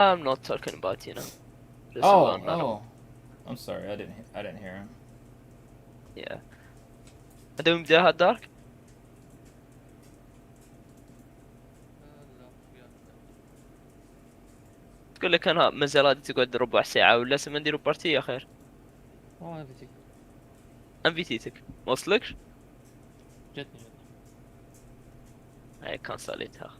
I'm not talking about, just Oh, about normal. oh. I'm sorry, I didn't hear him. Yeah. هتقوم بداها الدارك؟ تقول لك انا مازال تقعد ربع ساعة ولا سما نديرو بارتي يا خير. اه فيتيك انفيتيتك ما وصلكش؟ جتني هاي كانسليتها اخو.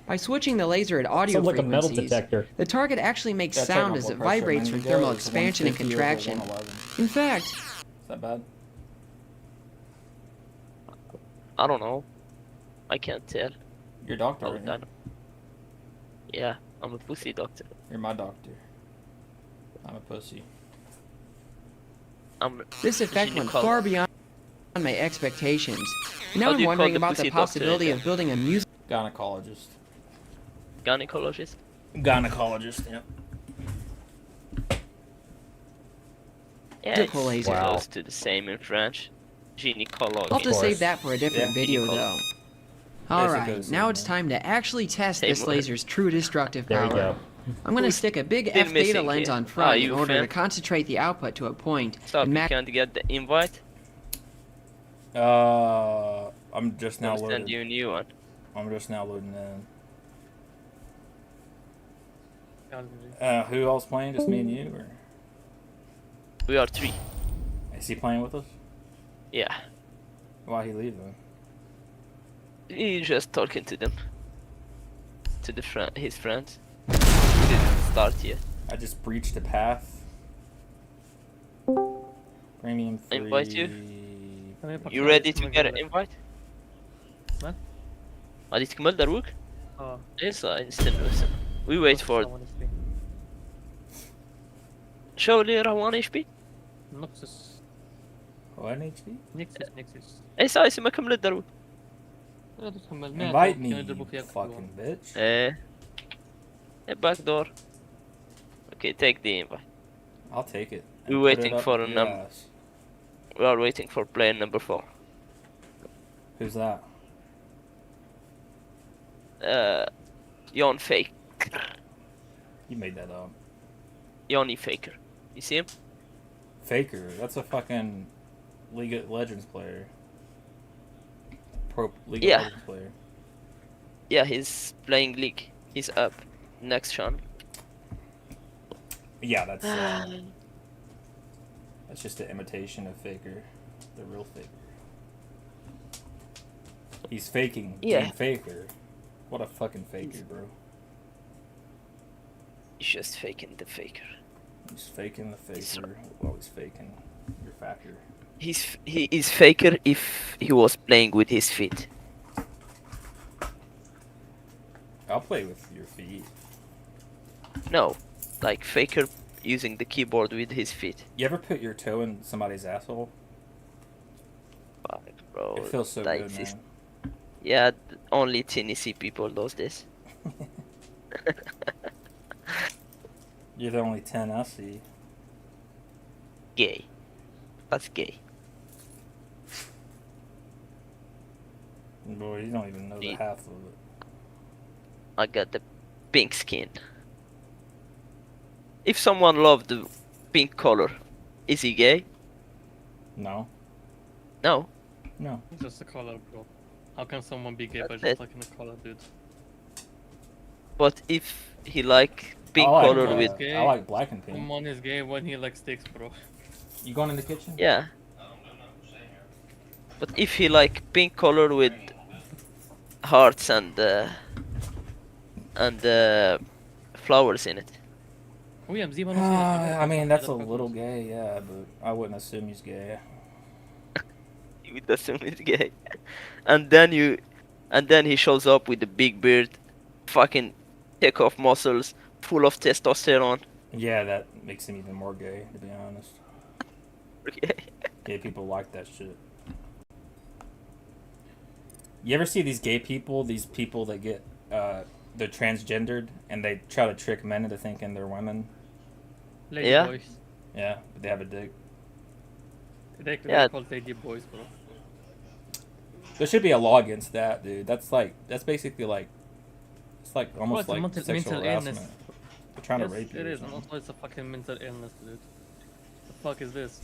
By switching the laser at audio Sounds like a metal frequencies, detector. the target actually makes Yeah, check sound my as blood it pressure, vibrates man. from You thermal go, it's expansion and 150 over contraction. 111. In fact, Is that bad? I don't know. I can't tell. You're a doctor, Oh, aren't you? yeah, I'm a pussy doctor. You're my doctor. I'm a pussy. I'm this effect went gynecologist. far beyond my expectations. Now How do I'm you call wondering the about the pussy doctor possibility in of building a musical Gynecologist. gynecologist. Gynecologist, yeah. Yeah, it's laser. Wow. close to the same in French. Gynecologist. I'll have to course. save that for a different Yeah. video, Gynecologist. though. Basically Alright, the now same, it's man. time to actually test Same this word. laser's true destructive There you power. go. I'm going to stick a big Still f-beta missing lens here. on front in you order fan? to concentrate the output to a point Stop, and you match can't get the invite? I'm just now I'll send loaded. you a new one. I'm just now loading in. يعني Who else playing? Just me and you, or We are 3. is he playing with us? Yeah. Why he leaving? He's just talking to them. To the his friends. He didn't start yet. I just breached the path. Premium free. Invite you? You ready to get an invite? What? غادي تكمل دروك؟ اه ايه صاي نستنى بس. We wait for شو اللي راه 1 HP؟ نكسس What NHD? نكسس ايه صاي اسمه كمل الدروك. لا تكمل Invite me, كانوا يضربوا you فيك fucking bitch. ايه. Back door. Okay, take the invite. I'll take it. We're and put waiting it up for a your number. ass. We are waiting for player number 4. Who's that? Yon Fake. You made that up. Yoni Faker. You see him? Faker. That's a fucking League of Legends player. Pro League Yeah. of Legends player. Yeah, he's playing League. He's up. Next Sean. Yeah, that's just an imitation of Faker, the real Faker. He's faking Yeah. being Faker. What a fucking faker, bro. He's just faking the faker. He's faking the faker. Well, he's faking your faker. He is faker if he was playing with his feet. I'll play with your feet. No, like faker using the keyboard with his feet. You ever put your toe in somebody's asshole? Fuck, bro. It feels so like good, this- man. Yeah, only Tennessee people does this. You're the only 10 I see. Gay. That's gay. Boy, you don't even know the Yeah. half of it. I got the pink skin. If someone loved the pink color, is he gay? No. No. No. It's just a color, bro. How can someone be gay by That's just it. liking a color, dude? But if he like pink I like, color uh, with gay. I like black and pink. Someone is gay when he likes sticks, bro. You going in the kitchen? yeah. But if he like pink color with hearts and flowers in it. ويا مزيما نصيحة. I mean, that's a little gay, yeah, but I wouldn't assume he's gay. You would assume he's gay. And then he shows up with the big beard, fucking take off muscles, full of testosterone. Yeah, that makes him even more gay, to be honest. Okay. Gay people like that shit. You ever see these gay people, these people that get, they're transgendered, and they try to trick men into thinking they're women? Lady Yeah. boys. Yeah, but they have a dick. They Yeah. call lady boys, bro. There should be a law against that, dude. That's basically like, it's like almost it's a like mental- sexual mental illness. harassment. They're trying Yes, to rape you. it or is, and something. also it's a fucking mental illness, dude. The fuck is this?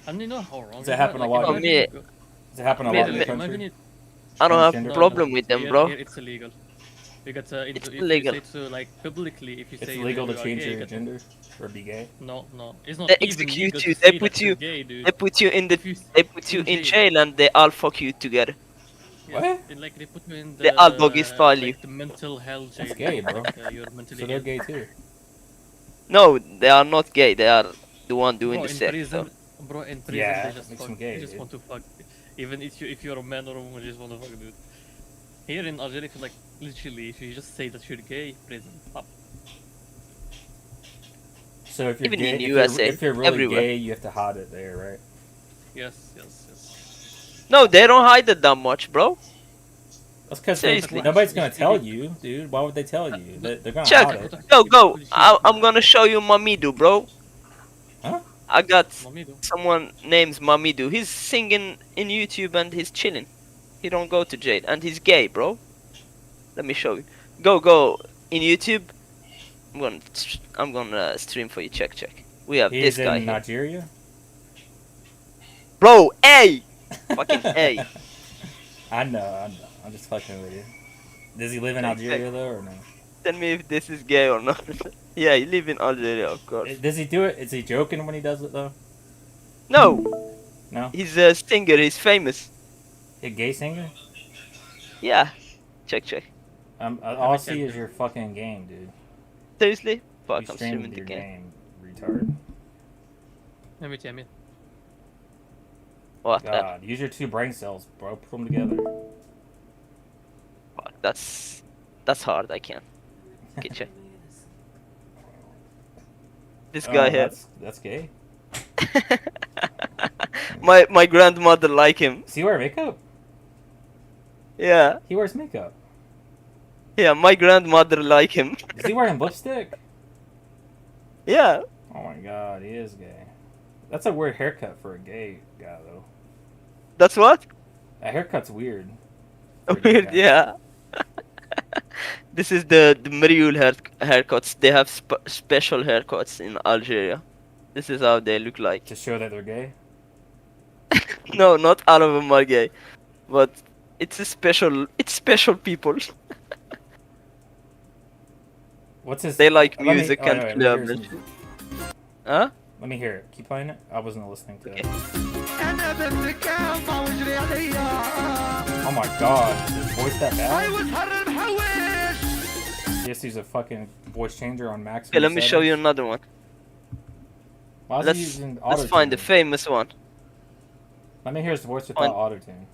And you know how wrong. Does it is happen a lot? Oh, imagine me- you go- Does it happen a Me- lot in the me- imagine country? it. I don't have Transgender? problem with them, Here- bro. here it's illegal. Because It's if illegal. you say to like publicly, if you It's say illegal that to you are change gay, your get- gender or be gay. No, it's not They even execute legal you, to they say put that you're you- gay, dude. They put you in the If you they put you in jail and they all fuck you together. What? Like they put you in the They all doggy style you. like the mental hell jail. That's gay, bro. Like, you're mentally So they're ill. gay too. No, they are not gay. They are the one doing Bro, the in sex. prison, bro, in prison Yeah, they just makes fuck. them gay, They just dude. want to fuck. Even if you're a man or a woman, you just want to fuck, dude. Here in Algeria, if you like literally, if you just say that you're gay, prison. Up. So if you're Even gay, in if USA, you're, if you're really everywhere. gay, you have to hide it there, right? Yes. No, they don't hide it that much, bro. That's because Seriously. nobody's gonna tell you, dude. Why would they tell you? They're gonna Check. hide it. Go. I'm gonna show you Mamidu, bro. Huh? I got Mamido. someone named Mamidu. He's singing in YouTube and he's chilling. He don't go to jail and he's gay, bro. Let me show you. Go in YouTube. I'm gonna stream for you. Check. We have He's this guy in here. Nigeria. Bro, A! Fucking A. I know. I'm just fucking with you. Does he live in Okay. Algeria though, or no? Tell me if this is gay or not. Yeah, he live in Algeria, of course. Does he do it? Is he joking when he does it though? No, No. he's a singer. He's famous. A gay singer? Yeah. Check. All I see is your fucking game, dude. Seriously? Fuck, You I'm streamed streaming the your game. retard. Yummy. What? God, use your 2 brain cells, bro. Put them together. Fuck, that's hard. I can't. Okay, check. This guy here. That's gay. My grandmother like him. Does he wear makeup? Yeah, He wears makeup. my grandmother like him. Is he wearing lipstick? Yeah. Oh my god, he is gay. That's a weird haircut for a gay guy, though. That's what? That haircut's weird. for a gay Weird, guy. yeah. This is the Mariul haircuts. They have special haircuts in Algeria. This is how they look like. To show that they're gay? No, not all of them are gay, but it's special people. What's his... They like Let me- music oh, and wait, club. let me hear some- Huh? Let me hear it. Keep playing it. I wasn't listening to Okay. it. Oh my god, is his voice that bad? Yes, he's a fucking voice changer on max. Okay, let me show you another one. Why is he using Let's find the auto-tune? famous one. Let me hear his voice without Find- auto-tune.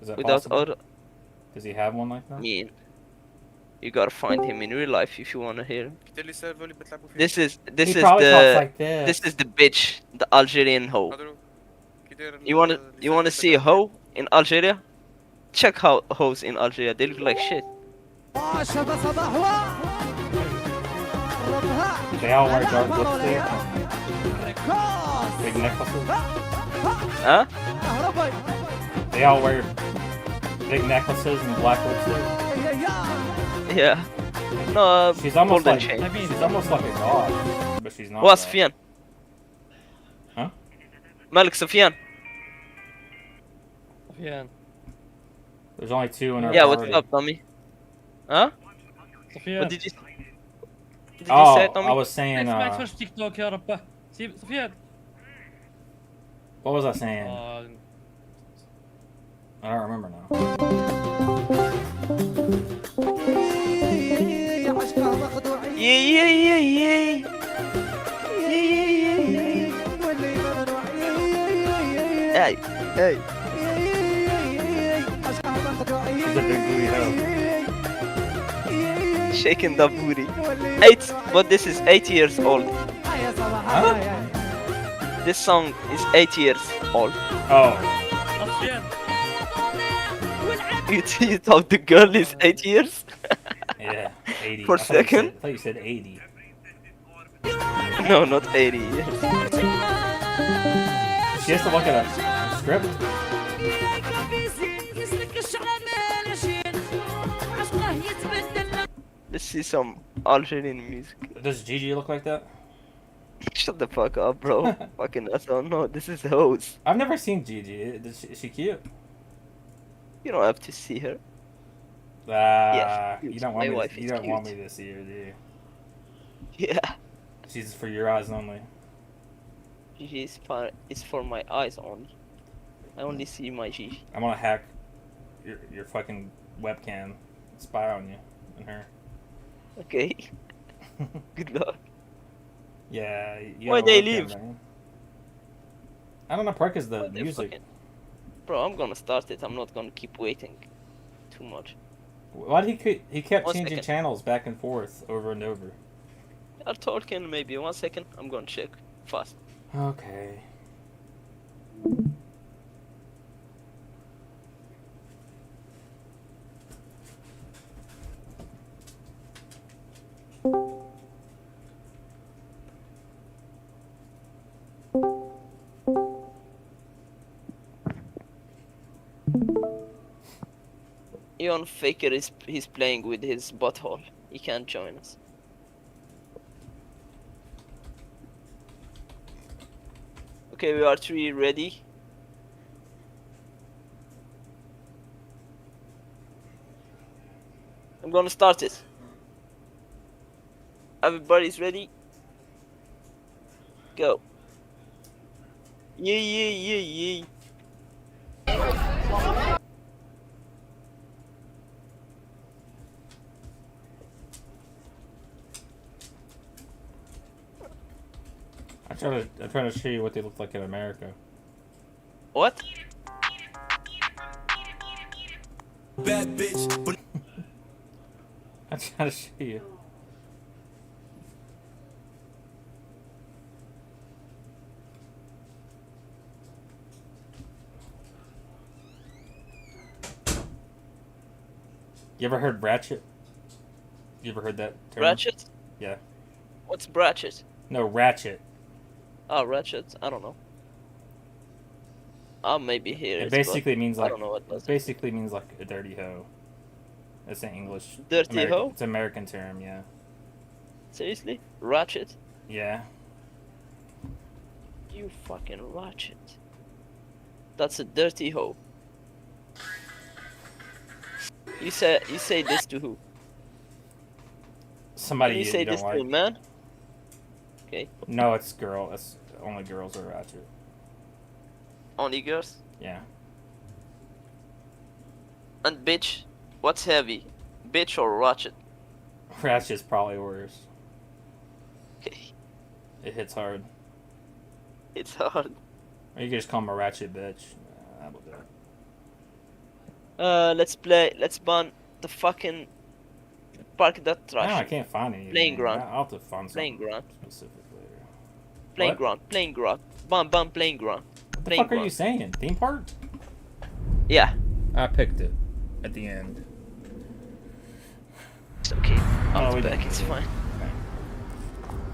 Is that Without possible? auto. Does he have one like that? mean. You gotta find him in real life if you wanna hear him. قلت لي السيرفر اللي بتلعبوا فيه This is He probably talks like this. this is the bitch, the Algerian hoe. حضروا كي داير You wanna see a hoe in Algeria? Check how hoes in Algeria. They look like shit. They all wear dark lipstick. Big necklaces. Huh? They all wear big necklaces and black lipstick. Yeah. No, She's almost golden like chain. she's almost like a god, but she's not. What, that. Sufyan? Huh? Malik Sufyan. Sofian. There's only 2 in our Yeah, party. what's up, Tommy? Huh? Sofian. What did you say, Oh, Tommy? I was saying. اسمعك فاش تيك توك يا ربه. سيب سفيان. What was I saying? I don't remember now. Yeah. Hey. She's a big booty hoe. Shaking the booty. But this is 8 years old. Huh? This song is 8 years old. Oh, سفيان. You thought the girl is 8 years? yeah, 80. For I thought you second? said- I thought you said 80. No, not 80 years. She has to look at a script. Let's see some Algerian music. Does Gigi look like that? Shut the fuck up, bro. Fucking asshole. No, this is the host. I've never seen Gigi. Is she cute? You don't have to see her. You cute. don't My want me. wife You is don't want me cute. to see her, do you? Yeah. She's for your eyes only. Gigi is for my eyes only. I only see my Gigi. I'm gonna hack your fucking webcam, spy on you and her. Okay. Good luck. Yeah. You Why have a they webcam, leave? right? I don't know. Probably 'cause the Why they music. fucking- Bro, I'm gonna start it. I'm not gonna keep waiting too much. Why did he kept 1 changing second. channels back and forth over and over? Are talking maybe 1 second. I'm gonna check fast. Okay. Eon Faker he's playing with his butthole. He can't join us. Okay, we are 3 ready. I'm gonna start it. Everybody's ready. Go. Yeah. I'm trying to show you what they look like in America. What? Bad bitch, but I'm trying to show you. You ever heard Ratchet? You ever heard that term? Ratchet? Yeah. What's Ratchet? No, Ratchet. Oh, Ratchet? I don't know. I'll maybe hear it. It basically means I like don't know what does it basically means like a dirty hoe. It's an English. Dirty American, hoe? It's an American term, yeah. Seriously? Ratchet? Yeah. You fucking Ratchet. That's a dirty hoe. You say this to who? Somebody Can you you say don't this like. to a man? Okay. No, it's girl. It's only girls are Ratchet. Only girls? Yeah. And bitch? What's heavy? Bitch or Ratchet? Ratchet's probably worse. Okay. It hits hard. It's hard. Or you can just call him a ratchet bitch. How about that? Let's ban the fucking park that trash. No, I can't find anything. Playing ground. I'll have to find Playing something ground. specific later. Playing What? ground. Playing ground. Ban playing ground. What the Playing fuck are you ground. saying? Theme park? Yeah. I picked it at the end. It's okay. I'll we be back. didn't It's do it. fine. Okay.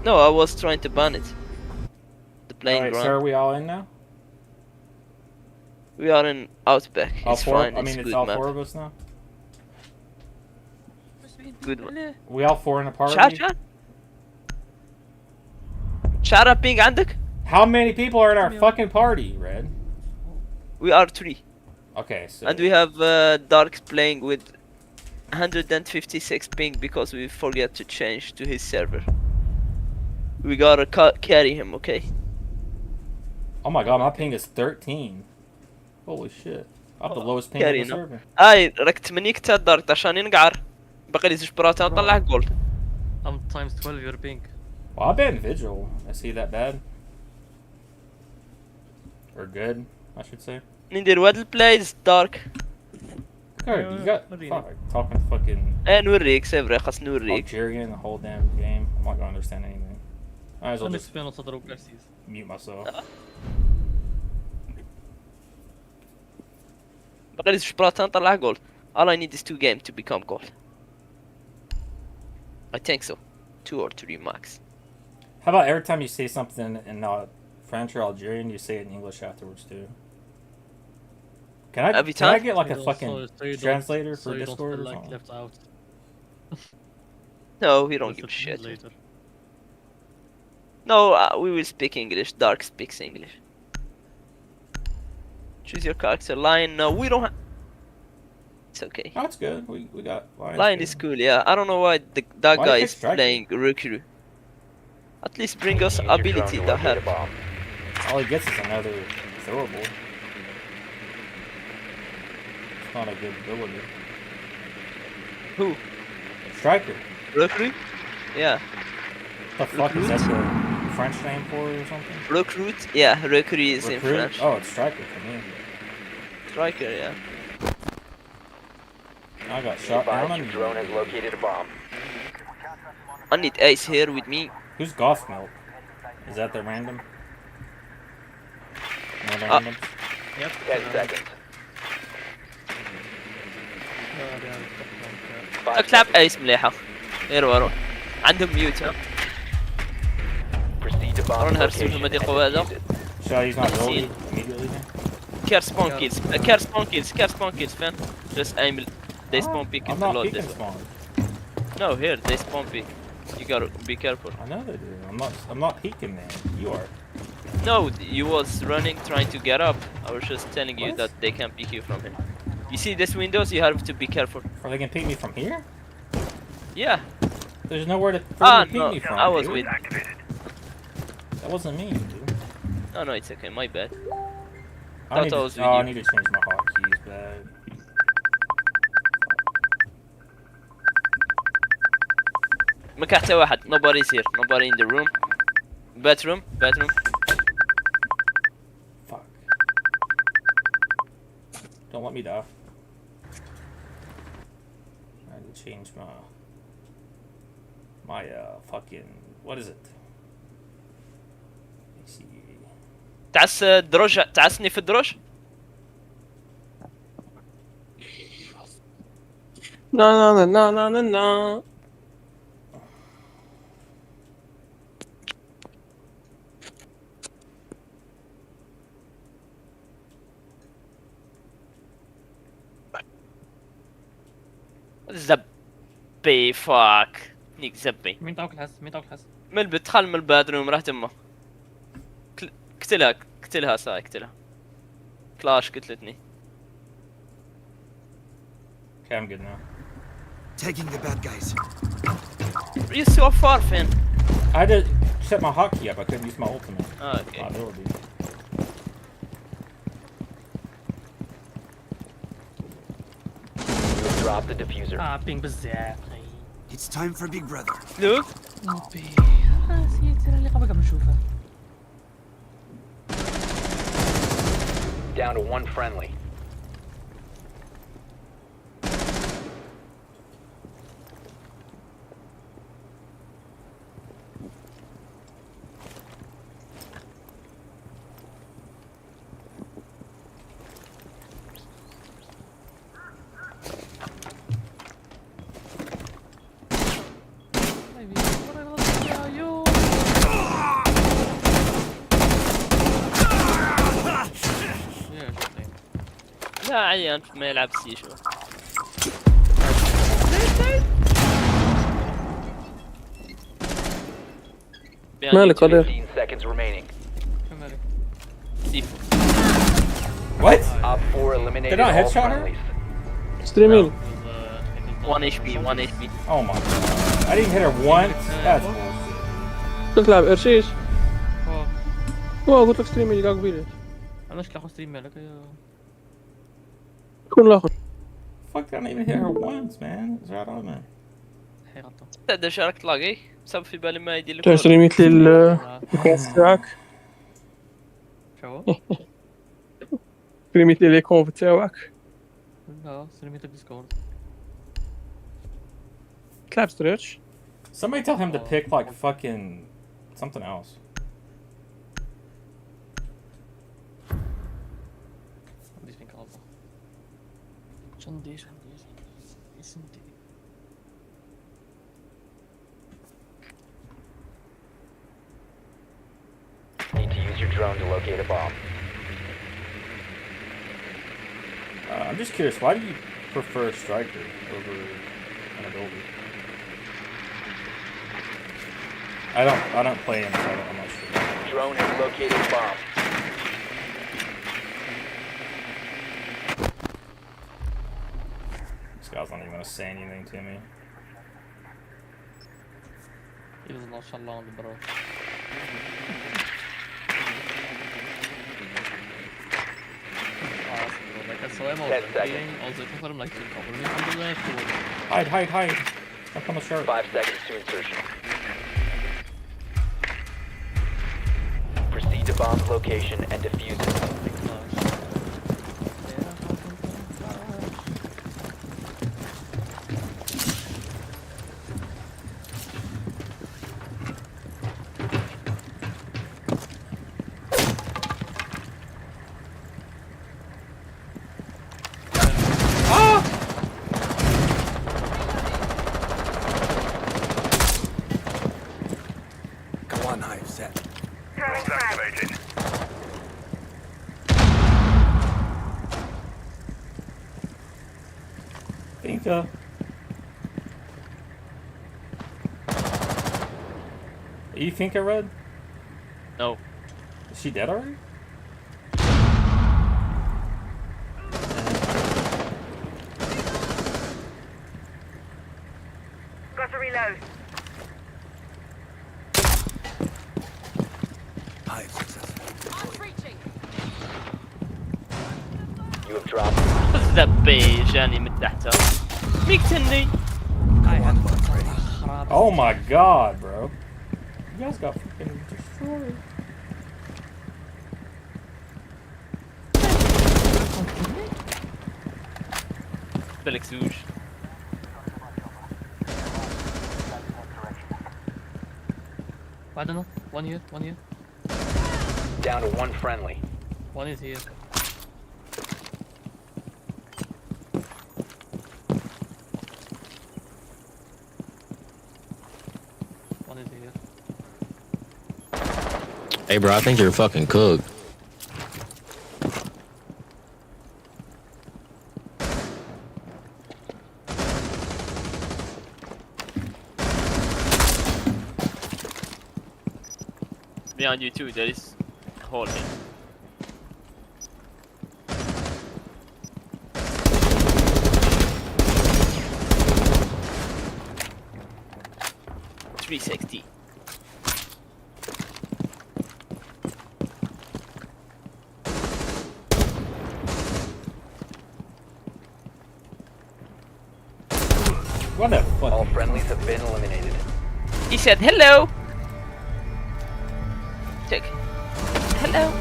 No, I was trying to ban it. The playing Alright, ground. so are we all in now? We are in Outback. All It's four? fine. I It's mean, good it's all map. 4 of us now? Good one. We all 4 in a party? شات شات ping عندك? How many people are in our fucking party, Red? We are 3. Okay, so... And we have Dark playing with 156 ping because we forget to change to his server. We gotta carry him, okay? Oh my god, my ping is 13. Holy shit. I have the lowest ping carry in the no. server. اي راك 8 كتات دارك عشان ينقعر باقي لي 2 برات نطلع جولد. I'm times 12 your ping. Well, I banned Vigil. Is he that bad? Or good, I should say. ندير واد البلايز دارك. Good, you got What fuck, talking fucking نوريك سي فري خاص نوريك. Algerian the whole damn game. I'm not gonna understand anything. I might as well I'll just explain what other Garcias. mute myself. باقي لي 2 برات نطلع جولد. All I need is 2 games to become gold. I think so. 2 or 3 max. How about every time you say something and not French or Algerian, you say it in English afterwards too. Can I Every can I time? get like a So- fucking so you don't- translator so for you don't Discord feel or like something? left out. No, we don't With give the a shit. translator. No, we will speak English. Dark speaks English. Choose your character. Lion, no, we don't. It's okay. Oh, it's good. We got Lion's Lion good. is cool, yeah. I don't know why that Why guy you is pick Striker? playing Rukuru. At least bring us Use your drone ability to that locate a help. bomb. All he gets is another throwable. It's not a good ability. Who? Striker. Rukuru? Yeah. The fuck is that the French name for it or something? Recruit? Yeah, Rukuru is in Recruit? French. Oh, it's Striker for me. Striker, yeah. I got Be shot down advised on your you. drone has located a bomb. I need Ace here with me. Who's Goth Milk? Is that the random? One of the Ah. randoms? Yep. 10 seconds. Yeah. 5 كلاب seconds. ايس مليحة. اروح عندهم ميوت ها. Proceed to bomb أروح نهرسون location هم دي and قوة هذا. defuse it. Should I use my ability Seen. immediately then? Care spawn kills. Care spawn kills. Care spawn kills فين. Just aim. They spawn pick I'm if you not load peeking this one. spawn. No, here they spawn pick. You gotta be careful. I know they do. I'm not peeking, man. You are. No, you was running trying to get up. I was just telling you What? that they can pick you from here. You see this windows? You have to be careful. Or they can peek me from here? Yeah. There's nowhere to Ah, further peek no. me from. I was dude. with. That wasn't me, dude. No, no, it's okay. My bad. I Thought need, I to, was with oh, I you. need to change my hotkeys, bad. مكحتة واحد. Nobody's here. Nobody in the room. Bedroom. Bedroom. Fuck. Don't let me die. I need to change my fucking, what is it? Let me see. تعس الدرج. تعسني في الدرج. No, no, no, no, no, no. زبي فاك. نيك زبي. مين تعرف الحس؟ مين تعرف الحس؟ من البيت دخل من البادروم راح تمه. قتلها ساي قتلها. كلاش قتلتني. Okay, I'm good now. Taking the bad guys. You so far فين؟ I had to set my hotkey up. I couldn't use my ultimate. اوكي. My ability. Drop the diffuser. بينج بزاف. It's time for Big Brother. لوك. سير اللي قبل نشوفه. Down to one friendly. لا عيان ما يلعب سي شو. مالك قدر 15 seconds remaining. سيفو. What? Op 4 eliminated Did I all headshot her? friendlies. ستريمين 1 HP 1 HP. Oh my god. I didn't hit her once. That's bullshit. كنت تلعب ارشيش قلت لك ستريمين قاعد بيلي انا ايش لاخذ ستريم مالك يا شكون الاخر Fuck, I didn't even hit her once, man. It's right on, man. حيرته. تقدر شارك تلاقي؟ سبب في بالي ما يدي لك. كان ستريميت لي الكونف تاعك شو؟ ستريميت لي الكونف تاعك لا ستريميت الديسكورد. تلعب ستريتش Somebody tell him to pick like fucking something else. عنديش فين كلامه. عنديش اسمتي. Need to use use your drone to locate a bomb. I'm just curious, why do you prefer Striker over an Adobe? I don't play him, so I'm not sure. Drone has located a bomb. This guy's not even gonna say anything to me. He was nonchalant, bro. Like I saw him, I was 10 like, seconds. peeing, I was looking for him like to cover me from the left. Or... Hide. Up on the shark. 5 seconds to insertion. Proceed to bomb's location and defuse it. Go on, Hive, set. Finka. Are you Finka Red? No. Is she dead already? Got to reload. Hive successful. You have dropped. الزبي جاني من تحت. مقتلني. Oh my god, bro. You guys got freaking destroyed. بالك زوج. I don't know. One here. Down to one friendly. One is here. One is here. Hey, bro, I think you're fucking cooked. Behind you too, there is a hole here. .360. What the All fuck? friendlies have been eliminated. He said hello. Check. Hello.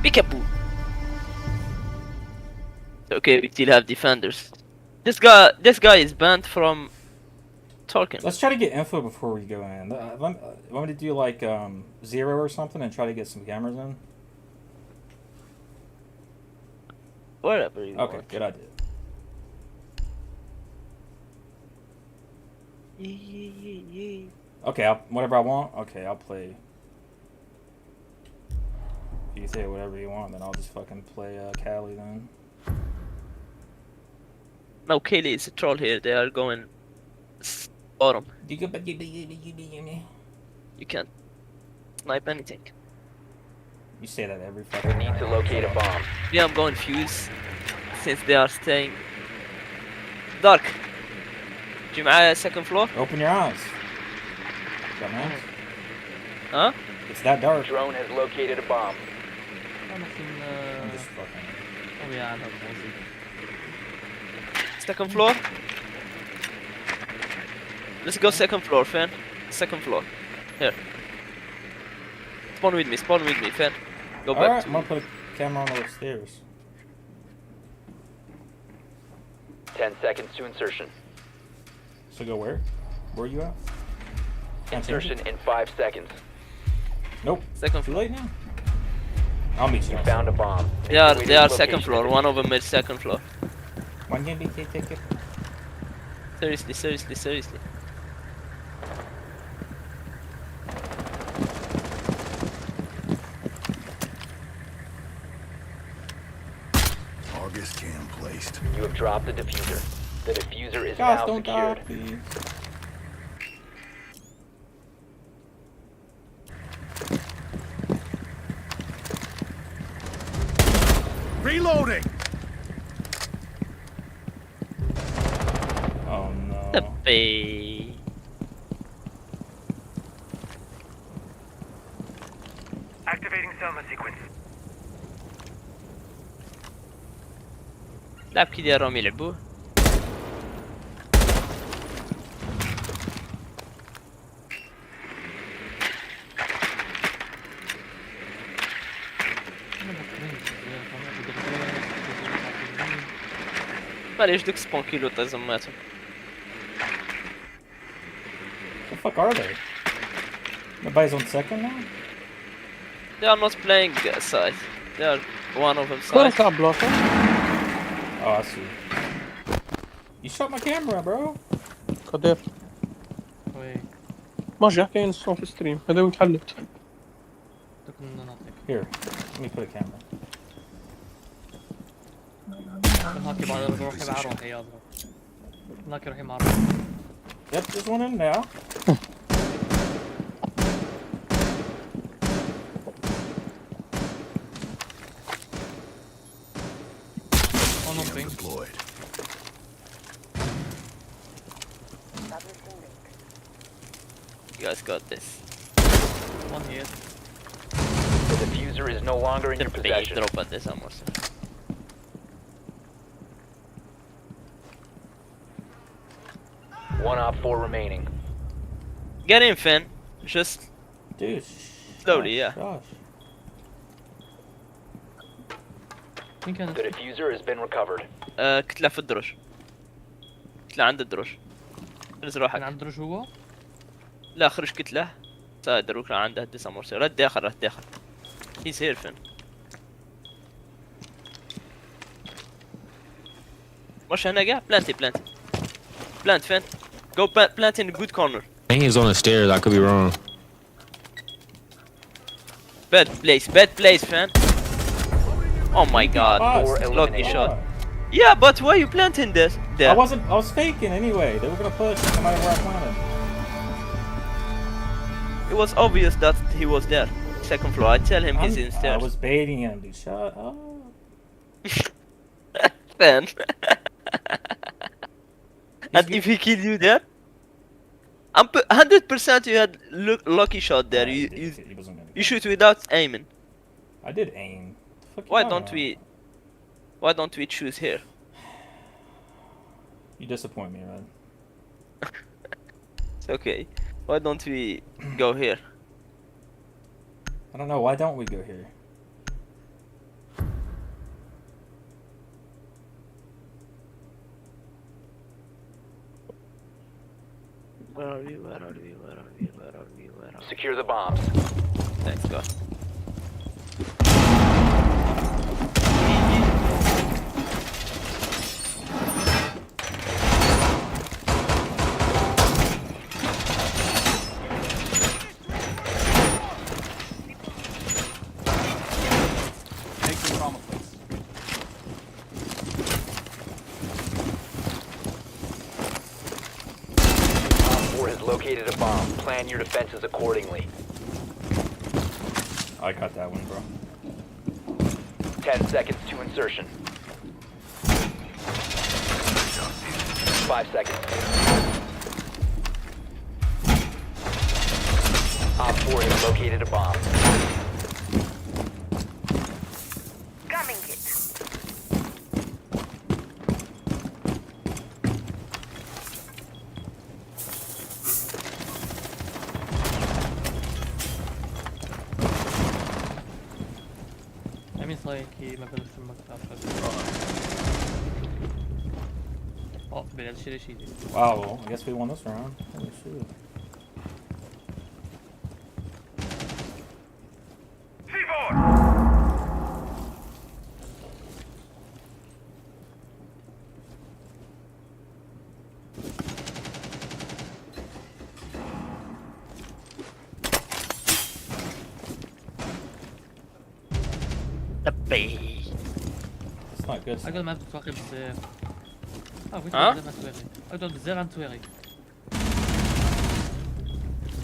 Peekaboo. Okay, we still have defenders. This guy is banned from Tolkien. Let's try to get info before we go in. Want me to do like 0 or something and try to get some cameras in? Whatever you Okay, want. good idea. Okay, whatever I want. Okay, I'll play. If you say whatever you want, then I'll just fucking play Cali then. No, Kaylee is a troll here. They are going bottom. You You can't snipe anything. say that every We fucking need to locate a bomb. Yeah, I'm going fuse since they are staying dark. Do you معايا second floor? Open your eyes. Dumbass. Huh? It's that dark. Drone has located a bomb. I'm looking, I'm just fucking. Oh yeah, that was it. Second floor? Let's go second floor, fan. Second floor. Here. Spawn with me, fan. Go back Alright, to I'm gonna put a camera on the stairs. 10 seconds to insertion. So go where? Where are you at? Can't change Insertion it? in 5 seconds. Nope. second Too floor. late now. I'll meet you. You outside. found a bomb. Make They your are way to they are the second location floor. and One defuse of them is second floor. One game BK ticket. Seriously. August cam placed. You have dropped the diffuser. The diffuser is Guys, now don't die, secured. please. Reloading! Oh no. Tappy. Activating Selma sequence. لعب كي دايرهم يلعبوه. معليش دوك سبون كيلو طازماتهم. The fuck are they? Nobody's on second now? They are not playing side. They are one of them وين side. تلعب بلاطة؟ Oh, I see. You shot my camera, bro. قدير وي ما جا كاين الصوت في ستريم هذا وين حلت دوك كنا نعطيك Here, let me put a camera. هاكي بعد روحي مع روحي يلا هناك روحي مع روحي Yep, there's one in there. one on ping. Deployed. You guys got this. One here. The diffuser is no longer in your Tappy, possession. drop at this ammo. One op 4 remaining. Get in, Finn. Just Dude, Slowly, yeah. Gosh. مين كان The diffuser has been recovered. كتلة في الدرج. كتلة عند الدرج. انزل كان روحك. عند درج هو؟ لا خرج كتلة. سايد دروك عنده ديس امور. رد داخل رد داخل. He's here, Finn. مش هنا قاعد plant. Plant, Finn. Go plant in a good corner. I think he's on the stairs. I could be wrong. Bad place, Finn. Oh my god. Four Lucky eliminated. shot. Yeah, but why you planting this there? I was faking anyway. They were gonna push no matter where I planted. It was obvious that he was there. Second floor. I tell him he's in I stairs. was baiting him, dude. Shut up. Then. And good. if he killed you there, I'm 100% you had lucky shot there. Nah, You he wasn't gonna you shoot without aiming. I did aim. The fuck you Why talking don't about? Why don't we choose here? You disappoint me, man. It's okay. Why don't we go here? I don't know. Why don't we go here? Where are we? Where are we? Where are we? Where are we? Where are we? Secure the bombs. Thanks, go. Op 4 has located a bomb. Plan your defenses accordingly. I got that one, bro. 10 seconds to insertion. 5 seconds. Op 4 has located a bomb. Emin sayın ما بنرسم مكتب بلاد شيء شيء Wow, well, I guess we won this round. Holy shit. Tappy. not good. أقدر ما تتوقع بزاف. قلت ها؟ بزاف عن تويري. أقدر بزاف عن تويري.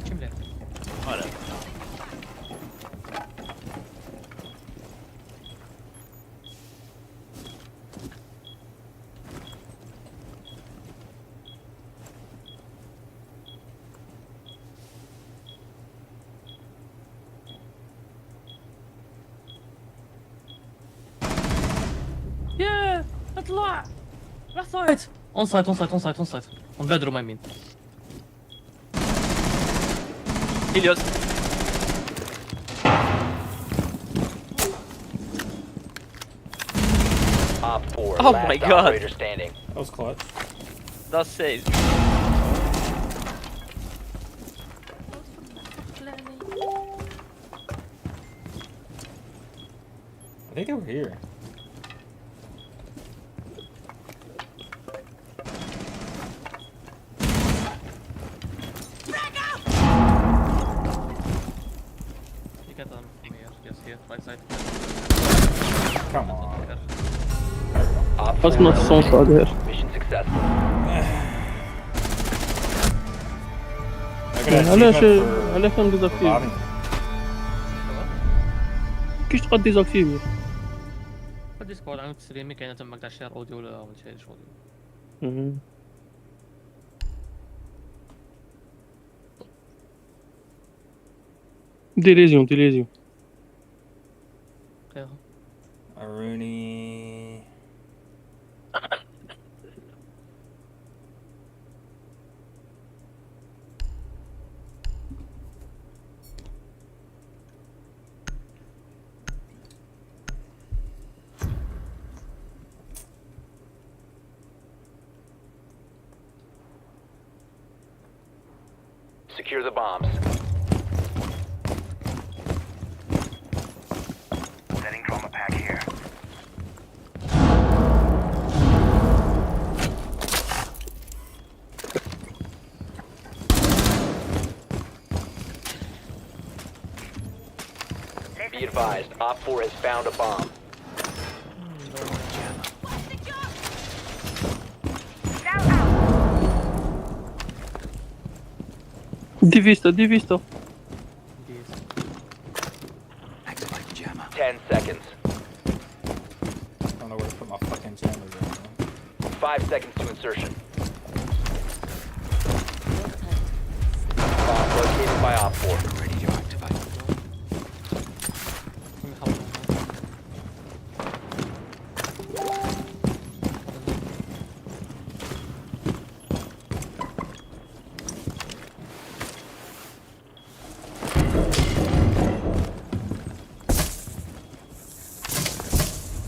شو مليح؟ ولا. ياه اطلع راح سايت اون سايت اون سايت اون سايت اون سايت اون بدرو ما يمين هيليوس. Op 4, Oh last my God. operator standing. That was clutch. That's safe. I think they were here. You get them from here, yes, here, right side. Come on. Op 4 خلاص ما تصون eliminated. صادر. Mission successful. I got an علاش achievement for علاش ديزاكتيف robbing. كيفاش تقدر ديزاكتيفي في الديسكورد عندك تسليمي كاينه تما كاع شير اوديو ولا شي اوديو ديليزيون ديليزيون خير Aruni. Secure the bombs. Setting trauma pack here. Be advised, Op 4 has found a bomb. ديفيستا ديفيستا 10 seconds. I don't know where to put my fucking jammers in. 5 seconds to insertion. Bomb located by Op 4.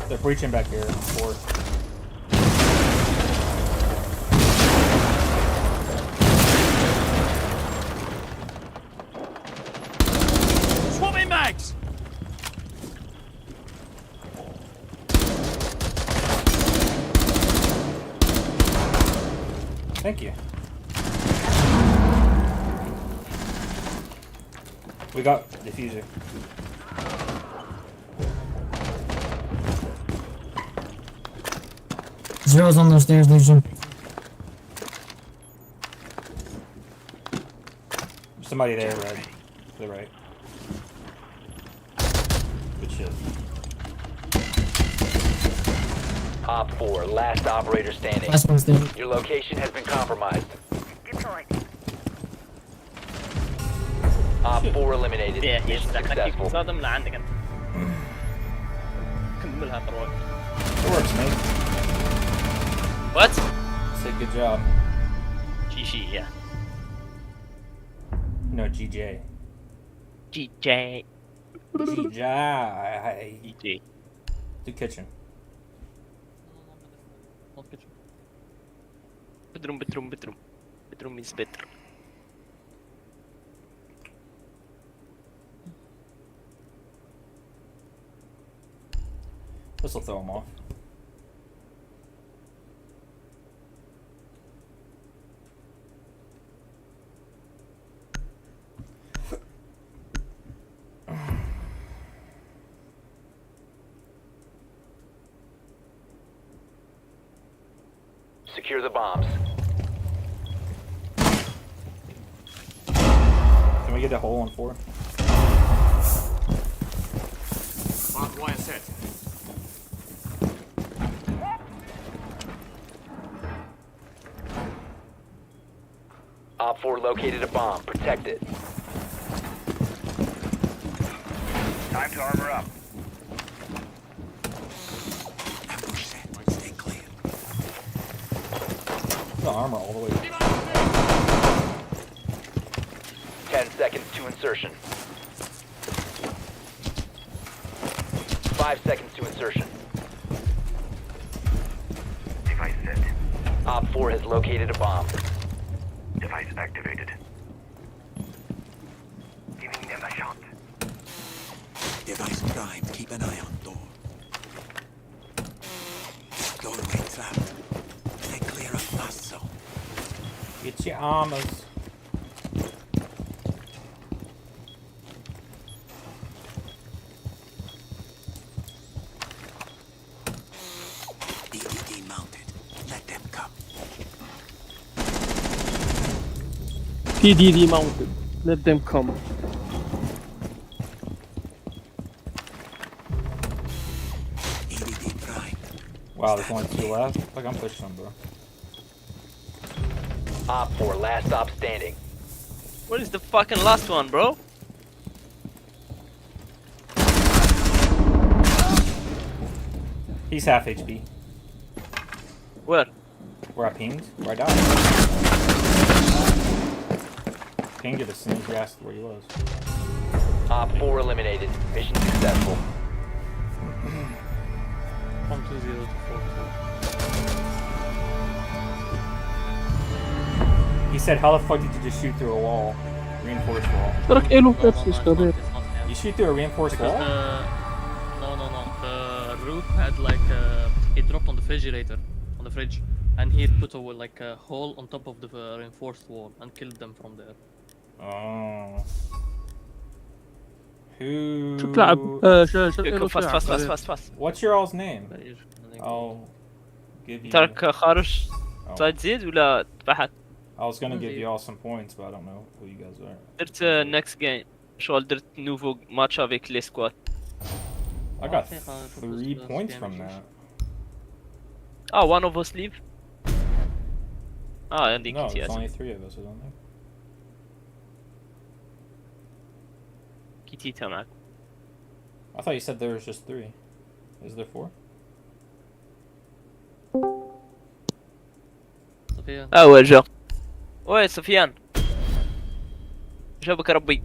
They're breaching back here. Four. Swapping mags! Thank you. We got diffuser. Zero's on those stairs, Legion. Somebody there, red. To the right. Good shit. Op 4, last operator standing. Last one's there. Your location has been compromised. Deployed. Op 4 eliminated. Yeah, Mission يستحق successful. صادم لعندك انت. كملها تروح. It works, mate. What? Say good job. GG, yeah. No, GJ. GJ. GJ. GG. The kitchen. Bedroom, bedroom, bedroom. Bedroom is better. This will throw him off. Secure the bombs. Can we get a hole on 4? Barbed wire set. Op 4 located a bomb. Protect it. Time to armor up. Ambush set. Stay clear. The armor all the way. 10 seconds to insertion. 5 seconds to insertion. Device set. Op 4 has located a bomb. Device activated. Giving them a shot. Device primed. Keep an eye on door. Doorway trapped. Stay clear of fast zone. Get your armors. DDD mounted. Let them come. TDD mounted. Let them come. DDD primed. Wow, there's only 2 left. Like I'm pushing them, bro. Op 4 last stop standing. What is the fucking last one, bro? He's half HP. Where? Where I pinged? Where I died. Pinged it as soon as you asked where he was. Op 4 eliminated. Mission successful. From 2-0 to 4-2. He said, how the fuck did you just shoot through a wall? Reinforced wall. تراك إله No, نفس it's الشباب. not You him. shoot through a reinforced Because wall? no. The roof had like it dropped on the refrigerator, on the fridge, and he put like a hole on top of the reinforced wall and killed them from there. Oh. Who... شو تلعب؟ شو إله Fast, fast, fast, تلعب؟ fast, fast. What's your all's name? I think- I'll give you... ترك خارج Oh. سايد زيد ولا تبعت؟ I was gonna give you all some points, but I don't know who you guys are. درت next game شغل درت نوفو ماتش افيك لي سكواد. I got think I'll 3 propose points those from damages. that. اه one of us leave. اه عندي No, كيتي there's اسف. only 3 of us, I don't think. كيتيتا معك. I thought you said there was just 3. Is there 4? سفيان اول جا. وين سفيان؟ جابك ربي.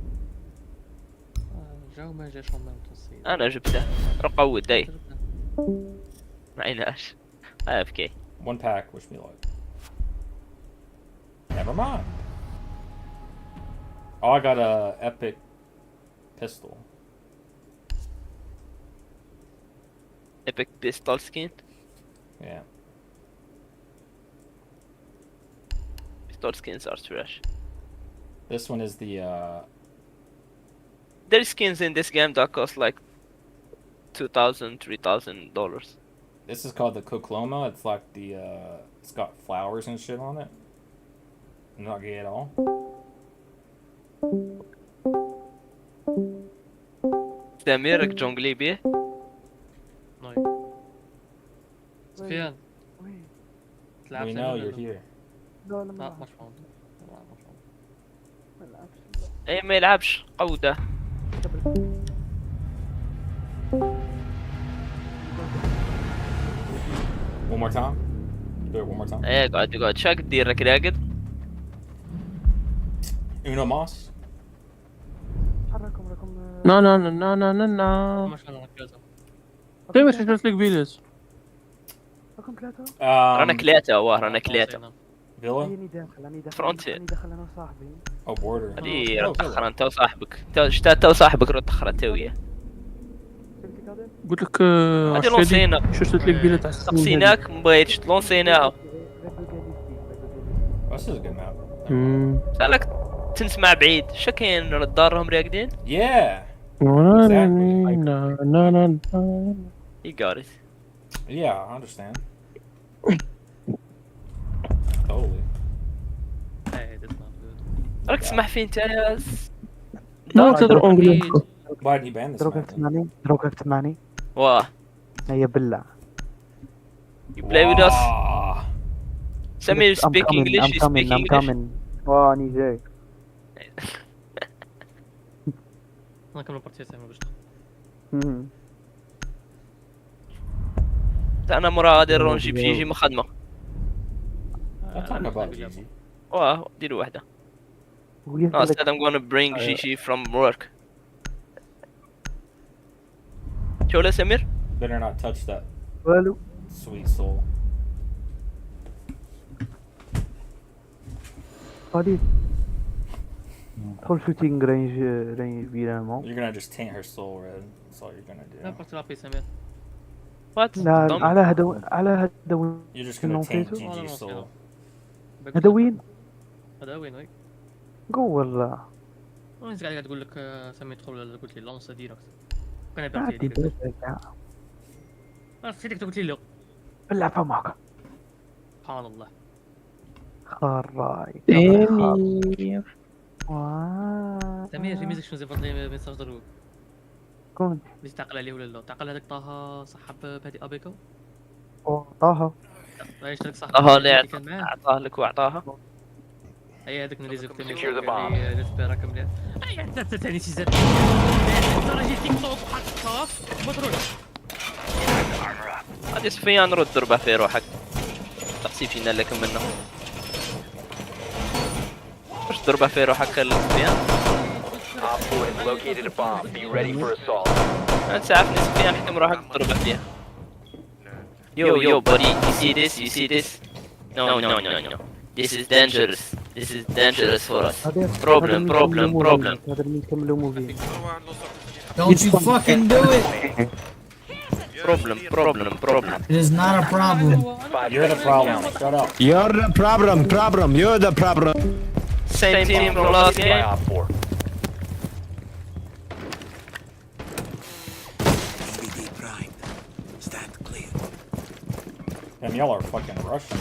جاو ما جاش هم متصل. انا جبته. رقود داي. ما عيناش. AFK. 1 pack, wish me luck. Never mind. Oh, I got a epic pistol. Epic pistol skin. Yeah. Pistol skins are trash. This one is the There's skins in this game that cost like $2,000, $3,000. this is called the Kokloma. It's like the it's got flowers and shit on it. Not gay at all. سميرك جونجلي بيه. ناي سفيان تلعب We زي know ما you're قلنا. here. لا مش فاهم. لا مش فاهم. اي ما يلعبش قودة. One more time. Do it one more time. ايه قاعد شاك ديرك راقد. Uno Mas. نا نا نا نا نا نا نا. مش انا كذا. كيف شفت لك فيلز؟ رانا كليته واه رانا كليته. Villa. فرونت. Oh, border. هذه Oh, رد Villa. تأخر انت وصاحبك. انت وصاحبك رد تأخر انت وياه. قلت لك هذه لونسينا. شفت لك فيلز تاع سقسيناك ما بغيتش لونسيناها. This is a good map. سالك تنسمع بعيد. شا كاين رد دارهم راقدين؟ Yeah. نا نا نا. He got it. Yeah, I understand. راك تسمح فيه انت يا ما تقدر انجليزي. Why did you ban this دروك man? تسمعني دروك تسمعني واه هيا بالله. you play with us Wow. سمير speak English you speak I'm English coming. واني جاي. انا كمل بارتي سامي باش مم. انا مرة غادي نروح نجيب جيجي من خدمة I'm talking about Gigi. واه ديروا واحدة ويا no I لك said I'm gonna bring Gigi from work شو ولا سمير Better not touch that والو. sweet soul. غادي دخل شوتينغ رينج فيرامون. You're gonna just taint her soul, Red. That's all you're gonna لا do. بارتي لابي سامي what لا Dumb. على هذا وين You're just شنو gonna taint نسيتو؟ Gigi's soul. هذا وين هذا وين وين قول. انت قاعد تقول لك سامي يدخل قلت لي لونس ديريكت كان عادي بارتي ديريكت بس نسيتك قلت لي لا بالله فماك سبحان الله خراي. سمير. سمير في ميزك شنو زي فضلي ميساج ضروري كون ليش تعقل عليه ولا لا تعقل هذاك طه صاحب بهادي ابيكو طه ايش لك صاحب اللي كان معاه اعطاه لك واعطاها اي هذاك اللي زفت لي Secure the bomb. السبيرا كامله اي انت ثاني سيزون ترى جي تيك توك وحط كاف ما تروح غادي سفيان رد ضربة في روحك تقسي فينا لك منه واش ضربة في روحك سفيان Op 4 has located a bomb. Be ready for assault. انت عارفني سفيان حكم روحك ضربة فيها yo buddy you see this no this is dangerous for us problem هذا اللي نكملوا موفي. هو عنده صعب. Don't you fucking do it. problem It is not a problem. 5 You're the seconds problem. counting. Shut up. You're the problem. You're the problem. same team from last By game Op 4. DVD prime. Stand clear. And y'all are fucking Russian.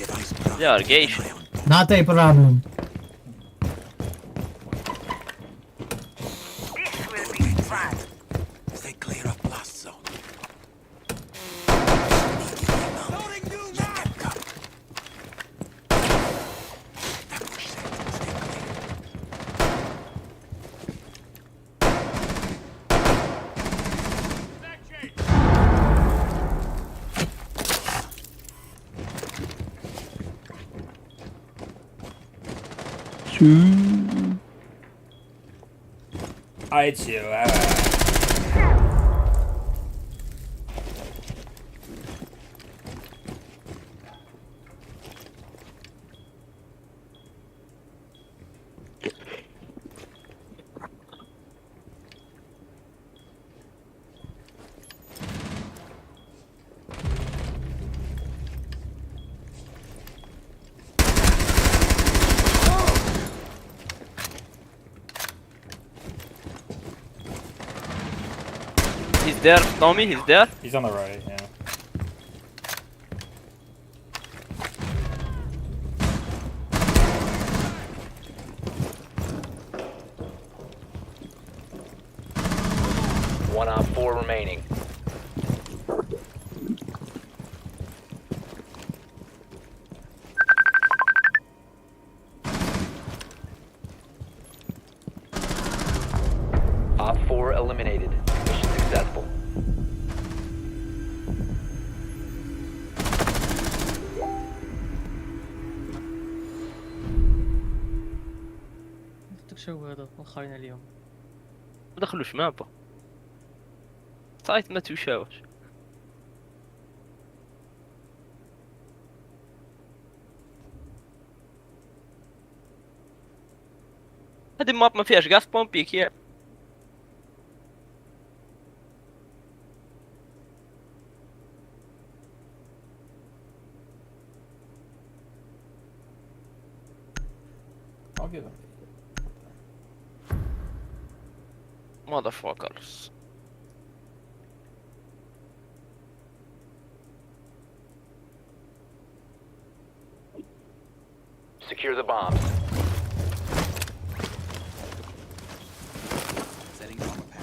Device prime. they are gay Not a problem. Stay clear of blast zone. Loading new map. Ambush set. Stay clear. I too. he's there Tommy he's there He's on the right, yeah. One Op 4 remaining. Op 4 eliminated. Mission successful. قلت شو هذا مخاين اليوم ما دخلوش مابا سايت ما توشاوش هذه الماب ما فيهاش غاس بومبيك يا I'll give him. motherfuckers Secure the bombs. Setting bomb pack.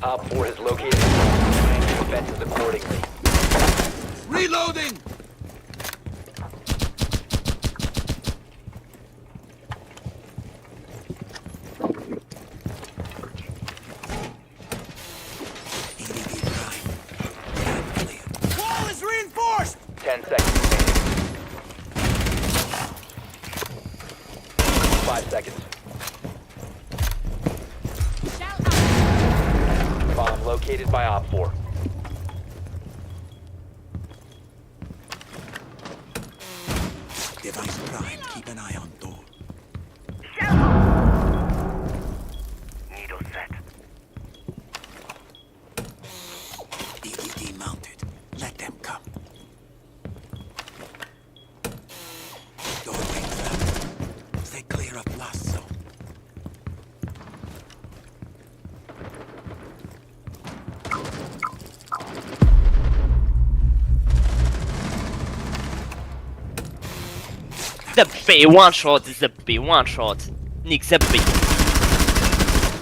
Op 4 has located a bomb. Plan your defenses accordingly. Reloading! EDD prime. Plan clear. Wall is reinforced! 10 seconds remaining. 5 seconds. Bomb located by Op 4. Device prime. Keep an eye on door. Needle set. EDD mounted. Let them come. Doorway trapped. Stay clear of blast zone. زبي one shot زبي one shot نيك زبي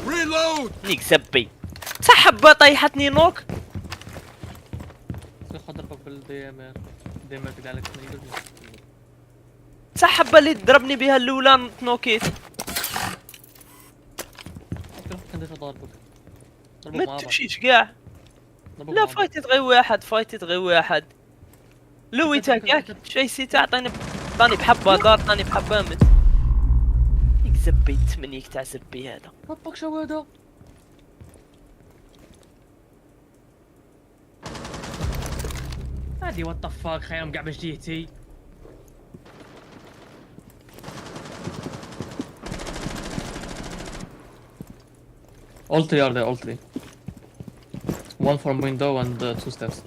Reload! نيك زبي سحبة طيحتني نوك ضربك بالديامر ديامر تقع لك سحبة اللي ضربني بها الاولى نوكيت كنت ضاربك ما تمشيش كاع لا فايتت غير واحد فايتت غير واحد لويتك ياك شي سيت عطاني بحبة دار عطاني بحبة مت نيك زبي تمنيك تاع زبي هذا ربك شواده هادي وات ذا فاك خيام قاع باش جيتي all three are there, all three. One from window and 2 steps.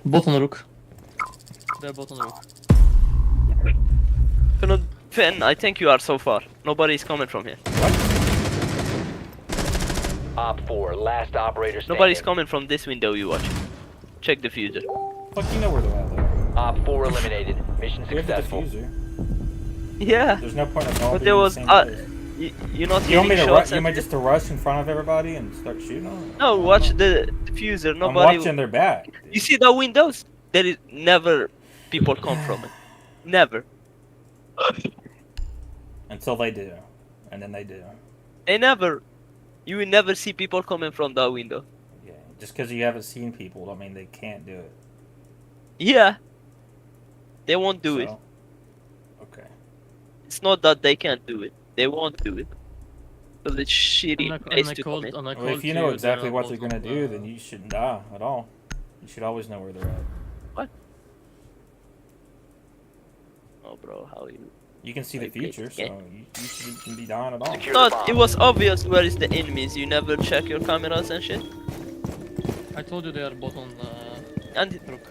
Both on the rook. They're both on the rook. Finn, I think you are so far. Nobody is coming from here. Op 4, last operator standing. Nobody's coming from this window you watch. Check the fuser. Fuck, you know where they're at, though. Op 4 eliminated. Mission We have the successful. diffuser. Yeah, There's no point in all but being there in the was same place. you're not You want me hitting to shots. you want me just to rush in front of everybody and start shooting them? No, watch the diffuser. I'm Nobody. watching their back. You see the windows? There is never people come from it. Never. Until they do. And then they do. They never. You will never see people coming from that window. Yeah. Just because you haven't seen people, don't mean they can't do it. Yeah. They won't do it. So, okay. It's not that they can't do it. They won't do it. Because it's shitty place to come in. Well, if you know exactly what they're gonna do, then you shouldn't die at all. You should always know where they're at. What? Oh, bro, how you? You can see the I played future, the so game. you shouldn't be dying at all. Secure the Thought bomb. it was obvious where is the enemies. You never check your cameras and shit. I told you they are both on And rook.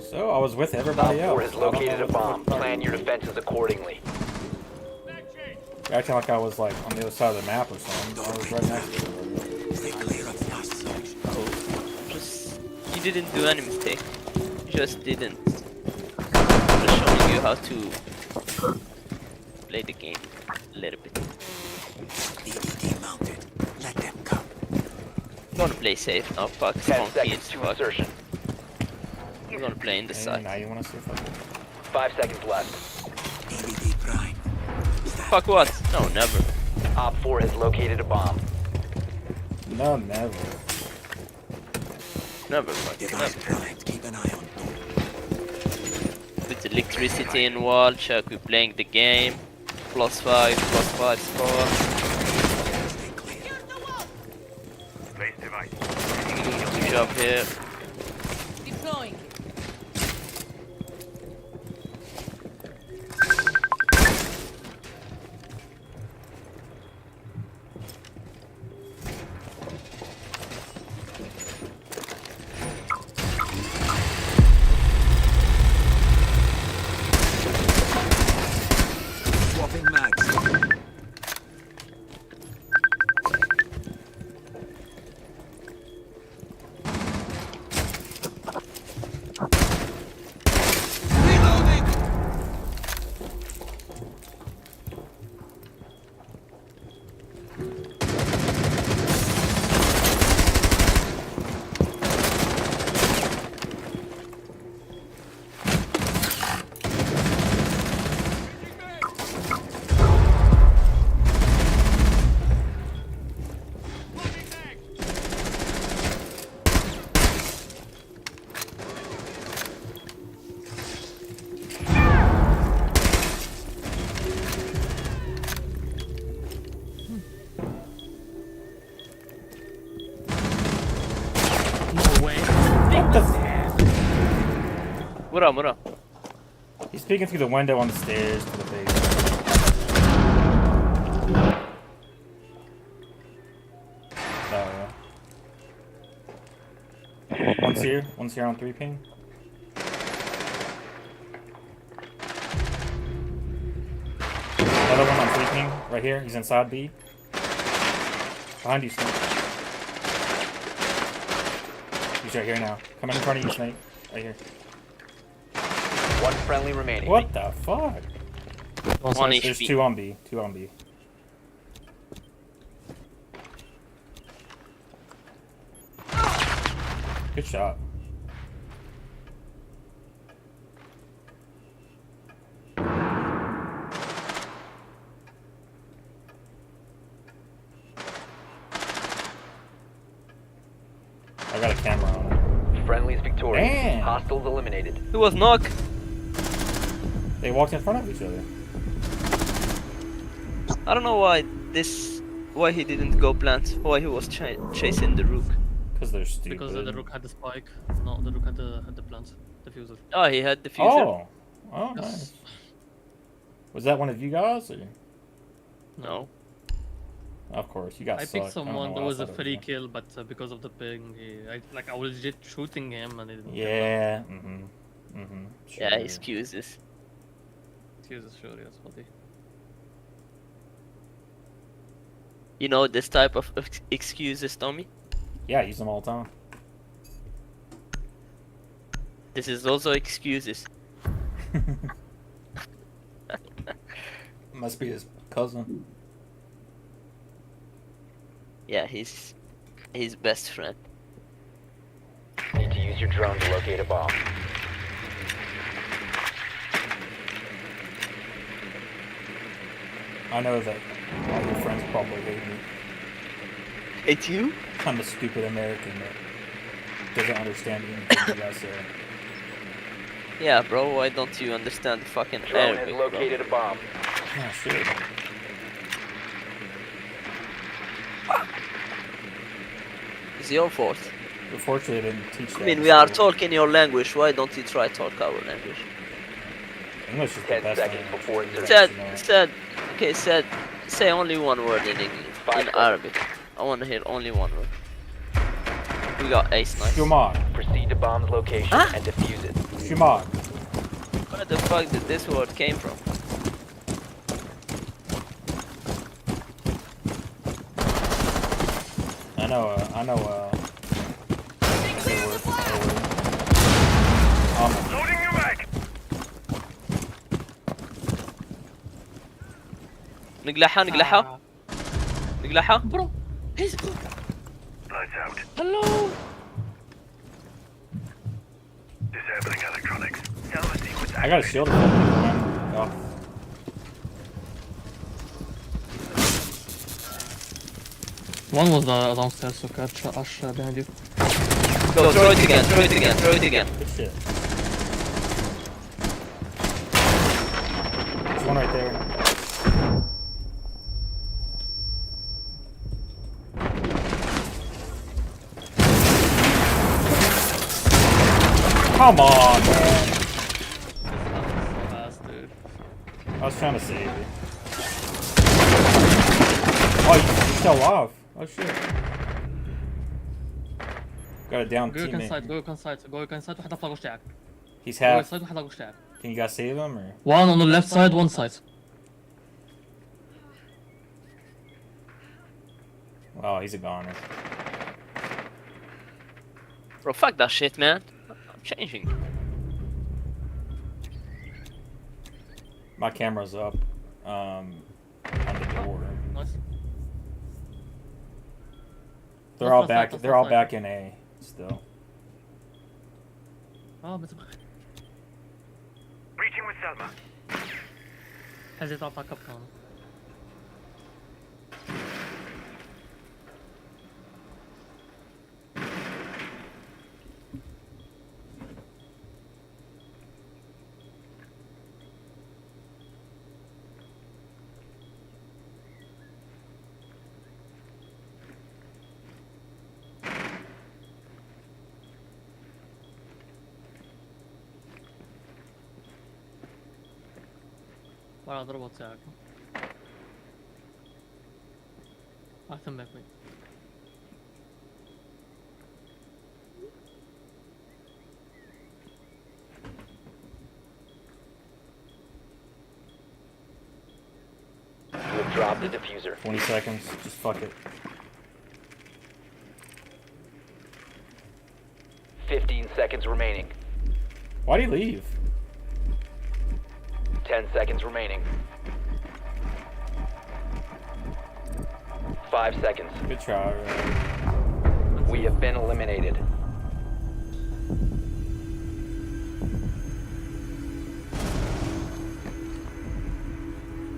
So I was with Op everybody 4 else. has I don't know located a what the bomb. fuck- Plan your defenses accordingly. You're acting like I was like on the other side of the map or something. I was right next to it. Stay clear of blast zone. just you didn't do any mistake. You just didn't. Just showing you how to play the game a little bit. EDD mounted. Let them come. Gonna play safe now. Fuck 10 strong seconds teams. to Fuck. insertion. We're gonna play in the Hey, side. now you want to see if I can. 5 seconds left. EDD prime. Fuck what? No, never. Op 4 has located a bomb. No, never. Never. Fuck. Device Never. primed. Keep an eye on door. Put electricity in wall. Check. We're playing the game. +5 score. Stay clear. Good job here. Deploying. مرة. He's peeking through the window on the stairs to the base. Oh, yeah. One's here on 3 ping. Another one on 3 ping, right here. He's inside B. Behind you, Snake. He's right here now. Coming in front of you, Snake. Right here. One friendly remaining. What the fuck? One There's HP. 2 on B. 2 on B. Good shot. I got a camera on it. Friendly's victorious. Damn. Hostiles eliminated. He was knock. They walked in front of each other. I don't know why he didn't go plant. Why he was chasing the rook. Because they're stupid. Because the rook had the spike. No, the rook had the plant. Diffuser. Oh, he had the fuser. Oh, nice. Was that one of you guys? Or? No. Of course, you guys I suck. picked someone that why I was a thought it free you. kill, but because of the ping, I was legit shooting him and it didn't. Yeah. Sure. Yeah, excuses. Jesus, sure, yes, buddy. You know this type of excuses, Tommy? Yeah, I use them all the time. This is also excuses. Must be his cousin. Yeah, he's his best friend. Need to use your drone to locate a bomb. I know that all your friends probably hate me. Hate you? I'm a stupid American that doesn't understand anything you guys say. Yeah, bro. Why don't you understand fucking Drone Arabic, has bro? located a bomb. Oh, shit. It's your fault. Unfortunately, I didn't teach that. I mean, in we are school. talking your language. Why don't you try talk our language? English is the 10 best seconds language. before insertion. Say only one word in English, in Arabic. I want to hear only one word. We got ace, nice. Shumad. Proceed to bomb's location Huh? and defuse it. Shumad. Where the fuck did this word came from? I know, good word. Loading your mag. نقلعها نقلعها نقلعها. Bro, he's Lights out. hello. Disabling electronics. Salva sequence I got a shield. Oh. One was downstairs, so catch Ash behind you. Go, throw it again, throw it again, throw it again. Good shit. There's one right there. Come on, man. So fast, dude. I was trying to save you. Oh, you fell off. Oh shit. Got a down Go teammate. inside, go inside, go inside وحدة في الغش تاعك. He's Go half. inside وحدة في الغش تاعك. Can you guys save him or? One on the left side, one side. Oh, he's a goner. Bro, fuck that shit, man. I'm changing. My camera's up. On the door. Nice. They're all Left side, back. left They're all side. back in A still. بس Breaching with Selma. حزت على باك اب كمان. ولا ضربت ساعة أهتم بك You have dropped the diffuser. 20 seconds. Just fuck it. 15 seconds remaining. Why'd he leave? 10 seconds remaining. 5 seconds. Good try. Right? We have been eliminated.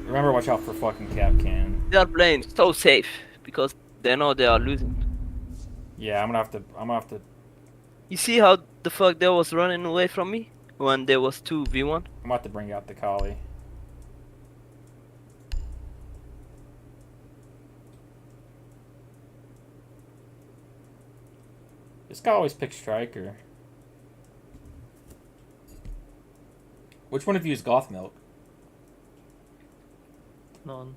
Remember, watch out for fucking Capcan. They are playing so safe because they know they are losing. Yeah, I'm gonna have to. You see how the fuck they was running away from me when there was 2v1? I'm about to bring out the Kali. This guy always picks Striker. Which one of you is Goth Milk? None.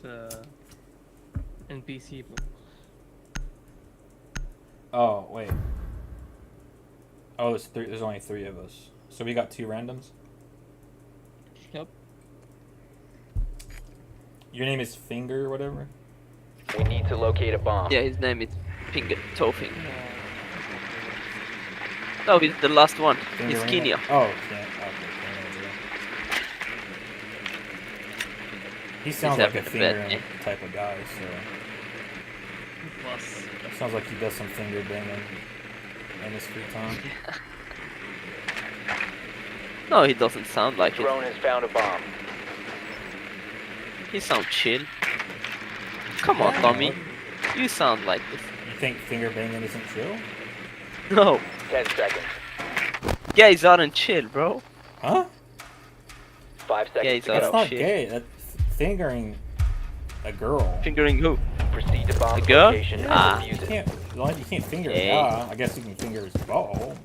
It's NPC bro. Oh wait. Oh, there's three. There's only 3 of us. So we got 2 randoms. Yep. Your name is Finger or whatever. We need to locate a bomb. Yeah, his name is Toe Finger. No, he's the last one. Finger He's Ringer? Kenya. Oh, can't. Okay, Finger. He sounds like a having a bad fingering day. type of guy. So Plus. sounds like he does some finger banging in his free time. No, he doesn't sound like it. Drone has found a bomb. He sounds chill. Come on, Tommy. You sound like this. You think finger banging isn't chill? No, 10 seconds. gays aren't chill, bro. Huh? 5 seconds. Gays to are go. That's not shit. gay. That's fingering a girl. Fingering who? Proceed to bomb A girl? location and Ah. defuse You it. can't. You can't finger Gay. a guy. I guess you can finger his ball.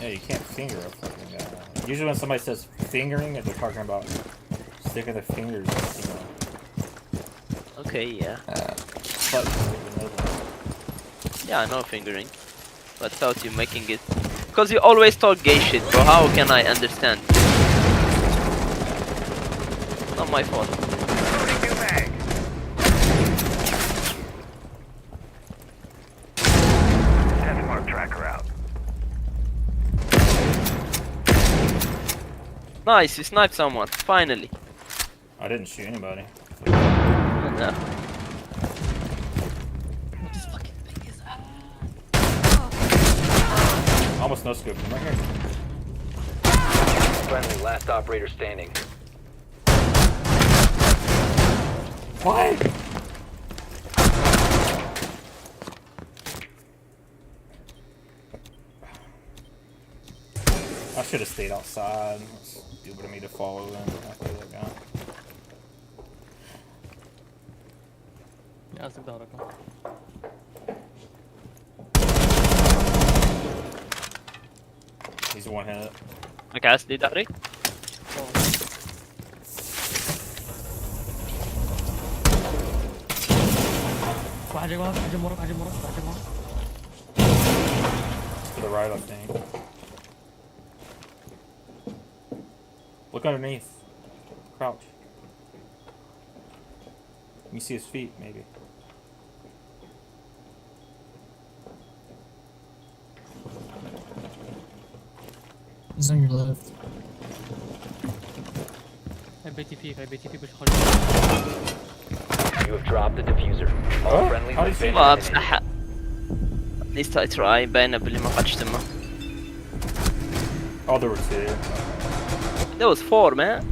Yeah, you can't finger a fucking guy. Usually when somebody says fingering, they're talking about sticking their fingers, you know. Okay, yeah. But, Yeah, I know fingering. But without you making it. Because you always talk gay shit, bro. How can I understand? Not my fault. Nice, you sniped someone. Finally. I didn't shoot anybody. No. What this fucking thing is that? Almost no scoop. I'm right here. Friendly, last operator standing. What? I should have stayed outside. It's stupid of me to follow them after that guy. يا أسف دارك. He's one hit. مكعس لي داري. واحد جاي وراك واحد جاي وراك واحد جاي وراك واحد جاي وراك. To the right, I think. Look underneath. Crouch. Let me see his feet, maybe. He's on your left. هاي بيتي فيك مش You have dropped the diffuser. All Huh? friendlies How have did you been ما eliminated. بصح. At least I try. باينة باللي ما قدش تمه. Oh, there were 2. There was 4, man.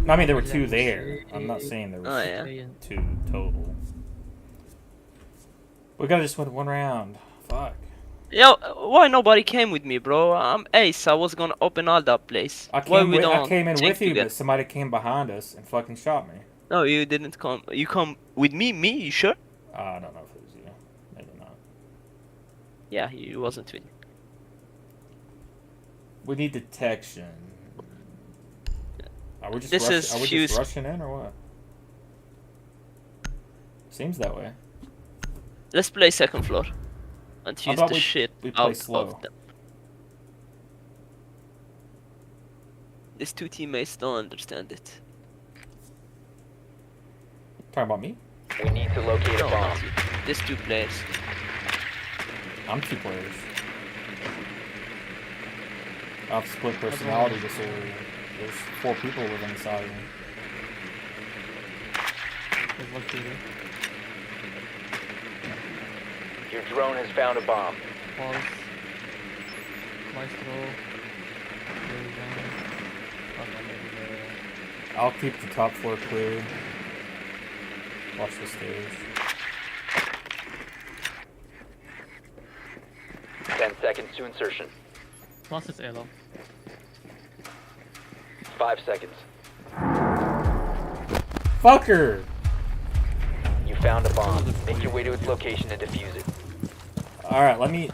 I mean, there were 2 there. I'm not saying there Oh was yeah. 2 total. We gotta just win 1 round. Fuck. Yo, why nobody came with me, bro? I'm ace. I was gonna open all that place. I Why came, we I don't came in check with you, together? but somebody came behind us and fucking shot me. No, you didn't come. You come with me? Me? You sure? I don't know if it was you. Maybe not. Yeah, you wasn't with me. We need detection. Are we just This is are we fused. just rushing in or what? Seems that way. Let's play second floor. And How use about the shit we play out slow? of them. These two teammates don't understand it. Talking about me? We need to locate a No, bomb. not you. These two players. I'm 2 players. I have split personality disorder. There's 4 people living inside of me. There's one TV. Your drone has found a bomb. Pulse. Maestro. I'll keep the top floor clear. Watch the stairs. 10 seconds to insertion. Plus it's Elo. 5 seconds. Fucker! You found a bomb. Make your way to its location and defuse it. Alright, let me...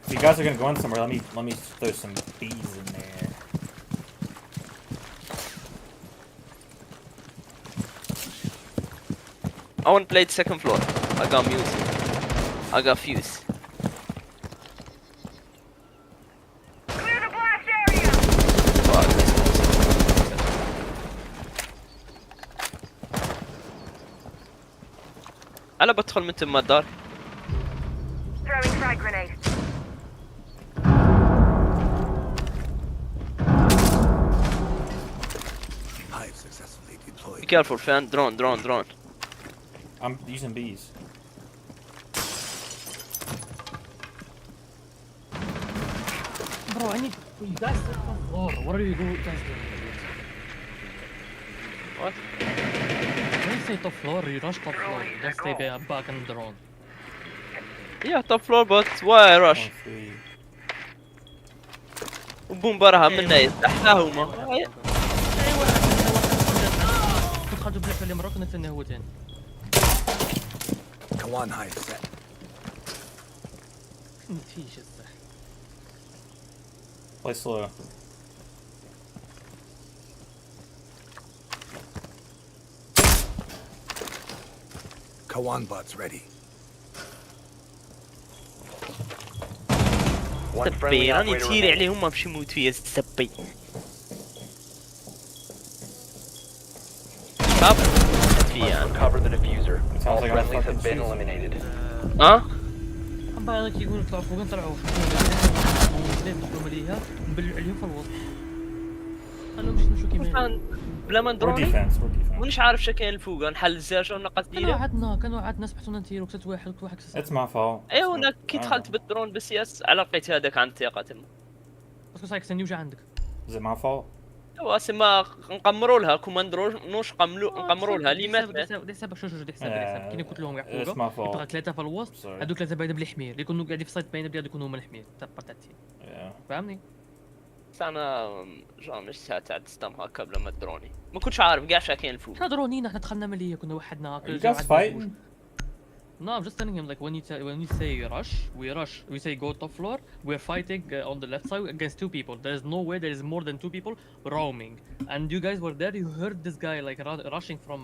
If you guys are gonna go in somewhere, let me throw some bees in there. I want to play the second floor. I got music. I got fuse. Clear the blast area! Fuck this music. أنا بدخل من تم الدار. Throwing frag grenade. Hive successfully Be deployed. careful, fan. Drone. I'm using bees. Bro, I need you guys sit on the floor. What are you guys doing? What? When you say top floor, you rush top floor. Don't stay back and drone. Yeah, top floor, but why rush? 1, 3. وبوم براها منا يفتحها اي واحد كنت خرجوا بلعبه اللي مروك نتسنى هو تاني. Kawan hive set. مفيش الصح. Play slow. Kawan bots ready. One friendly سبي راني operator تيري remaining. عليهم ما بش يموت فيا سبي. طب فيا. Recover the diffuser. Sounds All like I'm friendlies fucking have been fusing. eliminated. ها؟ عم بالك يقولوا طلعوا فوق طلعوا ندخلوا مليها نبلعوا عليهم في الوسط. انا مش نمشوا كيما بلا ما We're ندروني defense, we're defense. ونش عارف شكل الفوق نحل الزاجة ونقص كانوا عدنا سبحتونا نتيرو كنت واحد كنت واحد It's my fault. ايوه هناك كي دخلت بالدرون بالسياس على لقيت هذاك عند ثقة تما. بس كنت سايك وجا عندك. Is it my fault? ايوا سما نقمروا لها كوماندروش نقمروا لها لي مات دي حسابك شو دي حسابك كي قلت لهم It's يعقوبه my fault. يبقى 3 في الوسط Sorry. هذوك 3 باينه بالحمير اللي يكونوا قاعدين في السايت باينه بلاد يكونوا هما الحمير تبقى تاع التيم Yeah. فاهمني؟ بس انا مش ساعات تصدم هكا بلا ما تدروني ما كنتش عارف كاع شاكين الفوق. احنا درونينا احنا دخلنا مليه كنا وحدنا Are you guys fighting? No, I'm just telling him like when you say rush, we rush. We say go top floor. We're fighting on the left side against 2 people. There is no way there is more than 2 people roaming. And you guys were there. You heard this guy like rushing from.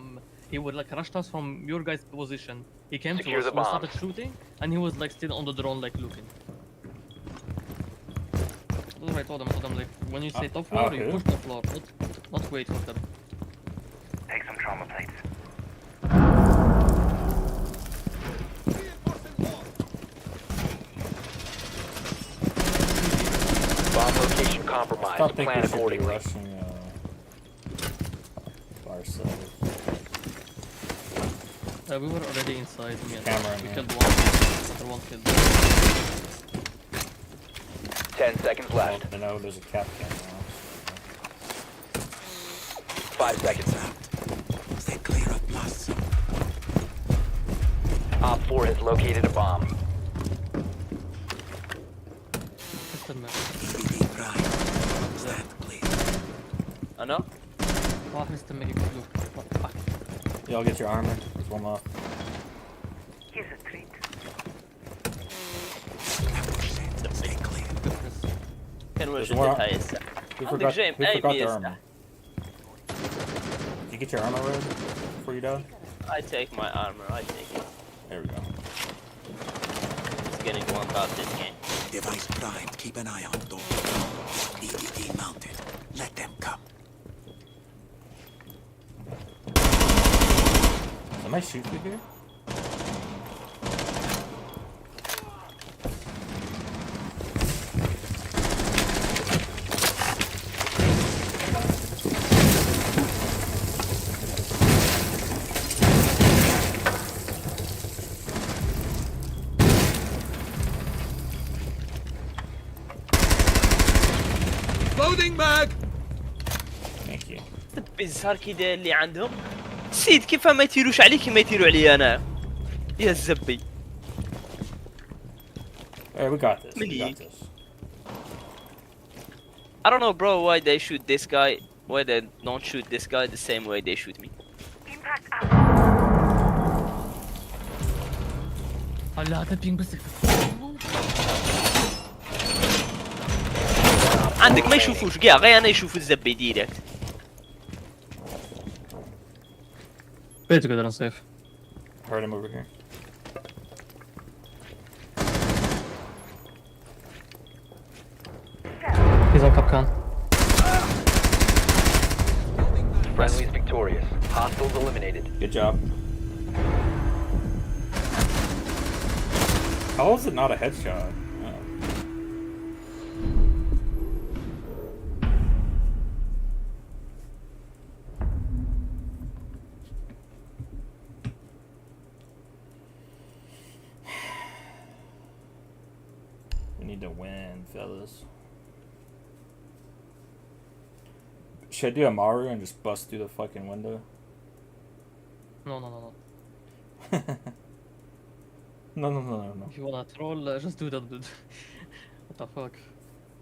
He would like rushed us from your guys' position. He came Secure to us. the We bomb. started shooting, and he was like still on the drone like looking. That's what I told him. Like when you say top floor, you okay. push the floor, not wait for them. Take some trauma plates. Bomb location compromised. I don't think Plan we should be accordingly. rushing ourselves. We were already inside. Me and Camera in we here. killed one. Another one killed. 10 seconds left. I know there's a cap camera now. 5 seconds. Stay clear of blast zone. Op 4 has located a bomb. استنى. EBD prime. Stand clear. انا واحد مستنى يقتلوك. Y'all get your armor. Let's warm up. Here's a treat. Stay clear. كان There's وجدت more- هاي الساعة. Who عندك forgot, جيم who اي forgot بي their الساعة. armor? you get your armor red before you die? I take my armor, I take it. There we go. It's getting one about this game. Device primed. Keep an eye on door. EDD mounted. Let them come. Somebody shoot through here? Loading mag. Thank you. البزار كده اللي عندهم سيد كيف ما يطيروش عليك كيما يطيروا علي انا يا الزبي. Alright, we got this. We Mini. got this. I don't know bro why they shoot this guy, why they don't shoot this guy the same way they shoot me. Impact out. هلا هذا بينج بس عندك ما يشوفوش كاع غير انا يشوفوا الزبي ديريكت. Play together and safe. Heard him over here. He's on Capcan. Friendly's victorious. Hostiles eliminated. Good job. How is it not a headshot? Oh. We need to win, fellas. Should I do a Maru and just bust through the fucking window? No, no, no, no. No. If you wanna troll, just do that, dude. What the fuck?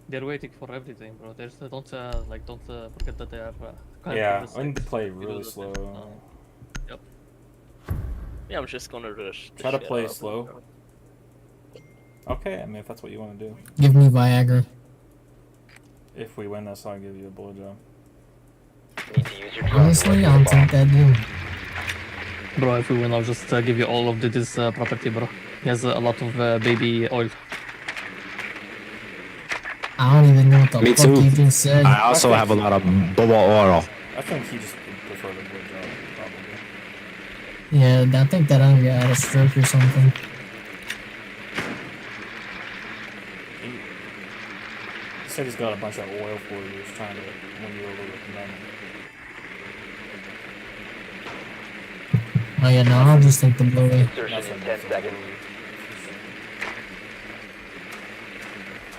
They're waiting for everything, bro. There's don't forget that they are. Kind Yeah, of I need to play You do really that, slow. no. Yep. Yeah, I'm just gonna rush. the Try to shit play out of slow. them. Okay, I mean, if that's what you want to do. Give me Viagra. If we win this, I'll give you a blowjob. Need to use your drone to Honestly, locate I'll a bomb. take that deal. Bro, if we win, I'll just give you all of this property, bro. He has a lot of baby oil. I don't even know what the Me fuck too. you just said. I also have a lot of bubble oil. I think he just would prefer the blowjob, probably. Yeah, I think that Andre had a stroke or something. He said he's got a bunch of oil for you. He's trying to win you over with men. Oh yeah, no, I'll just take the blowy. Insertion in 10 seconds.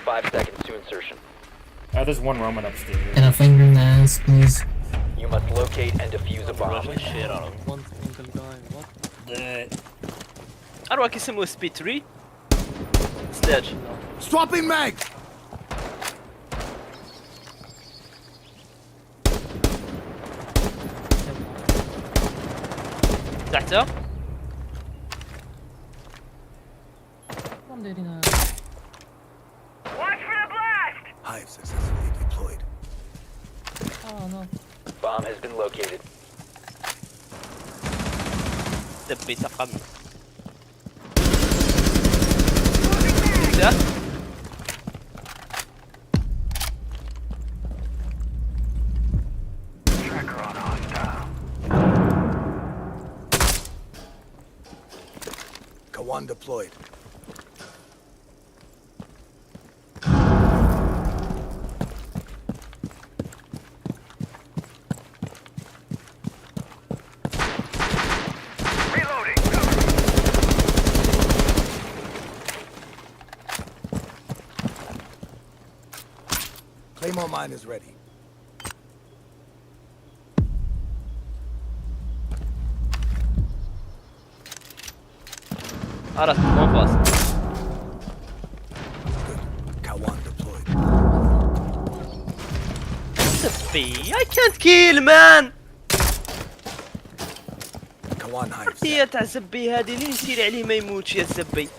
5 seconds to insertion. There's one Roman upstairs. And a finger in the ass, please. You must locate and defuse a bomb. Rush the shit out of them. One single guy, what? أروح يسموه سبيد 3 سلاج. Swapping mag. تحته I'm dating a... Watch for the blast! Hive successfully deployed. Oh no. Bomb has been located. دبي تقمي. ده Kawan deployed. Reloading! Claymore mine is ready. عرفت مو فاصل. Kawan deployed. دبي I can't kill man. Kawan hive. هي تاع الزبي هذه اللي يصير عليه ما يموتش يا الزبي.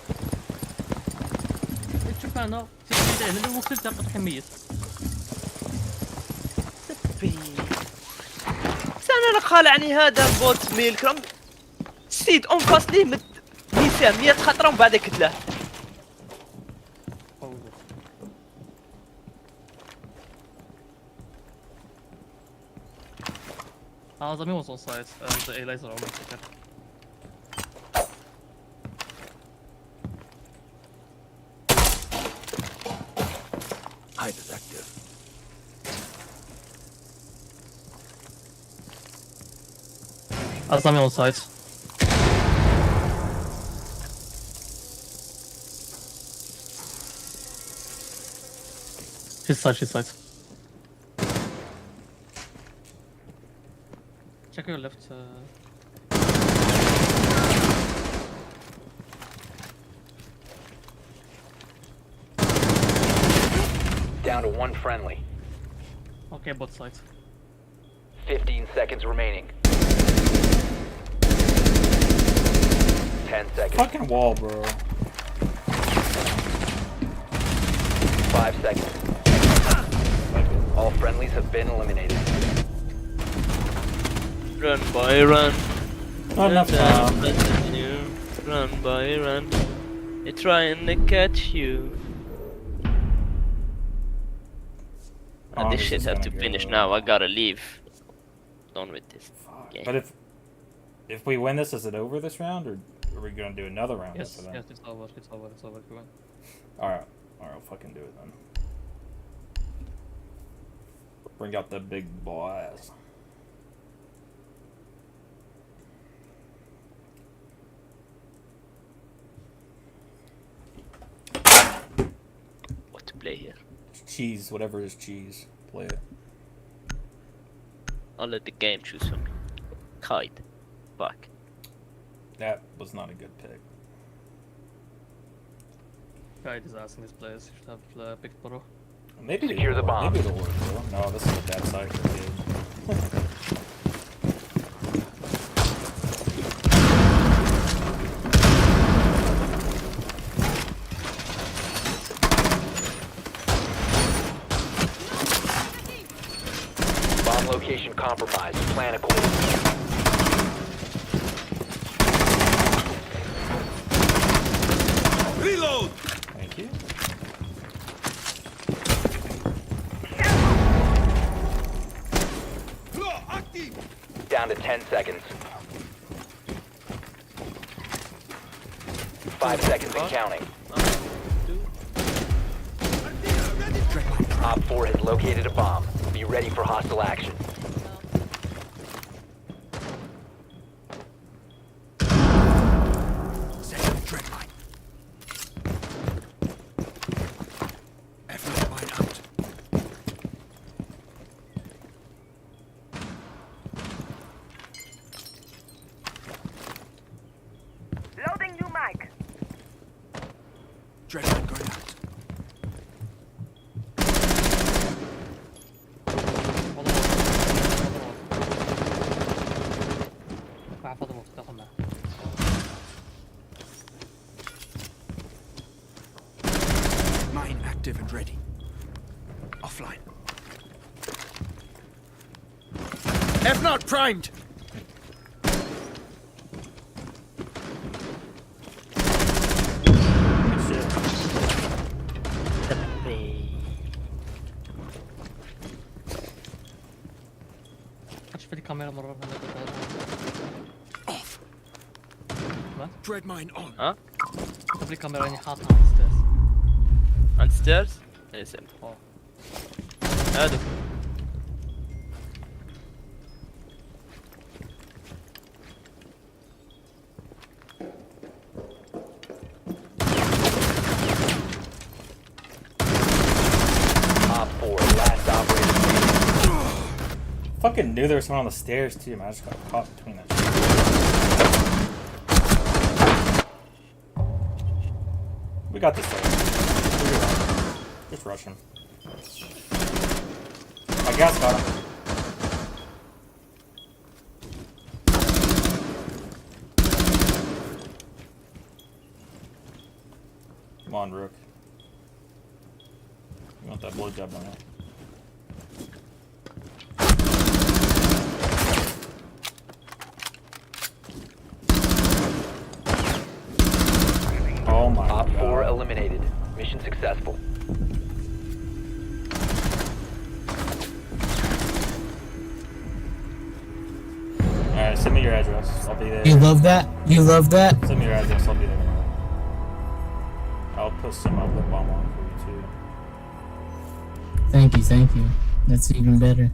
شوف انا سيدي هنا اللي وصلت تاخذ حمية. زبي. بس انا راك خالعني هذا بوت ميلكرم سيد اون كاست ليه ميسان 100 خطره ومن بعد كتله. Azami was on site and the A laser on me. Hide is active. Azami on site. His side. Check your left. Down to one friendly. Okay, both sides. 15 seconds remaining. 10 seconds. Fucking wall, bro. 5 seconds. All friendlies have been eliminated. Run boy run. Not enough time. Run boy run. They're trying to catch you. Oh, This this shit is has gonna to go. finish now. I gotta leave. Done with this. Fuck. Yeah. But if we win this, is it over this round, or are we gonna do another round Yes, after that? yes, it's over. It's over. Go on. All right, I'll fucking do it then. Bring out the big boys. What to play here? Cheese, whatever is cheese. Play it. I'll let the game choose for me. Kite. Fuck. That was not a good pick. Guide is asking his players. You should have picked Boro. Maybe Secure the bomb. Maybe it'll work though. No, this is a bad site for kid. Bomb location compromised. Plan accordingly. Reload! Thank you. Floor active! Down to 10 seconds. 5 seconds and counting. Op 4 has located a bomb. Be ready for hostile action. Set up dread mine. Effluent mine out. Loading new mic. Dread mine going out. فضل مفتاح معه. Mine active and ready. Offline. F not primed! شوف لي كاميرا مرة Off. What? Dread mine on. Huh? شوف لي كاميرا اني حاطها على الستيرز. On stairs? Listen. Oh. هذا. Op 4, last operator. Fucking knew there was someone on the stairs too, man. I just got caught between that. We got this though. Just rush him. My gas got him. Come on, Rook. You want that blowjob on it? Oh my Op 4 god. eliminated. Mission successful. Alright, send me your address. I'll be there. You love that? You love that? Send me your address. I'll be there tomorrow. I'll put some lip balm on for you too. Thank you, thank you. That's even better.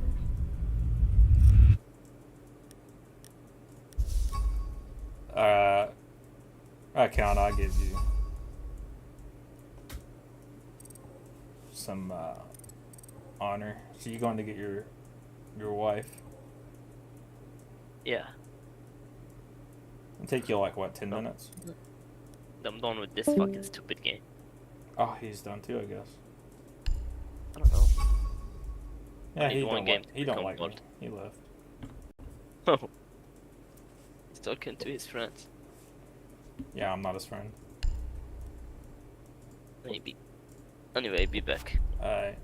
Account, I'll give you some honor. So you going to get your wife? Yeah, It'll take you like what, 10 minutes? I'm done with this fucking stupid game. Oh, he's done too, I guess. I don't know. Yeah, need he one don't game like, to he don't become like me. gold. He left. Oh. He's talking to his friends. Yeah, I'm not his friend. Maybe. Anyway, be back. Alright.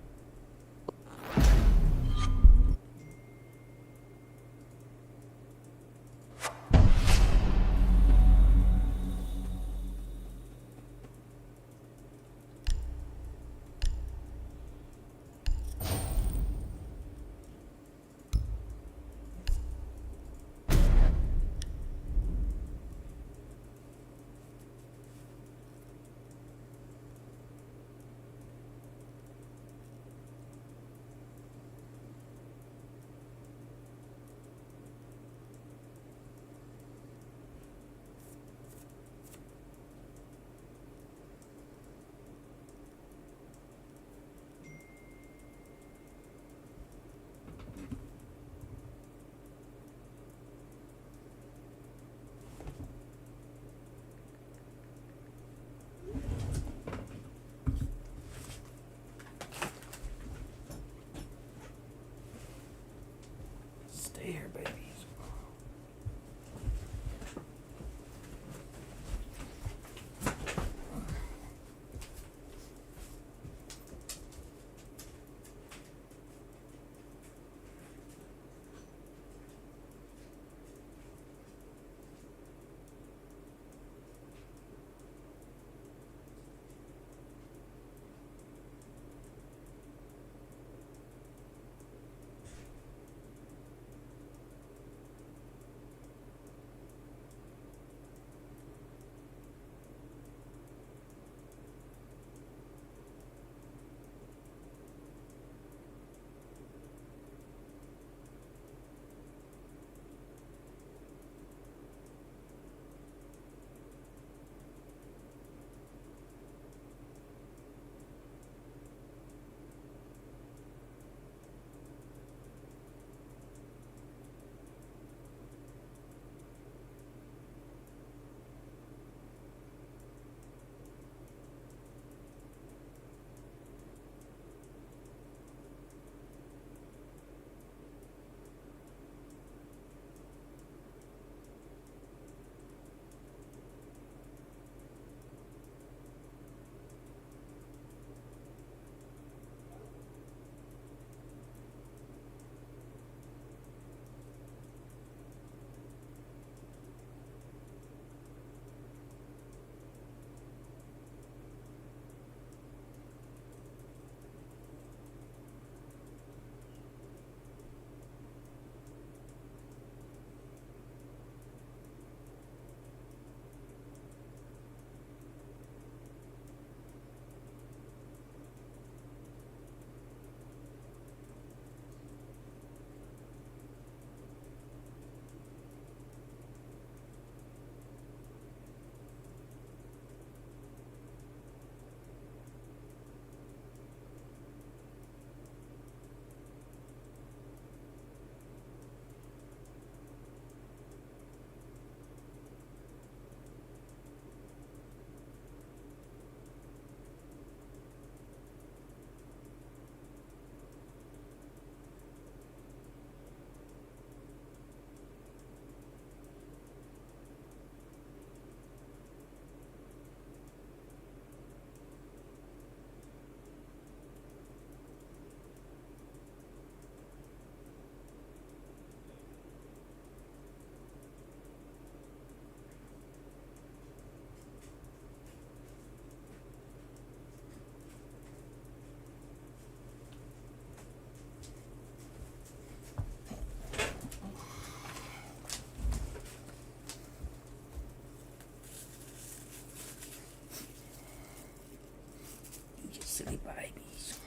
Sweetie babies.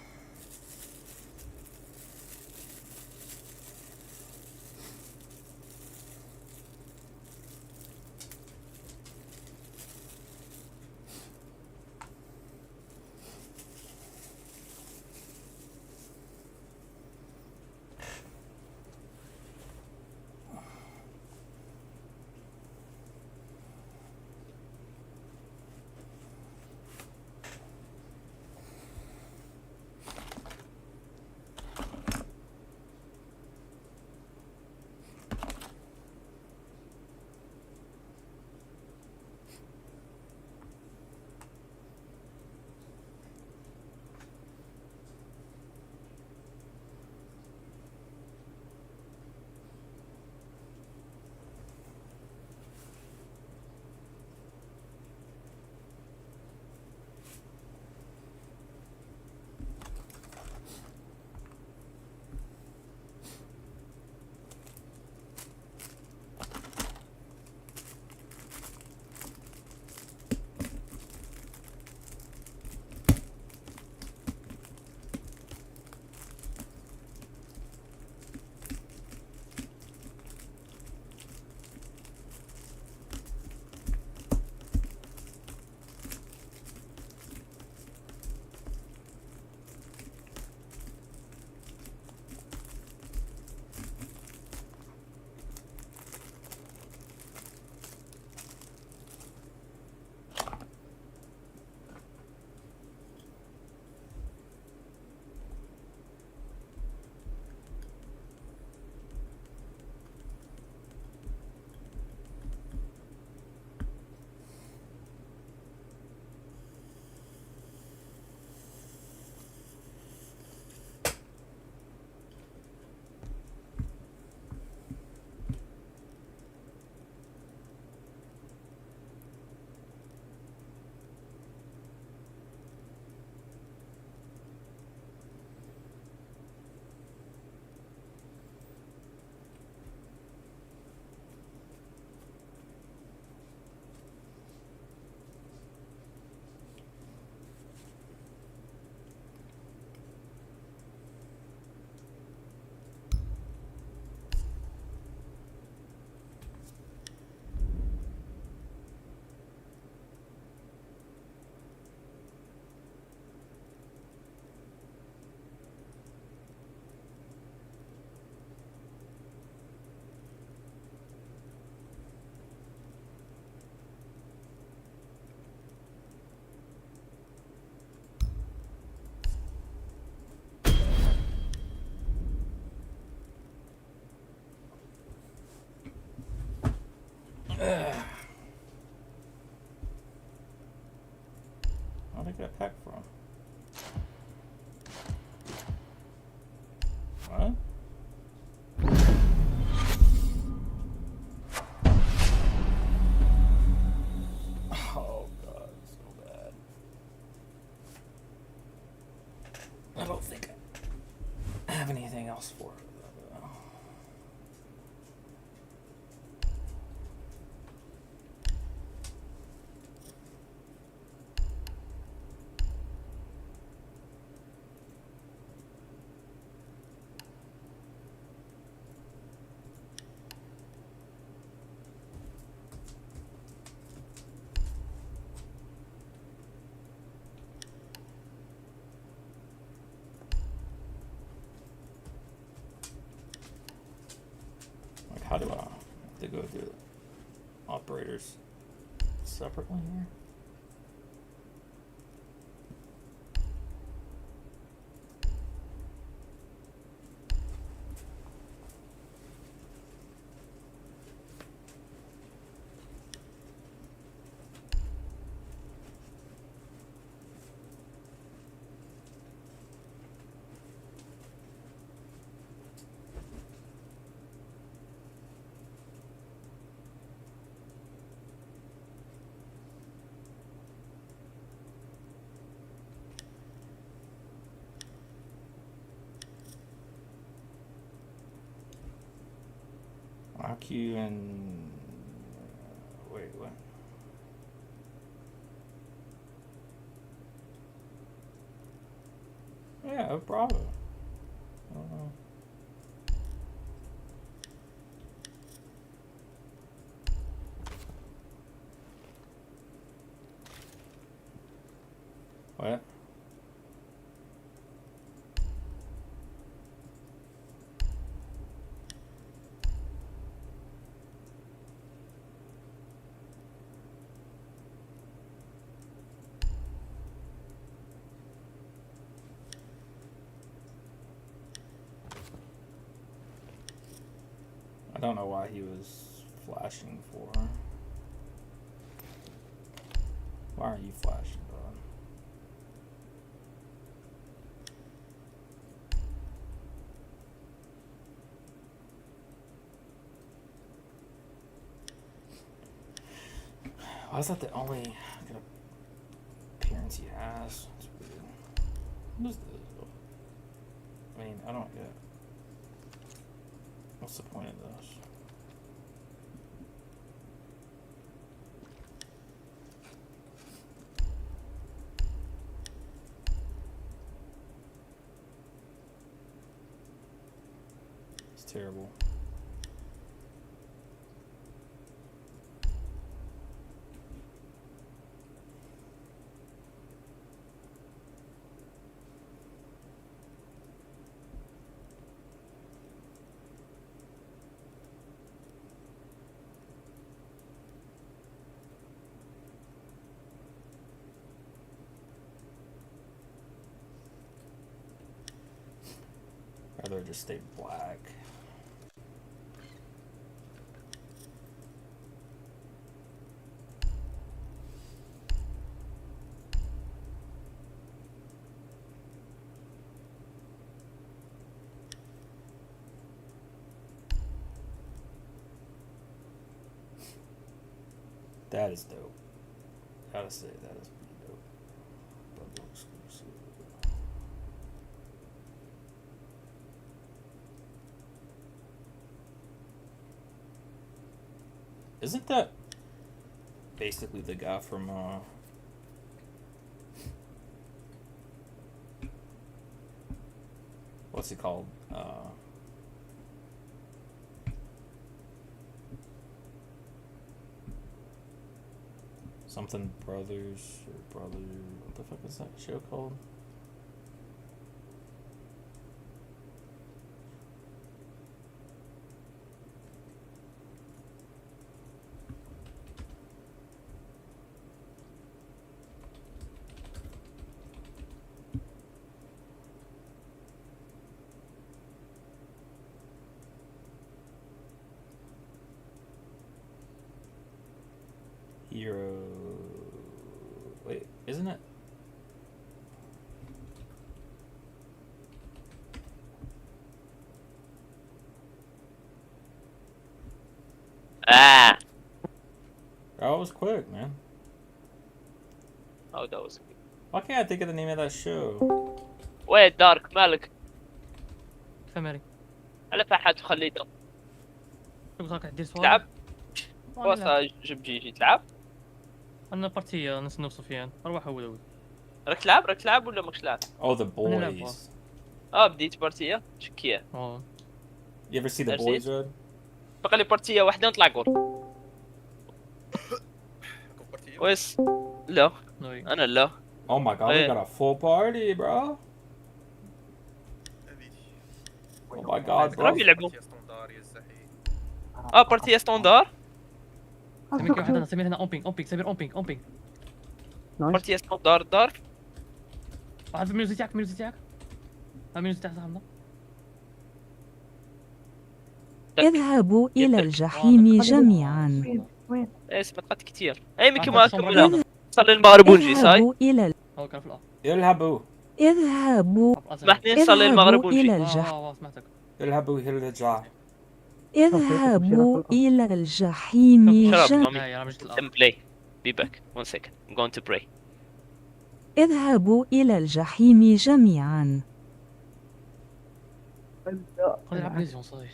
Where'd I get a pack from? What? Oh god, so bad. I don't think I have anything else for it. Like, how do I have to go through operators separately here? RQ and wait, what? Yeah, Bravo. I don't know. What? I don't know why he was flashing for. Why are you flashing, bro? Why is that the only appearance he has? It's weird. What is this? I mean, I don't get. What's the point of this? It's terrible. I'd rather just stay black. That is dope. Gotta say, that is pretty dope. Bundle exclusive. Isn't that basically the guy from what's it called? Something Brothers or Brother. What the fuck is that show called? Hero. Wait, isn't it? Ah! That was quick, man. Oh, that was. Why can't I think of the name of that show? وين دارك مالك؟ فمري على فحد خليته شو بصاك دير سؤال؟ تلعب؟ وصل جيب جيجي تلعب؟ انا بارتيه نص سفيان اروح اول راك تلعب ولا ماكش تلعب؟ Oh, the نلعب. boys. بديت بارتيه شكيه. You ever see the That's boys, it. Red? بقى لي بارتيه واحده نطلع جول. ويس لا انا لا. Oh my god, we got a full party, bro. Oh my god, bro. راهم يلعبوا. بارتيه ستاندار. سمير كي واحد سمير هنا اومبينغ سمير اومبينغ بارتيه ستاندار دار. واحد في الميوزك تاعك الميوزك تاعك صاحبنا اذهبوا إلى الجحيم جميعا. وين؟ سمعت كثير. ميكي ما كملنا. صلي المغرب ونجي صاي. اذهبوا إلى هو كان في الأ يلعبوا سمحني نصلي المغرب ونجي. إلى الجحيم. سمعتك يلعبوا إلى الجحيم. اذهبوا إلى الجحيم جميعا. Let me play. Be back. 1 second. I'm going to pray. اذهبوا إلى الجحيم جميعا. خلينا نلعب ليزيون صاي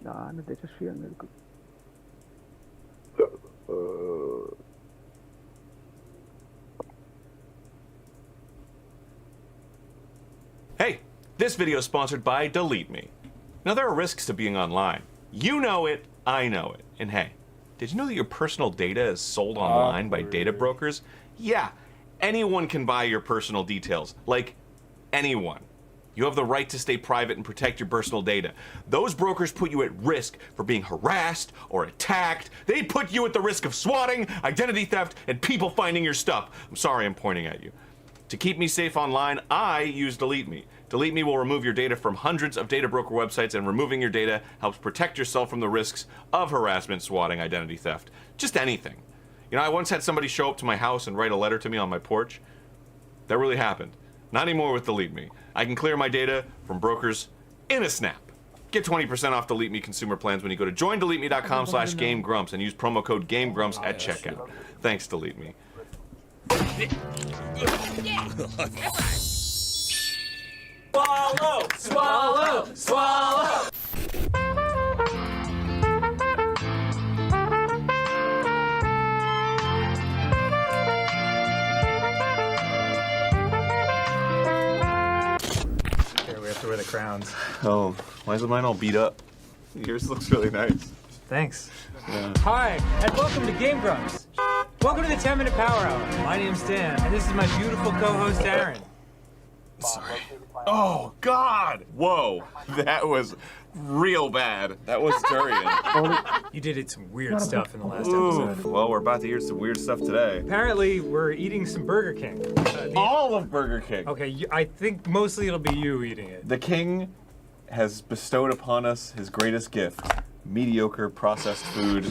لا انا بديت ايش فيها نقول This video is sponsored by Delete Me. Now, there are risks to being online. You know it, I know it. And hey, did you know that your personal data is sold online by data brokers? Yeah, anyone can buy your personal details. Like, anyone. You have the right to stay private and protect your personal data. Those brokers put you at risk for being harassed or attacked. They put you at the risk of swatting, identity theft, and people finding your stuff. I'm sorry I'm pointing at you. To keep me safe online, I use Delete Me. Delete Me will remove your data from hundreds of data broker websites, and removing your data helps protect yourself from the risks of harassment, swatting, identity theft, just anything. You know, I once had somebody show up to my house and write a letter to me on my porch. That really happened. Not anymore with Delete Me. I can clear my data from brokers in a snap. Get 20% off Delete Me consumer plans when you go to joindeleteme.com/GameGrumps and use promo code GameGrumps at checkout. Thanks, Delete Me. Swallow! Swallow! Swallow! Here, we have to wear the crowns. Oh, why is mine all beat up? Yours looks really nice. Thanks. Yeah. Hi, and welcome to Game Grumps. Welcome to the 10-Minute Power Hour. My name's Dan, and this is my beautiful co-host, Aaron. Sorry. Oh, God! Whoa, that was real bad. That was durian. You did some weird stuff in the last Ooh, episode. well, we're about to hear some weird stuff today. Apparently, we're eating some Burger King. All of Burger King. Okay, I think mostly it'll be you eating it. The king has bestowed upon us his greatest gift, mediocre processed food.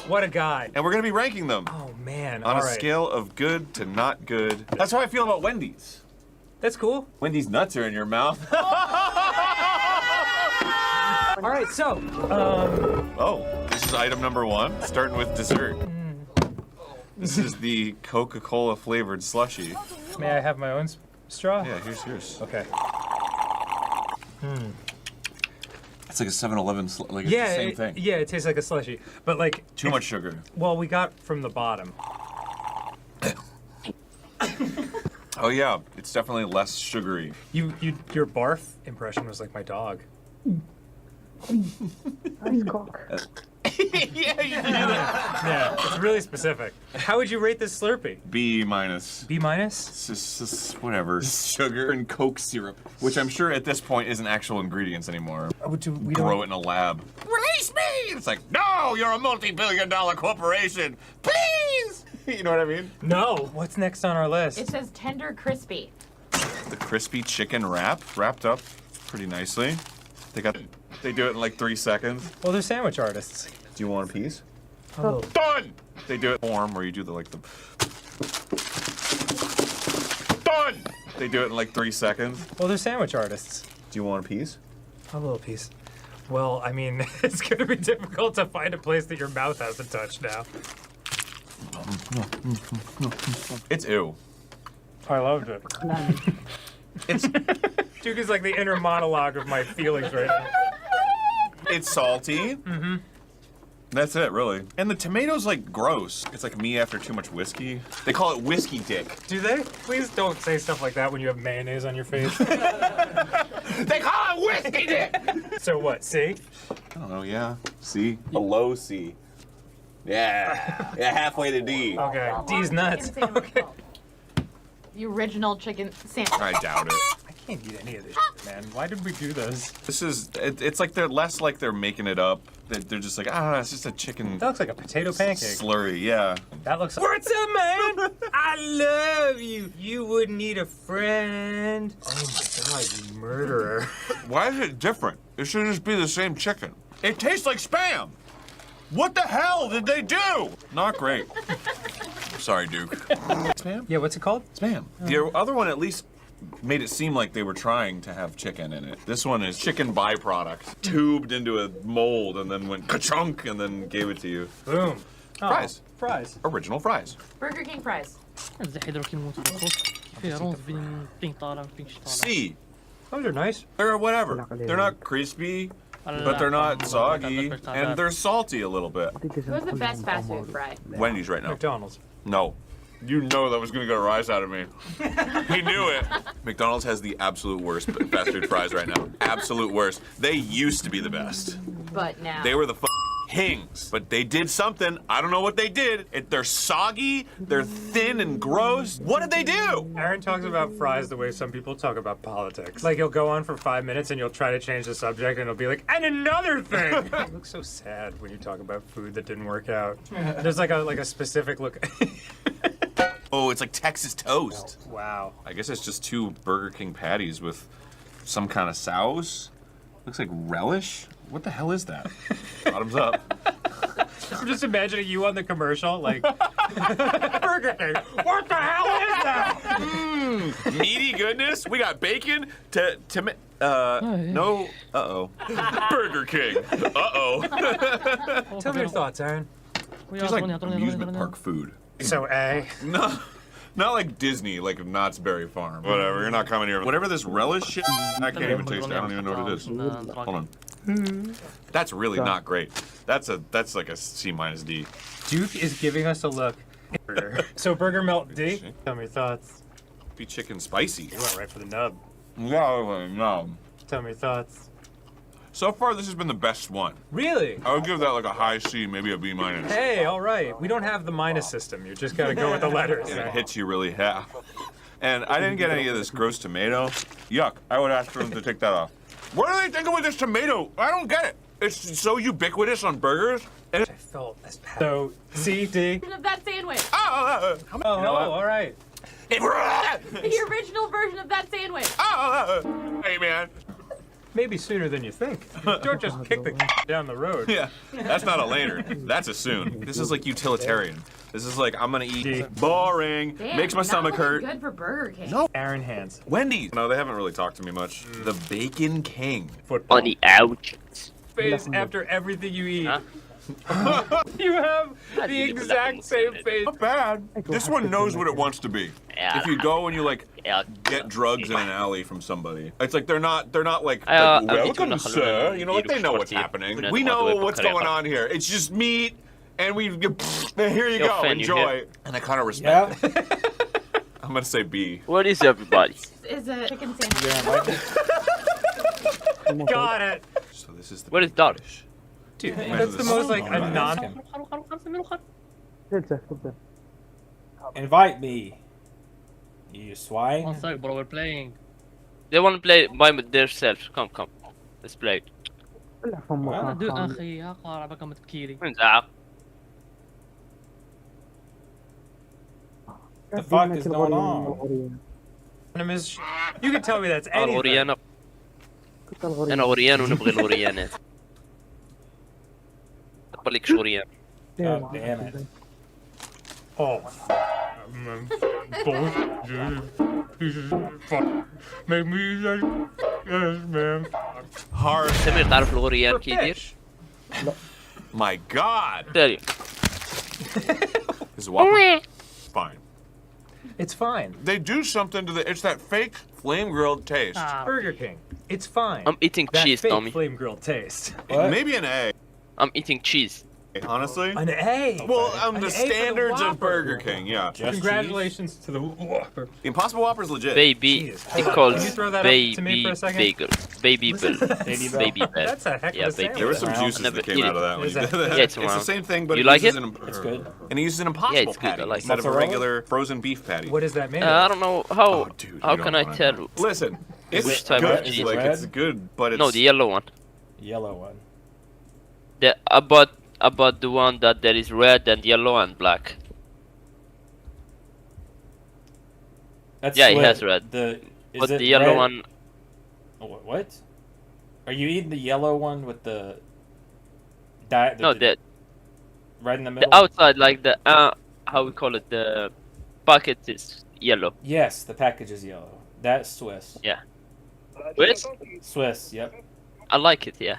What a guy. And we're going to be ranking them Oh, man. on All a right. scale of good to not good. That's how I feel about Wendy's. That's cool. Wendy's nuts are in your mouth. All right, so, Oh, this is item number 1, starting with dessert. This is the Coca-Cola flavored slushie. may I have my own straw? Yeah, here's yours. Okay. It's like a 7-Eleven, like it's Yeah, the same thing. Yeah, it tastes like a slushy, but like Too much sugar. well, we got from the bottom. Oh yeah, it's definitely less sugary. Your barf impression was like my dog. Nice cock. Yeah, you can do that. Yeah, it's really specific. How would you rate this Slurpee? B minus. B minus? It's just whatever. Sugar and Coke syrup, which I'm sure at this point isn't actual ingredients anymore. We Grow it in a lab. Release me! It's like, no, you're a multi-billion-dollar corporation. Please! You know what I mean? No. What's next on our list? It says tender crispy. The crispy chicken wrap, wrapped up pretty nicely. They do it in like 3 seconds. Well, they're sandwich artists. Do you want a piece? Oh. Done! They do it form where you do the Done! They do it in like 3 seconds. Well, they're sandwich artists. Do you want a piece? A little piece. Well, I mean, it's gonna be difficult to find a place that your mouth hasn't touched now. It's ew. I loved it. It's Duke is like the inner monologue of my feelings right now. it's salty. Mm-hmm. That's it, really. And the tomato's like gross. It's like me after too much whiskey. They call it whiskey dick. Do they? Please don't say stuff like that when you have mayonnaise on your face. They call it whiskey dick! So what, C? I don't know, yeah. C? A low C. Yeah. Yeah, halfway to D. Okay, D's nuts. Okay. The original chicken sandwich. I doubt it. I can't eat any of this shit, man. Why did we do this? This is, it's like they're less like they're making it up. They're just like, it's just a chicken That looks like a potato pancake. slurry, yeah. That looks like... What's up, man? I love you. You wouldn't need a friend. Oh my god, you murderer. Why is it different? It should just be the same chicken. It tastes like Spam! What the hell did they do? Not great. Sorry, Duke. Spam? Yeah, what's it called? Spam. The other one at least made it seem like they were trying to have chicken in it. This one is chicken byproduct, tubed into a mold and then went ka-chunk and then gave it to you. Boom. Oh, Fries. Fries. Original fries. Burger King fries. C. Those are nice. They're whatever. They're not crispy, but they're not soggy, and they're salty a little bit. Who's the best fast food fry? Wendy's right now. McDonald's. No. You know that was gonna get a rise out of me. He knew it. McDonald's has the absolute worst fast food fries right now. Absolute worst. They used to be the best. But now. They were the kings, but they did something. I don't know what they did. They're soggy, they're thin and gross. What did they do? Aaron talks about fries the way some people talk about politics. Like, he'll go on for 5 minutes and you'll try to change the subject and he'll be like, and another thing! You look so sad when you talk about food that didn't work out. There's like a specific look. Oh, it's like Texas toast. Wow. I guess it's just 2 Burger King patties with some kind of sauce. Looks like relish. What the hell is that? Bottoms up. I'm just imagining you on the commercial, like, Burger King, what the hell is that? Meaty goodness. We got bacon, no, Burger King. Tell me your thoughts, Aaron. It's like amusement park food. So, A. No, not like Disney, like Knott's Berry Farm. Whatever, you're not coming here. Whatever this relish shit, I can't even taste it. I don't even know what it is. Hold on. That's really not great. That's like a C minus D. Duke is giving us a look. So Burger Melt D. Tell me your thoughts. Be chicken spicy. You went right for the nub. No. Tell me your thoughts. So far, this has been the best one. Really? I would give that like a high C, maybe a B minus. Hey, all right. We don't have the minus system. You just gotta go with the letters. And it hits you really half. And I didn't get any of this gross tomato. Yuck. I would ask for them to take that off. What are they thinking with this tomato? I don't get it. It's so ubiquitous on burgers. And I felt as bad. So, C, D. Of that sandwich. Oh, all right. The original version of that sandwich. Hey, man. Maybe sooner than you think. Don't just kick the down the road. Yeah, that's not a later. That's a soon. This is like utilitarian. This is like, I'm gonna eat. Boring. Damn, Makes my not stomach looking hurt. Good for Burger King. No. Aaron Hands. Wendy's. No, they haven't really talked to me much. The Bacon King. Football. On the ouch. Face after everything you eat. You have the exact same face. Not bad. This one knows what it wants to be. Yeah. If you go and you like get drugs in an alley from somebody, it's like they're not like welcome, sir. You know, like they know what's happening. We know what's going on here. It's just meat, and here you go, enjoy. And I kind of respect it. I'm gonna say B. What is everybody? Is a chicken sandwich. Got it. So this is the What is that? Dude, that's the most like a non. Invite me. You swine. One sec, bro, we're playing. They want to play by themselves. Come. Let's play. دو اخي يا قارب كم تبكيلي. وين زعق؟ The fuck is going on? You can tell me that's anything. الغريان. أنا غريان ونبغي الغريانات. أقول لك غريان. God damn it. Oh. Make me like yes, man. hard. سمير تعرف الغريان كي يدير؟ My God. تالي. This is Whopper. Fine. It's fine. They do something to it's that fake flame grilled taste. Burger King. It's fine. I'm eating that cheese, fake Tommy. flame grilled taste. Maybe an A. I'm eating cheese. Honestly? An A. Well, An the A for the standards of Whopper. Burger King, yeah. Congratulations to the Whopper. The Impossible Whopper's legit. Baby, Jesus. it Can calls you throw that up to me baby for a second? bagel. Baby bill. Baby bell. That's a heck of Yeah, a baby. sandwich. There were some Round. juices Never that came eat out of it. that when Is you did that- that. Yeah, it's the round. same thing, but You it like uses it? It's good. And he uses an Impossible Yeah, it's good. patty I like it. instead of a Mozzarella? regular frozen beef patty. What is that made I of? don't know how. Oh, dude, How you can don't I wanna tell? know. Listen, it's Which type good. of cheese? Like, Red? it's good, but it's No, the yellow one. Yellow one. The about the one that there is red and yellow and black. That's Yeah, it split. has red. Is But it the yellow red? one, What? Are you eating the yellow one with the no, the red in the middle? outside, like the how we call it, the packet is yellow. Yes, the package is yellow. That's Swiss. Yeah. Swiss? Swiss, yep. I like it. Yeah.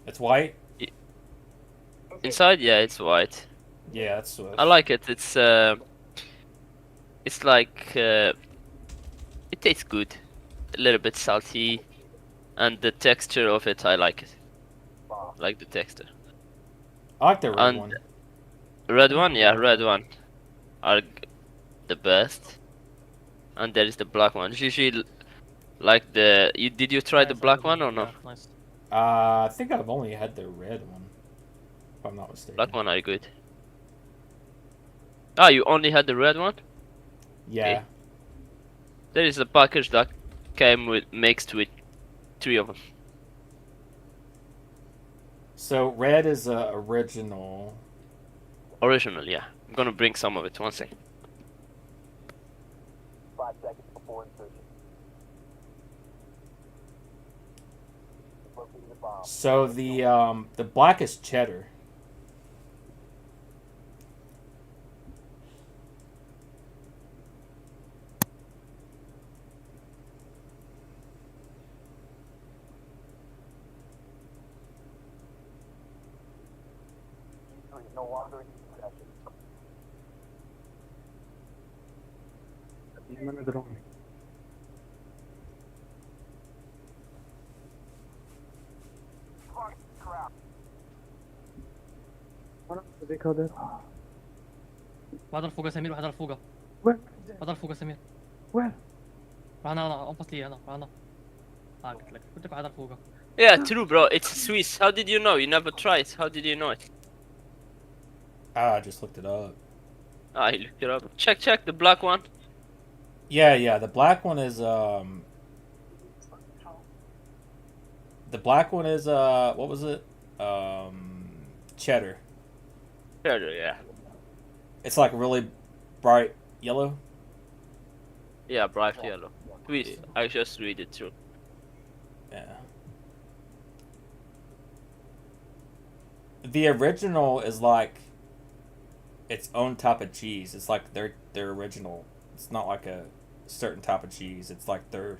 It's white? Inside, yeah, it's white. Yeah, that's Swiss. I like it. It's like it tastes good, a little bit salty, and the texture of it, I like it. Like the texture. I like the red And one. Red one, yeah, red one. the best, and there is the black one. It's usually like the. Did you try the black one or no? Yeah, nice. I think I've only had the red one, if I'm not mistaken. Black one are good. Ah, you only had the red one? Yeah. Okay. There is a package that came with mixed with 3 of them. So red is original. Original, yeah. I'm gonna bring some of it. One second. 5 seconds before insertion. Locating the bomb. So the black is cheddar. No longer in possession. واحد الفوق يا سمير واحد الفوق Where? واحد الفوق يا سمير Where? انا انقص لي انا قلت لك واحد الفوق. Yeah, true, bro. It's Swiss. How did you know? You never tried. How did you know it? I just looked it up. Ah, you looked it up. Check the black one. Yeah, the black one is what was it? Cheddar. Cheddar, yeah. It's like really bright yellow. Yeah, bright yellow. Swiss. I just read it through. Yeah. The original is like its own type of cheese. It's like their original. It's not like a certain type of cheese. It's like their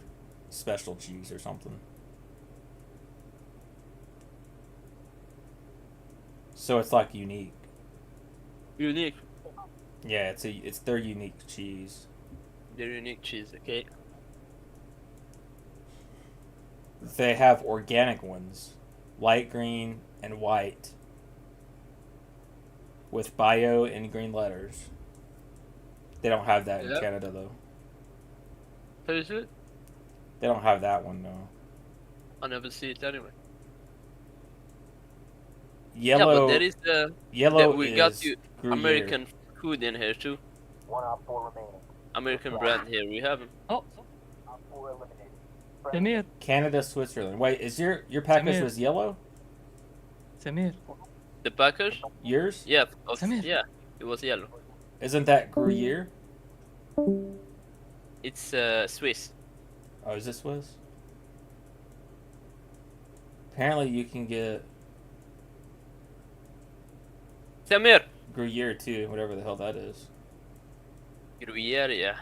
special cheese or something. So it's like unique. Unique. Yeah, it's their unique cheese. Their unique cheese, okay. They have organic ones, light green and white, with bio in green letters. They don't have that in Canada though. Is it? They don't have that one though. I never see it anyway. Yellow. Yeah, but there is the yellow we is got you Gruyere. American food in here too. 1 op 4 remaining. American brand here. We have them. Oh, Op 4 eliminated. Samir, Canada, Switzerland. Wait, is your package Samir. was yellow? Samir. The package? Yours? Yeah. Samir. Yeah. It was yellow. Isn't that Gruyere? It's Swiss. Oh, is this Swiss? Apparently, you can get Samir. Gruyere too, whatever the hell that is. Gruyere, yeah.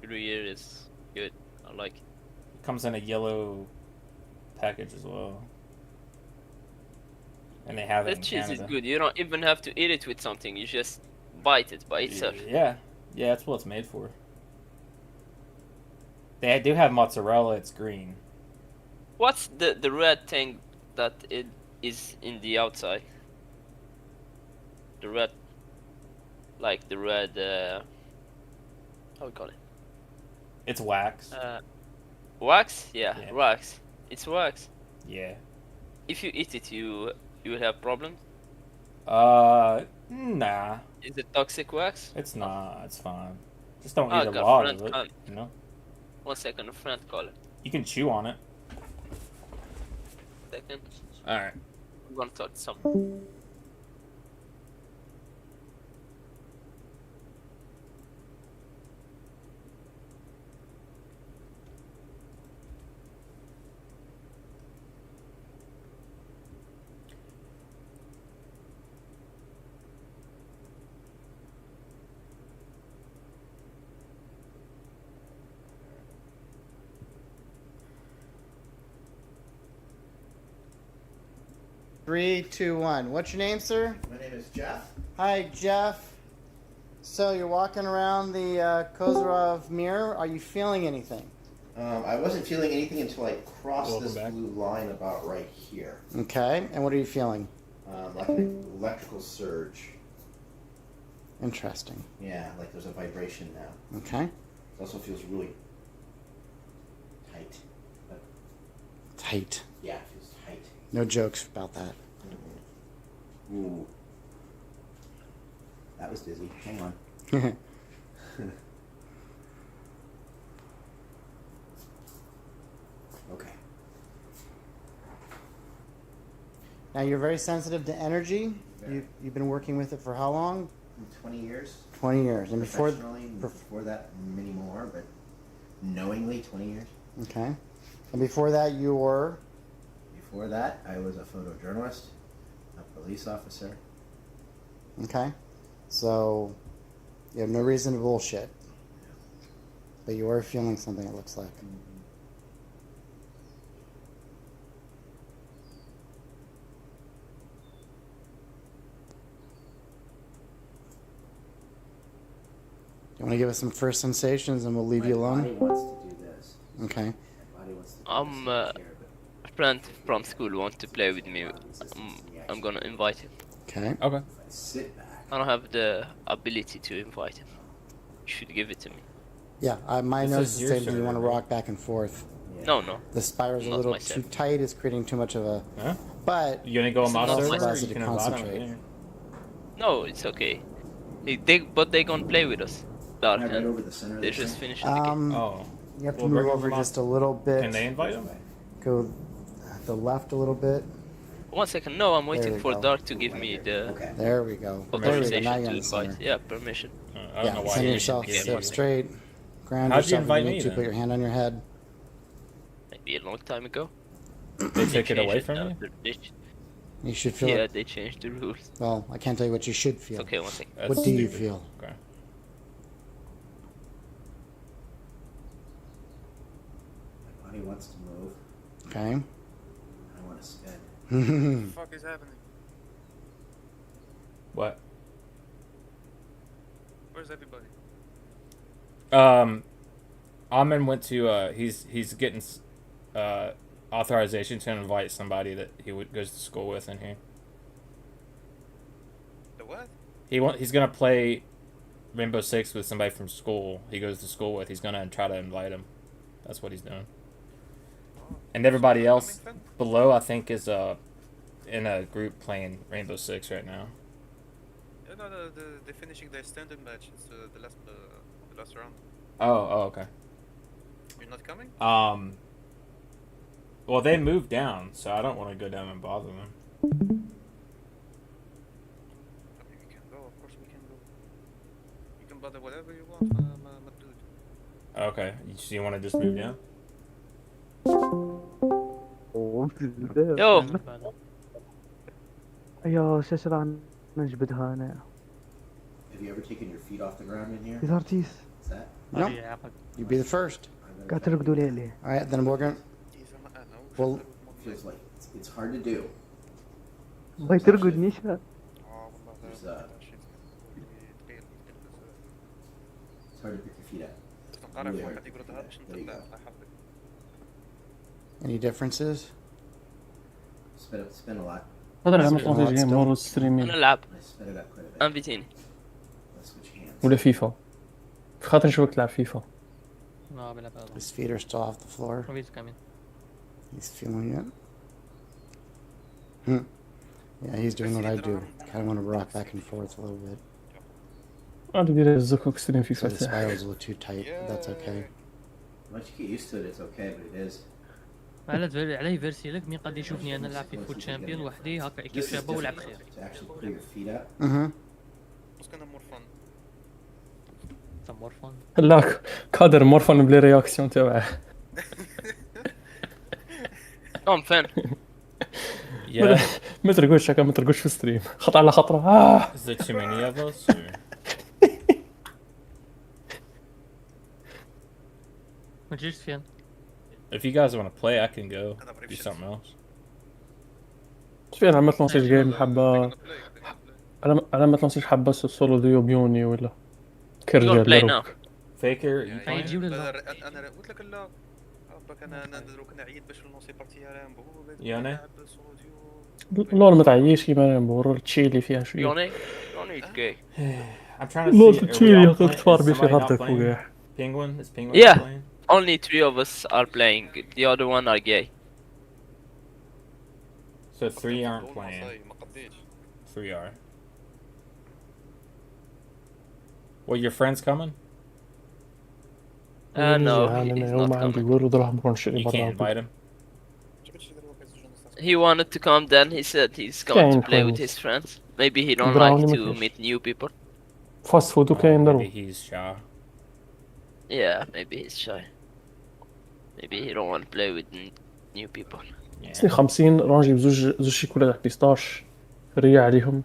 Gruyere is good. I like it. It comes in a yellow package as well. And they have it That in cheese Canada. is good. You don't even have to eat it with something. You just bite it by itself. Yeah, that's what it's made for. They do have mozzarella. It's green. What's the red thing that it is in the outside? The red, like the red. How we call it? It's wax. Wax? Yeah, Yeah. wax. It's wax. Yeah. If you eat it, you will have problems. Nah. Is it toxic wax? It's not. It's fine. Just don't Ah, eat a got lot friend of it. call. You know. 1 second, a friend call it. You can chew on it. Second. All right. I'm gonna talk to someone. Three, two, one. What's your name, sir? My name is Jeff. Hi, Jeff. So you're walking around the Kozarov mirror. Are you feeling anything? I wasn't feeling anything until I crossed this blue line about right here. Okay. And what are you feeling? Like an electrical surge. Interesting. Yeah, like there's a vibration now. Okay. It also feels really tight. Tight. Yeah, it feels tight. No jokes about that. Ooh. That was dizzy. Hang on. Okay. Now you're very sensitive to energy. Very. You've been working with it for how long? 20 years. 20 years. And before Professionally, before that, many more, but knowingly, 20 years. Okay. And before that, you were? Before that, I was a photojournalist, a police officer. Okay. So you have no reason to bullshit. But you are feeling something, it looks like. You want to give us some first sensations and we'll leave you alone? My body wants to do this. Okay. My body wants to do A friend from school wants to play with me. I'm gonna invite him. Okay. Okay. Sit back. I don't have the ability to invite him. You should give it to me. Yeah, my This nose is is your saying you server, want to right? rock back and forth. No, no. The spiral's a Not little myself. too tight, it's creating too much of a... Huh? But... You gonna go on my not server? my Or server. you can invite Concentrate. him. No, it's okay. But they gonna play with us. Dark Am I right and over the center of they're this just thing? finishing the game. Oh. You have to Well, move bring over them up. just a little bit. Can they invite him? Go the left a little bit. 1 second. No, I'm There waiting we for go. Dark to give me the Okay. There we go. There we go. authorization Now you're to in the invite. center. Yeah, permission. I don't know Yeah, why send you yourself didn't get give sit one. straight. Ground How'd you yourself invite if you me need to. then? Put your hand on your head. Maybe a long time ago. They took it away changed from now. you? You should feel Yeah, it. they changed the rules. Well, I can't tell you what you should feel. Okay, 1 second. That's What do you stupid. feel? Okay. My body wants to move. Okay. I want to spin. What the fuck is happening? What? Where's everybody? Amen went to he's getting authorization to invite somebody that goes to school with in here. The what? He's gonna play Rainbow Six with somebody from school he goes to school with. He's gonna try to invite him. That's what he's doing. And everybody else below, I think, is in a group playing Rainbow Six right now. Yeah, no, they're finishing their standard match. It's the last round. Oh, okay. You're not coming? Well, they moved down, so I don't want to go down and bother them. Okay, we can go. Of course we can go. You can bother whatever you want, my dude. Okay, so you want to just move down? Yo, ايوه شاش راه نجبدها انا Have you ever taken your feet off the ground in here? إذا رتيس What's that? No. You'd be the first. قاعد ترقدوا لي عليه Alright, then we're gonna... Well, Feels like it's hard to do. بغيت ترقدني شا There's it's hard to pick your feet up. Really hard to pick your feet up. There you go. any differences? Spin a lot. هذا العام Spin a lot طلعت جيم still. مور ستريمين نلعب. I sped it up quite a bit. انفيتيني. Let's switch hands. ولا فيفا في خاطر نشوفك تلعب فيفا No, بلعب هذا. His feet are still off the floor. He's coming. He's feeling it. Yeah, he's doing what I do. Kind of want to rock back and forth a little bit. غادي ندير الزكوك ستريم So فيفا the spiral's a little too tight, but that's okay. Once you get used to it, it's okay, but it is. عليه فيرسي لك مين قد يشوفني انا نلعب في فوت شامبيون وحدي هكا This اكيب is شابه ولعب difficult خير. to actually put your feet up. Mm-hmm. It's gonna more fun. Some more fun. لا كادر مورفن بلي رياكسيون تاعه I'm fan. Yeah. ما ترقدش هكا ما ترقدش في ستريم خطأ على خطرة Is there too many of us? Or? ما تجيش فين. If you guys want to play, I can go do something else. فين على ما تلونسيش جيم حبة على ما تلونسيش حبة سولو ديو بيوني ولا You're كيرجر gonna play now. Faker, you هاي playing? تجيب لنا. انا قلت لك لا. باك انا دروك نعيد باش نوصي بارتي رامبو. ياني؟ لول ما تعيش كيما نبور تشيلي فيها شوية Johnny? Johnny is gay. I'm trying to لا see. Are we تشيلي all playing? تكفار Is بي somebody not غلطك playing? وقاح. Penguin? Is Penguin Yeah. not playing? Only 3 of us are playing. The other one are gay. So 3 aren't playing. ما قديش. 3 are. Well, your friend's coming? No, أنا he's يوم not ما عندي coming. والو راح نروح نشري You can't برا. invite him? He wanted to come, then he said he's going to play with his friends. Maybe he don't Brown like to English. meet new people. فاست فود وكاين Maybe ضرب. he's shy. Yeah, maybe he's shy. Maybe he don't want to play with new people. سني 50 راح نجيب زوج شيكولات بيستاش ريا عليهم.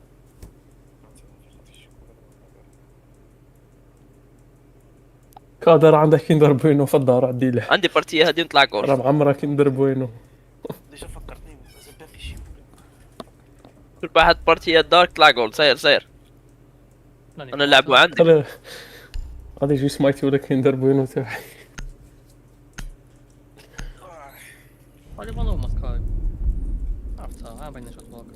كادر عندك كيندر بوينو في الدار عدي له. عندي بارتيه هادي نطلع راه جولف. معمرة كيندر بوينو. ليش فكرتني لازم بقى في شيء. كل واحد بارتيه دارك طلع جولد. سير انا لعبوا عندي. خلي غادي يجي سمايتي ولا كيندر بوينو تاعي. What do you want to Sky? عرفتها ها بين شوت بلوك.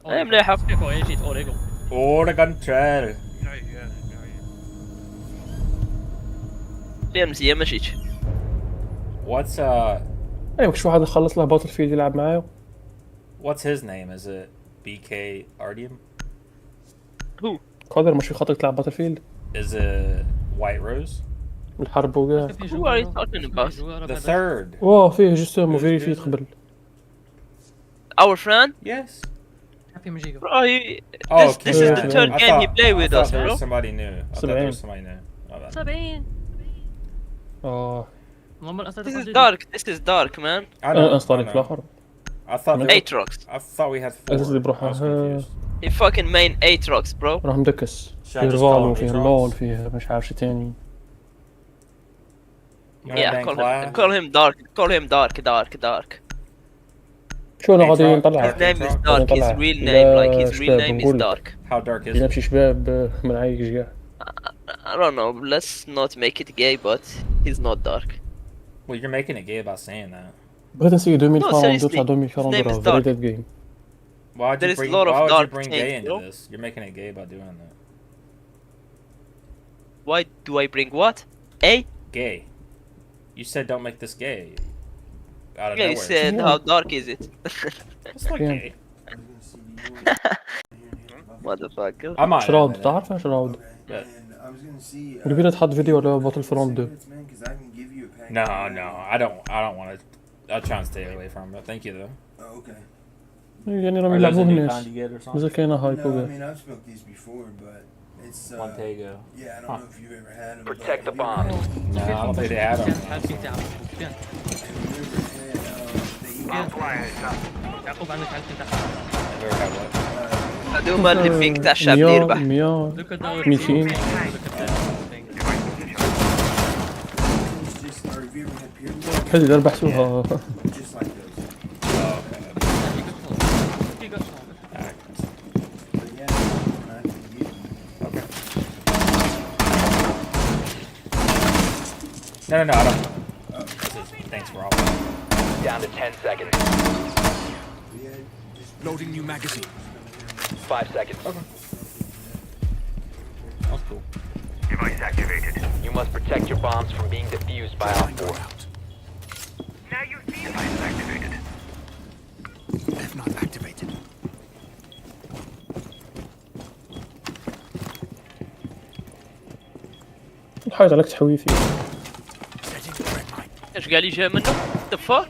اي مليحه. كيف هو جيت اوريجو. Oregon Trail. ليه مزيه ما جيتش. What's اي ماكش واحد يخلص له باتل فيلد يلعب معايا. what's his name? Is it BK Artyom? Who? قادر ماشي خاطرك تلعب باتل فيلد. Is it White Rose? الحرب وكاع. Who are you talking about? The third. واه فيه جوستومو فيريفيت قبل. Our friend? Yes. Happy Majigo. Bro, Oh, this is the third game he played with us, there bro. was somebody new. I thought there was somebody new. Oh, that- 70. اه This is dark. This is dark, man. I know. انستالي I في know. الاخر. I thought there was, Aatrox. I thought we had 4. اساسي I بروحه was confused. He fucking main Aatrox, bro. راه مدكس. Should I فيه just call ريفالو him فيه Aatrox? لول فيه مش عارف شي تاني. Yeah, call him dark. Call him dark. شو انا غادي نطلع. His name is dark. His real name, like his real name is dark. How dark is إلا it? مشي شباب من عايق جيا. I don't know. Let's not make it gay, but he's not dark. Well, you're making it gay by saying that. بغيت نسيي 2042 seriously. تاع 2042 His name is راه dark. فيري ديد جيم. Why'd There you is bring, a lot of why would you dark bring things, gay into bro. this? You're making it gay by doing that. Why do I bring what? A? Gay. You said don't make this gay. Out of Yeah, you nowhere. said how dark is it? It's not Yeah. gay. Motherfucker. I might. شراود تعرف شراود. قبيله تحط فيديو على باتل فرونت 2. No, I don't want to. I'll try and stay away from it. Thank you though. يعني راهم Are those يلعبوه the new الناس. kind you get or something? مازال كاينه هايب No, I وكاع. mean, I've smoked these before, but it's Montego. Yeah, I don't know if you've ever had them. Protect the bomb. No, I don't think they had them. يعقوب عندك حالتي تحت. Never had what? هذوما اللي بينك تاع الشاب اللي يربح. 100 Look at the 200 Just, or have you ever had peer group? حلو اذا ربحتوها. Just like those. But yeah, I can get them. Okay. No, I don't. Thanks for all. Down to 10 seconds. Loading new magazine. 5 seconds. Okay. That's cool. Device activated. You must protect your bombs from being defused by Op 4. Now you see device activated. F not activated. الحاجه عليك تحوي فيه. ايش قال لي جاي منه؟ The fuck؟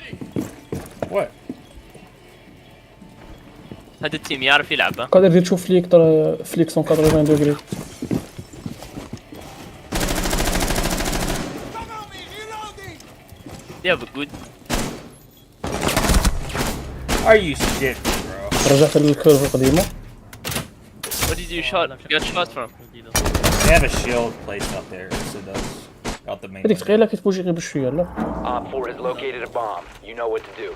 What? هذا التيم يعرف يلعب ها؟ قادر تشوف فليك ترى فليك 180 دوغري. Yeah, but good. Are you shit, bro? رجعت للكيرف القديمه. What did you get shot from? They have a shield placed up there, so it does. Out the main. هذيك ثقيله كتبوجي غير بشويه لا. Op 4 has located a bomb. You know what to do.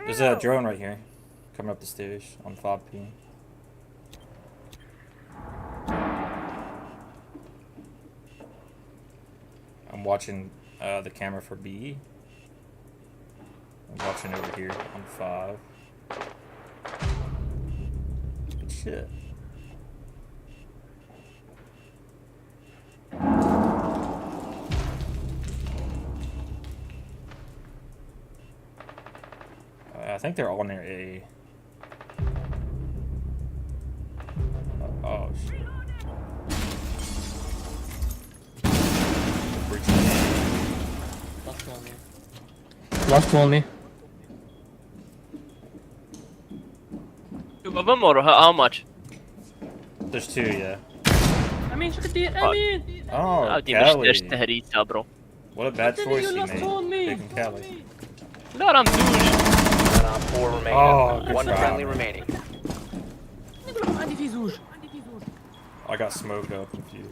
There's a drone right here, coming up the stairs on 5P. I'm watching the camera for B. I'm watching over here on 5. Good shit. I think they're all near A. Oh shit. Last one, me. Two of them or how much? There's two, yeah. I mean, شو كتير أمين. Oh, هذه مش Cali. ليش تهريسها برو. What a bad choice you lost on me. made. Picking Cali. لا رمزوج. One on 4 remaining. Oh, good One try. friendly remaining. عندي في زوج. I got smoked up with you.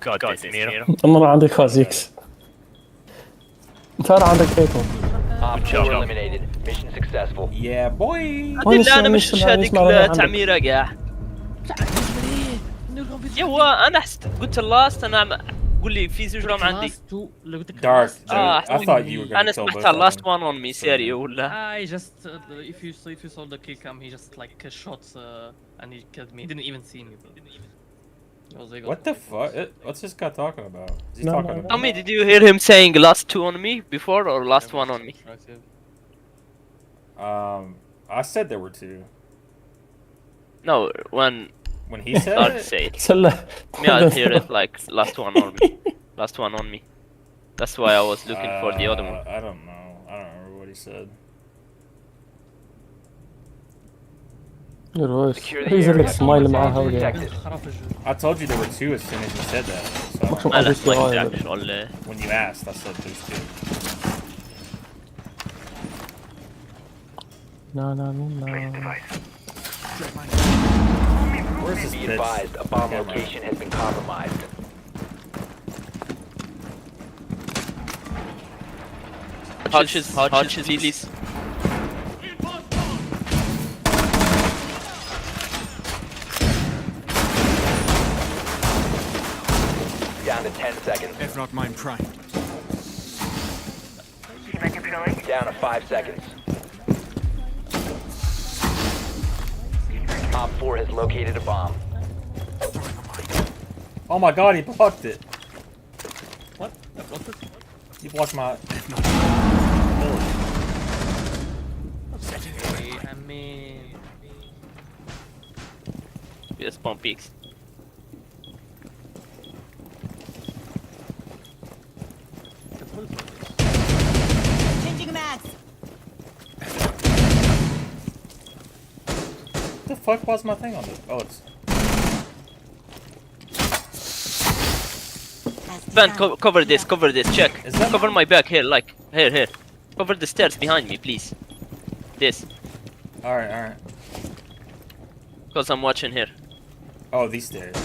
God this Miro. أنا عندي خازيكس. أنت عندك ايكو. Op 4 eliminated. Mission successful. Yeah, boy. لا انا مش هذيك التعميرة قاع. يوا انا حست قلت اللاست انا قول لي في زوج رام عندي. Dark. I thought you were gonna انا kill both سمعتها of last them. one on me سيريو ولا. I just if you saw the kill cam, he just like shot and he killed me. He didn't even see me. I was like, What the fuck? What's this guy talking about? Is he No, talking no, about? Tell me, did you hear him saying last two on me before or last one on me? I said there were two. No, when he said started it? to say it. سلة. Me, I hear it like last one on me. Last one on me. That's why I was looking for the other one. I don't know. I don't remember what he said. رويس. Secure the هي زي area. سمايل معاها ولا. Detected. I told you there were two as soon as you said that. So ماكسيم ما له obviously like هاي. that شغل. when you asked, I said there's two. لا لا لا. Where's this Be bitch? advised, a bomb Camera. location has been compromised. Hodges, please. Down to 10 seconds. If not mine prime. Down to 5 seconds. Op 4 has located a bomb. Oh my god, he blocked it. What? I blocked it? He blocked my. I mean, Yes, bomb peaks. Changing mags. What the fuck was my thing on this? Oh, it's. Ben, cover this, check. Is that Cover my back here, like, here. Cover the stairs behind me, please. This, Alright, alright. because I'm watching here. Oh, these stairs.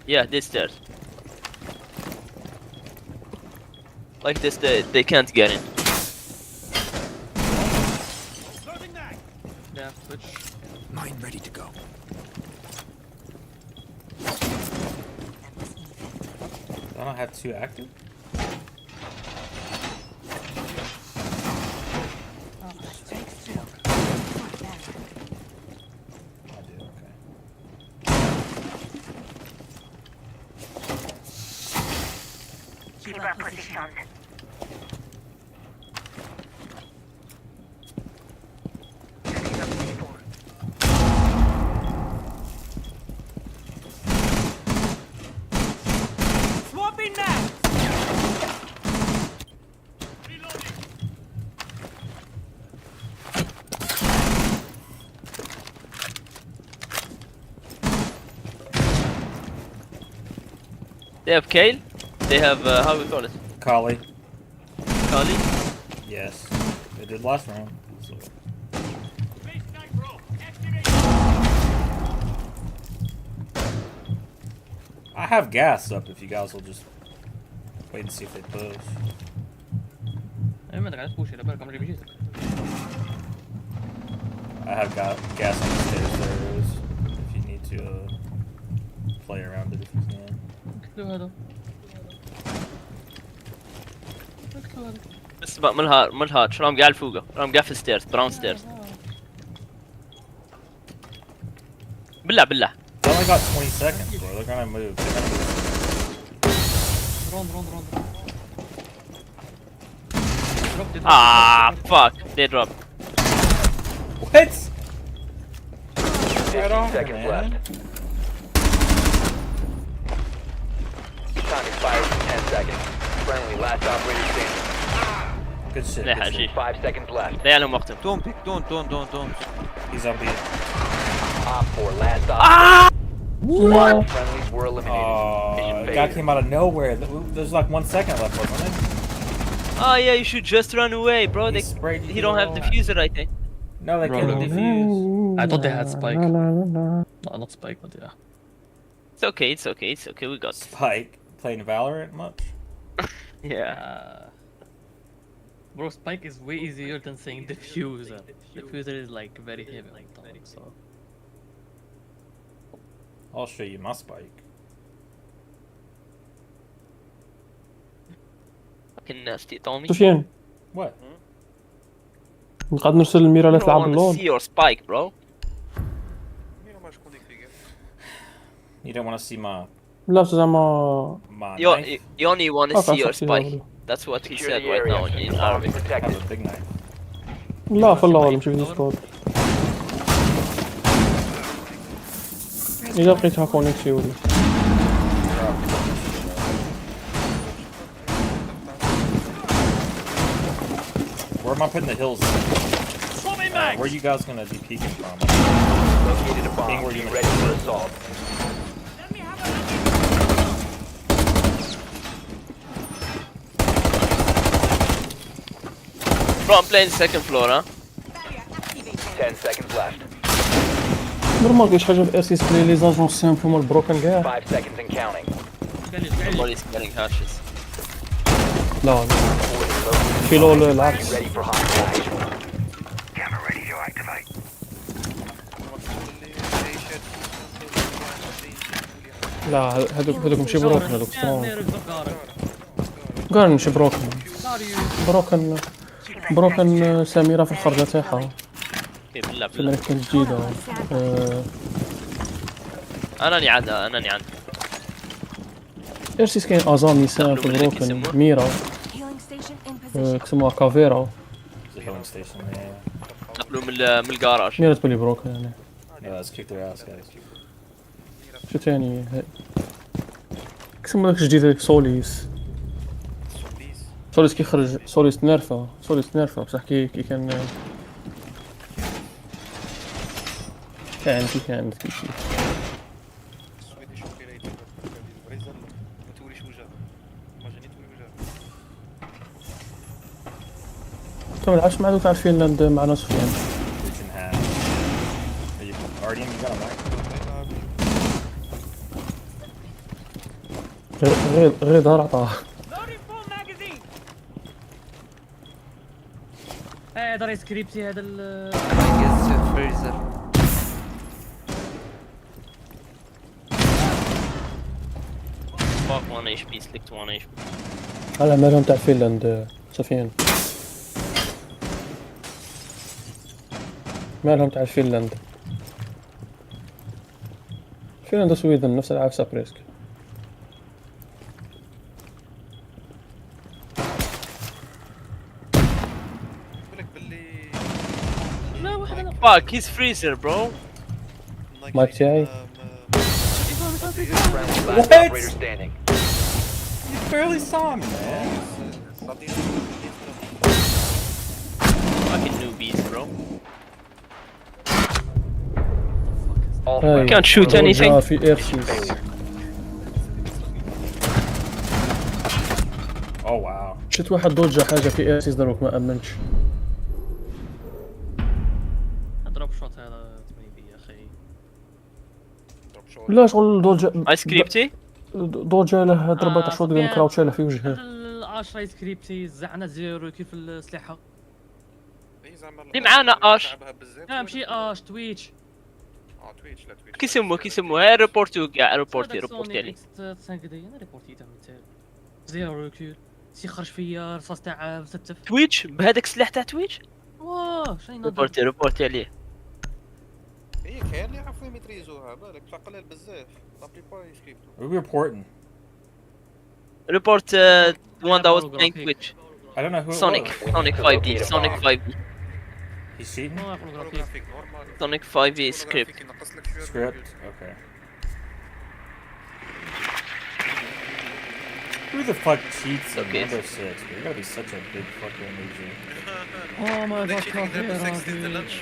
Yeah, this stairs. Like this, they can't get in. yeah, switch. Mine ready to go. I don't have two active? I do, okay. Keep our position. Swapping mags. They have Kale. They have how we call it? Kali. Kali. Yes. They did last round. So. I have gas up if you guys will just wait and see if they push. I mean, I push it. I'm gonna be I have got gas on the stairs there is. If you need to play around it if you can. له هذا. بس بقى ملها شو رام قاعد فوقه رام قاعد في الستيرز براون ستيرز بالله They only got 20 seconds, bro. They're gonna move. They're gonna move. Run. Ah, fuck. They dropped. What? 15 seconds left. Time expires in 10 seconds. Friendly, last operator standing. Good shit. لا Good حاجي. shit. 5 seconds left. لا لهم وقتهم. Don't pick, don't. He's on B. Op 4, last operator. Friendlies were eliminated. Oh, Mission the guy failure. came out of nowhere. There's like 1 second left, wasn't it? Oh yeah, you should just run away, bro. He sprayed He you don't have all. diffuser, I think. No, they can't defuse. I thought they had Spike. No, not Spike, but yeah. It's okay. It's okay. It's okay. We got this. Spike playing Valorant much? Yeah. Bro, Spike is way easier than saying diffuser. Diffuser is like very heavy on tongue, so. I'll show you my Spike. Fucking nasty, Tommy. سفيان What? نقعد نرسل الميرا لا I تلعب want to اللول. see your spike, bro. You don't want to see my لا زعما knife? You only want to see your فصل spike. فيها. That's what he Secure said the right now area. in Bombs Arabic. I have protected. a big knife. لا في اللول مش في ديسكورد. إذا بقيتها كونيكتي ولا. Where am I putting the hills? Where you guys gonna be peeking from? Located a Being bomb. where Be you ready for assault. Bro, I'm playing second floor, huh? 10 seconds left. نورمال كاينش حاجة في اسيس بلاي لي زاجون سامبل هما البروكن كاع. 5 seconds and counting. Nobody's getting hashes. لا لا. في لول العكس. Ready for hostile. لا هذوك ماشي بروكن هذوك سترونج. قال ماشي بروكن. بروكن سميرة في الخرجة تاعها. كيف بالله في بالله. الأمريكان الجديدة. أناني عاد. إرسيس كاين أزامي سام في بروكن ميرا. كسموها كافيرا. The healing station, yeah. نقلوا من الجراج. ميرا تبلي بروكن يعني. Yeah, let's kick their ass, guys. شو تاني كسمو داك الجديد هذاك سوليس كيخرج سوليس نيرفا بصح كي كان كان انت ملعبش مع دوك تاع فنلند مع سفيان Kitchen hat. Are you Guardian? You got a mic? غير ظهر عطاه هذا ريسكريبتي هذا ال Fuck 1 HP, slicked 1 HP. على مالهم تاع فنلند سفيان مالهم تاع فنلند وسويدن نفس العفسة بريسك Fuck, he's freezer, bro. مايك تاعي Friendly, last operator standing. You barely saw me, man. Fucking newbies, bro. All هاي Can't shoot anything. رجع في إيرسيس Oh wow. شفت واحد ضجة حاجة في إيرسيس دروك ما أمنش دروب شوت هذا تبيبي يا اخي. لا شغل ضجة ايس كريبتي؟ ضجة له ضربة شوت ديال كراوتش له في وجهه 10 ايس كريبتي زعنا زيرو كيف الاسلحه اللي معانا اش لا ماشي اش تويتش كيسمو هاي ريبورتو كاع ريبورتي عليه 5 دقايق انا ريبورتي تاع مثال زيرو كيل سي خرج فيا رصاص تاع مستف تويتش بهذاك السلاح تاع تويتش واه شنو ريبورتي عليه هي كاين اللي يعرفوا يميتريزوها بالك بصح قلال بزاف لا بليبار يسكريبتو We're reporting. ريبورت one that was playing Twitch I don't know who Sonic. it was. Sonic 5D. Sonic 5D. He's cheating? Sonic 5D script. Script? Okay. Who the fuck cheats in Rainbow Six? Bro? You gotta be such a big fucking loser. Oh my They god, cheating in Rainbow Six is the lunch.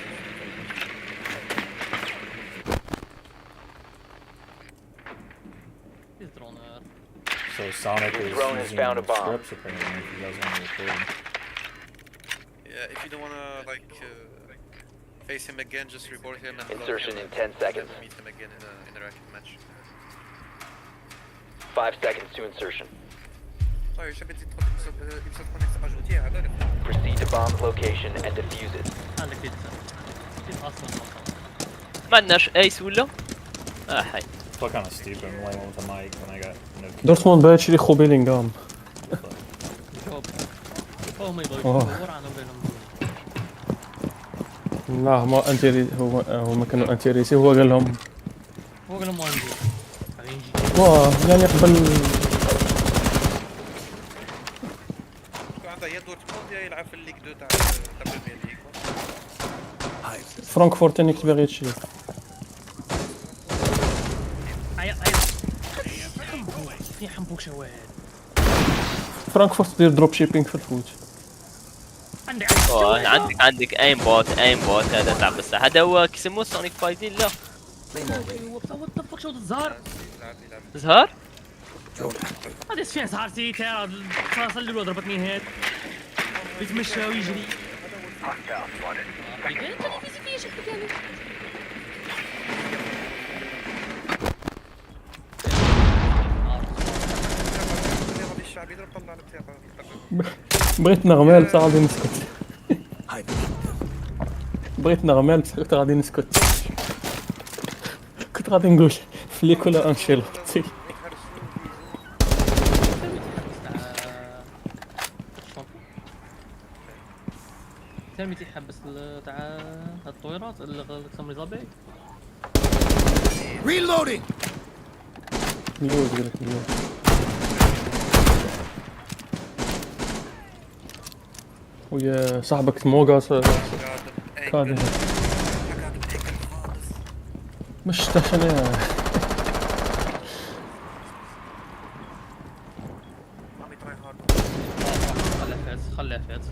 He's droner. So Sonic Your is drone has using found a bomb. scripts apparently if you guys want to record. Yeah, if you don't wanna face him again, just report him and block Insertion him in 10 seconds. and meet him again in a ranked match. 5 seconds to insertion. طيب شباب تدخل كونيكت اجوتي هذا Proceed to bomb's location and defuse it. عندك كيف اصلا ما عندناش ايس ولا؟ حي. Feel kind of stupid. I'm laying with the mic when I got no. دورتموند باغي تشري خو بيلينغهام. هما يبغوا عن بينهم. لا ما انتيري هما كانوا انتيريسي هو قال لهم هو قال لهم ما عندي. واه يعني قبل عنده يا دورتموند يا يلعب في الليغ 2 تاع البريمير ليغ. فرانكفورت انك باغي تشري. في حنبوك شواهد. فرانكفورت تدير دروب شيبينغ في الفوت. عندك ايم بوت هذا تاع بس هذا هو كيسموه سونيك 5 لا وات ذا فك شو الزهر؟ زهر؟ هذا فين زهر سيتي صار له ضربتني هيد يتمشى ويجري. الشعبي ضرب طلع البطاقه. بغيت نغمال بصح غادي نسكت. بغيت نغمال بصح كنت غادي نسكت. كنت غادي نقول فليك ولا انشيلوتي. سامي تيحبس تاع الطويرات اللي سمي ظبي. Reloading. لوز قالك لوز. ويا صاحبك موغا كادر مش تشني خليها فات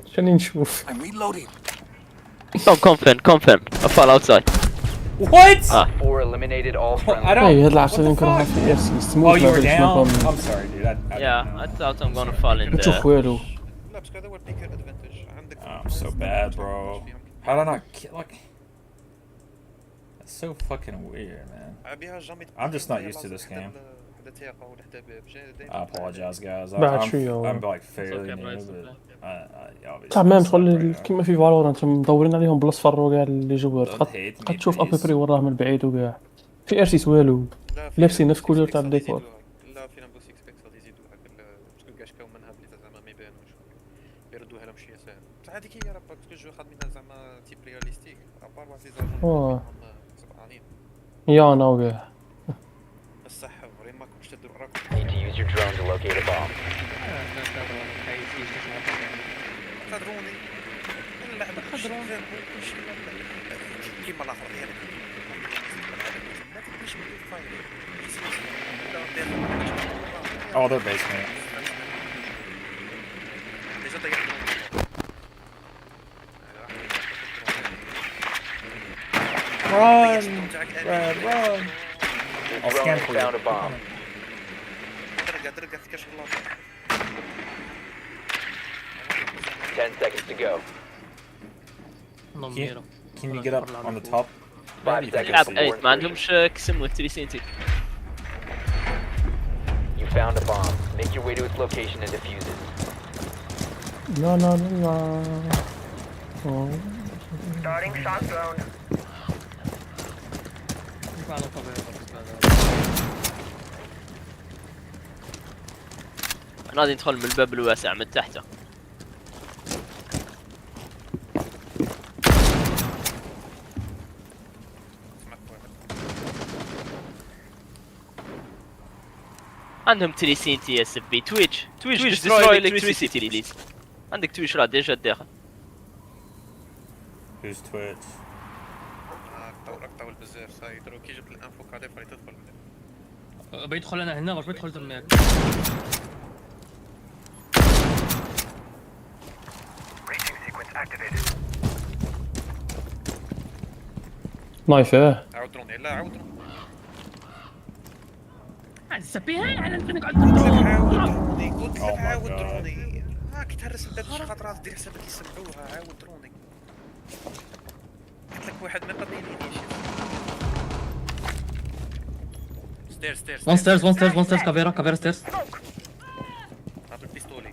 شنو نشوف. I'm reloading. confirm I fall outside. What? 4 eliminated all friendly. I don't. اي هاد العصا يمكن راح في اف سي سموث. Oh, you were down. I'm sorry, dude. Yeah, I thought I'm gonna fall in ما تشوف there. والو. لا بس هذا هو البيكر ادفانتج عندك. I'm so bad, bro. How did I not kill? Like, that's so fucking weird, man. I'm just not used to this game. I apologize, guys. I'm like fairly new, but obviously. تمام شغل كيما في فالورانت مدورين عليهم بالاصفر وكاع اللي جوات قد تشوف ابيبري وراه من بعيد وكاع في ارسيس والو لابسين نفس كولور تاع الديكور. لا في رامبو 6 بيكس غادي يزيدوها باسكو كاع شكاو منها بلي زعما ما يبانوش يردوها لهم شويه ساهل بصح هذيك هي راه باسكو الجو خادمينها زعما تيب رياليستيك ابار واحد لي زاجون سبعانين يانا وكاع. بصح فريمون ما كنتش تديروا راكم. Need to use your drone to locate a bomb. خضروني اللعبه خضروني كلشي كيما الاخر ديالك Oh, they're basement. Run! Red, run! Your drone has found a bomb. درقة كاش الله 10 seconds to go. Can you get up on the top? 5 seconds يلعب before ايس ما insertion. عندهمش كسموه 360. You found a bomb. Make your way to its location and defuse it. لا لا لا. Starting shock drone. انا غادي ندخل من الباب الواسع من تحته. عندهم تريسينتي يا سبي. تويتش destroy electricity please. عندك تويتش راه ديجا داخل. Who's Twitch? راك طول بزاف صاي درو كي جبت الانفو كادي فري تدخل. بيدخل انا هنا واش بيدخل تماك. نايف عاود دروني لا عاود دروني. السبي هاي على الفنك قلت لك عاود دروني. راك تهرس انت شي خاطرات دير حسابك يسمعوها. عاود دروني. قلت لك واحد ما يقدر ينيشي. ستيرز one stairs كافيرا ستيرز. هذا البيستولي.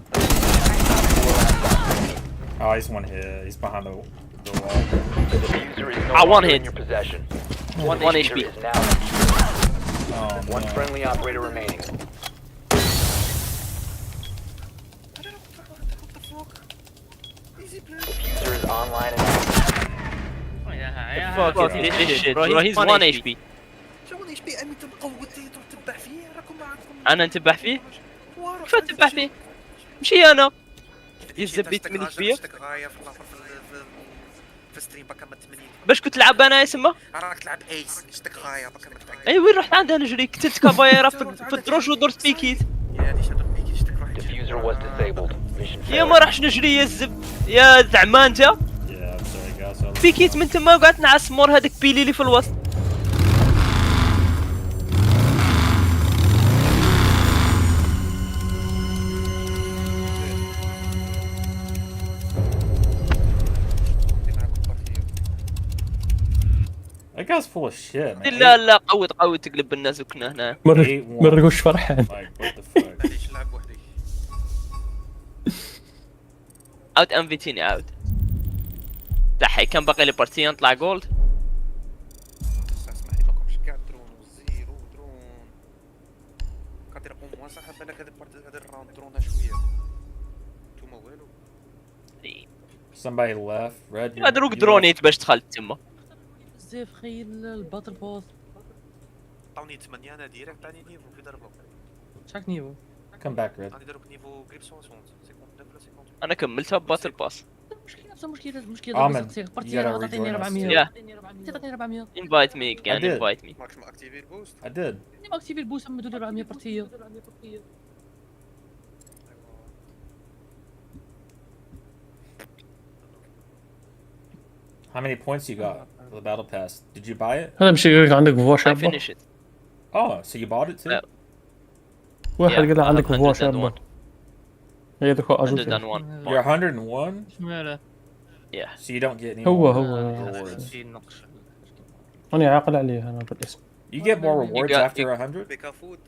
Oh, he's one hit. He's behind the wall. The diffuser is no One longer hit. in your possession. One Diffuser HP. is now Oh, one no. friendly operator remaining. Diffuser is online and Fuck this shit bro. He's 1 HP. شو ايش بي امي تقوتي تروح تذبح فيه راكم معكم. انا نتبع فيه؟ كيف نتبع فيه؟ مشي انا. يزبي 8 فيا. غايه في في ستريم بكا ما 80. باش كنت تلعب انا يسمى؟ راك تلعب ايس اشتك غايه بكا ما تفعل. اي وين رحت عندها نجري كتبت كابايرا في الدروج ودرت بيكيت. يا هادي شنو بيكي اشتك روحي. diffuser was disabled. Mission يا ما راحش نجري يا الزب يا زعما انت. Yeah, I'm sorry guys. بيكيت من تما وقعدت نعس مور هذاك بيلي اللي في الوسط. That guy's full of shit, man. لا قوت تقلب الناس وكنا هنا. مرقوش فرحان. Like, what the fuck? هادي نلعب وحدي. اوت انفيتيني اوت. دحي كان باقي لي بارتي نطلع جولد. اسمح لي ماكمش كاع درون وزيرو درون. كادير او صح بالك هذا هذا الراوند درونا شويه. نتوما والو. Somebody left. Red. هذا روك درونيت باش دخلت تما. بزاف خيل الباتل بوس. عطاوني 8 انا ديريكت عطاني نيفو في ضربه. شاك نيفو. Come back, Red. عندي دروك نيفو قريب 60 59 ولا 50. انا كملتها بباتل باس. مشكلة Ahmed, بارتي you gotta تعطيني rejoin us. 400. Yeah. تعطيني 400. Invite me again. I did. Invite me. ماكش ما اكتيفي البوست. I did. ما اكتيفي البوس مدوا لي 400 بارتيه. How many points you got for the battle pass? Did you buy it? هذا مشي يقولك عندك فوا I شابة. finish it. Oh, so you bought it too? Yeah. واحد قال له عندك I'm فوا 101. شابة. هي ذاك هو أجوتي. 101. You're 101? شماله. Yeah. So you don't get any هو more rewards. أنا عاقل عليه أنا بالاسم. You get more rewards got- after 100? بيكا فود.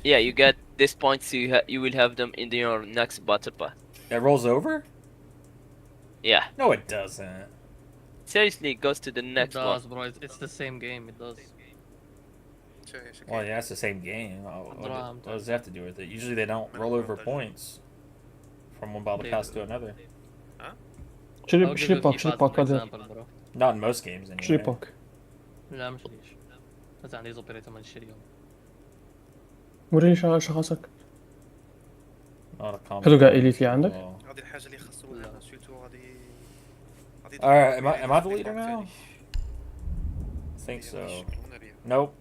Yeah, you get these points. You will have them in your next battle pass. It rolls over? Yeah. No, it doesn't. Seriously, it goes to the It next does, one. bro. It's the same game. It does. Well, yeah, it's the same game. What does that have to do with it? Usually they don't roll over points from one battle pass to another. شري باك هذا. Not in most games شري anyway. باك. لا مش ليش. بس عندي زوبريتو ما نشتريهم. وريني شخصك. Not a common. هذو قاعد إليت اللي عندك؟ هذه الحاجه اللي خاصو لنا سيرتو هذه. Alright, am I the leader now? I think so. Nope.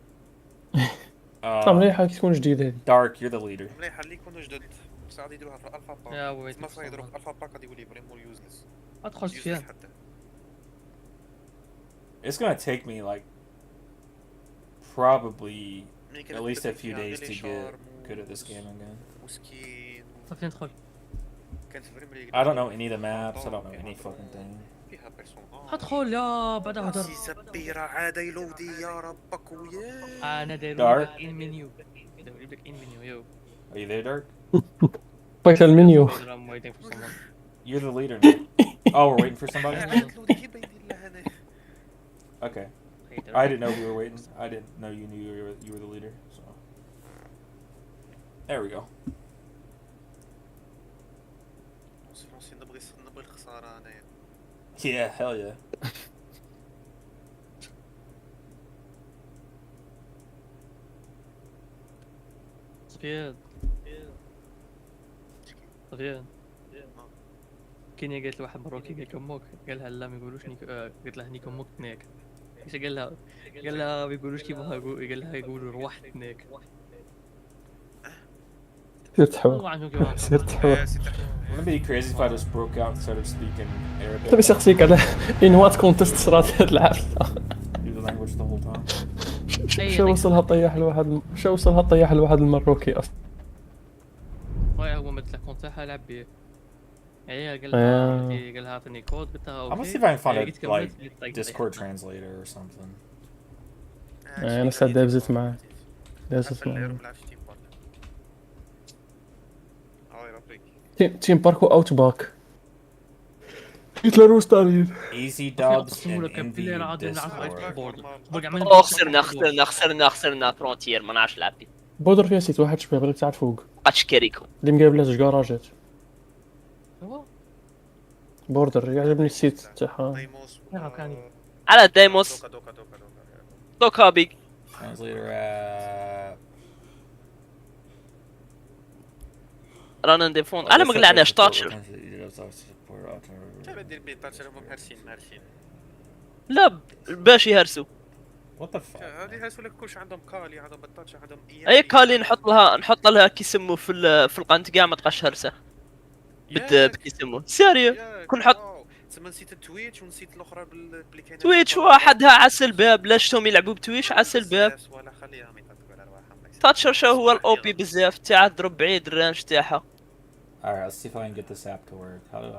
مليحة كي تكون جديد هذه. Dark, you're the leader. مليحه اللي يكونوا جدد. بس غادي يديروها في الالفا باك. يا ويت. ما صاي يديروها في الالفا باك غادي يولي فريمون يوزلس. ما تخرجش فيها. It's gonna take me like probably at least a few days to get good at this game again. وسكين. صافي ندخل. كانت فريمون. I don't know any of the maps. I don't know any fucking thing. فيها بيرسون. ادخل يا بعد هدر. سي زبيرة عاد يلودي يا ربك وياه. انا داير Dark. لك ان منيو. داير لك ان منيو يو. Are you there, Dark? بغيت المنيو. I'm waiting for someone. You're the leader now. Oh, we're waiting for somebody? Okay. I didn't know we were waiting. I didn't know you knew you were the leader. So there we go. نبغي الخسارة أنايا. Yeah, hell yeah. صفيان صفيان كينيا قالت لواحد مروكي قال امك قال لها لا ما يقولوش قالت لها نيك امك تناك ايش قال لها ما يقولوش كيما قال لها يقولوا روحت تناك سيرت حوار سيرت حوار Wouldn't it be crazy if I just broke out and started speaking Arabic? طيب يسقسيك على ان وات كونتست صرات هاد الحفله Use the language the whole time. شو وصلها طيح لواحد المروكي اصلا هو مثل كون تاعها لعب بيه يعني قال لها اعطيني كود قلت لها اوكي I'm gonna see if I can find a like Discord translator or something. انا ساعات دابزت معاه تيم باركو اوت باك هتلر وستالين Easy dubs and indie Discord. خسرنا فرونتير ما نعرفش نلعب فيه. بودر فيها سيت واحد شباب غير تاع فوق قاتش كاريكو اللي مقابله زوج كراجات بوردر يعجبني السيت تاعها على دايموس دوكا بيج Translator رانا نديفون على ما قلعناش تاتشر دير بيه تاتشر هما مهرسين لا باش يهرسوا What the fuck? هادي يهرسوا لك كلشي عندهم كالي عندهم التاتشر عندهم اي كالي نحط لها كي يسموه في القنت كاع ما تبقاش هرسه كي يسموه سيريو كون نحط تسمى نسيت تويتش ونسيت الاخرى باللي كاين تويتش واحدها عسل باب لاشتهم يلعبوا بتويتش عسل باب ولا خليهم يتعذبوا على رواحهم تاتشر شو هو الاو بي بزاف تاع ضرب بعيد الرانج تاعها. Alright, let's see if I can get this app to work. How do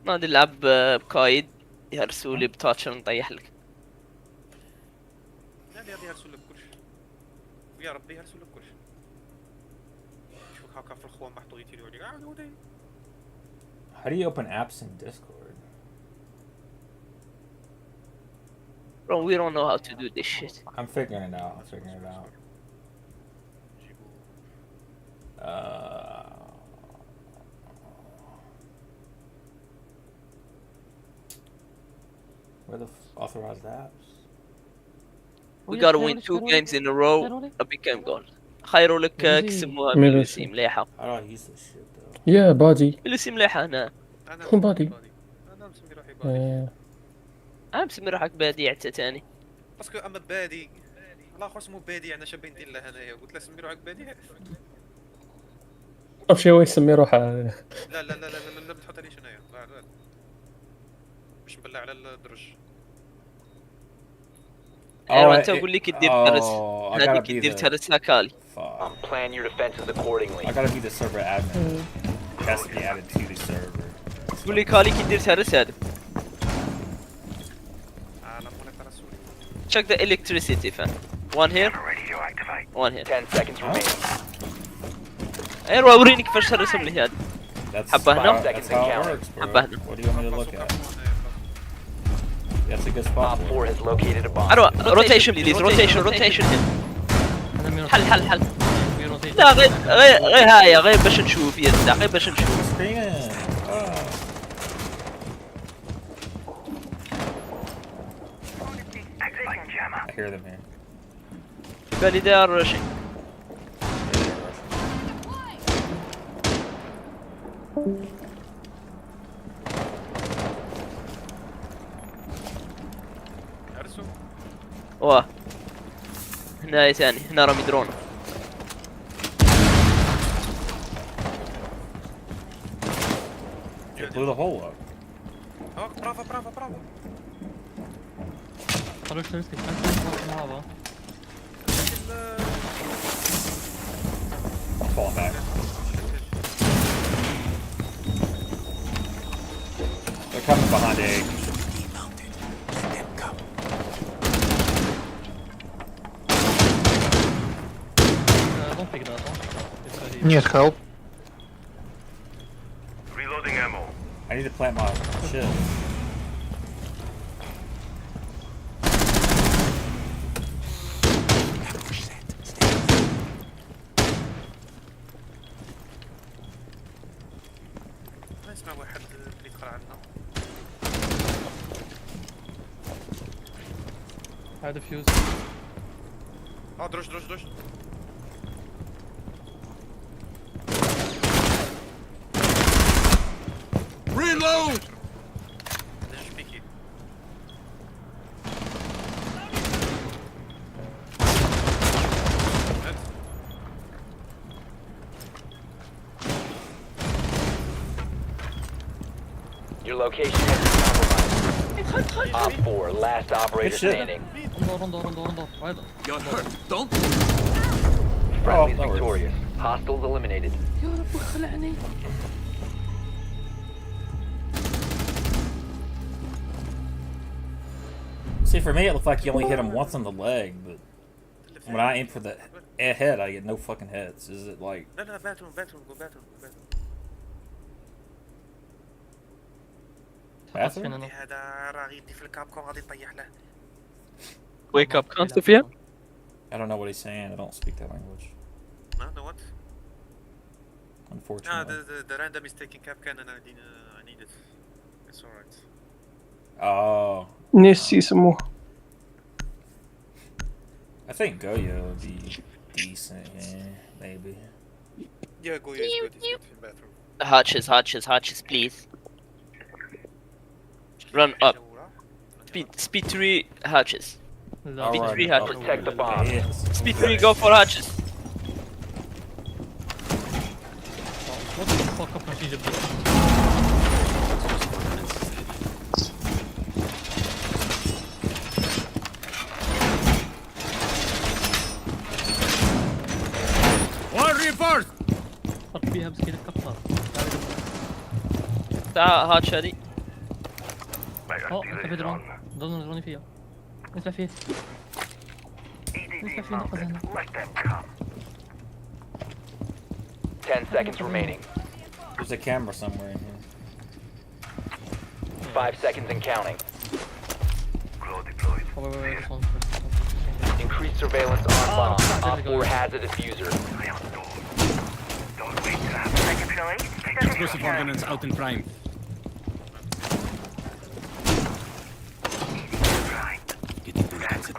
نادي نلعب بكايد يهرسوا لي بتاتشر نطيح لك. لا غادي يهرسوا لك كلشي ويا ربي يهرسوا لك كلشي. شوف هكا في الخوان محطوط يتيروا عليك عاودي. How do you open apps in Discord? Bro, we don't know how to do this shit. I'm figuring it out. Where the authorized apps? We gotta win 2 games in a row. I became gold. خيروا لك كسموها ميلوسي مليحة. How do I use this shit though? يا بادي ميلوسي مليحة هنا. بادي انا مسمي روحي بادي. انا مسمي روحك بادي حتى تاني. باسكو اما بادي الاخر اسمه بادي انا شابين ندير له هنايا قلت له سمي روحك بادي. عرفتي هو يسمي روحه لا لا لا لا لا لا تحط عليه هنايا باش نبلع على الدرج. ايوا انت قول لي كي دير ترس هذيك كي دير ترسها كالي. Plan your defenses accordingly. I gotta be the server admin. It has to be added to the server. قول لي كالي كي دير ترس هذا. Check the electricity fan. One here. One here. 10 seconds remaining. ايوا وريني كيفاش ترسم لي هذا. حبه هنا. That's how it works, bro. حبه هنا. What do you want me to look at? That's a good spot. Op 4 has located a bomb. ايوا rotation please rotation حل لا غير هاي غير باش نشوف يا غير باش نشوف. I hear them here. قال لي they are rushing. واه هنا ثاني هنا رامي درون. It blew the hole up. برافو برافو برافو. خلاص تمسك معاه. I'll fall back. They're coming behind A. Don't pick that one. Need help. Reloading ammo. I need to plant my shit. ما اسمع واحد اللي يقرا عنا. هذا فيوز. دروش Reload! ليش بيكي Your location has been compromised. Op 4, last operator standing. انظر. هذا. You're hurt. Don't. Friendly's victorious. Hostiles eliminated. يا رب خلعني. See, for me, it looked like you only hit him once on the leg, but when I aim for the head, I get no fucking heads. Is it like... لا bathroom bathroom? هذا راه يدي في الكابكون غادي يطيح له. Wake up, can't Sophia? I don't know what he's saying. I don't speak that language. No what? Unfortunately. The random is taking Capcan and I need it. It's alright. Oh. نفسي يسموه. I think Goyo would be decent, yeah, maybe. Yeah, Goyo is good. He's good in bathroom. Hatches, please. Run up. Speed 3 hatches. Speed 3 hatches. Protect the bomb. Speed 3, go for hatches. What the fuck up procedure? One reinforced! حط فيها مسكينة كفار. تعال هاتش هذي. انت في درون. دروني فيها. نسمع فيه. نقص هنا. 10 seconds remaining. There's a camera somewhere in here. 5 seconds and counting. Increased surveillance on bomb. Op 4 has a diffuser. Explosive ordnance out in prime. Getting to the exit.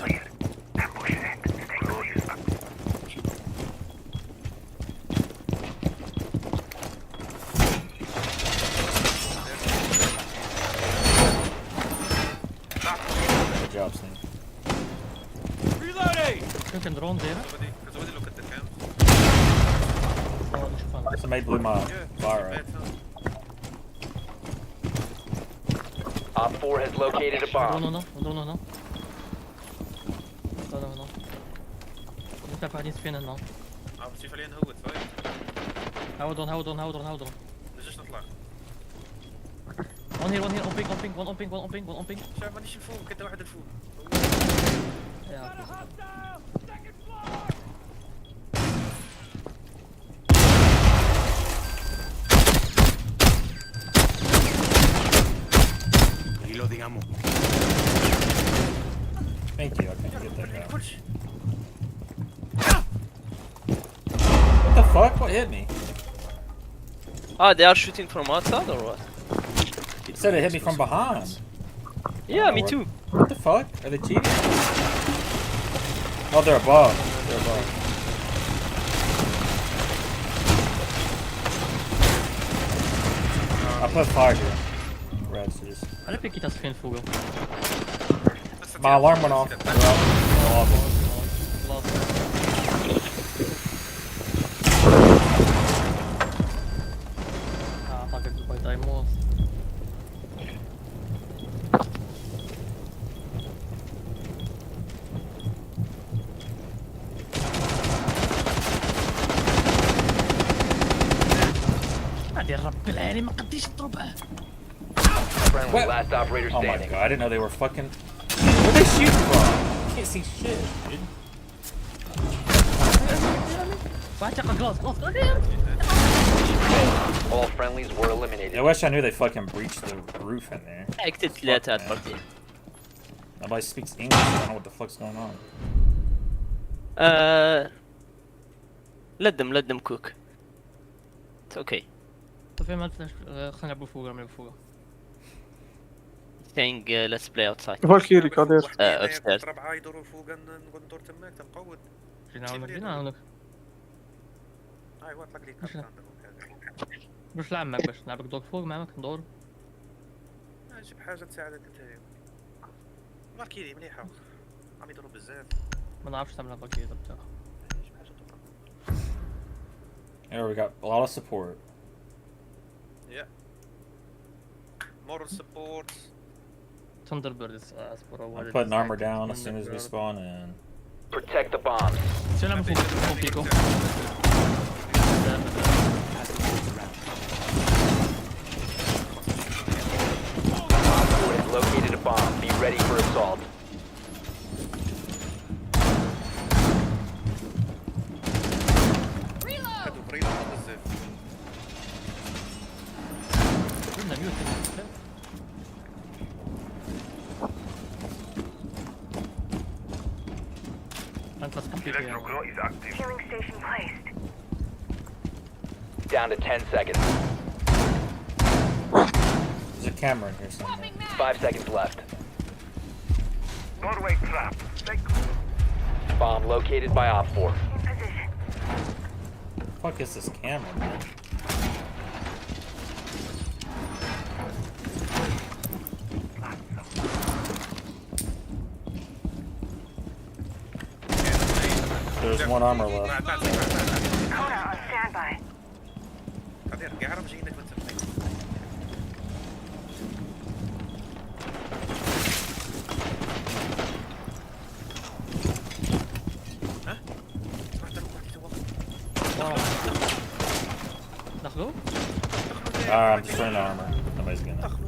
Good job, Snake. Reloading! ممكن درون زينة. Somebody blew my fire up. Op 4 has located a bomb. درون هنا. انت قاعدين فين هنا؟ شوف علينا هو طيب. هاودون. ليش نطلع؟ One here, one on ping. شايف مانيش الفوق كنت واحد الفوق. Reloading ammo. Thank you, I can't get that guy. What the fuck? What hit me? Ah, they are shooting from outside or what? It said it hit me from behind. Yeah, me what- too. What the fuck? Are they cheating? Oh, they're above. They're above. I put fire here. Red, so just... عارف كي تصفين فوقه. My alarm went off. They're up. They're off. خلاص. اعتقد باي تايموس. هذه الرب العالي ما قديش اضربها. Friendly, last operator Oh my standing. god, I didn't know they were fucking... Where they shoot from? Can't see shit, dude. All friendlies were eliminated. I wish I knew they fucking breached the roof in there. Acted ثلاثات party. Nobody speaks English, I don't know what the fuck's going on. Let them cook. It's okay. طيب ما تلاش خلينا نلعبوا فوقه. saying let's play outside. فالكيري كادير. Upstairs. ربعة يدوروا فوق ندور تماك تنقود. نعاونك ايوا طلق لي كارت باش لعمك باش نلعبك دوك فوق معاك ندور. جيب حاجة تساعدك نتايا. فالكيري مليحة. عم يضرب بزاف. ما نعرفش تعملها فالكيري بتاعها. Here we got a lot of support. Yeah. Moral support. Thunderbird is as per what I'm putting armor down as soon as we spawn in. Protect the bombs. سلام فوق بيكو. Located a bomb. Be ready for assault. Healing station placed. Down to 10 seconds. There's a camera in here somewhere. 5 seconds left. Doorway trap. Bomb located by Op 4. In position. Fuck is this camera, man? There's one armor left. Kona on standby. قادر قاعد مجي عندك وانت ها؟ سمعت والله. دخلوا؟ I'm destroying the armor. Nobody's gonna.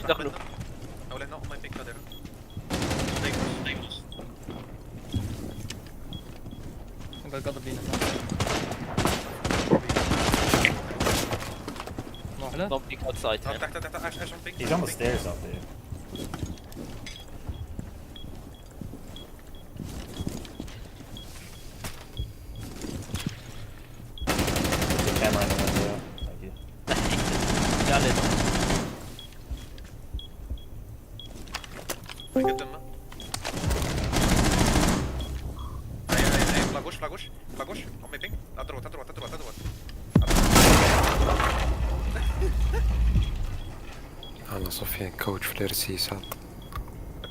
دخلوا. أولا نوع ما يبيك قادر. قدر بينا. نروح له. Don't peek outside. تحت عشان بيك. He's on the stairs out there. The camera in the window. Thank you. قدام. هاي فلاغوش هم يبيك. أدروت. أنا صفيان كوتش في الارسيسات.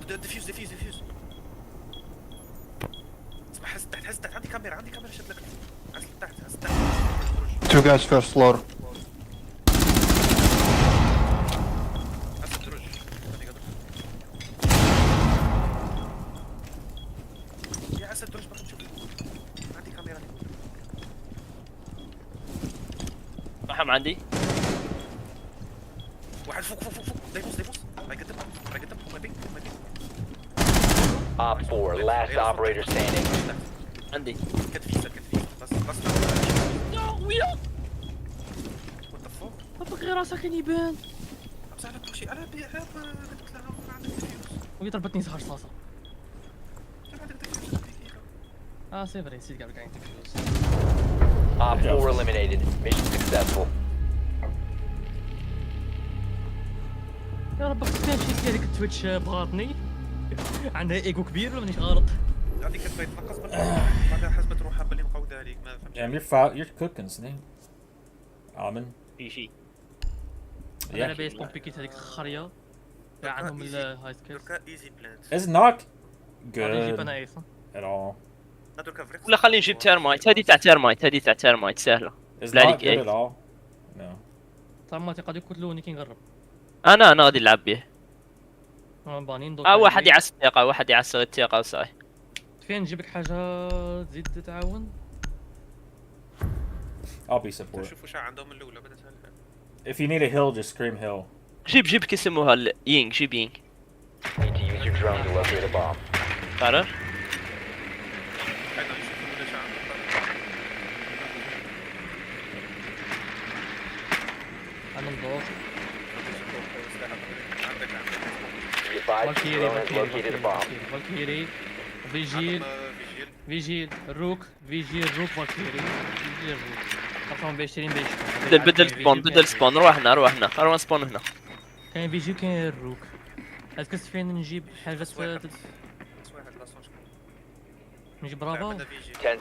ديفيوز. اسمع حس تحت عندي كاميرا شد لك. حس تحت. Two guys first floor. حس الدروج. يا حس الدروج ما تشوف. عندي كاميرا. رحم عندي. واحد فوق. دايبوس. ما يقدم. ما يبيك. Op 4, last operator standing. عندي. كتفيسة. بس. ويا. What the fuck؟ أبغى غير راسك كان يبان. أمسح لك كل شيء. أنا بيعرف عندك ديفيوز. وهي ضربتني زهر صاصة. سيفري سيد قبل قاعد تفوز. Op 4 eliminated. Mission successful. يا رب اختفى شي هذيك التويتش بغاتني. عندها ايجو كبير ولا مانيش غلط؟ هذيك كتبغي تنقص بعدها حسبت روحها باللي مقودة عليك ما فهمتش. You're cooking, Snake. Almond. في انا بيس بومبيكيت هذيك الخريه عندهم الهاي سكيلز. ايزي بلانت. It's not نجيب good انا ايس at all. ولا خلينا نجيب تيرمايت. هذه تاع تيرمايت سهله. It's لا not عليك good إيه. at all. No. تما قد يقتلوني كي نقرب. انا غادي نلعب به. بانين دوك. واحد يعس الثقه واحد يعس الثقه وصاي. فين نجيب لك حاجه تزيد تتعاون؟ I'll be support. شوفوا شو عندهم الاولى بدها سهله. If you need a hill, just scream hill. جيب كيسموها يينغ. جيب يينغ. Need to use your drone to locate a bomb. تعرف؟ انا ندور. Be advised, your drone has located a bomb. فالكيري. فيجيل. فيجي الروك فالكيري فيجي الروك رقم 20 بدل سبون روح سبون هنا. كاين فيجي كاين الروك. اسكس فين نجيب حاجة نجيب برافو 10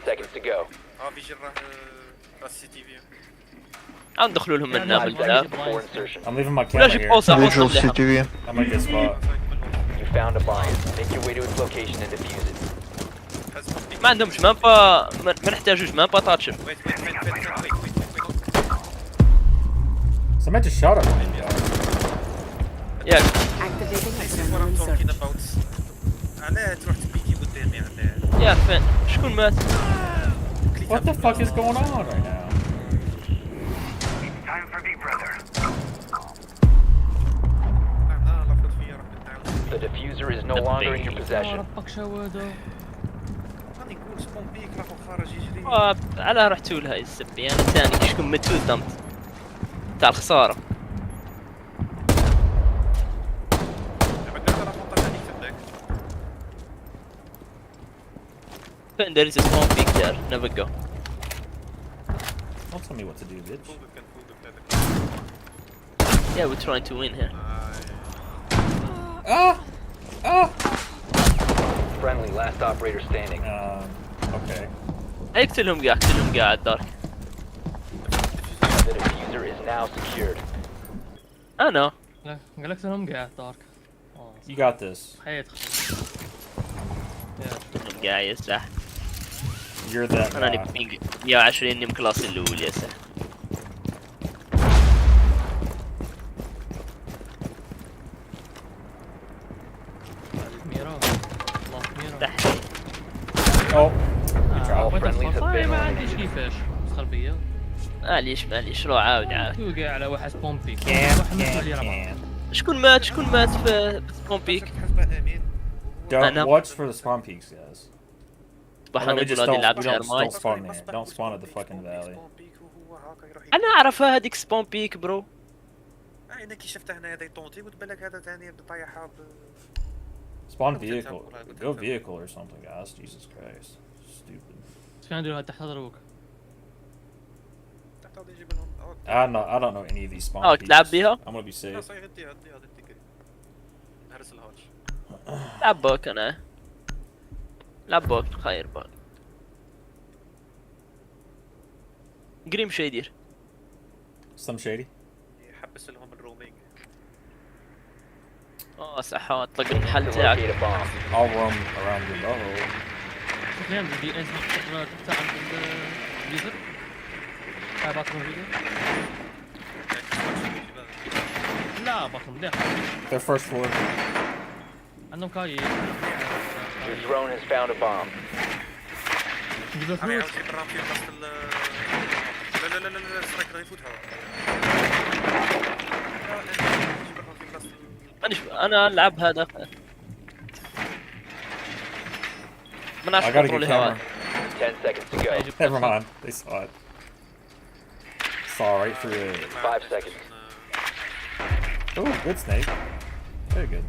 seconds to go. فيجي راه السي تي في. ندخلوا لهم منا 5 بالبلا. seconds before insertion. I'm leaving my ولا camera جيب here. قوصة I مليحة. might get spot. You found a bomb. Make your way to its location and defuse it. ما عندهمش ما نحتاجوش ما تاتشر. Somebody just shot at me. ياك. علاه تروح تبيكي قدامي علاه. ياك فين؟ شكون مات؟ What the fuck is going on right now? The diffuser is no longer in your possession. ربك شواده. راني نقول سبون بيك راهو خارج يجري. على رحتوا لها السبي انا ثاني شكون متوز دمت تاع الخساره. فين there is a small peak there never go. Don't tell me what to do, bitch. Yeah we're trying to win here. Friendly, last operator standing. Okay. اقتلهم قاعد دارك. The diffuser is now secured. انا لا قالك سلام قاعد دارك. You got this. حياة قاعد يا سلاح. You're that انا guy. نبي 120 نم كلاس الاول يا سلاح. ميرا Oh. All friendlies have been ما eliminated. عنديش كيفاش خربية. معليش روح عاود. توقع على واحد سبون بيك. واحد من اللي راه شكون مات في سبون بيك؟ Don't watch for the spawn peaks, guys. بحنا We نقول just هذه don't, لعبة we don't, شرماي. don't spawn there. Don't spawn at the fucking valley. انا اعرفها هذيك سبون بيك برو. انا كي شفته هنا هذا يطونتي قلت بالك هذا ثاني طايحه Spawn vehicle. Go vehicle or something, guys. Jesus Christ. Stupid. شو نديروا تحت الروك؟ I don't know any of these spawn peaks. تلعب بيها؟ I'm gonna be safe. صاير اديها نهرس الهاتش. لعب بوك انا. لعب بوك خير بوك. قريم شو يدير؟ Some shady. يحبس لهم الرومينج. صح اطلق المحل تاعك. I'll roam around your bubble. تخيل الدي اس تاع الفيزر. باطن الفيزر. لا باطن مليح. Their first floor. عندهم كاي. Your drone has found a bomb. نجيب انا فلوس. عاوز نرام في قصد لا سترايك راه يفوتها. انا العب هذا. ما I gotta get الهواء. camera. 10 seconds to go. Never mind. They saw it. Saw right through it. 5 seconds. Oh, good snake. Very good.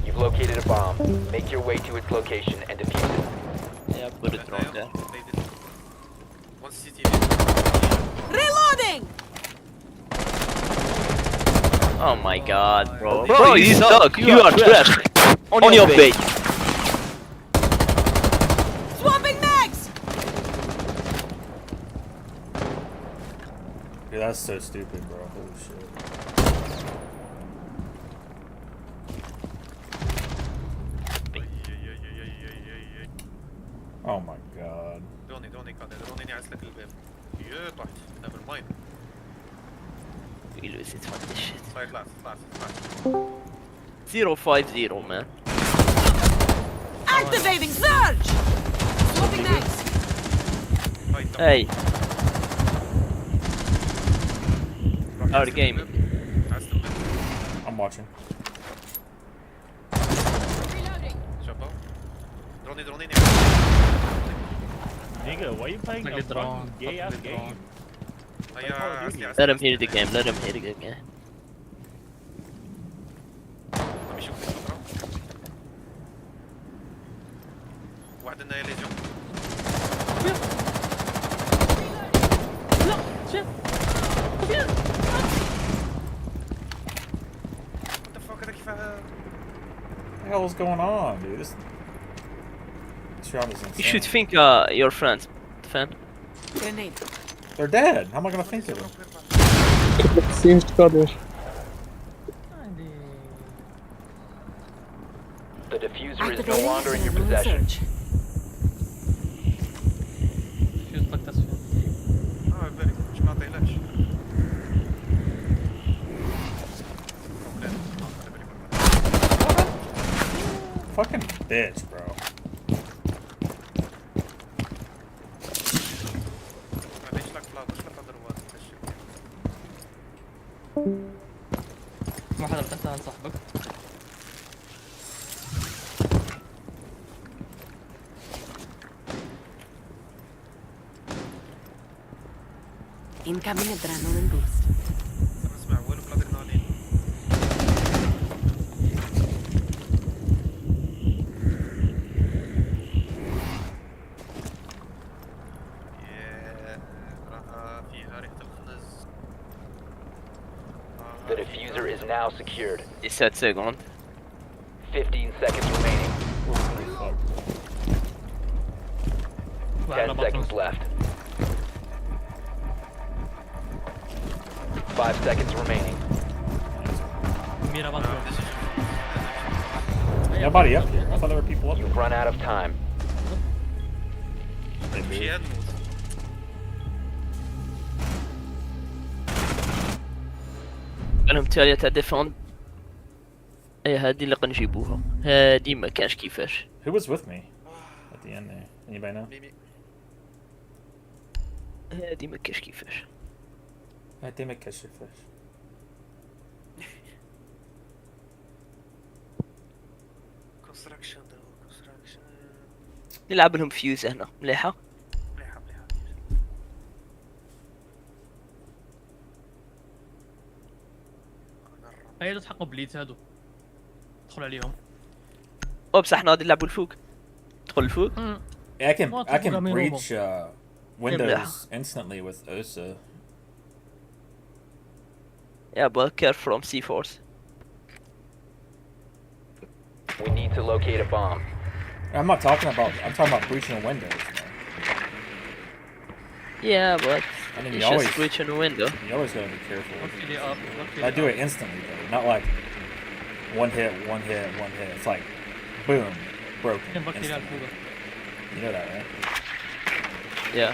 You've located a bomb. Make your way to its location and defuse it. Yeah, put it wrong there. Reloading! Oh my god, bro. Bro, you suck. You are trash. On your page. Swapping mags! Dude, that's so stupid, bro. Holy shit. Oh my god. دوني كان دوني نعس لك الباب. يا طحت. نيفر مايند. You lose it for this shit. صاير طلعت. 050 man. Activating surge! Swapping mags! Hey. Our game. I'm watching. شوفوا. دروني Nigga, why you playing a fucking gay ass game? Let him hear the game. Let him hear the game. وعدنا يا ليجون. hell is going on, dude? This round is insane. You should think your friends, fan. Grenade. They're dead. How am I gonna think of them? Seems قادر. The diffuser is no longer in your possession. Fuse لك تصفية. بالي مش ما طيلش. Fucking bitch, bro. ما حدا بتسأل عن صاحبك. Incoming adrenaline boost. اسمع وين الادرينالين؟ راها فيها ريحة الخنز. The diffuser is now secured. 17 seconds. 15 seconds remaining. 10 seconds left. 5 seconds remaining. ميرا بطل. Nobody up here. I thought there were people up You've run out of time. مشي هاد نموت. لهم تالية تاع ديفوند. اي هادي اللي قنجيبوها. هادي ما كانش كيفاش. Who was with me at the end there? Anybody know? ميمي. هادي ما كانش كيفاش. هادي ما كانش كيفاش. كونستراكشن نلعب لهم فيوز هنا مليحة. مليحة. هاي اللي تحقوا بليدز هادو. ادخل عليهم. او بصح حنا غادي نلعبوا الفوق. ادخل الفوق. Yeah, I can What? breach Windows instantly with OSA. Yeah, but care from C4s. We need to locate a bomb. I'm not talking about. I'm talking about breaching Windows. Man. Yeah, but I mean, it's you always just switching a window. You always gotta be careful. وكيلي اب. I do it instantly though, not like one hit. It's like boom, broken. Instantly. You know that, right? Yeah.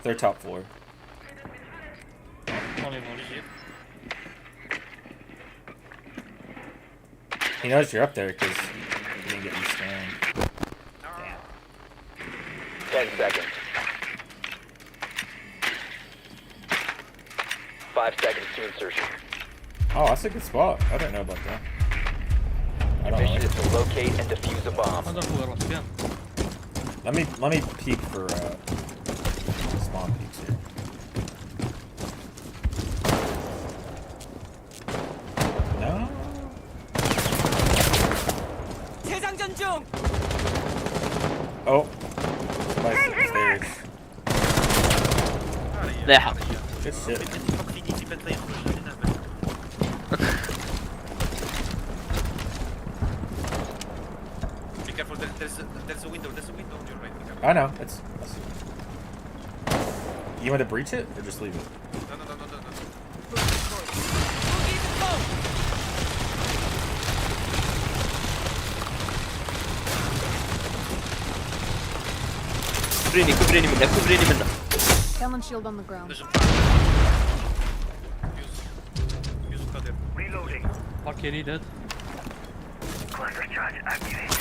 They're top floor. He knows you're up there because you didn't get me scanned. Damn. 10 seconds. 5 seconds to insertion. Oh, that's a good spot. I didn't know about that. I don't Mission know. is to locate and defuse a bomb. Let me peek for spawn peeks here. No. Oh. Somebody's upstairs. مليحة. Good shit. Be careful, there's a window on your right. I know. I see. You want to breach it or just leave it? No. كبريني منه. Talon shield on the ground. Use Qadir. Reloading. Valkyrie dead. Cluster charge activated.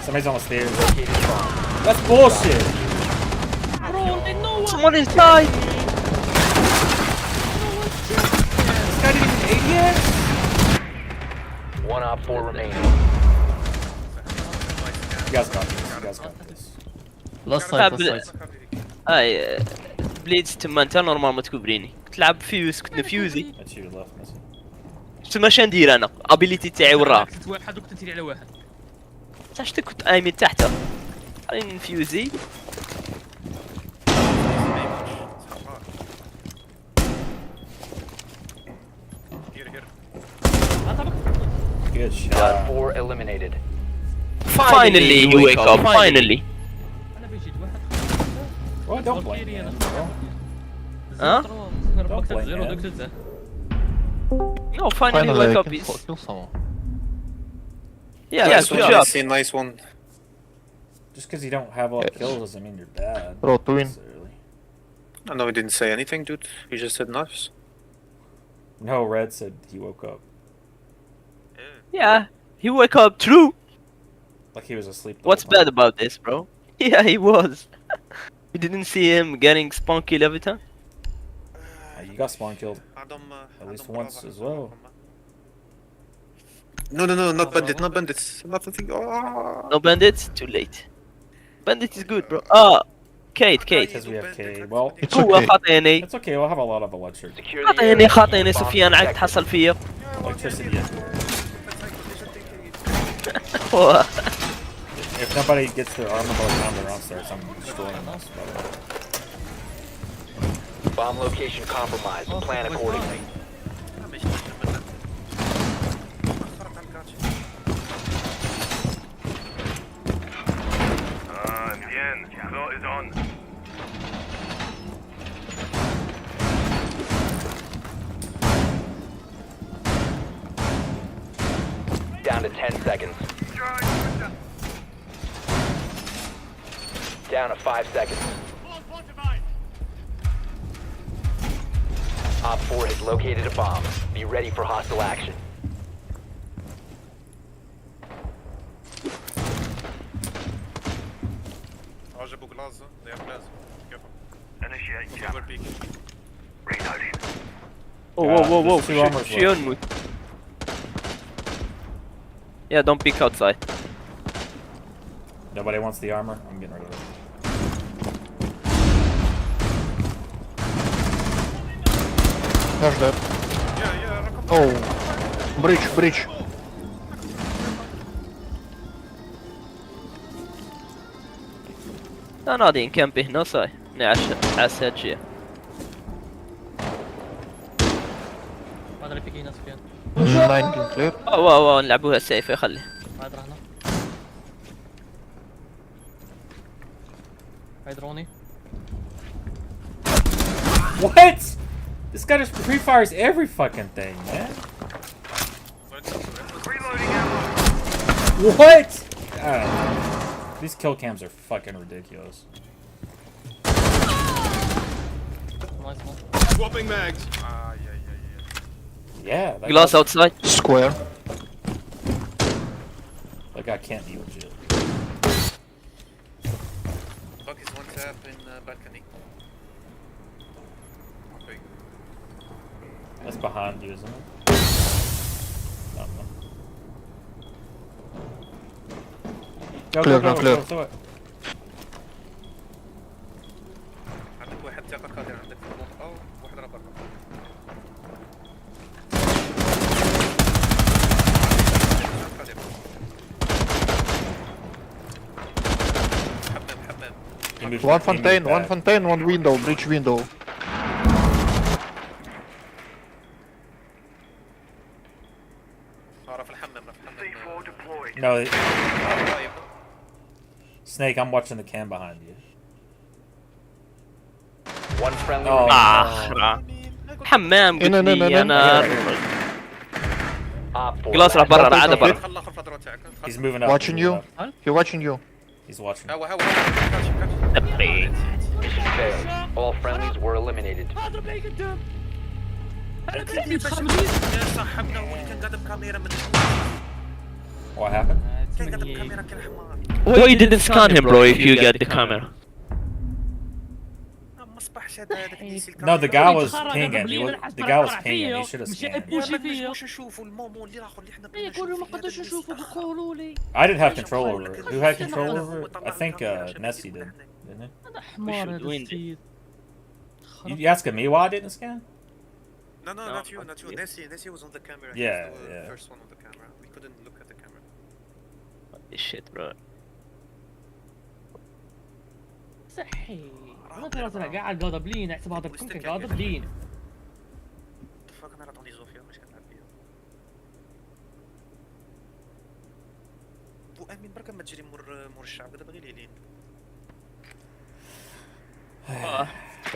Somebody's on the stairs. That's bullshit. Bro, they know what? Someone is died. This guy didn't even 80 yet? 1 op 4 remaining. You guys got this. Last side. هاي بليدز تما انت نورمال ما تكبريني. تلعب فيوز كنت نفيوزي. That's you left missing. تما شا ندير انا؟ ابيليتي تاعي وراها. كنت واحد وكنت على واحد. علاش كنت قايمين تحته؟ خليني نفيوزي. good Op shot. 4 eliminated. Finally you wake up. Finally. Well, don't blame him, bro. Huh? Don't blame him. No, finally you wake up. Yeah, Nice good one, job. Messi, nice one. Just because you don't have all the kills doesn't mean you're bad. Bro, to win. necessarily. I know he didn't say anything, dude. He just said nice. No, Red said he woke up. Yeah, he woke up true. Like he was asleep. the What's whole time. bad about this, bro? Yeah, he was. You didn't see him getting spawn kill every time? You got spawn killed at least once as well. No, not bandit, not bandits. Not the thing. Oh. No bandits? Too late. Bandit is good, bro. Ah, Kate. Because we have K. Well, هو خاطئني. it's okay. We'll have a lot of electric. خاطئني سفيان عاد تحصل فيه. Electricity. هو. If nobody gets their armor by the time they're on stairs, I'm destroying us. Bomb location compromised. Plan accordingly. Is on. Down to 10 seconds. Down to 5 seconds. Op 4 has located a bomb. Be ready for hostile action. جابوا جلاز. They have glass. Careful. Initiate jump. Over peak. Reloading. Whoa. there's two armors She on me. Yeah, don't peek outside. Nobody wants the armor. I'm getting rid of it. There's that. Oh. Breach. لا نادين كامبي هنا صاي. عاش هادشي. هذا اللي بيجي ناس فين. 19 clear. واو نلعبوها سيف خلي. هذا هنا. هاي دروني. What? This guy just pre-fires every fucking thing, man. What? These kill cams are fucking ridiculous. Nice one. Swapping mags. Yeah. That Glass guy- outside. Square. That guy can't be legit. Buck is one tap in balcony. Okay. That's behind you, isn't it? No. Clear, clear. Do it. عندك واحد ثقة قادر عندك في المنطقة وواحد راه برا. One fontaine, one window, breach window. راه في الحمام. No. Snake, I'm watching the cam behind you. One friendly Oh, remaining. حمام قلت لي انا. Op 4. جلاس راه برا راه عاد برا. He's moving up. Watching he's you. moving up. He's watching you. He's watching. Mission failed. All friendlies were eliminated. What happened? Why you didn't scan him, bro? If you get the camera. No, the guy was pinging. The guy was pinging. He should have scanned. I didn't have control over it. Who had control over it? I think Nessie did, didn't he? You asking me why I didn't scan? No, not you. Nessie was on the camera. Yeah, He was the yeah. first one on the camera. We couldn't look at the camera. Shit, bro. صحي. انا ترى قاعد غاضب لينا احسب هذا بكم كان غاضب لينا. فاك انا عطوني زوفيا باش كنلعب بيها. مين بركة ما تجري مور الشعب هذا باغي ليلين.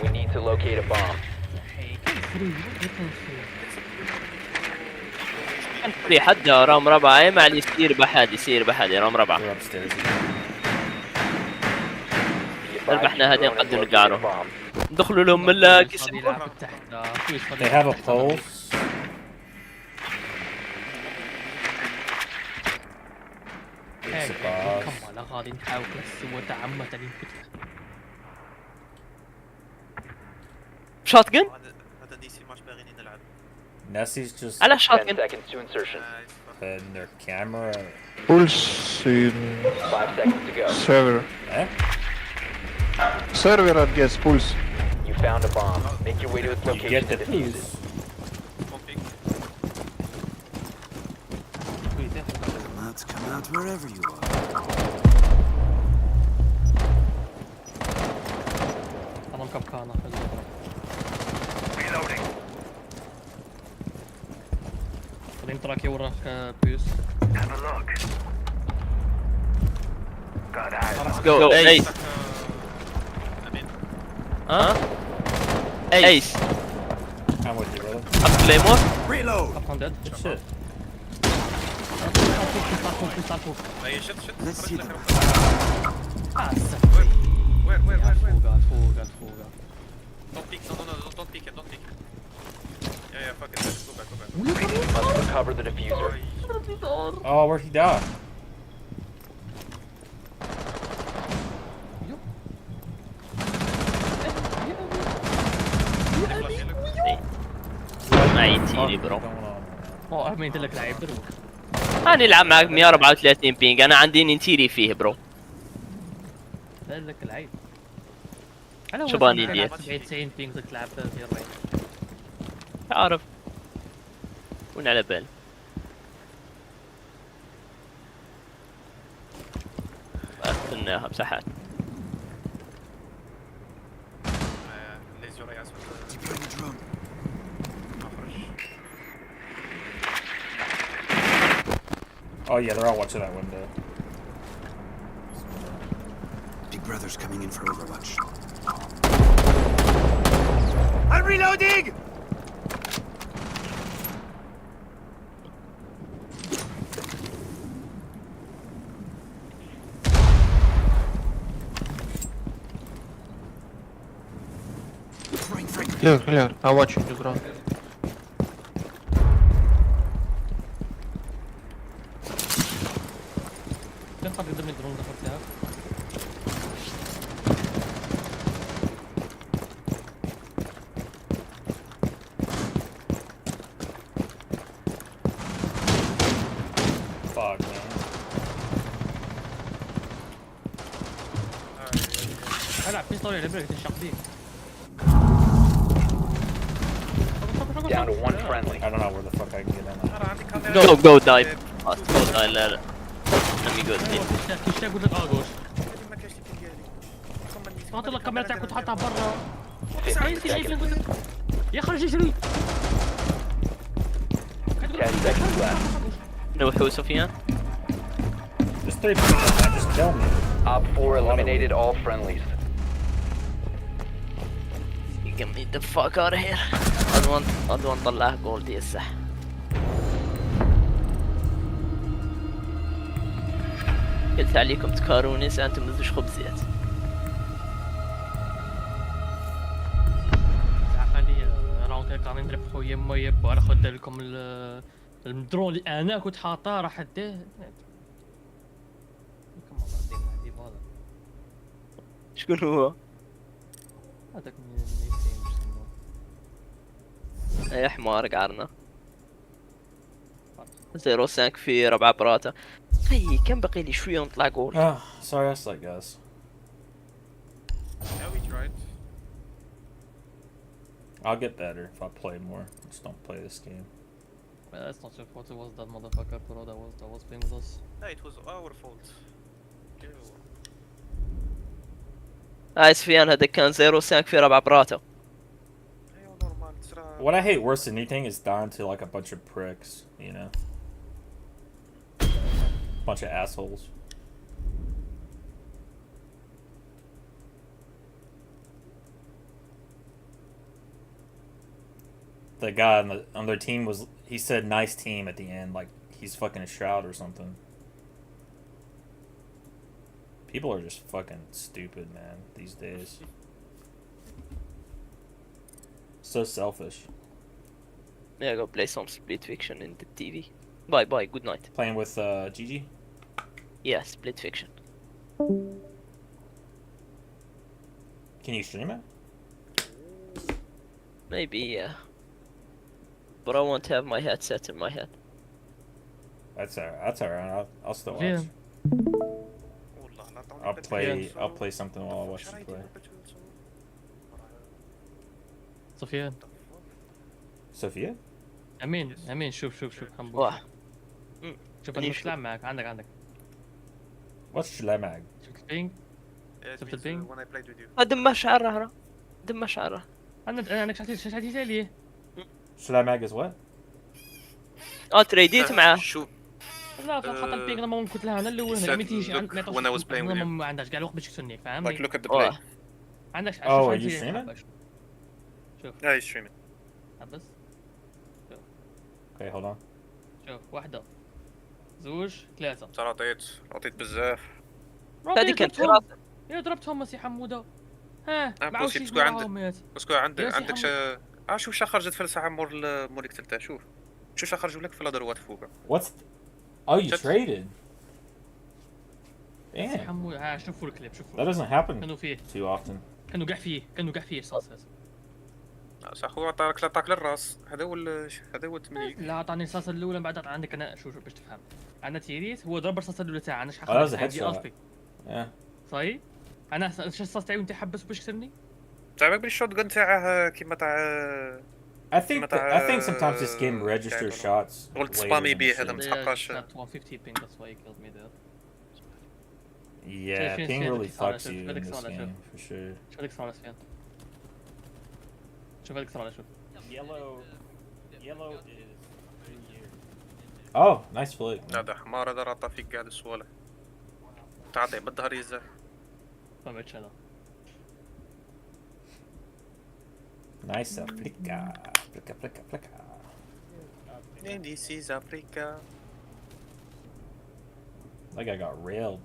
We need to locate a bomb. في حد رام ربعة اي معني يصير بحد رام ربعة. ربحنا هذين قد نقعروا. ندخلوا لهم من القسم. They have a pulse. كم غادي نحاول نسوي تعمد اللي شوت جن؟ هذا دي سي ماش باغيين نلعب. Nessie's just على شوت 10 جن. seconds to insertion. in their camera. Pulse in 5 seconds to go. server. Eh? Server I guess pulse. You found a bomb. Make your way to its You location get and the defuse it. fuse. Let's come out wherever you are. انا مكبكانة. Reloading. خليني تراكي وراك بيوس. Have a look. Got eyes. Go Ace. ها؟ Ace. I'm with you, brother. Up Claymore. Reload. I'm dead. Good shit. هي شت Let's see them. Where? فوق. Don't peek. No, don't peek it. Yeah, fuck it. Go back. Must recover the diffuser. Oh, where'd he die? ما ينتيني برو. مين لك لعيب درو. انا العب معك 134 بينج، انا عندي ننتيري فيه برو. لك لعيب. شو باني دي؟ 90 بينج تلعب في 40. عارف. وين على بال. استناها بساحات. ليزو رياس. Deploy the drone. Oh yeah, they're all watching that window. Big Brother's coming in for Overwatch. I'm reloading. Clear. I watch you the ground. كان قد يضربني درون دخلتها. Fuck, man. العب بيستولي على بالك تنشق فيه. Down to one friendly. I don't know where the fuck I can get in. Go dive. Go dive لا. Let me go dive. كيش تقول لك اغوش. حط لك الكاميرا تاعك وتحطها برا. يا خرج يجري. 10 seconds left. نوحو سفيان. There's 3 people, man. Just kill me. Op 4 eliminated all friendlies. Get me the fuck out of here. I don't طلعها جولد يا السح. قلت عليكم تكاروني انتم مزوج خبزيات. خلي راوند هيك راني نضرب خويا ما يبا ناخذ لكم الدرون اللي انا كنت حاطاه راح اديه. شكون هو؟ هذاك نيسين يا حمار قعرنا. 05 في 4 براتا. هي كم بقي لي شويه نطلع جول. Sorry, I suck, guys. Yeah, we tried. I'll get better if I play more. Just don't play this game. That's not your fault. It was that motherfucker, bro. That was playing with us. No, it was our fault. سفيان هذا كان 05 في 4 براتا. What I hate worse than anything is dying to like a bunch of pricks, you know? Bunch of assholes. the guy on their team was. He said nice team at the end, like he's fucking a Shroud or something. People are just fucking stupid, man, these days. So selfish. Yeah, go play some Split Fiction in the TV. Bye bye, good night. Playing with Gigi? Yeah, Split Fiction. Can you stream it? Maybe, yeah. But I won't have my headset in my head. That's alright. I'll still watch. Yeah. I'll play something while I watch you play. Sophia. Sophia? امين شوف حنبوش. واه. شوف انا بتلعب معك عندك What's Schlemag? شفت البينج؟ شفت البينج؟ دم شعرها دم شعرها. انا شحتي تالي. Schlemag is what? تريديت معاه. شو لا حط البينج انا ما قلت لها انا الاول هنا تيجي when I was playing with you. ما عندهاش قاعد الوقت باش تسنيك فاهمني؟ Like look at the play. عندك Oh, are you streaming? شوف. Yeah, he's streaming. بس. Okay, hold on. شوف واحدة زوج ثلاثة. ترى عطيت بزاف. هذه كانت دراسة. يا ضربتهم بس يا حمودة. ها معاوش شي باسكو عندك شوف شا خرجت في الساعة مور قتلتها شوف شا خرجوا لك في الادروات فوق. What's Oh, you traded? يا Damn. حمودة ها شوفوا الكليب شوفوا. That doesn't happen كانوا فيه. too often. كانوا قاع فيه رصاص. صح هو عطاك للراس هذا هو التمليك. لا عطاني الرصاصة الأولى بعد عندك أنا شوف باش تفهم. عندنا تيريس هو ضرب الرصاصة الأولى تاعي أنا شحال Oh, that was a headshot. Yeah. صحيح؟ أنا الرصاص تاعي وأنت حبس باش كسرني؟ تعبك بالشوت جن تاعه كيما تاع. I think sometimes this game registers shots. قلت later سبامي than بيه it هذا should. ما تحقاش. 150 ping that's why he killed me there. Yeah, فين ping really صالة، fucks شوف you in هذيك this صالة، game for sure. شوف هذيك صالة فين. شوف هذيك صالة شوف. Yellow is 3 years. Oh, nice flick. هذا حمار هذا راه فيك قاعد السوالة. تعطي بالظهر يزه. ما بقتش أنا. Nice Africa. Africa. This is Africa. That guy got railed.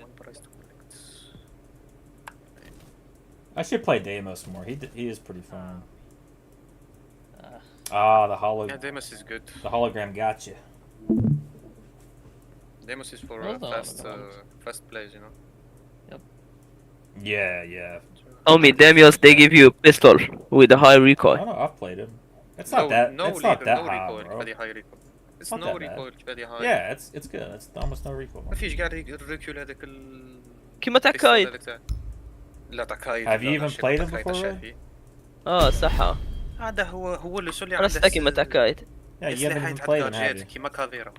One price to collect. I should play Deimos more. He is pretty fun. The Yeah, Deimos is good. The hologram got you. Deimos is for fast plays, you know. Yeah. Homie, Demios, they give you a pistol with a high I recoil. don't know. I've played him. It's not that. It's not that high, recoil bro. very high recoil. It's not no that bad. recoil very high. Yeah, it's good. It's almost no recoil. ما فيش قاعد الريكول هذاك كيما تاع كايد. لا تاع كايد. Have you even played him before? صح. هذا هو اللي اللي أنا ستا كيما تاع كايد. Yeah, you haven't even played him, have you? كيما كافيرا.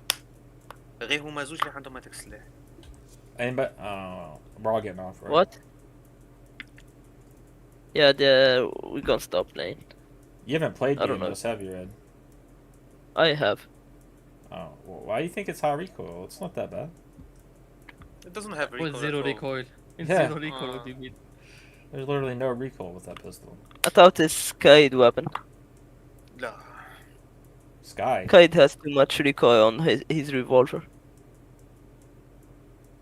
غير هما زوج اللي عندهم هذاك السلاح. Anybody? We're all getting off, right? What? Yeah, we're gonna stop playing. You haven't played I don't know. Deimos, have you, Red? I have. Oh, well, why do you think it's high recoil? It's not that bad. It doesn't have recoil. With zero recoil. Yeah. Zero recoil. What do you mean? There's literally no recoil with that pistol. I thought it's Kaid weapon. لا. Sky. Kaid has too much recoil on his revolver.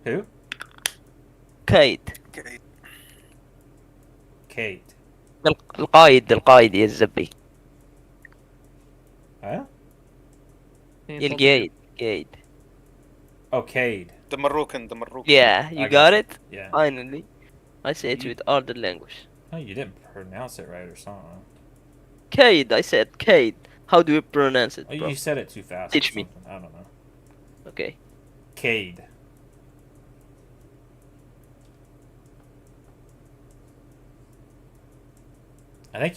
Who? Kaid. Kate. القايد يا الزبي. Huh? القايد. Oh, Cade. The Moroccan. Yeah, you I got it? Yeah. Finally. I say it with other language. Oh, you didn't pronounce it right or something. Kaid, I said Kaid. How do you pronounce it, Oh, bro? you said it too fast. Teach or me. something. I don't know. Okay. Cade. I think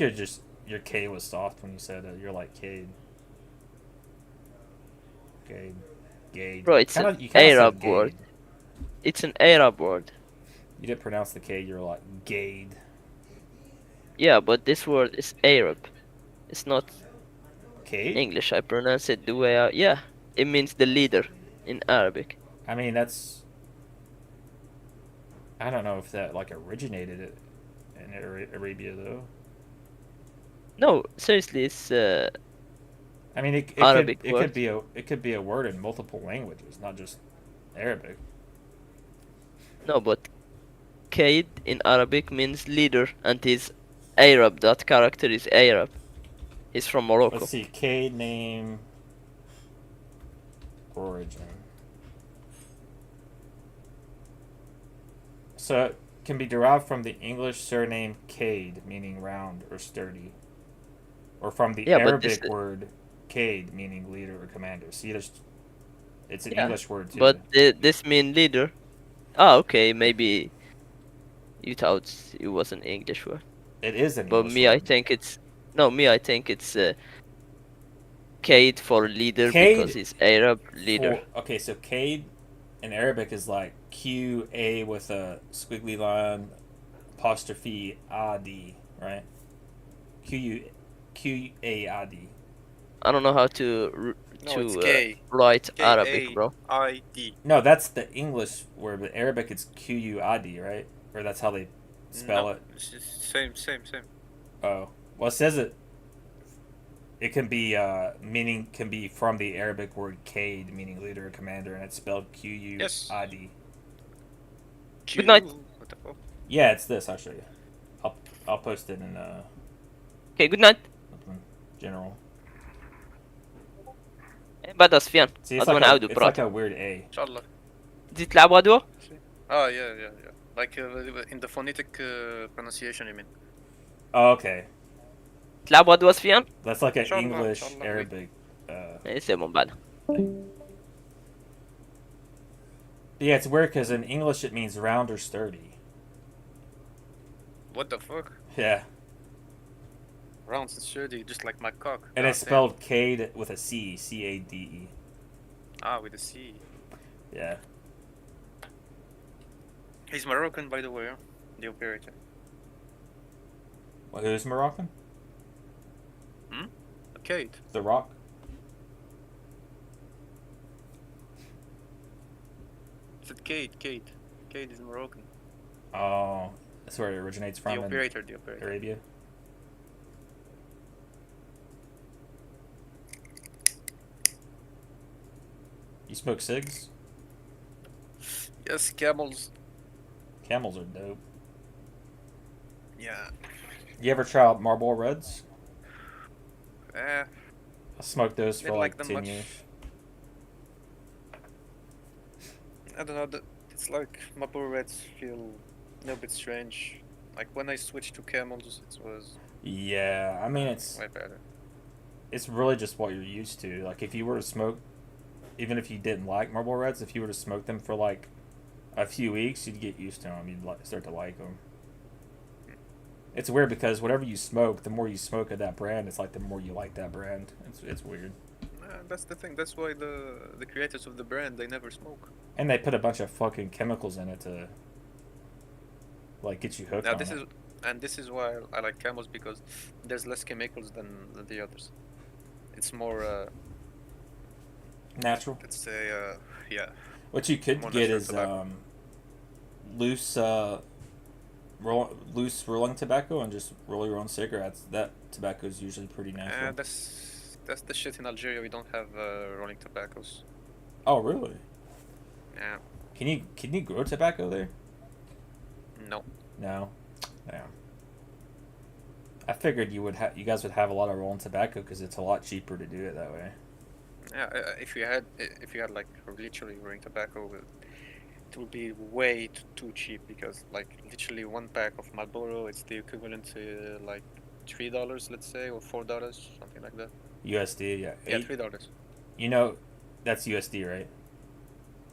your K was soft when you said it. You're like Cade. Gade. Bro, it's an Arab word. It's an Arab word. You didn't pronounce the K, you were like Gade. Yeah, but this word is Arab. It's not Cade? English. I pronounce it the way I... Yeah, it means the leader in Arabic. I mean, that's... I don't know if that, like, originated it in Arabia though. No, seriously, it's I mean, it Arabic could word. be a word in multiple languages, not just Arabic. No, but Kaid in Arabic means leader, and he's Arab. That character is Arab. He's from Morocco. Let's see, K name origin. So it can be derived from the English surname Cade, meaning round or sturdy, or from the Yeah, but Arabic this- word Cade, meaning leader or commander. See, it's an Yeah, English word too. But this mean leader. Ah, okay, maybe you thought it was an English word. It is an But English me, I word. think it's Kaid for leader Cade because he's Arab leader. Okay, so Cade in Arabic is like Q-A with a squiggly line, apostrophe A-D, right? Q-A-I-D. I don't know how to No, it's K. write Arabic, bro. K-A-I-D. No, that's the English word, but Arabic it's Q-U-I-D, right? Or that's how they spell No, it. it's just same. Oh, well, it says it can be meaning can be from the Arabic word Cade, meaning leader or commander, and it's spelled Q-U-I-D. Good night. What the fuck? Yeah, it's this. I'll show you. I'll post it in Okay, good night. general. بعد صفيان. See, it's أدوان like, عودوا it's برات. like a weird A. إن شاء الله. تزيد تلعبوا عدوى؟ Oh yeah. Like in the phonetic pronunciation, you mean? Oh, okay. تلعبوا عدوى صفيان؟ That's like an Inshallah, English inshallah, Arabic. إيه سيبهم بعد. Yeah, it's weird because in English it means round or sturdy. What the fuck? Yeah, Round and sturdy, just like my cock. and it's God damn. spelled Cade with a C, C-A-D-E. Ah, with a C. Yeah. He's Moroccan, by the way. Huh? The operator. Well, who's Moroccan? Kate. The Rock. Is it Kate? Kate is Moroccan. Oh, that's where it originates from. The in operator. Arabia. You smoke cigs? Yes, camels. Camels are dope. Yeah. You ever try out Marlboro Reds? Eh. I smoked those for Didn't like like them 10 much. years. I don't know. It's like Marlboro Reds feel a little bit strange. Like when I switched to camels, it was Yeah, I mean it's way better. it's really just what you're used to. Like if you were to smoke, even if you didn't like Marlboro Reds, if you were to smoke them for like a few weeks, you'd get used to them. You'd start to like them. It's weird because whatever you smoke, the more you smoke of that brand, it's like the more you like that brand. It's weird. That's the thing. That's why the creators of the brand, they never smoke. And they put a bunch of fucking chemicals in it to like get you hooked Now on this it. is why I like camels, because there's less chemicals than the others. It's more Natural. let's say yeah. What you could more get natural is tobacco. loose loose rolling tobacco and just roll your own cigarettes. That tobacco is usually pretty natural. That's the shit in Algeria. We don't have rolling tobaccos. Oh really? Yeah. Can you grow tobacco there? No. No. Yeah. I figured you guys would have a lot of rolling tobacco because it's a lot cheaper to do it that way. Yeah. If you had like literally rolling tobacco, it would be way too cheap, because like literally one pack of Marlboro, it's the equivalent to like $3, let's say, or $4, something like that. USD, yeah. Yeah, $3. You know, that's USD, right?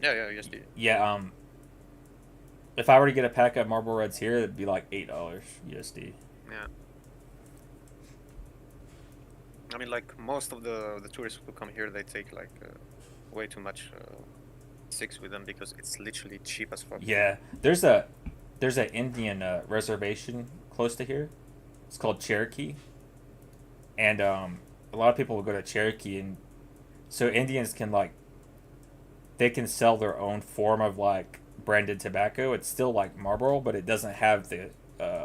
Yeah, USD. Yeah. If I were to get a pack of Marlboro Reds here, it'd be like $8 USD. Yeah. I mean, like most of the tourists who come here, they take like way too much cigs with them, because it's literally cheap as fuck. Yeah, there's an Indian reservation close to here. It's called Cherokee, and a lot of people will go to Cherokee, and so Indians can they can sell their own form of like branded tobacco. It's still like Marlboro, but it doesn't have the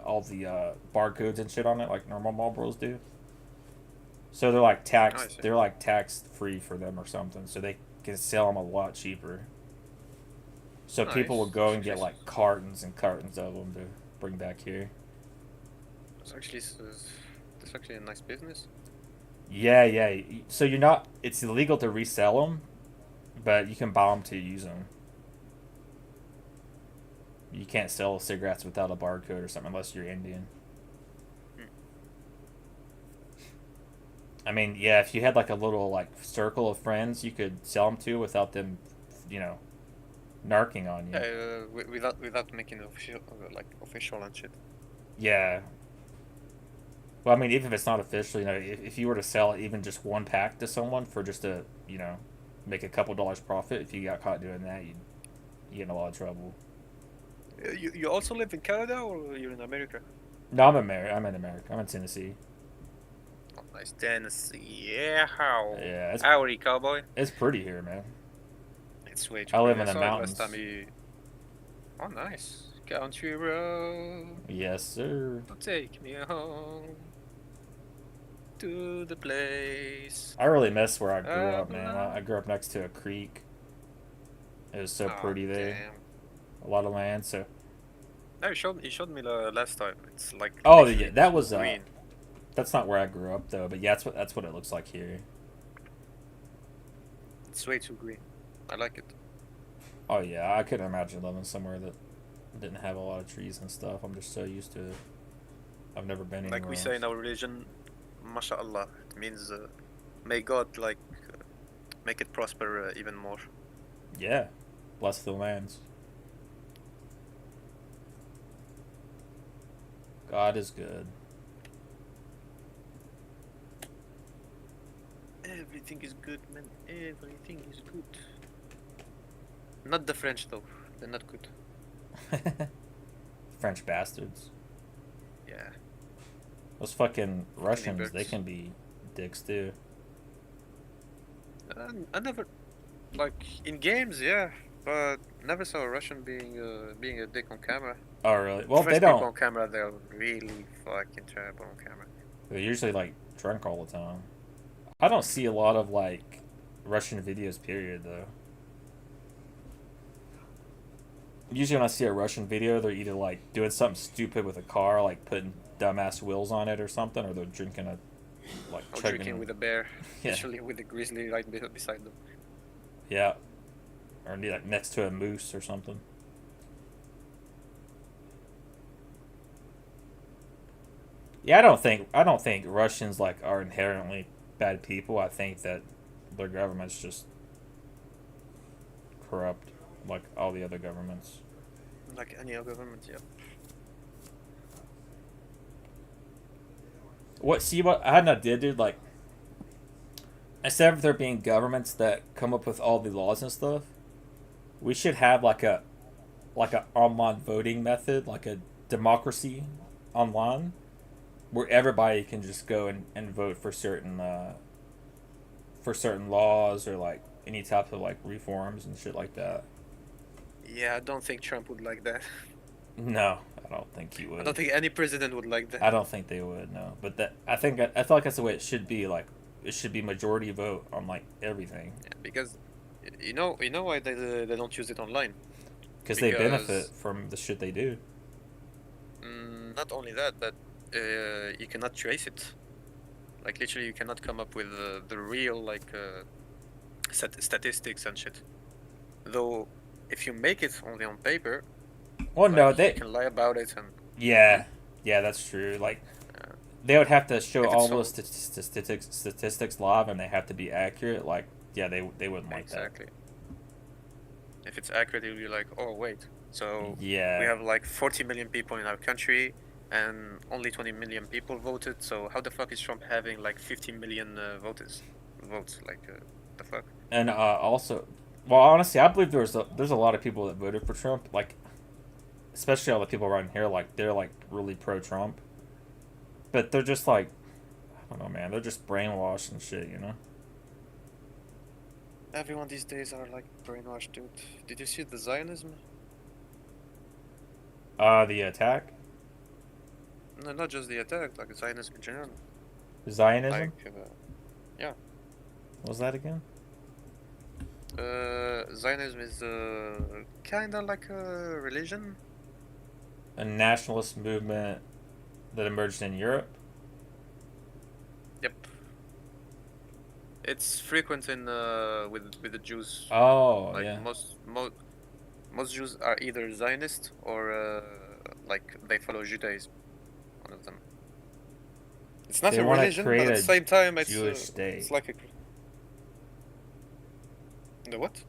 all all the barcodes and shit on it like normal Marlboros do. So they're like tax free for them or something. So they can sell them a lot cheaper. So people will go and get like cartons and cartons of them to bring back here. It's actually a nice business. Yeah, yeah. So you're not. It's illegal to resell them, but you can buy them to use them. You can't sell cigarettes without a barcode or something unless you're Indian. I mean, yeah, if you had like a little like circle of friends you could sell them to without them, you know, narking on you. Yeah, without making it official, official and shit. Yeah. Well, I mean, even if it's not official, you know, if you were to sell even just one pack to someone for just to, you know, make a couple dollars profit, if you got caught doing that, you'd get in a lot of trouble. You also live in Canada or you're in America? No, I'm in America. I'm in Tennessee. Oh, nice Tennessee. Yeah, how? Yeah, it's howdy, cowboy. It's pretty here, man. It's way too I live pretty. in the saw it mountains. last time Oh, nice. Country road. Yes, sir. Take me home to the place. I really miss where I grew up, man. I grew up next to a creek. It was so pretty there. Damn. A lot of land, so. No, you showed me the last time. It's like. Oh yeah, that was green. That's not where I grew up though, but yeah, that's what it looks like here. It's way too green. I like it. Oh yeah, I couldn't imagine living somewhere that didn't have a lot of trees and stuff. I'm just so used to it. I've never been anywhere Like we say in our religion, MashaAllah. It means may God make it prosper even more. Yeah, bless the lands. God is good. Everything is good, man. Everything is good. Not the French though. They're not good. French bastards. Yeah. Those fucking Russians, birds. they can be dicks too. I never, like in games, yeah, but never saw a Russian being a dick on camera. Oh really? Well, French they don't. people on camera, they're really fucking terrible on camera. They're usually like drunk all the time. I don't see a lot of like Russian videos, period, though. Usually when I see a Russian video, they're either like doing something stupid with a car, like putting dumbass wheels on it or something, or they're drinking a like Or chugging- drinking with a bear, Yeah. literally with a grizzly right beside them. Yeah, or like next to a moose or something. Yeah, I don't think Russians like are inherently bad people. I think that their government's just corrupt, like all the other governments. Like any other government, yeah. What Adna did, dude, like, instead of there being governments that come up with all the laws and stuff, we should have like a online voting method, like a democracy online, where everybody can just go and vote for certain laws or like any type of like reforms and shit like that. Yeah, I don't think Trump would like that. No, I don't think he would. I don't think any president would like that. I don't think they would, no. But I feel like that's the way it should be. Like, it should be majority vote on like everything. Yeah, because you know why they don't use it online? Because they benefit from the shit they do. Not only that, but you cannot trace it. Like literally, you cannot come up with the real like statistics and shit. Though, if you make it only on paper, well, no, you can lie about it and. Yeah, that's true. Like, they would have to show all those statistics live, and they have to be accurate. Like, yeah, they wouldn't like that. Exactly. If it's accurate, you'll be like, oh wait, so Yeah. we have like 40 million people in our country, and only 20 million people voted. So how the fuck is Trump having like 50 million votes? Like, the fuck? And also, well, honestly, I believe there's a lot of people that voted for Trump. Like, especially all the people around here, like they're like really pro-Trump, but they're just like, I don't know, man. They're just brainwashed and shit, you know. Everyone these days are like brainwashed, dude. Did you see the Zionism? The attack. No, not just the attack, like Zionism in general. Zionism? Like, yeah. What's that again? Zionism is kinda like a religion. A nationalist movement that emerged in Europe? Yep. It's frequent in with the Jews. Oh, like yeah. Most Jews are either Zionist or like they follow Judaism. One of them. It's not They a wanna religion, but create at a the same time, it's Jewish state. It's like a. The what?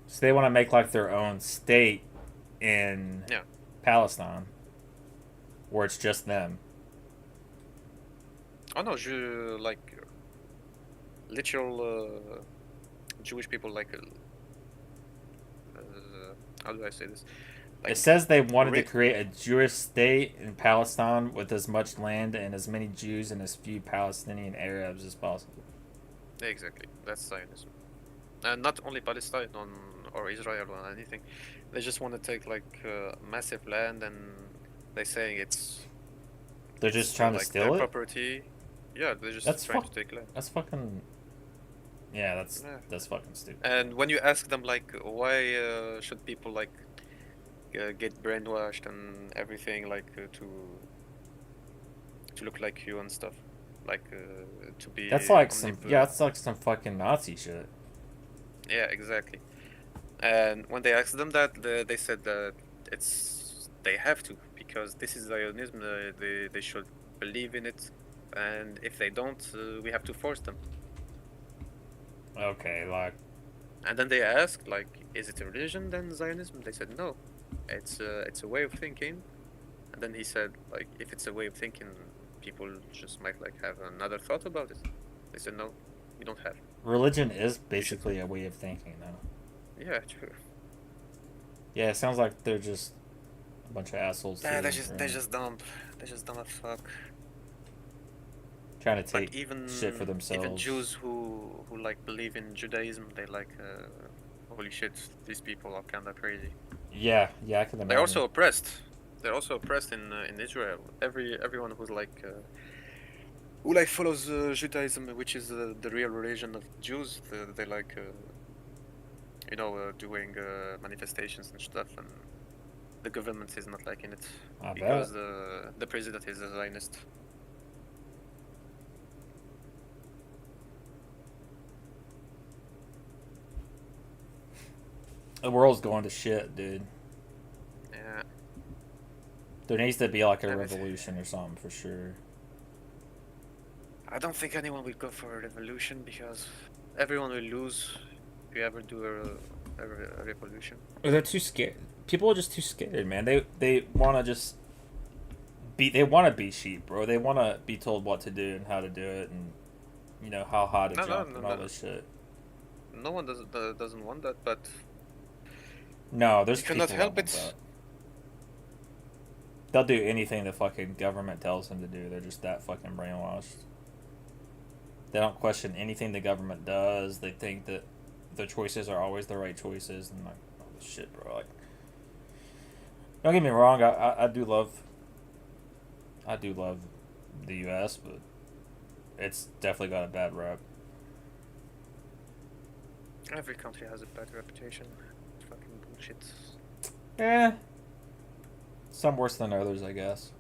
So they want to make like their own state in Yeah. Palestine, where it's just them. Oh no, like literal Jewish people, like how do I say this? Like, It says they wanted to create a Jewish state in Palestine with as much land and as many Jews and as few Palestinian Arabs as possible. Exactly, that's Zionism, and not only Palestine or Israel or anything. They just want to take like massive land, and they're saying it's. They're just trying to like steal their it? property. Yeah, they're just That's trying to take land. That's fucking. Yeah, Yeah. that's fucking stupid. And when you ask them like, why should people like get brainwashed and everything, like to look like you and stuff, like to be. That's like that's like some fucking Nazi shit. Yeah, exactly. And when they asked them that, they said that they have to, because this is Zionism. They should believe in it, and if they don't, we have to force them. Okay, like. And then they asked, like, is it a religion then Zionism? They said no, it's a way of thinking. And then he said, like, if it's a way of thinking, people just might like have another thought about it. They said no, you don't have. Religion is basically a way of thinking, though. Yeah, true. Yeah, it sounds like they're just a bunch of assholes. Nah, too, they're just right? dumb. They're just dumb as fuck. Trying to take Like even shit for themselves. Even Jews who like believe in Judaism, they like, holy shit, these people are kinda crazy. Yeah, I can imagine. They're also oppressed. They're also oppressed in Israel. Everyone who's like who like follows Judaism, which is the real religion of Jews. They like doing manifestations and stuff, and the government is not liking it I because bet. the president is a Zionist. The world's going to shit, dude. Yeah. There needs to be like a Everything. revolution or something for sure. I don't think anyone will go for a revolution because everyone will lose if you ever do a revolution. Or they're too scared. People are just too scared, man. They want to just be. They want to be sheep, bro. They want to be told what to do and how to do it, and how high to jump and all this shit. No one doesn't want that, but No, there's you cannot people help that want it. that. They'll do anything the fucking government tells them to do. They're just that fucking brainwashed. They don't question anything the government does. They think that their choices are always the right choices, and like all this shit, bro. Like, don't get me wrong. I do love the U.S., but it's definitely got a bad rep. Every country has a bad reputation. It's fucking bullshit. Eh. Some worse than others, I guess.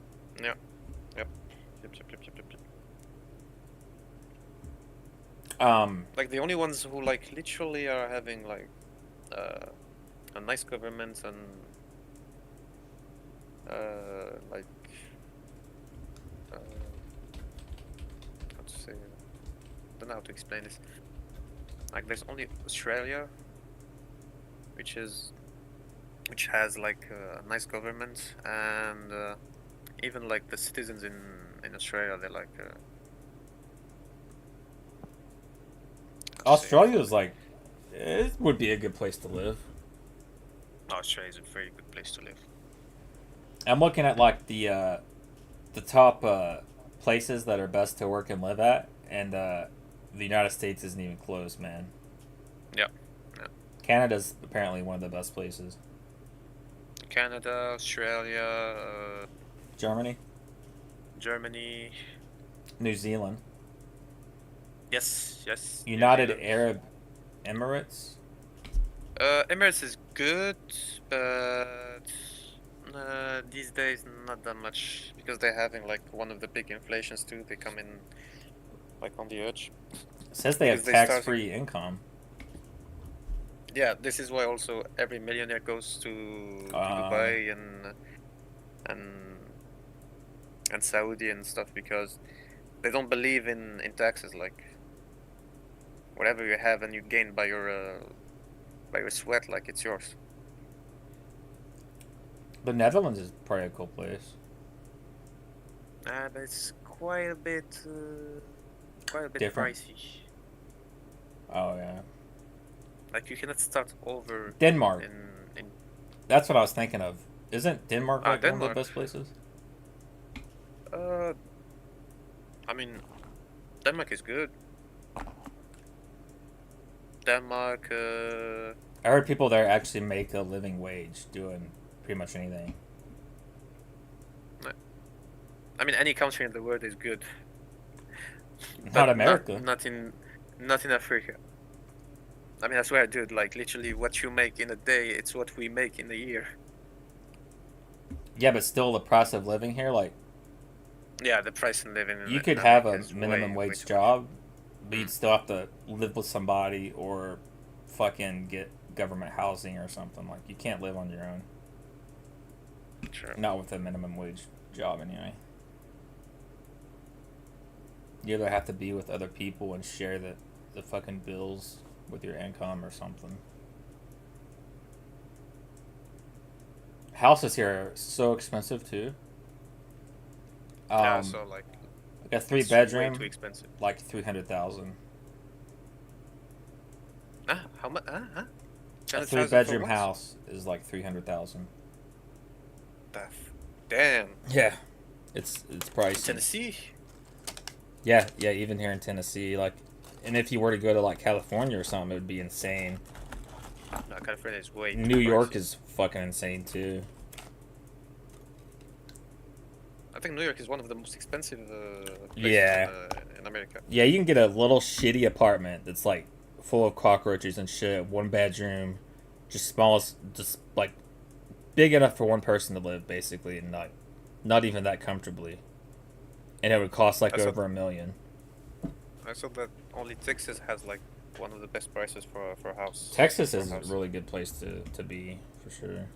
Yeah. Yep. Like the only ones who like literally are having like a nice government and like how to say, I don't know how to explain this. Like there's only Australia, which has like a nice government, and even like the citizens in Australia, they're like Australia is like, it would be a good place to live. Australia is a very good place to live. I'm looking at like the top places that are best to work and live at, and the United States isn't even close, man. Yeah. Yeah. Canada's apparently one of the best places. Canada, Australia, Germany. Germany. New Zealand. Yes, yes. New United Zealand. Arab Emirates. Emirates is good, but these days not that much because they're having like one of the big inflations too. They come in like on the edge. It says they have Because they tax-free income. Yeah, this is why also every millionaire goes to Dubai and Saudi and stuff because they don't believe in taxes. Like whatever you have and you gain by your sweat, like it's yours. The Netherlands is probably a cool place. But it's quite a bit Different? pricey. Oh yeah. Like you cannot start over Denmark. in That's what I was thinking of. Isn't Denmark like one of Denmark. the best places? I mean, Denmark is good. Denmark. I heard people there actually make a living wage doing pretty much anything. I mean, any country in the world is good. Not But America. Not in Africa. I mean, I swear, dude. Like literally, what you make in a day, it's what we make in a year. Yeah, but still the price of living here, like Yeah, the price of living. you in could have a America is minimum way wage job, but you'd still have to live with somebody or fucking get government housing or something. Like you can't live on your own. Sure. Not with a minimum wage job anyway. You either have to be with other people and share the fucking bills with your income or something. Houses here are so expensive too. Yeah, so like a it's 3-bedroom, way too expensive. like 300,000. How much? A 200,000 for 3-bedroom what? house is like 300,000. Damn. Yeah, it's pricey. Tennessee. Yeah, even here in Tennessee, like, and if you were to go to like California or something, it would be insane. No, California is way. too New York pricey. is fucking insane too. I think New York is one of the most expensive places Yeah. in America. Yeah, you can get a little shitty apartment that's like full of cockroaches and shit, 1 bedroom, just smallest, just like big enough for one person to live basically, and not even that comfortably. And it would cost like That's over $1 million. I saw that only Texas has like one of the best prices for a house. Texas for a is a house. really good place to be, for sure.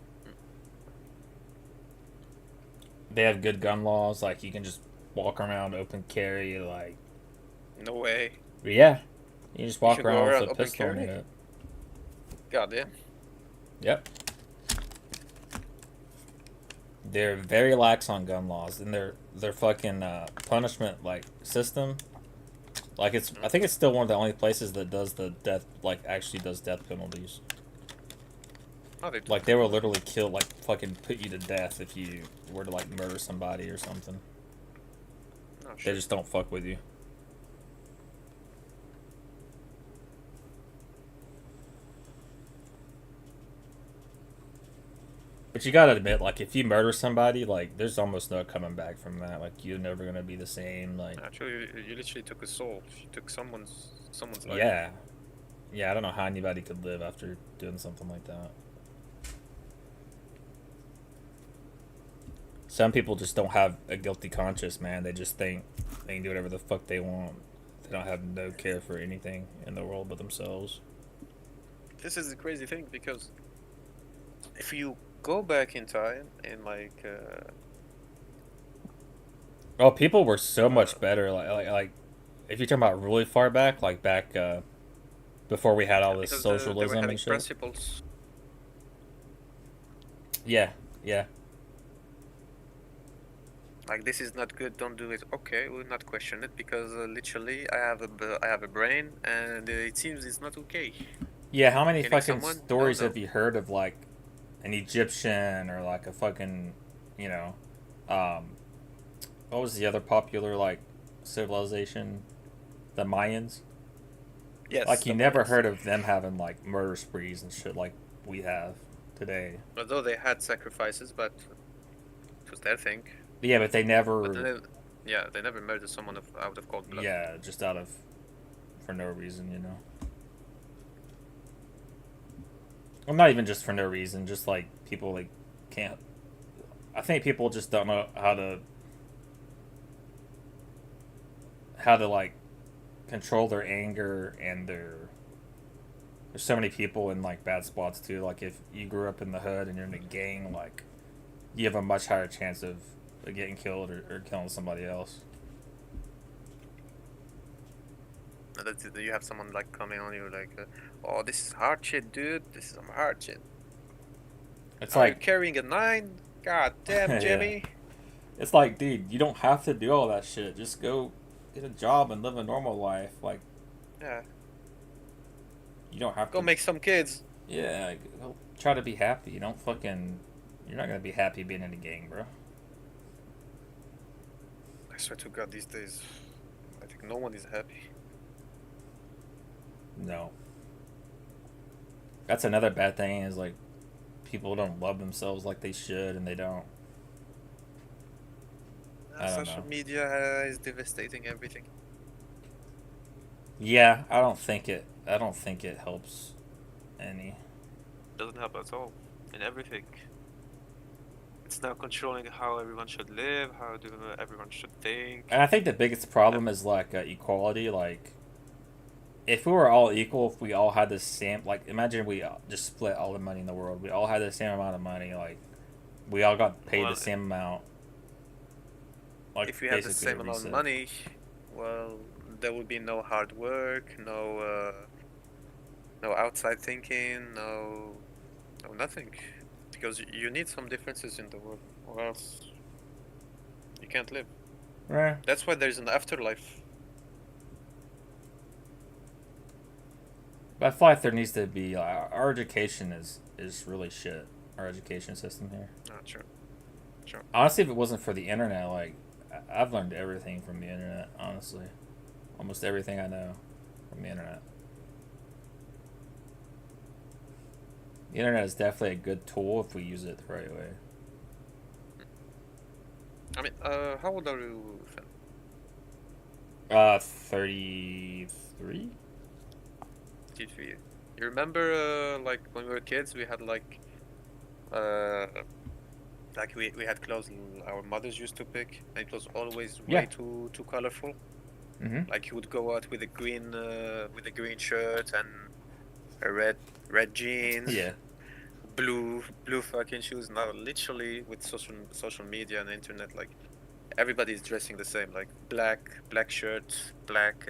They have good gun laws, like you can just walk around open carry, like. No way. But yeah, you just walk can go around around with a open pistol in carry? your hip. God damn. Yep. They're very lax on gun laws, and their fucking punishment like system, like I think it's still one of the only places that does the death, like actually does death penalties. Oh, they do. Like they will literally kill, like fucking put you to death if you were to like murder somebody or something. Oh, They shit. just don't fuck with you. But you gotta admit, like, if you murder somebody, like, there's almost no coming back from that. Like, you're never gonna be the same. Like, Actually, you literally took a soul. You took someone's life. yeah, yeah. I don't know how anybody could live after doing something like that. Some people just don't have a guilty conscience, man. They just think they can do whatever the fuck they want. They don't have no care for anything in the world but themselves. This is the crazy thing because if you go back in time and like Oh, people were so much better. Like, if you're talking about really far back, like back before we had all this because socialism they were having and shit. principles. Yeah. Like this is not good. Don't do it. Okay, we'll not question it because literally I have a brain and it seems it's not okay. Yeah, how many Killing fucking someone? stories No. have you heard of, like, an Egyptian or, like, a fucking, you know, what was the other popular, like, civilization? The Mayans? Yes. Like, you the never Mayans. heard of them having, like, murder sprees and shit like we have today. Although they had sacrifices, but it was their thing. Yeah, but they never, But then, Yeah, they never murder someone out of cold blood. Yeah, just for no reason, you know. Well, not even just for no reason, just like people like can't. I think people just don't know how to like control their anger and there's so many people in like bad spots too. Like if you grew up in the hood and you're in a gang, like you have a much higher chance of getting killed or killing somebody else. And you have someone like coming on you like, oh, this is hard shit, dude. This is some hard shit. It's Are like you carrying a 9? God damn, Jimmy. It's like, dude, you don't have to do all that shit. Just go get a job and live a normal life. Like, Yeah. you don't have Go to make some kids. Yeah, go try to be happy. You don't fucking. You're not gonna be happy being in a gang, bro. I swear to God, these days, I think no one is happy. No. That's another bad thing is like people don't love themselves like they should, and they don't. I don't Social know. media is devastating everything. Yeah, I don't think it helps any. Doesn't help at all in everything. It's now controlling how everyone should live, how everyone should think. And I think the biggest problem is like equality. Like, if we were all equal, if we all had the same, like, imagine we just split all the money in the world. We all had the same amount of money. Like, we all got paid the same amount. Like, if we had the basically same amount of money, well, there would be no hard work, no outside thinking, no nothing. Because you need some differences in the world, or else you can't live. Right. That's why there's an afterlife. But I feel like there needs to be our education is really shit. Our education system here. True. Sure. Honestly, if it wasn't for the internet, like I've learned everything from the internet. Honestly, almost everything I know from the internet. The internet is definitely a good tool if we use it the right way. I mean, how old are you, Finn? 33. 33. You remember, like when we were kids, we had like we had clothes our mothers used to pick, and it was always way too colorful. Mm-hmm. Like you would go out with a green shirt and a red jeans. Yeah. Blue fucking shoes. Now literally with social media and the internet, like everybody's dressing the same, like black shirts, black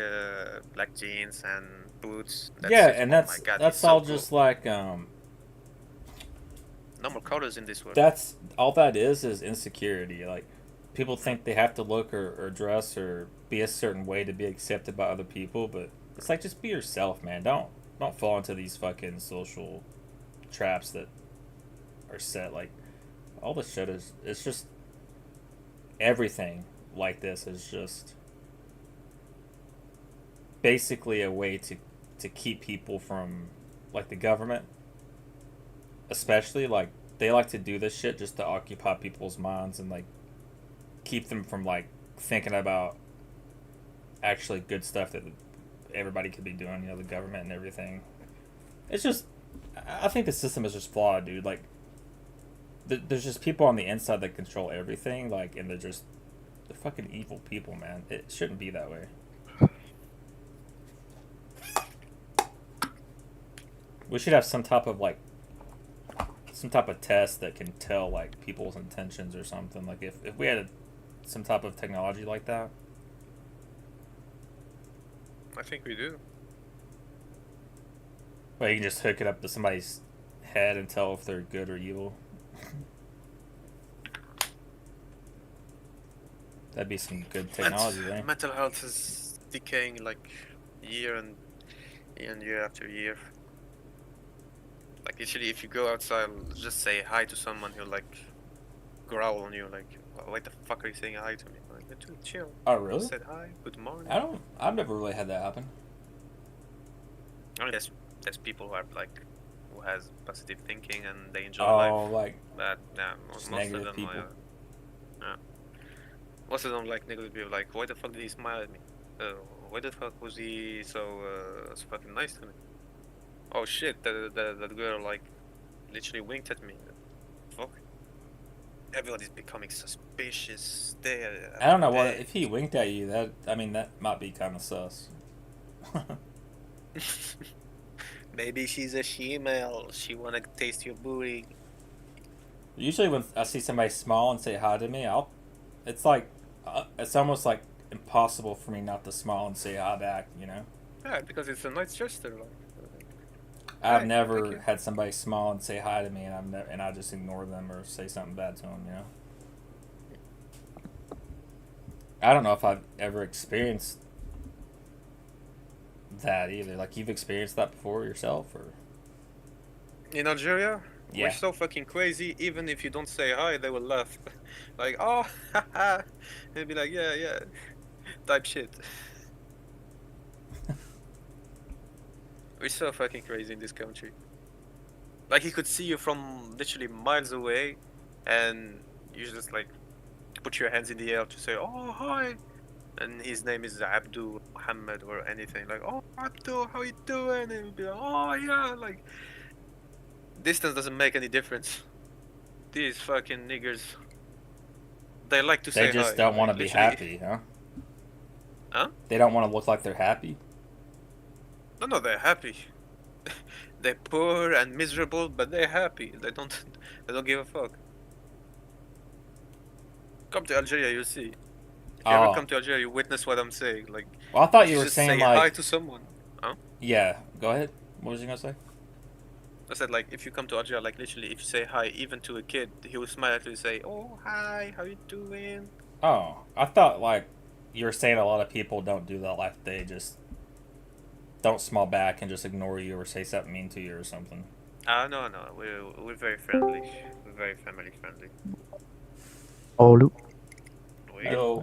jeans and boots. Yeah, it. and Oh my God, that's it's so all cool. just like No more colors in this world. That's all that is insecurity. Like people think they have to look or dress or be a certain way to be accepted by other people, but it's like just be yourself, man. Don't fall into these fucking social traps that are set. Like all this shit it's just everything like this is just basically a way to keep people from, like, the government especially, like they like to do this shit just to occupy people's minds and like keep them from like thinking about actually good stuff that everybody could be doing, you know, the government and everything. It's just, I think the system is just flawed, dude. Like, there's just people on the inside that control everything, like, and they're fucking evil people, man. It shouldn't be that way. We should have some type of test that can tell, like, people's intentions or something. Like, if we had some type of technology like that. I think we do. Well, you can just hook it up to somebody's head and tell if they're good or evil. That'd be some good technology, right? Mental health is decaying like year after year. Like literally, if you go outside, just say hi to someone, he'll like growl on you, like, "Why the fuck are you saying hi to me?" Like, dude, chill. Oh, really? Just said hi, good morning. I've never really had that happen. I mean, there's people who has positive thinking and they enjoy Oh, life. like But yeah, most of negative them people. yeah. most of them like niggas be like, why the fuck did he smile at me? Why the fuck was he so fucking nice to me? Oh shit, that girl like literally winked at me. Fuck. Everybody's becoming suspicious. I don't know what if he winked at you. That might be kind of sus. Maybe she's a she-male. She wanna taste your booty. Usually when I see somebody smile and say hi to me, it's like it's almost like impossible for me not to smile and say hi back. You know? Yeah, because it's a nice gesture. Like, I've never had somebody smile and say hi to me, and I just ignore them or say something bad to them. You know? I don't know if I've ever experienced that either. Like you've experienced that before yourself, or in Algeria, yeah. We're so fucking crazy. Even if you don't say hi, they will laugh. Like, oh, haha. They'll be like, yeah, type shit. We're so fucking crazy in this country. Like he could see you from literally miles away, and you just like put your hands in the air to say, oh hi, and his name is Abdu Muhammad or anything. Like, oh Abdu, how you doing? And he'll be like, oh yeah, like distance doesn't make any difference. These fucking niggers, they like to say hi. They just don't want to be happy, huh? Huh? They don't want to look like they're happy. No, they're happy. They're poor and miserable, but they're happy. They don't give a fuck. Come to Algeria, you'll see. If you ever come to Algeria, you witness what I'm saying. Like, well, I thought you were just saying say like hi to someone. Huh? Yeah, go ahead. What was you gonna say? I said like if you come to Algeria, like literally, if you say hi even to a kid, he will smile at you and say, "Oh hi, how you doing?" Oh, I thought like you were saying a lot of people don't do that. Like they just don't smile back and just ignore you or say something mean to you or something. No, we're very friendly. We're very family friendly. Oh, look. Yo.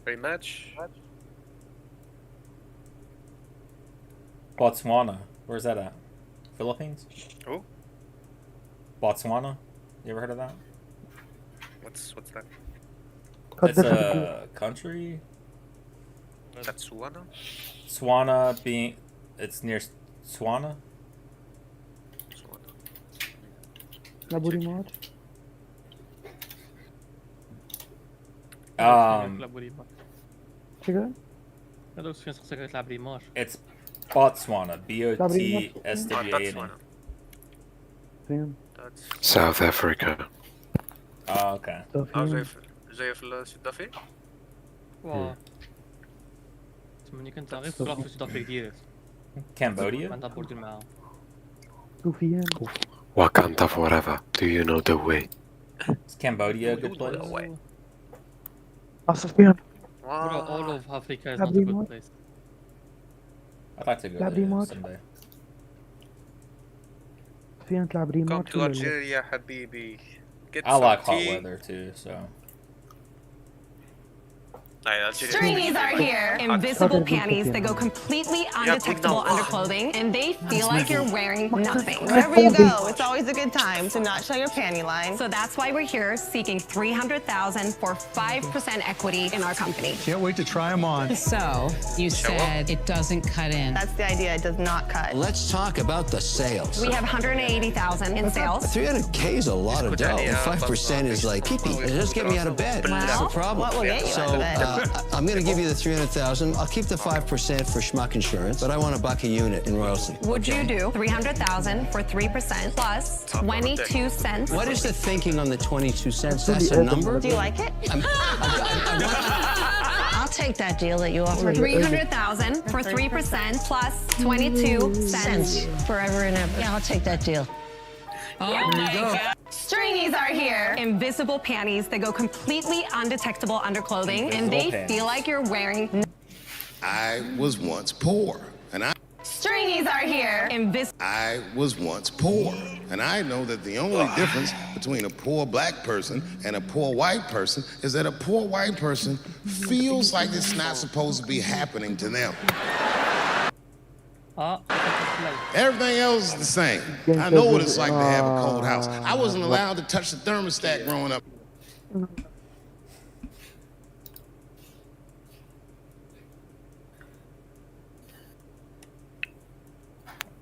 Rematch. Botswana. Where's that at? Philippines? Who? Botswana. You ever heard of that? What's that? It's a country. Botswana? Swana being, it's near Swana. It's Botswana. Botswana. South Africa. Oh, okay. زي في السودافي؟ من كنت عارف راح في السودافيك ديريكت. Cambodia? عندها بوردر معاهم. Wakanda forever. Do you know the way? Is Cambodia a good place? All of Africa is not a good place. I'd like to go there someday. Come to Algeria, Habibi. Get I some like hot tea. weather too, so. Stringies are here. Invisible panties that go completely undetectable under clothing, and they feel like you're wearing nothing. Wherever you go, it's always a good time to not show your panty line. So that's why we're here seeking $300,000 for 5% equity in our company. Can't wait to try them on. So, you said it doesn't cut in. That's the idea, it does not cut. Let's talk about the sales. We have $180,000 in sales. 300K is a lot of dough. 5% is like, it just get me out of bed. That's the problem. What will get you out of bed? I'm going to give you the 300,000. I'll keep the 5% for schmuck insurance, but I want $1 a unit in royalty. Would you do $300,000 for 3% plus 22 cents? What is the thinking on the 22 cents? That's a number? Do you like it? I'll take that deal that you offered. $300,000 for 3% plus 22 cents. Forever and ever. Yeah, I'll take that deal. Oh my God. Stringies are here. Invisible panties that go completely undetectable under clothing, and they feel like you're wearing. I was once poor, and Stringies are here. I was once poor, and I know that the only difference between a poor black person and a poor white person is that a poor white person feels like it's not supposed to be happening to them. Everything else is the same. I know what it's like to have a cold house. I wasn't allowed to touch the thermostat growing up.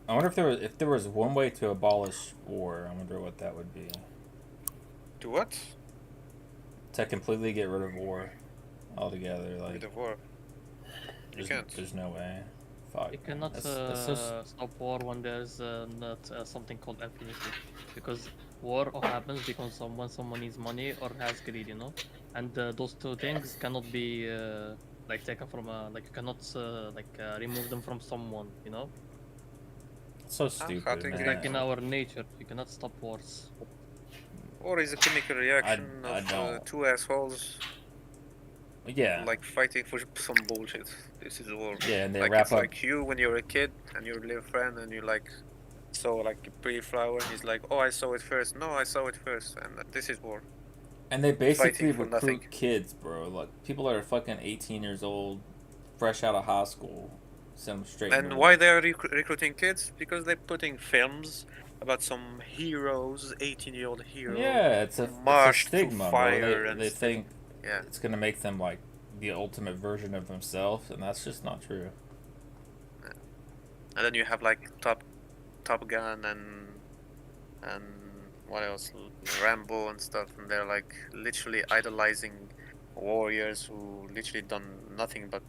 I wonder if there was one way to abolish war. I wonder what that would be. To what? To completely get rid of war altogether. Like, Rid of war. You can't. There's no way. Fuck. You cannot That's so stop war when there's not something called impunity, because war happens because someone needs money or has greed, you know, and those two things cannot be like taken from like you cannot remove them from someone, you know. So stupid, It's man. like in our nature, you cannot stop wars. War is a chemical reaction I of don't. two assholes. Yeah. Like fighting for some bullshit. This is war. Yeah, and they like, wrap it's up. like you when you're a kid and your little friend and you like saw like a pretty flower and he's like, oh, I saw it first. No, I saw it first, and this is war. And they basically Fighting for recruit nothing. kids, bro. Like, people that are fucking 18 years old, fresh out of high school, send them straight. And into why war. they're recruiting kids? Because they're putting films about some heroes, 18-year-old heroes. Yeah, it's a march stigma, to bro. fire They, and they think yeah. it's gonna make them like the ultimate version of themselves, and that's just not true. And then you have like Top Gun and what else? Rambo and stuff, and they're like literally idolizing warriors who literally done nothing but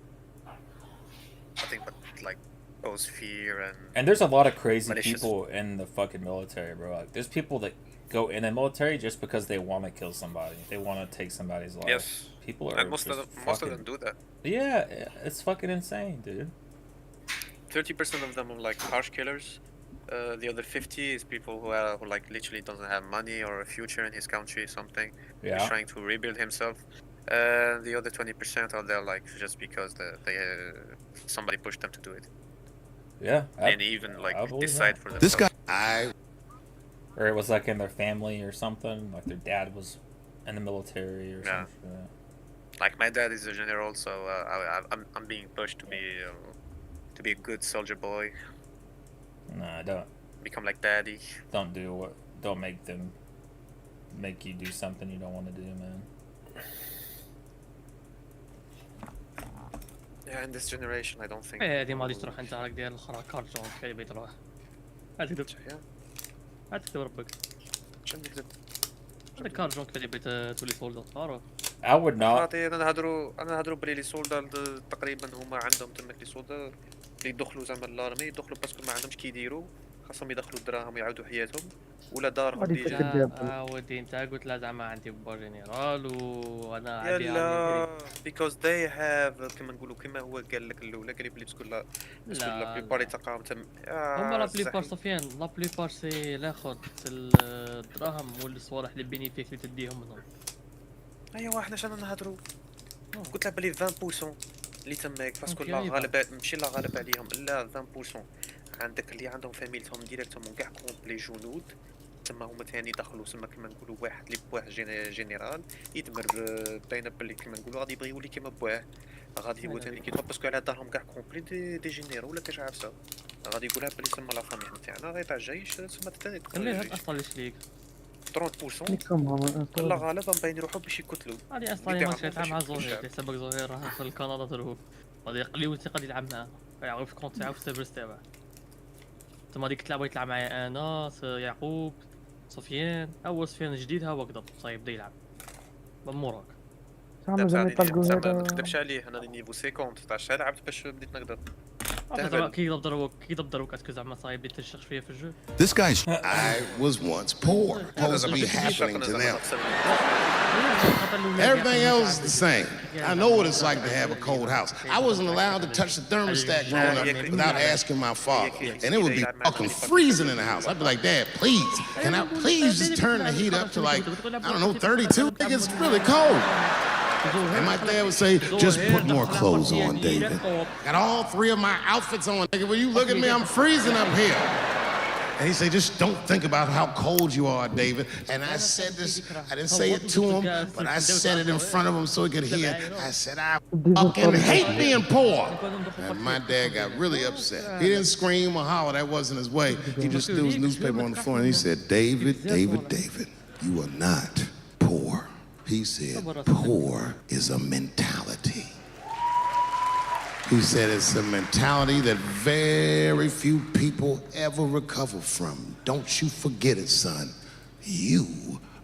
like cause fear And there's a lot of crazy malicious. people in the fucking military, bro. Like, there's people that go in the military just because they want to kill somebody. They want to take somebody's life. Yes. People are And most of just them do that. Yeah, it's fucking insane, dude. 30% of them are like harsh killers. The other 50 is people who like literally doesn't have money or a future in his country or something. Yeah. He's trying to rebuild himself. The other 20% are there like just because somebody pushed them to do it. Yeah. And even like I believe decide that. for themselves. Or it was like in their family or something. Like their dad was in the military or Yeah. something. Like my dad is a general, so I'm being pushed to be a good soldier boy. Nah, don't. Become like daddy. Don't make you do something you don't want to do, man. Yeah, in this generation, I don't think. ايه هادي ما غاديش تروح انت راك داير الاخرى كارت جون كي بغيت تروح عاد تكذب عاد تكذب ربك شنو نكذب هذا كارت جون كي بغيت تولي سولدر معروف I would not. عرفتي انا نهضروا بلي لي سولدار تقريبا هما عندهم تماك لي سولدار اللي يدخلوا زعما لارمي يدخلوا باسكو ما عندهمش كي يديروا خاصهم يدخلوا الدراهم ويعاودوا حياتهم ولا دارهم ديجا ودي انت قلت لا زعما عندي با جينيرال وانا عندي يلا because they have كما نقولوا كما هو قال لك الاولى قال لي بلي باسكو لا بليبار تلقاهم تم هما لا بليبار سفيان لا بليبار سي لاخذ الدراهم والصوالح اللي بينيفيك اللي تديهم منهم ايوا حنا شنو نهضروا قلت له بلي 20% اللي تماك باسكو لا غالب ماشي لا غالب عليهم لا 20% عندك اللي عندهم فاميلتهم ديريكتومون كاع كومبلي جنود تما هما ثاني دخلوا سما كما نقولوا واحد اللي بواه جينيرال يدمر باينه بلي كما نقولوا غادي يبغي يولي كيما بواه غادي هو ثاني كيدخل باسكو على دارهم كاع كومبلي دي جينيرال ولا كاش عارفه غادي يقولها بلي تما لا فامي نتاعنا غير تاع الجيش تما تاني خليه هاد اصلا ليش 30% لا غالبا باين يروحوا باش يقتلوا هادي اصلا ما تلعب مع زهير اللي سبق زهير راه في الكندا تروح غادي يقليو انت غادي يلعب معاه يعرف كونت تاعو في السيرفرز تاعو تما ديك اللعبه يطلع معايا انا يعقوب سفيان اول سفيان جديد ها هو كذا صايب بدا يلعب من موراك زعما مازال يطلقوا ما هذا نكذبش عليه انا نيفو 50 تاع الشهر لعبت باش بديت نقدر كي يضرب دروك اسكو زعما صايب بديت تشخ فيا في الجو This guy's. I was once poor. Supposed to be happening to them. Everything else is the same. I know what it's like to have a cold house. I wasn't allowed to touch the thermostat growing up without asking my father. And it would be fucking freezing in the house. I'd be like, Dad, please, can I please just turn the heat up to like, I don't know, 32? It's really cold. And my dad would say, just put more clothes on, David. Got all three of my outfits on. Nigga, when you look at me, I'm freezing up here. And he said, just don't think about how cold you are, David. And I said this, I didn't say it to him, but I said it in front of him so he could hear. I said, I fucking hate being poor. And my dad got really upset. He didn't scream or holler, that wasn't his way. He just threw his newspaper on the floor and he said, David, David, David, you are not poor. He said, poor is a mentality. He said it's a mentality that very few people ever recover from. Don't you forget it, son. You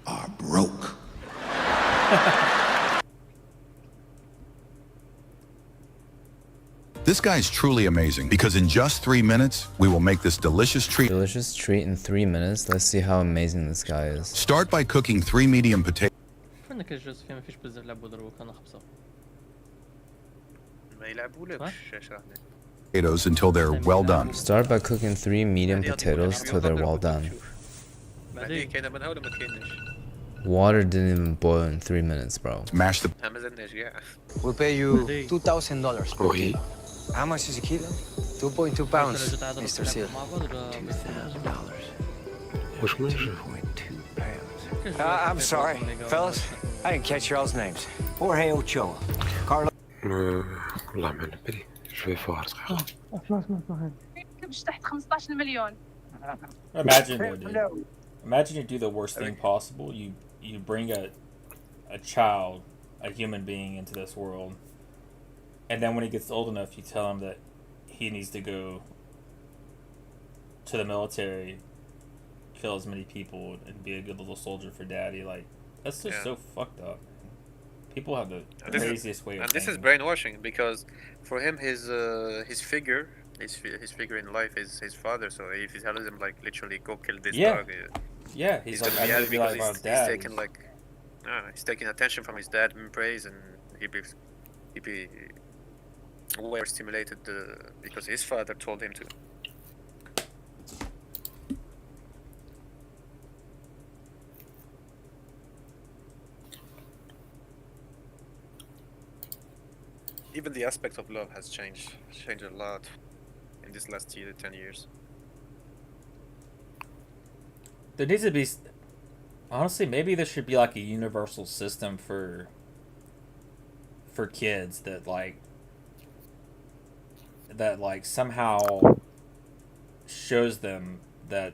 are broke. This guy's truly amazing because in just 3 minutes, we will make this delicious treat. Delicious treat in 3 minutes. Let's see how amazing this guy is. Start by cooking 3 medium potatoes. فنك الجوز فيه ما فيش بزاف لعبوا ضربوا كان خبصة. ما يلعبولكش اشرح لي. Potatoes until they're well done. Start by cooking 3 medium potatoes till they're well done. هذه كاينه منها ولا ما كاينش؟ Water didn't even boil in 3 minutes, bro. Mash the. ما زلناش كاع. We'll pay you $2,000 per kilo. How much is a kilo? 2.2 pounds, Mr. Seal. I'm sorry, fellas. I didn't catch your all's names. Jorge Ochoa. Carlos. والله ما نبري شوي فوار صغير. مش تحت 15 مليون. Imagine though, dude. Imagine you do the worst thing possible. You bring a child, a human being into this world, and then when he gets old enough, you tell him that he needs to go to the military, kill as many people, and be a good little soldier for daddy. Like, that's just so fucked up. People have the craziest way of And this is thinking. brainwashing because for him his figure in life is his father. So if he tells him like literally go kill this dog, Yeah, he's like, I need to be like my he's dad. taking like he's taking attention from his dad and praise, and he be way stimulated because his father told him to. Even the aspect of love has changed a lot in this last 10 years. There needs to be, honestly, maybe there should be like a universal system for kids that like somehow shows them that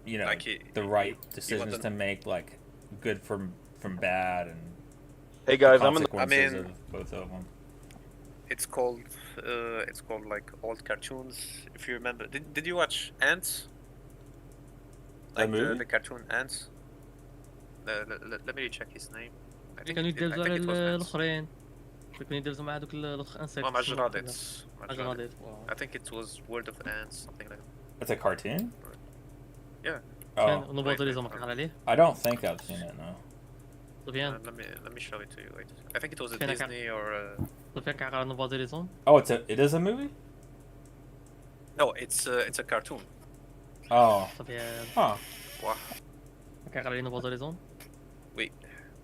you know the right decisions to make, like good from bad, and hey guys, I'm in consequences of both of them. It's called like old cartoons. If you remember, did you watch Ants? Like the cartoon Ants. Let me check his name. كانوا يدرزوا على الآخرين. كانوا يدرزوا مع هذوك الإنسكت. مجرادات. I think it was World of Ants, something like that. It's a cartoon? Yeah. Oh. I don't think I've seen it, no. Let me show it to you. Wait. I think it was a Disney or Oh, it is a movie? No, it's a cartoon. Oh. Huh. Wait.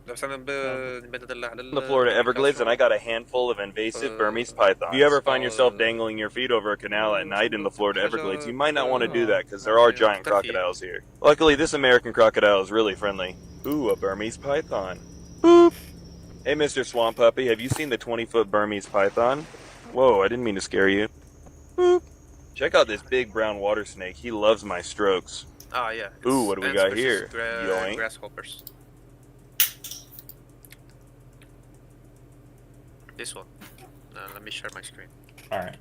In the Florida Everglades, and I got a handful of invasive Burmese pythons. If you ever find yourself dangling your feet over a canal at night in the Florida Everglades, you might not want to do that because there are giant crocodiles here. Luckily, this American crocodile is really friendly. Ooh, a Burmese python. Boop! Hey, Mr. Swamp Puppy, have you seen the 20-foot Burmese python? Whoa, I didn't mean to scare you. Boop! Check out this big brown water snake. He loves my strokes. Ah, yeah. Ooh, what do we got here? Yoink. Grasshoppers. This one. Let me share my screen. Alright.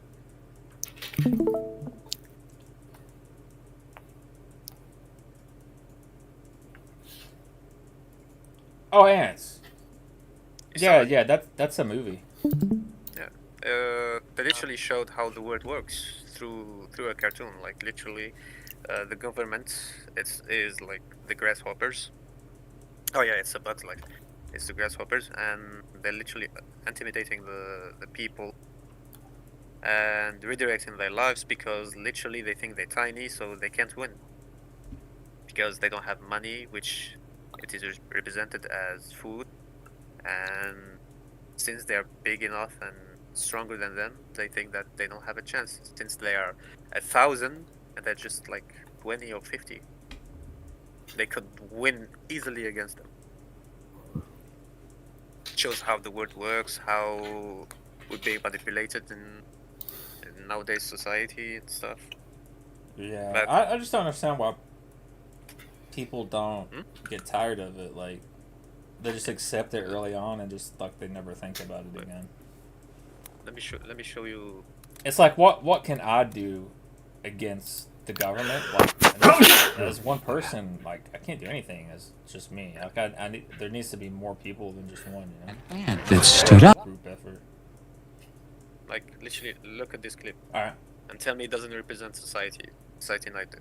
Oh, Ants. Yeah, that's a movie. Yeah. They literally showed how the world works through a cartoon. Like literally, the government is like the grasshoppers. Oh yeah, it's a butt like. It's the grasshoppers, and they're literally intimidating the people and redirecting their lives because literally they think they're tiny, so they can't win because they don't have money, which it is represented as food. And since they're big enough and stronger than them, they think that they don't have a chance since they are 1,000 and they're just like 20 or 50. They could win easily against them. Shows how the world works, how we're being manipulated in nowadays society and stuff. Yeah, But I just don't understand why people don't get tired of it. Like, they just accept it early on and just like they never think about it again. let me show you. It's like what can I do against the government? Like, as one person, like I can't do anything as just me. Like I need, there needs to be more people than just one. You know? That stood up. Group effort. Like literally, look at this clip. All right. And tell me it doesn't represent society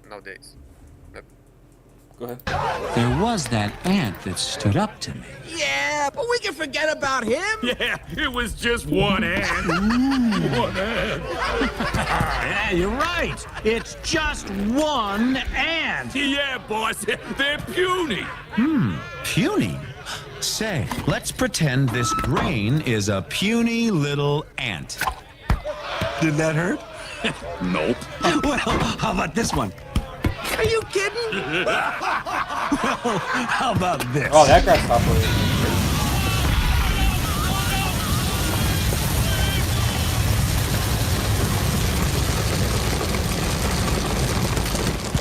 nowadays. Look. Go ahead. There was that ant that stood up to me. Yeah, but we can forget about him. Yeah, it was just one ant. One ant. Yeah, you're right. It's just one ant. Yeah, boss. They're puny. Puny? Say, let's pretend this brain is a puny little ant. Did that hurt? Nope. Well, how about this one? Are you kidding? Well, how about this? Oh, that grasshopper.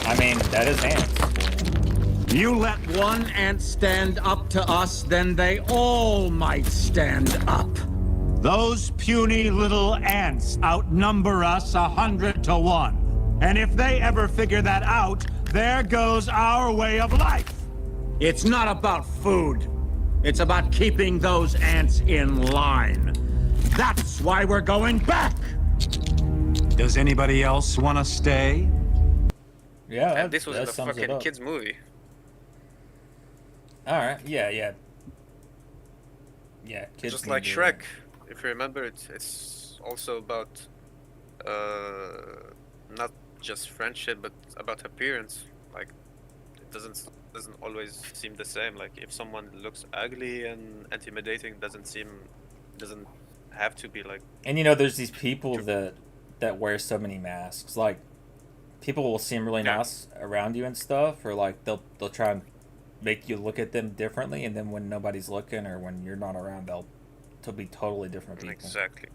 I mean, that is ants. You let one ant stand up to us, then they all might stand up. Those puny little ants outnumber us 100 to 1. And if they ever figure that out, there goes our way of life. It's not about food. It's about keeping those ants in line. That's why we're going back. Does anybody else want to stay? Yeah, And this was in the fucking kids movie. All right. Yeah. Kids Just can like do Shrek, if you remember, it's also about not just friendship, but about appearance. Like it doesn't always seem the same. Like if someone looks ugly and intimidating, doesn't have to be like. And you know, there's these people that wear so many masks. Like people will seem really nice around you and stuff, or like they'll try and make you look at them differently, and then when nobody's looking or when you're not around, they'll be totally different people. Exactly.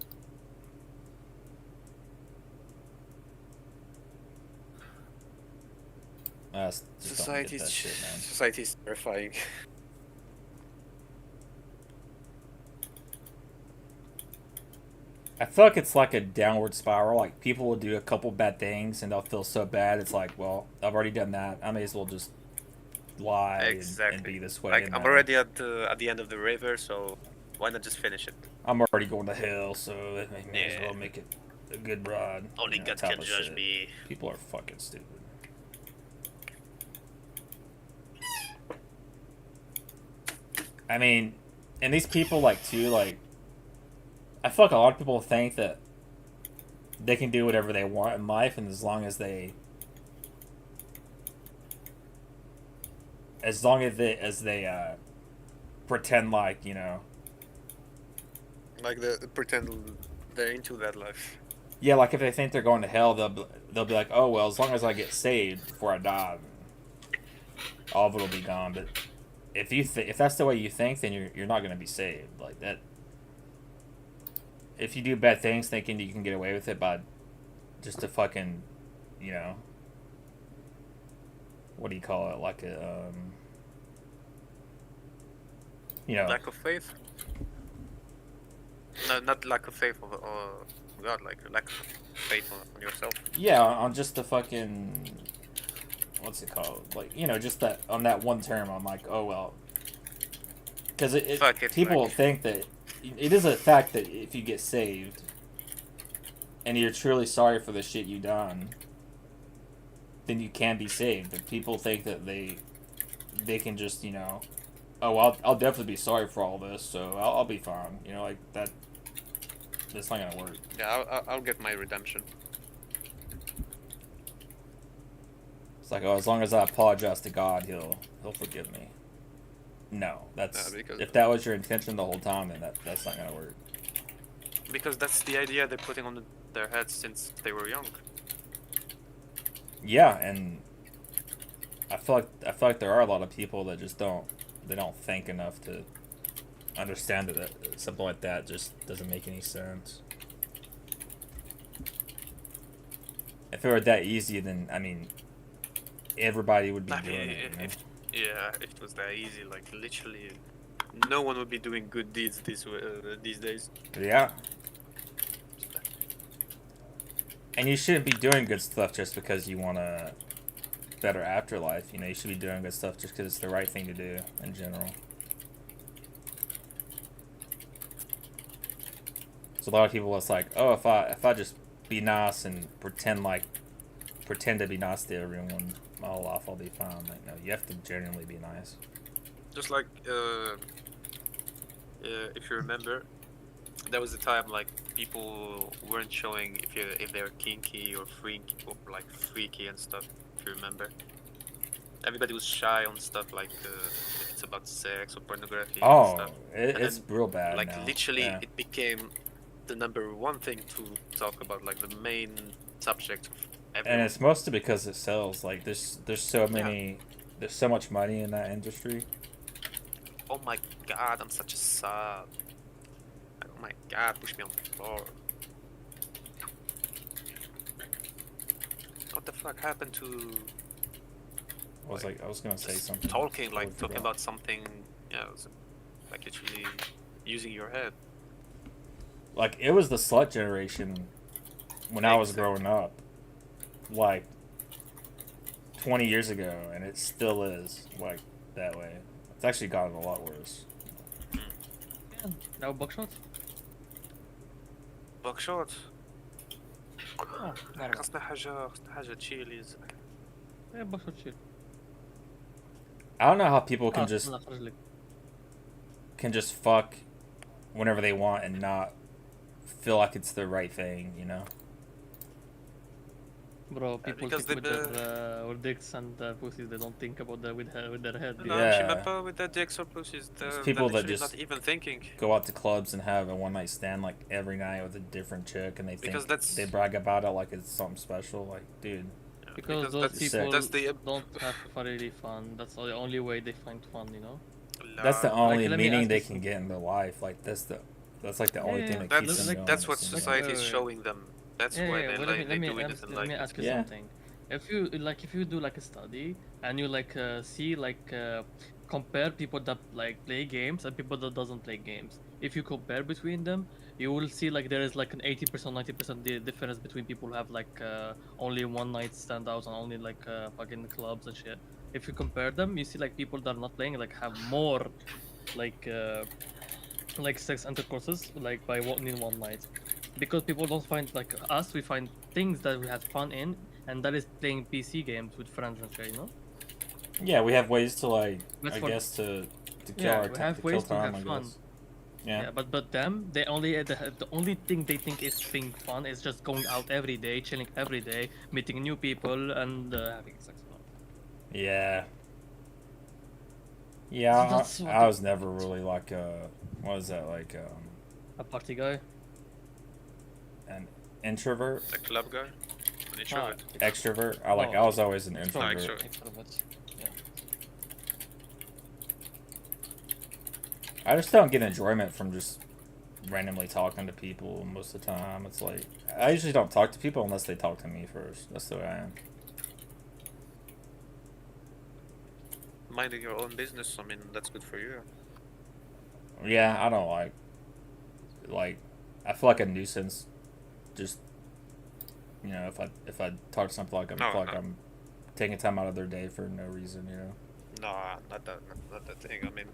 Society's terrifying. I feel like it's like a downward spiral. Like people will do a couple bad things and they'll feel so bad. It's like, well, I've already done that. I may as well just lie and be this way. Like I'm already at the end of the river, so why not just finish it? I'm already going to hell, so it may as well make it a good ride. Only God can judge me. People are fucking stupid. I mean, and these people like I feel like a lot of people think that they can do whatever they want in life, and as long as they pretend like, you know, like they pretend they're into that life. Yeah, like if they think they're going to hell, they'll be like, oh well, as long as I get saved before I die, all of it'll be gone. But if that's the way you think, then you're not going to be saved like that. If you do bad things thinking you can get away with it by just a fucking, you know, what do you call it? Like a, you know, lack of faith. No, not lack of faith of God, like lack of faith on yourself. Yeah, on just the fucking, what's it called? Like, you know, just that on that one term. I'm like, oh well, because people think that. It is a fact that if you get saved and you're truly sorry for the shit you done, then you can be saved. But people think that they can just, you know, oh, I'll definitely be sorry for all this, so I'll be fine. You know, like that. That's not gonna work. Yeah, I'll get my redemption. It's like, oh, as long as I apologize to God, he'll forgive me. No, that's if that was your intention the whole time, then that's not gonna work. Because that's the idea they're putting on their heads since they were young. Yeah, and I feel like there are a lot of people that just don't think enough to understand that something like that just doesn't make any sense. If it were that easy, then I mean, everybody would be doing it. You know? If it was that easy, like literally, no one would be doing good deeds these days. Yeah. And you shouldn't be doing good stuff just because you want a better afterlife. You know, you should be doing good stuff just because it's the right thing to do in general. So a lot of people, it's like, oh, if I just be nice and pretend to be nice to everyone, my whole life I'll be fine. Like, no, you have to genuinely be nice. Just like, if you remember, there was a time like people weren't showing if they're kinky or freaky and stuff. If you remember, everybody was shy on stuff like if it's about sex or pornography. Oh, and stuff. It's then, real bad. Like now. literally, Yeah. it became the #1 thing to talk about, like the main subject of everyone. And it's mostly because it sells. Like there's so many, there's so much money in that industry. Oh my god, I'm such a sub. Oh my god, push me on the floor. What the fuck happened to... I was gonna say something. Talking about something, yeah, like literally using your head. Like, it was the slut generation when I was growing up. Like, 20 years ago, and it still is, like, that way. It's actually gotten a lot worse. Yeah, now buckshot? Buckshot? نعم. خاصنا حاجة تشيل. Yeah, buckshot chill. I don't know how people can just خرج لك. fuck whenever they want and not feel like it's the right thing, you know? Bro, people because think with their dicks and pussies, they don't think about that with their head. No, Yeah. même pas with their dicks or pussies. There's people that literally just not even thinking. go out to clubs and have a one-night stand like every night with a different chick, and they Because think that's- they brag about it like it's something special. Like, dude, Because those that's- people that's the- don't have really fun. That's the only way they find fun, you know? that's the only let me meaning ask they you can something. get in their life. Like, that's like the only thing that keeps That's them going. that's what it seems society like. is showing them. That's why they well, like let me do it ask, and let me like ask you Yeah. something. If you do like a study and you see compare people that like play games and people that doesn't play games. If you compare between them, you will see like there is like an 80%, 90% difference between people who have like only one night standouts and only like fucking clubs and shit. If you compare them, you see like people that are not playing like have more like sex intercourses like by in one night, because people don't find like us. We find things that we have fun in, and that is playing PC games with friends and shit. You know. Yeah, we have ways to like, That's I what- guess to kill Yeah, our we time. have To kill ways to time, have I fun. guess. Yeah. But them, they only the only thing they think is being fun is just going out every day, chilling every day, meeting new people, and having sex. Yeah. Yeah, That's what I was never really like what is that, like A party guy. an introvert, a club guy, an introvert. extrovert. I was always an introvert. Extrovert. Yeah. I just don't get enjoyment from just randomly talking to people most of the time. It's like, I usually don't talk to people unless they talk to me first. That's the way I am. Minding your own business, I mean, that's good for you. Yeah, I don't like I feel like a nuisance. Just, you know, if I talk to something like I'm taking time out of their day for no reason, you know. No, not that thing. I mean,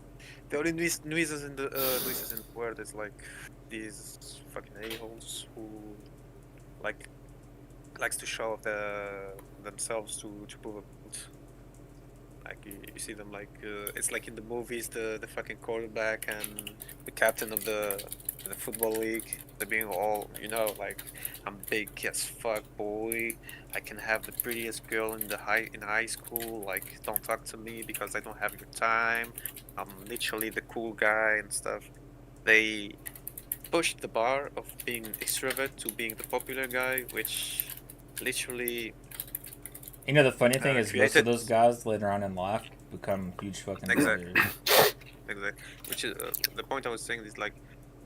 the only noises in the world is like these fucking a-holes who likes to show off themselves to prove a point. Like you see them like it's like in the movies, the fucking quarterback and the captain of the football league. They're being all, you know, like, I'm big as fuck, boy. I can have the prettiest girl in high school. Like, don't talk to me because I don't have your time. I'm literally the cool guy and stuff. They pushed the bar of being extrovert to being the popular guy, which literally. You know, the funny thing is, most of created- those guys later on in life become huge fucking Exactly. players. Exactly. Which is the point I was saying is like,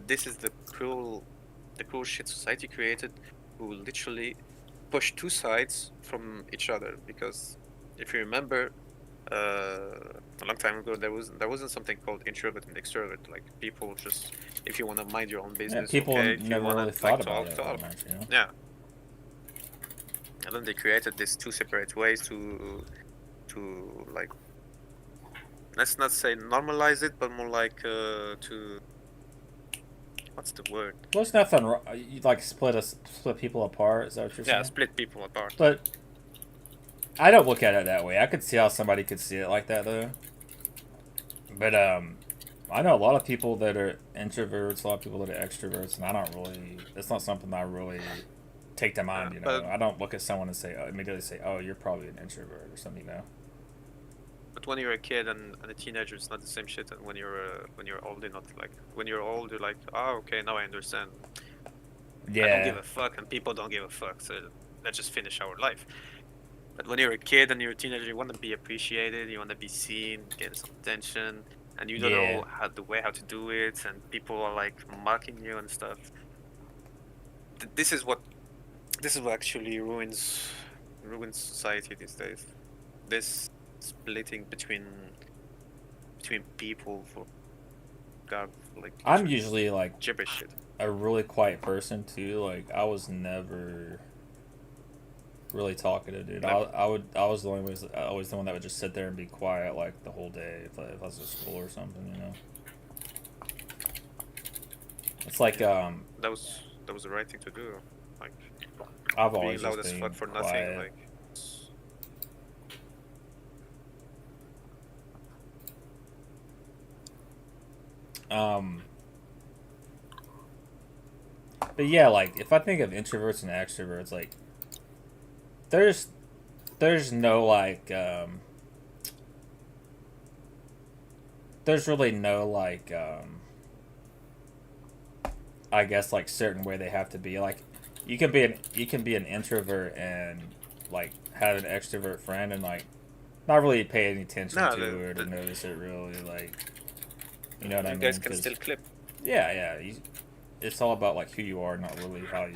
this is the cruel shit society created, who literally push two sides from each other. Because if you remember, a long time ago there wasn't something called introvert and extrovert. Like people just, if you want to mind your own business, people okay. If you never wanna, really like, thought about it talk. that much, you know? Yeah. And then they created these two separate ways to like, let's not say normalize it, but more like to, what's the word? There's nothing wrong. You like split people apart. Is that what you're saying? Yeah, split people apart. But I don't look at it that way. I could see how somebody could see it like that though. But I know a lot of people that are introverts, a lot of people that are extroverts, and I don't really. It's not something I really take to mind. You know, I don't look at someone and say immediately say, "Oh, you're probably an introvert" or something. You know. But when you're a kid and a teenager, it's not the same shit. And when you're old, you're not like, when you're old, you're like, oh, okay, now I understand. Yeah. I don't give a fuck, and people don't give a fuck. So let's just finish our life. But when you're a kid and you're a teenager, you want to be appreciated, you want to be seen, get some attention, and you don't know how to do it, and people are like mocking you and stuff. This is what actually ruins society these days. This splitting between people for God, like I'm usually like gibberish shit. A really quiet person too. Like I was never really talkative, dude. I was the only always the one that would just sit there and be quiet like the whole day if I was at school or something, you know. It's like that was the right thing to do. Like I've always be loud just as been fuck for quiet. nothing. Like but yeah, like if I think of introverts and extroverts, like there's no like there's really no like I guess like certain way they have to be. Like you can be an introvert and like have an extrovert friend and like not really pay any attention to it or notice it really, like, you know what I mean? You guys can still clip. Yeah. It's all about like who you are, not really how you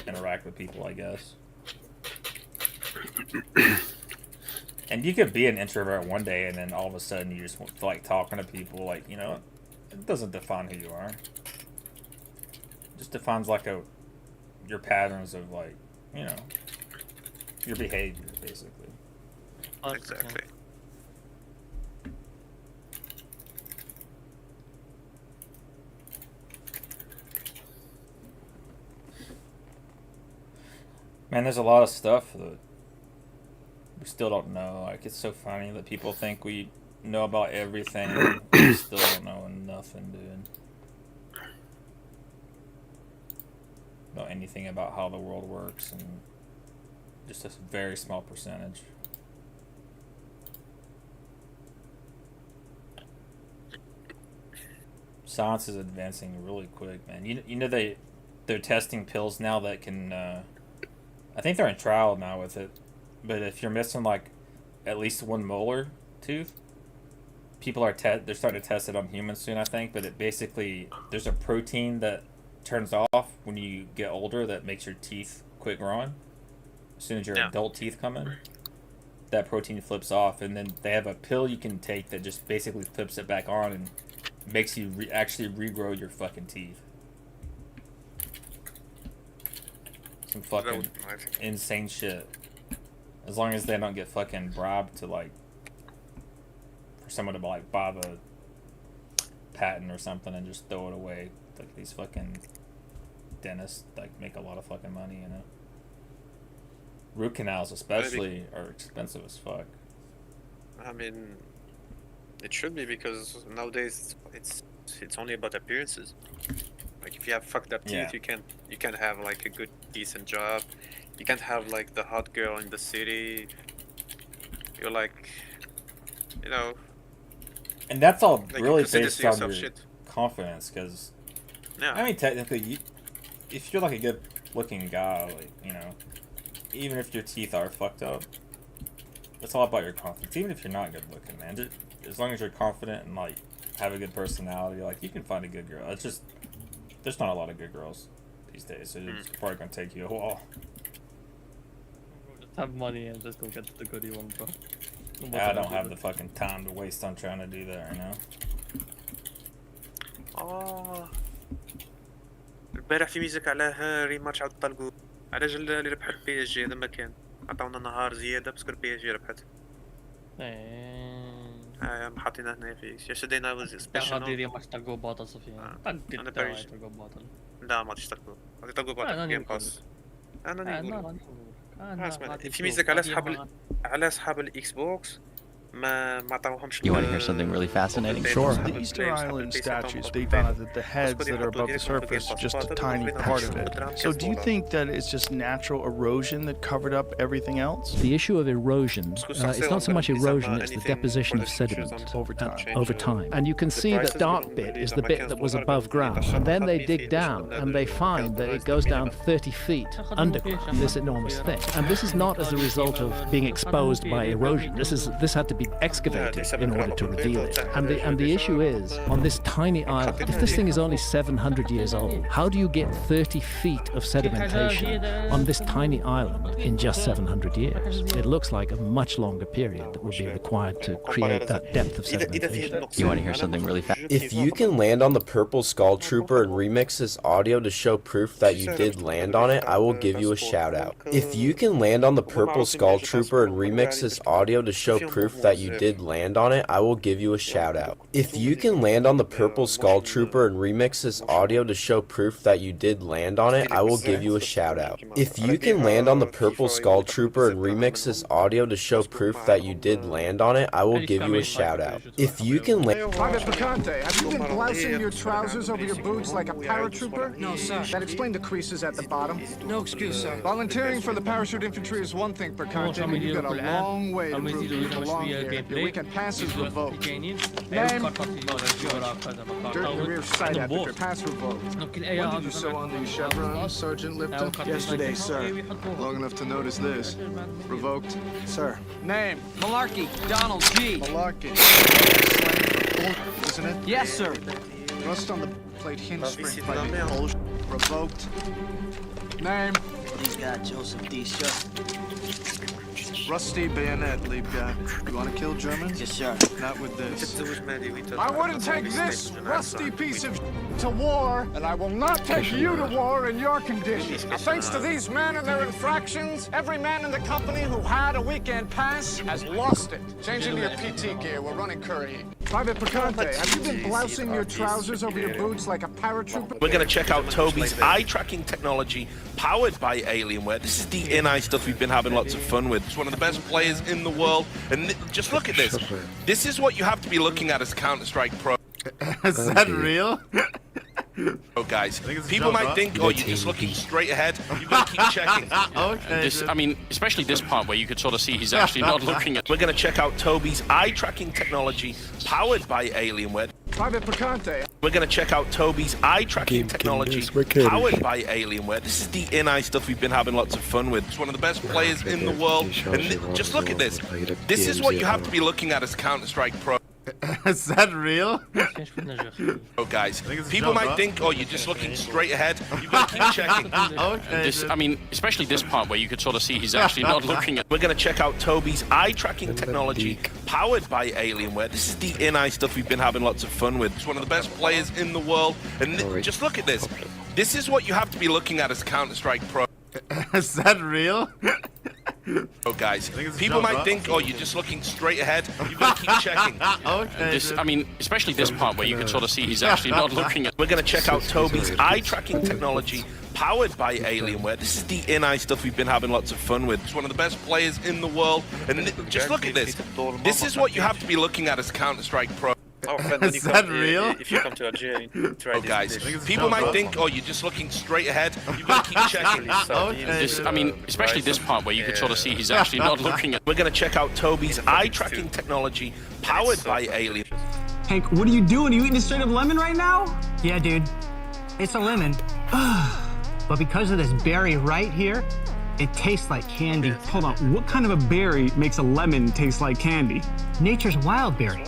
interact with people, I guess. And you could be an introvert one day and then all of a sudden you just want to like talking to people, like, you know, it doesn't define who you are. It just defines like your patterns of like, you know, your behavior basically. Exactly. Man, there's a lot of stuff that we still don't know. Like, it's so funny that people think we know about everything. We still don't know nothing, dude. Know anything about how the world works, and just a very small percentage. Science is advancing really quick, man. You know they're testing pills now that can. I think they're in trial now with it, but if you're missing like at least one molar tooth, people are they're starting to test it on humans soon, I think. But it basically there's a protein that turns off when you get older that makes your teeth quit growing. As soon as your adult teeth come in, that protein flips off, and then they have a pill you can take that just basically flips it back on and makes you actually regrow your fucking teeth. Some fucking insane shit. As long as they don't get fucking bribed to like for someone to like buy the patent or something and just throw it away. Like these fucking dentists like make a lot of fucking money, you know. Root canals especially are expensive as fuck. I mean, it should be, because nowadays it's only about appearances. Like if you have fucked up teeth, you can't have like a good decent job. You can't have like the hot girl in the city. You're like, you know. And that's all like really you consider based on your shit. confidence, because Yeah. I mean, technically, if you're like a good-looking guy, like, you know, even if your teeth are fucked up, it's all about your confidence. Even if you're not good-looking, man, just, as long as you're confident and like have a good personality, like you can find a good girl. It's just there's not a lot of good girls these days, so it's probably gonna take you a while. Just have money and just go get the goodie one, bro. Yeah, I don't have the fucking time to waste on trying to do that right now. البارح في ميزك على ريماتش عاود طلقوا على جال اللي ربح البي اس جي. هذا ما كان عطاونا نهار زياده باسكو البي اس جي ربحت. ما حاطينها هنا في يسترداي سبيشال. هذه ريماتش طلقوا باطل صفيان. طلقوا باطل. لا ما غاديش طلقوا، غادي طلقوا باطل جيم باس. انا نقول اسمع في ميزك على اصحاب الاكس بوكس ما عطاوهمش. You want to hear something really fascinating? Sure. The Easter Island statues, they found out that the heads that are above the surface are just a tiny part of it. So do you think that it's just natural erosion that covered up everything else? The issue of erosion, it's not so much erosion, it's the deposition of sediment over time. And you can see that dark bit is the bit that was above ground. And then they dig down and they find that it goes down 30 feet underground, this enormous thing. And this is not as a result of being exposed by erosion. This had to be excavated in order to reveal it. And the issue is, on this tiny island, if this thing is only 700 years old, how do you get 30 feet of sedimentation on this tiny island in just 700 years? It looks like a much longer period that would be required to create that depth of sedimentation. You want to hear something really fast? If you can land on the Purple Skull Trooper and remix this audio to show proof that you did land on it, I will give you a shout out. If you can land on the Purple Skull Trooper and remix this audio to show proof that you did land on it, I will give you a shout out. If you can land on the Purple Skull Trooper and remix this audio to show proof that you did land on it, I will give you a shout out. If you can land on the Purple Skull Trooper and remix this audio to show proof that you did land on it, I will give you a shout out. If you can land... Private Picante, have you been blousing your trousers over your boots like a paratrooper? No, sir. That explained the creases at the bottom. No excuse, sir. Volunteering for the parachute infantry is one thing, Picante, but you've got a long way to prove you belong here. Your weekend pass is revoked. Name? Dirt in the rear sight after pass revoked. When did you sew on these chevrons, Sergeant Lipton? Yesterday, sir. Long enough to notice this. Revoked. Sir. Name? Malarkey. Donald G. Malarkey. Isn't it? Yes, sir. Rust on the plate hinge spring pipe. Revoked. Name? He's got Joseph D. Schuster. Rusty bayonet, lead guy. You want to kill Germans? Yes, sir. Not with this. I wouldn't take this rusty piece of to war, and I will not take you to war in your condition. Now, thanks to these men and their infractions, every man in the company who had a weekend pass has lost it. Change into your PT gear. We're running curry. Private Picante, have you been blousing your trousers over your boots like a paratrooper? We're going to check out Toby's eye tracking technology powered by Alienware. This is the in-eye stuff we've been having lots of fun with. It's one of the best players in the world. And just look at this. This is what you have to be looking at as Counter-Strike Pro. Is that real? Oh, guys, people might think, oh, you're just looking straight ahead. You've got to keep checking. Okay. I mean, especially this part where you could sort of see he's actually not looking at. We're going to check out Toby's eye tracking technology powered by Alienware. Private Picante. We're going to check out Toby's eye tracking technology powered by Alienware. This is the in-eye stuff we've been having lots of fun with. It's one of the best players in the world. And just look at this. This is what you have to be looking at as Counter-Strike Pro. Is that real? Oh, guys, people might think, oh, you're just looking straight ahead. You've got to keep checking. Okay. I mean, especially this part where you could sort of see he's actually not looking at. We're going to check out Toby's eye tracking technology powered by Alienware. This is the in-eye stuff we've been having lots of fun with. It's one of the best players in the world. And just look at this. This is what you have to be looking at as Counter-Strike Pro. Is that real? Oh, guys, people might think, oh, you're just looking straight ahead. You've got to keep checking. Okay. I mean, especially this part where you could sort of see he's actually not looking at. We're going to check out Toby's eye tracking technology powered by Alienware. This is the in-eye stuff we've been having lots of fun with. It's one of the best players in the world. And just look at this. This is what you have to be looking at as Counter-Strike Pro. Is that real? If you come to Algeria, try oh, guys, people might think, oh, you're just looking straight ahead. You've got to keep checking. I mean, especially this part where you could sort of see he's actually not looking at. We're going to check out Toby's eye tracking technology powered by Alien. Hank, what are you doing? Are you eating a straight up lemon right now? Yeah, dude. It's a lemon. But because of this berry right here, it tastes like candy. Hold on, what kind of a berry makes a lemon taste like candy? Nature's wild berry.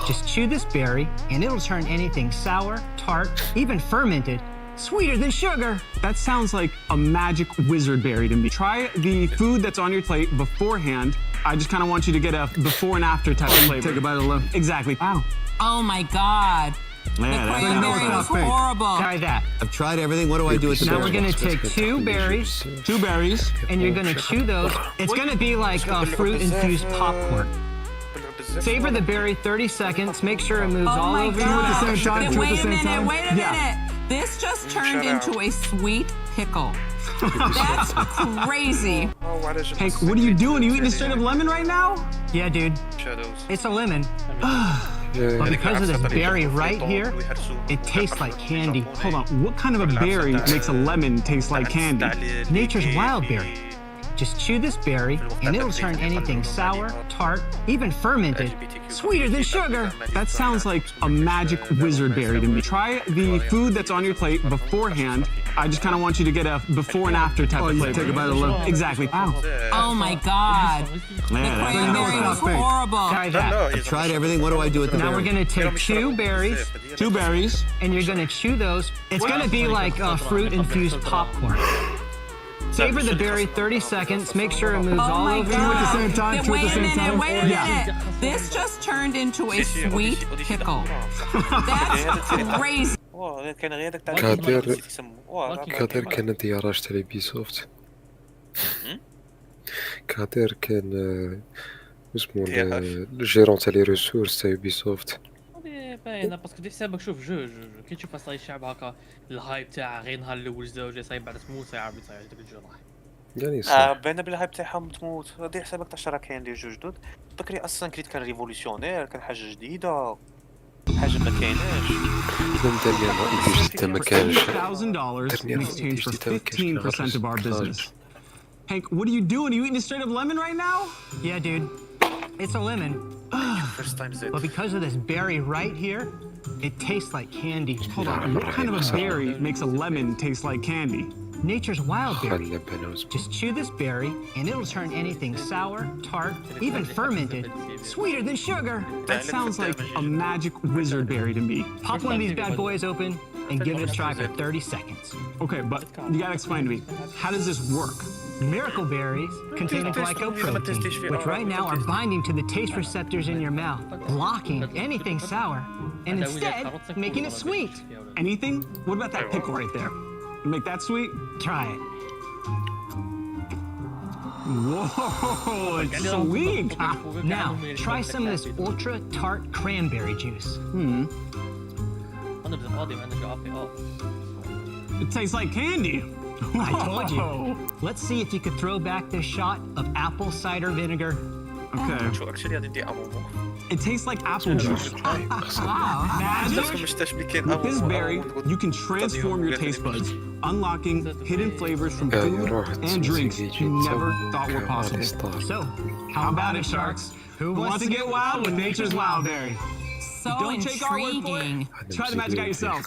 Just chew this berry, and it'll turn anything sour, tart, even fermented, sweeter than sugar. That sounds like a magic wizard berry to me. Try the food that's on your plate beforehand. I just kind of want you to get a before and after type of flavor. Take a bite of lemon. Exactly. Wow. Oh my God. Yeah, the cranberry is horrible. Try that. I've tried everything. What do I do with the Now berries? we're gonna take 2 berries. 2 berries. And you're gonna chew those. It's gonna be like fruit-infused popcorn. Savor the berry 30 seconds. Make sure it moves all over you. Wait a minute. This just turned into a sweet pickle. That's crazy. Hank, what are you doing? Are you eating a straight up lemon right now? Yeah, dude. It's a lemon. But because of this berry right here, it tastes like candy. Hold on, what kind of a berry makes a lemon taste like candy? Nature's wild berry. Just chew this berry, and it'll turn anything sour, tart, even fermented, sweeter than sugar. That sounds like a magic wizard berry to me. Try the food that's on your plate beforehand. I just kind of want you to get a before and after type of flavor. Take a bite of lemon. Exactly. Wow. Oh my God. The cranberry is horrible. Try that. I've tried everything. What do I do with the Now berries? we're gonna take 2 berries. 2 berries. And you're gonna chew those. It's gonna be like fruit-infused popcorn. Savor the berry 30 seconds. Make sure it moves all over you. Wait a minute. This just turned into a sweet pickle. That's crazy. كادر كان دياراج تاع بيسوفت كادر كان اسمه الجيرون تاع لي ريسورس تاع بيسوفت باينه باسكو دي حسابك شوف جو كي تشوف اصلا الشعب هكا الهايب تاع غير نهار الاول زوج صايب بعد تموت ساعه بتصير ديك الجراح يعني صح باينه بالهايب تاعهم تموت دير حسابك تاع الشرا كاين ديال جوج جدد بكري اصلا كريت كان ريفولوسيونير كان حاجه جديده حاجه ما كايناش $1,000 in exchange for 15% of our business. Hank, what are you doing? Are you eating a straight up lemon right now? Yeah, dude. It's a lemon. But because of this berry right here, it tastes like candy. Hold on, what kind of a berry makes a lemon taste like candy? Nature's wild berry. Just chew this berry, and it'll turn anything sour, tart, even fermented, sweeter than sugar. That sounds like a magic wizard berry to me. Pop one of these bad boys open and give it a try for 30 seconds. Okay, but you gotta explain to me, how does this work? Miracle berries contain glycoprotein, which right now are binding to the taste receptors in your mouth, blocking anything sour, and instead making it sweet. Anything? What about that pickle right there? Make that sweet? Try it. Whoa, it's sweet. Now, try some of this ultra tart cranberry juice. It tastes like candy. I told you. Let's see if you could throw back this shot of apple cider vinegar. Okay. It tastes like apple juice. Magic? With this berry, you can transform your taste buds, unlocking hidden flavors from food and drinks you never thought were possible. So, how about it, sharks? Who wants to get wild with nature's wild berry? So Don't take our word for it. Try the magic out yourself.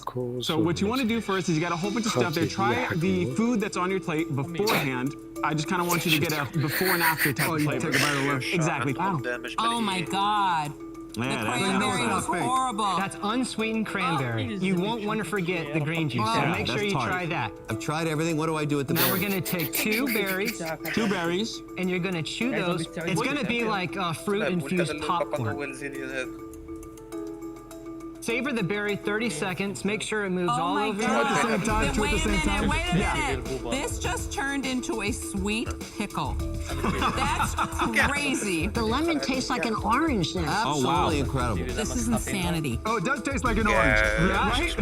So what you want to do first is you got a whole bunch of stuff there. Try the food that's on your plate beforehand. I just kind of want you to get a before and after type of flavor. Take a bite of lemon. Exactly. Wow. Oh my God. The cranberry is horrible. That's unsweetened cranberry. You won't want to forget the green juice, so make sure you try that. I've tried everything. What do I do with the Now berries? we're going to take 2 berries. 2 berries. And you're going to chew those. It's going to be like fruit-infused popcorn. Savor the berry 30 seconds. Make sure it moves all over you. Wait a minute. This just turned into a sweet pickle. That's crazy. The lemon tastes like an orange now. Absolutely incredible. This is insanity. Oh, it does taste like an orange. Right?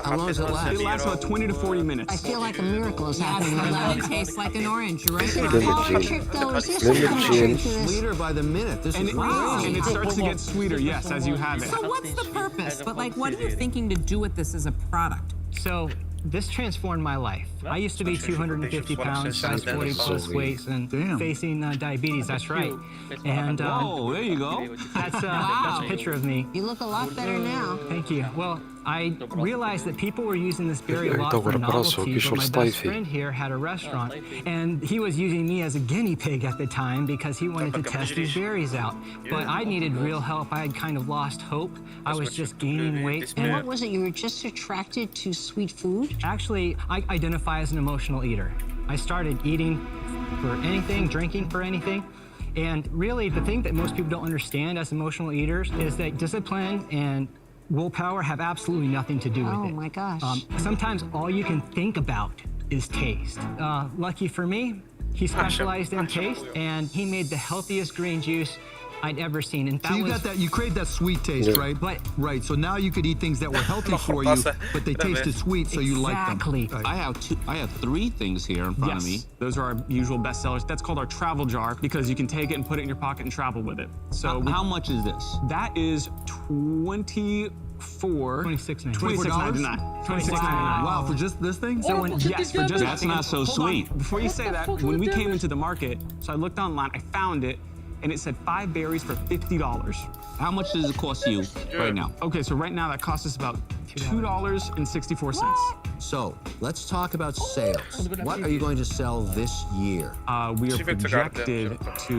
How long does it last? It lasts about 20 to 40 minutes. I feel like a miracle is Yes, happening the right lemon now. tastes like an orange. You're right. Sweeter by the minute. This is crazy. And it starts to get sweeter, yes, as you have it. So what's the purpose? But like, what are you thinking to do with this as a product? So, this transformed my life. I used to be 250 pounds, size 40 plus weight, and facing diabetes, that's right. And, oh, there you go. That's a picture of me. You look a lot better now. Thank you. Well, I realized that people were using this berry a lot for novelty, but my best friend here had a restaurant, and he was using me as a guinea pig at the time because he wanted to test these berries out. But I needed real help. I had kind of lost hope. I was just gaining weight. And what was it? You were just attracted to sweet food? Actually, I identify as an emotional eater. I started eating for anything, drinking for anything. And really, the thing that most people don't understand as emotional eaters is that discipline and willpower have absolutely nothing to do with it. Oh my gosh. Sometimes all you can think about is taste. Lucky for me, he specialized in taste, and he made the healthiest green juice I'd ever seen. And so you crave that sweet taste, right? Right. So now you could eat things that were healthy for you, but they tasted sweet, so you like them. Exactly. I have 3 things here in front of me. Those are our usual bestsellers. That's called our travel jar because you can take it and put it in your pocket and travel with it. So how much is this? That is $26.99. Wow, for just this thing? So for just that's not so sweet. Before you say that, when we came into the market, so I looked online, I found it, and it said 5 berries for $50. How much does it cost you right now? Okay, so right now that costs us about $2.64. So let's talk about sales. What are you going to sell this year? We are projected to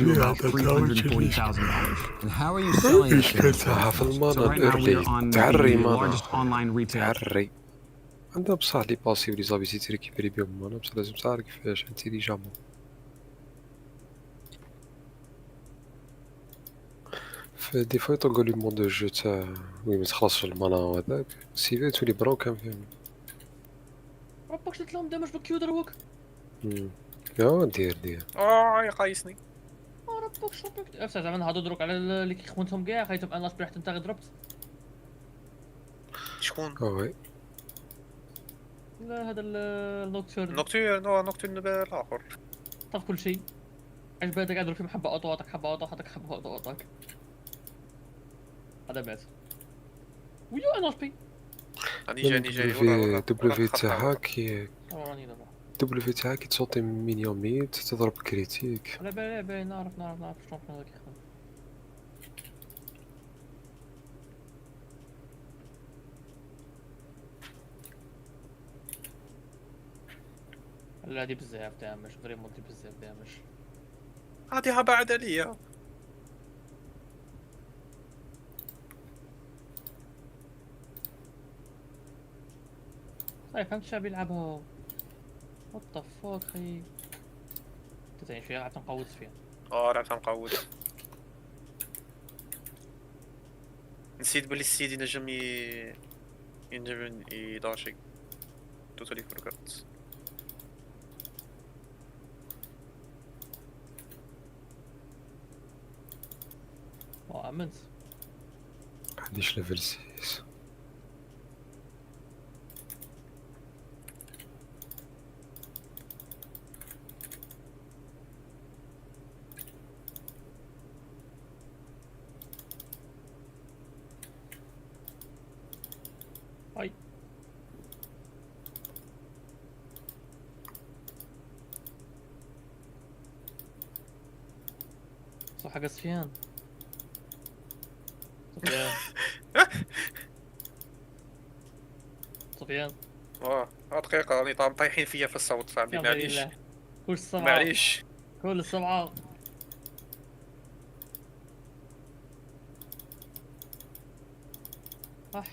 do about $340,000. And how are you selling this? So right now we are on the largest online retail. عندها بصح لي باسي ولي زابيتي تريكيبري بهم انا بصح لازم تعرف كيفاش انتيليجامون. فدي فوا يطلقوا لي مود دو جو تاع وي متخلصش المانا وهذاك سيفي تولي بروكان فيهم. ربك شلت لهم دامج بالكيو دروك. يا دير يقايسني. ربك شربك افسد زعما هادو دروك على اللي كيخونتهم كاع خايتهم انا صبح حتى انت ضربت. شكون؟ وي لا هذا النوكتورن. نوكتورن الاخر. طاف كل شيء. عجبه هذاك يضرب فيهم حبه اوطواتك حبه اوطو هذاك حبه اوطواتك. هذا مات. ويو ان بي. راني جاي دبليو تاعها كي دبليو تاعها كي تصوتي من يوميد تضرب كريتيك. لا باي نعرف شلون هذاك يخدم. لا دي بزاف دامج فريمون دي بزاف دامج. هاديها بعد عليا. صاي فهمت شاب يلعبها. وات ذا فوك خي. تزين شويه لعبت مقود فيها. لعبت مقود. نسيت بلي السيد ينجم يداشي. توتالي فورغات. امنت. عنديش ليفل 6. هاي صح حق سفيان. صفيان دقيقة راني طايحين فيا في الصوت صاحبي معليش. كل السبعة معليش كل السبعة. صح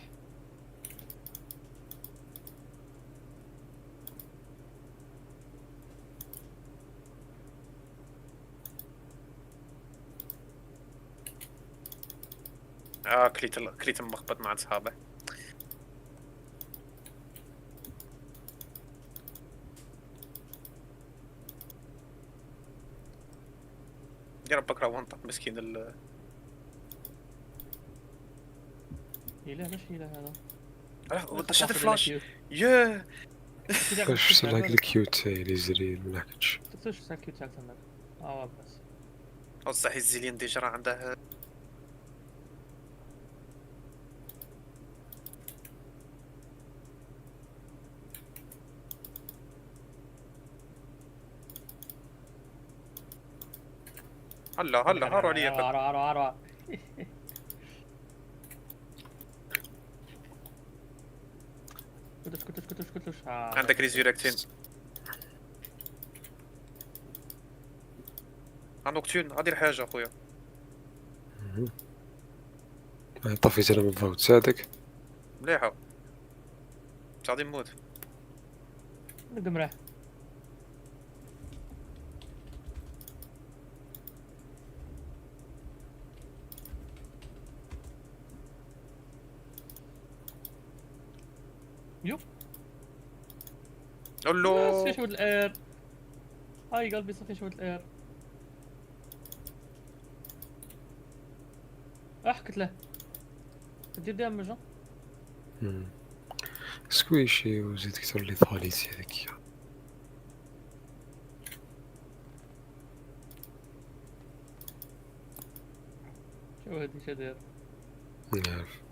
كليت مخبط مع اصحابه. يا ربك راه وانطق مسكين إله مش إله هذا. دشات الفلاش. ياه باش سلاك الكيوت تاعي لي زري منحكتش. تنساش تسال الكيوت تاعك تماك. بس بصح الزليان ديجا راه عنده. هلا هارو عليا. اسكتلوش. عندك ريزيركتين. نوكتيون غادي حاجه اخويا. طفيت انا من فوق تساعدك. مليحه. غادي نموت. نقدم راح. يو الو صفي شوية الاير. هاي قلبي صفي شوية الاير. احكت له تدير دامج. سكويشي وزيد كثر لي ثاليثي هذيك. شو هادي شو داير؟ نعرف.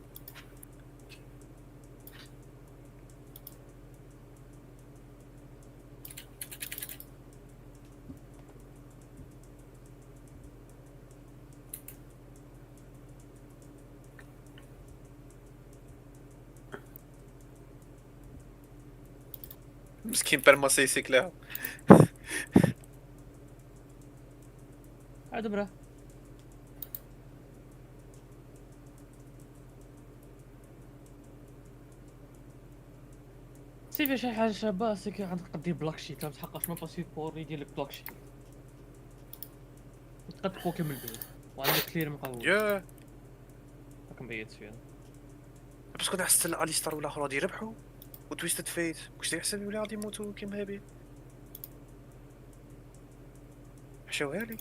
مسكين برما سيسيكلها. عاد برا. سيفي شي حاجة شابة سيكي عندك تقدير بلاك شيت تقدر تحقق شنو باسيبور يدير لك بلاك شيت وتقد تقوى كامل البيت وعندك كلير مقوي. ياه راك مبيت فيها بس كنت حسيت اليستار ولا اخر غادي يربحوا وتويستد فيت كنت يحسب ولا غادي يموتوا كيما هابي. حشاوها لي.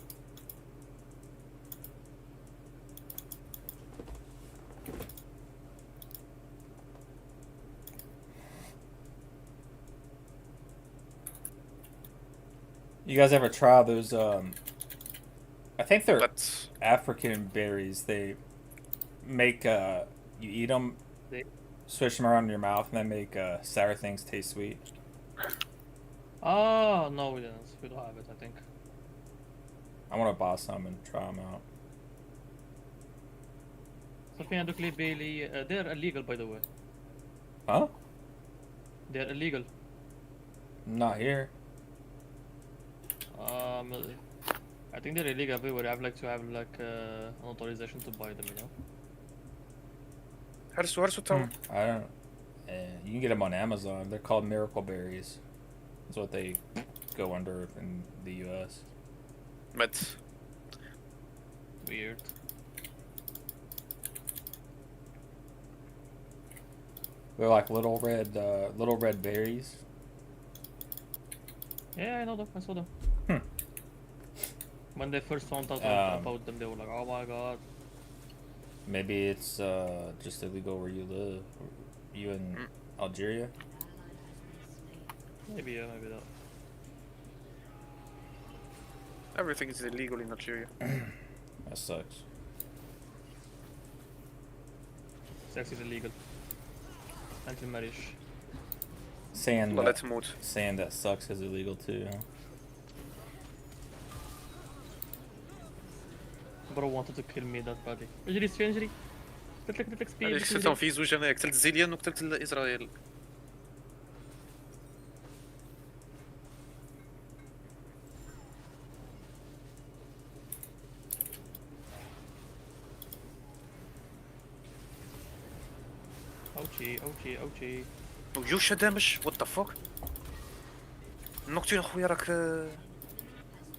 You guys ever try those I think they're African berries. They make you eat them, swish them around in your mouth, and they make sour things taste sweet. Oh no, we didn't. We don't have it, I think. I want to buy some and try them out. So في عندك لي بيلي. They're illegal by the way. Huh? They're illegal. Not here. I think they're illegal everywhere. I'd like to have like an authorization to buy them, you know. هرسو تاو. I don't. You can get them on Amazon. They're called miracle berries. That's what they go under in the U.S. But weird. They're like little red berries. Yeah, I know them. I saw them. When they first found out about them, they were like, "Oh my god." Maybe it's just illegal where you live. You in Algeria? Maybe yeah, maybe not. Everything is illegal in Algeria. That sucks. Sex is illegal. Until marriage. Saying that sucks is illegal too, huh? Bro wanted to kill me that body. اجري اجري. قلت لك سبيد. قتلتهم في زوج انا قتلت زيليان وقتلت اسرائيل. اوتشي. وجوش دامج وات ذا فوك. نوكتين اخويا راك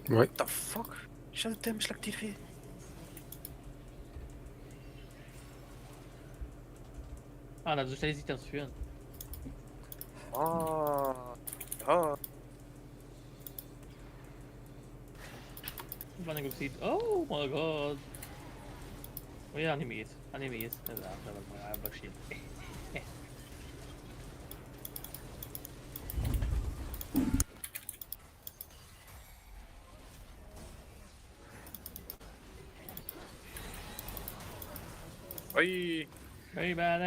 وي ذا فوك اش هذا الدامج اللي كدير فيه. انا زوج تايزي تنسفيان. انا قلت سيد. اوه ماي جاد. ويا انميت هذا ما عبر شيء. اي very bad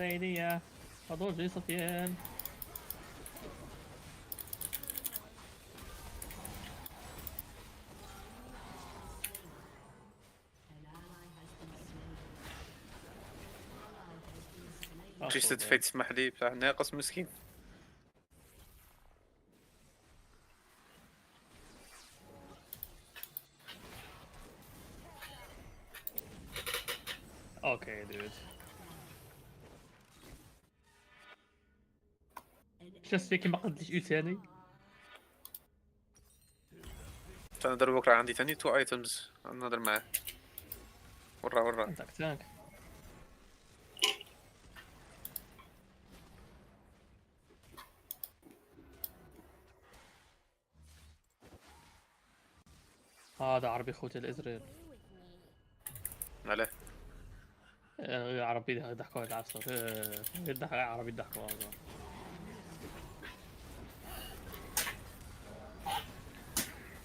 idea. هذول زي صفيان. تجي تدفع تسمح لي بتاع ناقص مسكين. Okay, dude. Just فيك ما قدش ثاني. انا دابا بكره عندي ثاني 2 ايتمز نهضر معاه. ورا عندك تانك. هذا عربي خوتي الإسرائيل. علاه؟ عربي ضحكوا على العصر. عربي ضحكوا هذا.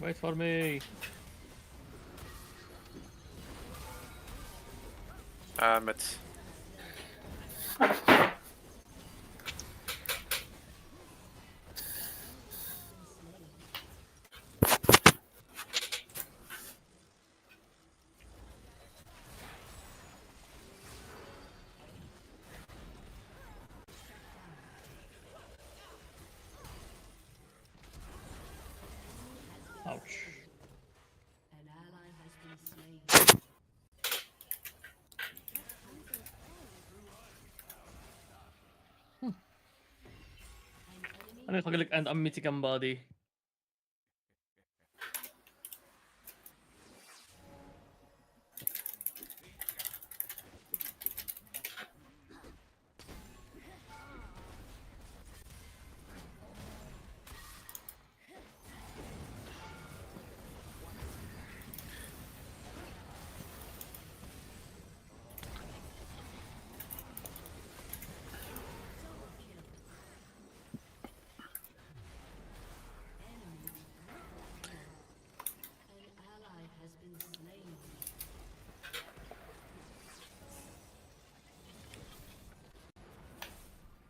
Wait for me. مت. Ouch. أنا أقول لك أنت أمتي كم بادي.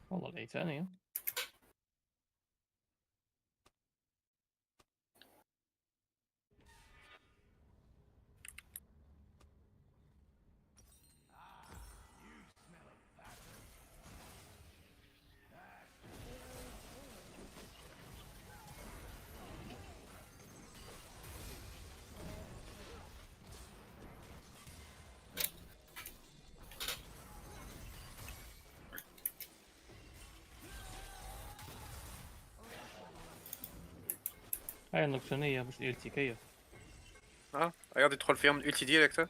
والله العيد ثانية. هاي النقصانية مش الالتي كيف؟ يقعد يدخل فيهم الالتي ديريكت.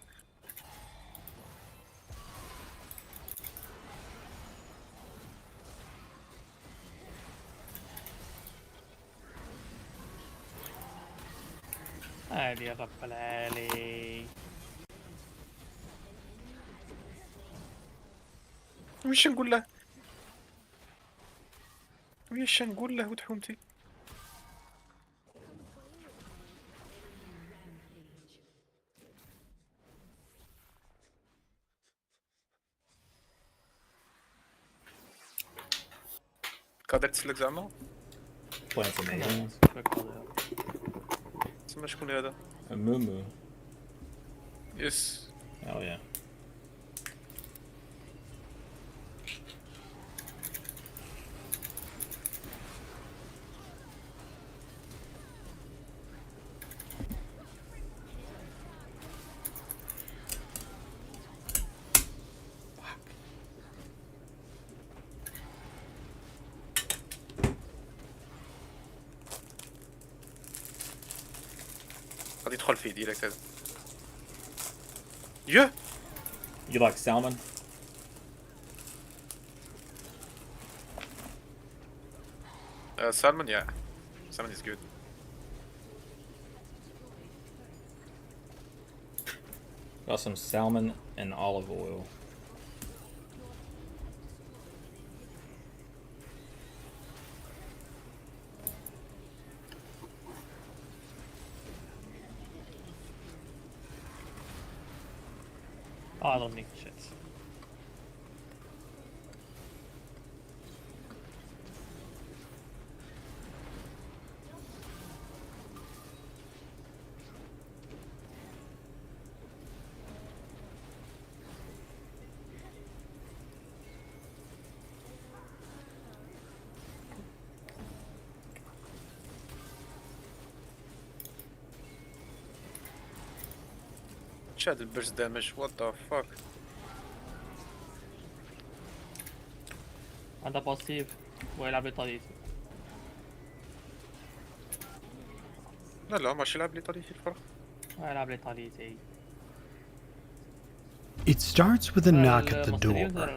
عالي يا رب العالي. وش نقول له؟ وش نقول له وتحومتي؟ قادر تسلك زعما؟ تسمى شكون هذا؟ مومو. يس. Oh yeah. غادي يدخل فيه ديريكت هذا. Yeah. You like salmon? Salmon, yeah. Salmon is good. Got some salmon and olive oil. Oh, I don't need shit. شفتش هاد البرز دامج what the fuck. هذا باسيف ويلعب بطريقتي. لا ماشي يلعب لي طريقتي الفرق. يلعب بطريقتي. It starts with a knock at the door.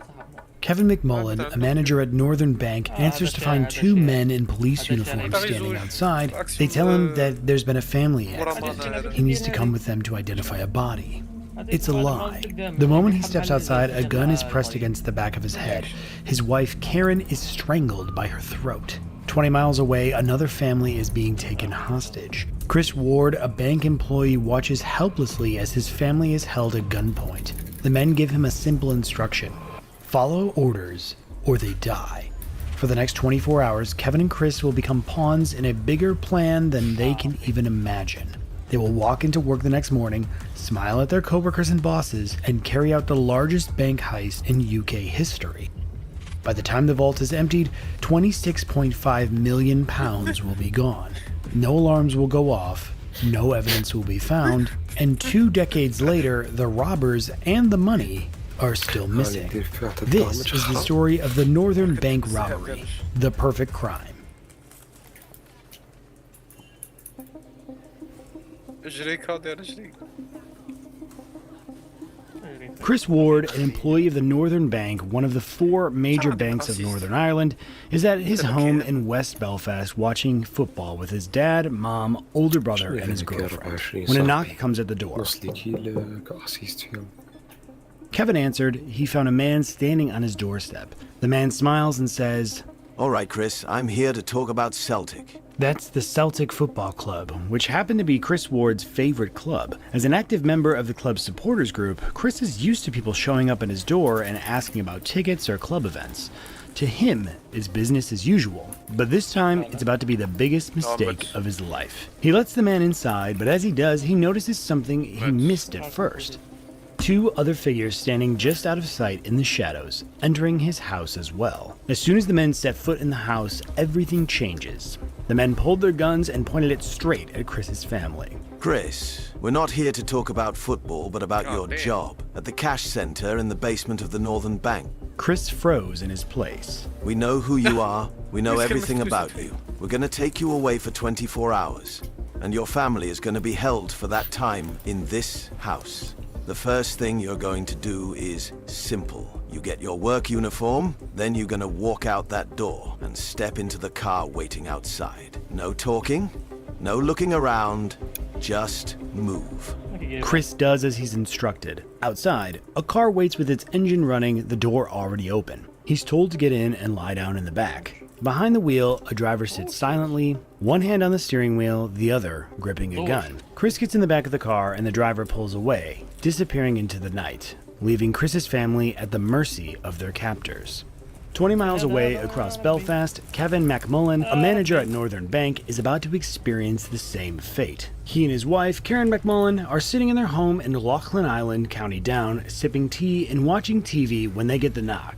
Kevin McMullen, a manager at Northern Bank, answers to find two men in police uniforms standing outside. They tell him that there's been a family accident. He needs to come with them to identify a body. It's a lie. The moment he steps outside, a gun is pressed against the back of his head. His wife, Karen, is strangled by her throat. 20 miles away, another family is being taken hostage. Chris Ward, a bank employee, watches helplessly as his family is held at gunpoint. The men give him a simple instruction: follow orders or they die. For the next 24 hours, Kevin and Chris will become pawns in a bigger plan than they can even imagine. They will walk into work the next morning, smile at their coworkers and bosses, and carry out the largest bank heist in UK history. By the time the vault is emptied, £26.5 million will be gone. No alarms will go off, no evidence will be found, and 2 decades later, the robbers and the money are still missing. This is the story of the Northern Bank robbery, the perfect crime. Chris Ward, an employee of the Northern Bank, one of the 4 major banks of Northern Ireland, is at his home in West Belfast watching football with his dad, mom, older brother, and his girlfriend, when a knock comes at the door. Kevin answered. He found a man standing on his doorstep. The man smiles and says, "All right, Chris, I'm here to talk about Celtic." That's the Celtic Football Club, which happened to be Chris Ward's favorite club. As an active member of the club's supporters group, Chris is used to people showing up at his door and asking about tickets or club events. To him, it's business as usual, but this time it's about to be the biggest mistake of his life. He lets the man inside, but as he does, he notices something he missed at first. 2 other figures standing just out of sight in the shadows, entering his house as well. As soon as the men set foot in the house, everything changes. The men pulled their guns and pointed it straight at Chris's family. "Chris, we're not here to talk about football, but about your job at the cash center in the basement of the Northern Bank." Chris froze in his place. "We know who you are. We know everything about you. We're going to take you away for 24 hours, and your family is going to be held for that time in this house. The first thing you're going to do is simple. You get your work uniform, then you're gonna walk out that door and step into the car waiting outside. No talking, no looking around, just move." Chris does as he's instructed. Outside, a car waits with its engine running, the door already open. He's told to get in and lie down in the back. Behind the wheel, a driver sits silently, one hand on the steering wheel, the other gripping a gun. Chris gets in the back of the car and the driver pulls away, disappearing into the night, leaving Chris's family at the mercy of their captors. 20 miles away across Belfast, Kevin McMullen, a manager at Northern Bank, is about to experience the same fate. He and his wife, Karen McMullen, are sitting in their home in Loughlin Island, County Down, sipping tea and watching TV when they get the knock.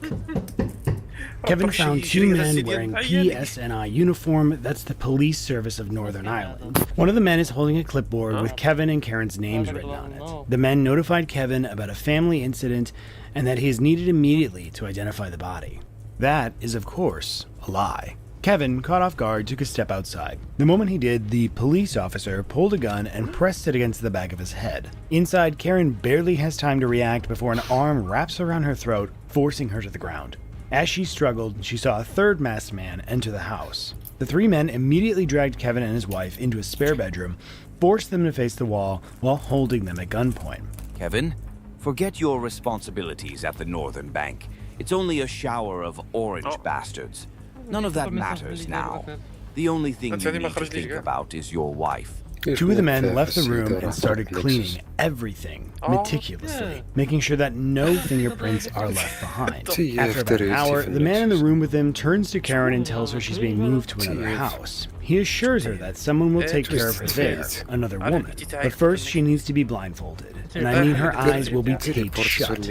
Kevin found 2 men wearing PSNI uniform, that's the police service of Northern Ireland. One of the men is holding a clipboard with Kevin and Karen's names written on it. The men notified Kevin about a family incident and that he is needed immediately to identify the body. That is, of course, a lie. Kevin, caught off guard, took a step outside. The moment he did, the police officer pulled a gun and pressed it against the back of his head. Inside, Karen barely has time to react before an arm wraps around her throat, forcing her to the ground. As she struggled, she saw a 3rd masked man enter the house. The 3 men immediately dragged Kevin and his wife into a spare bedroom, forced them to face the wall while holding them at gunpoint. "Kevin, forget your responsibilities at the Northern Bank. It's only a shower of orange bastards. None of that matters now. The only thing you need to think about is your wife." 2 of the men left the room and started cleaning everything meticulously, making sure that no fingerprints are left behind. After about an hour, the man in the room with them turns to Karen and tells her she's being moved to another house. He assures her that someone will take care of her there, another woman. But first, she needs to be blindfolded, and I mean her eyes will be taped shut.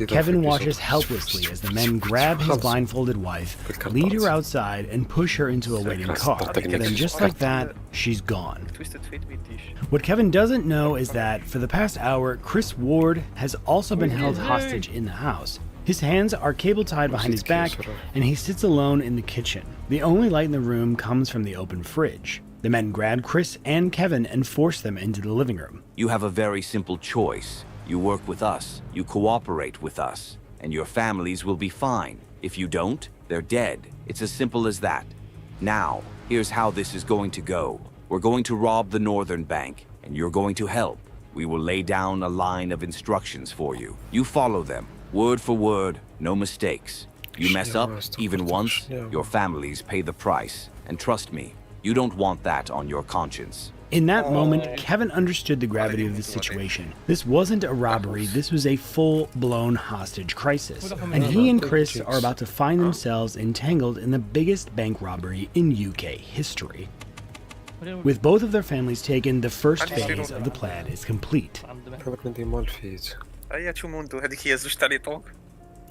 Kevin watches helplessly as the men grab his blindfolded wife, lead her outside, and push her into a waiting car. And then just like that, she's gone. What Kevin doesn't know is that, for the past hour, Chris Ward has also been held hostage in the house. His hands are cable tied behind his back, and he sits alone in the kitchen. The only light in the room comes from the open fridge. The men grab Chris and Kevin and force them into the living room. You have a very simple choice. You work with us, you cooperate with us, and your families will be fine. If you don't, they're dead. It's as simple as that. Now, here's how this is going to go. We're going to rob the Northern Bank, and you're going to help. We will lay down a line of instructions for you. You follow them, word for word, no mistakes. You mess up, even once, your families pay the price. And trust me, you don't want that on your conscience. In that moment, Kevin understood the gravity of the situation. This wasn't a robbery, this was a full-blown hostage crisis. And he and Chris are about to find themselves entangled in the biggest bank robbery in UK history. With both of their families taken, the first phase of the plan is complete.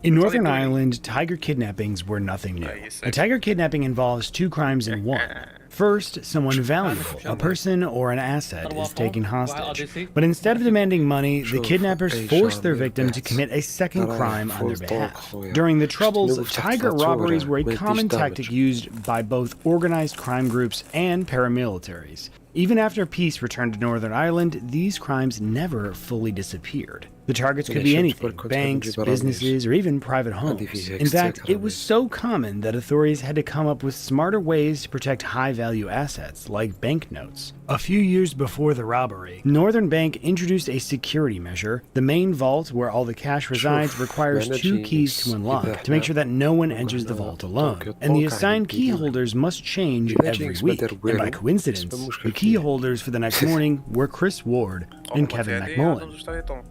In Northern Ireland, tiger kidnappings were nothing new. A tiger kidnapping involves two crimes in one. First, someone valuable, a person or an asset, is taken hostage. But instead of demanding money, the kidnappers force their victim to commit a second crime on their behalf. During the Troubles, tiger robberies were a common tactic used by both organized crime groups and paramilitaries. Even after peace returned to Northern Ireland, these crimes never fully disappeared. The targets could be anything, banks, businesses, or even private homes. In fact, it was so common that authorities had to come up with smarter ways to protect high-value assets, like banknotes. A few years before the robbery, Northern Bank introduced a security measure. The main vault, where all the cash resides, requires 2 keys to unlock, to make sure that no one enters the vault alone. And the assigned key holders must change every week. And by coincidence, the key holders for the next morning were Chris Ward and Kevin McMullen.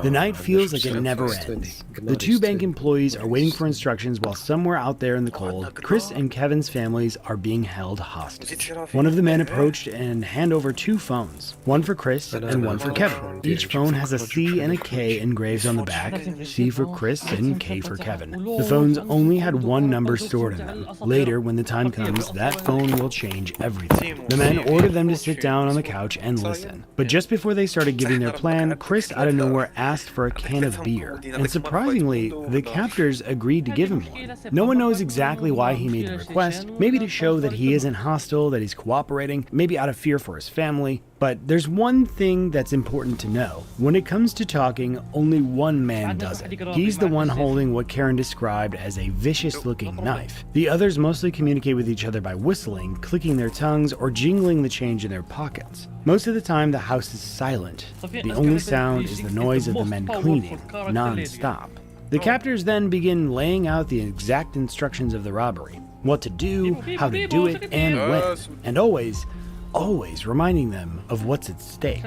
The night feels like it never ends. The two bank employees are waiting for instructions while somewhere out there in the cold, Chris and Kevin's families are being held hostage. One of the men approached and handed over 2 phones, one for Chris and one for Kevin. Each phone has a C and a K engraved on the back, C for Chris and K for Kevin. The phones only had one number stored in them. Later, when the time comes, that phone will change everything. The men ordered them to sit down on the couch and listen. But just before they started giving their plan, Chris out of nowhere asked for a can of beer, and surprisingly, the captors agreed to give him one. No one knows exactly why he made the request, maybe to show that he isn't hostile, that he's cooperating, maybe out of fear for his family. But there's one thing that's important to know. When it comes to talking, only one man does it. He's the one holding what Karen described as a vicious-looking knife. The others mostly communicate with each other by whistling, clicking their tongues, or jingling the change in their pockets. Most of the time, the house is silent. The only sound is the noise of the men cleaning, non-stop. The captors then begin laying out the exact instructions of the robbery. What to do, how to do it, and when. And always reminding them of what's at stake.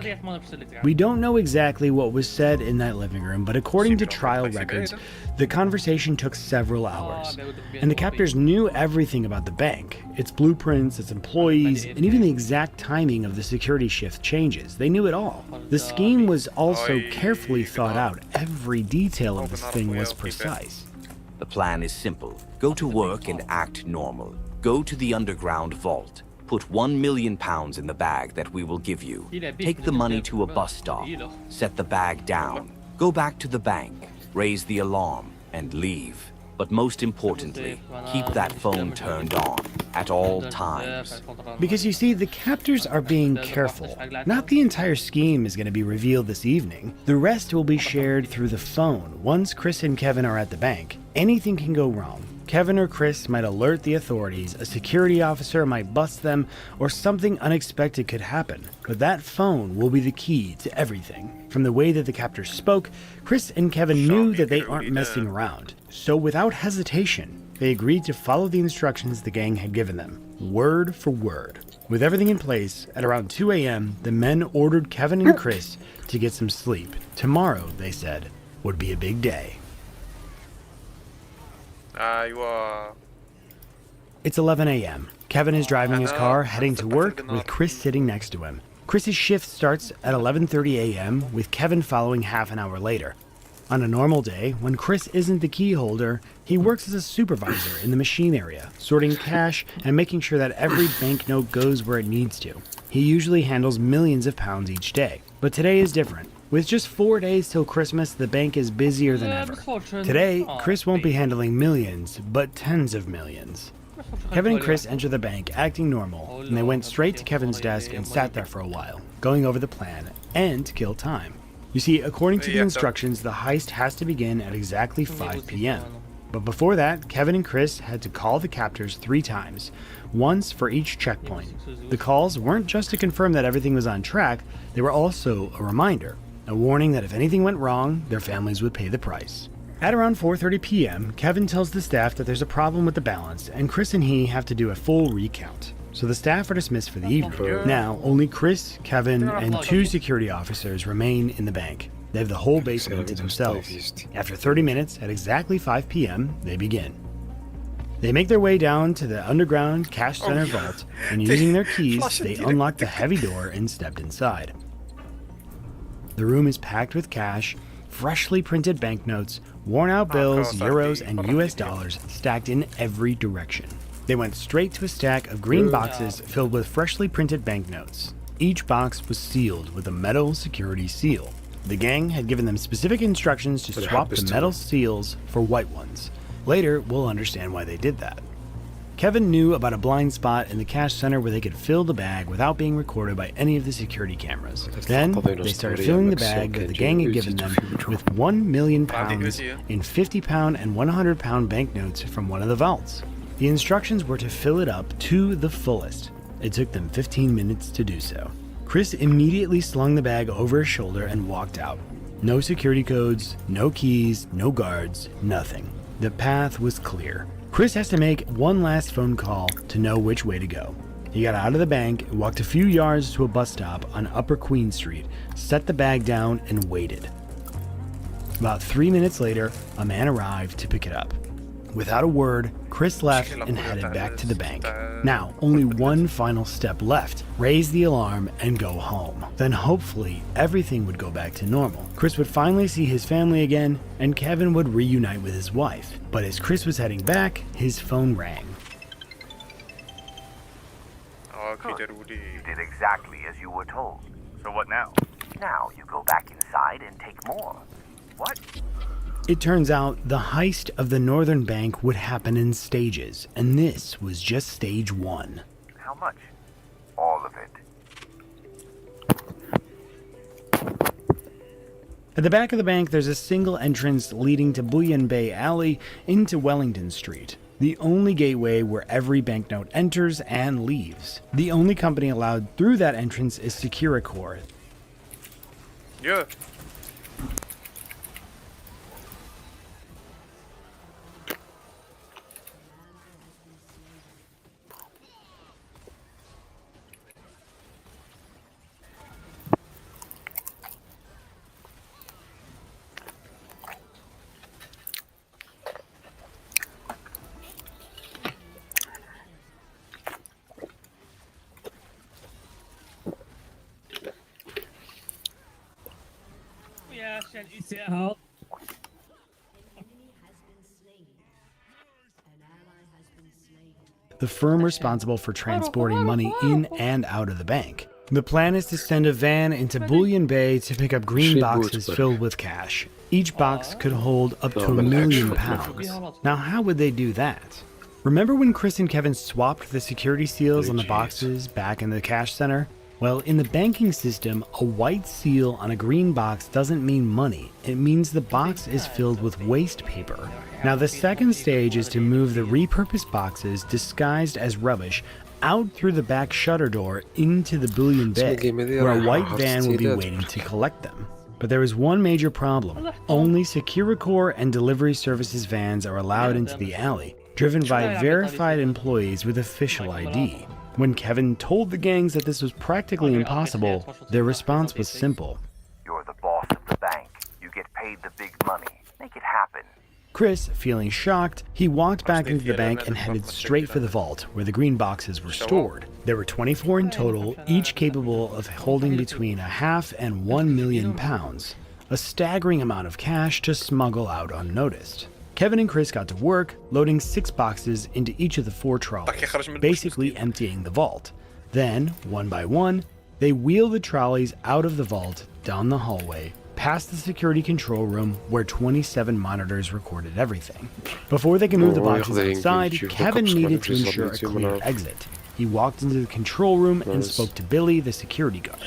We don't know exactly what was said in that living room, but according to trial records, the conversation took several hours. And the captors knew everything about the bank, its blueprints, its employees, and even the exact timing of the security shift changes. They knew it all. The scheme was also carefully thought out. Every detail of this thing was precise. The plan is simple. Go to work and act normal. Go to the underground vault. Put £1 million in the bag that we will give you. Take the money to a bus stop. Set the bag down. Go back to the bank. Raise the alarm and leave. But most importantly, keep that phone turned on at all times. Because you see, the captors are being careful. Not the entire scheme is going to be revealed this evening. The rest will be shared through the phone once Chris and Kevin are at the bank. Anything can go wrong. Kevin or Chris might alert the authorities, a security officer might bust them, or something unexpected could happen. But that phone will be the key to everything. From the way that the captors spoke, Chris and Kevin knew that they aren't messing around. So without hesitation, they agreed to follow the instructions the gang had given them, word for word. With everything in place, at around 2 a.m., the men ordered Kevin and Chris to get some sleep. Tomorrow, they said, would be a big day. It's 11 a.m. Kevin is driving his car, heading to work, with Chris sitting next to him. Chris's shift starts at 11:30 a.m., with Kevin following half an hour later. On a normal day, when Chris isn't the key holder, he works as a supervisor in the machine area, sorting cash and making sure that every banknote goes where it needs to. He usually handles millions of pounds each day, but today is different. With just 4 days till Christmas, the bank is busier than ever. Today, Chris won't be handling millions, but tens of millions. Kevin and Chris enter the bank acting normal, and they went straight to Kevin's desk and sat there for a while, going over the plan and to kill time. You see, according to the instructions, the heist has to begin at exactly 5 p.m. But before that, Kevin and Chris had to call the captors 3 times, once for each checkpoint. The calls weren't just to confirm that everything was on track, they were also a reminder, a warning that if anything went wrong, their families would pay the price. At around 4:30 p.m., Kevin tells the staff that there's a problem with the balance, and Chris and he have to do a full recount. So the staff are dismissed for the evening. Now, only Chris, Kevin, and 2 security officers remain in the bank. They have the whole basement to themselves. After 30 minutes, at exactly 5 p.m., they begin. They make their way down to the underground cash center vault, and using their keys, they unlock the heavy door and stepped inside. The room is packed with cash, freshly printed banknotes, worn-out bills, euros, and US dollars stacked in every direction. They went straight to a stack of green boxes filled with freshly printed banknotes. Each box was sealed with a metal security seal. The gang had given them specific instructions to swap the metal seals for white ones. Later, we'll understand why they did that. Kevin knew about a blind spot in the cash center where they could fill the bag without being recorded by any of the security cameras. Then, they started filling the bag that the gang had given them with £1 million in £50 and £100 banknotes from one of the vaults. The instructions were to fill it up to the fullest. It took them 15 minutes to do so. Chris immediately slung the bag over his shoulder and walked out. No security codes, no keys, no guards, nothing. The path was clear. Chris has to make one last phone call to know which way to go. He got out of the bank, walked a few yards to a bus stop on Upper Queen Street, set the bag down, and waited. About 3 minutes later, a man arrived to pick it up. Without a word, Chris left and headed back to the bank. Now, only one final step left: raise the alarm and go home. Then hopefully, everything would go back to normal. Chris would finally see his family again, and Kevin would reunite with his wife. But as Chris was heading back, his phone rang. You did exactly as you were told. So what now? Now you go back inside and take more. What? It turns out the heist of the Northern Bank would happen in stages, and this was just stage 1. How much? All of it. At the back of the bank, there's a single entrance leading to Bullion Bay Alley into Wellington Street, the only gateway where every banknote enters and leaves. The only company allowed through that entrance is Securicor. Yeah. The firm responsible for transporting money in and out of the bank. The plan is to send a van into Bullion Bay to pick up green boxes filled with cash. Each box could hold up to £1 million. Now, how would they do that? Remember when Chris and Kevin swapped the security seals on the boxes back in the cash center? Well, in the banking system, a white seal on a green box doesn't mean money. It means the box is filled with waste paper. Now, the second stage is to move the repurposed boxes disguised as rubbish out through the back shutter door into the Bullion Bay, where a white van will be waiting to collect them. But there is one major problem. Only Securicor and Delivery Services vans are allowed into the alley, driven by verified employees with official ID. When Kevin told the gangs that this was practically impossible, their response was simple. You're the boss of the bank. You get paid the big money. Make it happen. Chris, feeling shocked, he walked back into the bank and headed straight for the vault, where the green boxes were stored. There were 24 in total, each capable of holding between £0.5 and £1 million, a staggering amount of cash to smuggle out unnoticed. Kevin and Chris got to work, loading 6 boxes into each of the 4 trolleys, basically emptying the vault. Then, one by one, they wheeled the trolleys out of the vault, down the hallway, past the security control room where 27 monitors recorded everything. Before they could move the boxes outside, Kevin needed to ensure a clear exit. He walked into the control room and spoke to Billy, the security guard.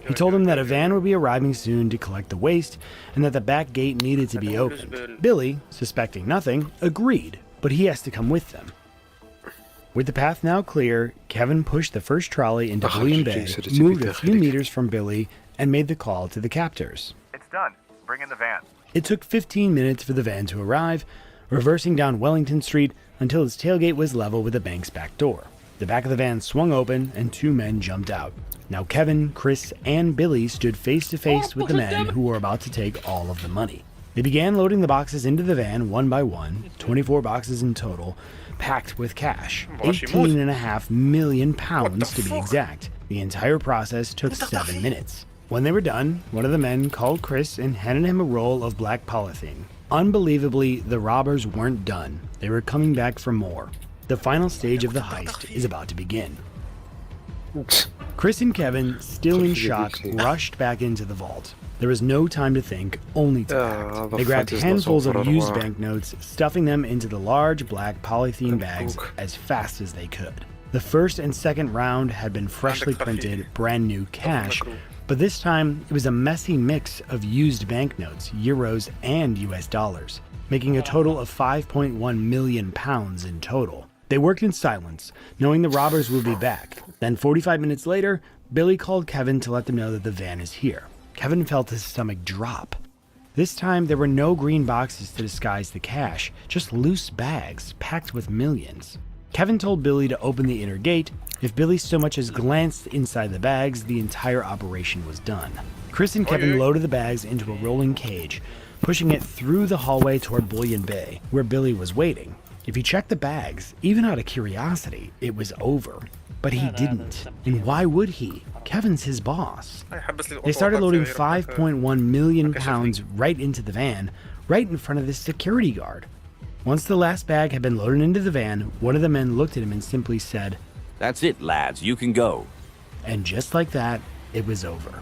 He told him that a van would be arriving soon to collect the waste and that the back gate needed to be opened. Billy, suspecting nothing, agreed, but he has to come with them. With the path now clear, Kevin pushed the first trolley into Bullion Bay, moved a few meters from Billy, and made the call to the captors. It's done. Bring in the van. It took 15 minutes for the van to arrive, reversing down Wellington Street until its tailgate was level with the bank's back door. The back of the van swung open and 2 men jumped out. Now Kevin, Chris, and Billy stood face to face with the men who were about to take all of the money. They began loading the boxes into the van one by one, 24 boxes in total, packed with cash, £18.5 million to be exact. The entire process took 7 minutes. When they were done, one of the men called Chris and handed him a roll of black polythene. Unbelievably, the robbers weren't done. They were coming back for more. The final stage of the heist is about to begin. Chris and Kevin, still in shock, rushed back into the vault. There was no time to think, only to act. They grabbed handfuls of used banknotes, stuffing them into the large black polythene bags as fast as they could. The first and second round had been freshly printed, brand new cash, but this time it was a messy mix of used banknotes, euros, and US dollars, making a total of £5.1 million in total. They worked in silence, knowing the robbers would be back. Then 45 minutes later, Billy called Kevin to let them know that the van is here. Kevin felt his stomach drop. This time, there were no green boxes to disguise the cash, just loose bags packed with millions. Kevin told Billy to open the inner gate. If Billy so much as glanced inside the bags, the entire operation was done. Chris and Kevin loaded the bags into a rolling cage, pushing it through the hallway toward Bullion Bay, where Billy was waiting. If he checked the bags, even out of curiosity, it was over. But he didn't. And why would he? Kevin's his boss. They started loading £5.1 million right into the van, right in front of the security guard. Once the last bag had been loaded into the van, one of the men looked at him and simply said, "That's it, lads. You can go." And just like that, it was over.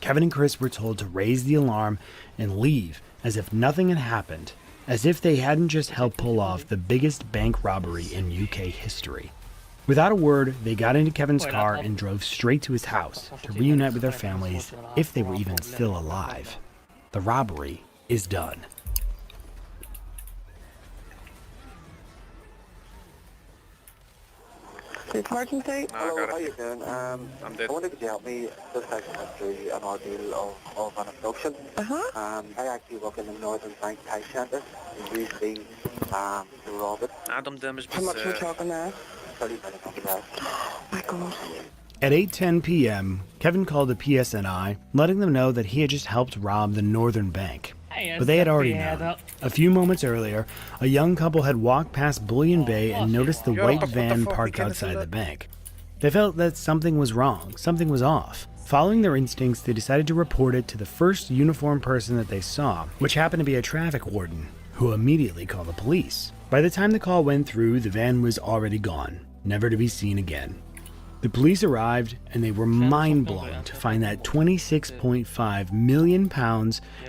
Kevin and Chris were told to raise the alarm and leave as if nothing had happened, as if they hadn't just helped pull off the biggest bank robbery in UK history. Without a word, they got into Kevin's car and drove straight to his house to reunite with their families, if they were even still alive. The robbery is done. It's Martin State. Hello, how you doing? I'm dead. I wonder if you help me. This has gone through an ordeal of an abduction. I actually work in the Northern Bank Cash Centre. We usually to rob it. How much are we talking now? 30 minutes on the back. Oh my God. At 8:10 p.m., Kevin called the PSNI, letting them know that he had just helped rob the Northern Bank. But they had already known. A few moments earlier, a young couple had walked past Bullion Bay and noticed the white van parked outside the bank. They felt that something was wrong, something was off. Following their instincts, they decided to report it to the first uniformed person that they saw, which happened to be a traffic warden, who immediately called the police. By the time the call went through, the van was already gone, never to be seen again. The police arrived, and they were mind-blown to find that £26.5 million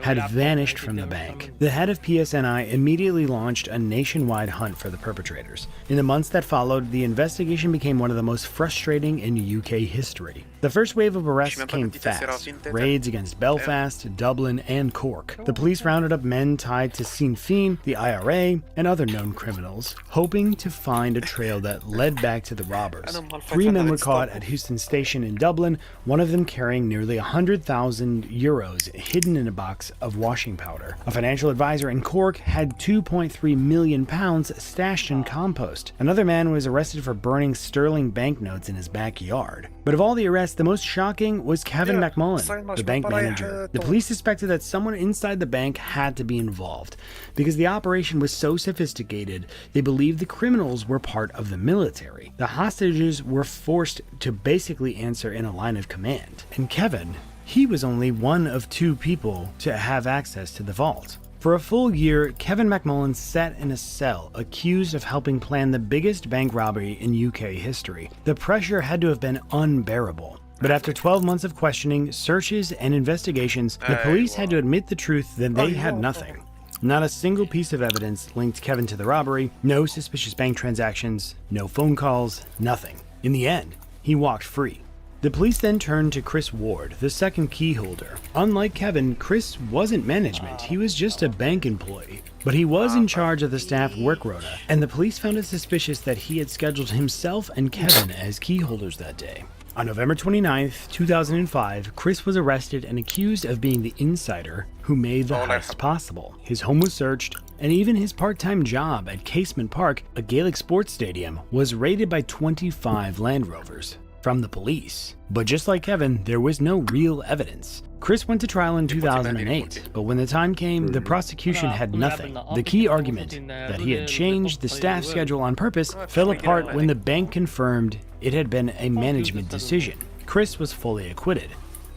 had vanished from the bank. The head of PSNI immediately launched a nationwide hunt for the perpetrators. In the months that followed, the investigation became one of the most frustrating in UK history. The first wave of arrests came fast, raids against Belfast, Dublin, and Cork. The police rounded up men tied to Sinn Féin, the IRA, and other known criminals, hoping to find a trail that led back to the robbers. 3 men were caught at Heuston Station in Dublin, one of them carrying nearly €100,000 hidden in a box of washing powder. A financial advisor in Cork had £2.3 million stashed in compost. Another man was arrested for burning sterling banknotes in his backyard. But of all the arrests, the most shocking was Kevin McMullen, the bank manager. The police suspected that someone inside the bank had to be involved. Because the operation was so sophisticated, they believed the criminals were part of the military. The hostages were forced to basically answer in a line of command. And Kevin, he was only one of 2 people to have access to the vault. For a full year, Kevin McMullen sat in a cell, accused of helping plan the biggest bank robbery in UK history. The pressure had to have been unbearable. But after 12 months of questioning, searches, and investigations, the police had to admit the truth that they had nothing. Not a single piece of evidence linked Kevin to the robbery, no suspicious bank transactions, no phone calls, nothing. In the end, he walked free. The police then turned to Chris Ward, the second key holder. Unlike Kevin, Chris wasn't management, he was just a bank employee. But he was in charge of the staff work rota, and the police found it suspicious that he had scheduled himself and Kevin as key holders that day. On November 29th, 2005, Chris was arrested and accused of being the insider who made the heist possible. His home was searched, and even his part-time job at Casement Park, a Gaelic sports stadium, was raided by 25 Land Rovers from the police. But just like Kevin, there was no real evidence. Chris went to trial in 2008, but when the time came, the prosecution had nothing. The key argument, that he had changed the staff schedule on purpose, fell apart when the bank confirmed it had been a management decision. Chris was fully acquitted.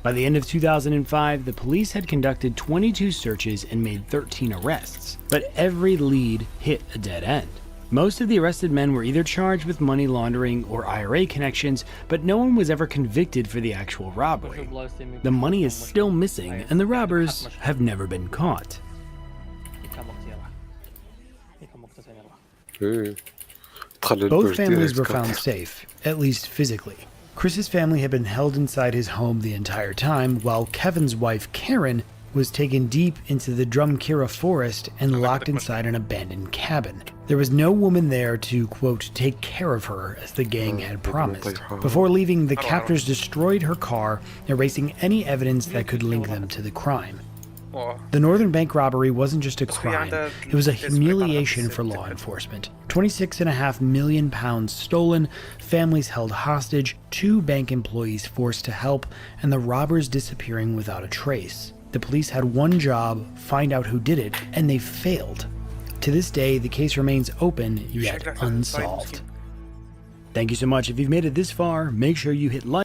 By the end of 2005, the police had conducted 22 searches and made 13 arrests, but every lead hit a dead end. Most of the arrested men were either charged with money laundering or IRA connections, but no one was ever convicted for the actual robbery. The money is still missing, and the robbers have never been caught. Both families were found safe, at least physically. Chris's family had been held inside his home the entire time, while Kevin's wife, Karen, was taken deep into the Drumkira forest and locked inside an abandoned cabin. There was no woman there to, quote, take care of her as the gang had promised. Before leaving, the captors destroyed her car, erasing any evidence that could link them to the crime. The Northern Bank robbery wasn't just a crime, it was a humiliation for law enforcement. £26.5 million stolen, families held hostage, 2 bank employees forced to help, and the robbers disappearing without a trace. The police had one job, find out who did it, and they failed. To this day, the case remains open, yet unsolved. Thank you so much. If you've made it this far, make sure you hit like.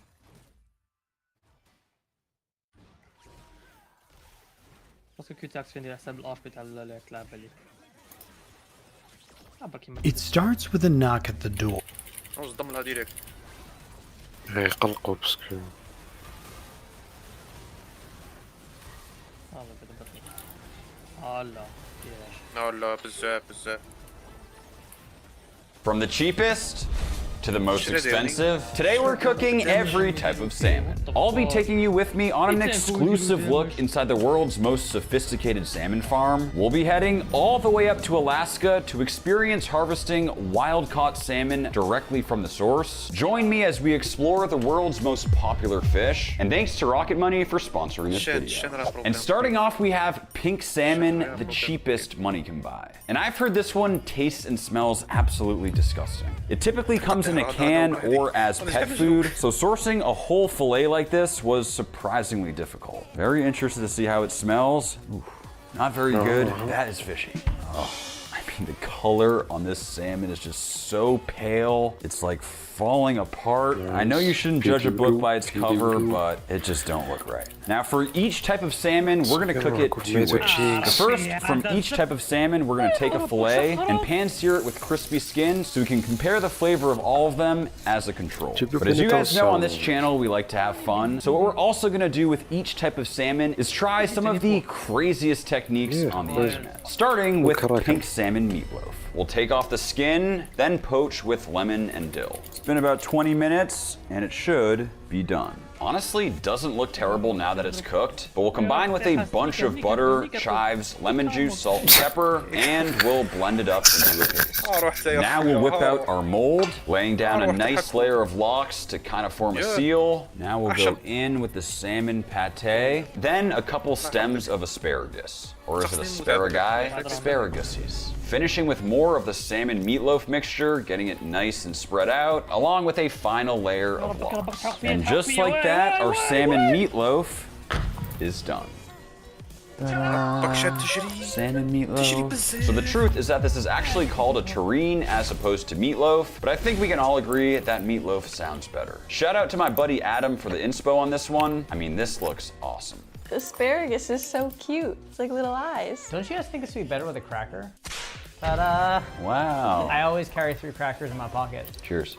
It starts with a knock at the door. From the cheapest to the most expensive, today we're cooking every type of salmon. I'll be taking you with me on an exclusive look inside the world's most sophisticated salmon farm. We'll be heading all the way up to Alaska to experience harvesting wild-caught salmon directly from the source. Join me as we explore the world's most popular fish, and thanks to Rocket Money for sponsoring this video. And starting off, we have pink salmon, the cheapest money can buy. And I've heard this one tastes and smells absolutely disgusting. It typically comes in a can or as pet food, so sourcing a whole fillet like this was surprisingly difficult. Very interested to see how it smells. Ooh, not very good. That is fishy. Oh, I mean, the color on this salmon is just so pale. It's like falling apart. I know you shouldn't judge a book by its cover, but it just don't look right. Now, for each type of salmon, we're gonna cook it 2 ways. The first, from each type of salmon, we're gonna take a fillet and pan-sear it with crispy skin so we can compare the flavor of all of them as a control. But as you guys know, on this channel, we like to have fun. So what we're also gonna do with each type of salmon is try some of the craziest techniques on the internet. Starting with pink salmon meatloaf. We'll take off the skin, then poach with lemon and dill. It's been about 20 minutes, and it should be done. honestly doesn't look terrible now that it's cooked, but we'll combine with a bunch of butter, chives, lemon juice, salt, and pepper, and we'll blend it up into a paste. Now we'll whip out our mold, laying down a nice layer of lox to kind of form a seal. Now we'll go in with the salmon pate, then a couple stems of asparagus. Or is it asparagus? Asparaguses. Finishing with more of the salmon meatloaf mixture, getting it nice and spread out, along with a final layer of lox. And just like that, our salmon meatloaf is done. Salmon meatloaf. So the truth is that this is actually called a terrine as opposed to meatloaf, but I think we can all agree that meatloaf sounds better. Shout out to my buddy Adam for the inspo on this one. I mean, this looks awesome. The asparagus is so cute. It's like little eyes. Don't you guys think this would be better with a cracker? Ta-da! Wow. I always carry 3 crackers in my pocket. Cheers.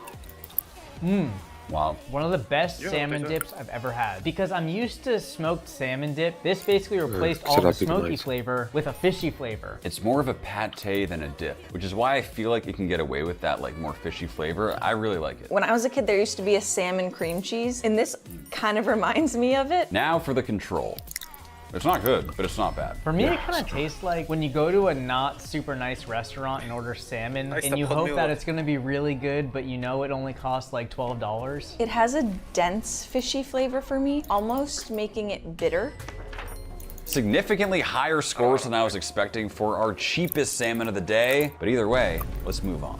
Mmm. Wow. One of the best salmon dips I've ever had. Because I'm used to smoked salmon dip, this basically replaced all the smoky flavor with a fishy flavor. It's more of a pate than a dip, which is why I feel like it can get away with that like more fishy flavor. I really like it. When I was a kid, there used to be a salmon cream cheese, and this kind of reminds me of it. Now for the control. It's not good, but it's not bad. For me, it kind of tastes like when you go to a not super nice restaurant and order salmon, and you hope that it's gonna be really good, but you know it only costs like $12. It has a dense fishy flavor for me, almost making it bitter. Significantly higher scores than I was expecting for our cheapest salmon of the day, but either way, let's move on.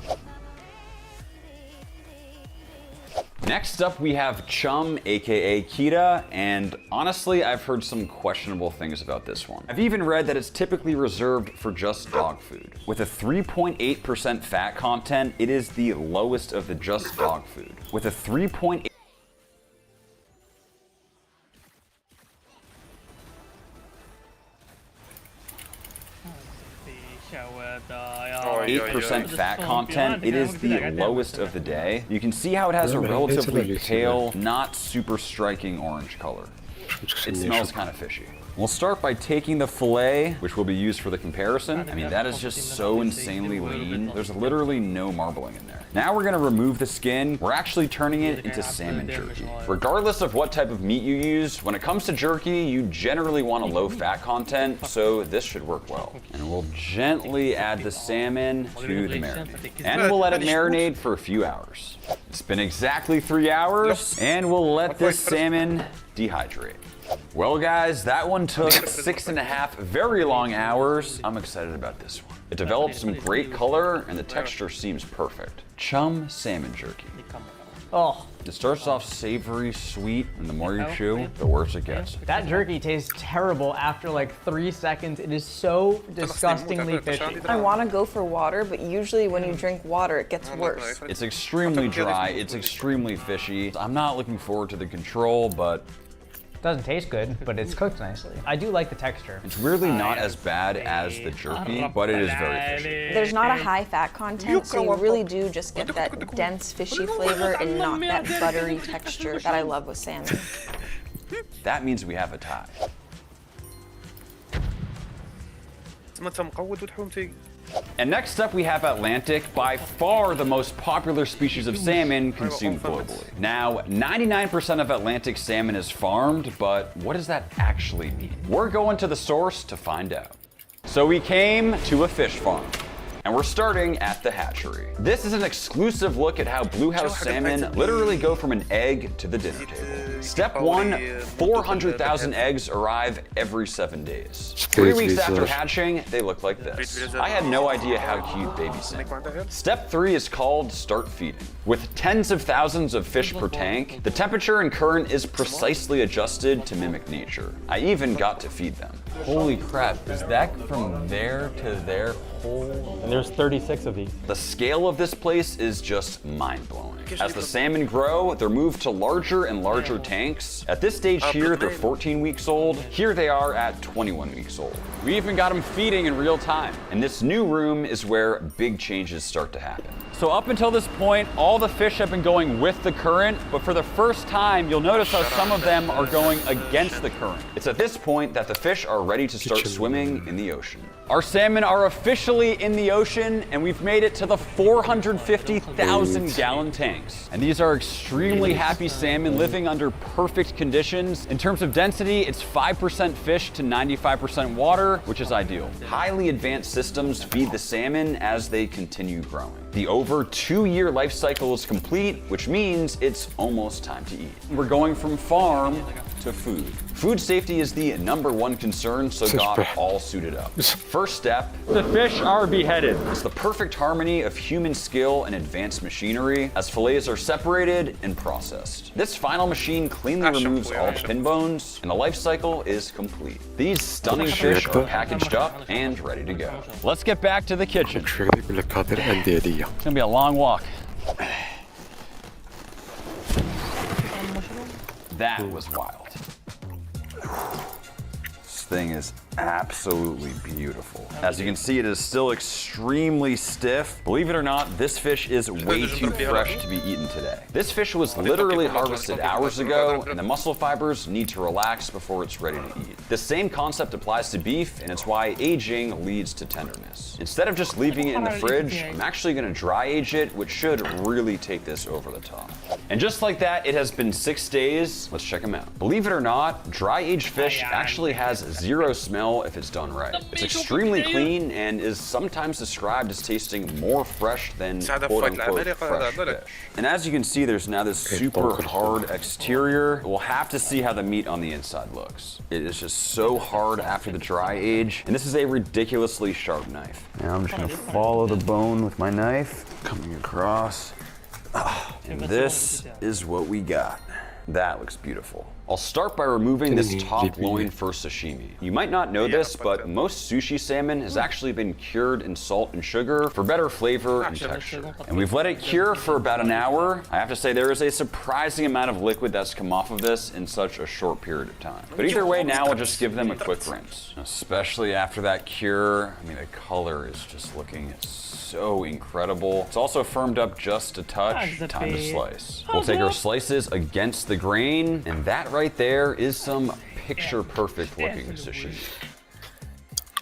Next up, we have chum, aka Kita, and honestly, I've heard some questionable things about this one. I've even read that it's typically reserved for just dog food. With a 3.8% fat content, it is the lowest of the just dog food. With a 3.8 8% fat content, it is the lowest of the day. You can see how it has a relatively pale, not super striking orange color. It smells kind of fishy. We'll start by taking the fillet, which will be used for the comparison. I mean, that is just so insanely lean. There's literally no marbling in there. Now we're gonna remove the skin. We're actually turning it into salmon jerky. Regardless of what type of meat you use, when it comes to jerky, you generally want a low fat content, so this should work well. And we'll gently add the salmon to the marinade. And we'll let it marinate for a few hours. It's been exactly 3 hours, and we'll let this salmon dehydrate. Well guys, that one took 6.5 very long hours. I'm excited about this one. It developed some great color and the texture seems perfect. Chum salmon jerky. Oh. It starts off savory, sweet, and the more you chew, the worse it gets. That jerky tastes terrible after like 3 seconds. It is so disgustingly fishy. I want to go for water, but usually when you drink water, it gets worse. It's extremely dry, it's extremely fishy. I'm not looking forward to the control, but doesn't taste good, but it's cooked nicely. I do like the texture. It's weirdly not as bad as the jerky, but it is very fishy. There's not a high fat content, so you really do just get that dense fishy flavor and not that buttery texture that I love with salmon. That means we have a tie. And next up we have Atlantic, by far the most popular species of salmon consumed globally. Now, 99% of Atlantic salmon is farmed, but what does that actually mean? We're going to the source to find out. So we came to a fish farm. And we're starting at the hatchery. This is an exclusive look at how Blue House salmon literally go from an egg to the dinner table. Step 1, 400,000 eggs arrive every 7 days. 3 weeks after hatching, they look like this. I had no idea how cute baby salmon were. Step 3 is called start feeding. With tens of thousands of fish per tank, the temperature and current is precisely adjusted to mimic nature. I even got to feed them. Holy crap, is that from there to there? And there's 36 of these. The scale of this place is just mind-blowing. As the salmon grow, they're moved to larger and larger tanks. At this stage here, they're 14 weeks old. Here they are at 21 weeks old. We even got them feeding in real time. And this new room is where big changes start to happen. So up until this point, all the fish have been going with the current, but for the first time, you'll notice how some of them are going against the current. It's at this point that the fish are ready to start swimming in the ocean. Our salmon are officially in the ocean, and we've made it to the 450,000 gallon tanks. And these are extremely happy salmon living under perfect conditions. In terms of density, it's 5% fish to 95% water, which is ideal. Highly advanced systems feed the salmon as they continue growing. The over 2-year life cycle is complete, which means it's almost time to eat. We're going from farm to food. Food safety is the #1 concern, so got all suited up. First step, the fish are beheaded. It's the perfect harmony of human skill and advanced machinery as fillets are separated and processed. This final machine cleanly removes all pin bones, and the life cycle is complete. These stunning fish are packaged up and ready to go. Let's get back to the kitchen. It's gonna be a long walk. That was wild. This thing is absolutely beautiful. As you can see, it is still extremely stiff. Believe it or not, this fish is way too fresh to be eaten today. This fish was literally harvested hours ago, and the muscle fibers need to relax before it's ready to eat. The same concept applies to beef, and it's why aging leads to tenderness. Instead of just leaving it in the fridge, I'm actually gonna dry age it, which should really take this over the top. And just like that, it has been 6 days. Let's check them out. Believe it or not, dry aged fish actually has 0 smell if it's done right. It's extremely clean and is sometimes described as tasting more fresh than quote-unquote fresh fish. And as you can see, there's now this super hard exterior. We'll have to see how the meat on the inside looks. It is just so hard after the dry age, and this is a ridiculously sharp knife. Now I'm just gonna follow the bone with my knife, coming across. And this is what we got. That looks beautiful. I'll start by removing this top loin for sashimi. You might not know this, but most sushi salmon has actually been cured in salt and sugar for better flavor and texture. And we've let it cure for about an hour. I have to say there is a surprising amount of liquid that's come off of this in such a short period of time. But either way, now we'll just give them a quick rinse. Especially after that cure, I mean, the color is just looking so incredible. It's also firmed up just a touch. Time to slice. We'll take our slices against the grain, and that right there is some picture-perfect looking sashimi.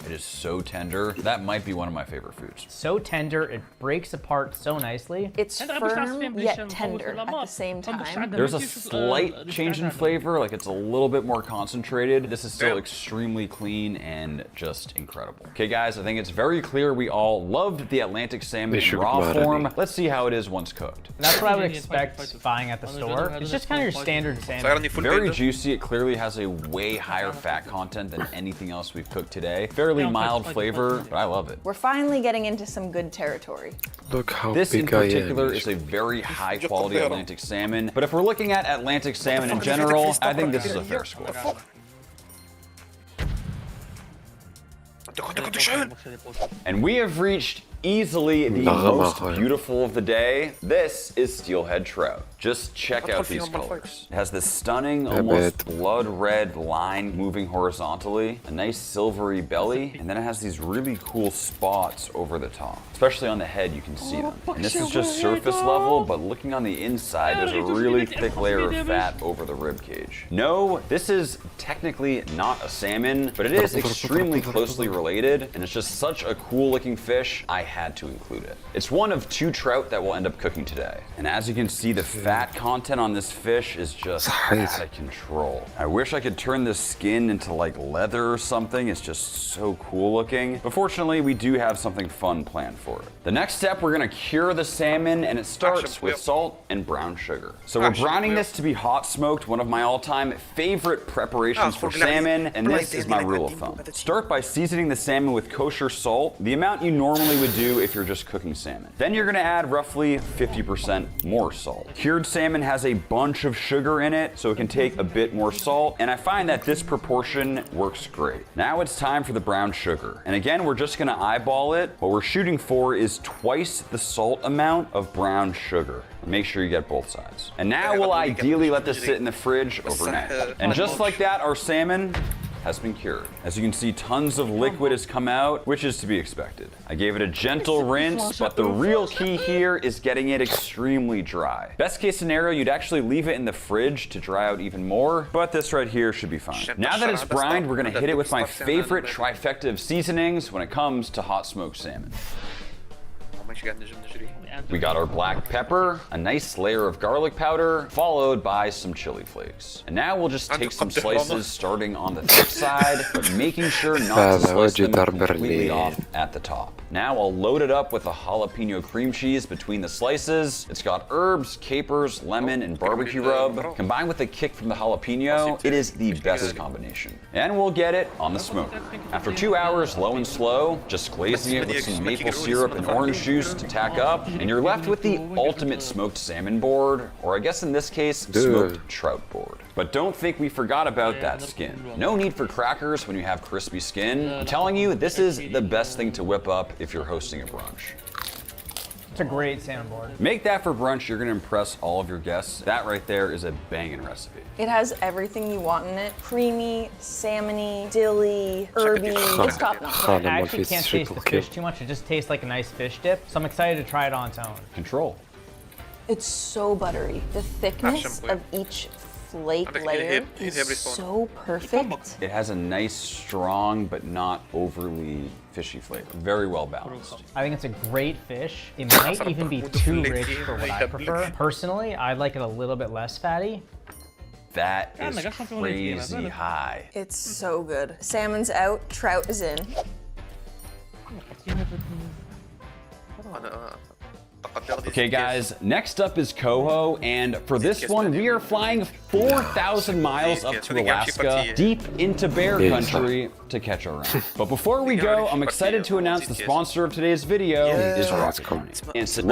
It is so tender. That might be one of my favorite foods. So tender, it breaks apart so nicely. It's firm yet tender at the same time. There's a slight change in flavor, like it's a little bit more concentrated. This is still extremely clean and just incredible. Okay guys, I think it's very clear we all loved the Atlantic salmon in raw form. Let's see how it is once cooked. That's what I would expect buying at the store. It's just kind of your standard salmon. Very juicy. It clearly has a way higher fat content than anything else we've cooked today. Fairly mild flavor, but I love it. We're finally getting into some good territory. Look how this in big I am. particular is a very high quality Atlantic salmon, but if we're looking at Atlantic salmon in general, I think this is a fair score. And we have reached easily the most beautiful of the day. This is steelhead trout. Just check out these colors. It has this stunning, almost blood red line moving horizontally, a nice silvery belly, and then it has these really cool spots over the top. Especially on the head, you can see them. And this is just surface level, but looking on the inside, there's a really thick layer of fat over the rib cage. No, this is technically not a salmon, but it is extremely closely related, and it's just such a cool looking fish, I had to include it. It's one of 2 trout that we'll end up cooking today. And as you can see, the fat content on this fish is just out of control. I wish I could turn this skin into like leather or something. It's just so cool looking. But fortunately, we do have something fun planned for it. The next step, we're gonna cure the salmon, and it starts with salt and brown sugar. So we're browning this to be hot smoked, one of my all-time favorite preparations for salmon, and this is my rule of thumb. Start by seasoning the salmon with kosher salt, the amount you normally would do if you're just cooking salmon. Then you're gonna add roughly 50% more salt. Cured salmon has a bunch of sugar in it, so it can take a bit more salt, and I find that this proportion works great. Now it's time for the brown sugar. And again, we're just gonna eyeball it. What we're shooting for is twice the salt amount of brown sugar. Make sure you get both sides. And now we'll ideally let this sit in the fridge overnight. And just like that, our salmon has been cured. As you can see, tons of liquid has come out, which is to be expected. I gave it a gentle rinse, but the real key here is getting it extremely dry. Best case scenario, you'd actually leave it in the fridge to dry out even more, but this right here should be fine. Now that it's brined, we're gonna hit it with my favorite trifecta of seasonings when it comes to hot smoked salmon. We got our black pepper, a nice layer of garlic powder, followed by some chili flakes. And now we'll just take some slices starting on the thick side, but making sure not to slice them completely off at the top. Now I'll load it up with a jalapeno cream cheese between the slices. It's got herbs, capers, lemon, and barbecue rub. Combined with a kick from the jalapeno, it is the best combination. And we'll get it on the smoker. After 2 hours, low and slow, just glazing it with some maple syrup and orange juice to tack up, and you're left with the ultimate smoked salmon board, or I guess in this case, smoked trout board. But don't think we forgot about that skin. No need for crackers when you have crispy skin. I'm telling you, this is the best thing to whip up if you're hosting a brunch. It's a great salmon board. Make that for brunch, you're gonna impress all of your guests. That right there is a banging recipe. It has everything you want in it. Creamy, salmony, dilly, herby, it's top notch. I actually can't taste the fish too much. It just tastes like a nice fish dip. So I'm excited to try it on its own. Control. It's so buttery. The thickness of each flake layer is so perfect. It has a nice, strong, but not overly fishy flavor. Very well balanced. I think it's a great fish. It might even be too rich for what I prefer. Personally, I like it a little bit less fatty. That is crazy high. It's so good. Salmon's out, trout is in. Okay guys, next up is Coho, and for this one we are flying 4,000 miles up to Alaska, deep into bear country to catch our own. But before we go, I'm excited to announce the sponsor of today's video is Rocket Company. And as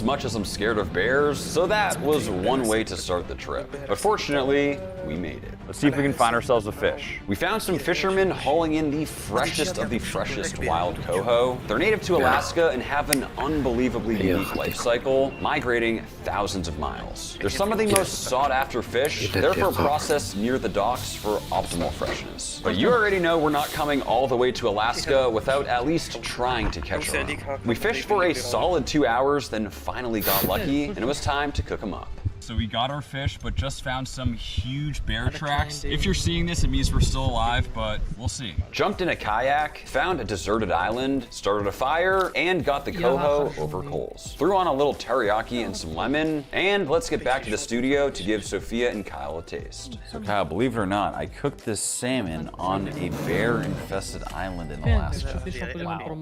much as I'm scared of bears, so that was one way to start the trip. But fortunately, we made it. Let's see if we can find ourselves a fish. We found some fishermen hauling in the freshest of the freshest wild coho. They're native to Alaska and have an unbelievably unique life cycle, migrating thousands of miles. They're some of the most sought after fish, therefore processed near the docks for optimal freshness. But you already know we're not coming all the way to Alaska without at least trying to catch our own. We fished for a solid 2 hours, then finally got lucky, and it was time to cook them up. So we got our fish, but just found some huge bear tracks. If you're seeing this, it means we're still alive, but we'll see. Jumped in a kayak, found a deserted island, started a fire, and got the coho over coals. Threw on a little teriyaki and some lemon, and let's get back to the studio to give Sophia and Kyle a taste. So Kyle, believe it or not, I cooked this salmon on a bear-infested island in Alaska. Wow.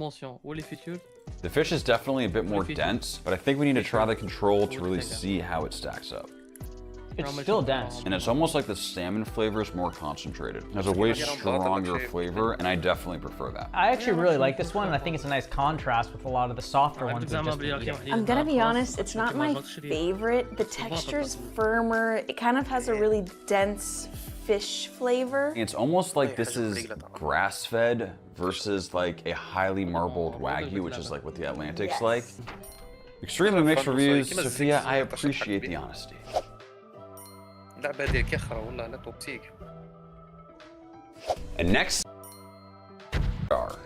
The fish is definitely a bit more dense, but I think we need to try the control to really see how it stacks up. It's still dense. And it's almost like the salmon flavor is more concentrated. It has a way stronger flavor, and I definitely prefer that. I actually really like this one, and I think it's a nice contrast with a lot of the softer ones. I'm gonna be honest, it's not my favorite. The texture's firmer. It kind of has a really dense fish flavor. It's almost like this is grass-fed versus like a highly marbled Wagyu, which is like what the Atlantic's like. Extremely mixed reviews. Sophia, I appreciate the honesty. And next,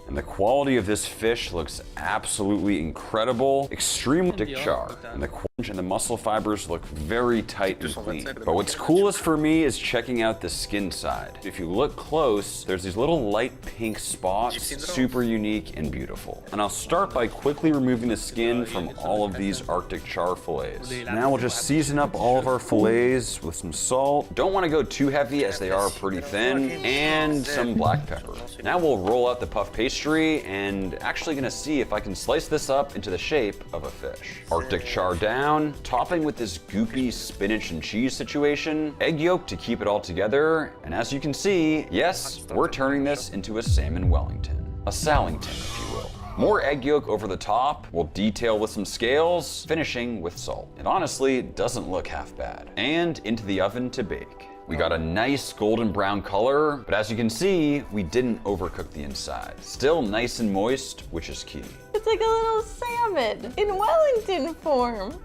and the quality of this fish looks absolutely incredible. Extremely thick char, and the crunch and the muscle fibers look very tight and clean. But what's coolest for me is checking out the skin side. If you look close, there's these little light pink spots, super unique and beautiful. And I'll start by quickly removing the skin from all of these Arctic char fillets. Now we'll just season up all of our fillets with some salt. Don't want to go too heavy as they are pretty thin, and some black pepper. Now we'll roll out the puff pastry, and actually gonna see if I can slice this up into the shape of a fish. Arctic char down, topping with this goopy spinach and cheese situation, egg yolk to keep it all together, and as you can see, yes, we're turning this into a salmon Wellington. A Salington, if you will. More egg yolk over the top, we'll detail with some scales, finishing with salt. It honestly doesn't look half bad. And into the oven to bake. We got a nice golden brown color, but as you can see, we didn't overcook the inside. Still nice and moist, which is key. It's like a little salmon in Wellington form.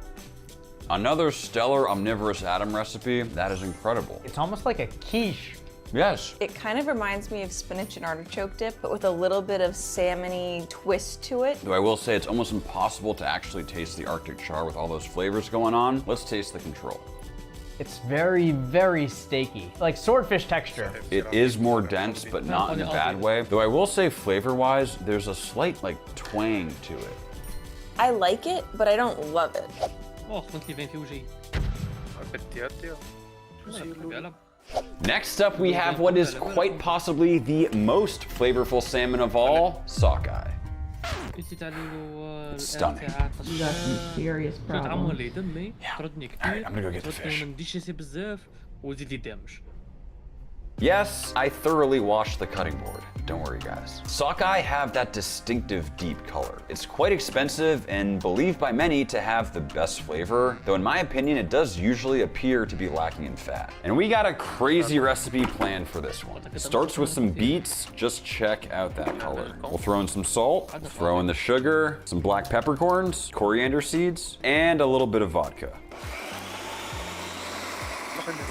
Another stellar omnivorous Adam recipe. That is incredible. It's almost like a quiche Yes. It kind of reminds me of spinach and artichoke dip, but with a little bit of salmon-y twist to it. Though I will say it's almost impossible to actually taste the Arctic char with all those flavors going on. Let's taste the control. It's very, very steaky, like swordfish texture. It is more dense, but not in a bad way. Though I will say flavor-wise, there's a slight like twang to it. I like it, but I don't love it. Next up, we have what is quite possibly the most flavorful salmon of all, sockeye. It's stunning. You got some serious problems. Alright, I'm gonna go get the fish. Yes, I thoroughly washed the cutting board. Don't worry, guys. Sockeye have that distinctive deep color. It's quite expensive and believed by many to have the best flavor, though in my opinion, it does usually appear to be lacking in fat. And we got a crazy recipe planned for this one. It starts with some beets. Just check out that color. We'll throw in some salt, throw in the sugar, some black peppercorns, coriander seeds, and a little bit of vodka.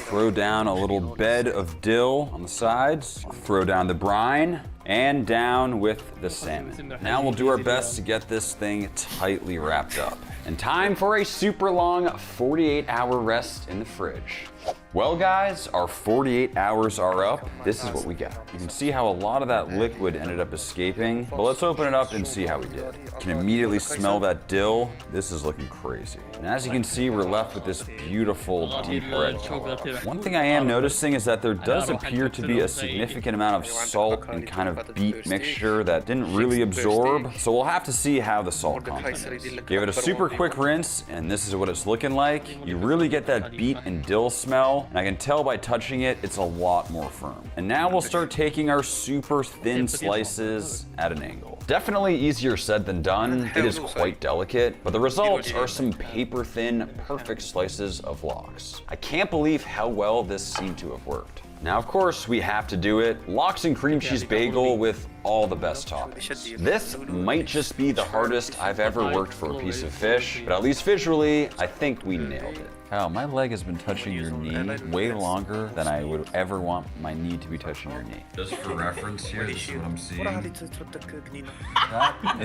Throw down a little bed of dill on the sides, throw down the brine, and down with the salmon. Now we'll do our best to get this thing tightly wrapped up. And time for a super long 48-hour rest in the fridge. Well guys, our 48 hours are up. This is what we got. You can see how a lot of that liquid ended up escaping, but let's open it up and see how we did. You can immediately smell that dill. This is looking crazy. And as you can see, we're left with this beautiful deep red color. One thing I am noticing is that there does appear to be a significant amount of salt and kind of beet mixture that didn't really absorb, so we'll have to see how the salt content is. Gave it a super quick rinse, and this is what it's looking like. You really get that beet and dill smell, and I can tell by touching it, it's a lot more firm. And now we'll start taking our super thin slices at an angle. Definitely easier said than done. It is quite delicate, but the results are some paper thin, perfect slices of lox. I can't believe how well this seemed to have worked. Now, of course, we have to do it. Lox and cream cheese bagel with all the best toppings. This might just be the hardest I've ever worked for a piece of fish, but at least visually, I think we nailed it. Wow, my leg has been touching your knee way longer than I would ever want my knee to be touching your knee. Just for reference here, this is what I'm seeing. It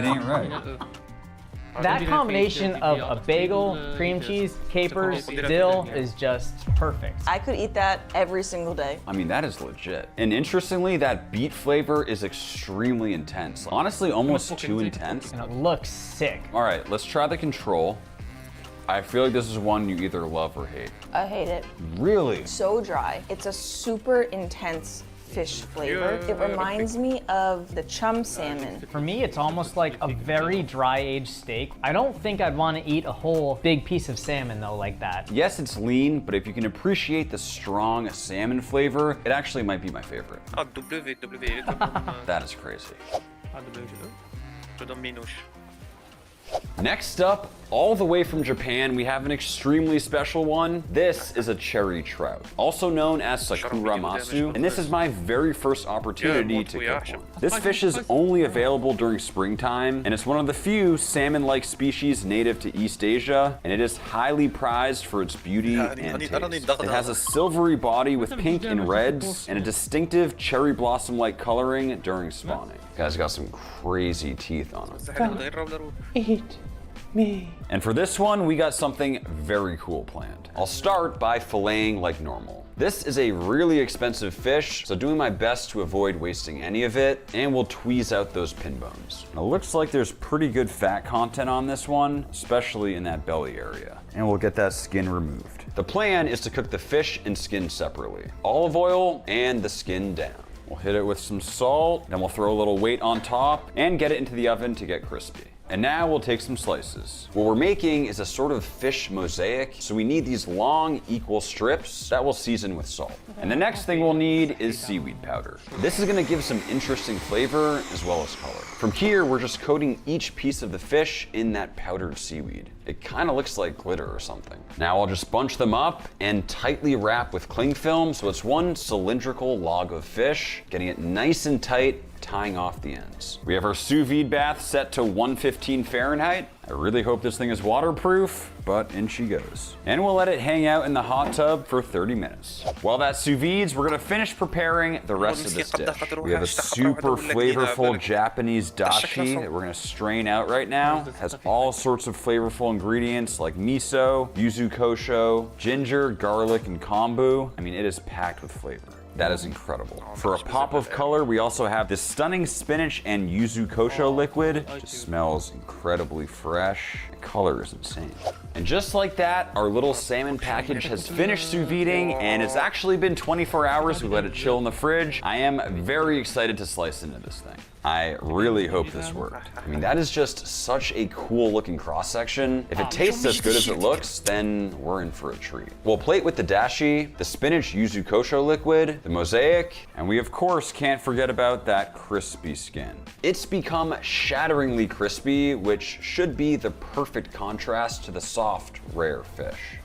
ain't right. That combination of a bagel, cream cheese, capers, dill is just perfect. I could eat that every single day. I mean, that is legit. And interestingly, that beet flavor is extremely intense. Honestly, almost too intense. And it looks sick. All right, let's try the control. I feel like this is one you either love or hate. I hate it. Really? So dry. It's a super intense fish flavor. It reminds me of the chum salmon. For me, it's almost like a very dry-aged steak. I don't think I'd want to eat a whole big piece of salmon though like that. Yes, it's lean, but if you can appreciate the strong salmon flavor, it actually might be my favorite. That is crazy. Next up, all the way from Japan, we have an extremely special one. This is a cherry trout, also known as Sakura Masu, and this is my very first opportunity to cook one. This fish is only available during springtime, and it's one of the few salmon-like species native to East Asia, and it is highly prized for its beauty and taste. It has a silvery body with pink and reds, and a distinctive cherry blossom-like coloring during spawning. Guy's got some crazy teeth on him. Eat me. And for this one, we got something very cool planned. I'll start by filleting like normal. This is a really expensive fish, so doing my best to avoid wasting any of it, and we'll tweeze out those pin bones. Now, it looks like there's pretty good fat content on this one, especially in that belly area. And we'll get that skin removed. The plan is to cook the fish and skin separately. Olive oil and the skin down. We'll hit it with some salt, then we'll throw a little weight on top and get it into the oven to get crispy. And now we'll take some slices. What we're making is a sort of fish mosaic, so we need these long, equal strips that we'll season with salt. And the next thing we'll need is seaweed powder. This is gonna give some interesting flavor as well as color. From here, we're just coating each piece of the fish in that powdered seaweed. It kind of looks like glitter or something. Now I'll just bunch them up and tightly wrap with cling film so it's one cylindrical log of fish, getting it nice and tight tying off the ends. We have our sous vide bath set to 115 Fahrenheit. I really hope this thing is waterproof, but in she goes. And we'll let it hang out in the hot tub for 30 minutes. While that sous vides, we're gonna finish preparing the rest of this dish. We have a super flavorful Japanese dashi that we're gonna strain out right now. It has all sorts of flavorful ingredients like miso, yuzu kosho, ginger, garlic, and kombu. I mean, it is packed with flavor. That is incredible. For a pop of color, we also have this stunning spinach and yuzu kosho liquid. It just smells incredibly fresh. The color is insane. And just like that, our little salmon package has finished sous videing, and it's actually been 24 hours. We let it chill in the fridge. I am very excited to slice into this thing. I really hope this worked. I mean, that is just such a cool looking cross section. If it tastes as good as it looks, then we're in for a treat. We'll plate with the dashi, the spinach yuzu kosho liquid, the mosaic, and we of course can't forget about that crispy skin. It's become shatteringly crispy, which should be the perfect contrast to the soft, rare fish.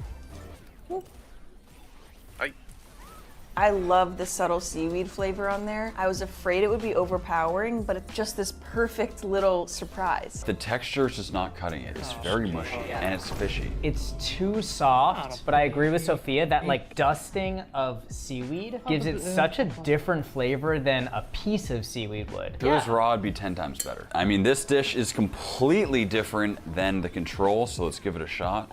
I love the subtle seaweed flavor on there. I was afraid it would be overpowering, but it's just this perfect little surprise. The texture is just not cutting it. It's very mushy and it's fishy. It's too soft, but I agree with Sophia that like dusting of seaweed gives it such a different flavor than a piece of seaweed would. If it was raw, it'd be 10 times better. I mean, this dish is completely different than the control, so let's give it a shot.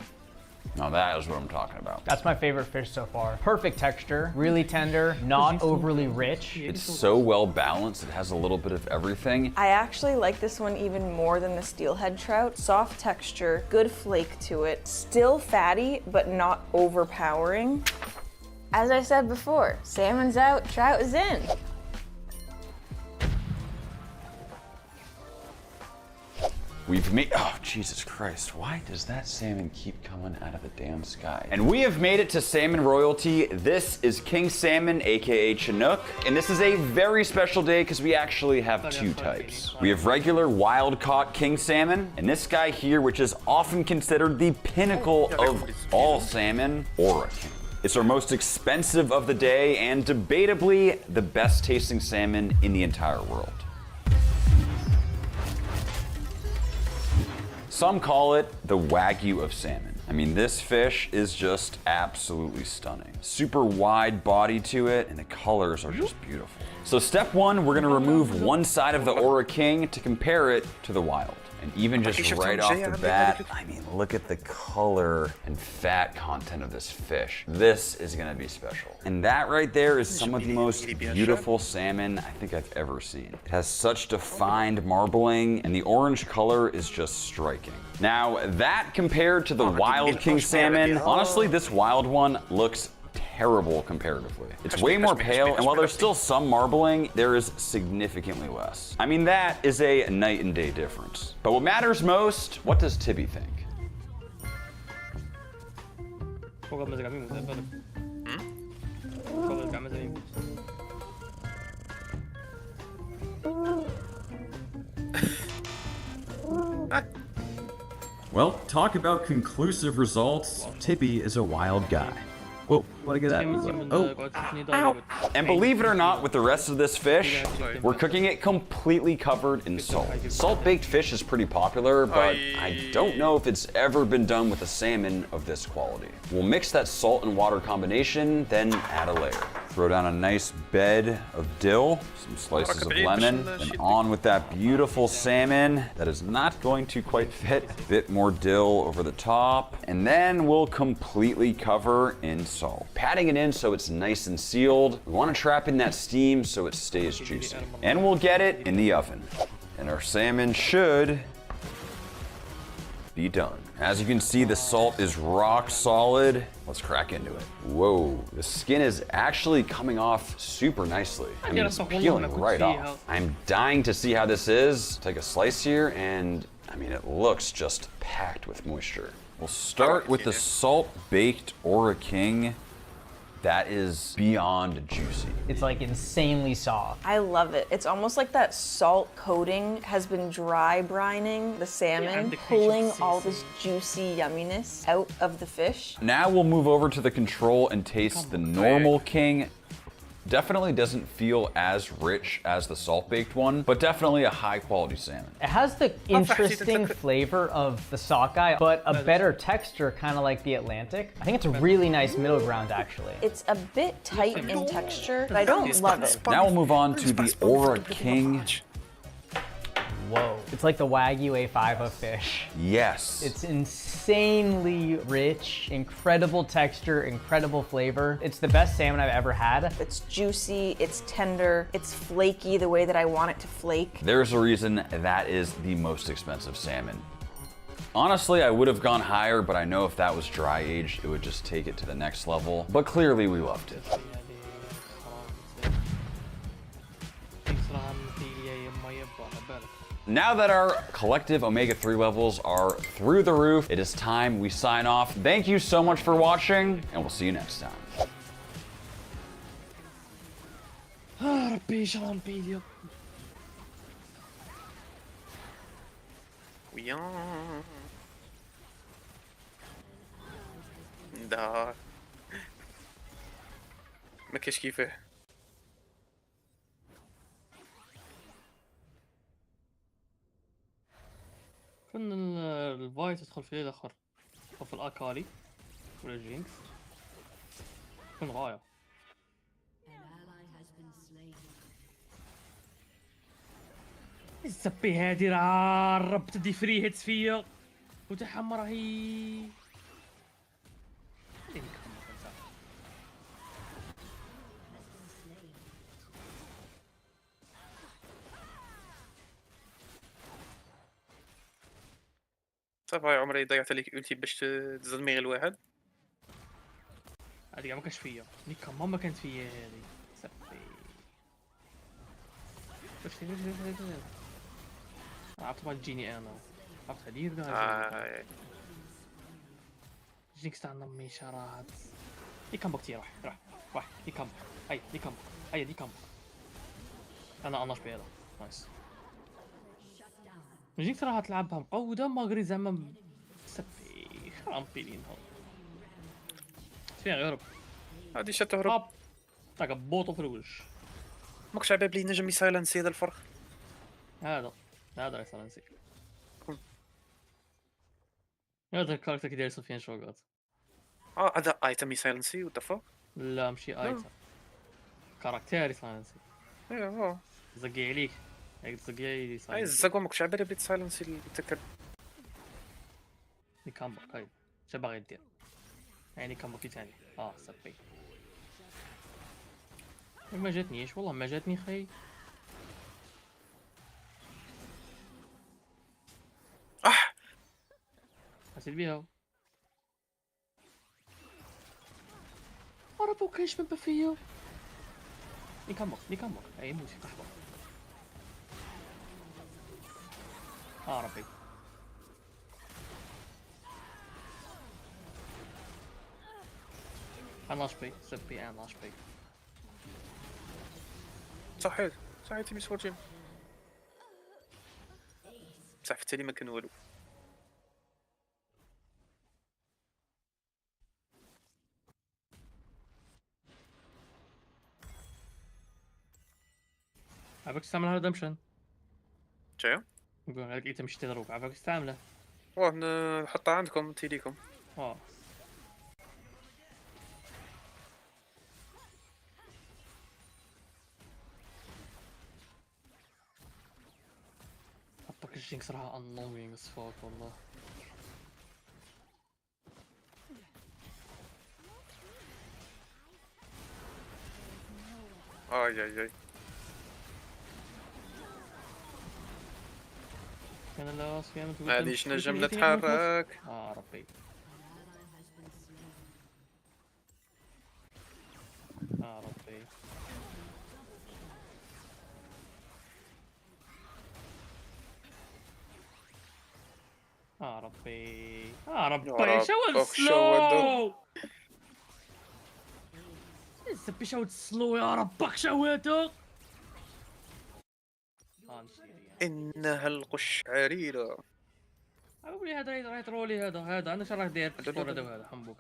Now that is what I'm talking about. That's my favorite fish so far. Perfect texture, really tender, not overly rich. It's so well balanced, it has a little bit of everything. I actually like this one even more than the steelhead trout. Soft texture, good flake to it, still fatty, but not overpowering. As I said before, salmon's out, trout is in. We've made, oh, Jesus Christ. Why does that salmon keep coming out of the damn sky? And we have made it to salmon royalty. This is King Salmon, AKA Chinook. And this is a very special day because we actually have two types. We have regular wild caught king salmon, and this guy here, which is often considered the pinnacle of all salmon, Ora King. It's our most expensive of the day and debatably the best tasting salmon in the entire world. Some call it the Wagyu of salmon. I mean, this fish is just absolutely stunning. Super wide body to it, and the colors are just beautiful. So step one, we're gonna remove one side of the Ora King to compare it to the wild. And even just right off the bat, I mean, look at the color and fat content of this fish. This is gonna be special. And that right there is some of the most beautiful salmon I think I've ever seen. It has such defined marbling, and the orange color is just striking. Now, that compared to the wild king salmon, honestly, this wild one looks terrible comparatively. It's way more pale, and while there's still some marbling, there is significantly less. I mean, that is a night and day difference. But what matters most, what does Tibby think? Well, talk about conclusive results. Tibby is a wild guy. Whoa, look at that. Oh. And believe it or not, with the rest of this fish, we're cooking it completely covered in salt. Salt-baked fish is pretty popular, but I don't know if it's ever been done with a salmon of this quality. We'll mix that salt and water combination, then add a layer. Throw down a nice bed of dill, some slices of lemon, and on with that beautiful salmon that is not going to quite fit. A bit more dill over the top, and then we'll completely cover in salt. Patting it in so it's nice and sealed. We want to trap in that steam so it stays juicy. And we'll get it in the oven. And our salmon should be done. As you can see, the salt is rock solid. Let's crack into it. Whoa, the skin is actually coming off super nicely. I mean, it's peeling right off. I'm dying to see how this is. Take a slice here, and I mean, it looks just packed with moisture. We'll start with the salt-baked Ora King. That is beyond juicy. It's like insanely soft. I love it. It's almost like that salt coating has been dry brining the salmon, pulling all this juicy yumminess out of the fish. Now we'll move over to the control and taste the normal king. Definitely doesn't feel as rich as the salt-baked one, but definitely a high-quality salmon. It has the interesting flavor of the sockeye, but a better texture, kind of like the Atlantic. I think it's a really nice middle ground, actually. It's a bit tight in texture, but I don't love it. Now we'll move on to the Ora King. Whoa. It's like the Wagyu A5 of fish. Yes. It's insanely rich, incredible texture, incredible flavor. It's the best salmon I've ever had. It's juicy, it's tender, it's flaky the way that I want it to flake. There's a reason that is the most expensive salmon. Honestly, I would have gone higher, but I know if that was dry aged, it would just take it to the next level. But clearly we loved it. Now that our collective omega-3 levels are through the roof, it is time we sign off. Thank you so much for watching, and we'll see you next time. دا ما كاينش كيفاه. كنا الفايت تدخل في الاخر او في الاكالي ولا جينكس كن غاية. الزبي هادي راه الرب تدي فري هيتس فيا وتحمر هي صافي يا عمري ضيعت عليك قلتي باش تزلمي غير الواحد. هادي ما كانش فيا نيكا ما كانت فيا هادي صافي باش عرفت ما تجيني انا عرفت هادي جينكس تاع نمي شرات يكمبك تي راح يكمبك هاي يكمبك هاي دي كمبك انا اناش بهذا نايس. جينكس راح تلعبها مقودة ما غري زعما صافي خرامبيلين هو فين غيرب هادي شا تهرب تاك بوطو في الوجه. ماكش عباب لي نجم يسايلنسي هذا الفرق. هذا يسايلنسي هذا الكاركتر كي داير سفيان شوغات. هذا ايتم يسايلنسي وات ذا فوك. لا ماشي ايتم كاركتر يسايلنسي. ايوا زقي عليك هيك تزقي يسايلنسي. اي الزقوا ماكش عبالي بلي تسايلنسي التكر. نكمبك هاي اش باغي دير يعني كمبكي ثاني صافي ما جاتنيش والله ما جاتني خي. حسيت بيها ورا فوق كاينش من بفيا نكمبك اي موسي قحبه ربي انا شبي سبي انا شبي صحيت تيمي سورجين بصح في التالي ما كان والو. عافاك تستعملها ريدمشن جاي نقول هذاك اللي تمشي تضرب عافاك تستعمله نحطها عندكم تيليكم. حطك الجينكس راها انوينغ as fuck والله. اي كان لا صيام ماديش نجم نتحرك. ربي ربي ربي شو السلو الزبي شو السلو يا ربك شويته. انها القشعريرة. اقول لي هذا رايت رولي هذا انا شرح داير الصورة هذا حنبوك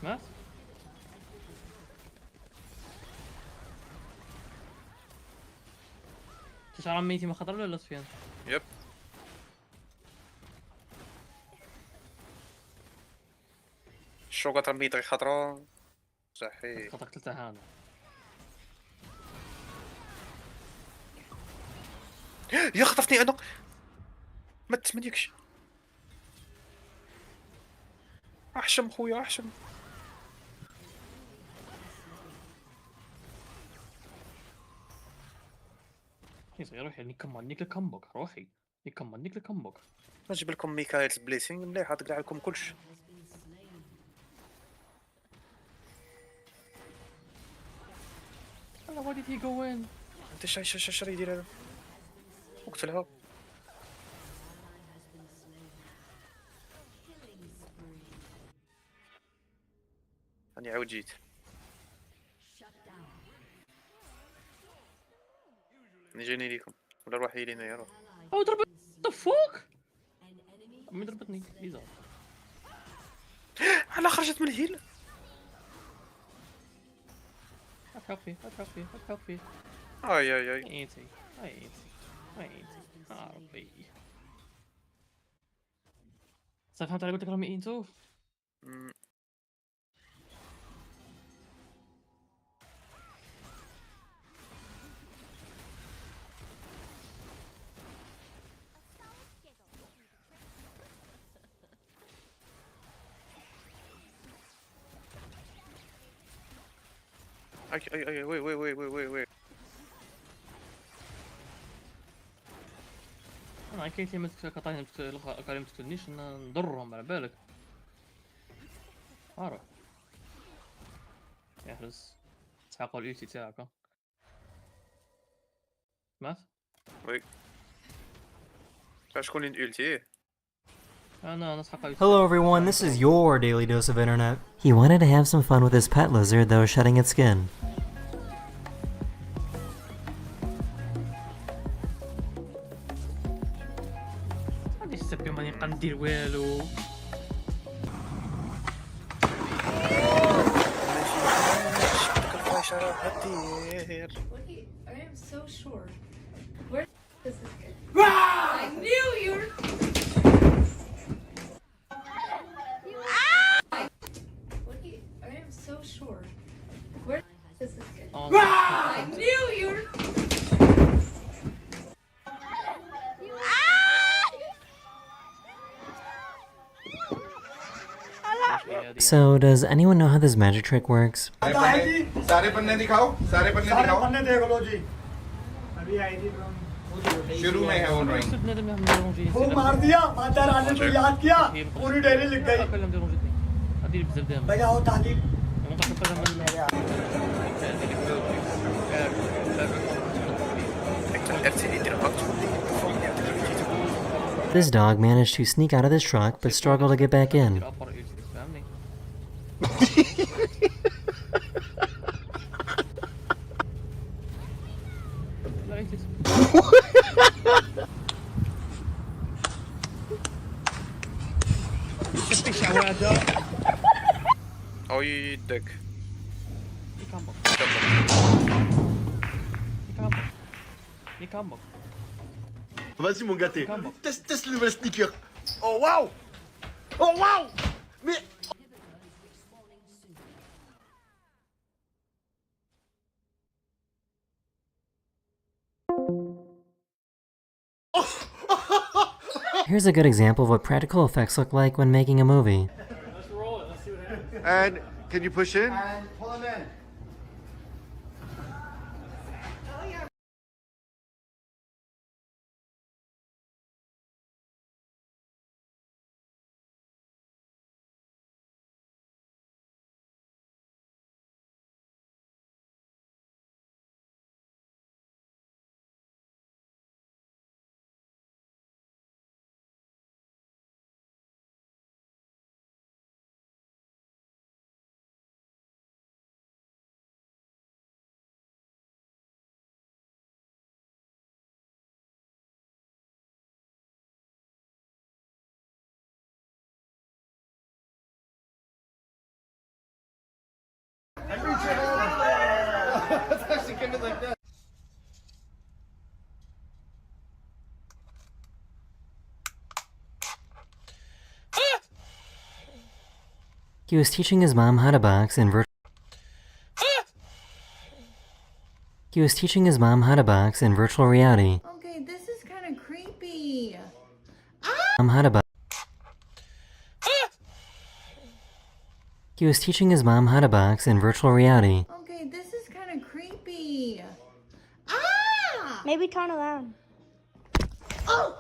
مات؟ تشعر عن ميتي ما خطر له ولا سفيان؟ يب. شو قطر ميتري خطرة صحيح. خطر قتلتها هذا. يا خطفتني انا. ما تسمنيكش. احشم خويا احشم. يا روحي نيك الكمبوك روحي نيك الكمبوك. نجيب لكم ميكايلز بليسينغ مليح تقلع لكم كلش. Why did he go in? انت شري يدير هذا. اقتلها. أنا عاود جيت. نجيني ليكم ولا روحي لينا يا روح. أو ضربت the fuck؟ مين ضربتني؟ ليزا. على خرجت من الهيل. أتحرك فيه. اي ايتي ربي. فهمت علي قلت لك رامي اينتو؟ اي وي. انا كيتي ما قطعني قال ما تقتلنيش نضرهم على بالك. عارف يحرز تحقق الايتي تاعك مات؟ وي شكون اللي التيه؟ Hello everyone, this is your daily dose of internet. He wanted to have some fun with his pet lizard though shedding its skin. هادي السبي ماني ندير والو. I am so sure. Where this is good. I knew you were. I am so sure. Where this is good. I knew you were. So, does anyone know how this magic trick works? सारे पन्ने दिखाओ सारे पन्ने देख लो जी अभी आई थी शुरू में है वो ड्राइंग वो मार दिया माता रानी को याद किया पूरी डायरी लिख गई बजाओ ताली This dog managed to sneak out of this truck but struggled to get back in. يدك Vas-y mon gâté, teste le nouvel sneaker. Oh waouh. Oh waouh. Mais Here's a good example of what practical effects look like when making a movie. let's roll it. Let's see what happens. And can you push in? And pull him in. He was teaching his mom how to box in virtual reality. Okay, this is kind of creepy. How to box. He was teaching his mom how to box in virtual reality. Okay, this is kind of creepy. Maybe turn around. Oh!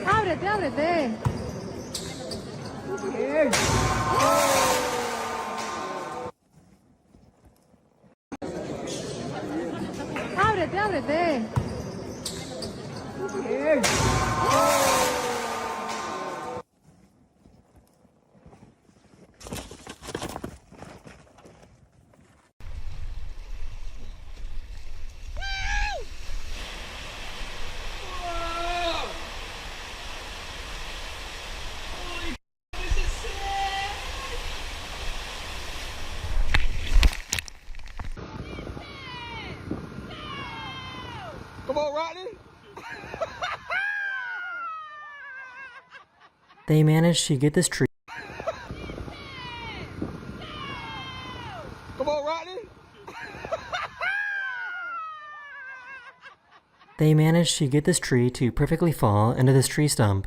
Ábrete, ábrete. Ábrete, ábrete. Come on, Rodney. They managed to get this tree. Come on, Rodney. They managed to get this tree to perfectly fall into this tree stump.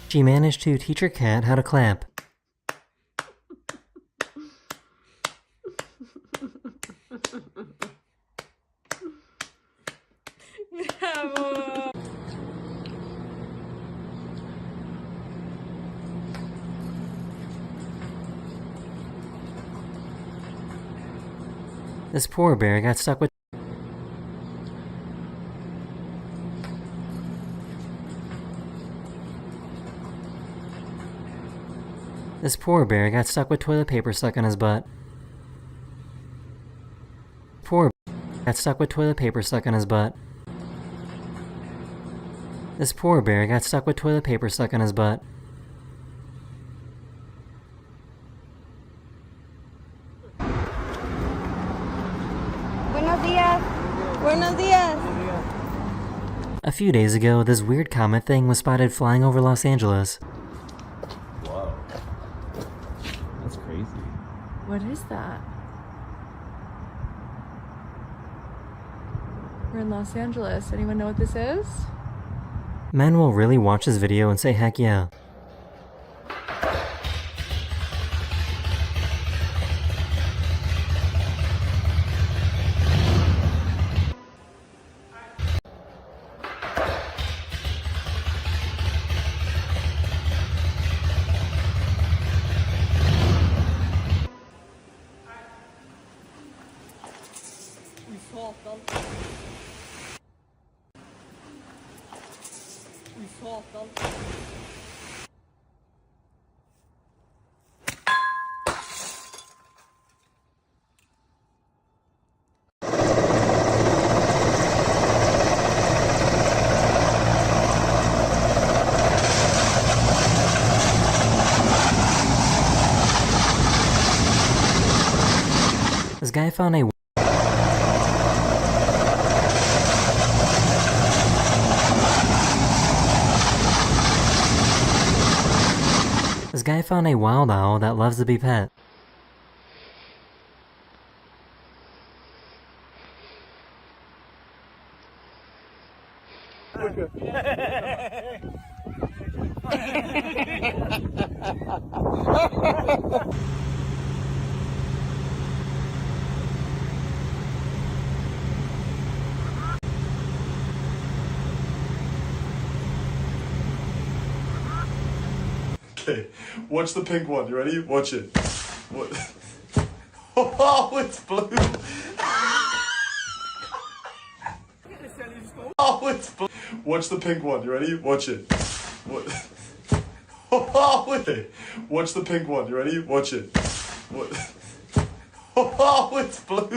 She managed to teach her cat how to clap. This poor bear got stuck with toilet paper stuck in his butt. Poor got stuck with toilet paper stuck in his butt. This poor bear got stuck with toilet paper stuck in his butt. Buenos días. Buenos días. A few days ago, this weird comet thing was spotted flying over Los Angeles. Whoa. That's crazy. What is that? We're in Los Angeles. Anyone know what this is? Men will really watch this video and say heck yeah. This guy found a wild owl that loves to be pet. Okay, watch the pink one. You ready? Watch it. What? Oh, it's blue. Oh, it's blue. Watch the pink one. You ready? Watch it. What? Oh, okay. Watch the pink one. You ready? Watch it. What? Oh, it's blue.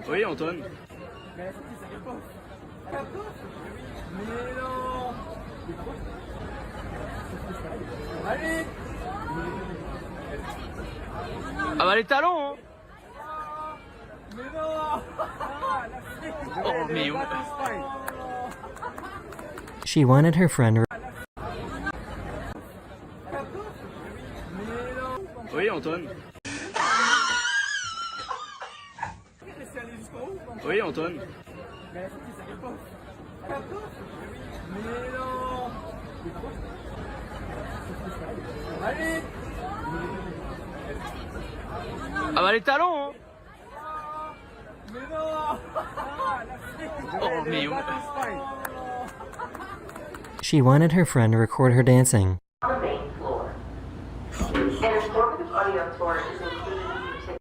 Oui, Antoine. Ah bah les talons, hein. Oh mais où? She wanted her friend. Oui Antoine. Oui Antoine. Ah bah les talons, hein. Oh mais où? She wanted her friend to record her dancing. On the main floor. An informative audio tour is included in your ticket.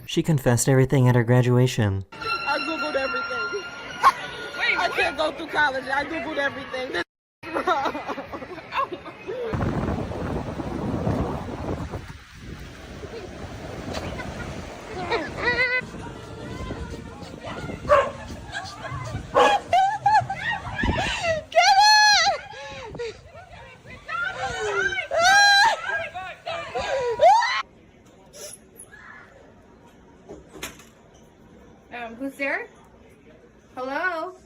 She confessed everything at her graduation. I googled everything. I can't go through college. I googled everything. This is wrong. Who's there? Hello?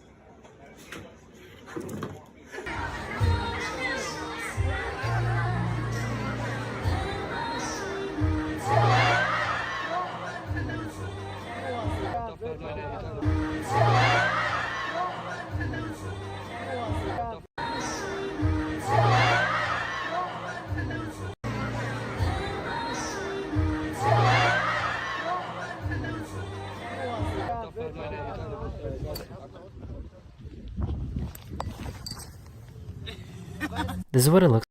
This is what it looks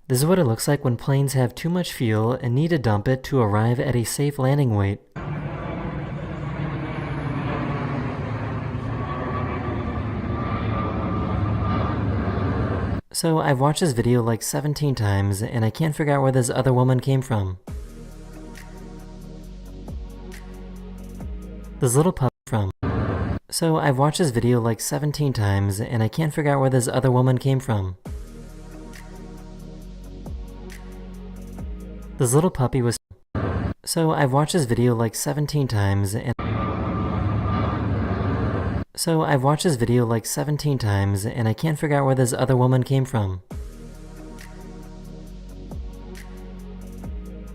This is what it looks like when planes have too much fuel and need to dump it to arrive at a safe landing weight. So I've watched this video like 17 times and I can't figure out where this other woman came from. This little pup from. So I've watched this video like 17 times and I can't figure out where this other woman came from. This little puppy was. So I've watched this video like 17 times and. So I've watched this video like 17 times and I can't figure out where this other woman came from.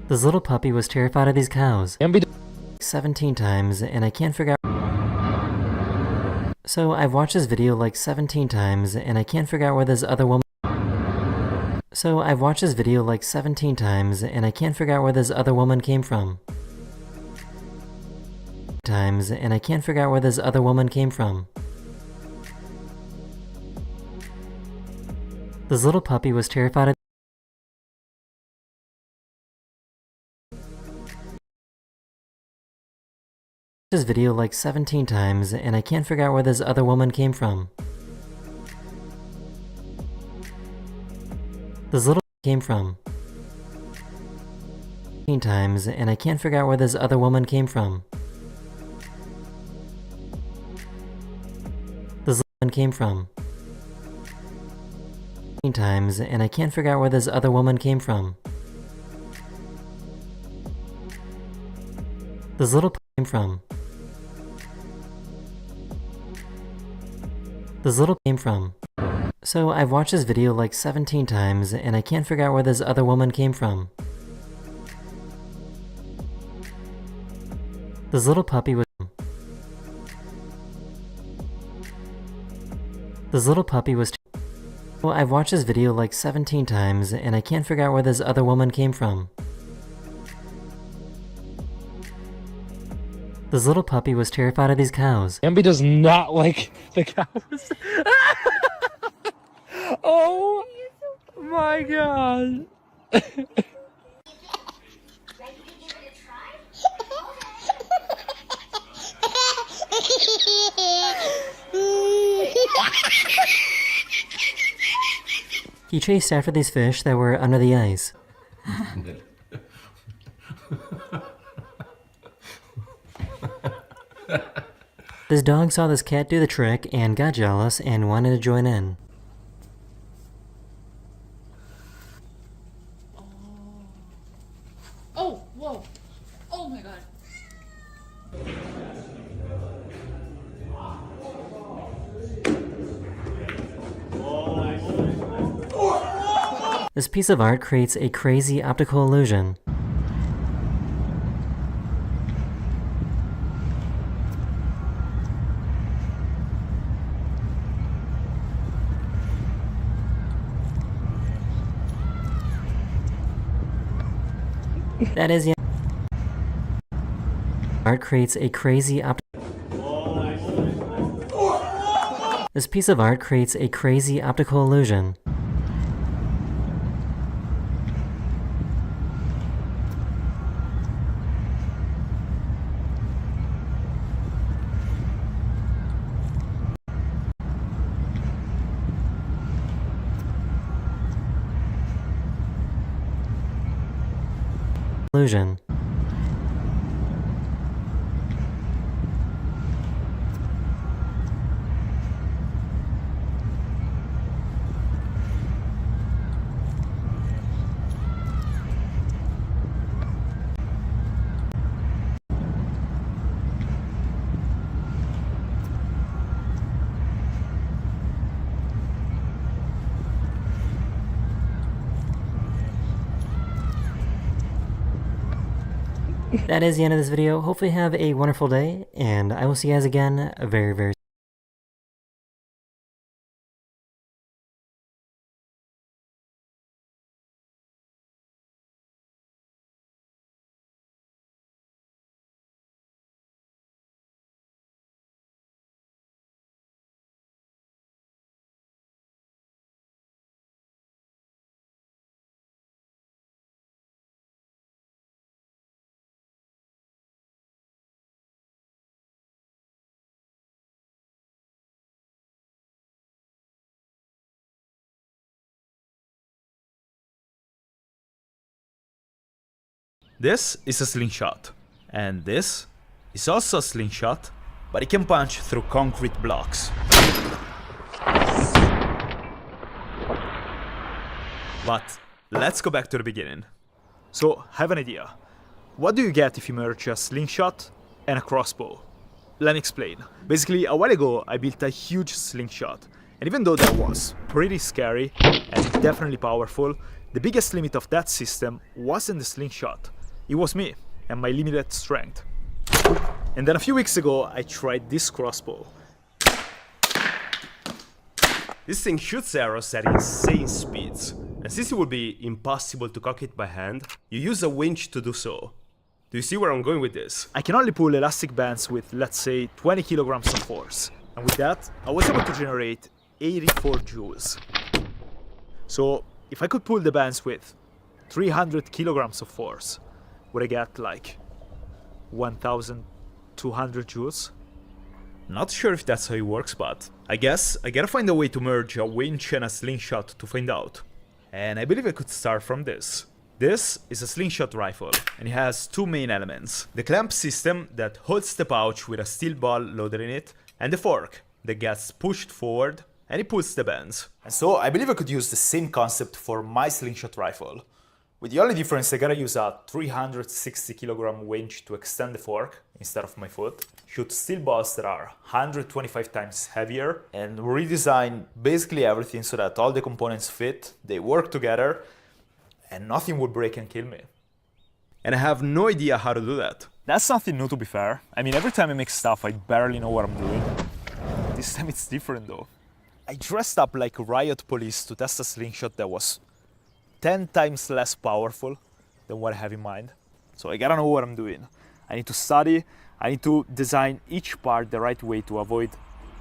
This little puppy was terrified of these cows. 17 times and I can't figure out. So I've watched this video like 17 times and I can't figure out where this other woman. So I've watched this video like 17 times and I can't figure out where this other woman came from. Times and I can't figure out where this other woman came from. This little puppy was terrified of. This video like 17 times and I can't figure out where this other woman came from. This little came from. Times and I can't figure out where this other woman came from. This woman came from. Times and I can't figure out where this other woman came from. This little came from. This little came from. So I've watched this video like 17 times and I can't figure out where this other woman came from. This little puppy was... This little puppy was... Well, I've watched this video like 17 times, and I can't figure out where this other woman came from. This little puppy was terrified of these cows. Ambi does not like the cows. Oh my god. He chased after these fish that were under the ice. This dog saw this cat do the trick and got jealous and wanted to join in. Oh, whoa. Oh my god. This piece of art creates a crazy optical illusion. That is, yeah. Art creates a crazy This piece of art creates a crazy optical illusion. Illusion. That is the end of this video. Hopefully you have a wonderful day, and I will see you guys again very, very soon. This is a slingshot, and this is also a slingshot, but it can punch through concrete blocks. But let's go back to the beginning. So, I have an idea. What do you get if you merge a slingshot and a crossbow? Let me explain. Basically, a while ago I built a huge slingshot, and even though that was pretty scary and definitely powerful, the biggest limit of that system wasn't the slingshot. It was me and my limited strength. And then a few weeks ago I tried this crossbow. This thing shoots arrows at insane speeds, and since it would be impossible to cock it by hand, you use a winch to do so. Do you see where I'm going with this? I can only pull elastic bands with, let's say, 20 kilograms of force. And with that, I was able to generate 84 joules. So, if I could pull the bands with 300 kilograms of force, would I get like 1,200 joules? Not sure if that's how it works, but I guess I gotta find a way to merge a winch and a slingshot to find out. And I believe I could start from this. This is a slingshot rifle, and it has two main elements. The clamp system that holds the pouch with a steel ball loaded in it, and the fork that gets pushed forward and it pulls the bands. And so I believe I could use the same concept for my slingshot rifle. With the only difference, I gotta use a 360 kilogram winch to extend the fork instead of my foot, shoot steel balls that are 125 times heavier, and redesign basically everything so that all the components fit, they work together, and nothing would break and kill me. And I have no idea how to do that. That's nothing new, to be fair. I mean, every time I make stuff, I barely know what I'm doing. This time it's different though. I dressed up like riot police to test a slingshot that was 10 times less powerful than what I have in mind. So I gotta know what I'm doing. I need to study, I need to design each part the right way to avoid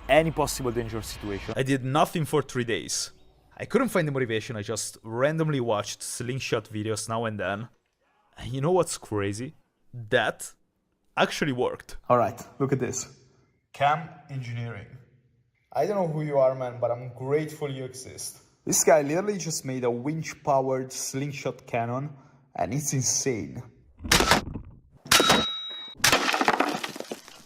any possible dangerous situation. I did nothing for 3 days. I couldn't find the motivation, I just randomly watched slingshot videos now and then. And you know what's crazy? That actually worked. Alright, look at this. Cam Engineering. I don't know who you are, man, but I'm grateful you exist. This guy literally just made a winch-powered slingshot cannon, and it's insane.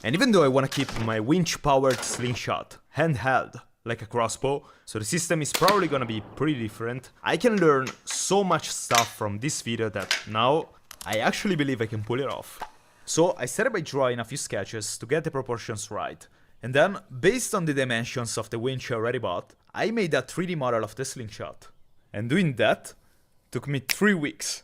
And even though I want to keep my winch-powered slingshot handheld, like a crossbow, so the system is probably gonna be pretty different, I can learn so much stuff from this video that now I actually believe I can pull it off. So I started by drawing a few sketches to get the proportions right, and then, based on the dimensions of the winch I already bought, I made a 3D model of the slingshot. And doing that took me 3 weeks.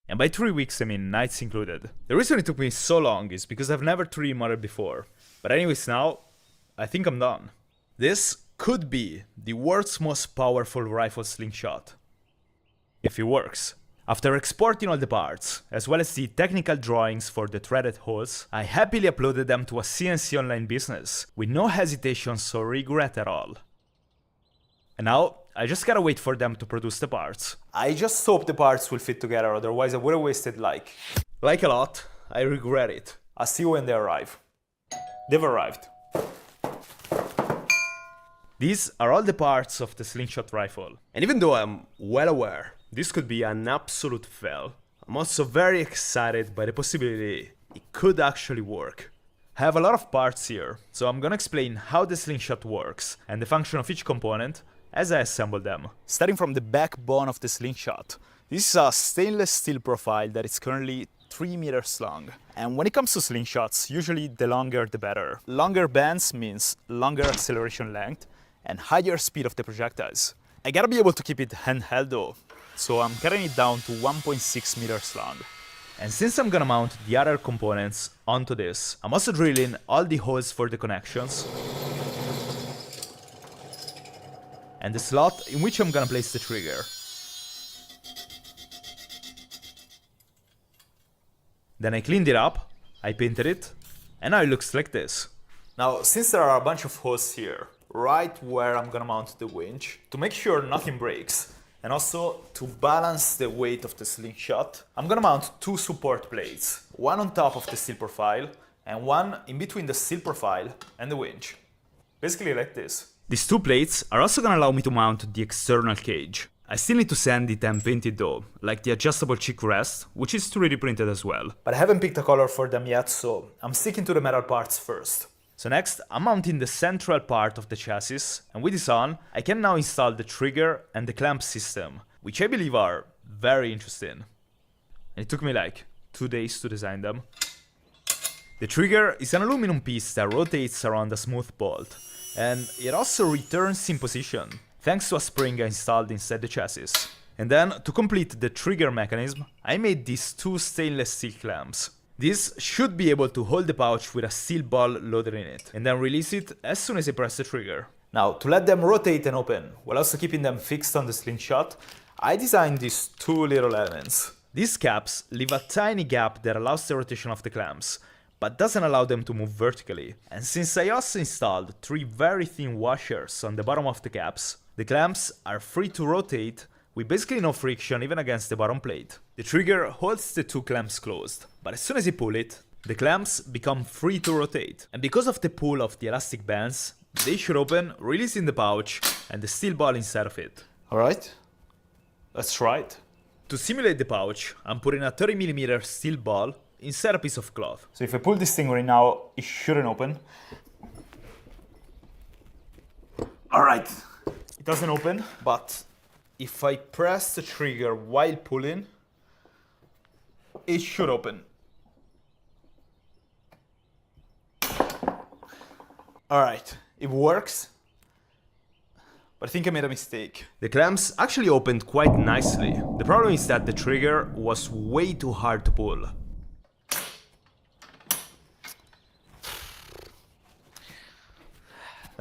And by 3 weeks I mean nights included. The reason it took me so long is because I've never 3D modeled before. But anyways, now I think I'm done. This could be the world's most powerful rifle slingshot, if it works. After exporting all the parts, as well as the technical drawings for the threaded holes, I happily uploaded them to a CNC online business, with no hesitations or regret at all. And now, I just gotta wait for them to produce the parts. I just hope the parts will fit together, otherwise I would've wasted like a lot. I regret it. I'll see you when they arrive. They've arrived. These are all the parts of the slingshot rifle. And even though I'm well aware this could be an absolute fail, I'm also very excited by the possibility it could actually work. I have a lot of parts here, so I'm gonna explain how the slingshot works and the function of each component as I assemble them. Starting from the backbone of the slingshot, this is a stainless steel profile that is currently 3 meters long. And when it comes to slingshots, usually the longer the better. Longer bands means longer acceleration length and higher speed of the projectiles. I gotta be able to keep it handheld though, so I'm cutting it down to 1.6 meters long. And since I'm gonna mount the other components onto this, I'm also drilling all the holes for the connections and the slot in which I'm gonna place the trigger. Then I cleaned it up, I painted it, and now it looks like this. Now, since there are a bunch of holes here, right where I'm gonna mount the winch, to make sure nothing breaks, and also to balance the weight of the slingshot, I'm gonna mount 2 support plates, one on top of the steel profile, and one in between the steel profile and the winch. Basically like this. These 2 plates are also gonna allow me to mount the external cage. I still need to sand it and paint it though, like the adjustable cheek rest, which is 3D printed as well. But I haven't picked a color for them yet, so I'm sticking to the metal parts first. So next, I'm mounting the central part of the chassis, and with this on, I can now install the trigger and the clamp system, which I believe are very interesting. And it took me like 2 days to design them. The trigger is an aluminum piece that rotates around a smooth bolt, and it also returns in position, thanks to a spring I installed inside the chassis. And then, to complete the trigger mechanism, I made these 2 stainless steel clamps. This should be able to hold the pouch with a steel ball loaded in it, and then release it as soon as I press the trigger. Now, to let them rotate and open, while also keeping them fixed on the slingshot, I designed these 2 little elements. These caps leave a tiny gap that allows the rotation of the clamps, but doesn't allow them to move vertically. And since I also installed 3 very thin washers on the bottom of the caps, the clamps are free to rotate with basically no friction even against the bottom plate. The trigger holds the 2 clamps closed, but as soon as you pull it, the clamps become free to rotate. And because of the pull of the elastic bands, they should open, releasing the pouch and the steel ball inside of it. Alright, let's try it. To simulate the pouch, I'm putting a 30mm steel ball inside a piece of cloth. So if I pull this thing right now, it shouldn't open. Alright, it doesn't open, but if I press the trigger while pulling, it should open. Alright, it works, but I think I made a mistake. The clamps actually opened quite nicely. The problem is that the trigger was way too hard to pull.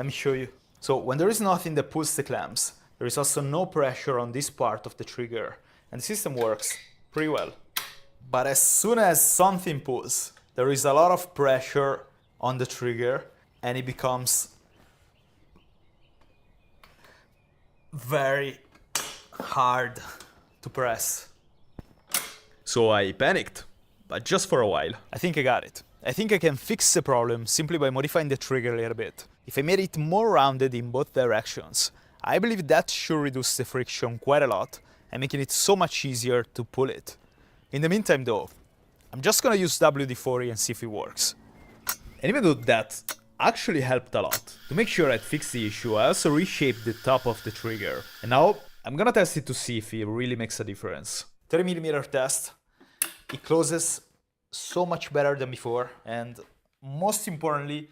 Let me show you. So when there is nothing that pulls the clamps, there is also no pressure on this part of the trigger, and the system works pretty well. But as soon as something pulls, there is a lot of pressure on the trigger, and it becomes very hard to press. So I panicked, but just for a while. I think I got it. I think I can fix the problem simply by modifying the trigger a little bit. If I made it more rounded in both directions, I believe that should reduce the friction quite a lot and making it so much easier to pull it. In the meantime though, I'm just gonna use WD-40 and see if it works. And even though that actually helped a lot, to make sure I'd fix the issue, I also reshaped the top of the trigger. And now I'm gonna test it to see if it really makes a difference. 30mm test. It closes so much better than before, and most importantly,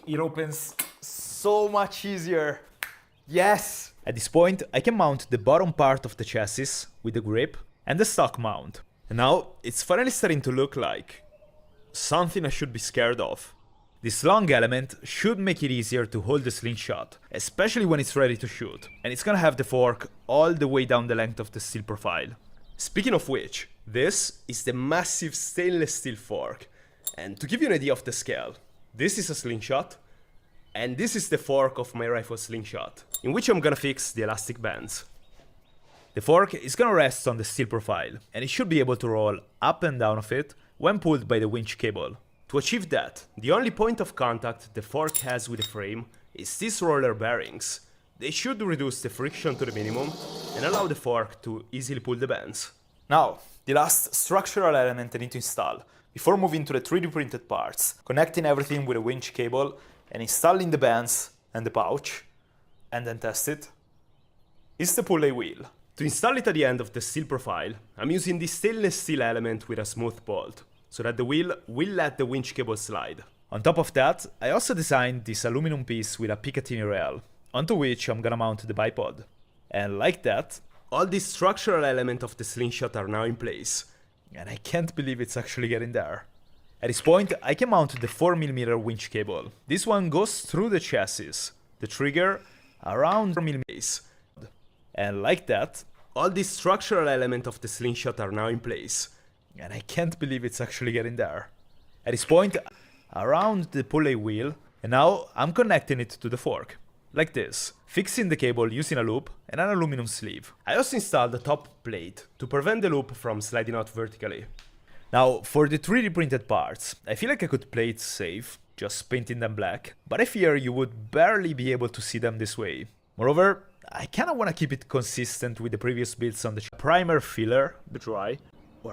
it opens so much easier. Yes! At this point, I can mount the bottom part of the chassis with the grip and the stock mount. And now it's finally starting to look like something I should be scared of. This long element should make it easier to hold the slingshot, especially when it's ready to shoot. And it's gonna have the fork all the way down the length of the steel profile. Speaking of which, this is the massive stainless steel fork. And to give you an idea of the scale, this is a slingshot, and this is the fork of my rifle slingshot, in which I'm gonna fix the elastic bands. The fork is gonna rest on the steel profile, and it should be able to roll up and down of it when pulled by the winch cable. To achieve that, the only point of contact the fork has with the frame is these roller bearings. They should reduce the friction to the minimum and allow the fork to easily pull the bands. Now, the last structural element I need to install before moving to the 3D printed parts, connecting everything with a winch cable and installing the bands and the pouch, and then test it, is the pulley wheel. To install it at the end of the steel profile, I'm using this stainless steel element with a smooth bolt, so that the wheel will let the winch cable slide. On top of that, I also designed this aluminum piece with a Picatinny rail, onto which I'm gonna mount the bipod. And like that, all these structural elements of the slingshot are now in place. And I can't believe it's actually getting there. At this point, I can mount the 4mm winch cable. This one goes through the chassis, the trigger, around 4mm. And like that, all these structural elements of the slingshot are now in place. And I can't believe it's actually getting there. At this point, around the pulley wheel, and now I'm connecting it to the fork. Like this, fixing the cable using a loop and an aluminum sleeve. I also installed the top plate to prevent the loop from sliding out vertically. Now, for the 3D printed parts, I feel like I could play it safe, just painting them black, but I fear you would barely be able to see them this way. Moreover, I kinda wanna keep it consistent with the previous builds on the primer filler, the dry,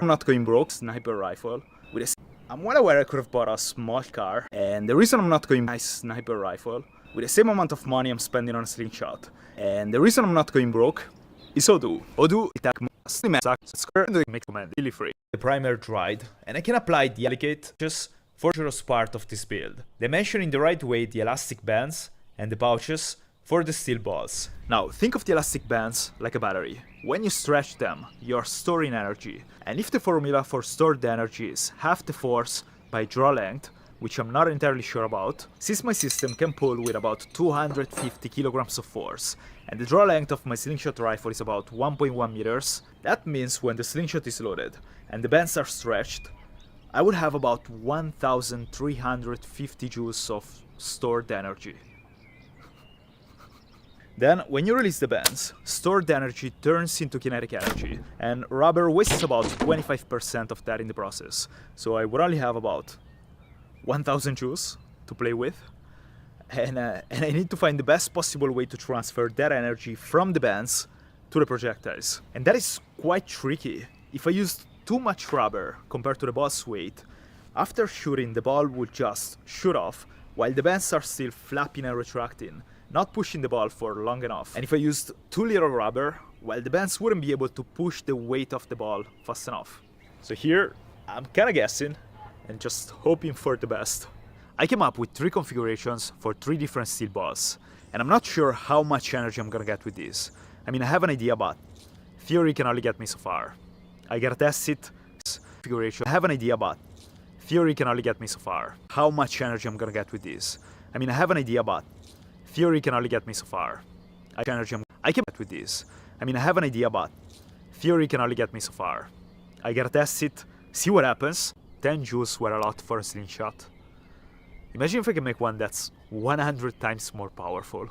I'm not going broke, sniper rifle, with a... I'm well aware I could have bought a small car, and the reason I'm not going nice sniper rifle, with the same amount of money I'm spending on a slingshot, and the reason I'm not going broke, is Odoo. Odoo attack makes command really free. The primer dried, and I can apply the delicate just for the part of this build, dimensioning the right way the elastic bands and the pouches for the steel balls. Now, think of the elastic bands like a battery. When you stretch them, you're storing energy. And if the formula for stored energy is half the force by draw length, which I'm not entirely sure about, since my system can pull with about 250 kilograms of force, and the draw length of my slingshot rifle is about 1.1 meters, that means when the slingshot is loaded and the bands are stretched, I would have about 1,350 joules of stored energy. Then, when you release the bands, stored energy turns into kinetic energy, and rubber wastes about 25% of that in the process, so I would only have about 1,000 joules to play with, and I need to find the best possible way to transfer that energy from the bands to the projectiles. And that is quite tricky. If I used too much rubber compared to the ball's weight, after shooting the ball would just shoot off, while the bands are still flapping and retracting, not pushing the ball for long enough. And if I used too little rubber, well, the bands wouldn't be able to push the weight of the ball fast enough. So here, I'm kinda guessing and just hoping for the best. I came up with 3 configurations for 3 different steel balls, and I'm not sure how much energy I'm gonna get with these. I mean, I have an idea, but theory can only get me so far. I gotta test it. Configuration. I have an idea, but theory can only get me so far. How much energy I'm gonna get with this? I mean, I have an idea, but theory can only get me so far. I can get with this. I mean, I have an idea, but theory can only get me so far. I gotta test it, see what happens. 10 joules were a lot for a slingshot. Imagine if I can make one that's 100 times more powerful.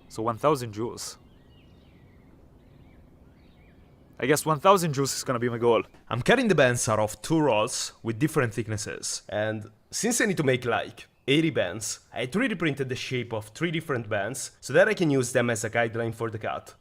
So 1000 joules. I guess 1000 joules is gonna be my goal. I'm cutting the bands out of 2 rolls with different thicknesses, and since I need to make like 80 bands, I 3D printed the shape of 3 different bands so that I can use them as a guideline for the cut.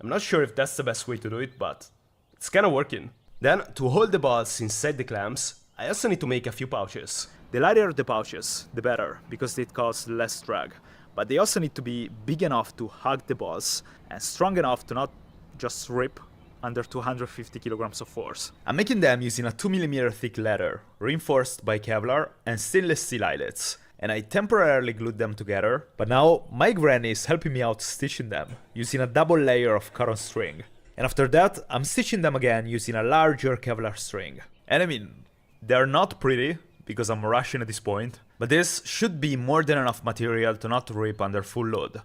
I'm not sure if that's the best way to do it, but it's kinda working. Then, to hold the balls inside the clamps, I also need to make a few pouches. The lighter the pouches, the better, because it causes less drag. But they also need to be big enough to hug the balls and strong enough to not just rip under 250 kilograms of force. I'm making them using a 2mm thick leather, reinforced by Kevlar and stainless steel eyelets. And I temporarily glued them together, but now my granny is helping me out stitching them, using a double layer of cotton string. And after that, I'm stitching them again using a larger Kevlar string. And I mean, they're not pretty, because I'm rushing at this point, but this should be more than enough material to not rip under full load.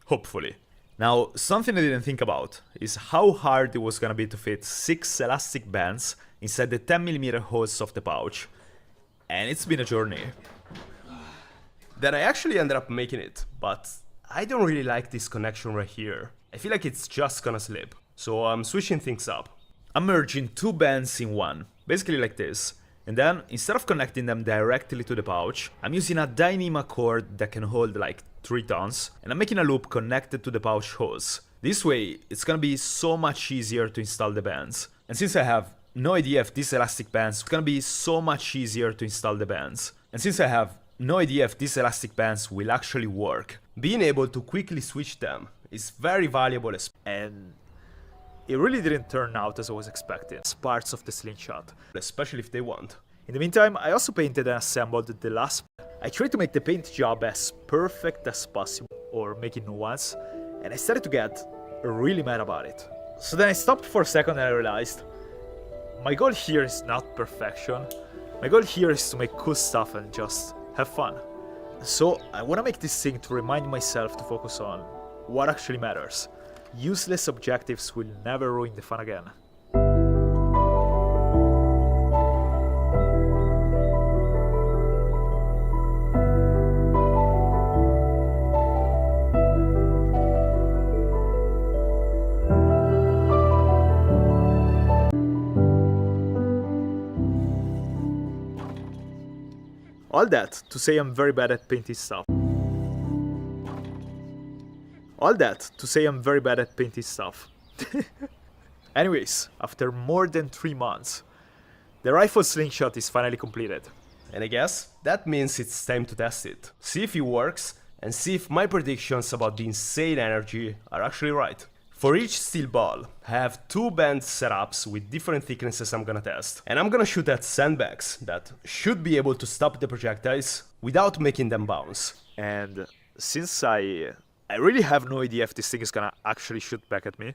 Hopefully. Now, something I didn't think about is how hard it was gonna be to fit 6 elastic bands inside the 10mm holes of the pouch. And it's been a journey. Then I actually ended up making it, but I don't really like this connection right here. I feel like it's just gonna slip, so I'm switching things up. I'm merging 2 bands in one, basically like this. And then, instead of connecting them directly to the pouch, I'm using a Dyneema cord that can hold like 3 tons, and I'm making a loop connected to the pouch hose. This way, it's gonna be so much easier to install the bands. And since I have no idea if these elastic bands, it's gonna be so much easier to install the bands. And since I have no idea if these elastic bands will actually work, being able to quickly switch them is very valuable, and it really didn't turn out as I was expecting. It's parts of the slingshot, especially if they want. In the meantime, I also painted and assembled the last. I tried to make the paint job as perfect as possible, or making new ones, and I started to get really mad about it. So then I stopped for a second and I realized, my goal here is not perfection. My goal here is to make cool stuff and just have fun. So I want to make this thing to remind myself to focus on what actually matters. Useless objectives will never ruin the fun again. All that to say I'm very bad at painting stuff. All that to say I'm very bad at painting stuff. Anyways, after more than 3 months, the rifle slingshot is finally completed. And I guess that means it's time to test it. See if it works, and see if my predictions about the insane energy are actually right. For each steel ball, I have 2 band setups with different thicknesses I'm gonna test. And I'm gonna shoot at sandbags that should be able to stop the projectiles without making them bounce. And since I really have no idea if this thing is gonna actually shoot back at me,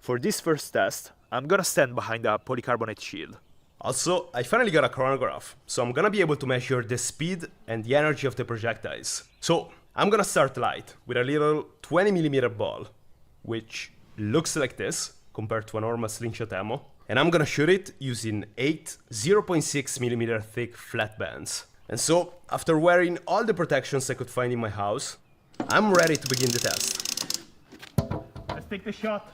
for this first test, I'm gonna stand behind a polycarbonate shield. Also, I finally got a chronograph, so I'm gonna be able to measure the speed and the energy of the projectiles. So, I'm gonna start light with a little 20mm ball, which looks like this compared to a normal slingshot ammo. And I'm gonna shoot it using 8 0.6mm thick flat bands. And so, after wearing all the protections I could find in my house, I'm ready to begin the test. Let's take the shot.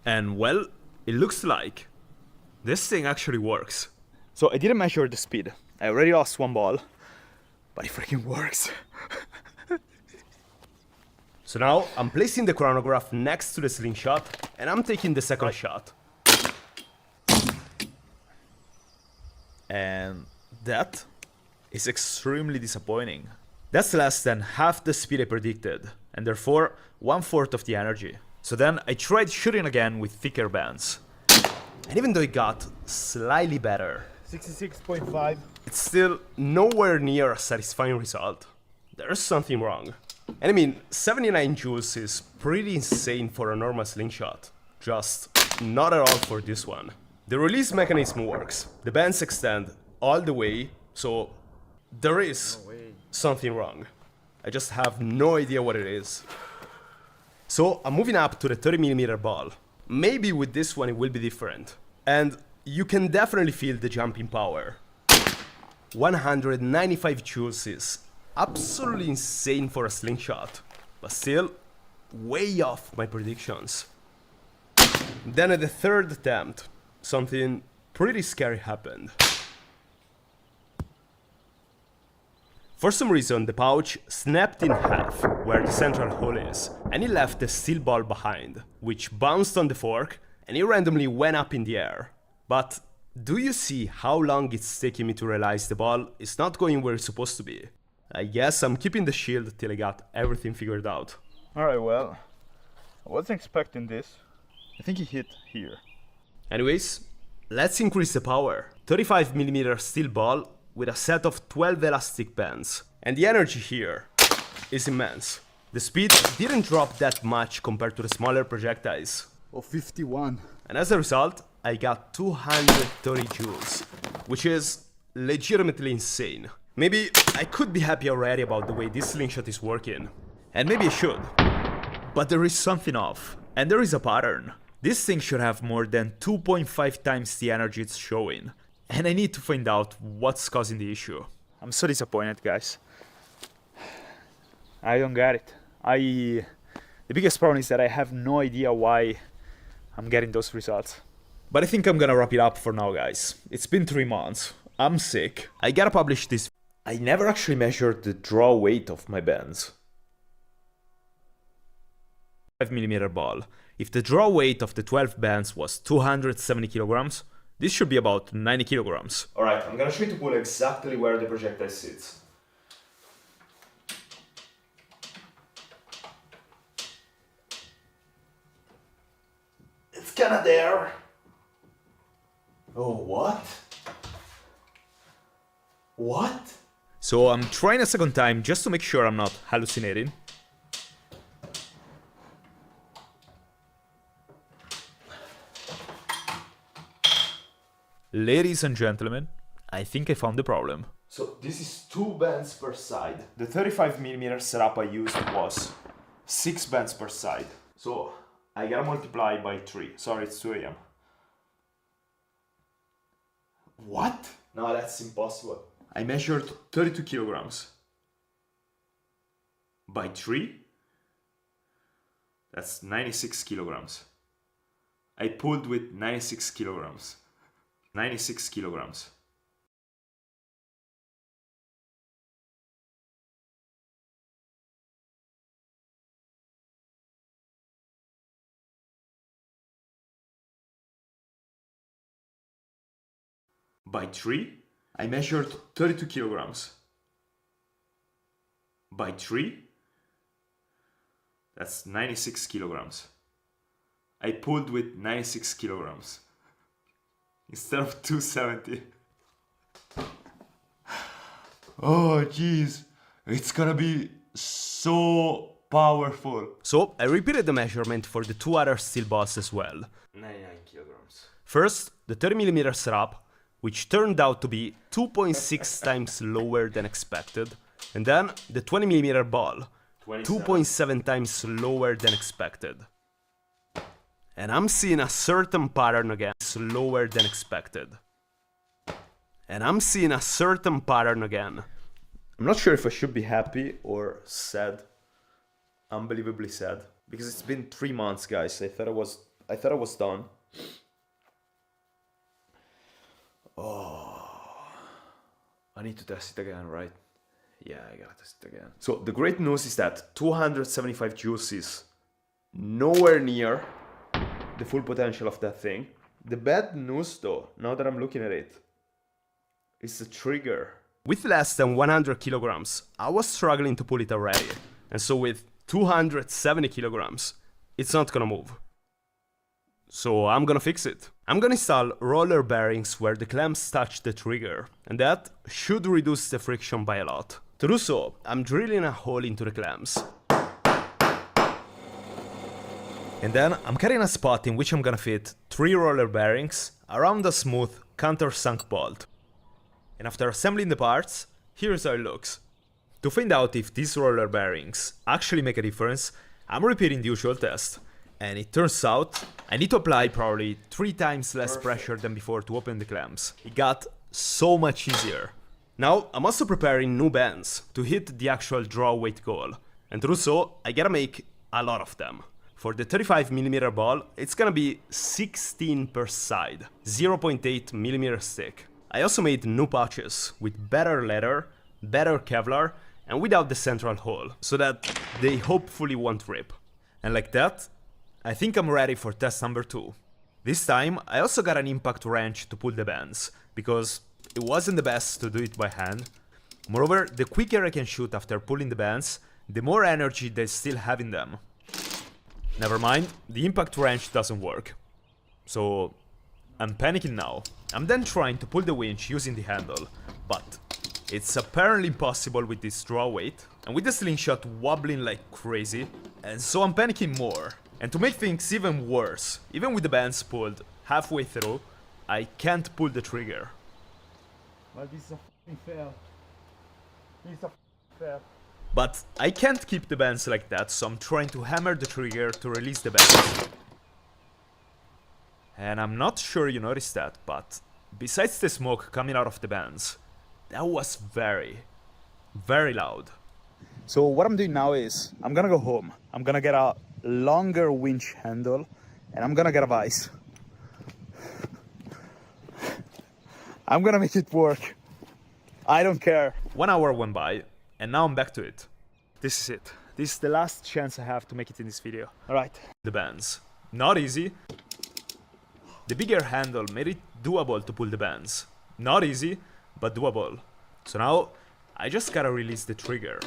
And well, it looks like this thing actually works. So I didn't measure the speed. I already lost 1 ball, but it freaking works. So now I'm placing the chronograph next to the slingshot, and I'm taking the second shot. And that is extremely disappointing. That's less than half the speed I predicted, and therefore 1/4 of the energy. So then I tried shooting again with thicker bands. And even though it got slightly better, 66.5, it's still nowhere near a satisfying result. There's something wrong. And I mean, 79 joules is pretty insane for a normal slingshot. Just not at all for this one. The release mechanism works. The bands extend all the way, so there is something wrong. I just have no idea what it is. So I'm moving up to the 30mm ball. Maybe with this one it will be different. And you can definitely feel the jump in power. 195 joules is absolutely insane for a slingshot, but still way off my predictions. Then at the third attempt, something pretty scary happened. For some reason, the pouch snapped in half where the central hole is, and it left the steel ball behind, which bounced on the fork, and it randomly went up in the air. But do you see how long it's taking me to realize the ball is not going where it's supposed to be? I guess I'm keeping the shield till I got everything figured out. Alright, well, I wasn't expecting this. I think he hit here. Anyways, let's increase the power. 35mm steel ball with a set of 12 elastic bands. And the energy here is immense. The speed didn't drop that much compared to the smaller projectiles. Oh, 51. And as a result, I got 230 joules, which is legitimately insane. Maybe I could be happy already about the way this slingshot is working. And maybe I should. But there is something off, and there is a pattern. This thing should have more than 2.5 times the energy it's showing. And I need to find out what's causing the issue. I'm so disappointed, guys. I don't get it. The biggest problem is that I have no idea why I'm getting those results. But I think I'm gonna wrap it up for now, guys. It's been 3 months. I'm sick. I gotta publish this. I never actually measured the draw weight of my bands. 5mm ball. If the draw weight of the 12 bands was 270 kilograms, this should be about 90 kilograms. Alright, I'm gonna try to pull exactly where the projectile sits. It's kinda there. Oh, what? What? So I'm trying a second time just to make sure I'm not hallucinating. Ladies and gentlemen, I think I found the problem. So this is 2 bands per side. The 35mm setup I used was 6 bands per side. So I gotta multiply by 3. Sorry, it's 2 AM. What? No, that's impossible. I measured 32 kilograms. By 3? That's 96 kilograms. I pulled with 96 kilograms. 96 kilograms. By 3, I measured 32 kilograms. By 3, that's 96 kilograms. I pulled with 96 kilograms. Instead of 270. Oh jeez, it's gonna be so powerful. So I repeated the measurement for the 2 other steel balls as well. 99 kilograms. First, the 30mm setup, which turned out to be 2.6 times lower than expected, and then the 20mm ball, 2.7 times lower than expected. And I'm seeing a certain pattern again, slower than expected. And I'm seeing a certain pattern again. I'm not sure if I should be happy or sad. Unbelievably sad. Because it's been 3 months, guys. I thought I was done. Oh, I need to test it again, right? Yeah, I gotta test it again. So the great news is that 275 joules is nowhere near the full potential of that thing. The bad news though, now that I'm looking at it, is the trigger. With less than 100 kilograms, I was struggling to pull it already. And so with 270 kilograms, it's not gonna move. so I'm gonna fix it. I'm gonna install roller bearings where the clamps touch the trigger, and that should reduce the friction by a lot. To do so, I'm drilling a hole into the clamps. And then I'm cutting a spot in which I'm gonna fit 3 roller bearings around a smooth countersunk bolt. And after assembling the parts, here's how it looks. To find out if these roller bearings actually make a difference, I'm repeating the usual test. And it turns out I need to apply probably 3 times less pressure than before to open the clamps. It got so much easier. Now I'm also preparing new bands to hit the actual draw weight goal. And to do so, I gotta make a lot of them. For the 35mm ball, it's gonna be 16 per side, 0.8mm thick. I also made new pouches with better leather, better Kevlar, and without the central hole, so that they hopefully won't rip. And like that, I think I'm ready for test number 2. This time, I also got an impact wrench to pull the bands, because it wasn't the best to do it by hand. Moreover, the quicker I can shoot after pulling the bands, the more energy they still have in them. Never mind, the impact wrench doesn't work. So I'm panicking now. I'm then trying to pull the winch using the handle, but it's apparently impossible with this draw weight, and with the slingshot wobbling like crazy, and so I'm panicking more. And to make things even worse, even with the bands pulled halfway through, I can't pull the trigger. Well, this is a f***ing fail. This is a f***ing fail. But I can't keep the bands like that, so I'm trying to hammer the trigger to release the bands. And I'm not sure you noticed that, but besides the smoke coming out of the bands, that was very, very loud. So what I'm doing now is, I'm gonna go home. I'm gonna get a longer winch handle, and I'm gonna get a vise. I'm gonna make it work. I don't care. 1 hour went by, and now I'm back to it. This is it. This is the last chance I have to make it in this video. Alright. The bands. Not easy. The bigger handle made it doable to pull the bands. Not easy, but doable. So now, I just gotta release the trigger.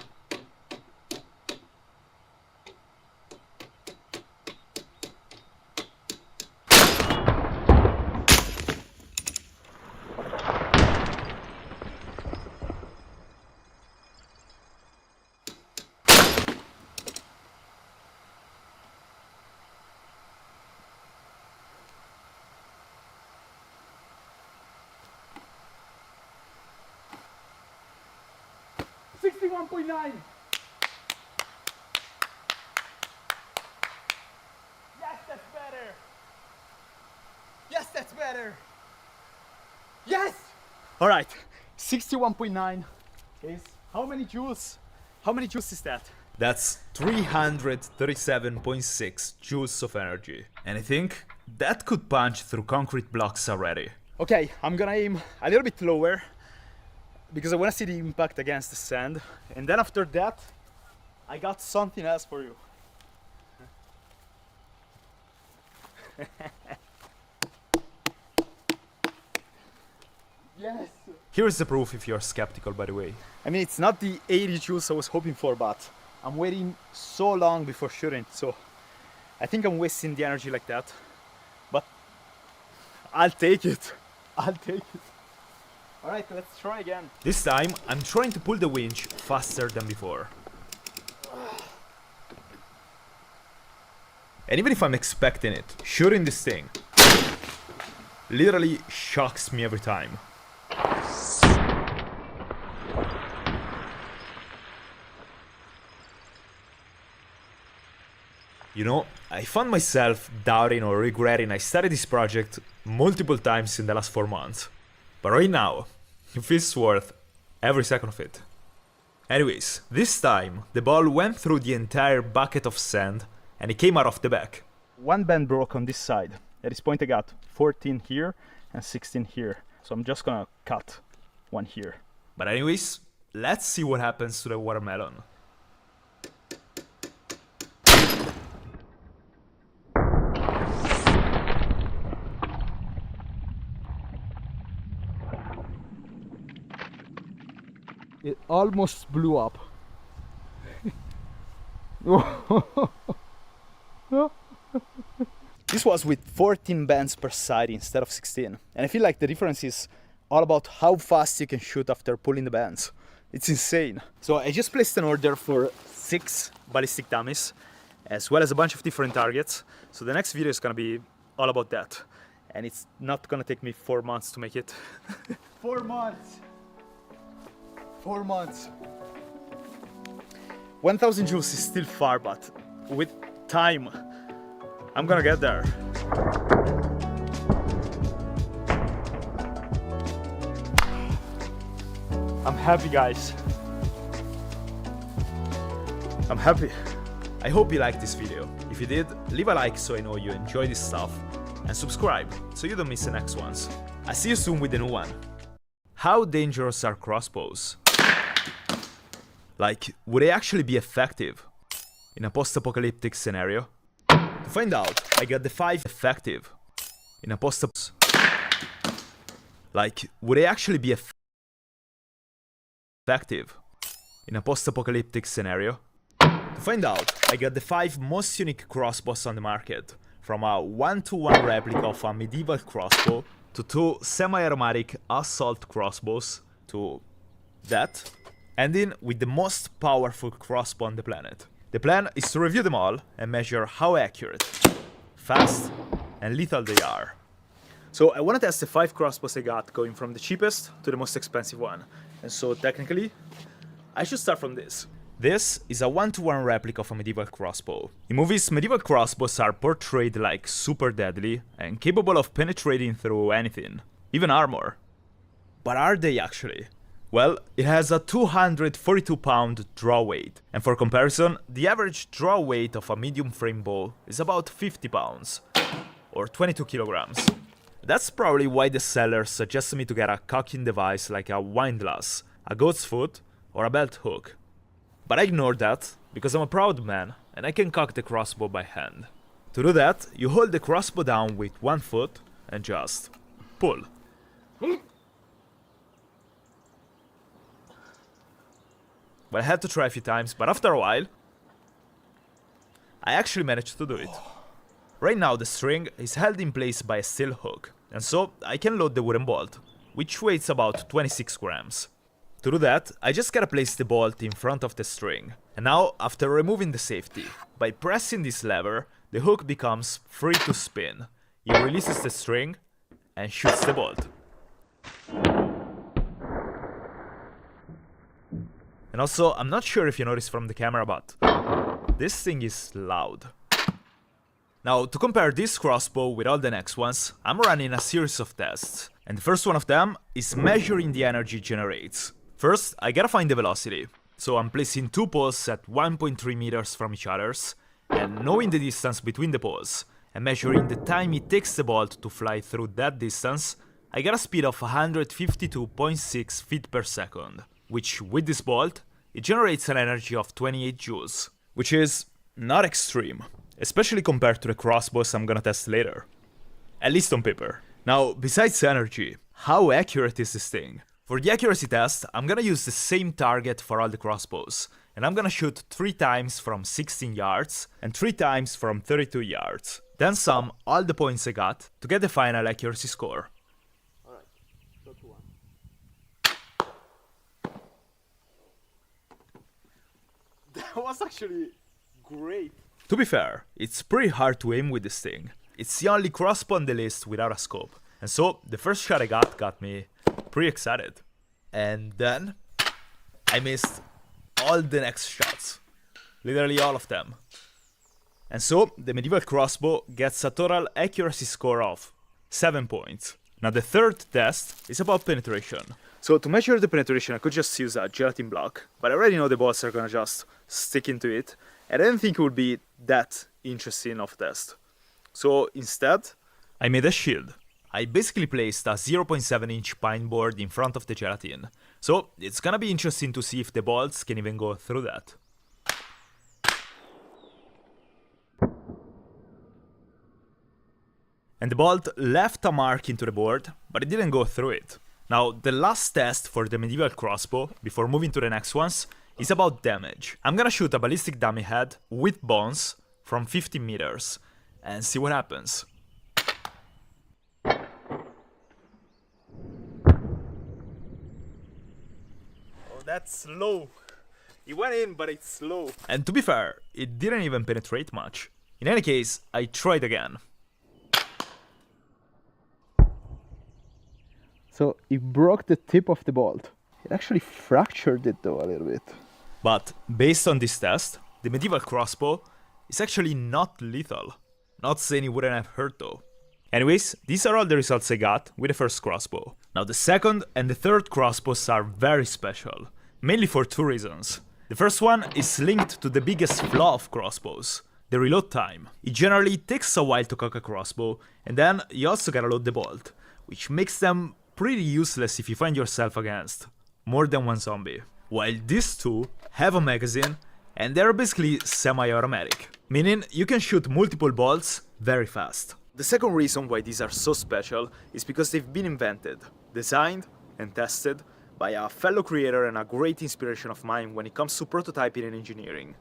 .9. Yes, that's better. Yes, that's better. Yes. All right, 61.9 is how many joules? How many joules is that? That's 337.6 joules of energy. And I think that could punch through concrete blocks already. Okay, I'm gonna aim a little bit lower because I wanna see the impact against the sand. And then after that, I got something else for you. Yes! Here's the proof if you're skeptical, by the way. I mean, it's not the 80 joules I was hoping for, but I'm waiting so long before shooting, so I think I'm wasting the energy like that. But I'll take it. I'll take it. Alright, let's try again. This time, I'm trying to pull the winch faster than before. And even if I'm expecting it, shooting this thing literally shocks me every time. You know, I found myself doubting or regretting I started this project multiple times in the last 4 months. But right now, it feels worth every second of it. Anyways, this time, the ball went through the entire bucket of sand and it came out of the back. One band broke on this side. At this point I got 14 here and 16 here. So I'm just gonna cut one here. But anyways, let's see what happens to the watermelon. It almost blew up. This was with 14 bands per side instead of 16. And I feel like the difference is all about how fast you can shoot after pulling the bands. It's insane. So I just placed an order for 6 ballistic dummies, as well as a bunch of different targets. So the next video is gonna be all about that. And it's not gonna take me 4 months to make it. 4 months! 4 months. 1000 joules is still far, but with time, I'm gonna get there. I'm happy, guys. I'm happy. I hope you liked this video. If you did, leave a like so I know you enjoy this stuff, and subscribe so you don't miss the next ones. I'll see you soon with the new one. How dangerous are crossbows? Like, would they actually be effective in a post-apocalyptic scenario? To find out, I got the 5 effective in a Like, would they actually be effective in a post-apocalyptic scenario? To find out, I got the 5 most unique crossbows on the market, from a 1-to-1 replica of a medieval crossbow, to 2 semi-automatic assault crossbows, to that, ending with the most powerful crossbow on the planet. The plan is to review them all and measure how accurate, fast, and lethal they are. So I want to test the 5 crossbows I got, going from the cheapest to the most expensive one. And so technically, I should start from this. This is a 1-to-1 replica of a medieval crossbow. In movies, medieval crossbows are portrayed like super deadly and capable of penetrating through anything, even armor. But are they actually? Well, it has a 242-pound draw weight, and for comparison, the average draw weight of a medium frame bow is about 50 pounds, or 22 kilograms. That's probably why the seller suggested me to get a cocking device like a windlass, a goat's foot, or a belt hook. But I ignored that, because I'm a proud man, and I can cock the crossbow by hand. To do that, you hold the crossbow down with one foot, and just pull. Well, I had to try a few times, but after a while, I actually managed to do it. Right now the string is held in place by a steel hook, and so I can load the wooden bolt, which weighs about 26 grams. To do that, I just gotta place the bolt in front of the string. And now, after removing the safety, by pressing this lever, the hook becomes free to spin. It releases the string and shoots the bolt. And also, I'm not sure if you noticed from the camera, but this thing is loud. Now, to compare this crossbow with all the next ones, I'm running a series of tests. And the first one of them is measuring the energy it generates. First, I gotta find the velocity. So I'm placing 2 poles at 1.3 meters from each other, and knowing the distance between the poles, and measuring the time it takes the bolt to fly through that distance, I got a speed of 152.6 feet per second, which with this bolt, it generates an energy of 28 joules, which is not extreme, especially compared to the crossbows I'm gonna test later. At least on paper. Now, besides energy, how accurate is this thing? For the accuracy test, I'm gonna use the same target for all the crossbows, and I'm gonna shoot 3 times from 16 yards and 3 times from 32 yards. Then sum all the points I got to get the final accuracy score. Alright, so 2-1. That was actually great. To be fair, it's pretty hard to aim with this thing. It's the only crossbow on the list without a scope, and so the first shot I got me pretty excited. And then I missed all the next shots. Literally all of them. And so the medieval crossbow gets a total accuracy score of 7 points. Now the third test is about penetration. So to measure the penetration, I could just use a gelatin block, but I already know the bolts are gonna just stick into it, and I didn't think it would be that interesting of a test. So instead, I made a shield. I basically placed a 0.7-inch pine board in front of the gelatin, so it's gonna be interesting to see if the bolts can even go through that. And the bolt left a mark into the board, but it didn't go through it. Now, the last test for the medieval crossbow, before moving to the next ones, is about damage. I'm gonna shoot a ballistic dummy head with bones from 15 meters, and see what happens. Oh, that's slow. It went in, but it's slow. And to be fair, it didn't even penetrate much. In any case, I tried again. So it broke the tip of the bolt. It actually fractured it though a little bit. But based on this test, the medieval crossbow is actually not lethal. Not saying it wouldn't have hurt though. Anyways, these are all the results I got with the first crossbow. Now the second and the third crossbows are very special, mainly for two reasons. The first one is linked to the biggest flaw of crossbows, the reload time. It generally takes a while to cock a crossbow, and then you also gotta load the bolt, which makes them pretty useless if you find yourself against more than one zombie. While these two have a magazine, and they're basically semi-automatic, meaning you can shoot multiple bolts very fast. The second reason why these are so special is because they've been invented, designed, and tested by a fellow creator and a great inspiration of mine when it comes to prototyping and engineering,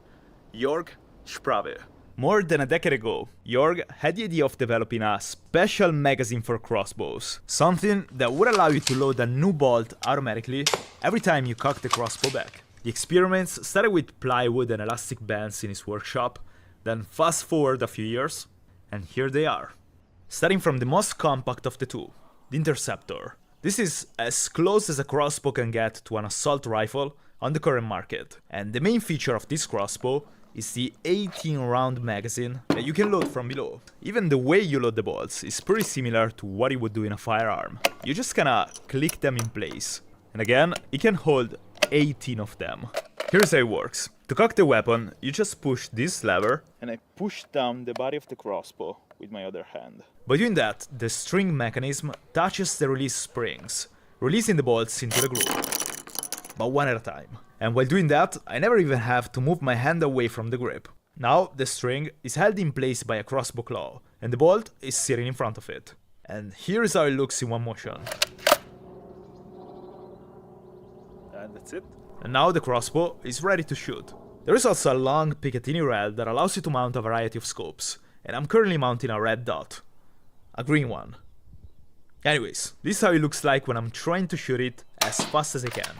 Jörg Sprave. More than a decade ago, Jörg had the idea of developing a special magazine for crossbows, something that would allow you to load a new bolt automatically every time you cock the crossbow back. The experiments started with plywood and elastic bands in his workshop, then fast forward a few years, and here they are. Starting from the most compact of the two, the Interceptor. This is as close as a crossbow can get to an assault rifle on the current market, and the main feature of this crossbow is the 18-round magazine that you can load from below. Even the way you load the bolts is pretty similar to what you would do in a firearm. You just kinda click them in place, and again, it can hold 18 of them. Here's how it works. To cock the weapon, you just push this lever, and I push down the body of the crossbow with my other hand. By doing that, the string mechanism touches the release springs, releasing the bolts into the groove, but one at a time. And while doing that, I never even have to move my hand away from the grip. Now, the string is held in place by a crossbow claw, and the bolt is sitting in front of it. And here is how it looks in one motion. And that's it. And now the crossbow is ready to shoot. There is also a long Picatinny rail that allows you to mount a variety of scopes, and I'm currently mounting a red dot. A green one. Anyways, this is how it looks like when I'm trying to shoot it as fast as I can.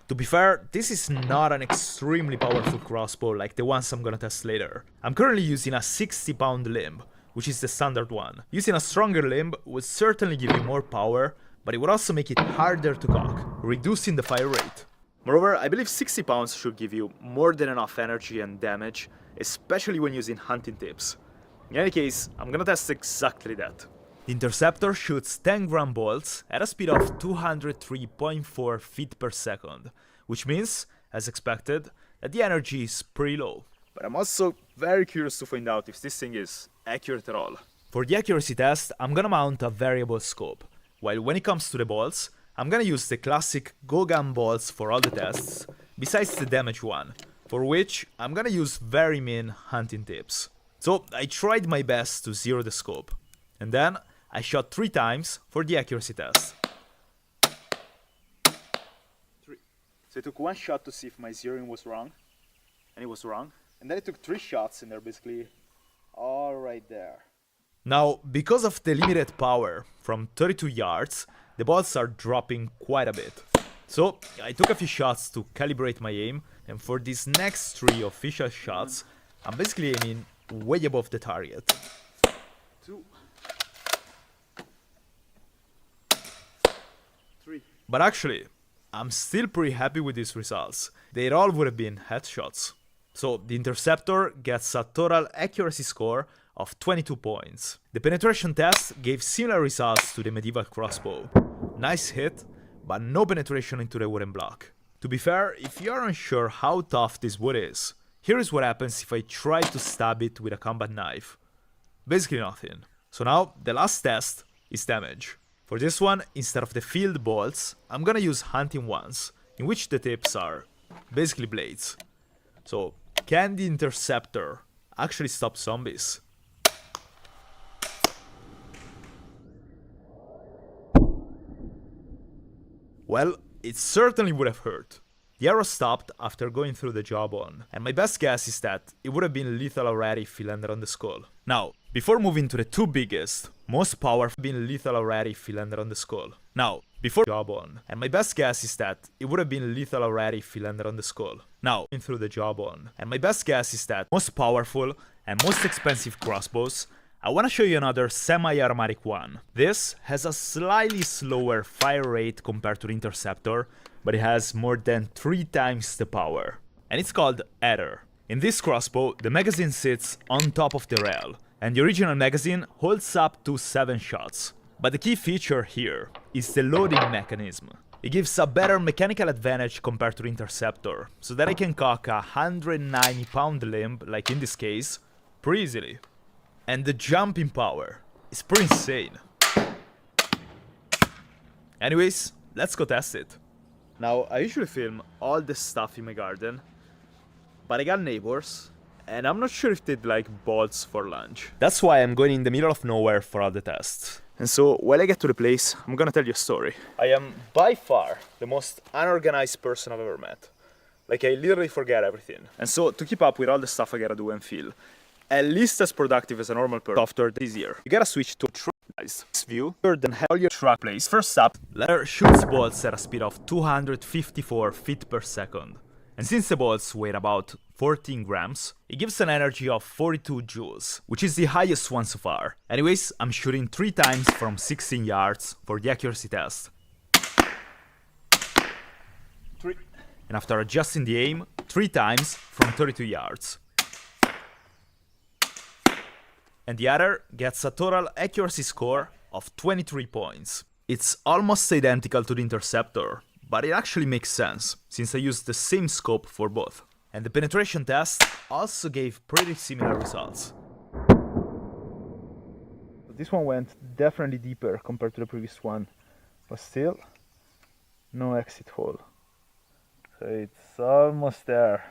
To be fair, this is not an extremely powerful crossbow like the ones I'm gonna test later. I'm currently using a 60-pound limb, which is the standard one. Using a stronger limb would certainly give you more power, but it would also make it harder to cock, reducing the fire rate. Moreover, I believe 60 pounds should give you more than enough energy and damage, especially when using hunting tips. In any case, I'm gonna test exactly that. The Interceptor shoots 10-gram bolts at a speed of 203.4 feet per second, which means, as expected, that the energy is pretty low. But I'm also very curious to find out if this thing is accurate at all. For the accuracy test, I'm gonna mount a variable scope, while when it comes to the bolts, I'm gonna use the classic go-gun bolts for all the tests, besides the damage one, for which I'm gonna use very mean hunting tips. So I tried my best to zero the scope, and then I shot 3 times for the accuracy test. 3. So I took 1 shot to see if my zeroing was wrong, and it was wrong. And then I took 3 shots and they're basically all right there. Now, because of the limited power from 32 yards, the bolts are dropping quite a bit. So I took a few shots to calibrate my aim, and for these next 3 official shots, I'm basically aiming way above the target. 2. 3. But actually, I'm still pretty happy with these results. They all would have been headshots. So the Interceptor gets a total accuracy score of 22 points. The penetration test gave similar results to the medieval crossbow. Nice hit, but no penetration into the wooden block. To be fair, if you are unsure how tough this wood is, here is what happens if I try to stab it with a combat knife. Basically nothing. So now, the last test is damage. For this one, instead of the field bolts, I'm gonna use hunting ones, in which the tips are basically blades. So, can the Interceptor actually stop zombies? Well, it certainly would have hurt. The arrow stopped after going through the jawbone, and my best guess is that it would have been lethal already if it landed on the skull. Now, before moving to the two biggest, most powerful, been lethal already if it landed on the skull. Now, before jawbone, and my best guess is that it would have been lethal already if it landed on the skull. Now, in through the jawbone, and my best guess is that most powerful and most expensive crossbows, I want to show you another semi-automatic one. This has a slightly slower fire rate compared to the Interceptor, but it has more than 3 times the power. And it's called Adder. In this crossbow, the magazine sits on top of the rail, and the original magazine holds up to 7 shots. But the key feature here is the loading mechanism. It gives a better mechanical advantage compared to the Interceptor, so that I can cock a 190-pound limb, like in this case, pretty easily. And the jumping power is pretty insane. Anyways, let's go test it. Now, I usually film all this stuff in my garden, but I got neighbors, and I'm not sure if they'd like bolts for lunch. That's why I'm going in the middle of nowhere for all the tests. And so, while I get to the place, I'm gonna tell you a story. I am by far the most unorganized person I've ever met. Like, I literally forget everything. And so, to keep up with all the stuff I gotta do and feel, at least as productive as a normal person, software is easier. You gotta switch to truck-sized view, then have all your truck place. First up, Ladder shoots bolts at a speed of 254 feet per second. And since the bolts weigh about 14 grams, it gives an energy of 42 joules, which is the highest one so far. Anyways, I'm shooting 3 times from 16 yards for the accuracy test. 3. And after adjusting the aim, 3 times from 32 yards. And the other gets a total accuracy score of 23 points. It's almost identical to the Interceptor, but it actually makes sense, since I used the same scope for both. And the penetration test also gave pretty similar results. This one went definitely deeper compared to the previous one, but still, no exit hole. So it's almost there.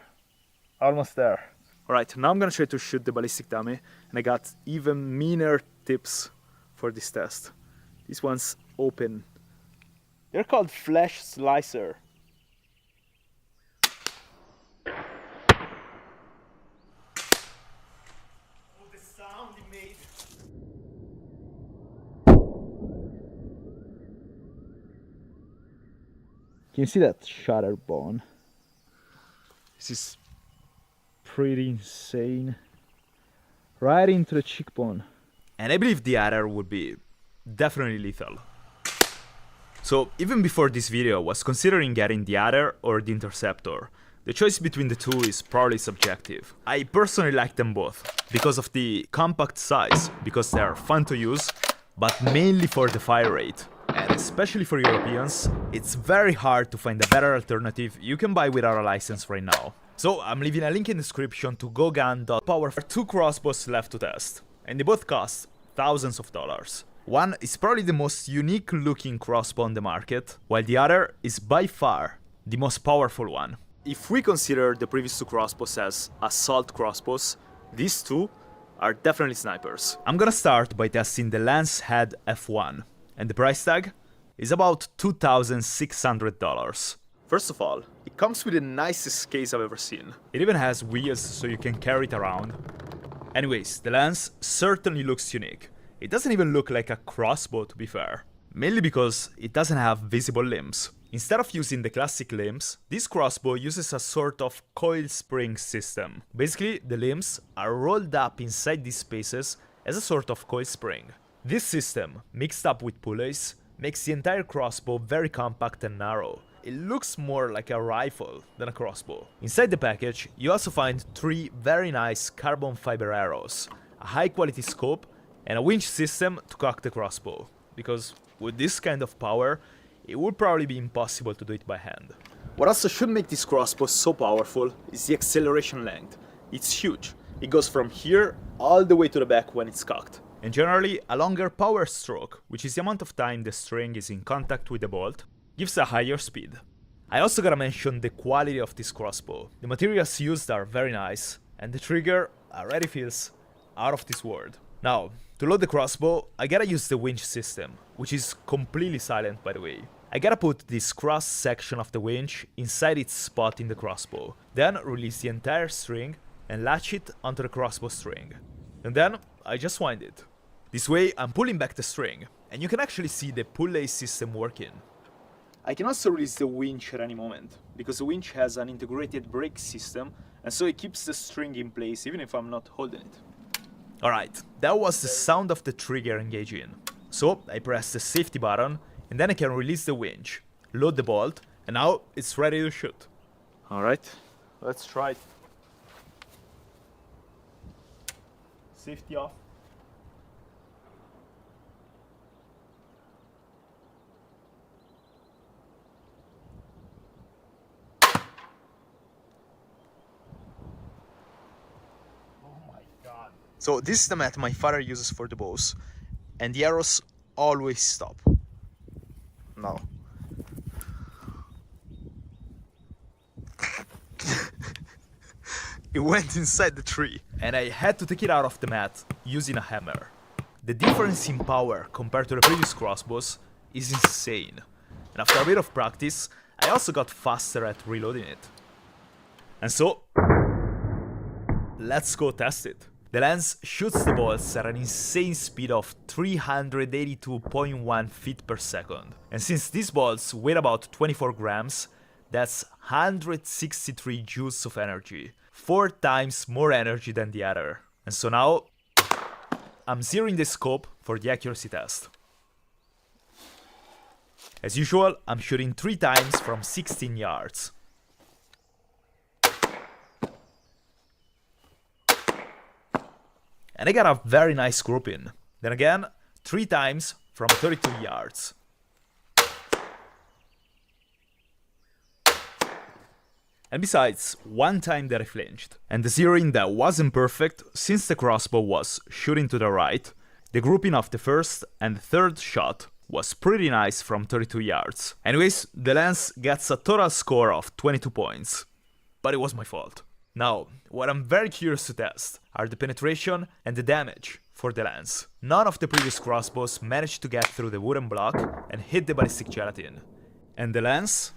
Almost there. Alright, now I'm gonna try to shoot the ballistic dummy, and I got even meaner tips for this test. This one's open. They're called Flash Slicer. Oh, the sound it made. Can you see that shutter bone? This is pretty insane. Right into the cheekbone. And I believe the other would be definitely lethal. So even before this video I was considering getting the other or the Interceptor. The choice between the two is probably subjective. I personally like them both because of the compact size, because they are fun to use, but mainly for the fire rate. And especially for Europeans, it's very hard to find a better alternative you can buy without a license right now. So I'm leaving a link in the description to GoGun.power for 2 crossbows left to test, and they both cost thousands of dollars. One is probably the most unique looking crossbow on the market, while the other is by far the most powerful one. If we consider the previous 2 crossbows as assault crossbows, these 2 are definitely snipers. I'm gonna start by testing the Lance Head F1, and the price tag is about $2,600. First of all, it comes with the nicest case I've ever seen. It even has wheels so you can carry it around. Anyways, the lance certainly looks unique. It doesn't even look like a crossbow, to be fair. Mainly because it doesn't have visible limbs. Instead of using the classic limbs, this crossbow uses a sort of coil spring system. Basically, the limbs are rolled up inside these spaces as a sort of coil spring. This system, mixed up with pulleys, makes the entire crossbow very compact and narrow. It looks more like a rifle than a crossbow. Inside the package, you also find 3 very nice carbon fiber arrows, a high quality scope, and a winch system to cock the crossbow, because with this kind of power, it would probably be impossible to do it by hand. What also should make this crossbow so powerful is the acceleration length. It's huge. It goes from here all the way to the back when it's cocked. And generally, a longer power stroke, which is the amount of time the string is in contact with the bolt, gives a higher speed. I also gotta mention the quality of this crossbow. The materials used are very nice, and the trigger already feels out of this world. Now, to load the crossbow, I gotta use the winch system, which is completely silent by the way. I gotta put this cross section of the winch inside its spot in the crossbow, then release the entire string and latch it onto the crossbow string. And then I just wind it. This way I'm pulling back the string, and you can actually see the pulley system working. I can also release the winch at any moment, because the winch has an integrated brake system, and so it keeps the string in place even if I'm not holding it. Alright, that was the sound of the trigger engaging. So I press the safety button, and then I can release the winch, load the bolt, and now it's ready to shoot. Alright, let's try it. Safety off. So this is the mat my father uses for the bows, and the arrows always stop. Now. It went inside the tree, and I had to take it out of the mat using a hammer. The difference in power compared to the previous crossbows is insane, and after a bit of practice, I also got faster at reloading it. And so, let's go test it. The lens shoots the bolts at an insane speed of 382.1 feet per second. And since these bolts weigh about 24 grams, that's 163 joules of energy. 4 times more energy than the other. And so now, I'm zeroing the scope for the accuracy test. As usual, I'm shooting 3 times from 16 yards. And I got a very nice grouping. Then again, 3 times from 32 yards. And besides, 1 time that I flinched. And the zeroing that wasn't perfect, since the crossbow was shooting to the right, the grouping of the first and third shot was pretty nice from 32 yards. Anyways, the lens gets a total score of 22 points. But it was my fault. Now, what I'm very curious to test are the penetration and the damage for the lens. None of the previous crossbows managed to get through the wooden block and hit the ballistic gelatin. And the lens?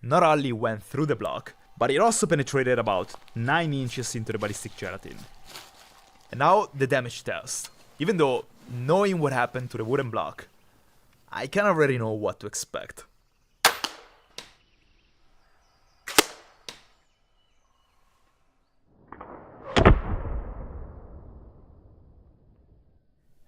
Not only went through the block, but it also penetrated about 9 inches into the ballistic gelatin. And now the damage test. Even though knowing what happened to the wooden block, I kind of already know what to expect.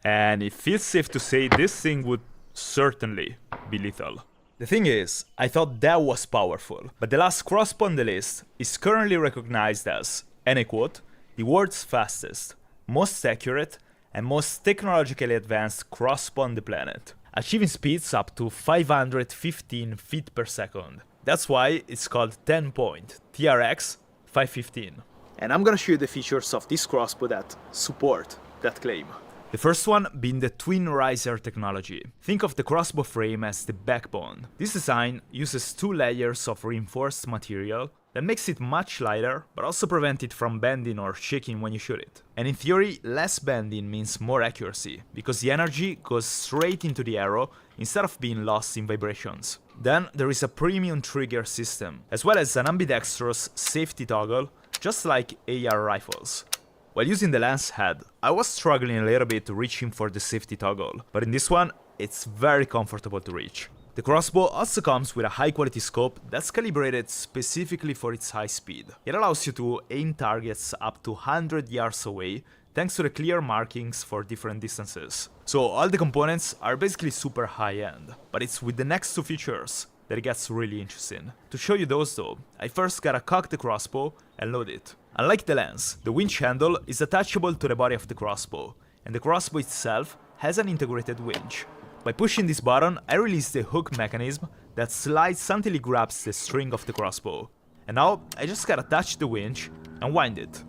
And it feels safe to say this thing would certainly be lethal. The thing is, I thought that was powerful, but the last crossbow on the list is currently recognized as, and I quote, the world's fastest, most accurate, and most technologically advanced crossbow on the planet, achieving speeds up to 515 feet per second. That's why it's called 10-point TRX 515. And I'm gonna show you the features of this crossbow that support that claim. The first one being the Twin Riser technology. Think of the crossbow frame as the backbone. This design uses 2 layers of reinforced material that makes it much lighter, but also prevent it from bending or shaking when you shoot it. And in theory, less bending means more accuracy, because the energy goes straight into the arrow instead of being lost in vibrations. Then there is a premium trigger system, as well as an ambidextrous safety toggle, just like AR rifles. While using the lens head, I was struggling a little bit reaching for the safety toggle, but in this one, it's very comfortable to reach. The crossbow also comes with a high quality scope that's calibrated specifically for its high speed. It allows you to aim targets up to 100 yards away thanks to the clear markings for different distances. So all the components are basically super high end, but it's with the next 2 features that it gets really interesting. To show you those though, I first gotta cock the crossbow and load it. Unlike the lens, the winch handle is attachable to the body of the crossbow, and the crossbow itself has an integrated winch. By pushing this button, I release the hook mechanism that slides until it grabs the string of the crossbow. And now, I just gotta touch the winch and wind it.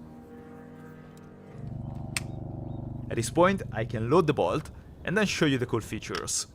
At this point, I can load the bolt and then show you the cool features.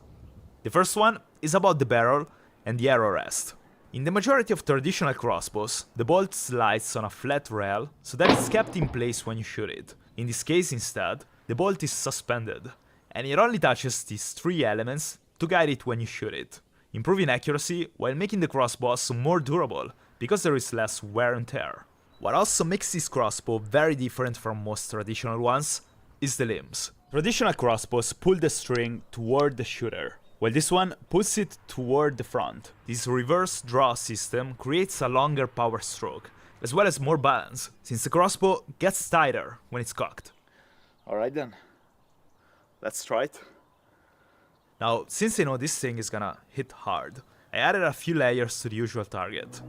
The first one is about the barrel and the arrow rest. In the majority of traditional crossbows, the bolt slides on a flat rail so that it's kept in place when you shoot it. In this case instead, the bolt is suspended, and it only touches these three elements to guide it when you shoot it, improving accuracy while making the crossbows more durable, because there is less wear and tear. What also makes this crossbow very different from most traditional ones is the limbs. Traditional crossbows pull the string toward the shooter, while this one pulls it toward the front. This reverse draw system creates a longer power stroke, as well as more balance, since the crossbow gets tighter when it's cocked. Alright then, let's try it. Now, since I know this thing is gonna hit hard, I added a few layers to the usual target.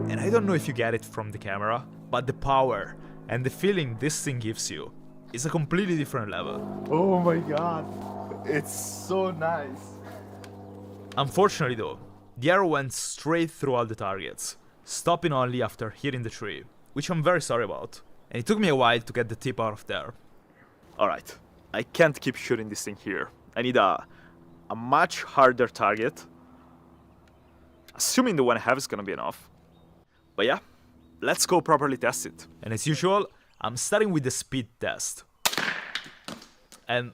And I don't know if you get it from the camera, but the power and the feeling this thing gives you is a completely different level. Oh my god, it's so nice. Unfortunately though, the arrow went straight through all the targets, stopping only after hitting the tree, which I'm very sorry about, and it took me a while to get the tip out of there. Alright, I can't keep shooting this thing here. I need a much harder target, assuming the one I have is gonna be enough. But yeah, let's go properly test it. And as usual, I'm starting with the speed test. And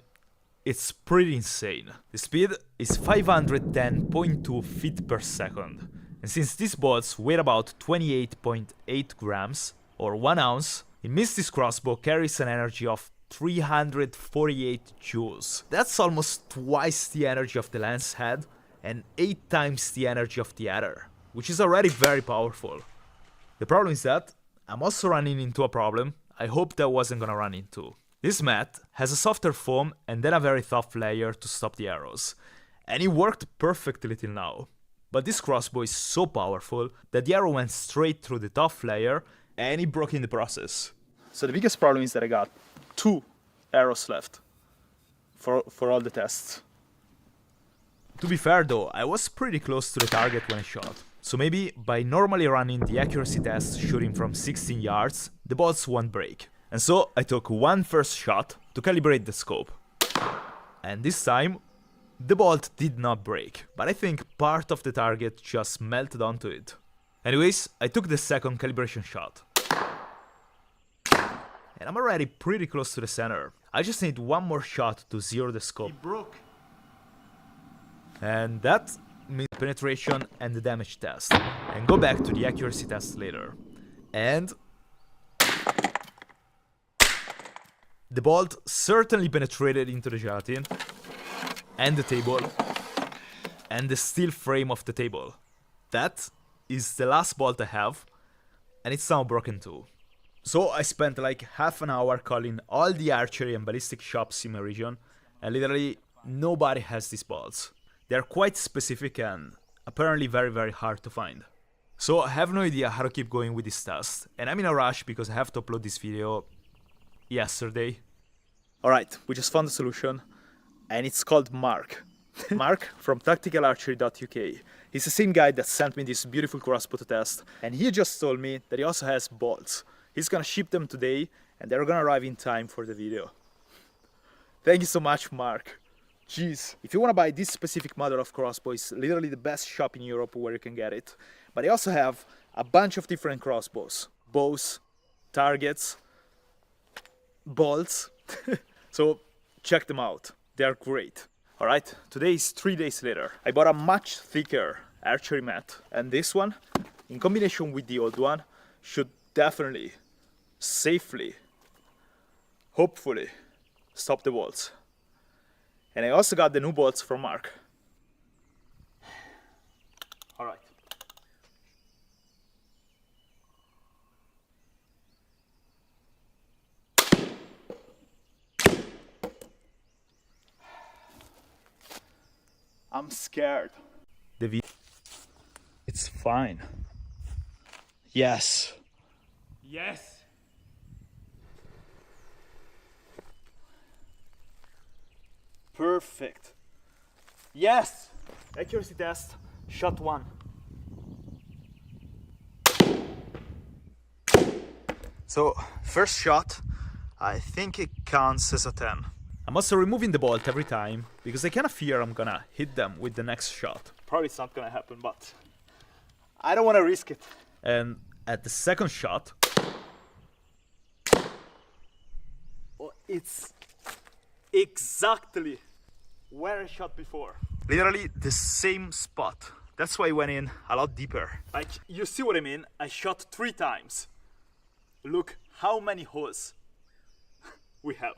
it's pretty insane. The speed is 510.2 feet per second. And since these bolts weigh about 28.8 grams, or 1 ounce, it means this crossbow carries an energy of 348 joules. That's almost twice the energy of the lance had, and 8 times the energy of the adder, which is already very powerful. The problem is that I'm also running into a problem I hoped I wasn't gonna run into. This mat has a softer foam and then a very tough layer to stop the arrows, and it worked perfectly till now. But this crossbow is so powerful that the arrow went straight through the tough layer and it broke in the process. So the biggest problem is that I got 2 arrows left for all the tests. To be fair though, I was pretty close to the target when I shot. So maybe by normally running the accuracy test shooting from 16 yards, the bolts won't break. And so I took one first shot to calibrate the scope. And this time, the bolt did not break, but I think part of the target just melted onto it. Anyways, I took the second calibration shot. And I'm already pretty close to the center. I just need one more shot to zero the scope. It broke. And that means penetration and the damage test. And go back to the accuracy test later. And the bolt certainly penetrated into the gelatin, and the table, and the steel frame of the table. That is the last bolt I have, and it's now broken too. So I spent like half an hour calling all the archery and ballistic shops in my region, and literally nobody has these bolts. They're quite specific and apparently very hard to find. So I have no idea how to keep going with this test, and I'm in a rush because I have to upload this video yesterday. Alright, we just found a solution, and it's called Mark. Mark from tacticalarchery.uk. He's the same guy that sent me this beautiful crossbow to test, and he just told me that he also has bolts. He's gonna ship them today, and they're gonna arrive in time for the video. Thank you so much, Mark. Jeez. If you wanna buy this specific model of crossbow, it's literally the best shop in Europe where you can get it. But I also have a bunch of different crossbows. Bows, targets, bolts. So check them out. They are great. Alright, today is 3 days later. I bought a much thicker archery mat, and this one, in combination with the old one, should definitely, safely, hopefully, stop the bolts. And I also got the new bolts from Mark. Alright. I'm scared. It's fine. Yes. Yes. Perfect. Yes. Accuracy test. Shot 1. So, first shot, I think it counts as a 10. I'm also removing the bolt every time, because I kinda fear I'm gonna hit them with the next shot. Probably it's not gonna happen, but I don't wanna risk it. And at the second shot, it's exactly where I shot before. Literally the same spot. That's why I went in a lot deeper. Like, you see what I mean? I shot 3 times. Look how many holes we have.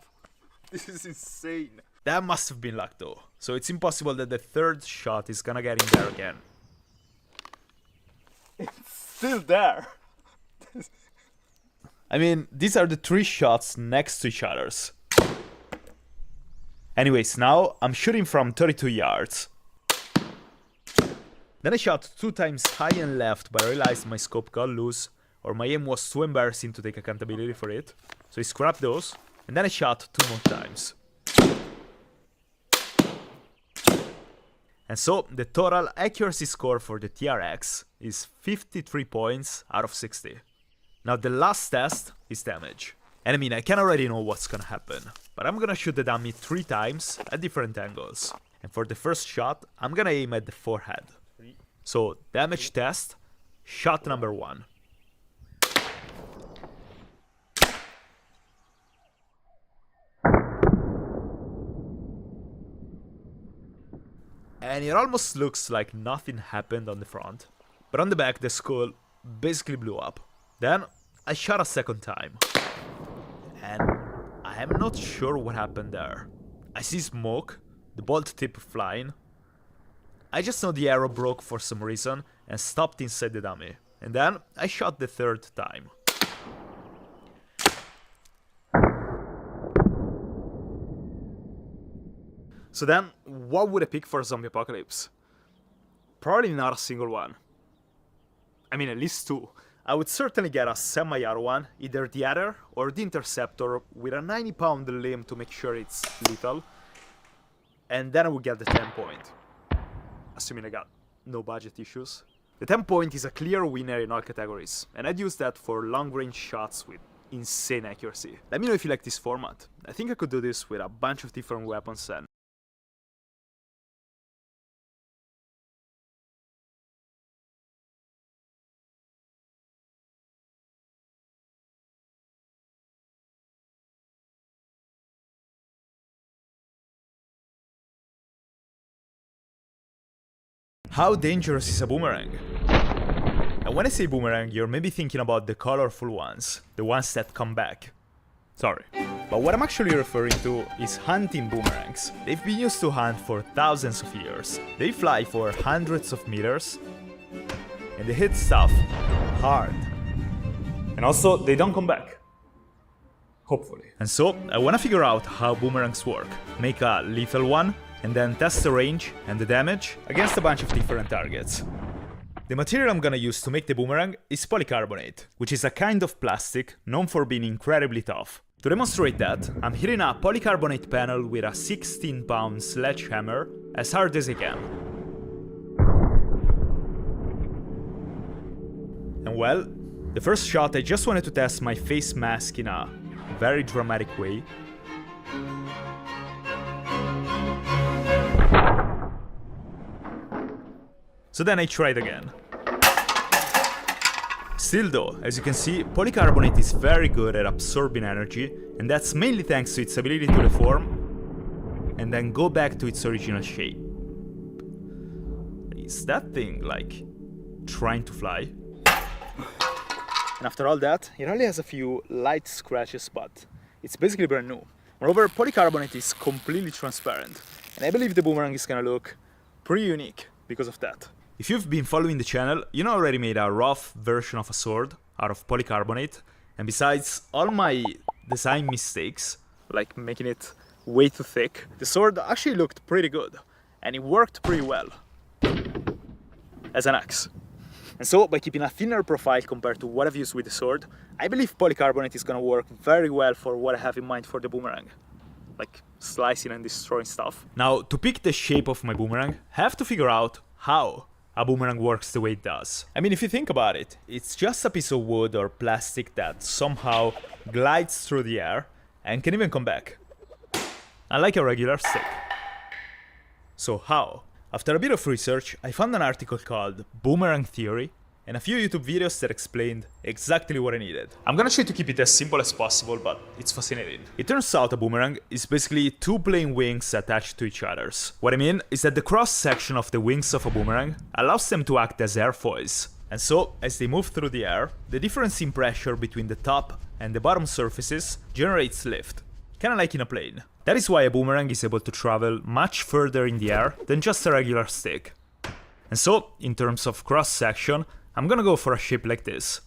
This is insane. That must have been luck though. So it's impossible that the third shot is gonna get in there again. It's still there. I mean, these are the 3 shots next to each other. Anyways, now I'm shooting from 32 yards. Then I shot 2 times high and left, but I realized my scope got loose, or my aim was too embarrassing to take accountability for it. So I scrapped those, and then I shot 2 more times. And so the total accuracy score for the TRX is 53 points out of 60. Now the last test is damage. And I mean, I can already know what's gonna happen, but I'm gonna shoot the dummy 3 times at different angles. And for the first shot, I'm gonna aim at the forehead. So, damage test, shot number 1. And it almost looks like nothing happened on the front, but on the back the skull basically blew up. Then I shot a second time, and I am not sure what happened there. I see smoke, the bolt tip flying. I just know the arrow broke for some reason and stopped inside the dummy, and then I shot the third time. So then, what would I pick for Zombie Apocalypse? Probably not a single one. I mean, at least 2. I would certainly get a semi-AR one, either the Adder or the Interceptor with a 90-pound limb to make sure it's lethal. And then I would get the 10-point. Assuming I got no budget issues. The 10-point is a clear winner in all categories, and I'd use that for long-range shots with insane accuracy. Let me know if you like this format. I think I could do this with a bunch of different weapons and how dangerous is a boomerang? And when I say boomerang, you're maybe thinking about the colorful ones, the ones that come back. Sorry. But what I'm actually referring to is hunting boomerangs. They've been used to hunt for thousands of years. They fly for hundreds of meters, and they hit stuff hard. And also, they don't come back. Hopefully. And so, I want to figure out how boomerangs work. Make a lethal one, and then test the range and the damage against a bunch of different targets. The material I'm gonna use to make the boomerang is polycarbonate, which is a kind of plastic known for being incredibly tough. To demonstrate that, I'm hitting a polycarbonate panel with a 16-pound sledgehammer as hard as I can. And well, the first shot I just wanted to test my face mask in a very dramatic way. So then I tried again. Still though, as you can see, polycarbonate is very good at absorbing energy, and that's mainly thanks to its ability to deform and then go back to its original shape. Is that thing, like, trying to fly? And after all that, it only has a few light scratches, but it's basically brand new. Moreover, polycarbonate is completely transparent, and I believe the boomerang is gonna look pretty unique because of that. If you've been following the channel, you know I already made a rough version of a sword out of polycarbonate, and besides all my design mistakes, like making it way too thick, the sword actually looked pretty good, and it worked pretty well as an axe. And so, by keeping a thinner profile compared to what I've used with the sword, I believe polycarbonate is gonna work very well for what I have in mind for the boomerang. Like, slicing and destroying stuff. Now, to pick the shape of my boomerang, I have to figure out how a boomerang works the way it does. I mean, if you think about it, it's just a piece of wood or plastic that somehow glides through the air and can even come back. unlike a regular stick. So how? After a bit of research, I found an article called Boomerang Theory and a few YouTube videos that explained exactly what I needed. I'm gonna try to keep it as simple as possible, but it's fascinating. It turns out a boomerang is basically two plain wings attached to each other's. What I mean is that the cross-section of the wings of a boomerang allows them to act as airfoils. And so, as they move through the air, the difference in pressure between the top and the bottom surfaces generates lift, kinda like in a plane. That is why a boomerang is able to travel much further in the air than just a regular stick. And so, in terms of cross-section, I'm gonna go for a shape like this.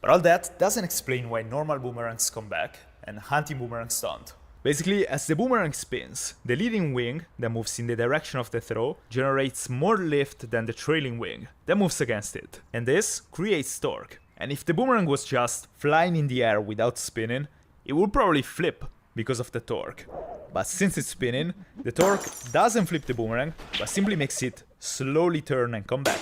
But all that doesn't explain why normal boomerangs come back and hunting boomerangs don't. Basically, as the boomerang spins, the leading wing that moves in the direction of the throw generates more lift than the trailing wing that moves against it. And this creates torque. And if the boomerang was just flying in the air without spinning, it would probably flip because of the torque. But since it's spinning, the torque doesn't flip the boomerang, but simply makes it slowly turn and come back.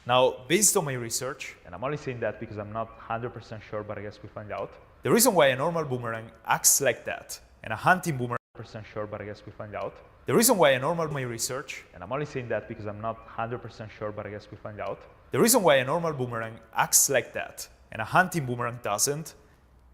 Now, based on my research, and I'm only saying that because I'm not 100% sure, but I guess we'll find out. The reason why a normal boomerang acts like that, and a hunting boomerang, sure, but I guess we'll find out. The reason why a normal my research, and I'm only saying that because I'm not 100% sure, but I guess we'll find out. The reason why a normal boomerang acts like that, and a hunting boomerang doesn't,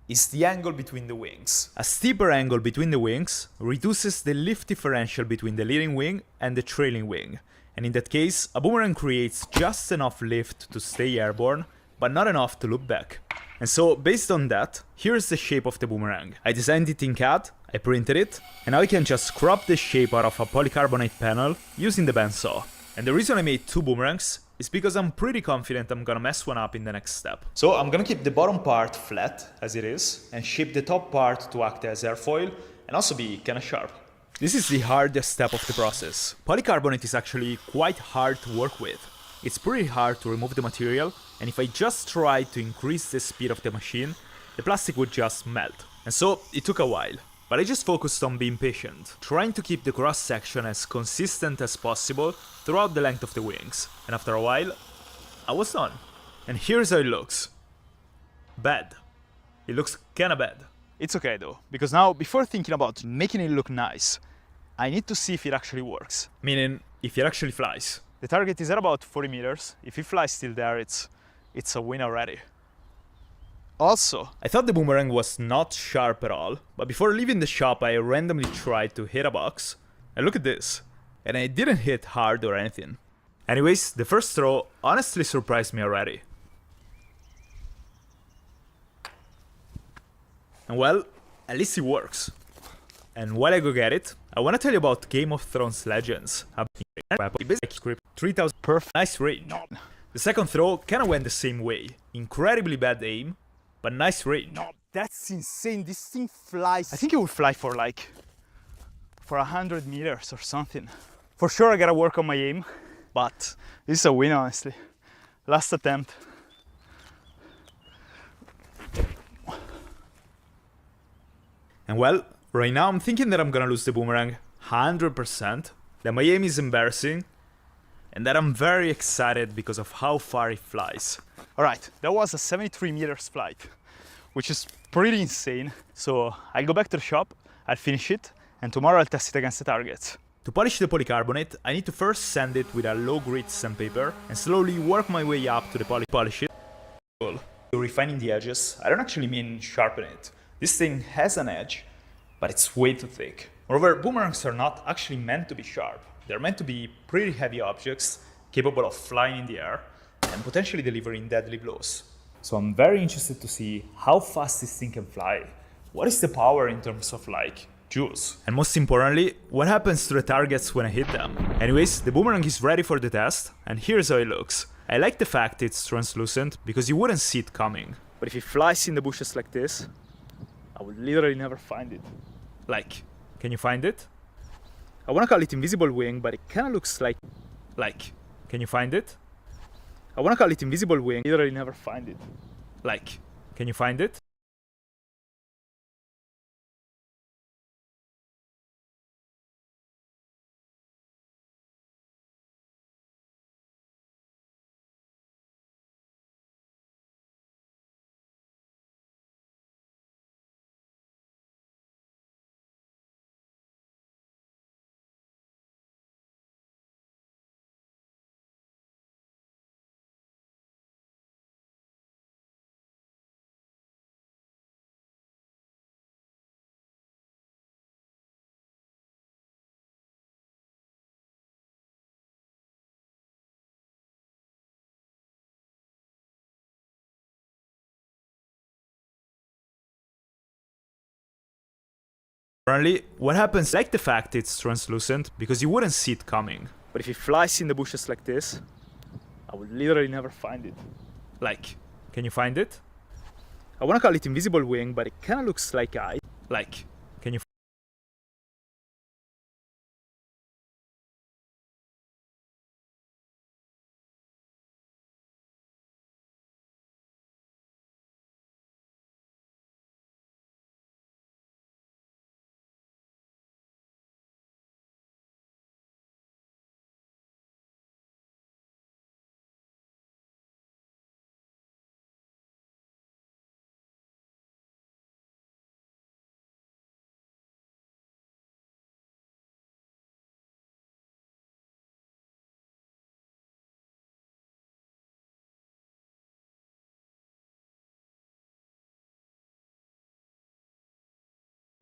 is the angle between the wings. A steeper angle between the wings reduces the lift differential between the leading wing and the trailing wing. And in that case, a boomerang creates just enough lift to stay airborne, but not enough to loop back. And so, based on that, here's the shape of the boomerang. I designed it in CAD, I printed it, and now I can just crop the shape out of a polycarbonate panel using the bandsaw. And the reason I made two boomerangs is because I'm pretty confident I'm gonna mess one up in the next step. So I'm gonna keep the bottom part flat, as it is, and shape the top part to act as airfoil, and also be kinda sharp. This is the hardest step of the process. Polycarbonate is actually quite hard to work with. It's pretty hard to remove the material, and if I just tried to increase the speed of the machine, the plastic would just melt. And so, it took a while. But I just focused on being patient, trying to keep the cross-section as consistent as possible throughout the length of the wings. And after a while, I was done. And here's how it looks. Bad. It looks kinda bad. It's okay though, because now, before thinking about making it look nice, I need to see if it actually works. Meaning, if it actually flies. The target is at about 40 meters. If it flies still there, it's a win already. Also, I thought the boomerang was not sharp at all, but before leaving the shop I randomly tried to hit a box. And look at this. And I didn't hit hard or anything. Anyways, the first throw honestly surprised me already. And well, at least it works. And while I go get it, I want to tell you about Game of Thrones Legends. Script 3000 perfect, nice range. The second throw kinda went the same way. Incredibly bad aim, but nice range. No, that's insane. This thing flies. I think it would fly for 100 meters or something. For sure I gotta work on my aim, but this is a win honestly. Last attempt. And well, right now I'm thinking that I'm gonna lose the boomerang 100%, that my aim is embarrassing, and that I'm very excited because of how far it flies. Alright, that was a 73 meters flight, which is pretty insane. So I'll go back to the shop, I'll finish it, and tomorrow I'll test it against the targets. To polish the polycarbonate, I need to first sand it with a low grit sandpaper and slowly work my way up to the polish it. Refining the edges, I don't actually mean sharpen it. This thing has an edge, but it's way too thick. Moreover, boomerangs are not actually meant to be sharp. They're meant to be pretty heavy objects, capable of flying in the air, and potentially delivering deadly blows. So I'm very interested to see how fast this thing can fly. What is the power in terms of juice? And most importantly, what happens to the targets when I hit them? Anyways, the boomerang is ready for the test, and here's how it looks. I like the fact it's translucent, because you wouldn't see it coming. But if it flies in the bushes like this, I would literally never find it. Can you find it? I wanna call it invisible wing, but it kinda looks like, can you find it? I wanna call it invisible wing, literally never find it. Can you find it? Apparently, what happens, like the fact it's translucent, because you wouldn't see it coming. But if it flies in the bushes like this, I would literally never find it. Like, can you find it? I wanna call it invisible wing, but it kinda looks like eye. Like, can you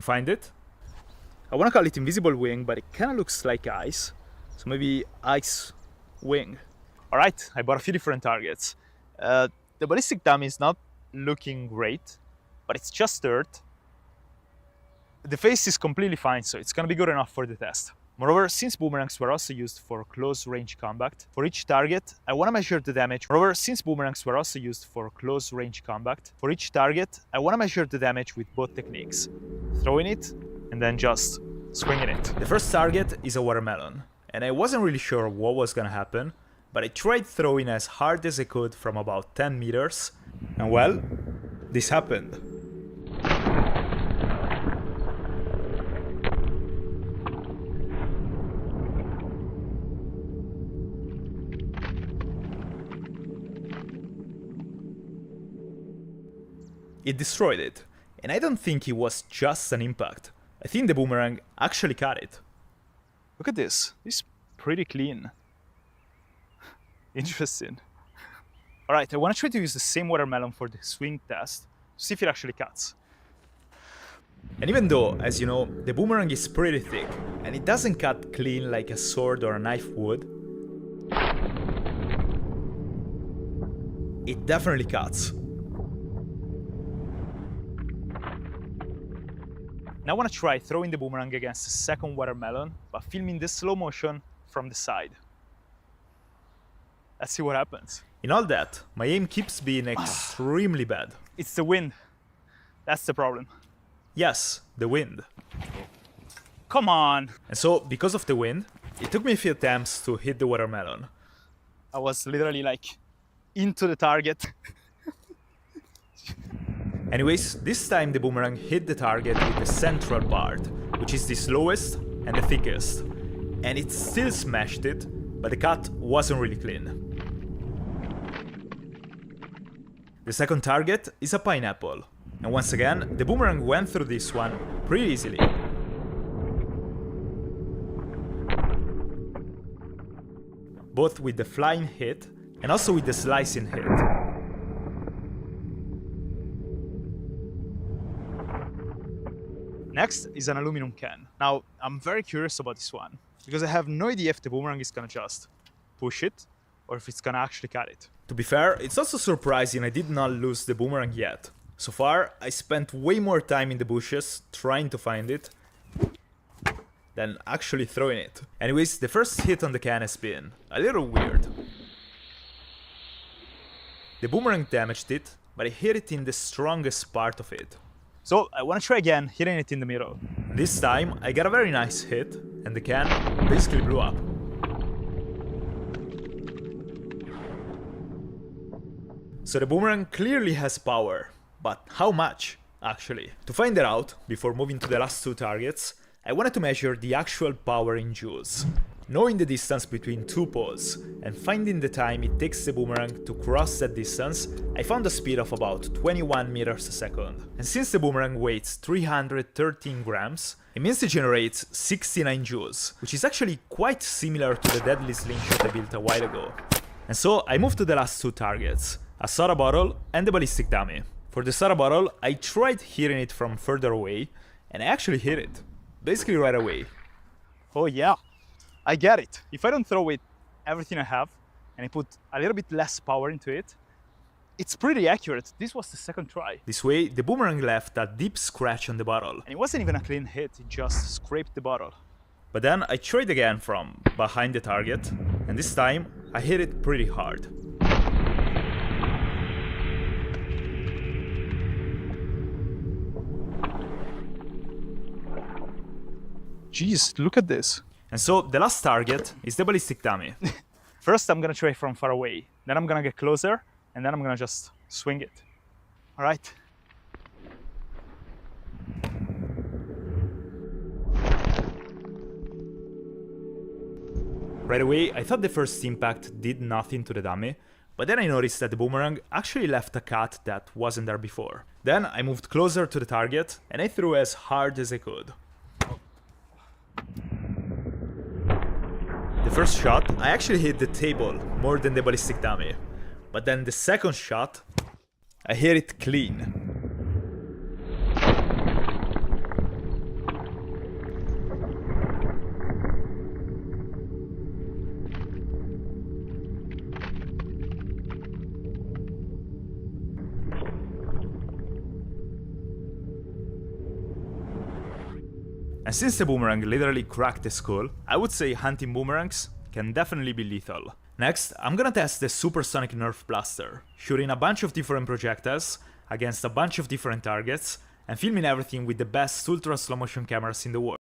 find it? I wanna call it invisible wing, but it kinda looks like ice. So maybe ice wing. Alright, I bought a few different targets. The ballistic dummy is not looking great, but it's just dirt. The face is completely fine, so it's gonna be good enough for the test. Moreover, since boomerangs were also used for close range combat, for each target, I wanna measure the damage. Moreover, since boomerangs were also used for close range combat, for each target, I wanna measure the damage with both techniques. Throwing it, and then just swinging it. The first target is a watermelon, and I wasn't really sure what was gonna happen, but I tried throwing as hard as I could from about 10 meters, and well, this happened. It destroyed it, and I don't think it was just an impact. I think the boomerang actually caught it. Look at this, it's pretty clean. Interesting. Alright, I want to try to use the same watermelon for the swing test, to see if it actually cuts. And even though, as you know, the boomerang is pretty thick, and it doesn't cut clean like a sword or a knife would, it definitely cuts. Now I want to try throwing the boomerang against the second watermelon, but filming the slow motion from the side. Let's see what happens. In all that, my aim keeps being extremely bad. It's the wind. That's the problem. Yes, the wind. Come on! And so, because of the wind, it took me a few attempts to hit the watermelon. I was literally like, into the target. Anyways, this time the boomerang hit the target with the central part, which is the slowest and the thickest. And it still smashed it, but the cut wasn't really clean. The second target is a pineapple. And once again, the boomerang went through this one pretty easily. Both with the flying hit and also with the slicing hit. Next is an aluminum can. Now, I'm very curious about this one, because I have no idea if the boomerang is gonna just push it, or if it's gonna actually cut it. To be fair, it's also surprising I did not lose the boomerang yet. So far, I spent way more time in the bushes trying to find it, than actually throwing it. Anyways, the first hit on the can has been a little weird. The boomerang damaged it, but I hit it in the strongest part of it. So I want to try again hitting it in the middle. This time I got a very nice hit and the can basically blew up. So the boomerang clearly has power, but how much actually? To find that out, before moving to the last two targets, I wanted to measure the actual power in joules. Knowing the distance between two poles and finding the time it takes the boomerang to cross that distance, I found a speed of about 21 meters a second. And since the boomerang weighs 313 grams, it means it generates 69 joules, which is actually quite similar to the deadly slingshot I built a while ago. And so I moved to the last two targets, a soda bottle and the ballistic dummy. For the soda bottle, I tried hitting it from further away, and I actually hit it, basically right away. Oh yeah! I get it. If I don't throw it everything I have, and I put a little bit less power into it, It's pretty accurate. This was the second try. This way, the boomerang left a deep scratch on the bottle. And it wasn't even a clean hit, it just scraped the bottle. But then I tried again from behind the target, and this time I hit it pretty hard. Jeez, look at this. And so the last target is the ballistic dummy. First I'm gonna try from far away, then I'm gonna get closer, and then I'm gonna just swing it. All right. Right away, I thought the first impact did nothing to the dummy, but then I noticed that the boomerang actually left a cut that wasn't there before. Then I moved closer to the target, and I threw as hard as I could. The first shot, I actually hit the table more than the ballistic dummy. But then the second shot, I hit it clean. And since the boomerang literally cracked the skull, I would say hunting boomerangs can definitely be lethal. Next, I'm gonna test the Supersonic Nerf Blaster, shooting a bunch of different projectiles against a bunch of different targets, and filming everything with the best ultra slow motion cameras in the world.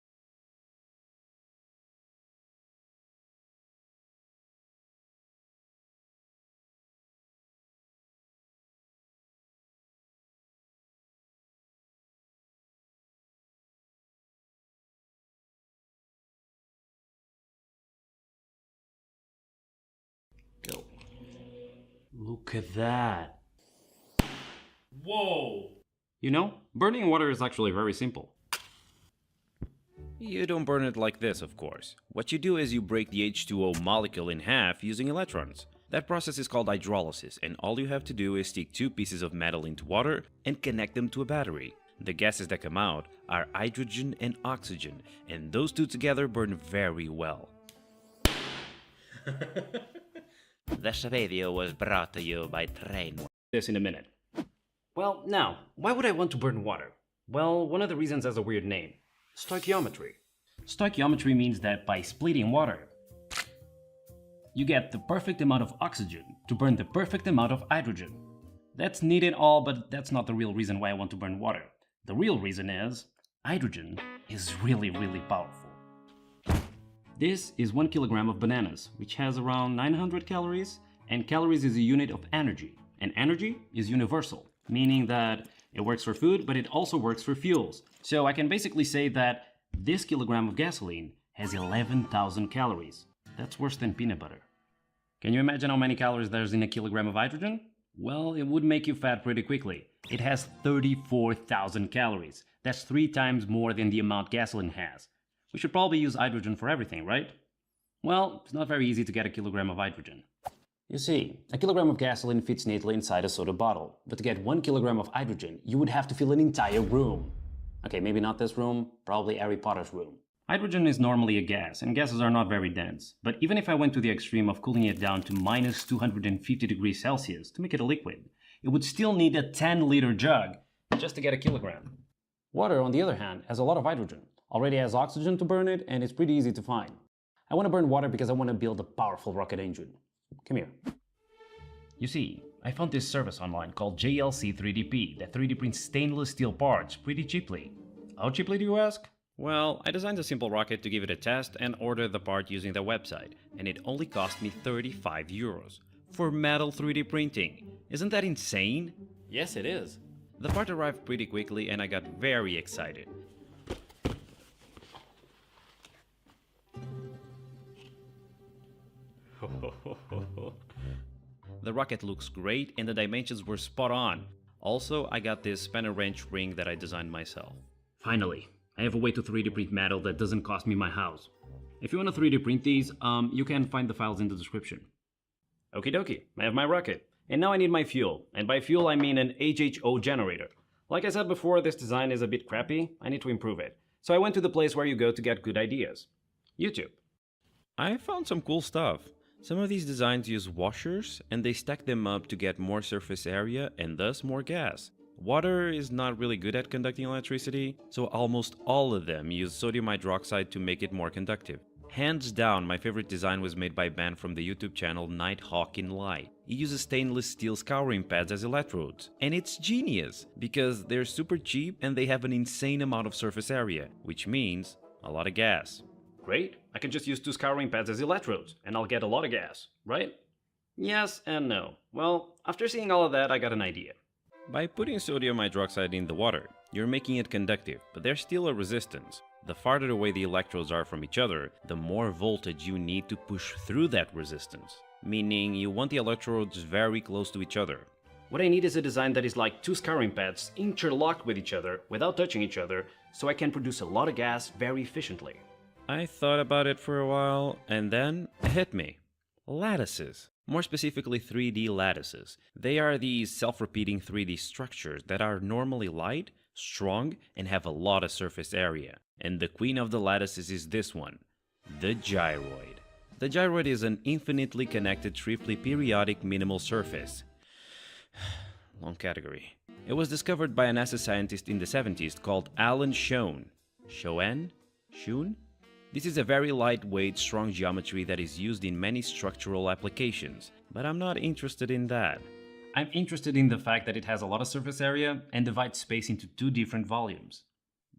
Look at that. Whoa! You know, burning water is actually very simple. You don't burn it like this, of course. What you do is you break the H2O molecule in half using electrons. That process is called hydrolysis, and all you have to do is stick two pieces of metal into water and connect them to a battery. The gases that come out are hydrogen and oxygen, and those two together burn very well. This video was brought to you by Train. This in a minute. Well, now, why would I want to burn water? Well, one of the reasons has a weird name. Stoichiometry. Stoichiometry means that by splitting water, you get the perfect amount of oxygen to burn the perfect amount of hydrogen. That's neat and all, but that's not the real reason why I want to burn water. The real reason is, hydrogen is really, really powerful. This is 1 kilogram of bananas, which has around 900 calories, and calories is a unit of energy. And energy is universal, meaning that it works for food, but it also works for fuels. So I can basically say that this kilogram of gasoline has 11,000 calories. That's worse than peanut butter. Can you imagine how many calories there's in a kilogram of hydrogen? Well, it would make you fat pretty quickly. It has 34,000 calories. That's 3 times more than the amount gasoline has. We should probably use hydrogen for everything, right? Well, it's not very easy to get a kilogram of hydrogen. You see, a kilogram of gasoline fits neatly inside a soda bottle, but to get 1 kilogram of hydrogen, you would have to fill an entire room. Okay, maybe not this room, probably Harry Potter's room. Hydrogen is normally a gas, and gases are not very dense, but even if I went to the extreme of cooling it down to minus 250 degrees Celsius to make it a liquid, it would still need a 10-liter jug just to get a kilogram. Water, on the other hand, has a lot of hydrogen. Already has oxygen to burn it, and it's pretty easy to find. I want to burn water because I want to build a powerful rocket engine. Come here. You see, I found this service online called JLC 3DP that 3D prints stainless steel parts pretty cheaply. How cheaply do you ask? Well, I designed a simple rocket to give it a test and ordered the part using their website, and it only cost me 35 euros for metal 3D printing. Isn't that insane? Yes, it is. The part arrived pretty quickly and I got very excited. The rocket looks great and the dimensions were spot on. Also, I got this spanner wrench ring that I designed myself. Finally, I have a way to 3D print metal that doesn't cost me my house. If you want to 3D print these, you can find the files in the description. Okie dokie, I have my rocket. And now I need my fuel. And by fuel I mean an HHO generator. Like I said before, this design is a bit crappy. I need to improve it. So I went to the place where you go to get good ideas. YouTube. I found some cool stuff. Some of these designs use washers and they stack them up to get more surface area and thus more gas. Water is not really good at conducting electricity, so almost all of them use sodium hydroxide to make it more conductive. Hands down, my favorite design was made by Ben from the YouTube channel Nighthawk in Light. He uses stainless steel scouring pads as electrodes, and it's genius because they're super cheap and they have an insane amount of surface area, which means a lot of gas. Great, I can just use 2 scouring pads as electrodes, and I'll get a lot of gas, right? Yes and no. Well, after seeing all of that, I got an idea. By putting sodium hydroxide in the water, you're making it conductive, but there's still a resistance. The farther away the electrodes are from each other, the more voltage you need to push through that resistance, meaning you want the electrodes very close to each other. What I need is a design that is like 2 scouring pads interlocked with each other without touching each other, so I can produce a lot of gas very efficiently. I thought about it for a while, and then it hit me. Lattices. More specifically 3D lattices. They are these self-repeating 3D structures that are normally light, strong, and have a lot of surface area. And the queen of the lattices is this one, the gyroid. The gyroid is an infinitely connected triply periodic minimal surface. Long category. It was discovered by a NASA scientist in the 70s called Alan Schoen. Schoen? This is a very lightweight, strong geometry that is used in many structural applications, but I'm not interested in that. I'm interested in the fact that it has a lot of surface area and divides space into 2 different volumes.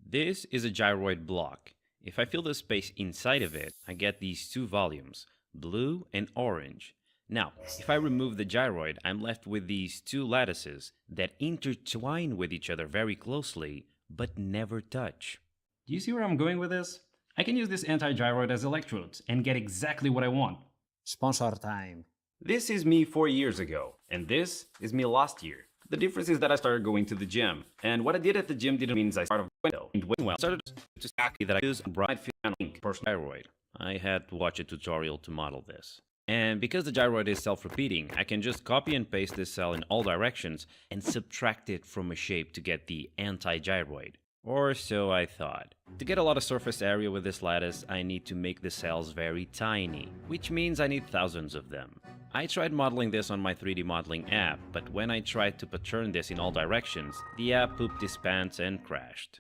This is a gyroid block. If I fill the space inside of it, I get these 2 volumes, blue and orange. Now, if I remove the gyroid, I'm left with these 2 lattices that intertwine with each other very closely, but never touch. Do you see where I'm going with this? I can use this anti-gyroid as electrodes and get exactly what I want. Sponsor time. This is me 4 years ago, and this is me last year. The difference is that I started going to the gym, and what I did at the gym didn't mean I started window. I started to exactly that I use a bright field personal gyroid. I had to watch a tutorial to model this. And because the gyroid is self-repeating, I can just copy and paste this cell in all directions and subtract it from a shape to get the anti-gyroid. Or so I thought. To get a lot of surface area with this lattice, I need to make the cells very tiny, which means I need thousands of them. I tried modeling this on my 3D modeling app, but when I tried to pattern this in all directions, the app pooped its pants and crashed.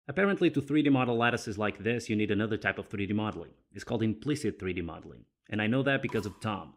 Apparently to 3D model lattices like this, you need another type of 3D modeling. It's called implicit 3D modeling. And I know that because of Tom.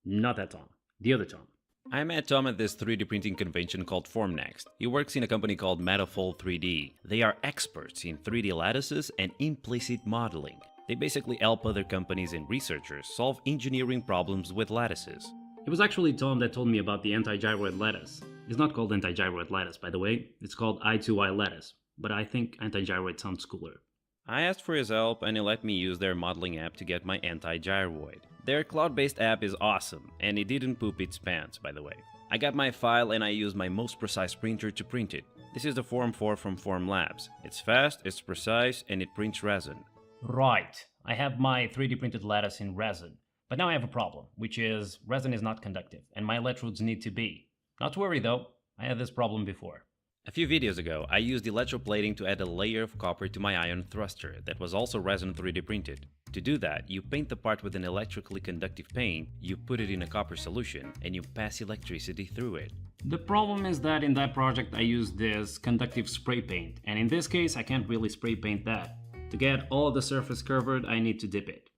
Not that Tom. The other Tom. I met Tom at this 3D printing convention called Formnext. He works in a company called Metafold 3D. They are experts in 3D lattices and implicit modeling. They basically help other companies and researchers solve engineering problems with lattices. It was actually Tom that told me about the anti-gyroid lattice. It's not called anti-gyroid lattice, by the way. It's called I2I lattice. But I think anti-gyroid sounds cooler. I asked for his help and he let me use their modeling app to get my anti-gyroid. Their cloud-based app is awesome, and it didn't poop its pants, by the way. I got my file and I used my most precise printer to print it. This is the Form 4 from Formlabs. It's fast, it's precise, and it prints resin. Right. I have my 3D printed lattice in resin. But now I have a problem, which is resin is not conductive, and my electrodes need to be. Not to worry though, I had this problem before. A few videos ago, I used electroplating to add a layer of copper to my ion thruster that was also resin 3D printed. To do that, you paint the part with an electrically conductive paint, you put it in a copper solution, and you pass electricity through it. The problem is that in that project I used this conductive spray paint, and in this case I can't really spray paint that. To get all the surface covered, I need to dip it.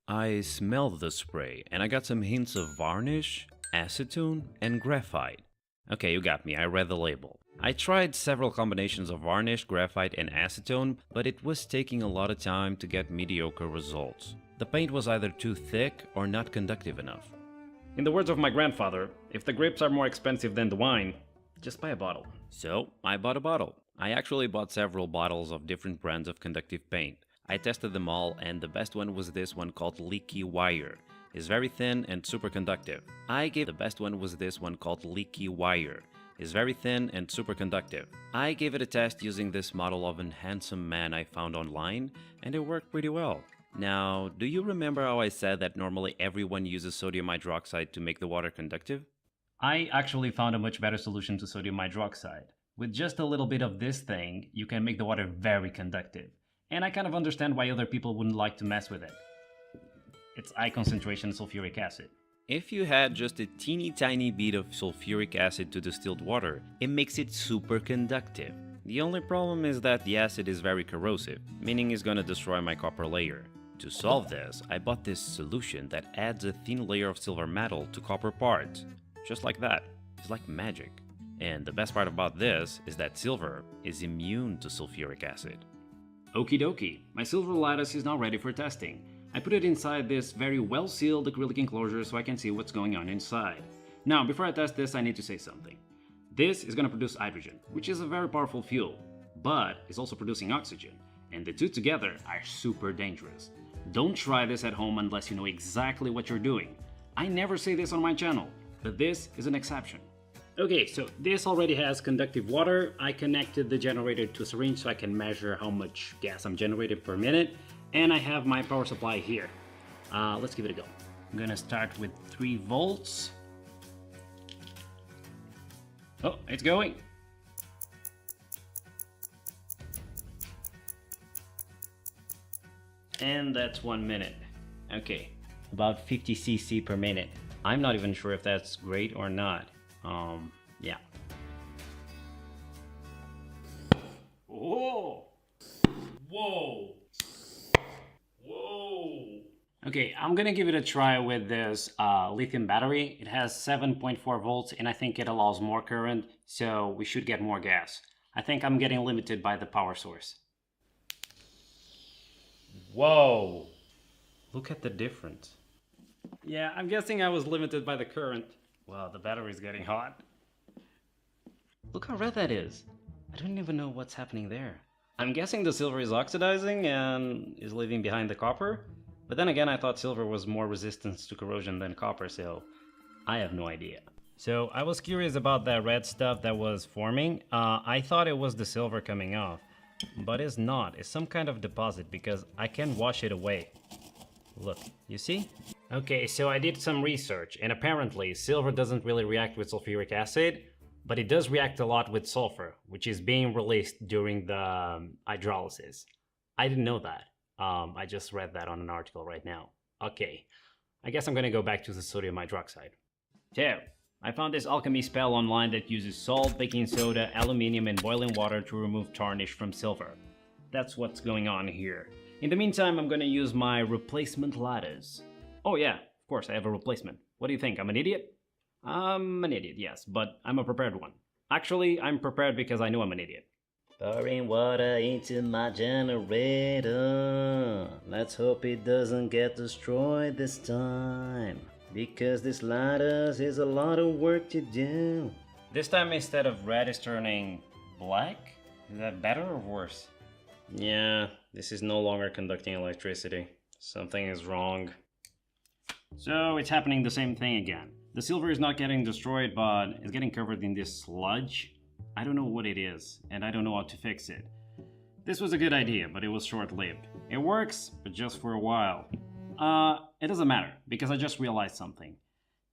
I smelled the spray, and I got some hints of varnish, acetone, and graphite. Okay, you got me, I read the label. I tried several combinations of varnish, graphite, and acetone, but it was taking a lot of time to get mediocre results. The paint was either too thick or not conductive enough. In the words of my grandfather, if the grapes are more expensive than the wine, just buy a bottle. So, I bought a bottle. I actually bought several bottles of different brands of conductive paint. I tested them all, and the best one was this one called Leaky Wire. It's very thin and super conductive. The best one was this one called Leaky Wire. It's very thin and super conductive. I gave it a test using this model of a handsome man I found online, and it worked pretty well. Now, do you remember how I said that normally everyone uses sodium hydroxide to make the water conductive? I actually found a much better solution to sodium hydroxide. With just a little bit of this thing, you can make the water very conductive. And I kind of understand why other people wouldn't like to mess with it. It's high concentration sulfuric acid. If you had just a teeny tiny bit of sulfuric acid to distilled water, it makes it super conductive. The only problem is that the acid is very corrosive, meaning it's gonna destroy my copper layer. To solve this, I bought this solution that adds a thin layer of silver metal to copper parts. Just like that. It's like magic. And the best part about this is that silver is immune to sulfuric acid. Okie dokie, my silver lattice is now ready for testing. I put it inside this very well sealed acrylic enclosure so I can see what's going on inside. Now, before I test this, I need to say something. This is going to produce hydrogen, which is a very powerful fuel, but it's also producing oxygen, and the two together are super dangerous. Don't try this at home unless you know exactly what you're doing. I never say this on my channel, but this is an exception. Okay, so this already has conductive water. I connected the generator to a syringe so I can measure how much gas I'm generating per minute. And I have my power supply here. Let's give it a go. I'm gonna start with 3 volts. Oh, it's going. And that's 1 minute. Okay, about 50 cc per minute. I'm not even sure if that's great or not. Yeah. Whoa! Whoa! Whoa! Okay, I'm gonna give it a try with this lithium battery. It has 7.4 volts and I think it allows more current, so we should get more gas. I think I'm getting limited by the power source. Whoa! Look at the difference. Yeah, I'm guessing I was limited by the current. Wow, the battery's getting hot. Look how red that is. I don't even know what's happening there. I'm guessing the silver is oxidizing and is leaving behind the copper. But then again, I thought silver was more resistant to corrosion than copper, so I have no idea. So I was curious about that red stuff that was forming. I thought it was the silver coming off, but it's not. It's some kind of deposit because I can wash it away. Look, you see? Okay, so I did some research, and apparently silver doesn't really react with sulfuric acid, but it does react a lot with sulfur, which is being released during the hydrolysis. I didn't know that. I just read that on an article right now. Okay, I guess I'm gonna go back to the sodium hydroxide. So, I found this alchemy spell online that uses salt, baking soda, aluminium, and boiling water to remove tarnish from silver. That's what's going on here. In the meantime, I'm gonna use my replacement lattice. Oh yeah, of course I have a replacement. What do you think, I'm an idiot? I'm an idiot, yes, but I'm a prepared one. Actually, I'm prepared because I know I'm an idiot. Pouring water into my generator. Let's hope it doesn't get destroyed this time. Because this lattice is a lot of work to do. This time instead of red it's turning black? Is that better or worse? Yeah, this is no longer conducting electricity. Something is wrong. So it's happening the same thing again. The silver is not getting destroyed, but it's getting covered in this sludge. I don't know what it is, and I don't know how to fix it. This was a good idea, but it was short-lived. It works, but just for a while. It doesn't matter, because I just realized something.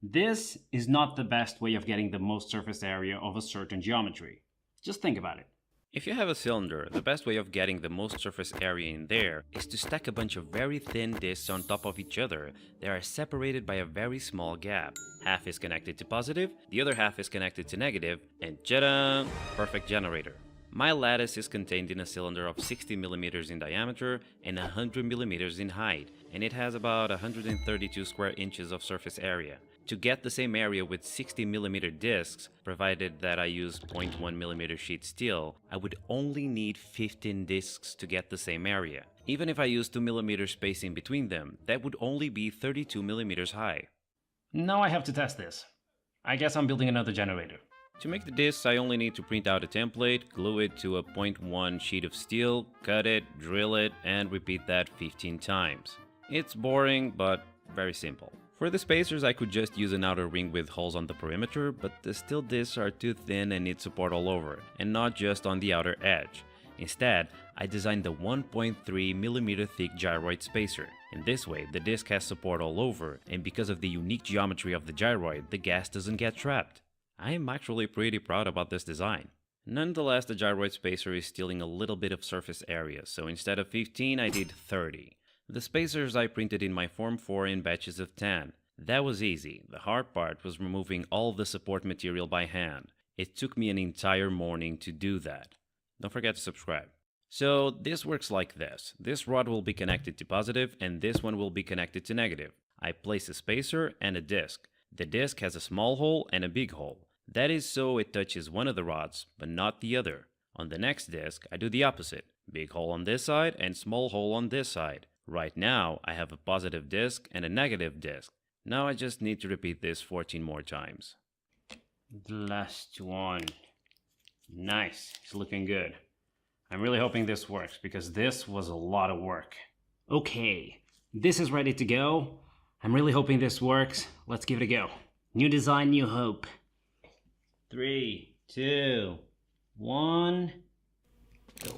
This is not the best way of getting the most surface area of a certain geometry. Just think about it. If you have a cylinder, the best way of getting the most surface area in there is to stack a bunch of very thin discs on top of each other that are separated by a very small gap. Half is connected to positive, the other half is connected to negative, and ta-da! Perfect generator. My lattice is contained in a cylinder of 60 mm in diameter and 100 mm in height, and it has about 132 square inches of surface area. To get the same area with 60 mm discs, provided that I use 0.1 mm sheet steel, I would only need 15 discs to get the same area. Even if I use 2 mm spacing between them, that would only be 32 mm high. Now I have to test this. I guess I'm building another generator. To make the discs, I only need to print out a template, glue it to a 0.1 sheet of steel, cut it, drill it, and repeat that 15 times. It's boring, but very simple. For the spacers, I could just use an outer ring with holes on the perimeter, but the steel discs are too thin and need support all over, and not just on the outer edge. Instead, I designed the 1.3 mm thick gyroid spacer. In this way, the disc has support all over, and because of the unique geometry of the gyroid, the gas doesn't get trapped. I am actually pretty proud about this design. Nonetheless, the gyroid spacer is stealing a little bit of surface area, so instead of 15, I did 30. The spacers I printed in my Form 4 in batches of 10. That was easy. The hard part was removing all the support material by hand. It took me an entire morning to do that. Don't forget to subscribe. So this works like this. This rod will be connected to positive and this one will be connected to negative. I place a spacer and a disc. The disc has a small hole and a big hole. That is so it touches one of the rods, but not the other. On the next disc, I do the opposite. Big hole on this side and small hole on this side. Right now, I have a positive disc and a negative disc. Now I just need to repeat this 14 more times. The last one. Nice, it's looking good. I'm really hoping this works because this was a lot of work. Okay, this is ready to go. I'm really hoping this works. Let's give it a go. New design, new hope. 3, 2, 1, go.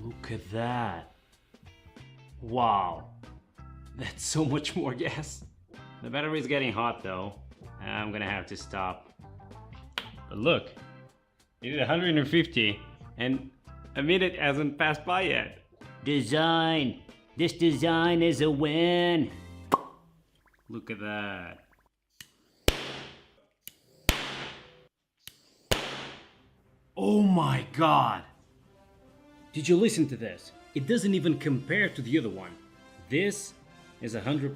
Look at that. Wow. That's so much more gas. The battery is getting hot though. I'm gonna have to stop. But look, it did 150 and a minute hasn't passed by yet. Design. This design is a win. Look at that. Oh my god! Did you listen to this? It doesn't even compare to the other one. This is 100%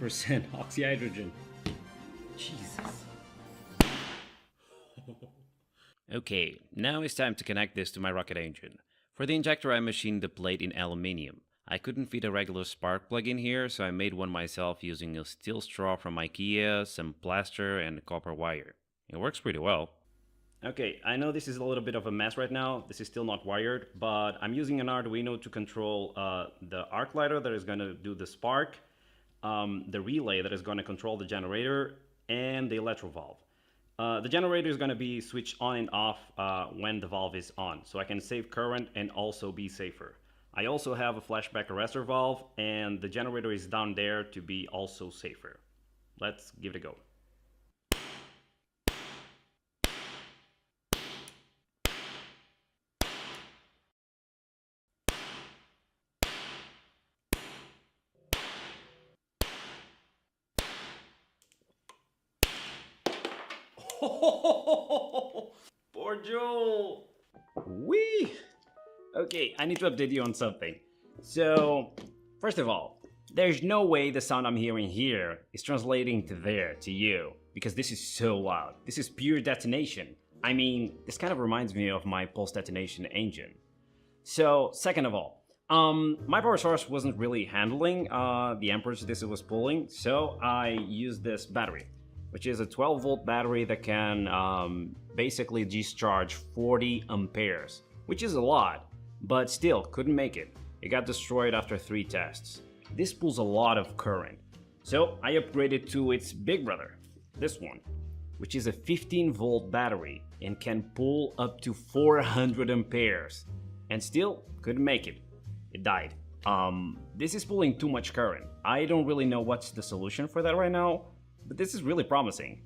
oxyhydrogen. Jesus. Okay, now it's time to connect this to my rocket engine. For the injector I machined the plate in aluminium. I couldn't fit a regular spark plug in here, so I made one myself using a steel straw from IKEA, some plaster, and copper wire. It works pretty well. Okay, I know this is a little bit of a mess right now. This is still not wired, but I'm using an Arduino to control the arc lighter that is going to do the spark, the relay that is going to control the generator, and the electro valve. The generator is going to be switched on and off when the valve is on, so I can save current and also be safer. I also have a flashback arrestor valve, and the generator is down there to be also safer. Let's give it a go. Poor Joel! Whee! Okay, I need to update you on something. So, first of all, there's no way the sound I'm hearing here is translating to there, to you, because this is so loud. This is pure detonation. I mean, this kind of reminds me of my pulse detonation engine. So, second of all, my power source wasn't really handling the amperage this was pulling, so I used this battery, which is a 12-volt battery that can basically discharge 40 amperes, which is a lot, but still couldn't make it. It got destroyed after 3 tests. This pulls a lot of current, so I upgraded to its big brother, this one, which is a 15-volt battery and can pull up to 400 amperes, and still couldn't make it. It died. This is pulling too much current. I don't really know what's the solution for that right now, but this is really promising.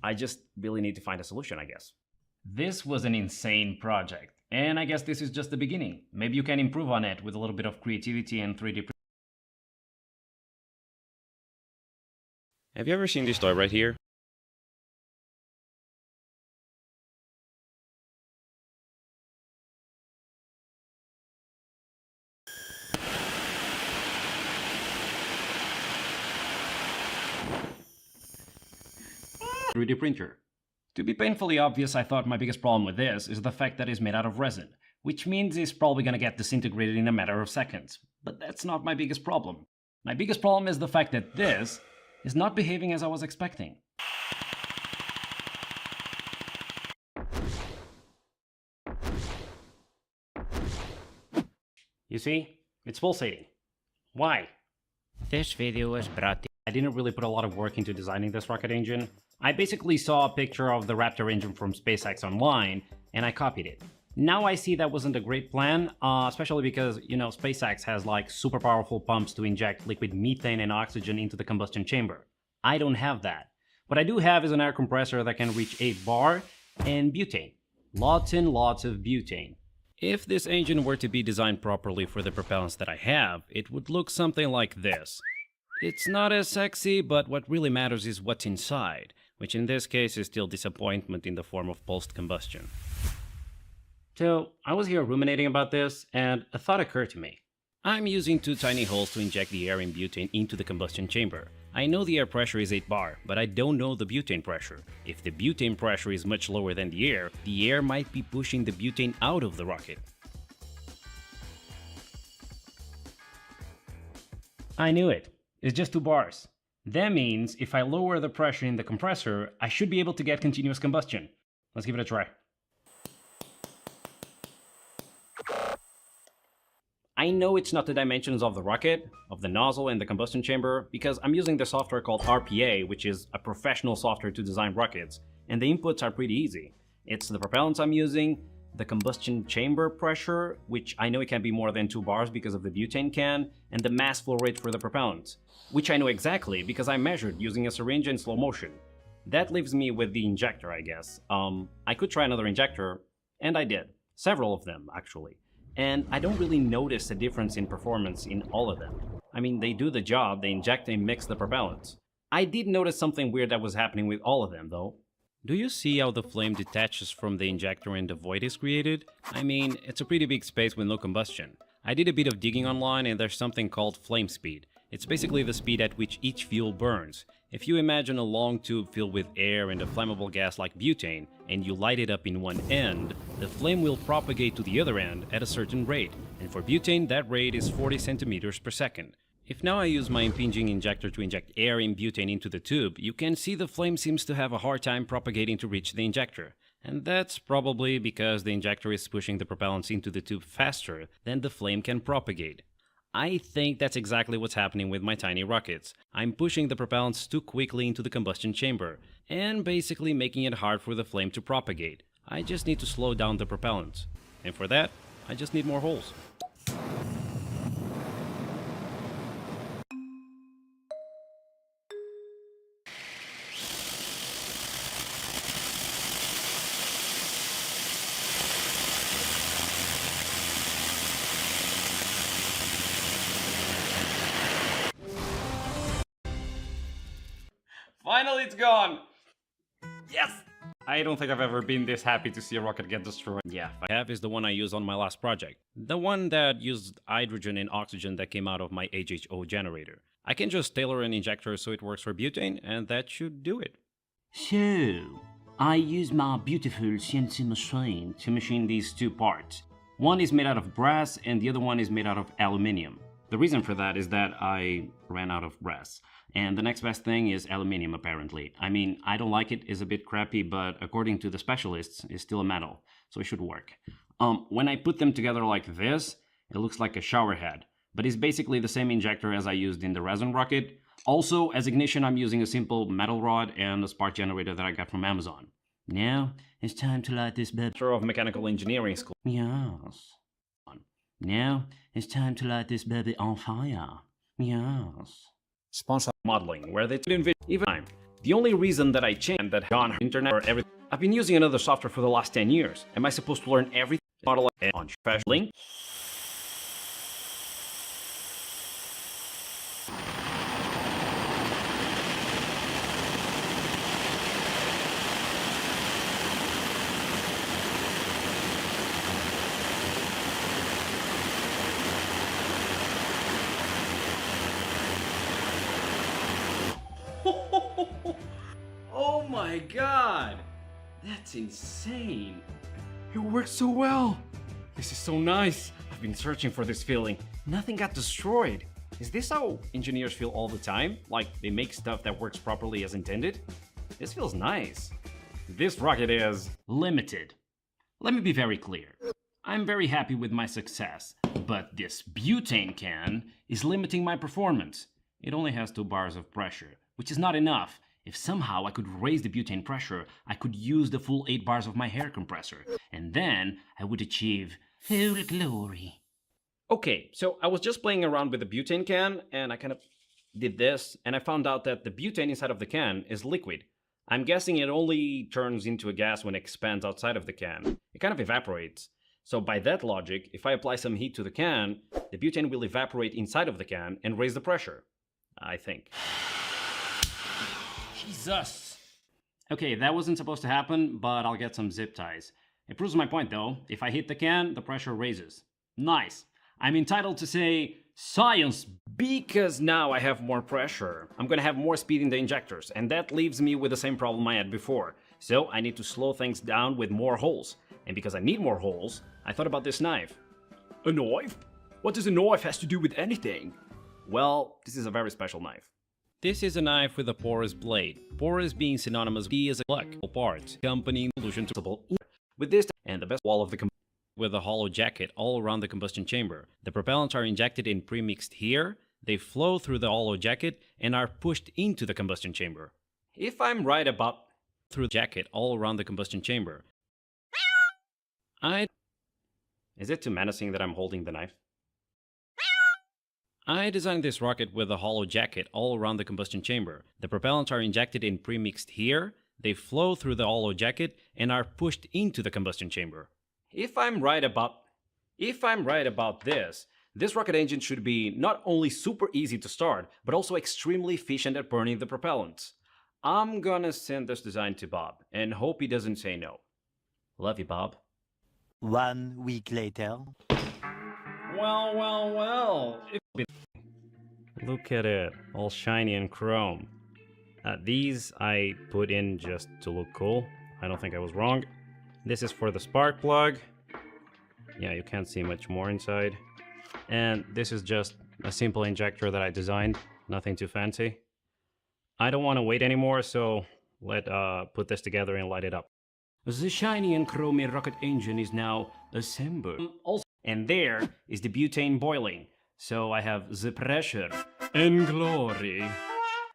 I just really need to find a solution, I guess. This was an insane project, and I guess this is just the beginning. Maybe you can improve on it with a little bit of creativity and 3D. Have you ever seen this toy right here? .3D printer. To be painfully obvious, I thought my biggest problem with this is the fact that it's made out of resin, which means it's probably gonna get disintegrated in a matter of seconds. But that's not my biggest problem. My biggest problem is the fact that this is not behaving as I was expecting. You see? It's pulsating. Why? This video was brought to I didn't really put a lot of work into designing this rocket engine. I basically saw a picture of the Raptor engine from SpaceX online, and I copied it. Now I see that wasn't a great plan, especially because, you know, SpaceX has like super powerful pumps to inject liquid methane and oxygen into the combustion chamber. I don't have that. What I do have is an air compressor that can reach 8 bar and butane. Lots and lots of butane. If this engine were to be designed properly for the propellants that I have, it would look something like this. It's not as sexy, but what really matters is what's inside, which in this case is still disappointment in the form of pulsed combustion. So, I was here ruminating about this, and a thought occurred to me. I'm using 2 tiny holes to inject the air in butane into the combustion chamber. I know the air pressure is 8 bar, but I don't know the butane pressure. If the butane pressure is much lower than the air might be pushing the butane out of the rocket. I knew it. It's just 2 bars. That means if I lower the pressure in the compressor, I should be able to get continuous combustion. Let's give it a try. I know it's not the dimensions of the rocket, of the nozzle and the combustion chamber, because I'm using the software called RPA, which is a professional software to design rockets, and the inputs are pretty easy. It's the propellants I'm using, the combustion chamber pressure, which I know it can be more than 2 bars because of the butane can, and the mass flow rate for the propellant, which I know exactly because I measured using a syringe in slow motion. That leaves me with the injector, I guess. I could try another injector, and I did. Several of them, actually. And I don't really notice a difference in performance in all of them. I mean, they do the job, they inject and mix the propellants. I did notice something weird that was happening with all of them, though. Do you see how the flame detaches from the injector and the void is created? I mean, it's a pretty big space with no combustion. I did a bit of digging online and there's something called flame speed. It's basically the speed at which each fuel burns. If you imagine a long tube filled with air and a flammable gas like butane, and you light it up in one end, the flame will propagate to the other end at a certain rate, and for butane that rate is 40 centimeters per second. If now I use my impinging injector to inject air and butane into the tube, you can see the flame seems to have a hard time propagating to reach the injector. And that's probably because the injector is pushing the propellants into the tube faster than the flame can propagate. I think that's exactly what's happening with my tiny rockets. I'm pushing the propellants too quickly into the combustion chamber, and basically making it hard for the flame to propagate. I just need to slow down the propellants. And for that, I just need more holes. Finally, it's gone! Yes! I don't think I've ever been this happy to see a rocket get destroyed. Yeah, I have is the one I used on my last project. The one that used hydrogen and oxygen that came out of my HHO generator. I can just tailor an injector so it works for butane, and that should do it. So, I use my beautiful CNC machine to machine these 2 parts. One is made out of brass and the other one is made out of aluminium. The reason for that is that I ran out of brass. And the next best thing is aluminium, apparently. I mean, I don't like it, it's a bit crappy, but according to the specialists, it's still a metal, so it should work. When I put them together like this, it looks like a shower head, but it's basically the same injector as I used in the resin rocket. Also, as ignition, I'm using a simple metal rod and a spark generator that I got from Amazon. Now, it's time to light this baby of mechanical engineering school. Yes. Now, it's time to light this baby on fire. Yes. Sponsor modeling, where they envision even time. The only reason that I changed that on internet or everything, I've been using another software for the last 10 years. Am I supposed to learn everything model on special link? Oh my god! That's insane! It works so well! This is so nice! I've been searching for this feeling. Nothing got destroyed. Is this how engineers feel all the time? Like they make stuff that works properly as intended? This feels nice. This rocket is limited. Let me be very clear. I'm very happy with my success, but this butane can is limiting my performance. It only has 2 bars of pressure, which is not enough. If somehow I could raise the butane pressure, I could use the full 8 bars of my hair compressor, and then I would achieve full glory. Okay, so I was just playing around with the butane can, and I kind of did this, and I found out that the butane inside of the can is liquid. I'm guessing it only turns into a gas when it expands outside of the can. It kind of evaporates. So by that logic, if I apply some heat to the can, the butane will evaporate inside of the can and raise the pressure. I think. Jesus! Okay, that wasn't supposed to happen, but I'll get some zip ties. It proves my point though. If I hit the can, the pressure raises. Nice. I'm entitled to say science because now I have more pressure. I'm gonna have more speed in the injectors, and that leaves me with the same problem I had before. So I need to slow things down with more holes. And because I need more holes, I thought about this knife. A knife? What does a knife has to do with anything? Well, this is a very special knife. This is a knife with a porous blade. Porous being synonymous with as a electrical part, accompanying solution to with this and the best wall of the with a hollow jacket all around the combustion chamber. The propellants are injected and premixed here, they flow through the hollow jacket and are pushed into the combustion chamber. If I'm right about through the jacket all around the combustion chamber. Is it too menacing that I'm holding the knife? I designed this rocket with a hollow jacket all around the combustion chamber. The propellants are injected and premixed here, they flow through the hollow jacket and are pushed into the combustion chamber. If I'm right about this, this rocket engine should be not only super easy to start, but also extremely efficient at burning the propellants. I'm gonna send this design to Bob and hope he doesn't say no. Love you, Bob. 1 week later. Well. Look at it, all shiny and chrome. These I put in just to look cool. I don't think I was wrong. This is for the spark plug. Yeah, you can't see much more inside. And this is just a simple injector that I designed, nothing too fancy. I don't want to wait anymore, so let's put this together and light it up. The shiny and chromy rocket engine is now assembled. And there is the butane boiling. So I have the pressure and glory.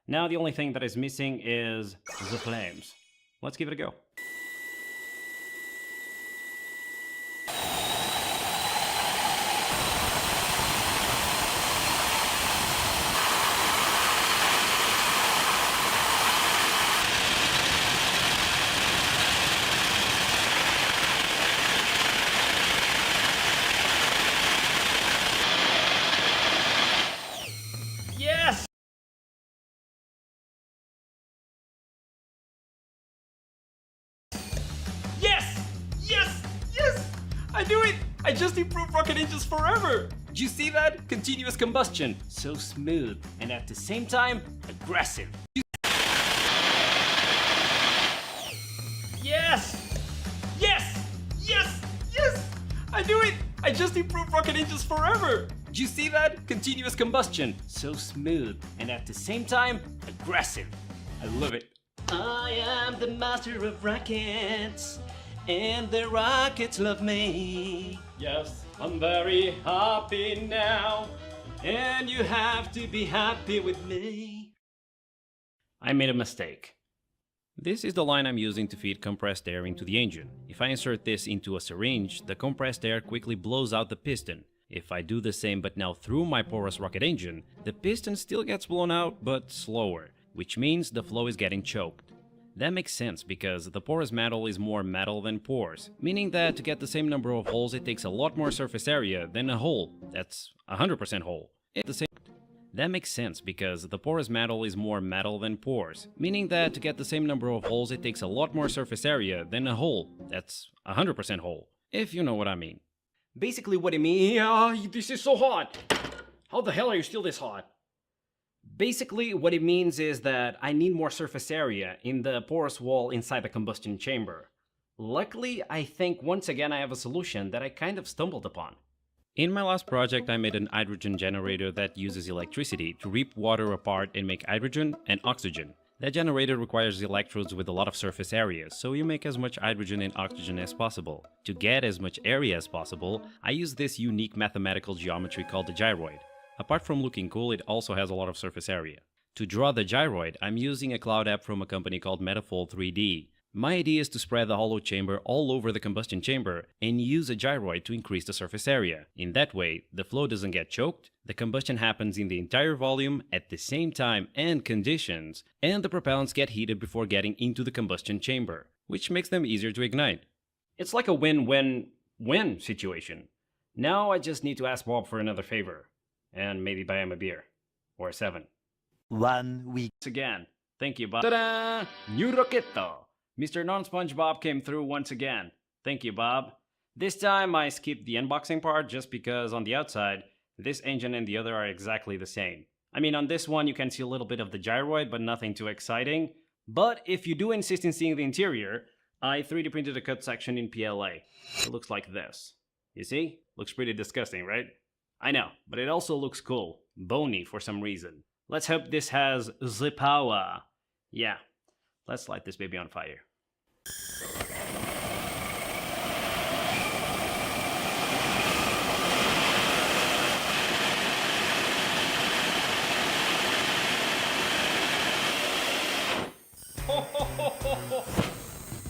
Now the only thing that is missing is the flames. Let's give it a go. I do it! I just improved rocket engines forever! Do you see that? Continuous combustion. So smooth, and at the same time, aggressive. Yes! Yes! Yes! Yes! I do it! I just improved rocket engines forever! Do you see that? Continuous combustion. So smooth, and at the same time, aggressive. I love it. I am the master of rockets. And the rockets love me. Yes, I'm very happy now. And you have to be happy with me. I made a mistake. This is the line I'm using to feed compressed air into the engine. If I insert this into a syringe, the compressed air quickly blows out the piston. If I do the same but now through my porous rocket engine, the piston still gets blown out, but slower, which means the flow is getting choked. That makes sense because the porous metal is more metal than pores, meaning that to get the same number of holes it takes a lot more surface area than a hole that's 100% hole. That makes sense because the porous metal is more metal than pores, meaning that to get the same number of holes it takes a lot more surface area than a hole that's 100% hole, if you know what I mean. Basically what I mean... this is so hot! How the hell are you still this hot? Basically, what it means is that I need more surface area in the porous wall inside the combustion chamber. Luckily, I think once again I have a solution that I kind of stumbled upon. In my last project, I made an hydrogen generator that uses electricity to rip water apart and make hydrogen and oxygen. That generator requires electrodes with a lot of surface area, so you make as much hydrogen and oxygen as possible. To get as much area as possible, I use this unique mathematical geometry called the gyroid. Apart from looking cool, it also has a lot of surface area. To draw the gyroid, I'm using a cloud app from a company called Metafold 3D. My idea is to spread the hollow chamber all over the combustion chamber and use a gyroid to increase the surface area. In that way, the flow doesn't get choked, the combustion happens in the entire volume at the same time and conditions, and the propellants get heated before getting into the combustion chamber, which makes them easier to ignite. It's like a win-win win situation. Now I just need to ask Bob for another favor. And maybe buy him a beer. Or 7. 1 week. Again. Thank you, Bob. Ta-da! New Rocketto! Mr. Non-SpongeBob came through once again. Thank you, Bob. This time I skipped the unboxing part just because on the outside, this engine and the other are exactly the same. I mean, on this one you can see a little bit of the gyroid, but nothing too exciting. But if you do insist in seeing the interior, I 3D printed a cut section in PLA. It looks like this. You see? Looks pretty disgusting, right? I know, but it also looks cool. Bony for some reason. Let's hope this has the power. Yeah, let's light this baby on fire.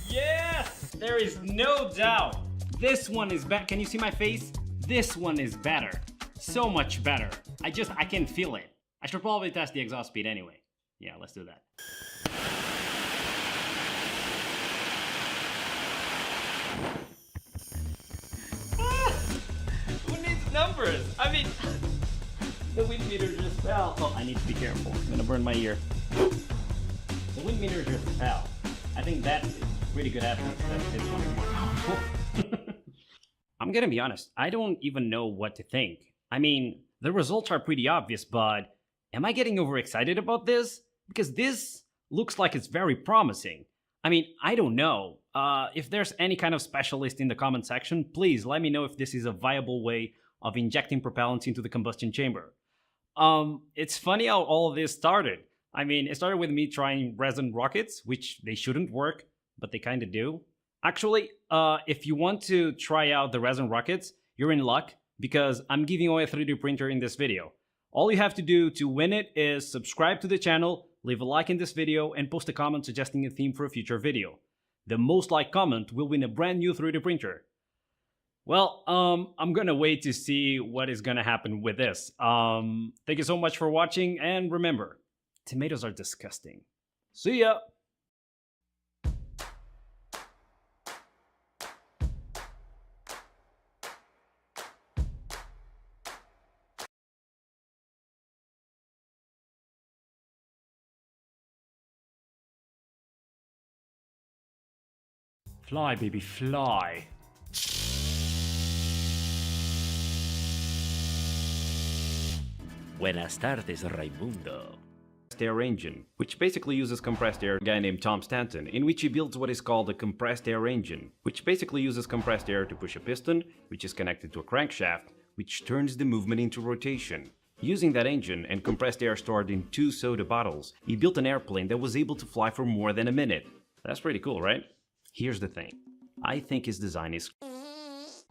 Yes! There is no doubt. This one is better. Can you see my face? This one is better. So much better. I can feel it. I should probably test the exhaust speed anyway. Yeah, let's do that. Who needs numbers? I mean, the wind meter just fell. Oh, I need to be careful. I'm gonna burn my ear. The wind meter just fell. I think that is pretty good evidence that this one is more powerful. I'm gonna be honest, I don't even know what to think. I mean, the results are pretty obvious, but am I getting overexcited about this? Because this looks like it's very promising. I mean, I don't know. If there's any kind of specialist in the comment section, please let me know if this is a viable way of injecting propellants into the combustion chamber. It's funny how all of this started. I mean, it started with me trying resin rockets, which they shouldn't work, but they kind of do. Actually, if you want to try out the resin rockets, you're in luck, because I'm giving away a 3D printer in this video. All you have to do to win it is subscribe to the channel, leave a like in this video, and post a comment suggesting a theme for a future video. The most liked comment will win a brand new 3D printer. Well, I'm gonna wait to see what is gonna happen with this. Thank you so much for watching, and remember, tomatoes are disgusting. See ya! Fly, baby, fly. Buenas tardes, Raimundo. Air engine, which basically uses compressed air, a guy named Tom Stanton, in which he builds what is called a compressed air engine, which basically uses compressed air to push a piston, which is connected to a crankshaft, which turns the movement into rotation. Using that engine and compressed air stored in 2 soda bottles, he built an airplane that was able to fly for more than a minute. That's pretty cool, right? Here's the thing. I think his design is...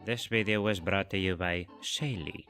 This video was brought to you by Shaylee.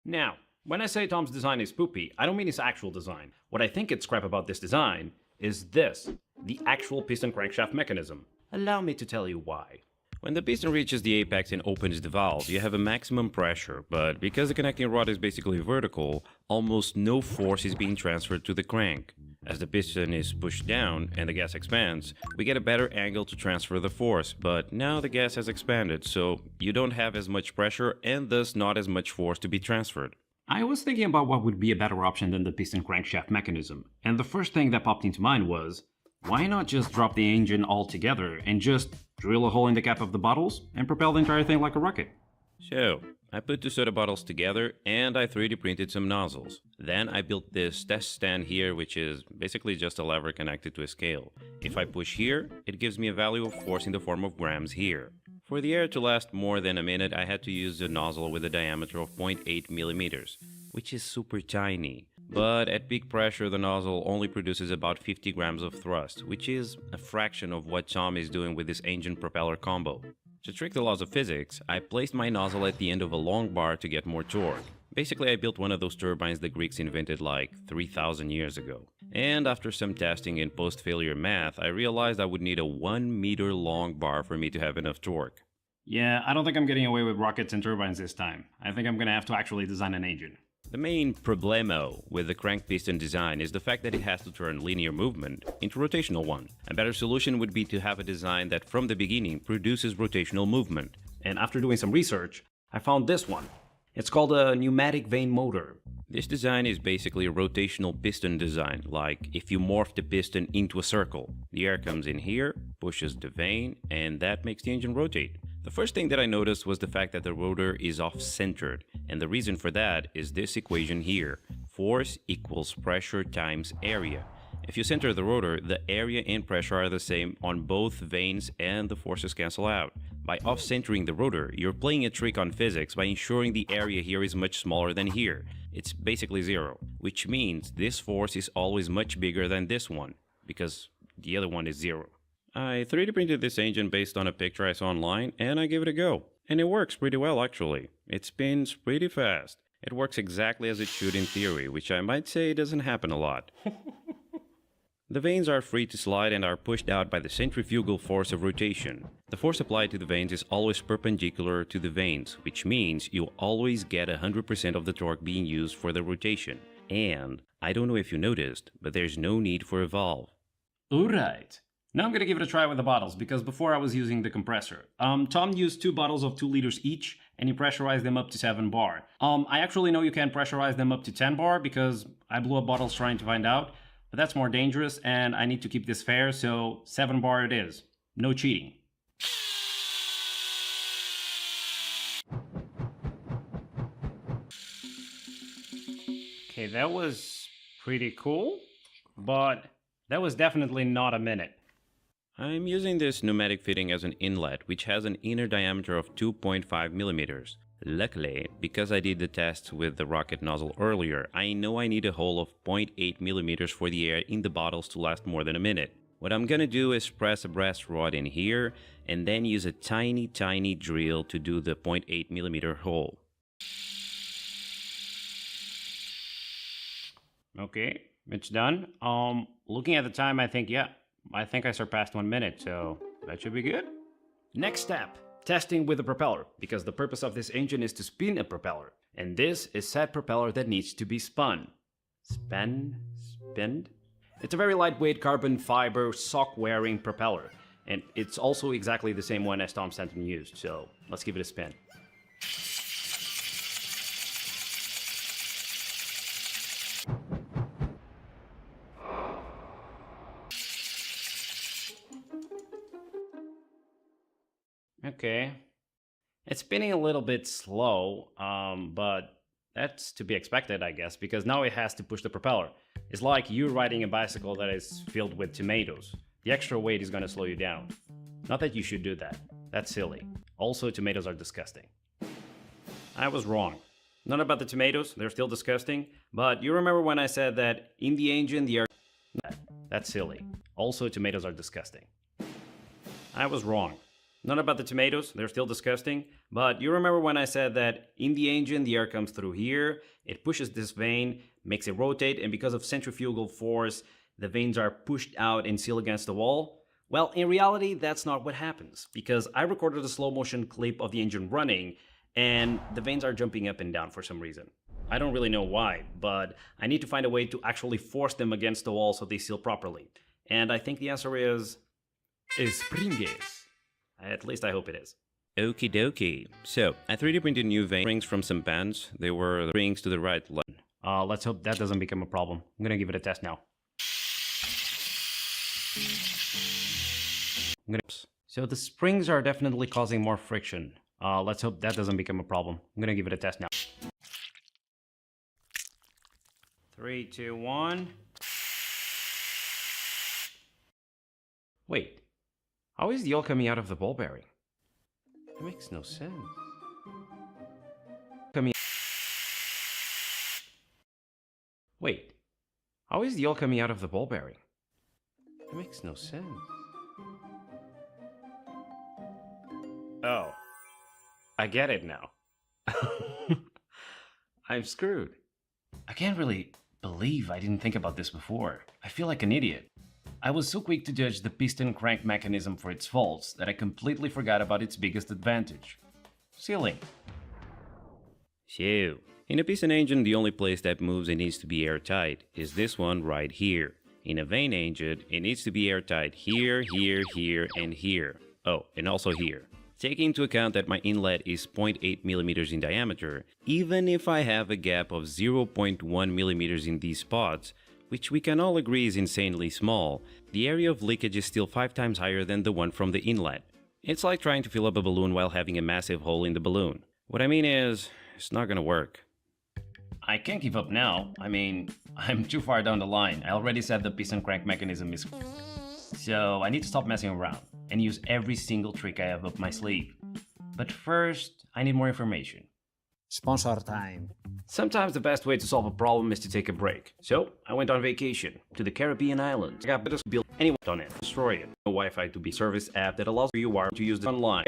Now, when I say Tom's design is poopy, I don't mean his actual design. What I think it's crap about this design is this, the actual piston crankshaft mechanism. Allow me to tell you why. When the piston reaches the apex and opens the valve, you have a maximum pressure, but because the connecting rod is basically vertical, almost no force is being transferred to the crank. As the piston is pushed down and the gas expands, we get a better angle to transfer the force, but now the gas has expanded, so you don't have as much pressure and thus not as much force to be transferred. I was thinking about what would be a better option than the piston crankshaft mechanism, and the first thing that popped into mind was, why not just drop the engine altogether and just drill a hole in the cap of the bottles and propel the entire thing like a rocket? So, I put 2 soda bottles together and I 3D printed some nozzles. Then I built this test stand here, which is basically just a lever connected to a scale. If I push here, it gives me a value of force in the form of grams here. For the air to last more than a minute, I had to use a nozzle with a diameter of 0.8 millimeters, which is super tiny. But at peak pressure, the nozzle only produces about 50 grams of thrust, which is a fraction of what Tom is doing with this engine-propeller combo. To trick the laws of physics, I placed my nozzle at the end of a long bar to get more torque. Basically, I built one of those turbines the Greeks invented like 3,000 years ago. And after some testing and post-failure math, I realized I would need a 1 meter long bar for me to have enough torque. Yeah, I don't think I'm getting away with rockets and turbines this time. I think I'm gonna have to actually design an engine. The main problemo with the crank piston design is the fact that it has to turn linear movement into rotational one. A better solution would be to have a design that from the beginning produces rotational movement. and after doing some research, I found this one. It's called a pneumatic vane motor. This design is basically a rotational piston design, like if you morph the piston into a circle. The air comes in here, pushes the vane, and that makes the engine rotate. The first thing that I noticed was the fact that the rotor is off-centered, and the reason for that is this equation here. Force equals pressure times area. If you center the rotor, the area and pressure are the same on both vanes and the forces cancel out. By off-centering the rotor, you're playing a trick on physics by ensuring the area here is much smaller than here. It's basically zero, which means this force is always much bigger than this one, because the other one is zero. I 3D printed this engine based on a picture I saw online, and I gave it a go. And it works pretty well actually. It spins pretty fast. It works exactly as it should in theory, which I might say doesn't happen a lot. The vanes are free to slide and are pushed out by the centrifugal force of rotation. The force applied to the vanes is always perpendicular to the vanes, which means you'll always get 100% of the torque being used for the rotation. And, I don't know if you noticed, but there's no need for a valve. Alright. Now I'm gonna give it a try with the bottles, because before I was using the compressor. Tom used 2 bottles of 2 liters each, and he pressurized them up to 7 bar. I actually know you can pressurize them up to 10 bar, because I blew up bottles trying to find out. But that's more dangerous, and I need to keep this fair, so 7 bar it is. No cheating. Okay, that was pretty cool, but that was definitely not a minute. I'm using this pneumatic fitting as an inlet, which has an inner diameter of 2.5 millimeters. Luckily, because I did the tests with the rocket nozzle earlier, I know I need a hole of 0.8 millimeters for the air in the bottles to last more than a minute. What I'm gonna do is press a brass rod in here, and then use a tiny drill to do the 0.8 millimeter hole. Okay, it's done. Looking at the time, I think I surpassed 1 minute, so that should be good. Next step. Testing with the propeller, because the purpose of this engine is to spin a propeller, and this is said propeller that needs to be spun. Spinned? It's a very lightweight carbon fiber sock-wearing propeller, and it's also exactly the same one as Tom Stanton used, so let's give it a spin. Okay. It's spinning a little bit slow, but that's to be expected, I guess, because now it has to push the propeller. It's like you riding a bicycle that is filled with tomatoes. The extra weight is gonna slow you down. Not that you should do that. That's silly. Also, tomatoes are disgusting. I was wrong. Not about the tomatoes, they're still disgusting, but you remember when I said that in the engine the air... That's silly. Also, tomatoes are disgusting. I was wrong. Not about the tomatoes, they're still disgusting, but you remember when I said that in the engine the air comes through here, it pushes this vane, makes it rotate, and because of centrifugal force, the vanes are pushed out and seal against the wall? Well, in reality, that's not what happens, because I recorded a slow motion clip of the engine running, and the vanes are jumping up and down for some reason. I don't really know why, but I need to find a way to actually force them against the wall so they seal properly. And I think the answer is springes. At least I hope it is. Okie dokie. So, I 3D printed new vane springs from some bands. They were the springs to the right. Let's hope that doesn't become a problem. I'm gonna give it a test now. So the springs are definitely causing more friction. Let's hope that doesn't become a problem. I'm gonna give it a test now. 3, 2, 1. Wait. How is the oil coming out of the ball bearing? That makes no sense. Wait. How is the oil coming out of the ball bearing? That makes no sense. Oh. I get it now. I'm screwed. I can't really believe I didn't think about this before. I feel like an idiot. I was so quick to judge the piston crank mechanism for its faults that I completely forgot about its biggest advantage. Sealing. So, in a piston engine, the only place that moves and needs to be airtight is this one right here. In a vane engine, it needs to be airtight here, here, here, and here. Oh, and also here. Taking into account that my inlet is 0.8 millimeters in diameter, even if I have a gap of 0.1 millimeters in these spots, which we can all agree is insanely small, the area of leakage is still 5 times higher than the one from the inlet. It's like trying to fill up a balloon while having a massive hole in the balloon. What I mean is, it's not gonna work. I can't give up now. I mean, I'm too far down the line. I already said the piston crank mechanism is... So I need to stop messing around and use every single trick I have up my sleeve. But first, I need more information. Sponsor time. Sometimes the best way to solve a problem is to take a break. So, I went on vacation to the Caribbean islands. I got better build anyone on it, destroy it. A Wi-Fi to be service app that allows you to use the online.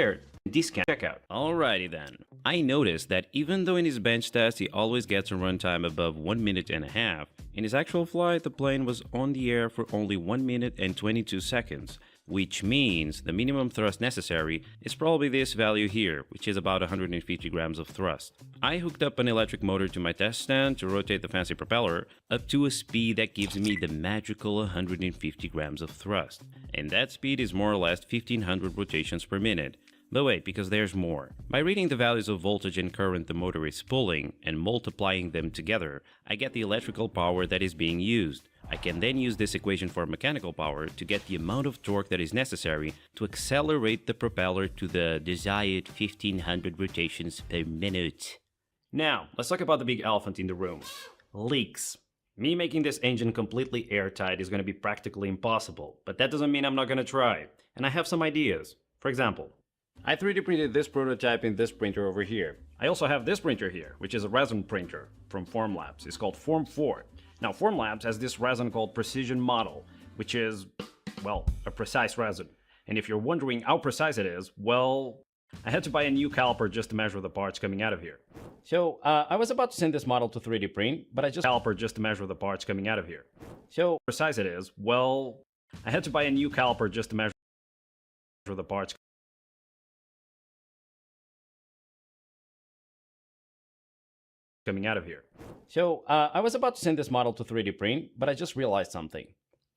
Discount checkout. Alrighty then. I noticed that even though in his bench test he always gets a runtime above 1 minute and a half, in his actual flight the plane was on the air for only 1 minute and 22 seconds. Which means the minimum thrust necessary is probably this value here, which is about 150 grams of thrust. I hooked up an electric motor to my test stand to rotate the fancy propeller up to a speed that gives me the magical 150 grams of thrust, and that speed is more or less 1500 rotations per minute. But wait, because there's more. By reading the values of voltage and current the motor is pulling and multiplying them together, I get the electrical power that is being used. I can then use this equation for mechanical power to get the amount of torque that is necessary to accelerate the propeller to the desired 1500 rotations per minute. Now, let's talk about the big elephant in the room. Leaks. Me making this engine completely airtight is going to be practically impossible, but that doesn't mean I'm not going to try. And I have some ideas. For example, I 3D printed this prototype in this printer over here. I also have this printer here, which is a resin printer from Formlabs. It's called Form 4. Now, Formlabs has this resin called Precision Model, which is, well, a precise resin. And if you're wondering how precise it is, well, I had to buy a new caliper just to measure the parts coming out of here. So, I was about to send this model to 3D print, but I just caliper just to measure the parts coming out of here. So, precise it is, well, I had to buy a new caliper just to measure the parts coming out of here. So, I was about to send this model to 3D print, but I just realized something.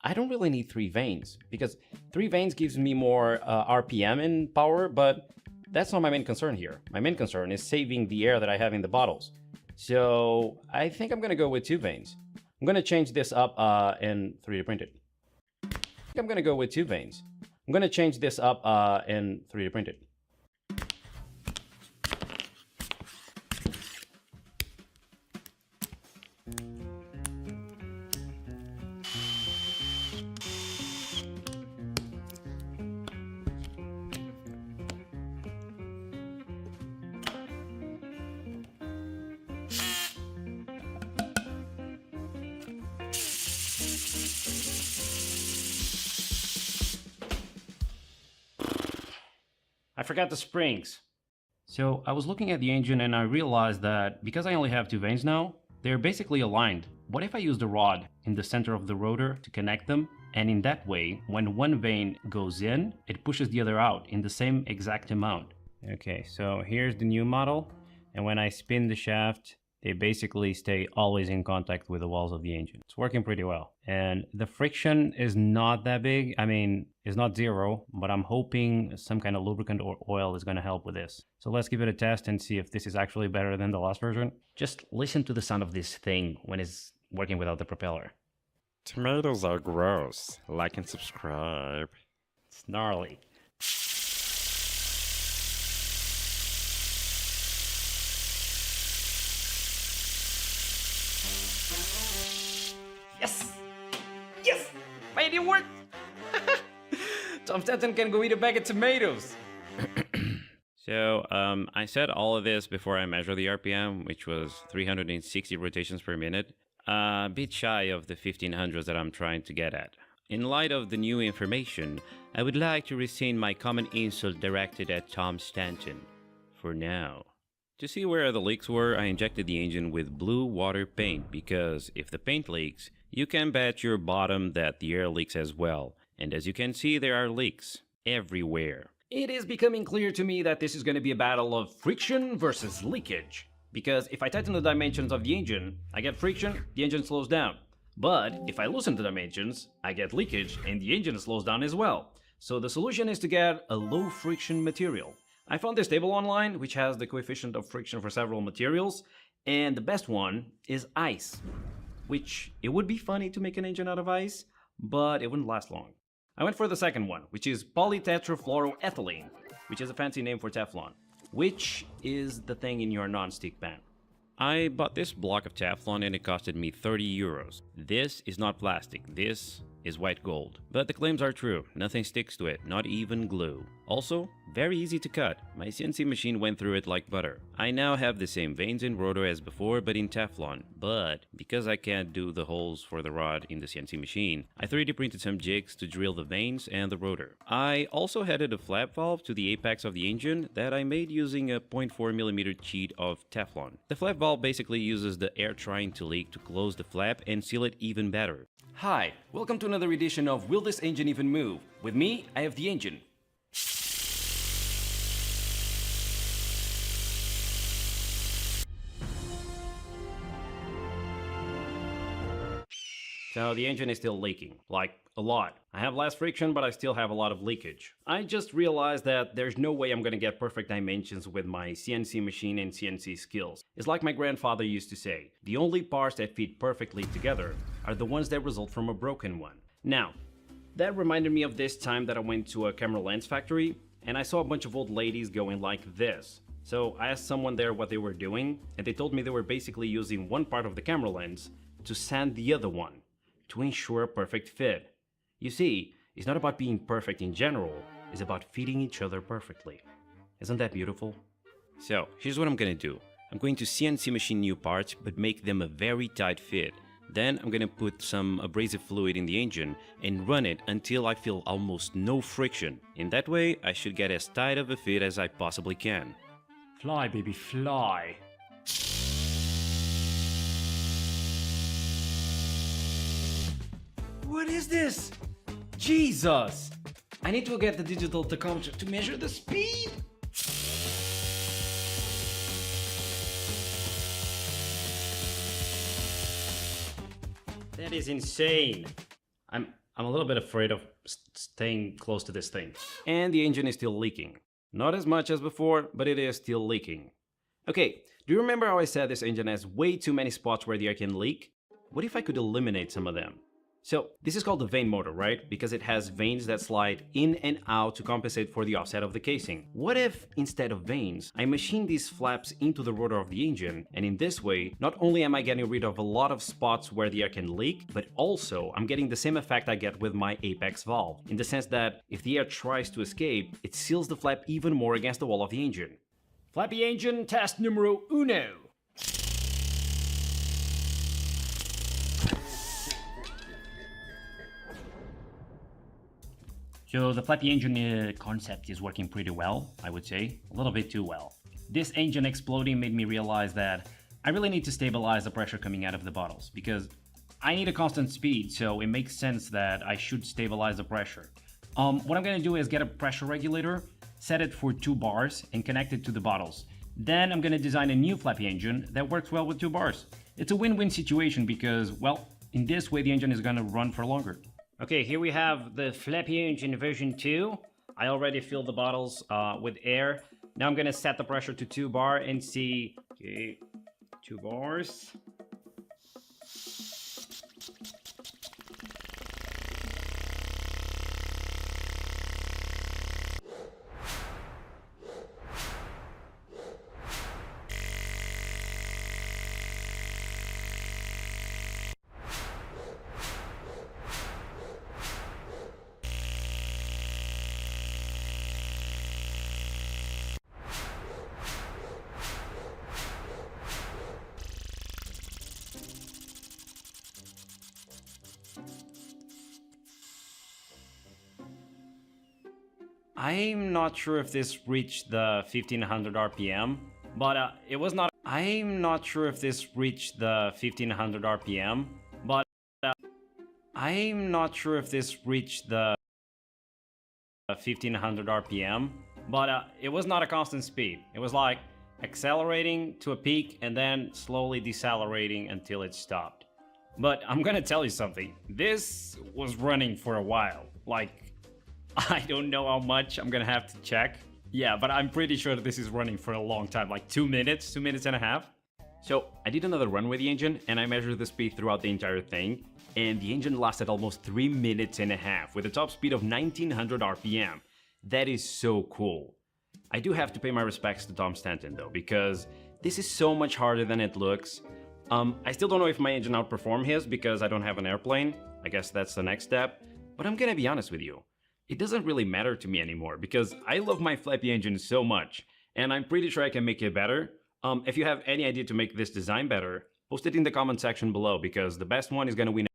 I don't really need 3 vanes, because 3 vanes gives me more RPM in power, but that's not my main concern here. My main concern is saving the air that I have in the bottles. So, I think I'm gonna go with 2 vanes. I'm gonna change this up and 3D print it. I'm gonna go with 2 vanes. I'm gonna change this up and 3D print it. I forgot the springs. So I was looking at the engine and I realized that because I only have 2 vanes now, they're basically aligned. What if I use the rod in the center of the rotor to connect them? And in that way, when one vane goes in, it pushes the other out in the same exact amount. Okay, so here's the new model. And when I spin the shaft, they basically stay always in contact with the walls of the engine. It's working pretty well. And the friction is not that big. I mean, it's not 0, but I'm hoping some kind of lubricant or oil is going to help with this. So let's give it a test and see if this is actually better than the last version. Just listen to the sound of this thing when it's working without the propeller. Tomatoes are gross. Like and subscribe. It's gnarly. Yes! Yes! Made it work! Tom Stanton can go eat a bag of tomatoes! So, I said all of this before I measured the RPM, which was 360 rotations per minute. A bit shy of the 1500s that I'm trying to get at. In light of the new information, I would like to rescind my common insult directed at Tom Stanton. For now. To see where the leaks were, I injected the engine with blue water paint, because if the paint leaks, you can bet your bottom that the air leaks as well. And as you can see, there are leaks everywhere. It is becoming clear to me that this is going to be a battle of friction versus leakage. Because if I tighten the dimensions of the engine, I get friction, the engine slows down. But if I loosen the dimensions, I get leakage and the engine slows down as well. So the solution is to get a low friction material. I found this table online, which has the coefficient of friction for several materials, and the best one is ice, which it would be funny to make an engine out of ice, but it wouldn't last long. I went for the second one, which is polytetrafluoroethylene, which is a fancy name for Teflon, which is the thing in your non-stick pan. I bought this block of Teflon and it costed me 30 euros. This is not plastic, this is white gold. But the claims are true, nothing sticks to it, not even glue. Also, very easy to cut. My CNC machine went through it like butter. I now have the same vanes and rotor as before, but in Teflon. But because I can't do the holes for the rod in the CNC machine, I 3D printed some jigs to drill the vanes and the rotor. I also added a flap valve to the apex of the engine that I made using a 0.4mm sheet of Teflon. The flap valve basically uses the air trying to leak to close the flap and seal it even better. Hi, welcome to another edition of Will This Engine Even Move? With me, I have the engine. So the engine is still leaking, like a lot. I have less friction, but I still have a lot of leakage. I just realized that there's no way I'm gonna get perfect dimensions with my CNC machine and CNC skills. It's like my grandfather used to say, the only parts that fit perfectly together are the ones that result from a broken one. Now, that reminded me of this time that I went to a camera lens factory and I saw a bunch of old ladies going like this. So I asked someone there what they were doing and they told me they were basically using one part of the camera lens to sand the other one to ensure a perfect fit. You see, it's not about being perfect in general, it's about fitting each other perfectly. Isn't that beautiful? So, here's what I'm gonna do. I'm going to CNC machine new parts, but make them a very tight fit. Then I'm gonna put some abrasive fluid in the engine and run it until I feel almost no friction. In that way, I should get as tight of a fit as I possibly can. Fly, baby, fly. What is this? Jesus! I need to get the digital tachometer to measure the speed. That is insane. I'm a little bit afraid of staying close to this thing. And the engine is still leaking. Not as much as before, but it is still leaking. Okay, do you remember how I said this engine has way too many spots where the air can leak? What if I could eliminate some of them? So, this is called the vane motor, right? Because it has vanes that slide in and out to compensate for the offset of the casing. What if, instead of vanes, I machine these flaps into the rotor of the engine, and in this way, not only am I getting rid of a lot of spots where the air can leak, but also I'm getting the same effect I get with my apex valve, in the sense that if the air tries to escape, it seals the flap even more against the wall of the engine. Flappy engine test numero uno. So the flappy engine concept is working pretty well, I would say, a little bit too well. This engine exploding made me realize that I really need to stabilize the pressure coming out of the bottles, because I need a constant speed, so it makes sense that I should stabilize the pressure. What I'm gonna do is get a pressure regulator, set it for 2 bars, and connect it to the bottles. Then I'm gonna design a new flappy engine that works well with 2 bars. It's a win-win situation because, well, in this way the engine is gonna run for longer. Okay, here we have the flappy engine version 2. I already filled the bottles with air. Now I'm gonna set the pressure to 2 bar and see... Okay, 2 bars. I'm not sure if this reached the 1500 RPM, but it was not. I'm not sure if this reached the 1500 RPM, but I'm not sure if this reached the 1500 RPM, but it was not a constant speed. It was like accelerating to a peak and then slowly decelerating until it stopped. But I'm gonna tell you something. This was running for a while. Like, I don't know how much, I'm gonna have to check. Yeah, but I'm pretty sure this is running for a long time, like 2 minutes, 2 minutes and a half. So I did another run with the engine and I measured the speed throughout the entire thing, and the engine lasted almost 3 minutes and a half with a top speed of 1900 RPM. That is so cool. I do have to pay my respects to Tom Stanton though, because this is so much harder than it looks. I still don't know if my engine outperformed his because I don't have an airplane. I guess that's the next step. But I'm gonna be honest with you. It doesn't really matter to me anymore because I love my flappy engine so much, and I'm pretty sure I can make it better. If you have any idea to make this design better, post it in the comment section below because the best one is gonna win.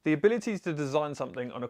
The ability to design something on a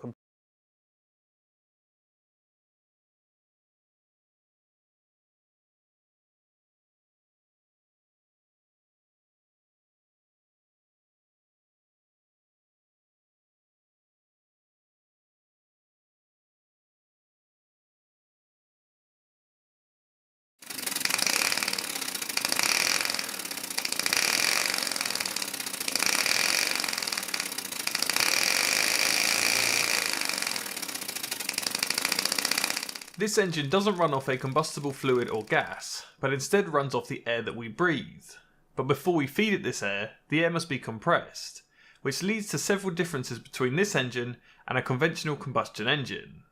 This engine doesn't run off a combustible fluid or gas, but instead runs off the air that we breathe. But before we feed it this air, the air must be compressed, which leads to several differences between this engine and a conventional combustion engine.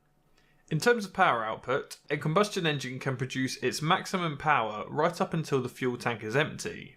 In terms of power output, a combustion engine can produce its maximum power right up until the fuel tank is empty,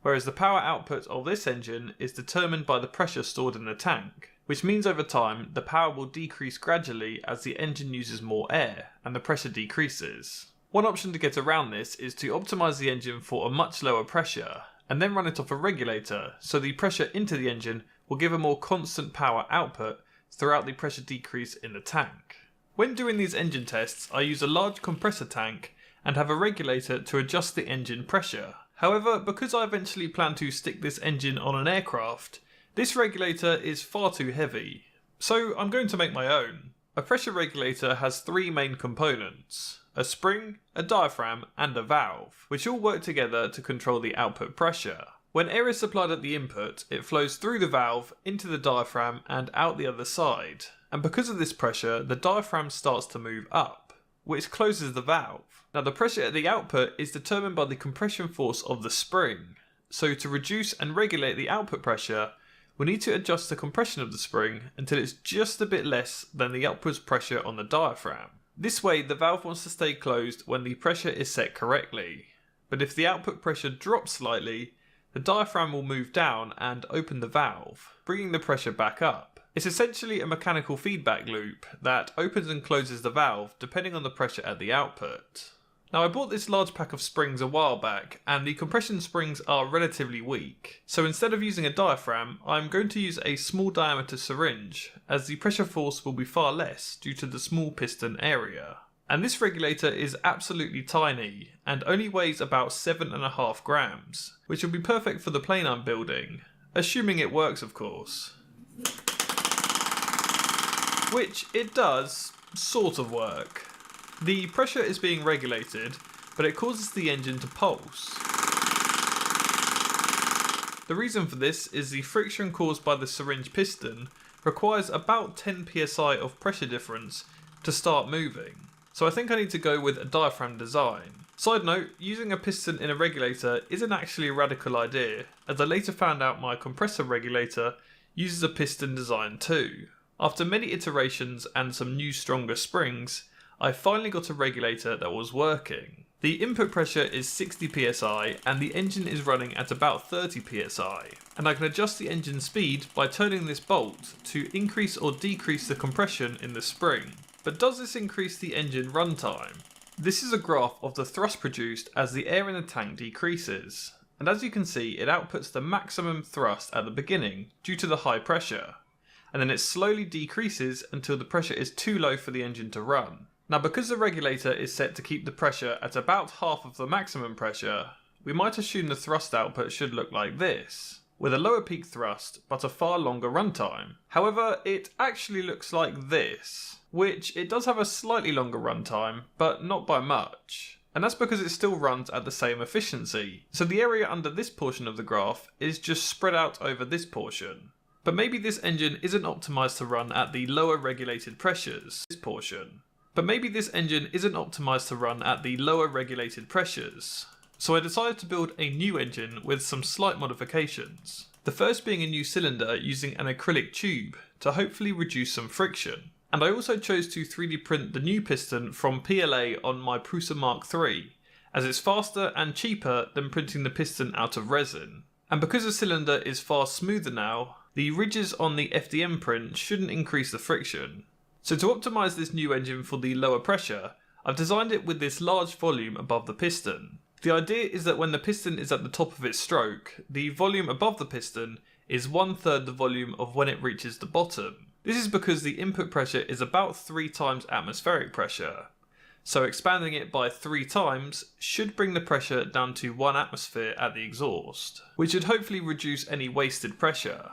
whereas the power output of this engine is determined by the pressure stored in the tank, which means over time the power will decrease gradually as the engine uses more air and the pressure decreases. One option to get around this is to optimise the engine for a much lower pressure and then run it off a regulator so the pressure into the engine will give a more constant power output throughout the pressure decrease in the tank. When doing these engine tests, I use a large compressor tank and have a regulator to adjust the engine pressure. However, because I eventually plan to stick this engine on an aircraft, this regulator is far too heavy, so I'm going to make my own. A pressure regulator has three main components: a spring, a diaphragm and a valve, which all work together to control the output pressure. When air is supplied at the input, it flows through the valve, into the diaphragm and out the other side, and because of this pressure, the diaphragm starts to move up, which closes the valve. Now the pressure at the output is determined by the compression force of the spring, so to reduce and regulate the output pressure, we need to adjust the compression of the spring until it's just a bit less than the upwards pressure on the diaphragm. This way the valve wants to stay closed when the pressure is set correctly, but if the output pressure drops slightly, the diaphragm will move down and open the valve, bringing the pressure back up. It's essentially a mechanical feedback loop that opens and closes the valve depending on the pressure at the output. Now I bought this large pack of springs a while back, and the compression springs are relatively weak. So instead of using a diaphragm, I'm going to use a small diameter syringe, as the pressure force will be far less due to the small piston area. And this regulator is absolutely tiny, and only weighs about 7.5 grams, which will be perfect for the plane I'm building, assuming it works of course. Which it does sort of work. The pressure is being regulated, but it causes the engine to pulse. The reason for this is the friction caused by the syringe piston requires about 10 psi of pressure difference to start moving. So I think I need to go with a diaphragm design. Side note, using a piston in a regulator isn't actually a radical idea, as I later found out my compressor regulator uses a piston design too. After many iterations and some new stronger springs, I finally got a regulator that was working. The input pressure is 60 psi and the engine is running at about 30 psi. And I can adjust the engine speed by turning this bolt to increase or decrease the compression in the spring. But does this increase the engine runtime? This is a graph of the thrust produced as the air in the tank decreases. And as you can see, it outputs the maximum thrust at the beginning due to the high pressure. And then it slowly decreases until the pressure is too low for the engine to run. Now because the regulator is set to keep the pressure at about half of the maximum pressure, we might assume the thrust output should look like this, with a lower peak thrust but a far longer runtime. However, it actually looks like this, which it does have a slightly longer runtime, but not by much. And that's because it still runs at the same efficiency. So the area under this portion of the graph is just spread out over this portion. But maybe this engine isn't optimized to run at the lower regulated pressures, this portion. So I decided to build a new engine with some slight modifications. The first being a new cylinder using an acrylic tube to hopefully reduce some friction. And I also chose to 3D print the new piston from PLA on my Prusa Mark III, as it's faster and cheaper than printing the piston out of resin. And because the cylinder is far smoother now, the ridges on the FDM print shouldn't increase the friction. So to optimise this new engine for the lower pressure, I've designed it with this large volume above the piston. The idea is that when the piston is at the top of its stroke, the volume above the piston is 1/3 the volume of when it reaches the bottom. This is because the input pressure is about 3 times atmospheric pressure. So expanding it by 3 times should bring the pressure down to 1 atmosphere at the exhaust, which should hopefully reduce any wasted pressure.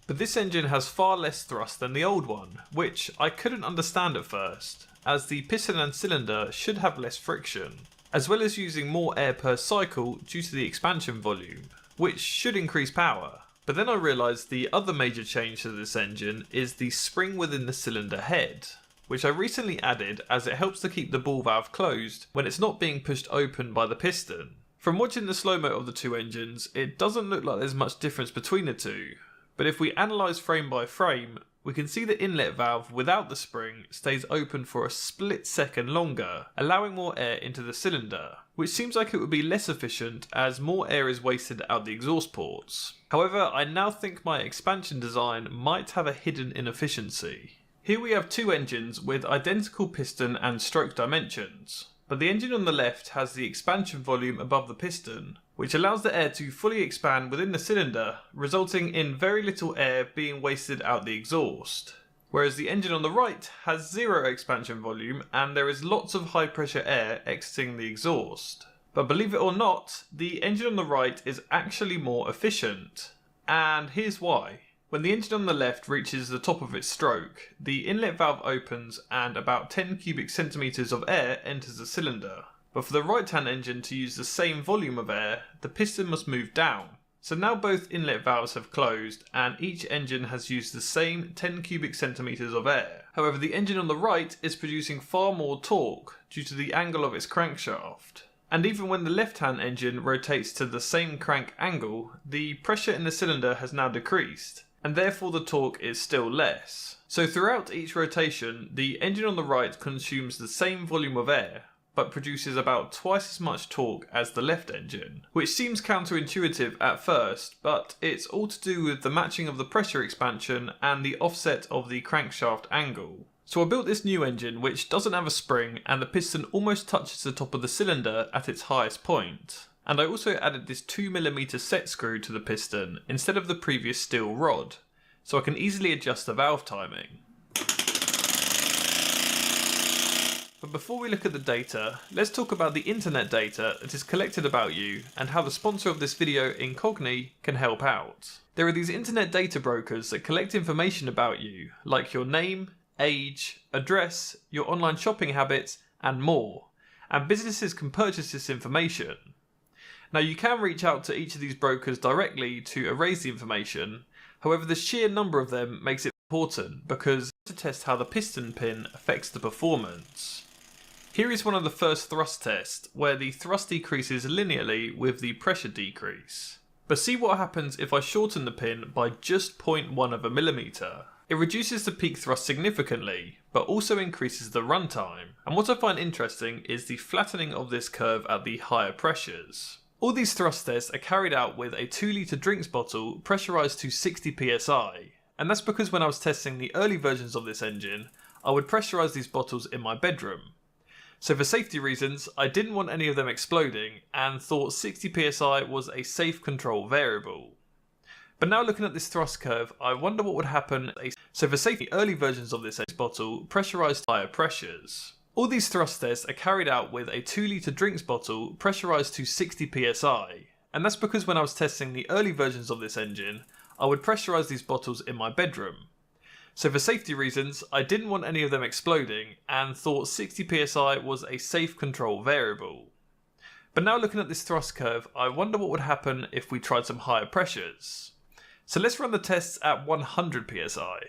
But this engine has far less thrust than the old one, which I couldn't understand at first, as the piston and cylinder should have less friction, as well as using more air per cycle due to the expansion volume, which should increase power. But then I realised the other major change to this engine is the spring within the cylinder head, which I recently added as it helps to keep the ball valve closed when it's not being pushed open by the piston. From watching the slow-mo of the two engines, it doesn't look like there's much difference between the two. But if we analyse frame by frame, we can see the inlet valve without the spring stays open for a split second longer, allowing more air into the cylinder, which seems like it would be less efficient as more air is wasted out the exhaust ports. However, I now think my expansion design might have a hidden inefficiency. Here we have two engines with identical piston and stroke dimensions, but the engine on the left has the expansion volume above the piston, which allows the air to fully expand within the cylinder, resulting in very little air being wasted out the exhaust. Whereas the engine on the right has 0 expansion volume and there is lots of high pressure air exiting the exhaust. But believe it or not, the engine on the right is actually more efficient. And here's why. When the engine on the left reaches the top of its stroke, the inlet valve opens and about 10 cubic centimeters of air enters the cylinder. But for the right-hand engine to use the same volume of air, the piston must move down. So now both inlet valves have closed and each engine has used the same 10 cubic centimeters of air. However, the engine on the right is producing far more torque due to the angle of its crankshaft. And even when the left-hand engine rotates to the same crank angle, the pressure in the cylinder has now decreased, and therefore the torque is still less. So throughout each rotation, the engine on the right consumes the same volume of air, but produces about twice as much torque as the left engine, which seems counterintuitive at first, but it's all to do with the matching of the pressure expansion and the offset of the crankshaft angle. So I built this new engine which doesn't have a spring and the piston almost touches the top of the cylinder at its highest point. And I also added this 2mm set screw to the piston instead of the previous steel rod, so I can easily adjust the valve timing. But before we look at the data, let's talk about the internet data that is collected about you and how the sponsor of this video, Incogni, can help out. There are these internet data brokers that collect information about you, like your name, age, address, your online shopping habits, and more, and businesses can purchase this information. Now you can reach out to each of these brokers directly to erase the information, however the sheer number of them makes it important because to test how the piston pin affects the performance. Here is one of the first thrust tests, where the thrust decreases linearly with the pressure decrease. But see what happens if I shorten the pin by just 0.1 of a millimeter. It reduces the peak thrust significantly, but also increases the runtime. And what I find interesting is the flattening of this curve at the higher pressures. All these thrust tests are carried out with a 2-litre drinks bottle pressurised to 60 psi. And that's because when I was testing the early versions of this engine, I would pressurise these bottles in my bedroom. So for safety reasons, I didn't want any of them exploding and thought 60 psi was a safe control variable. But now looking at this thrust curve, I wonder what would happen. So for safety, early versions of this bottle pressurised higher pressures. All these thrust tests are carried out with a 2-litre drinks bottle pressurised to 60 psi. And that's because when I was testing the early versions of this engine, I would pressurise these bottles in my bedroom. So for safety reasons, I didn't want any of them exploding and thought 60 psi was a safe control variable. But now looking at this thrust curve, I wonder what would happen if we tried some higher pressures. So let's run the tests at 100 psi.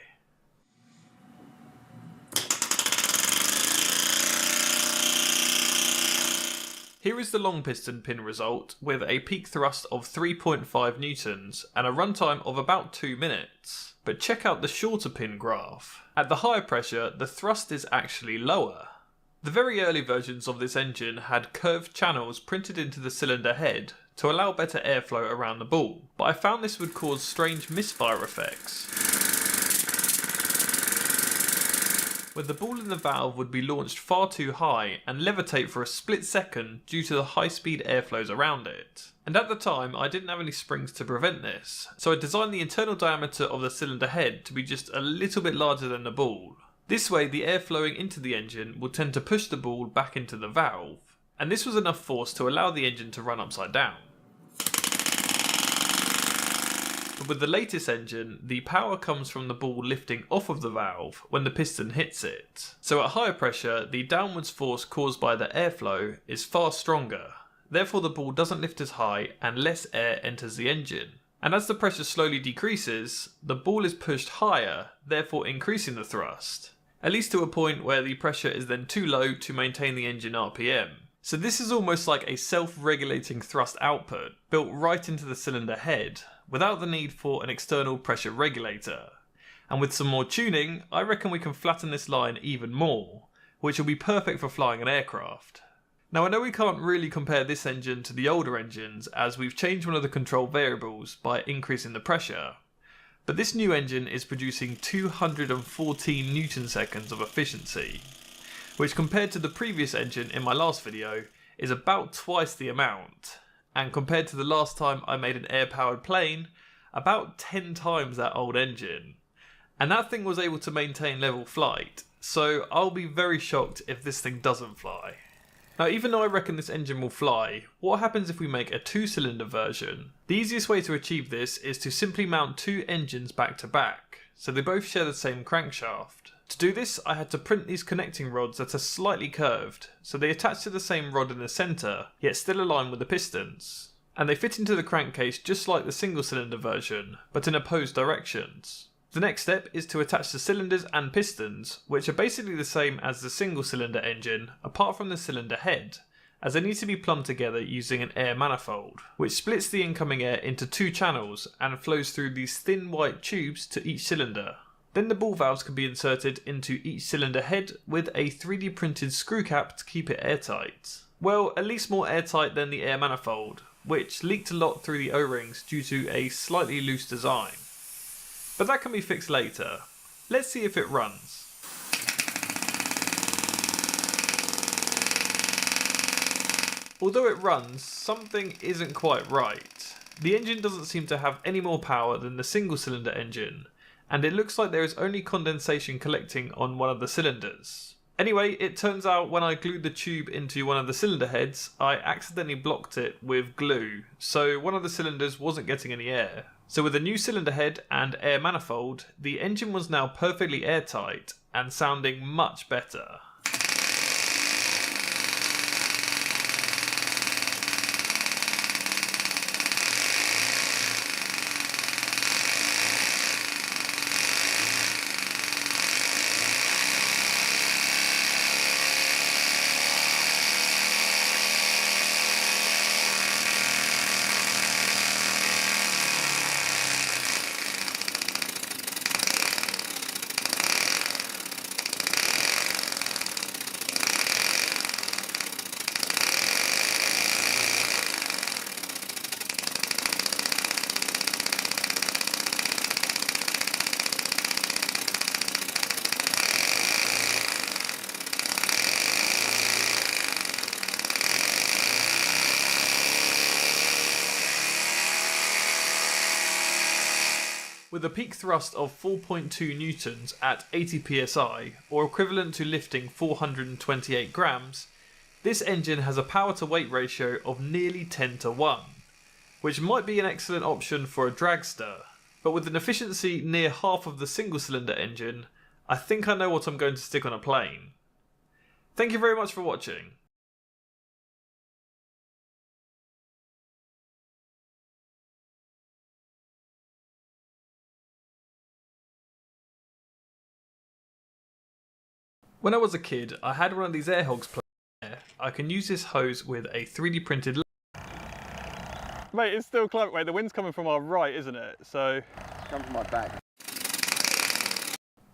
Here is the long piston pin result with a peak thrust of 3.5 newtons and a runtime of about 2 minutes. But check out the shorter pin graph. At the higher pressure, the thrust is actually lower. The very early versions of this engine had curved channels printed into the cylinder head to allow better airflow around the ball, but I found this would cause strange misfire effects, where the ball in the valve would be launched far too high and levitate for a split second due to the high speed airflows around it. And at the time I didn't have any springs to prevent this, so I designed the internal diameter of the cylinder head to be just a little bit larger than the ball. This way the air flowing into the engine will tend to push the ball back into the valve, and this was enough force to allow the engine to run upside down. But with the latest engine, the power comes from the ball lifting off of the valve when the piston hits it. So at higher pressure, the downwards force caused by the airflow is far stronger. Therefore the ball doesn't lift as high and less air enters the engine. And as the pressure slowly decreases, the ball is pushed higher, therefore increasing the thrust. At least to a point where the pressure is then too low to maintain the engine RPM. So this is almost like a self-regulating thrust output built right into the cylinder head, without the need for an external pressure regulator. And with some more tuning, I reckon we can flatten this line even more, which will be perfect for flying an aircraft. Now I know we can't really compare this engine to the older engines as we've changed one of the control variables by increasing the pressure, but this new engine is producing 214 Newton seconds of efficiency, which compared to the previous engine in my last video is about twice the amount, and compared to the last time I made an air-powered plane, about 10 times that old engine. And that thing was able to maintain level flight, so I'll be very shocked if this thing doesn't fly. Now even though I reckon this engine will fly, what happens if we make a 2-cylinder version? The easiest way to achieve this is to simply mount 2 engines back to back, so they both share the same crankshaft. To do this, I had to print these connecting rods that are slightly curved, so they attach to the same rod in the centre, yet still align with the pistons. And they fit into the crankcase just like the single cylinder version, but in opposed directions. The next step is to attach the cylinders and pistons, which are basically the same as the single cylinder engine, apart from the cylinder head, as they need to be plumbed together using an air manifold, which splits the incoming air into 2 channels and flows through these thin white tubes to each cylinder. Then the ball valves can be inserted into each cylinder head with a 3D printed screw cap to keep it airtight. Well, at least more airtight than the air manifold, which leaked a lot through the O-rings due to a slightly loose design. But that can be fixed later. Let's see if it runs. Although it runs, something isn't quite right. The engine doesn't seem to have any more power than the single cylinder engine, and it looks like there is only condensation collecting on one of the cylinders. Anyway, it turns out when I glued the tube into one of the cylinder heads, I accidentally blocked it with glue, so one of the cylinders wasn't getting any air. So with a new cylinder head and air manifold, the engine was now perfectly airtight and sounding much better. With a peak thrust of 4.2 newtons at 80 psi, or equivalent to lifting 428 grams, this engine has a power to weight ratio of nearly 10:1, which might be an excellent option for a dragster, but with an efficiency near half of the single cylinder engine, I think I know what I'm going to stick on a plane. Thank you very much for watching. When I was a kid, I had one of these air hogs playing. I can use this hose with a 3D printed... Mate, it's still close. Wait, the wind's coming from our right, isn't it? So... Come from my back.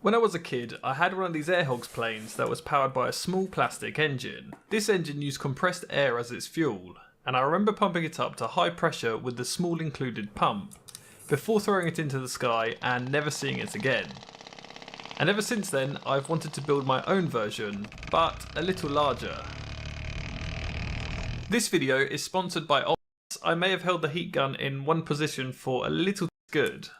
When I was a kid, I had one of these air hogs planes that was powered by a small plastic engine. This engine used compressed air as its fuel, and I remember pumping it up to high pressure with the small included pump, before throwing it into the sky and never seeing it again. And ever since then, I've wanted to build my own version, but a little larger. This video is sponsored by Optus. I may have held the heat gun in one position for a little good.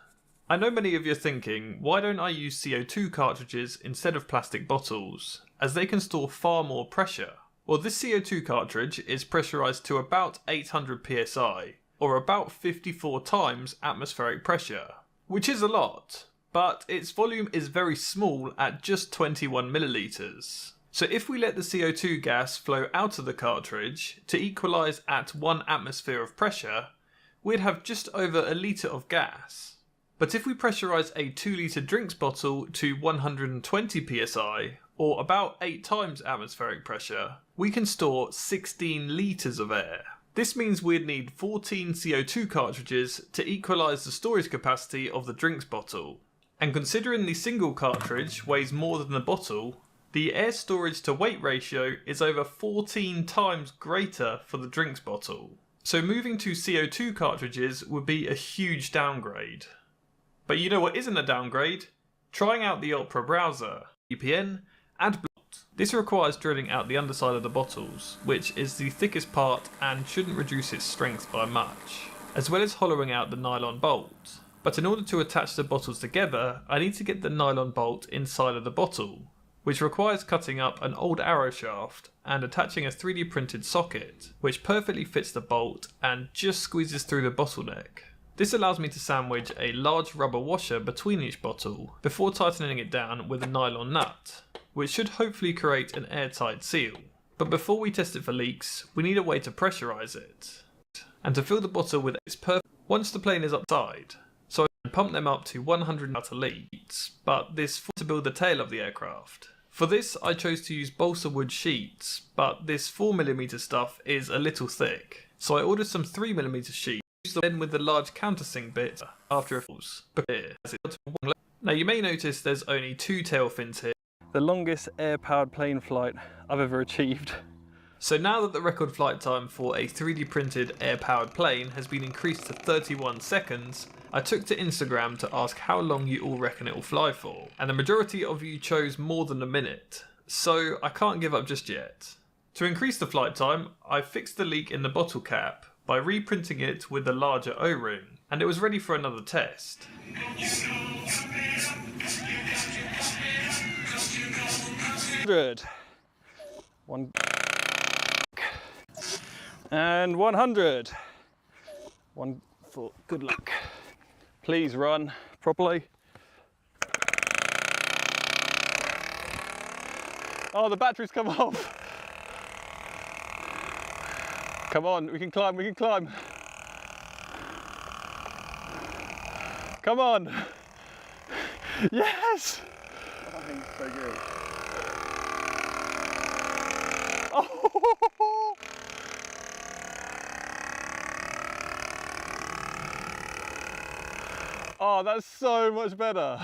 I know many of you are thinking, why don't I use CO2 cartridges instead of plastic bottles, as they can store far more pressure? Well, this CO2 cartridge is pressurized to about 800 psi, or about 54 times atmospheric pressure, which is a lot. But its volume is very small at just 21 milliliters. So if we let the CO2 gas flow out of the cartridge to equalize at 1 atmosphere of pressure, we'd have just over a litre of gas. But if we pressurize a 2 litre drinks bottle to 120 psi, or about 8 times atmospheric pressure, we can store 16 litres of air. This means we'd need 14 CO2 cartridges to equalize the storage capacity of the drinks bottle. And considering the single cartridge weighs more than the bottle, the air storage to weight ratio is over 14 times greater for the drinks bottle. So moving to CO2 cartridges would be a huge downgrade. But you know what isn't a downgrade? Trying out the Opera browser, VPN, and Blot. This requires drilling out the underside of the bottles, which is the thickest part and shouldn't reduce its strength by much, as well as hollowing out the nylon bolt. But in order to attach the bottles together, I need to get the nylon bolt inside of the bottle, which requires cutting up an old arrow shaft and attaching a 3D printed socket, which perfectly fits the bolt and just squeezes through the bottleneck. This allows me to sandwich a large rubber washer between each bottle before tightening it down with a nylon nut, which should hopefully create an airtight seal. But before we test it for leaks, we need a way to pressurize it, and to fill the bottle with its perfect once the plane is upside. So I pump them up to 100 outer leads, but this to build the tail of the aircraft. For this I chose to use balsa wood sheets, but this 4mm stuff is a little thick, so I ordered some 3mm sheets, then with the large countersink bit after it falls. Now you may notice there's only 2 tail fins here. The longest air-powered plane flight I've ever achieved. So now that the record flight time for a 3D printed air-powered plane has been increased to 31 seconds, I took to Instagram to ask how long you all reckon it will fly for, and the majority of you chose more than a minute, so I can't give up just yet. To increase the flight time, I fixed the leak in the bottle cap by reprinting it with a larger O-ring, and it was ready for another test. 100. And 100. One for good luck. Please run properly. Oh, the battery's come off. Come on, we can climb, we can climb. Come on. Yes. I think it's so good. Oh. Oh, that's so much better.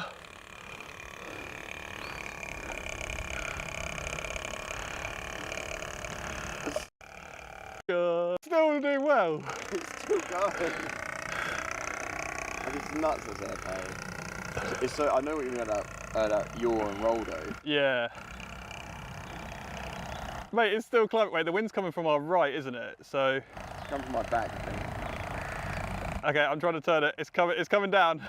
Still doing well. It's still going. Like, it's nuts as airplane. It's so, I know what you mean about yaw and roll though. Yeah. Mate, it's still climbing. Wait, the wind's coming from our right, isn't it? So. It's coming from my back, I think. Okay, I'm trying to turn it. It's coming down.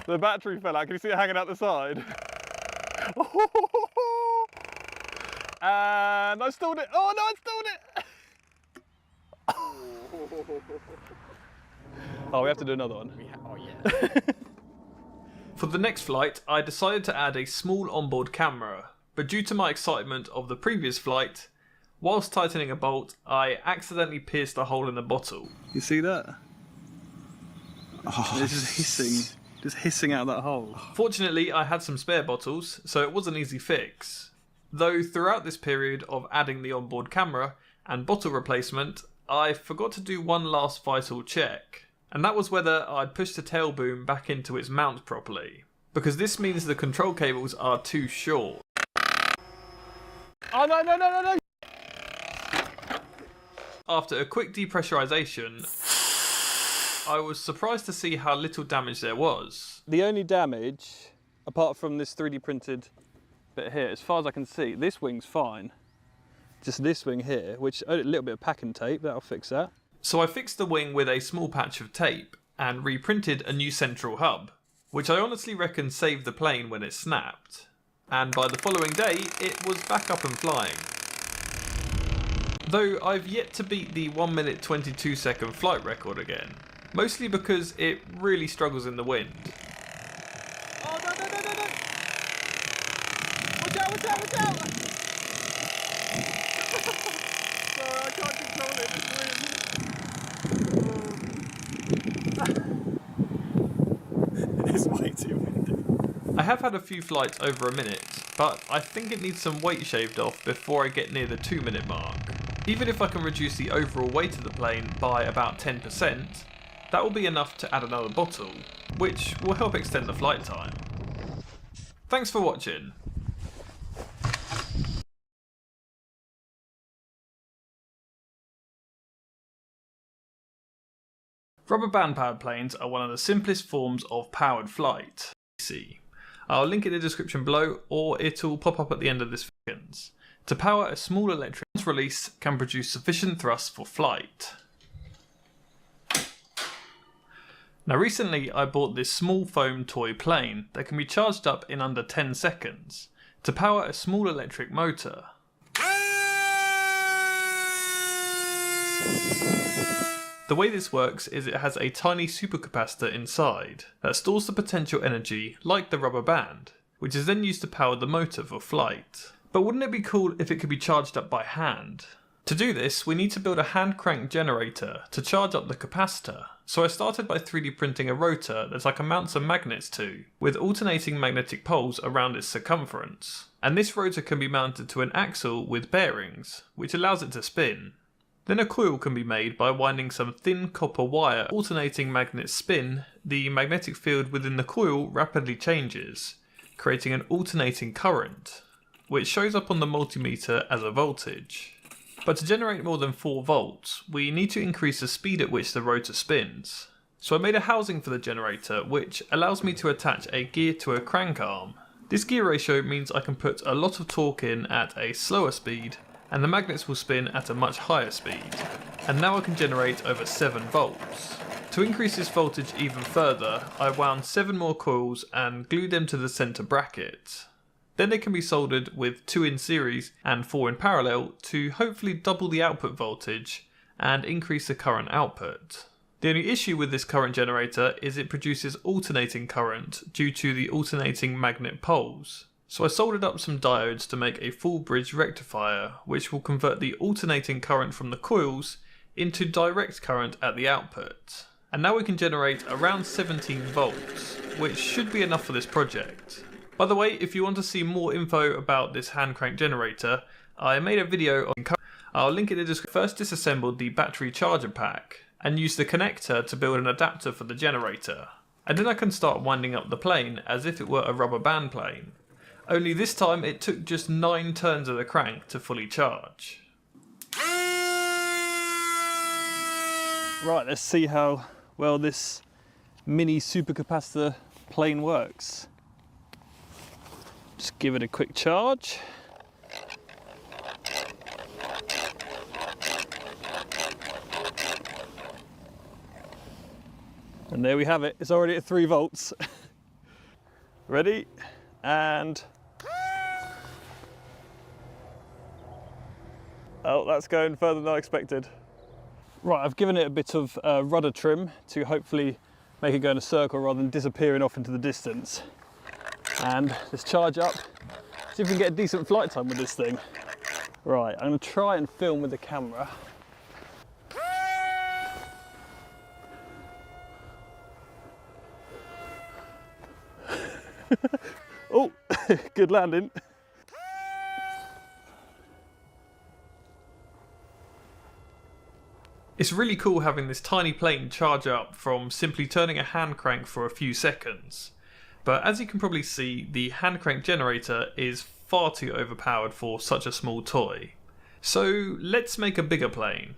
The battery fell out. Can you see it hanging out the side? And I stalled it. Oh no, I stalled it. Oh, we have to do another one. Oh yeah. For the next flight, I decided to add a small onboard camera, but due to my excitement of the previous flight, whilst tightening a bolt, I accidentally pierced a hole in the bottle. You see that? Oh, it's just hissing out that hole. Fortunately, I had some spare bottles, so it was an easy fix. Though throughout this period of adding the onboard camera and bottle replacement, I forgot to do one last vital check, and that was whether I'd pushed the tail boom back into its mount properly, because this means the control cables are too short. Oh no! After a quick depressurization, I was surprised to see how little damage there was. The only damage, apart from this 3D printed bit here, as far as I can see, this wing's fine. Just this wing here, which a little bit of packing tape, that'll fix that. So I fixed the wing with a small patch of tape and reprinted a new central hub, which I honestly reckon saved the plane when it snapped. And by the following day, it was back up and flying. Though I've yet to beat the 1 minute 22 second flight record again, mostly because it really struggles in the wind. Oh no! Watch out! Sorry, I can't control it, it's way too windy. I have had a few flights over a minute, but I think it needs some weight shaved off before I get near the 2 minute mark. Even if I can reduce the overall weight of the plane by about 10%, that will be enough to add another bottle, which will help extend the flight time. Thanks for watching. Rubber band powered planes are one of the simplest forms of powered flight. I'll link it in the description below, or it'll pop up at the end of this video. To power a small electric, once released, can produce sufficient thrust for flight. Now recently I bought this small foam toy plane that can be charged up in under 10 seconds to power a small electric motor. The way this works is it has a tiny supercapacitor inside that stores the potential energy like the rubber band, which is then used to power the motor for flight. But wouldn't it be cool if it could be charged up by hand? To do this, we need to build a hand crank generator to charge up the capacitor. So I started by 3D printing a rotor that I can mount some magnets to, with alternating magnetic poles around its circumference. And this rotor can be mounted to an axle with bearings, which allows it to spin. Then a coil can be made by winding some thin copper wire. Alternating magnets spin, the magnetic field within the coil rapidly changes, creating an alternating current, which shows up on the multimeter as a voltage. But to generate more than 4 volts, we need to increase the speed at which the rotor spins. So I made a housing for the generator which allows me to attach a gear to a crank arm This gear ratio means I can put a lot of torque in at a slower speed, and the magnets will spin at a much higher speed. And now I can generate over 7 volts. To increase this voltage even further, I wound 7 more coils and glued them to the centre bracket. Then they can be soldered with 2 in series and 4 in parallel to hopefully double the output voltage and increase the current output. The only issue with this current generator is it produces alternating current due to the alternating magnet poles. So I soldered up some diodes to make a full bridge rectifier, which will convert the alternating current from the coils into direct current at the output. And now we can generate around 17 volts, which should be enough for this project. By the way, if you want to see more info about this hand crank generator, I made a video on. I'll link it in the description. First disassembled the battery charger pack and used the connector to build an adapter for the generator. And then I can start winding up the plane as if it were a rubber band plane. Only this time it took just 9 turns of the crank to fully charge. Right, let's see how well this mini supercapacitor plane works. Just give it a quick charge. And there we have it, it's already at 3 volts. Ready? And... oh, that's going further than I expected. Right, I've given it a bit of rudder trim to hopefully make it go in a circle rather than disappearing off into the distance. And let's charge up, see if we can get a decent flight time with this thing. Right, I'm going to try and film with the camera. Oh, good landing. It's really cool having this tiny plane charge up from simply turning a hand crank for a few seconds. But as you can probably see, the hand crank generator is far too overpowered for such a small toy. So let's make a bigger plane.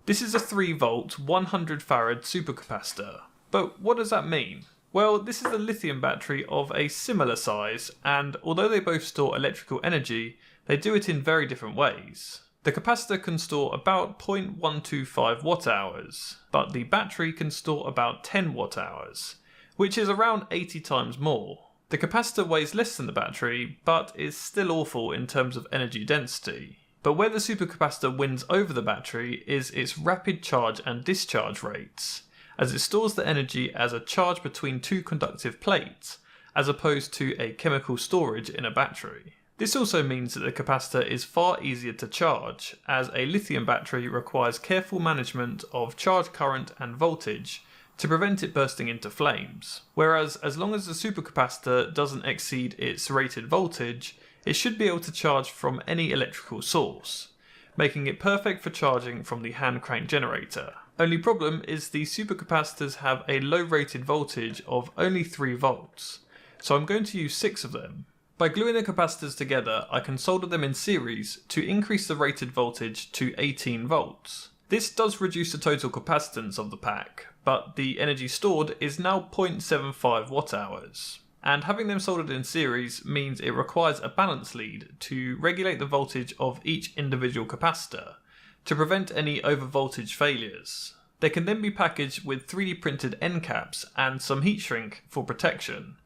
This is a 3 volt, 100 farad supercapacitor. But what does that mean? Well, this is a lithium battery of a similar size, and although they both store electrical energy, they do it in very different ways. The capacitor can store about 0.125 watt hours, but the battery can store about 10 watt hours, which is around 80 times more. The capacitor weighs less than the battery, but is still awful in terms of energy density. But where the supercapacitor wins over the battery is its rapid charge and discharge rates, as it stores the energy as a charge between 2 conductive plates, as opposed to a chemical storage in a battery. This also means that the capacitor is far easier to charge, as a lithium battery requires careful management of charge current and voltage to prevent it bursting into flames, whereas as long as the supercapacitor doesn't exceed its rated voltage, it should be able to charge from any electrical source, making it perfect for charging from the hand crank generator. Only problem is the supercapacitors have a low rated voltage of only 3 volts, so I'm going to use 6 of them. By gluing the capacitors together, I can solder them in series to increase the rated voltage to 18 volts. This does reduce the total capacitance of the pack, but the energy stored is now 0.75 watt hours. And having them soldered in series means it requires a balance lead to regulate the voltage of each individual capacitor, to prevent any overvoltage failures. They can then be packaged with 3D printed end caps and some heat shrink for protection,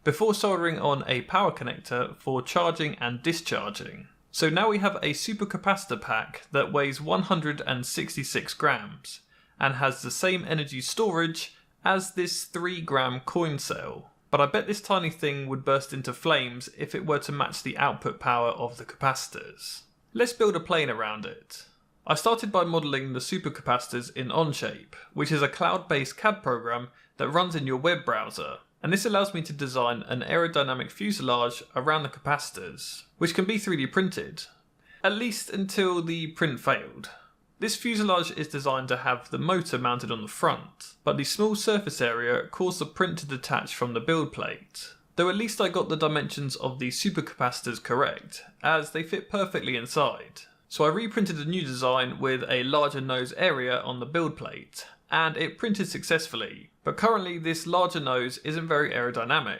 before soldering on a power connector for charging and discharging. So now we have a supercapacitor pack that weighs 166 grams and has the same energy storage as this 3-gram coin cell. But I bet this tiny thing would burst into flames if it were to match the output power of the capacitors. Let's build a plane around it. I started by modelling the supercapacitors in Onshape, which is a cloud-based CAD program that runs in your web browser, and this allows me to design an aerodynamic fuselage around the capacitors, which can be 3D printed, at least until the print failed. This fuselage is designed to have the motor mounted on the front, but the small surface area caused the print to detach from the build plate. Though at least I got the dimensions of the supercapacitors correct, as they fit perfectly inside. So I reprinted a new design with a larger nose area on the build plate, and it printed successfully, but currently this larger nose isn't very aerodynamic,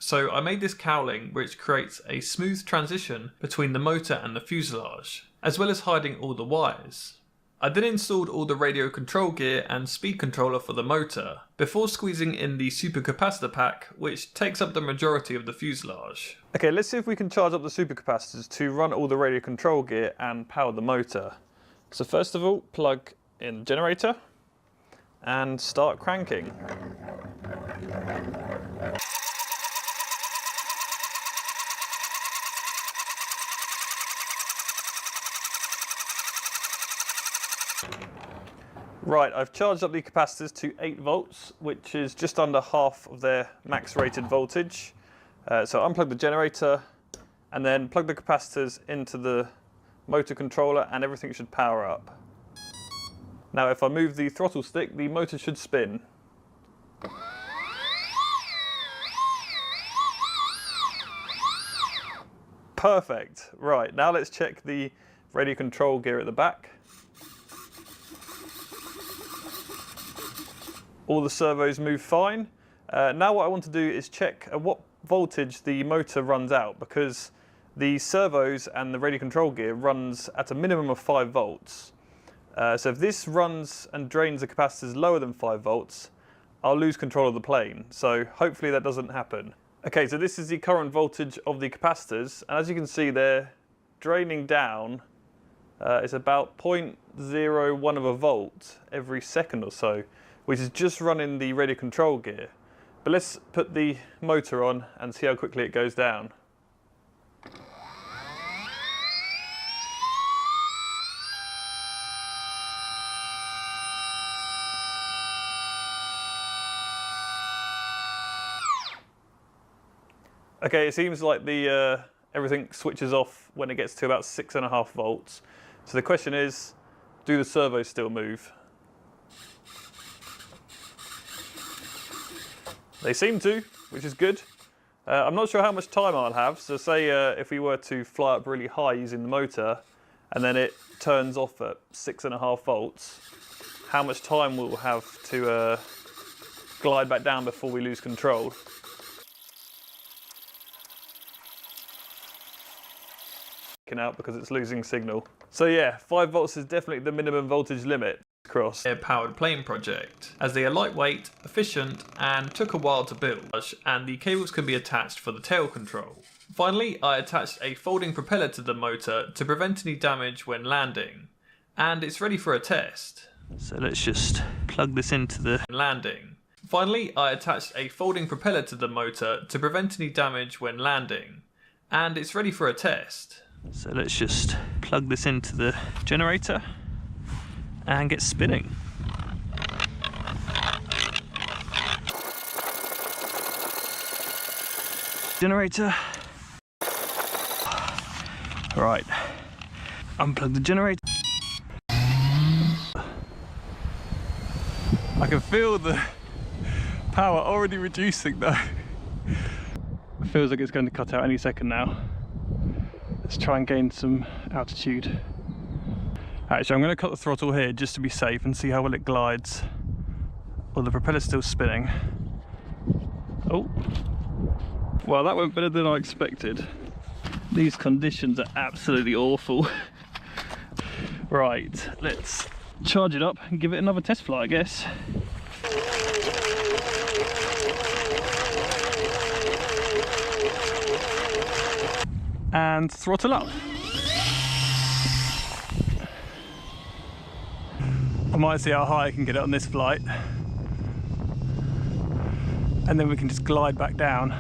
So I made this cowling which creates a smooth transition between the motor and the fuselage, as well as hiding all the wires. I then installed all the radio control gear and speed controller for the motor, before squeezing in the supercapacitor pack, which takes up the majority of the fuselage. Okay, let's see if we can charge up the supercapacitors to run all the radio control gear and power the motor. So first of all, plug in the generator and start cranking. Right, I've charged up the capacitors to 8 volts, which is just under half of their max rated voltage. So unplug the generator and then plug the capacitors into the motor controller and everything should power up. Now if I move the throttle stick, the motor should spin. Perfect. Right, now let's check the radio control gear at the back. All the servos move fine. Now what I want to do is check at what voltage the motor runs out, because the servos and the radio control gear runs at a minimum of 5 volts. So if this runs and drains the capacitors lower than 5 volts, I'll lose control of the plane. So hopefully that doesn't happen. Okay, so this is the current voltage of the capacitors, and as you can see they're draining down. It's about 0.01 of a volt every second or so, which is just running the radio control gear. But let's put the motor on and see how quickly it goes down. Okay, it seems like the everything switches off when it gets to about 6.5 volts. So the question is, do the servos still move? They seem to, which is good. I'm not sure how much time I'll have, so say if we were to fly up really high using the motor and then it turns off at 6.5 volts, how much time we'll have to glide back down before we lose control. Out because it's losing signal. So yeah, 5 volts is definitely the minimum voltage limit. Cross. Air-powered plane project, as they are lightweight, efficient, and took a while to build, and the cables can be attached for the tail control. Finally, I attached a folding propeller to the motor to prevent any damage when landing, and it's ready for a test. So let's just plug this into the landing. Finally, I attached a folding propeller to the motor to prevent any damage when landing, and it's ready for a test. So let's just plug this into the generator and get spinning. Generator. Right, unplug the generator. I can feel the power already reducing though. It feels like it's going to cut out any second now. Let's try and gain some altitude. Actually, I'm going to cut the throttle here just to be safe and see how well it glides. Well, the propeller's still spinning. Oh, well, that went better than I expected. These conditions are absolutely awful. Right, let's charge it up and give it another test flight, I guess. And throttle up. I might see how high I can get it on this flight, and then we can just glide back down.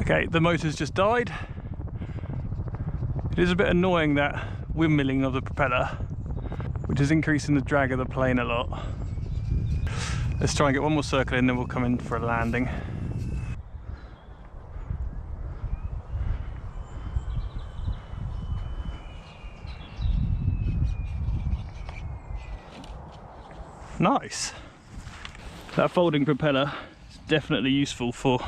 Okay, the motor's just died. It is a bit annoying, that windmilling of the propeller, which is increasing the drag of the plane a lot. Let's try and get one more circle in, then we'll come in for a landing. Nice. That folding propeller is definitely useful for,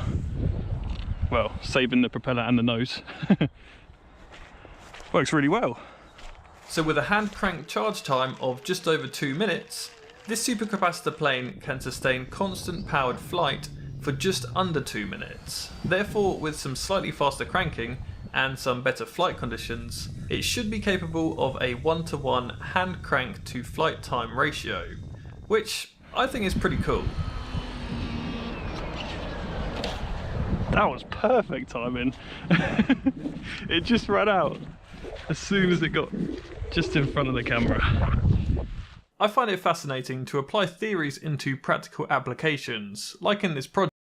well, saving the propeller and the nose. Works really well. So with a hand crank charge time of just over 2 minutes, This supercapacitor plane can sustain constant powered flight for just under 2 minutes. Therefore, with some slightly faster cranking and some better flight conditions, it should be capable of a 1-to-1 hand crank to flight time ratio, which I think is pretty cool. That was perfect timing. It just ran out as soon as it got just in front of the camera. I find it fascinating to apply theories into practical applications, like in this project.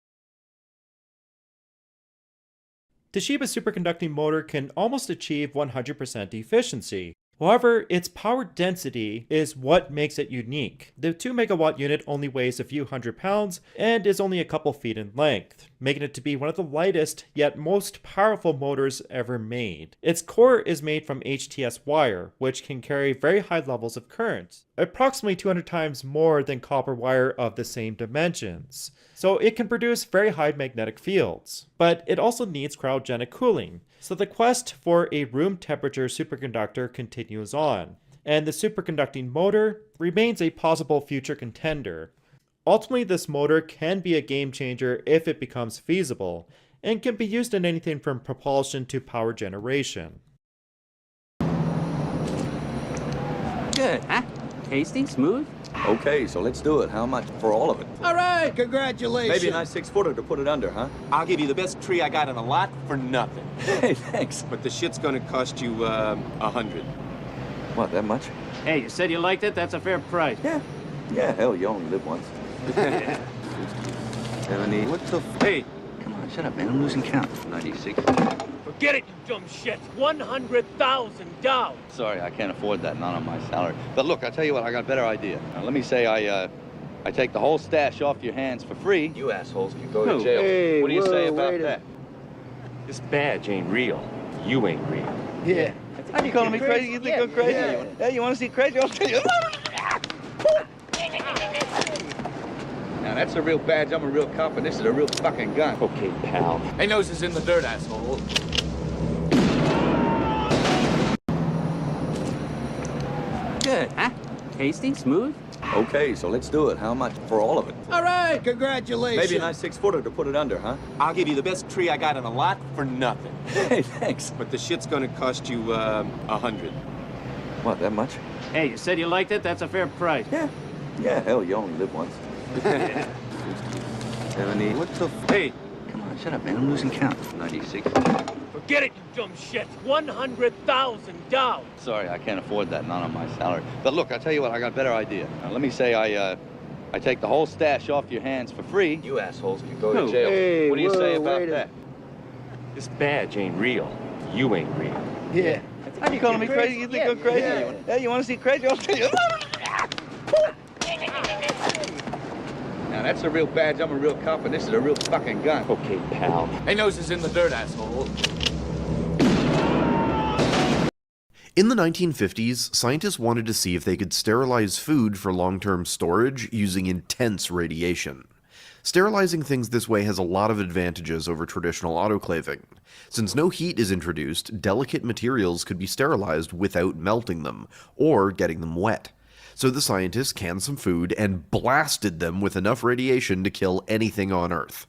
Toshiba's superconducting motor can almost achieve 100% efficiency. However, its power density is what makes it unique. The 2 megawatt unit only weighs a few hundred pounds and is only a couple feet in length, making it to be one of the lightest yet most powerful motors ever made. Its core is made from HTS wire, which can carry very high levels of current, approximately 200 times more than copper wire of the same dimensions. So it can produce very high magnetic fields. But it also needs cryogenic cooling. So the quest for a room temperature superconductor continues on, and the superconducting motor remains a possible future contender. Ultimately, this motor can be a game changer if it becomes feasible, and can be used in anything from propulsion to power generation. Good, huh? Tasty, smooth? Okay, so let's do it. How much for all of it? All right, congratulations. Maybe a nice 6-footer to put it under, huh? I'll give you the best tree I got in a lot for nothing. Hey, thanks. But the shit's gonna cost you, 100. What, that much? Hey, you said you liked it? That's a fair price. Yeah, hell, you only live once. 70. What the Hey! Come on, shut up, man. I'm losing count. 96. Forget it, you dumb shit. $100,000. Sorry, I can't afford that. Not on my salary. But look, I'll tell you what. I got a better idea. Now, let me say I take the whole stash off your hands for free. You assholes can go to jail. Hey, what do you say whoa, about wait a- that? This badge ain't real. You ain't real. Yeah. Are you calling me crazy? You think I'm crazy? Yeah, you want to see crazy? I'll tell you. Now, that's a real badge. I'm a real cop, and this is a real fucking gun. Okay, pal. Hey, nose is in the dirt, asshole. Good, huh? Tasty, smooth? Okay, so let's do it. How much for all of it? All right, congratulations. Maybe a nice 6-footer to put it under, huh? I'll give you the best tree I got in a lot for nothing. Hey, thanks. But the shit's gonna cost you, 100. What, that much? Hey, you said you liked it? That's a fair price. Yeah, hell, you only live once. 70. What the Hey! Come on, shut up, man. I'm losing count. 96. Forget it, you dumb shit. $100,000. Sorry, I can't afford that. Not on my salary. But look, I'll tell you what. I got a better idea. Now, let me say I take the whole stash off your hands for free. You assholes can go to jail. Hey, what do you say whoa, about wait a- that? This badge ain't real. You ain't real. Yeah. Are you calling me crazy? You think I'm crazy? Yeah, you want to see crazy? I'll tell you. Now, that's a real badge. I'm a real cop, and this is a real fucking gun. Okay, pal. Hey, nose is in the dirt, asshole. In the 1950s, scientists wanted to see if they could sterilize food for long-term storage using intense radiation. Sterilizing things this way has a lot of advantages over traditional autoclaving. Since no heat is introduced, delicate materials could be sterilized without melting them, or getting them wet. So the scientists canned some food and blasted them with enough radiation to kill anything on Earth.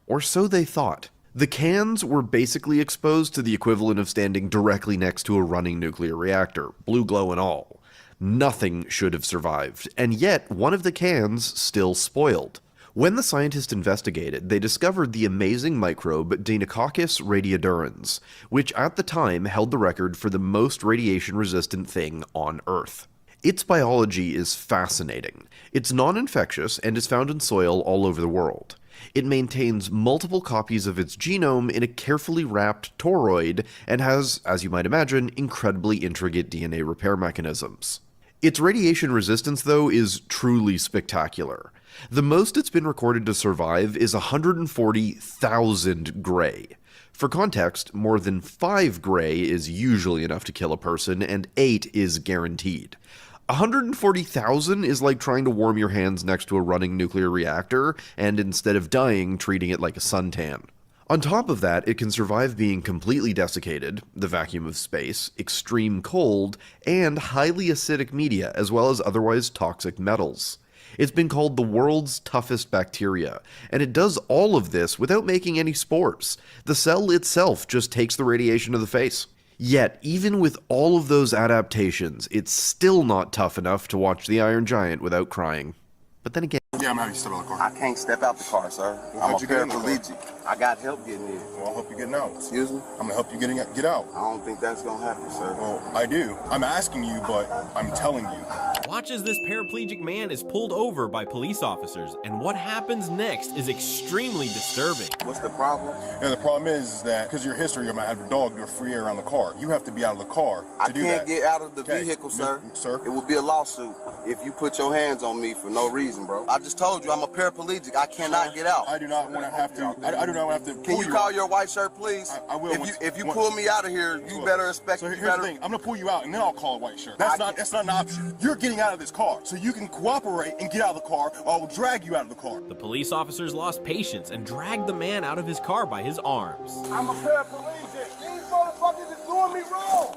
Or so they thought. The cans were basically exposed to the equivalent of standing directly next to a running nuclear reactor, blue glow and all. Nothing should have survived, and yet one of the cans still spoiled. When the scientists investigated, they discovered the amazing microbe Deinococcus radiodurans, which at the time held the record for the most radiation-resistant thing on Earth. Its biology is fascinating. It's non-infectious and is found in soil all over the world. It maintains multiple copies of its genome in a carefully wrapped toroid and has, as you might imagine, incredibly intricate DNA repair mechanisms. Its radiation resistance, though, is truly spectacular. The most it's been recorded to survive is 140,000 gray. For context, more than 5 gray is usually enough to kill a person, and 8 is guaranteed. 140,000 is like trying to warm your hands next to a running nuclear reactor, and instead of dying, treating it like a suntan. On top of that, it can survive being completely desiccated, the vacuum of space, extreme cold, and highly acidic media, as well as otherwise toxic metals. It's been called the world's toughest bacteria, and it does all of this without making any spores. The cell itself just takes the radiation to the face. Yet, even with all of those adaptations, it's still not tough enough to watch the Iron Giant without crying. But then again... Yeah, I'm happy you step out of the car. I can't step out the car, sir. Well, I'm a how'd you get in the car? paraplegic. I got help getting in. Well, I'll help you getting out. Excuse me? I'm gonna help you get out. I don't think that's gonna happen, sir. Well, I do. I'm asking you, but I'm telling you. Watch as this paraplegic man is pulled over by police officers, and what happens next is extremely disturbing. What's the problem? Yeah, the problem is that because of your history, I'm gonna have a dog do a free air around the car. You have to be out of the car to do that. I can't get out of the Okay. vehicle, sir. Sir? It would be a lawsuit if you put your hands on me for no reason, bro. I just told you I'm a paraplegic. I cannot get out. I do not want to have to. I do not want to have to. Can you call your white shirt, please? I will. If you pull me out of here, you better expect. So here's the thing. I'm gonna pull you out, and then I'll call a white shirt. That's not an option. You're getting out of this car, so you can cooperate and get out of the car, or I will drag you out of the car. The police officers lost patience and dragged the man out of his car by his arms. I'm a paraplegic. These motherfuckers is doing me wrong.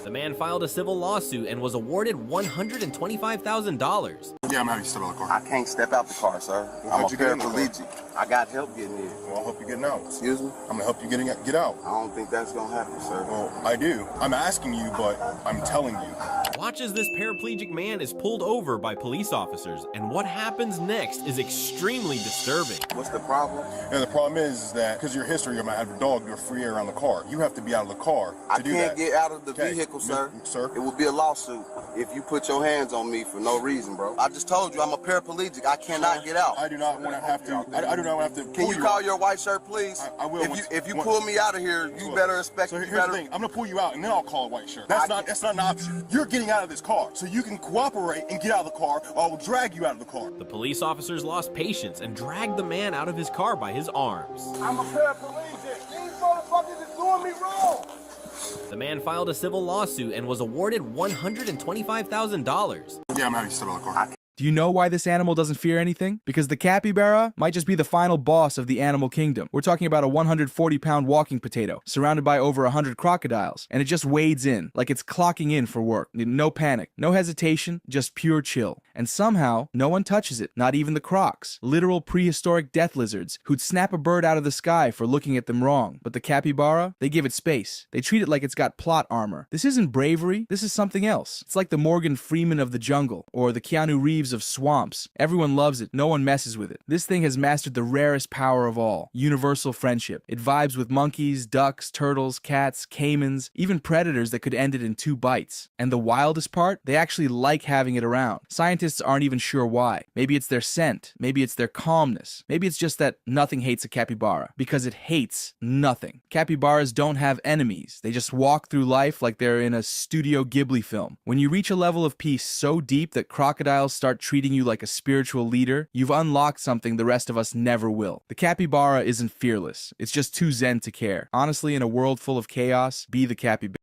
The man filed a civil lawsuit and was awarded $125,000. Yeah, I'm happy you step out of the car. I can't step out the car, sir. Well, I'm a how'd you get in the car? paraplegic. I got help getting in. Well, I'll help you getting out. Excuse me? I'm gonna help you get out. I don't think that's gonna happen, sir. Well, I do. I'm asking you, but I'm telling you. Watch as this paraplegic man is pulled over by police officers, and what happens next is extremely disturbing. What's the problem? Yeah, the problem is that because of your history, I'm gonna have a dog do a free air around the car. You have to be out of the car to do that. I can't get out of the Okay. vehicle, sir. Sir? It would be a lawsuit if you put your hands on me for no reason, bro. I just told you I'm a paraplegic. I cannot get out. I do not want to have to. I do not want to have to. Can you call your white shirt, please? I will. If you pull me out of here, you better expect. So here's the thing. I'm gonna pull you out, and then I'll call a white shirt. That's not an option. You're getting out of this car, so you can cooperate and get out of the car, or I will drag you out of the car. The police officers lost patience and dragged the man out of his car by his arms. I'm a paraplegic. These motherfuckers is doing me wrong. The man filed a civil lawsuit and was awarded $125,000. Yeah, I'm happy you step out of the car. Do you know why this animal doesn't fear anything? Because the capybara might just be the final boss of the animal kingdom. We're talking about a 140-pound walking potato, surrounded by over 100 crocodiles, and it just wades in, like it's clocking in for work. No panic, no hesitation, just pure chill. And somehow, no one touches it, not even the crocs. Literal prehistoric death lizards who'd snap a bird out of the sky for looking at them wrong. But the capybara, they give it space. They treat it like it's got plot armor. This isn't bravery, this is something else. It's like the Morgan Freeman of the jungle, or the Keanu Reeves of swamps. Everyone loves it, no one messes with it. This thing has mastered the rarest power of all, universal friendship. It vibes with monkeys, ducks, turtles, cats, caimans, even predators that could end it in 2 bites. And the wildest part? They actually like having it around. Scientists aren't even sure why. Maybe it's their scent, maybe it's their calmness, maybe it's just that nothing hates a capybara, because it hates nothing. Capybaras don't have enemies, they just walk through life like they're in a Studio Ghibli film. When you reach a level of peace so deep that crocodiles start treating you like a spiritual leader, you've unlocked something the rest of us never will. The capybara isn't fearless, it's just too zen to care. Honestly, in a world full of chaos, be the capybara.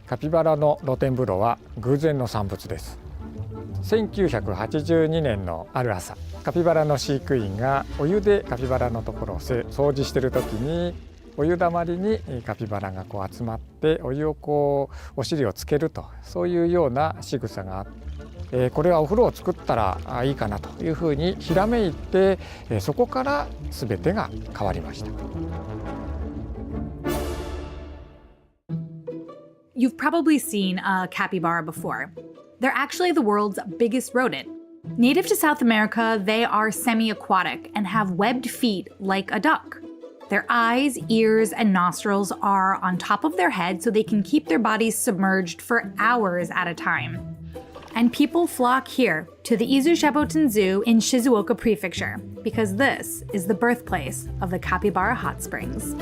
カピバラの露天風呂は偶然の産物です。1982年のある朝、カピバラの飼育員がお湯でカピバラのところを掃除している時に、お湯だまりにカピバラがこう集まってお湯をこうお尻をつけると、そういうような仕草があって、これはお風呂を作ったらいいかなというふうにひらめいて、そこから全てが変わりました。You've probably seen a capybara before. They're actually the world's biggest rodent. Native to South America, they are semi-aquatic and have webbed feet like a duck. Their eyes, ears, and nostrils are on top of their head so they can keep their bodies submerged for hours at a time. And people flock here to the Izu Shaboten Zoo in Shizuoka Prefecture because this is the birthplace of the capybara hot springs.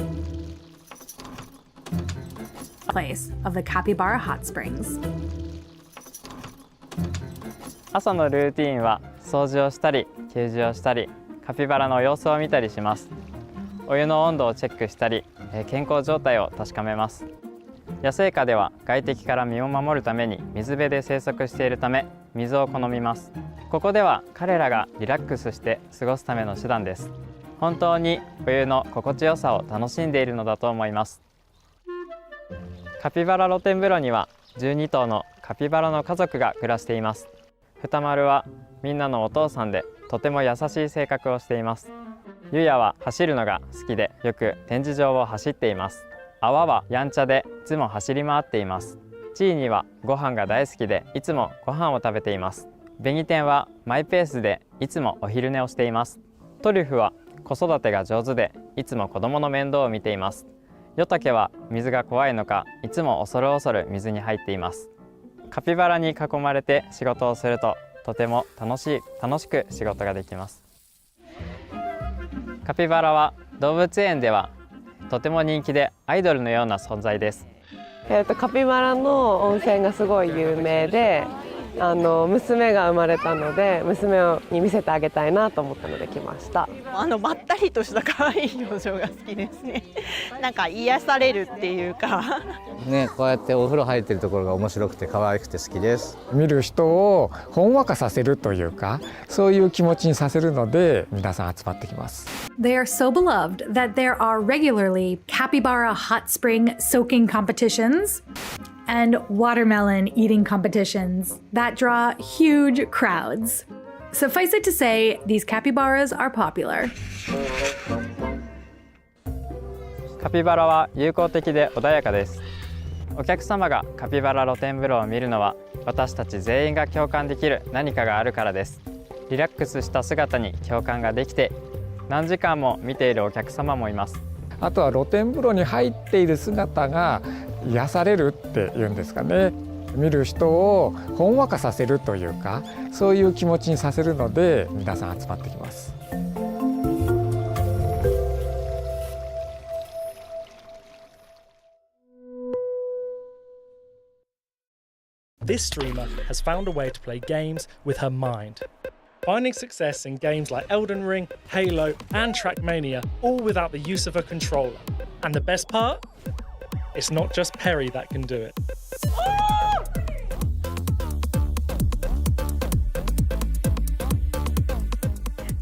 Springs. 朝のルーティーンは掃除をしたり給餌をしたりカピバラの様子を見たりします。お湯の温度をチェックしたり健康状態を確かめます。野生下では外敵から身を守るために水辺で生息しているため水を好みます。ここでは彼らがリラックスして過ごすための手段です。本当にお湯の心地よさを楽しんでいるのだと思います。カピバラ露天風呂には12頭のカピバラの家族が暮らしています。歌丸はみんなのお父さんでとても優しい性格をしています。ゆやは走るのが好きでよく展示場を走っています。あわはやんちゃでいつも走り回っています。チーニはご飯が大好きでいつもご飯を食べています。ベニテンはマイペースでいつもお昼寝をしています。トリュフは子育てが上手でいつも子供の面倒を見ています。ヨタケは水が怖いのかいつも恐る恐る水に入っています。カピバラに囲まれて仕事をするととても楽しく仕事ができます。カピバラは動物園ではとても人気でアイドルのような存在です。カピバラの温泉がすごい有名で、娘が生まれたので娘に見せてあげたいなと思ったので来ました。まったりとした可愛い表情が好きですね。なんか癒されるっていうかね、こうやってお風呂入ってるところが面白くて可愛くて好きです。見る人をほんわかさせるというか、そういう気持ちにさせるので皆さん集まってきます。They are so beloved that there are regularly capybara hot spring soaking competitions and watermelon eating competitions that draw huge crowds. Suffice it to say, these capybaras are popular. カピバラは友好的で穏やかです。お客様がカピバラ露天風呂を見るのは私たち全員が共感できる何かがあるからです。リラックスした姿に共感ができて何時間も見ているお客様もいます。あとは露天風呂に入っている姿が癒されるっていうんですかね。見る人をほんわかさせるというか、そういう気持ちにさせるので皆さん集まってきます。This streamer has found a way to play games with her mind, finding success in games like Elden Ring, Halo, and Trackmania, all without the use of a controller. And the best part? It's not just Perry that can do it.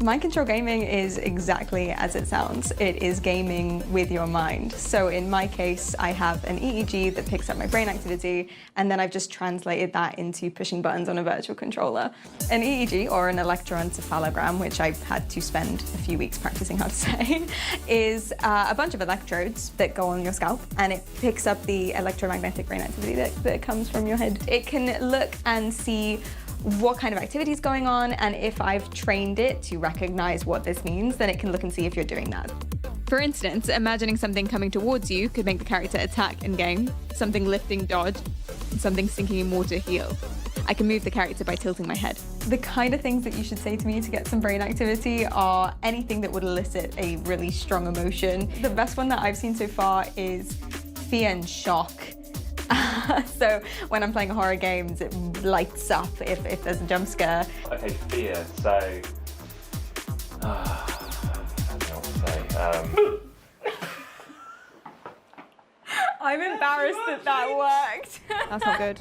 Mind control gaming is exactly as it sounds. It is gaming with your mind. So in my case, I have an EEG that picks up my brain activity, and then I've just translated that into pushing buttons on a virtual controller. An EEG, or an electroencephalogram, which I've had to spend a few weeks practicing how to say, is a bunch of electrodes that go on your scalp, and it picks up the electromagnetic brain activity that comes from your head. It can look and see what kind of activity is going on, and if I've trained it to recognize what this means, then it can look and see if you're doing that. For instance, imagining something coming towards you could make the character attack in game, something lifting dodge, and something sinking in water heal. I can move the character by tilting my head. The kind of things that you should say to me to get some brain activity are anything that would elicit a really strong emotion. The best one that I've seen so far is fear and shock. So when I'm playing horror games, it lights up if there's a jump scare. Okay, fear, so... I don't know what to say. I'm embarrassed that that worked. That's not good.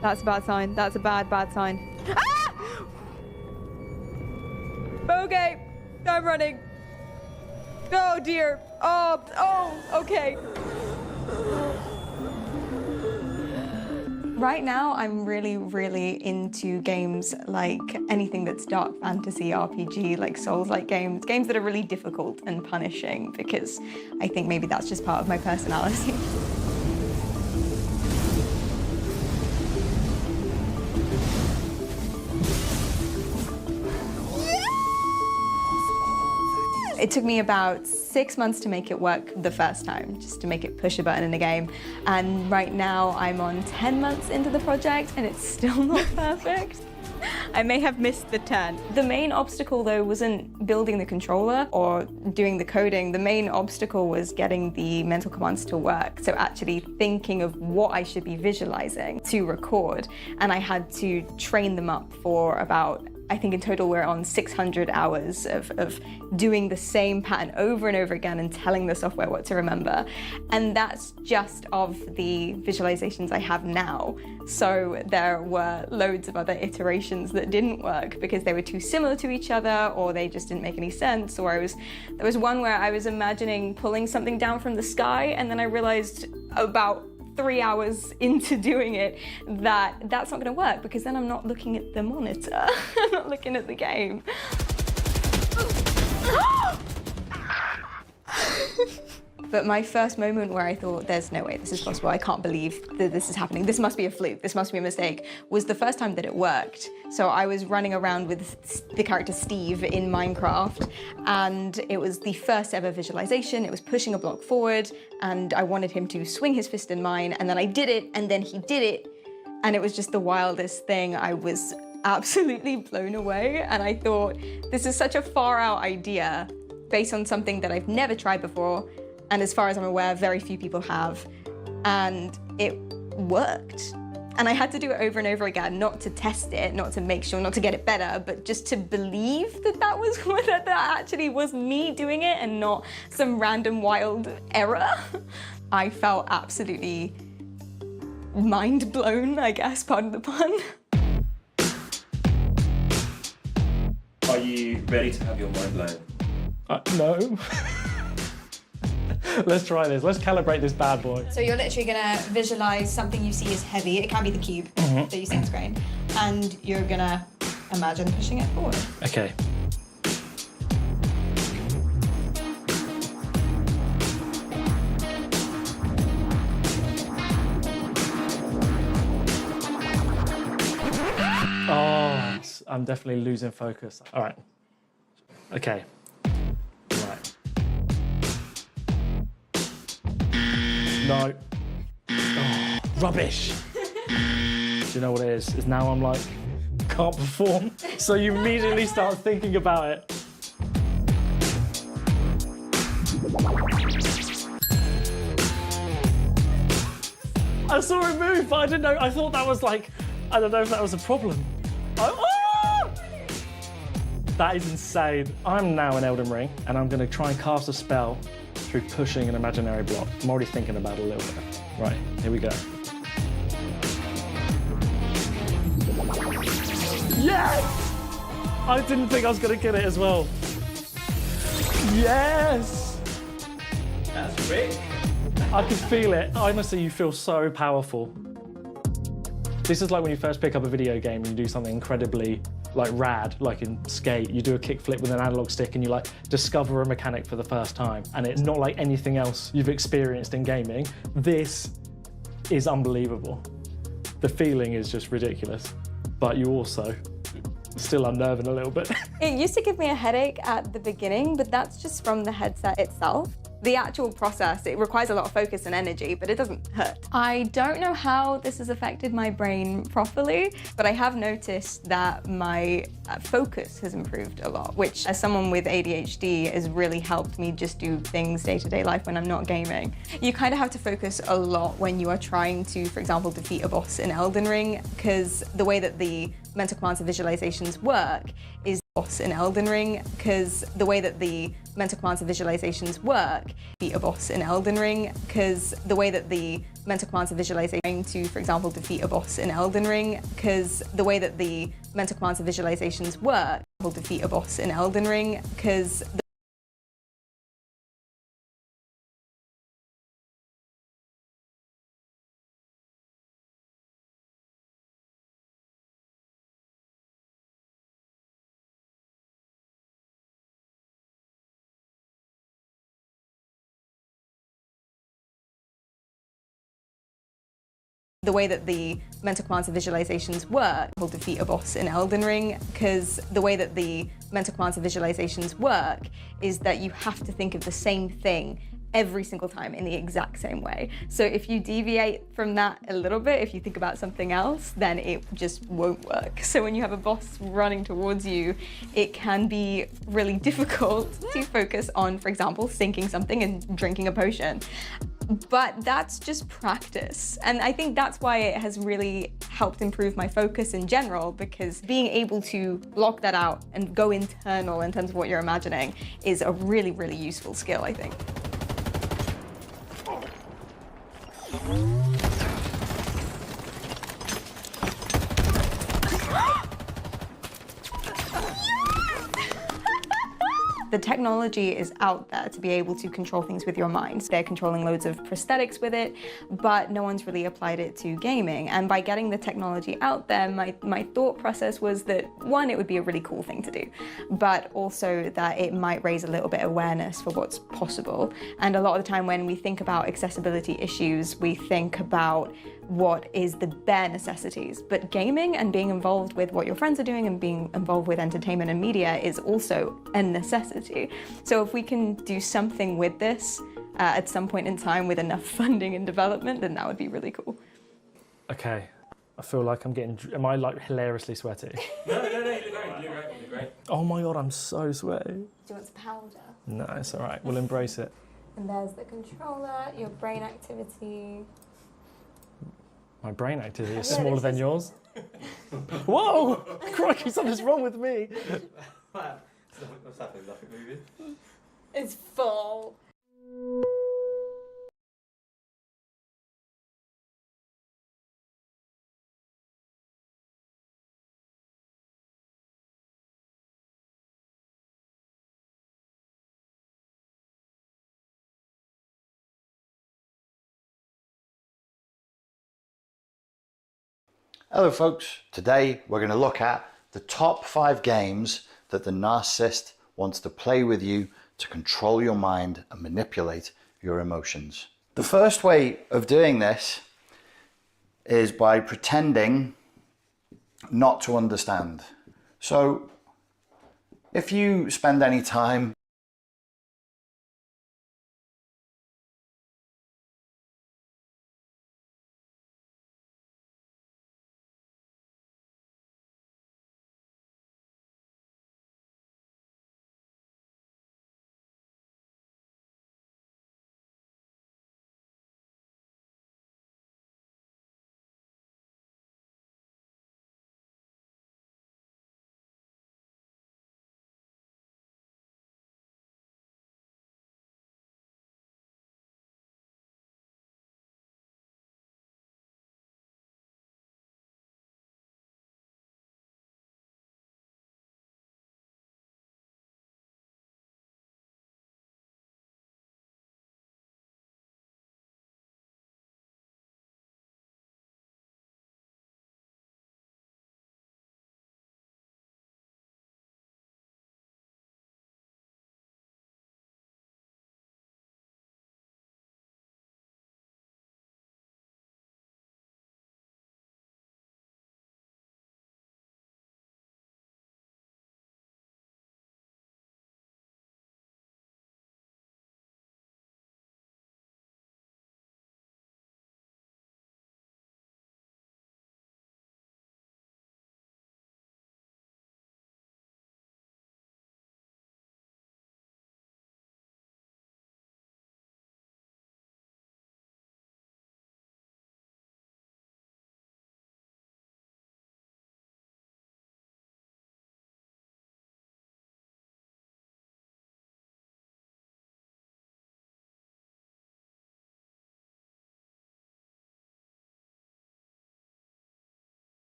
That's a bad sign. That's a bad sign. Ah! Okay, I'm running. Oh dear. Oh, okay. Right now, I'm really into games like anything that's dark fantasy, RPG, like Souls-like games that are really difficult and punishing, because I think maybe that's just part of my personality. It took me about 6 months to make it work the first time, just to make it push a button in a game. And right now I'm on 10 months into the project and it's still not perfect. I may have missed the turn. The main obstacle though wasn't building the controller or doing the coding. The main obstacle was getting the mental commands to work. So actually thinking of what I should be visualizing to record. And I had to train them up for about, I think in total we're on 600 hours of doing the same pattern over and over again and telling the software what to remember. And that's just of the visualizations I have now. So there were loads of other iterations that didn't work because they were too similar to each other, or they just didn't make any sense. Or there was one where I was imagining pulling something down from the sky, and then I realized about 3 hours into doing it that that's not going to work, because then I'm not looking at the monitor. I'm not looking at the game. But my first moment where I thought, there's no way this is possible, I can't believe that this is happening, this must be a fluke, this must be a mistake, was the first time that it worked. So I was running around with the character Steve in Minecraft, and it was the first ever visualization. It was pushing a block forward, and I wanted him to swing his fist in mine, and then I did it, and then he did it, and it was just the wildest thing. I was absolutely blown away, and I thought, this is such a far out idea based on something that I've never tried before, and as far as I'm aware, very few people have, and it worked. And I had to do it over and over again, not to test it, not to make sure, not to get it better, but just to believe that that actually was me doing it and not some random wild error. I felt absolutely mind blown, I guess, pardon the pun. Are you ready to have your mind blown? No. Let's try this. Let's calibrate this bad boy. So you're literally gonna visualize something you see as heavy. It can be the cube that you see on screen. And you're gonna imagine pushing it forward. Okay. Oh, I'm definitely losing focus. All right. Okay. Right. No. Oh, rubbish. Do you know what it is? Is now I'm like, can't perform. So you immediately start thinking about it. I saw it move, but I didn't know. I thought that was like, I don't know if that was a problem. That is insane. I'm now in Elden Ring, and I'm going to try and cast a spell through pushing an imaginary block. I'm already thinking about it a little bit. Right, here we go. Yes! I didn't think I was going to get it as well. Yes! That's great. I could feel it. Honestly, you feel so powerful. This is like when you first pick up a video game and you do something incredibly like rad, like in Skate, you do a kickflip with an analog stick and you like discover a mechanic for the first time, and it's not like anything else you've experienced in gaming. This is unbelievable. The feeling is just ridiculous, but you also still unnerving a little bit. It used to give me a headache at the beginning, but that's just from the headset itself. The actual process, it requires a lot of focus and energy, but it doesn't hurt. I don't know how this has affected my brain properly, but I have noticed that my focus has improved a lot, which as someone with ADHD has really helped me just do things day-to-day life when I'm not gaming. You kind of have to focus a lot when you are trying to, for example, defeat a boss in Elden Ring, because the way that the mental commands and visualizations work is boss in Elden Ring, because the way that the mental quantum visualizations work, defeat a boss in Elden Ring, because the way that the mental quantum visualization to, for example, defeat a boss in Elden Ring, because the way that the mental quantum visualizations work, will defeat a boss in Elden Ring, because the way that the mental quantum visualizations work will defeat a boss in Elden Ring, because the way that the mental quantum visualizations work is that you have to think of the same thing every single time in the exact same way. So if you deviate from that a little bit, if you think about something else, then it just won't work. So when you have a boss running towards you, it can be really difficult to focus on, for example, thinking something and drinking a potion. But that's just practice. And I think that's why it has really helped improve my focus in general, because being able to block that out and go internal in terms of what you're imagining is a really, really useful skill, I think. The technology is out there to be able to control things with your mind. They're controlling loads of prosthetics with it, but no one's really applied it to gaming. And by getting the technology out there, my thought process was that, one, it would be a really cool thing to do, but also that it might raise a little bit of awareness for what's possible. And a lot of the time when we think about accessibility issues, we think about what is the bare necessities. But gaming and being involved with what your friends are doing and being involved with entertainment and media is also a necessity. So if we can do something with this at some point in time with enough funding and development, then that would be really cool. Okay, I feel like I'm getting... Am I like hilariously sweaty? No, you look great, you look great. Oh my god, I'm so sweaty. Do you want some powder? No, it's all right. We'll embrace it. And there's the controller, your brain activity. My brain activity is Yeah, smaller this than is- yours. Whoa! Crikey, something's wrong with me. What's happening? Nothing moving? It's full. Hello folks, today we're going to look at the top 5 games that the narcissist wants to play with you to control your mind and manipulate your emotions. The first way of doing this is by pretending not to understand. So if you spend any time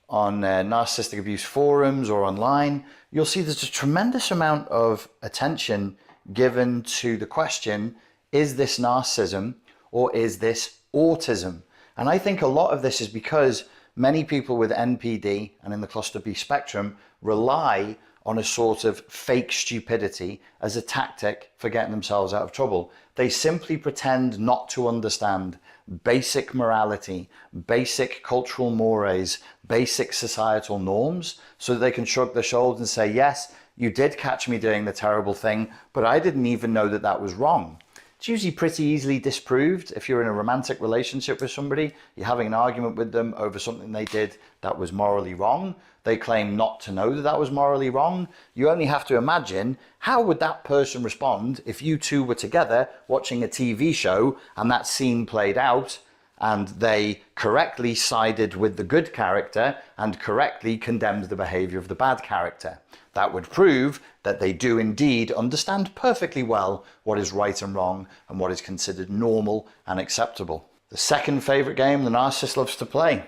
on narcissistic abuse forums or online, you'll see there's a tremendous amount of attention given to the question, is this narcissism or is this autism? And I think a lot of this is because many people with NPD and in the cluster B spectrum rely on a sort of fake stupidity as a tactic for getting themselves out of trouble. They simply pretend not to understand basic morality, basic cultural mores, basic societal norms, so that they can shrug their shoulders and say, yes, you did catch me doing the terrible thing, but I didn't even know that that was wrong. It's usually pretty easily disproved. If you're in a romantic relationship with somebody, you're having an argument with them over something they did that was morally wrong. They claim not to know that that was morally wrong. You only have to imagine, how would that person respond if you two were together watching a TV show and that scene played out and they correctly sided with the good character and correctly condemned the behavior of the bad character? That would prove that they do indeed understand perfectly well what is right and wrong and what is considered normal and acceptable. The second favorite game the narcissist loves to play: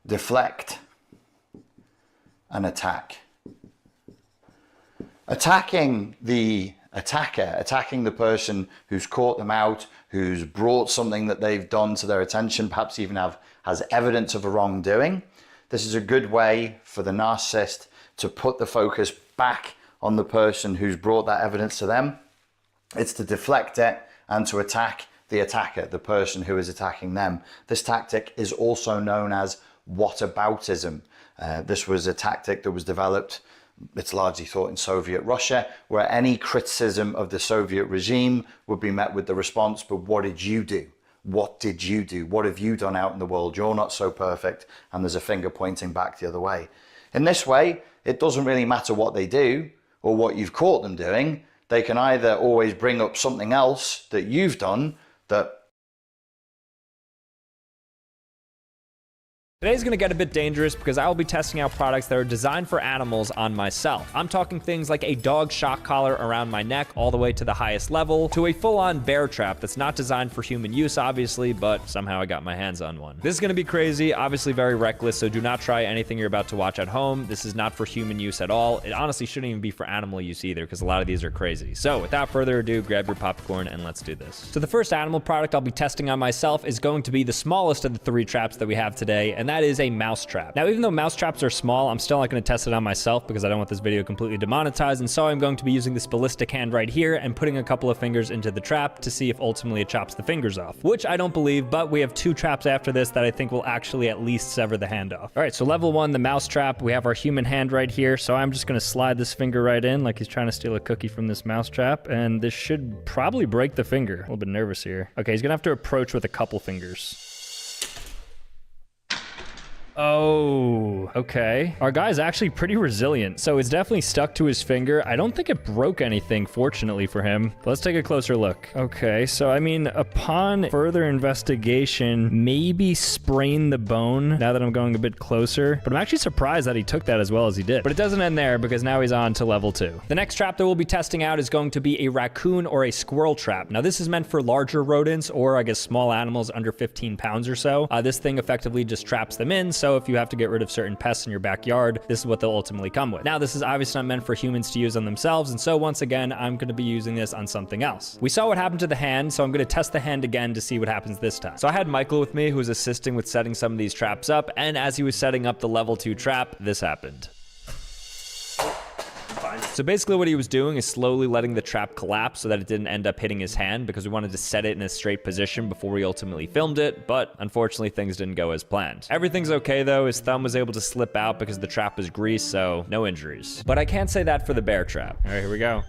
deflect and attack. Attacking the attacker, attacking the person who's caught them out, who's brought something that they've done to their attention, perhaps even has evidence of a wrongdoing. This is a good way for the narcissist to put the focus back on the person who's brought that evidence to them. It's to deflect it and to attack the attacker, the person who is attacking them. This tactic is also known as whataboutism. This was a tactic that was developed, it's largely thought, in Soviet Russia, where any criticism of the Soviet regime would be met with the response, but what did you do? What did you do? What have you done out in the world? You're not so perfect. And there's a finger pointing back the other way. In this way, it doesn't really matter what they do or what you've caught them doing. They can either always bring up something else that you've done that Today's going to get a bit dangerous because I will be testing out products that are designed for animals on myself. I'm talking things like a dog shock collar around my neck all the way to the highest level, to a full-on bear trap that's not designed for human use, obviously, but somehow I got my hands on one. This is going to be crazy, obviously very reckless, so do not try anything you're about to watch at home. This is not for human use at all. It honestly shouldn't even be for animal use either, because a lot of these are crazy. So without further ado, grab your popcorn and let's do this. So the first animal product I'll be testing on myself is going to be the smallest of the 3 traps that we have today, and that is a mouse trap. Now, even though mouse traps are small, I'm still not going to test it on myself because I don't want this video completely demonetized, and so I'm going to be using this ballistic hand right here and putting a couple of fingers into the trap to see if ultimately it chops the fingers off, which I don't believe, but we have 2 traps after this that I think will actually at least sever the hand off. All right, so level 1, the mouse trap, we have our human hand right here, so I'm just going to slide this finger right in like he's trying to steal a cookie from this mouse trap, and this should probably break the finger. A little bit nervous here. Okay, he's going to have to approach with a couple fingers. Oh, okay. Our guy's actually pretty resilient, so it's definitely stuck to his finger. I don't think it broke anything, fortunately for him. But let's take a closer look. Okay, so I mean, upon further investigation, maybe sprain the bone now that I'm going a bit closer. But I'm actually surprised that he took that as well as he did. But it doesn't end there because now he's on to level 2. The next trap that we'll be testing out is going to be a raccoon or a squirrel trap. Now, this is meant for larger rodents or I guess small animals under 15 pounds or so. This thing effectively just traps them in, so if you have to get rid of certain pests in your backyard, this is what they'll ultimately come with. Now, this is obviously not meant for humans to use on themselves, and so once again, I'm going to be using this on something else. We saw what happened to the hand, so I'm going to test the hand again to see what happens this time. So I had Michael with me who was assisting with setting some of these traps up, and as he was setting up the level 2 trap, this happened. So basically what he was doing is slowly letting the trap collapse so that it didn't end up hitting his hand because we wanted to set it in a straight position before we ultimately filmed it, but unfortunately things didn't go as planned. Everything's okay though, his thumb was able to slip out because the trap was greased, so no injuries. But I can't say that for the bear trap. All right, here we go.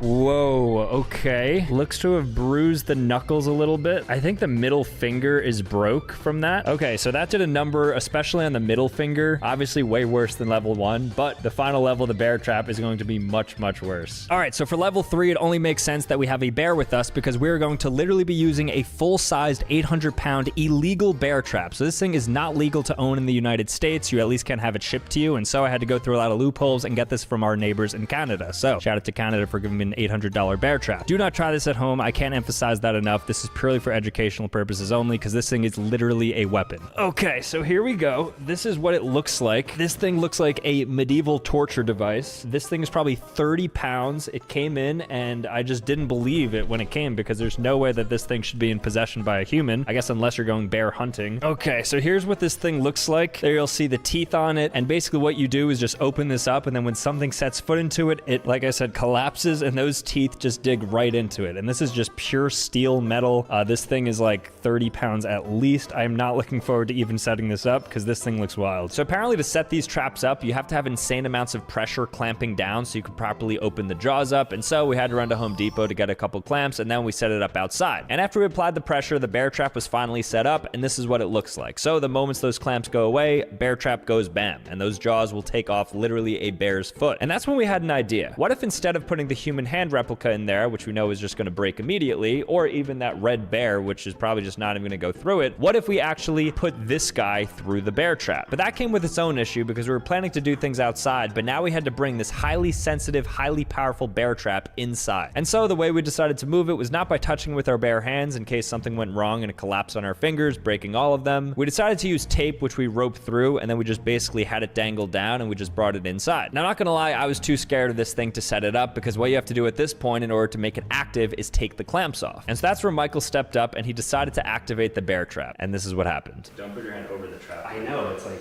Whoa, okay. Looks to have bruised the knuckles a little bit. I think the middle finger is broke from that. Okay, so that did a number, especially on the middle finger. Obviously way worse than level 1, but the final level, the bear trap, is going to be much, much worse. All right, so for level 3, it only makes sense that we have a bear with us because we're going to literally be using a full-sized 800-pound illegal bear trap. So this thing is not legal to own in the United States. You at least can't have it shipped to you, and so I had to go through a lot of loopholes and get this from our neighbors in Canada. So shout out to Canada for giving me an $800 bear trap. Do not try this at home. I can't emphasize that enough. This is purely for educational purposes only because this thing is literally a weapon. Okay, so here we go. This is what it looks like. This thing looks like a medieval torture device. This thing is probably 30 pounds. It came in and I just didn't believe it when it came because there's no way that this thing should be in possession by a human. I guess unless you're going bear hunting. Okay, so here's what this thing looks like. There you'll see the teeth on it. And basically what you do is just open this up and then when something sets foot into it, it, like I said, collapses and those teeth just dig right into it. And this is just pure steel metal. This thing is like 30 pounds at least. I'm not looking forward to even setting this up because this thing looks wild. So apparently to set these traps up, you have to have insane amounts of pressure clamping down so you can properly open the jaws up. And so we had to run to Home Depot to get a couple clamps and then we set it up outside. And after we applied the pressure, the bear trap was finally set up and this is what it looks like. So the moments those clamps go away, bear trap goes bam. And those jaws will take off literally a bear's foot. And that's when we had an idea. What if instead of putting the human hand replica in there, which we know is just going to break immediately, or even that red bear, which is probably just not even going to go through it, what if we actually put this guy through the bear trap? But that came with its own issue because we were planning to do things outside, but now we had to bring this highly sensitive, highly powerful bear trap inside. And so the way we decided to move it was not by touching with our bare hands in case something went wrong and it collapsed on our fingers, breaking all of them. We decided to use tape, which we roped through, and then we just basically had it dangled down and we just brought it inside. Now, I'm not gonna lie, I was too scared of this thing to set it up because what you have to do at this point in order to make it active is take the clamps off. And so that's where Michael stepped up and he decided to activate the bear trap. And this is what happened. Don't put your hand over the trap. I know, it's like...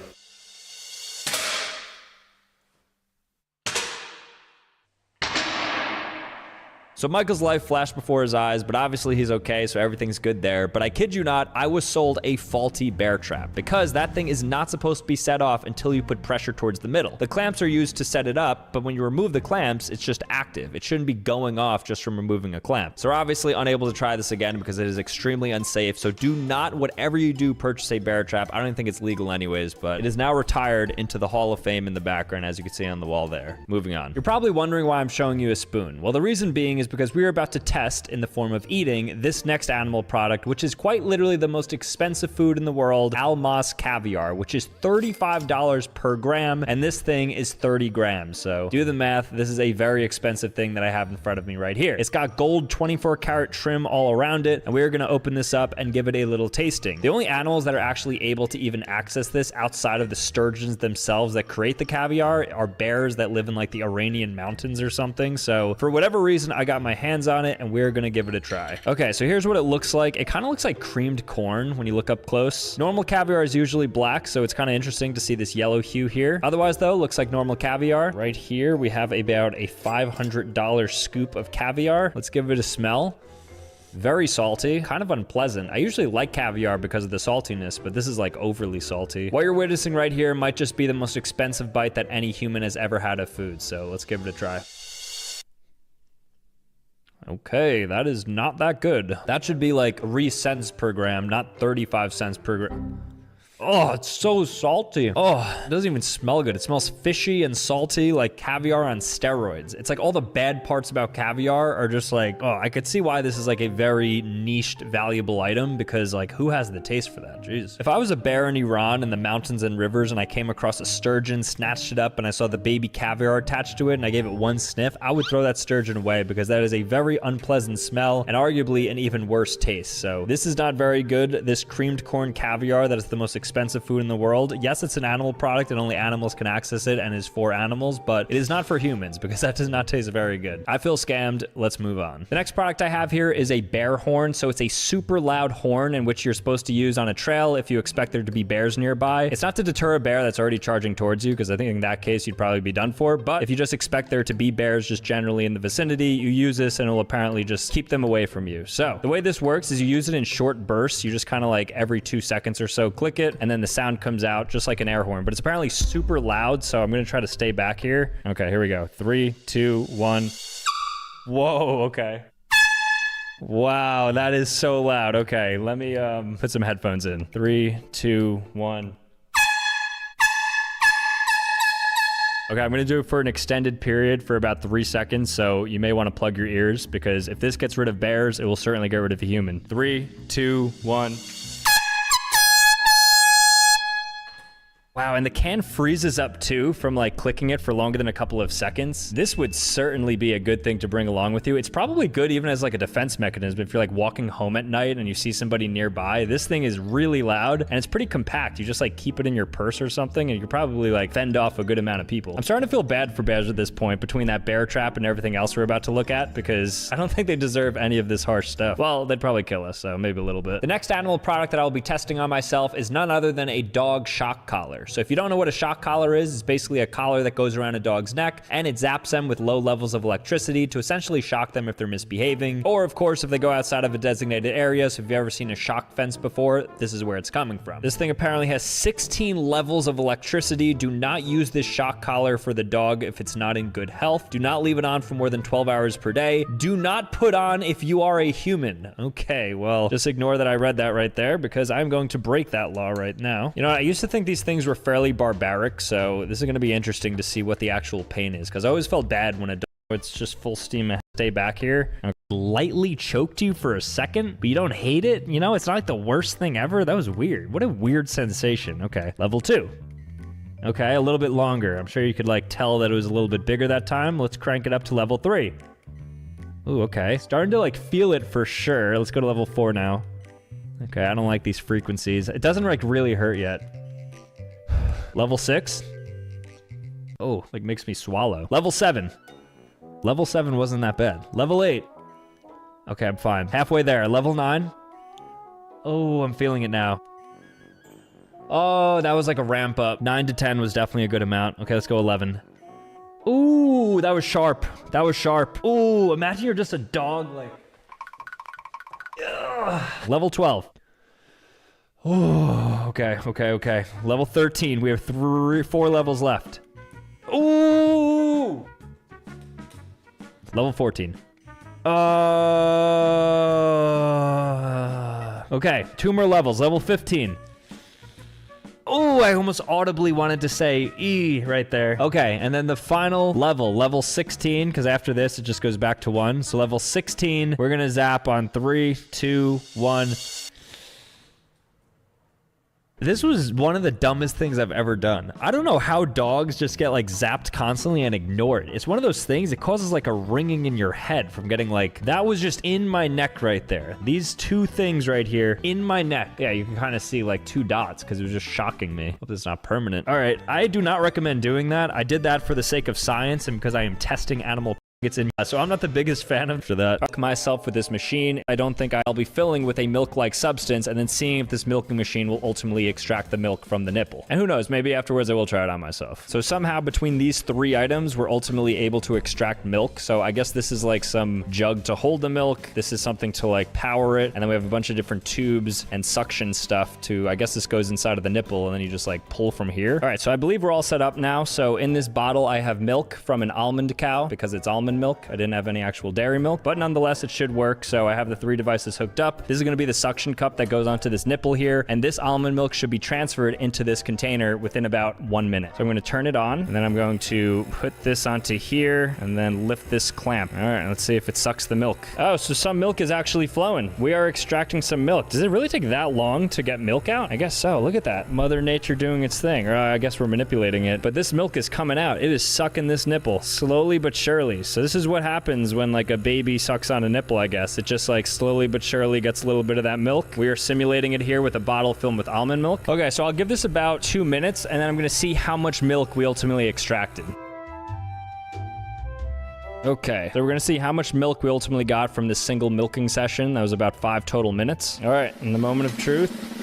So Michael's life flashed before his eyes, but obviously he's okay, so everything's good there. But I kid you not, I was sold a faulty bear trap because that thing is not supposed to be set off until you put pressure towards the middle. The clamps are used to set it up, but when you remove the clamps, it's just active. It shouldn't be going off just from removing a clamp. So we're obviously unable to try this again because it is extremely unsafe. So do not, whatever you do, purchase a bear trap. I don't even think it's legal anyways, but it is now retired into the Hall of Fame in the background, as you can see on the wall there. Moving on. You're probably wondering why I'm showing you a spoon. Well, the reason being is because we are about to test, in the form of eating, this next animal product, which is quite literally the most expensive food in the world, Almas caviar, which is $35 per gram, and this thing is 30 grams. So do the math. This is a very expensive thing that I have in front of me right here. It's got gold 24 karat trim all around it, and we're gonna open this up and give it a little tasting. The only animals that are actually able to even access this outside of the sturgeons themselves that create the caviar are bears that live in like the Iranian mountains or something. So for whatever reason, I got my hands on it and we're gonna give it a try. Okay, so here's what it looks like. It kind of looks like creamed corn when you look up close. Normal caviar is usually black, so it's kind of interesting to see this yellow hue here. Otherwise though, looks like normal caviar. Right here, we have about a $500 scoop of caviar. Let's give it a smell. Very salty, kind of unpleasant. I usually like caviar because of the saltiness, but this is like overly salty. What you're witnessing right here might just be the most expensive bite that any human has ever had of food, so let's give it a try. Okay, that is not that good. That should be like 3 cents per gram, not 35 cents per gram. Oh, it's so salty. Oh, it doesn't even smell good. It smells fishy and salty, like caviar on steroids. It's like all the bad parts about caviar are just like, oh, I could see why this is like a very niched, valuable item because like who has the taste for that? Jeez. If I was a bear in Iran in the mountains and rivers and I came across a sturgeon, snatched it up and I saw the baby caviar attached to it and I gave it one sniff, I would throw that sturgeon away because that is a very unpleasant smell and arguably an even worse taste. So this is not very good. This creamed corn caviar that is the most expensive food in the world. Yes, it's an animal product and only animals can access it and is for animals, but it is not for humans because that does not taste very good. I feel scammed. Let's move on. The next product I have here is a bear horn. So it's a super loud horn in which you're supposed to use on a trail if you expect there to be bears nearby. It's not to deter a bear that's already charging towards you because I think in that case you'd probably be done for, but if you just expect there to be bears just generally in the vicinity, you use this and it will apparently just keep them away from you. So the way this works is you use it in short bursts. You just kind of like every 2 seconds or so click it and then the sound comes out just like an air horn, but it's apparently super loud, so I'm gonna try to stay back here. Okay, here we go. 3, 2, 1. Whoa, okay. Wow, that is so loud. Okay, let me put some headphones in. 3, 2, 1. Okay, I'm gonna do it for an extended period for about 3 seconds, so you may wanna plug your ears because if this gets rid of bears, it will certainly get rid of a human. 3, 2, 1. Wow, and the can freezes up too from like clicking it for longer than a couple of seconds. This would certainly be a good thing to bring along with you. It's probably good even as like a defense mechanism if you're like walking home at night and you see somebody nearby. This thing is really loud and it's pretty compact. You just like keep it in your purse or something and you could probably like fend off a good amount of people. I'm starting to feel bad for bears at this point between that bear trap and everything else we're about to look at because I don't think they deserve any of this harsh stuff. Well, they'd probably kill us, so maybe a little bit. The next animal product that I'll be testing on myself is none other than a dog shock collar. So if you don't know what a shock collar is, it's basically a collar that goes around a dog's neck and it zaps them with low levels of electricity to essentially shock them if they're misbehaving, or of course if they go outside of a designated area. So if you've ever seen a shock fence before, this is where it's coming from. This thing apparently has 16 levels of electricity. Do not use this shock collar for the dog if it's not in good health. Do not leave it on for more than 12 hours per day. Do not put on if you are a human. Okay, well, just ignore that I read that right there because I'm going to break that law right now. You know, I used to think these things were fairly barbaric, so this is going to be interesting to see what the actual pain is, because I always felt bad when a dog, it's just full steam ahead. Stay back here. I lightly choked you for a second, but you don't hate it? You know, it's not like the worst thing ever. That was weird. What a weird sensation. Okay, level 2. Okay, a little bit longer. I'm sure you could like tell that it was a little bit bigger that time. Let's crank it up to level 3. Ooh, okay. Starting to like feel it for sure. Let's go to level 4 now. Okay, I don't like these frequencies. It doesn't like really hurt yet. Level 6. Oh, like makes me swallow. Level 7. Level 7 wasn't that bad. Level 8. Okay, I'm fine. Halfway there. Level 9. Oh, I'm feeling it now. Oh, that was like a ramp up. 9 to 10 was definitely a good amount. Okay, let's go 11. Ooh, that was sharp. That was sharp. Ooh, imagine you're just a dog like... Ugh. Level 12. Oh, okay. Level 13. We have 4 levels left. Ooh! Level 14. Okay, 2 more levels. Level 15. Oh, I almost audibly wanted to say E right there. Okay, and then the final level, level 16, because after this, it just goes back to 1. So level 16, we're gonna zap on 3, 2, 1. This was one of the dumbest things I've ever done. I don't know how dogs just get like zapped constantly and ignored. It's one of those things, it causes like a ringing in your head from getting like, that was just in my neck right there. These 2 things right here in my neck. Yeah, you can kind of see like 2 dots because it was just shocking me. Hope it's not permanent. All right, I do not recommend doing that. I did that for the sake of science and because I am testing animal it's in, so I'm not the biggest fan of that. Fuck myself with this machine. I don't think I'll be filling with a milk-like substance and then seeing if this milking machine will ultimately extract the milk from the nipple. And who knows, maybe afterwards I will try it on myself. So somehow between these 3 items, we're ultimately able to extract milk. So I guess this is like some jug to hold the milk. This is something to like power it. And then we have a bunch of different tubes and suction stuff to, I guess this goes inside of the nipple and then you just like pull from here. All right, so I believe we're all set up now. So in this bottle, I have milk from an almond cow because it's almond milk. I didn't have any actual dairy milk, but nonetheless, it should work. So I have the 3 devices hooked up. This is going to be the suction cup that goes onto this nipple here. And this almond milk should be transferred into this container within about 1 minute. So I'm going to turn it on and then I'm going to put this onto here and then lift this clamp. All right, let's see if it sucks the milk. Oh, so some milk is actually flowing. We are extracting some milk. Does it really take that long to get milk out? I guess so. Look at that. Mother Nature doing its thing. Or I guess we're manipulating it. But this milk is coming out. It is sucking this nipple slowly but surely. So this is what happens when like a baby sucks on a nipple, I guess. It just like slowly but surely gets a little bit of that milk. We are simulating it here with a bottle filled with almond milk. Okay, so I'll give this about 2 minutes and then I'm gonna see how much milk we ultimately extracted. Okay, so we're gonna see how much milk we ultimately got from this single milking session. That was about 5 total minutes. All right, in the moment of truth.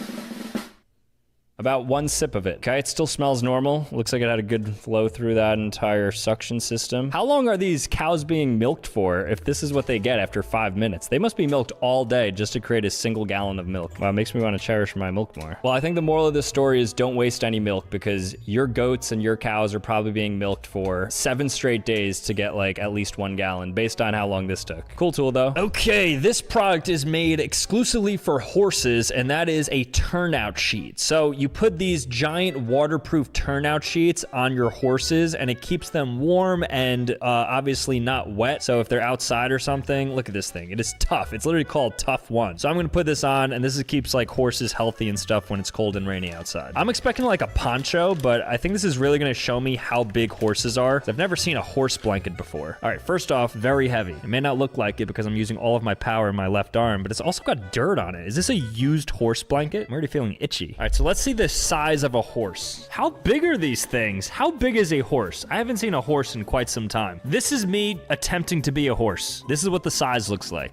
About 1 sip of it. Okay, it still smells normal. Looks like it had a good flow through that entire suction system. How long are these cows being milked for if this is what they get after 5 minutes? They must be milked all day just to create a single gallon of milk. Wow, it makes me want to cherish my milk more. Well, I think the moral of this story is don't waste any milk because your goats and your cows are probably being milked for 7 straight days to get like at least 1 gallon based on how long this took. Cool tool though. Okay, this product is made exclusively for horses and that is a turnout sheet. So you put these giant waterproof turnout sheets on your horses, and it keeps them warm and obviously not wet. So if they're outside or something, look at this thing. It is tough. It's literally called Tough One. So I'm gonna put this on, and this keeps like horses healthy and stuff when it's cold and rainy outside. I'm expecting like a poncho, but I think this is really gonna show me how big horses are. I've never seen a horse blanket before. All right, first off, very heavy. It may not look like it because I'm using all of my power in my left arm, but it's also got dirt on it. Is this a used horse blanket? I'm already feeling itchy. All right, so let's see the size of a horse. How big are these things? How big is a horse? I haven't seen a horse in quite some time. This is me attempting to be a horse. This is what the size looks like.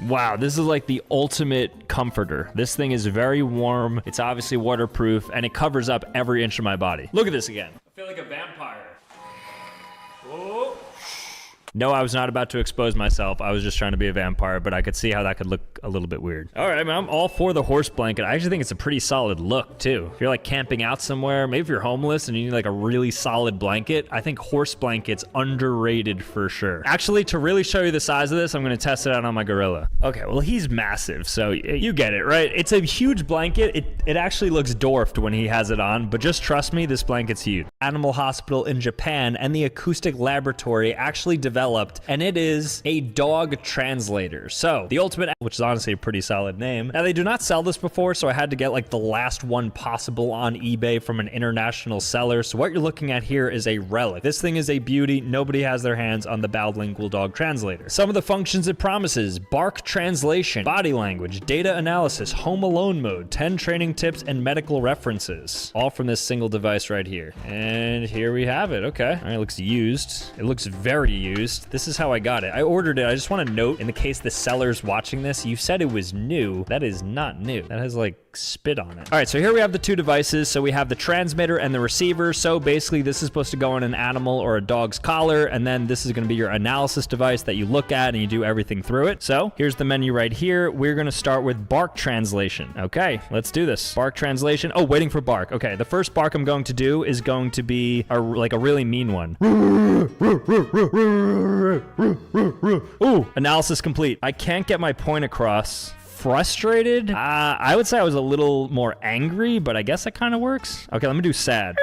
Wow, this is like the ultimate comforter. This thing is very warm. It's obviously waterproof, and it covers up every inch of my body. Look at this again. I feel like a vampire. Oh. No, I was not about to expose myself. I was just trying to be a vampire, but I could see how that could look a little bit weird. All right, I mean, I'm all for the horse blanket. I actually think it's a pretty solid look, too. If you're like camping out somewhere, maybe if you're homeless and you need like a really solid blanket, I think horse blanket's underrated for sure. Actually, to really show you the size of this, I'm gonna test it out on my gorilla. Okay, well, he's massive, so you get it, right? It's a huge blanket. It actually looks dwarfed when he has it on, but just trust me, this blanket's huge. Animal Hospital in Japan and the Acoustic Laboratory actually developed, and it is a dog translator. So the ultimate, which is honestly a pretty solid name. Now they do not sell this before, so I had to get like the last one possible on eBay from an international seller. So what you're looking at here is a relic. This thing is a beauty. Nobody has their hands on the Bowlingual dog translator. Some of the functions it promises: bark translation, body language, data analysis, home alone mode, 10 training tips, and medical references. All from this single device right here. And here we have it. Okay. All right, it looks used. It looks very used. This is how I got it. I ordered it. I just want to note, in the case the seller's watching this, you said it was new. That is not new. That has like spit on it. All right, so here we have the two devices. So we have the transmitter and the receiver. So basically this is supposed to go on an animal or a dog's collar, and then this is going to be your analysis device that you look at and you do everything through it. So here's the menu right here. We're going to start with bark translation. Okay, let's do this. Bark translation. Oh, waiting for bark. Okay, the first bark I'm going to do is going to be like a really mean one. Ooh, analysis complete. I can't get my point across. Frustrated? I would say I was a little more angry, but I guess that kind of works. Okay, let me do sad.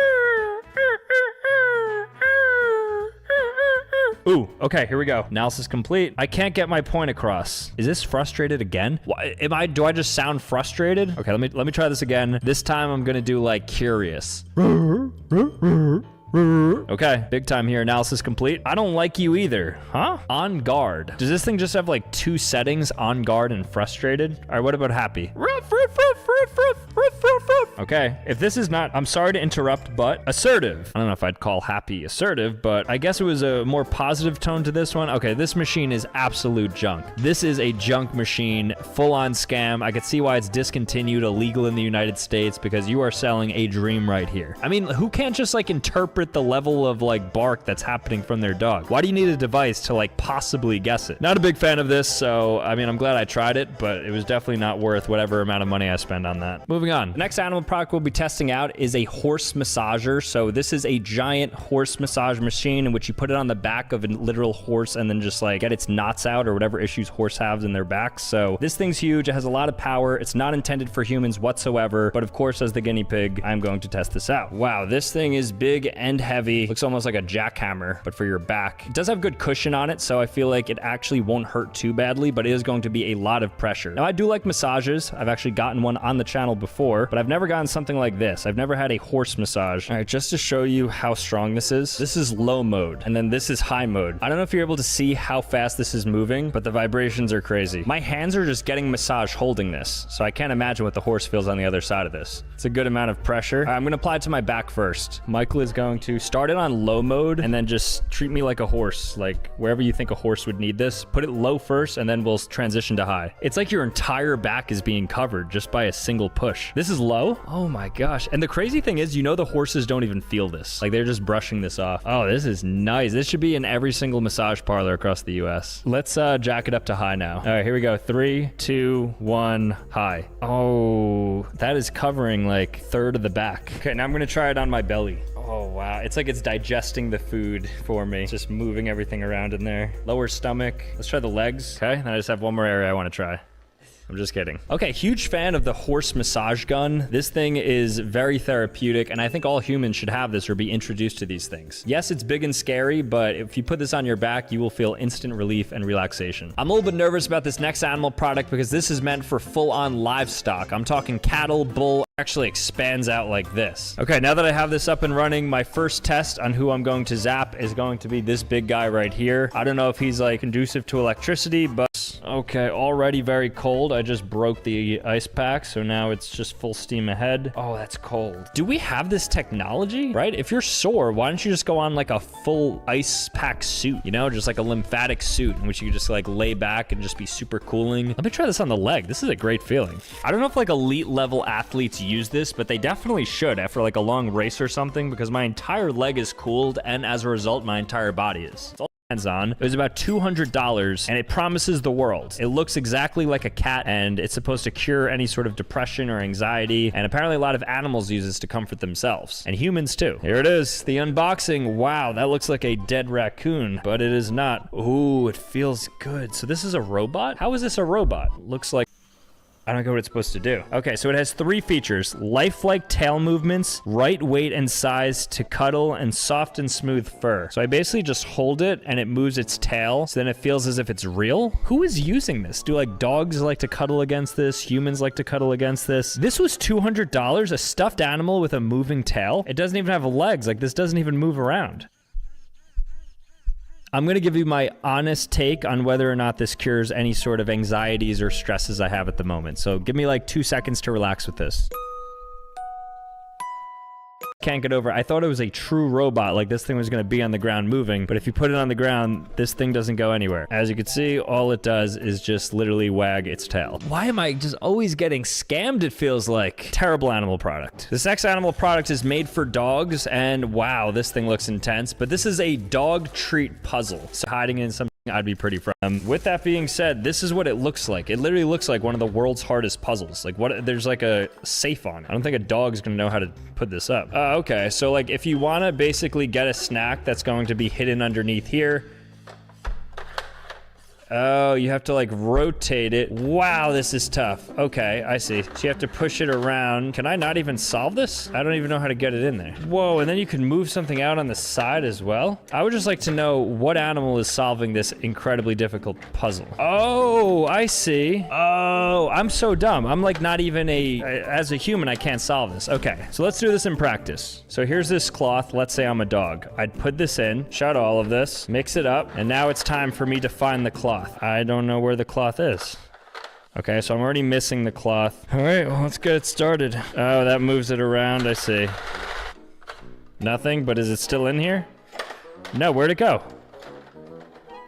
Ooh, okay, here we go. Analysis complete. I can't get my point across. Is this frustrated again? Do I just sound frustrated? Okay, let me try this again. This time I'm gonna do like curious. Okay, big time here. Analysis complete. I don't like you either. Huh? On guard. Does this thing just have like two settings? On guard and frustrated? All right, what about happy? Okay, if this is not, I'm sorry to interrupt, but assertive. I don't know if I'd call happy assertive, but I guess it was a more positive tone to this one. Okay, this machine is absolute junk. This is a junk machine, full-on scam. I could see why it's discontinued, illegal in the United States, because you are selling a dream right here. I mean, who can't just like interpret the level of like bark that's happening from their dog? Why do you need a device to like possibly guess it? Not a big fan of this, so I mean, I'm glad I tried it, but it was definitely not worth whatever amount of money I spend on that. Moving on. The next animal product we'll be testing out is a horse massager. So this is a giant horse massage machine in which you put it on the back of a literal horse and then just like get its knots out or whatever issues horse have in their backs. So this thing's huge. It has a lot of power. It's not intended for humans whatsoever, but of course, as the guinea pig, I'm going to test this out. Wow, this thing is big and heavy. Looks almost like a jackhammer, but for your back. It does have good cushion on it, so I feel like it actually won't hurt too badly, but it is going to be a lot of pressure. Now, I do like massages. I've actually gotten one on the channel before, but I've never gotten something like this. I've never had a horse massage. All right, just to show you how strong this is low mode, and then this is high mode. I don't know if you're able to see how fast this is moving, but the vibrations are crazy. My hands are just getting massage holding this, so I can't imagine what the horse feels on the other side of this. It's a good amount of pressure. All right, I'm gonna apply it to my back first. Michael is going to start it on low mode and then just treat me like a horse, like wherever you think a horse would need this. Put it low first and then we'll transition to high. It's like your entire back is being covered just by a single push. This is low. Oh my gosh. And the crazy thing is, you know, the horses don't even feel this. Like they're just brushing this off. Oh, this is nice. This should be in every single massage parlor across the US. Let's jack it up to high now. All right, here we go. 3, 2, 1, high. Oh, that is covering like a third of the back. Okay, now I'm gonna try it on my belly. Oh, wow. It's like it's digesting the food for me. It's just moving everything around in there. Lower stomach. Let's try the legs. Okay, then I just have one more area I want to try. I'm just kidding. Okay, huge fan of the horse massage gun. This thing is very therapeutic, and I think all humans should have this or be introduced to these things. Yes, it's big and scary, but if you put this on your back, you will feel instant relief and relaxation. I'm a little bit nervous about this next animal product because this is meant for full-on livestock. I'm talking cattle, bull, actually expands out like this. Okay, now that I have this up and running, my first test on who I'm going to zap is going to be this big guy right here. I don't know if he's like conducive to electricity, but okay, already very cold. I just broke the ice pack, so now it's just full steam ahead. Oh, that's cold. Do we have this technology, right? If you're sore, why don't you just go on like a full ice pack suit, you know, just like a lymphatic suit in which you just like lay back and just be super cooling. Let me try this on the leg. This is a great feeling. I don't know if like elite level athletes use this, but they definitely should after like a long race or something, because my entire leg is cooled, and as a result, my entire body is. It's all on. It was about $200, and it promises the world. It looks exactly like a cat, and it's supposed to cure any sort of depression or anxiety, and apparently a lot of animals use this to comfort themselves, and humans too. Here it is, the unboxing. Wow, that looks like a dead raccoon, but it is not. Ooh, it feels good. So this is a robot? How is this a robot? Looks like I don't know what it's supposed to do. Okay, so it has 3 features: lifelike tail movements, right weight and size to cuddle, and soft and smooth fur. So I basically just hold it and it moves its tail, so then it feels as if it's real. Who is using this? Do like dogs like to cuddle against this? Humans like to cuddle against this? This was $200, a stuffed animal with a moving tail. It doesn't even have legs. Like, this doesn't even move around. I'm gonna give you my honest take on whether or not this cures any sort of anxieties or stresses I have at the moment. So give me like 2 seconds to relax with this. Can't get over it. I thought it was a true robot, like this thing was gonna be on the ground moving, but if you put it on the ground, this thing doesn't go anywhere. As you can see, all it does is just literally wag its tail. Why am I just always getting scammed, it feels like? Terrible animal product. This next animal product is made for dogs, and wow, this thing looks intense, but this is a dog treat puzzle. So hiding in some I'd be pretty from. With that being said, this is what it looks like. It literally looks like one of the world's hardest puzzles. Like, what? There's like a safe on it. I don't think a dog's gonna know how to put this up. Okay, so like if you wanna basically get a snack that's going to be hidden underneath here, oh, you have to like rotate it. Wow, this is tough. Okay, I see. So you have to push it around. Can I not even solve this? I don't even know how to get it in there. Whoa, and then you can move something out on the side as well. I would just like to know what animal is solving this incredibly difficult puzzle. Oh, I see. Oh, I'm so dumb. I'm like not even as a human, I can't solve this. Okay, so let's do this in practice. So here's this cloth. Let's say I'm a dog. I'd put this in, shut all of this, mix it up, and now it's time for me to find the cloth. I don't know where the cloth is. Okay, so I'm already missing the cloth. All right, well, let's get it started. Oh, that moves it around, I see. Nothing, but is it still in here? No, where'd it go?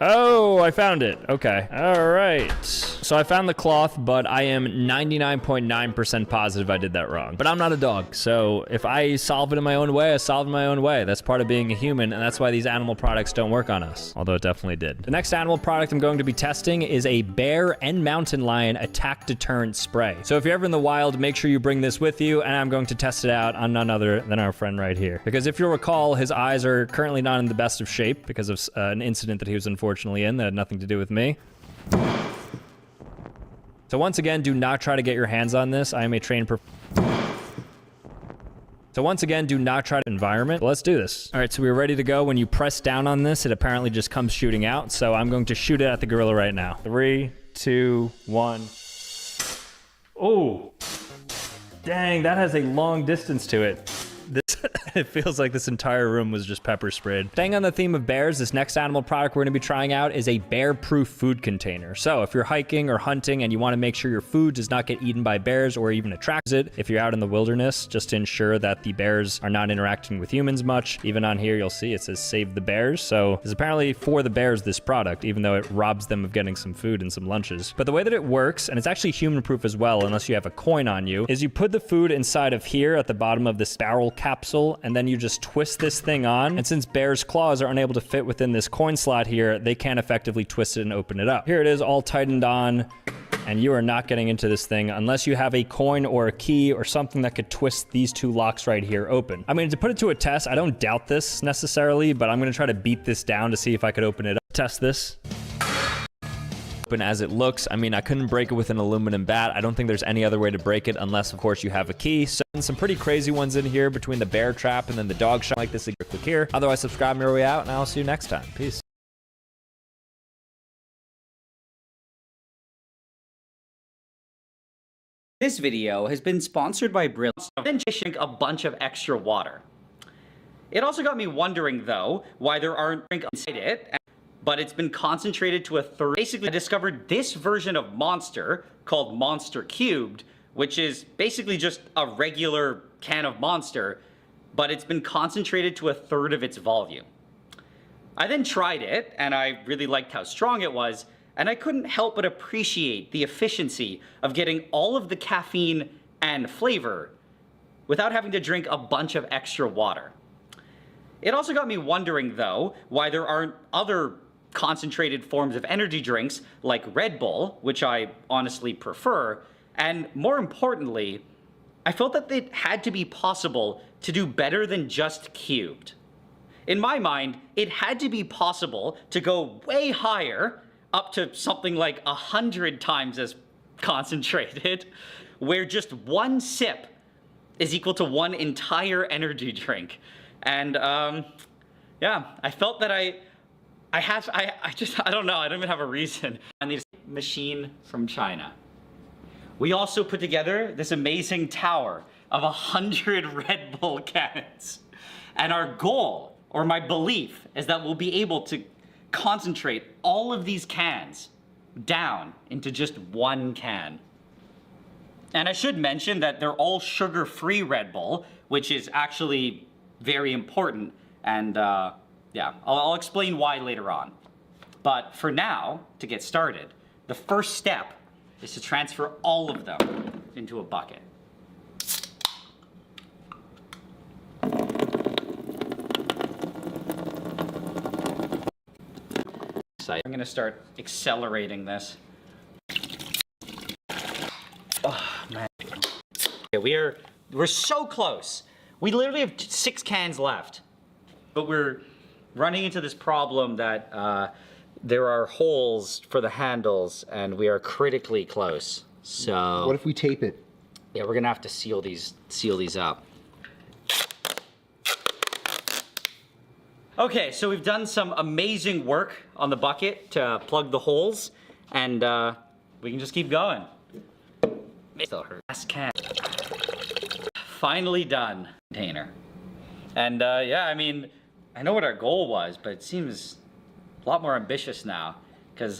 Oh, I found it. Okay. All right. So I found the cloth, but I am 99.9% positive I did that wrong. But I'm not a dog, so if I solve it in my own way, I solve it in my own way. That's part of being a human, and that's why these animal products don't work on us, although it definitely did. The next animal product I'm going to be testing is a bear and mountain lion attack deterrent spray. So if you're ever in the wild, make sure you bring this with you, and I'm going to test it out on none other than our friend right here. Because if you'll recall, his eyes are currently not in the best of shape because of an incident that he was unfortunately in that had nothing to do with me. So once again, do not try to get your hands on this. I am a trained So once again, do not try to environment. Let's do this. All right, so we're ready to go. When you press down on this, it apparently just comes shooting out. So I'm going to shoot it at the gorilla right now. 3, 2, 1. Oh, dang, that has a long distance to it. It feels like this entire room was just pepper sprayed. Staying on the theme of bears, this next animal product we're gonna be trying out is a bear-proof food container. So if you're hiking or hunting and you wanna make sure your food does not get eaten by bears or even attracts it, if you're out in the wilderness, just to ensure that the bears are not interacting with humans much. Even on here, you'll see it says save the bears. So it's apparently for the bears, this product, even though it robs them of getting some food and some lunches. But the way that it works, and it's actually human-proof as well, unless you have a coin on you, is you put the food inside of here at the bottom of this barrel capsule, and then you just twist this thing on. And since bears' claws are unable to fit within this coin slot here, they can't effectively twist it and open it up. Here it is all tightened on, and you are not getting into this thing unless you have a coin or a key or something that could twist these two locks right here open. I mean, to put it to a test, I don't doubt this necessarily, but I'm gonna try to beat this down to see if I could open it up. Test this. open as it looks. I mean, I couldn't break it with an aluminum bat. I don't think there's any other way to break it unless, of course, you have a key. So some pretty crazy ones in here between the bear trap and then the dog shot like this. Click here. Otherwise, subscribe, your way out, and I'll see you next time. Peace. This video has been sponsored by Brilliant. Then drink a bunch of extra water. It also got me wondering, though, why there aren't drinks inside it, but it's been concentrated to a third. Basically, I discovered this version of Monster called Monster Cubed, which is basically just a regular can of Monster, but it's been concentrated to a third of its volume. I then tried it, and I really liked how strong it was, and I couldn't help but appreciate the efficiency of getting all of the caffeine and flavor without having to drink a bunch of extra water. It also got me wondering, though, why there aren't other concentrated forms of energy drinks like Red Bull, which I honestly prefer, and more importantly, I felt that it had to be possible to do better than just cubed. In my mind, it had to be possible to go way higher, up to something like 100 times as concentrated, where just one sip is equal to one entire energy drink. And yeah, I felt that I don't know, I don't even have a reason. I need a machine from China. We also put together this amazing tower of 100 Red Bull cans. And our goal, or my belief, is that we'll be able to concentrate all of these cans down into just one can. And I should mention that they're all sugar-free Red Bull, which is actually very important, and yeah, I'll explain why later on. But for now, to get started, the first step is to transfer all of them into a bucket. I'm gonna start accelerating this. Oh man. Okay, we're so close. We literally have 6 cans left, but we're running into this problem that there are holes for the handles and we are critically close. So what if we tape it? Yeah, we're gonna have to seal these up. Okay, so we've done some amazing work on the bucket to plug the holes, and we can just keep going. It still hurts. Last can. Finally done. Container. And yeah, I mean, I know what our goal was, but it seems a lot more ambitious now, because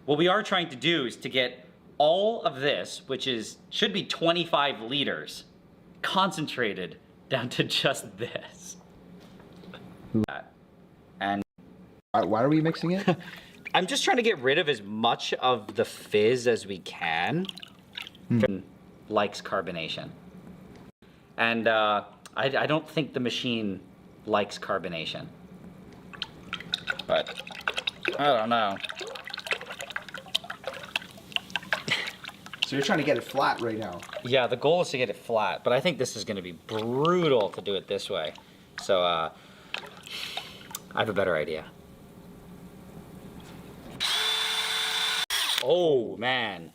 what we are trying to do is to get all of this, which should be 25 liters, concentrated down to just this. And why are we mixing it? I'm just trying to get rid of as much of the fizz as we can. Likes carbonation. And I don't think the machine likes carbonation. But I don't know. So you're trying to get it flat right now? Yeah, the goal is to get it flat, but I think this is going to be brutal to do it this way. So I have a better idea. Oh, man.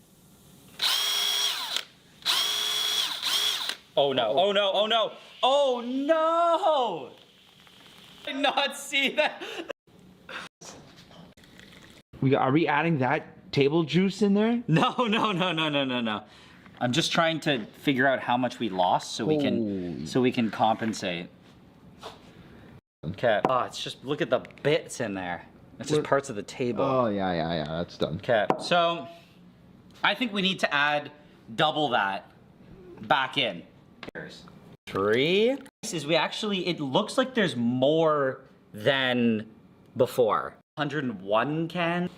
Oh no, oh no, oh no, oh no! I did not see that. Are we adding that table juice in there? No. I'm just trying to figure out how much we lost so we can compensate. Okay. Oh, it's just, look at the bits in there. It's just parts of the table. Oh, yeah, that's done. Okay, so I think we need to add double that back in. 3. It looks like there's more than before. 101 cans.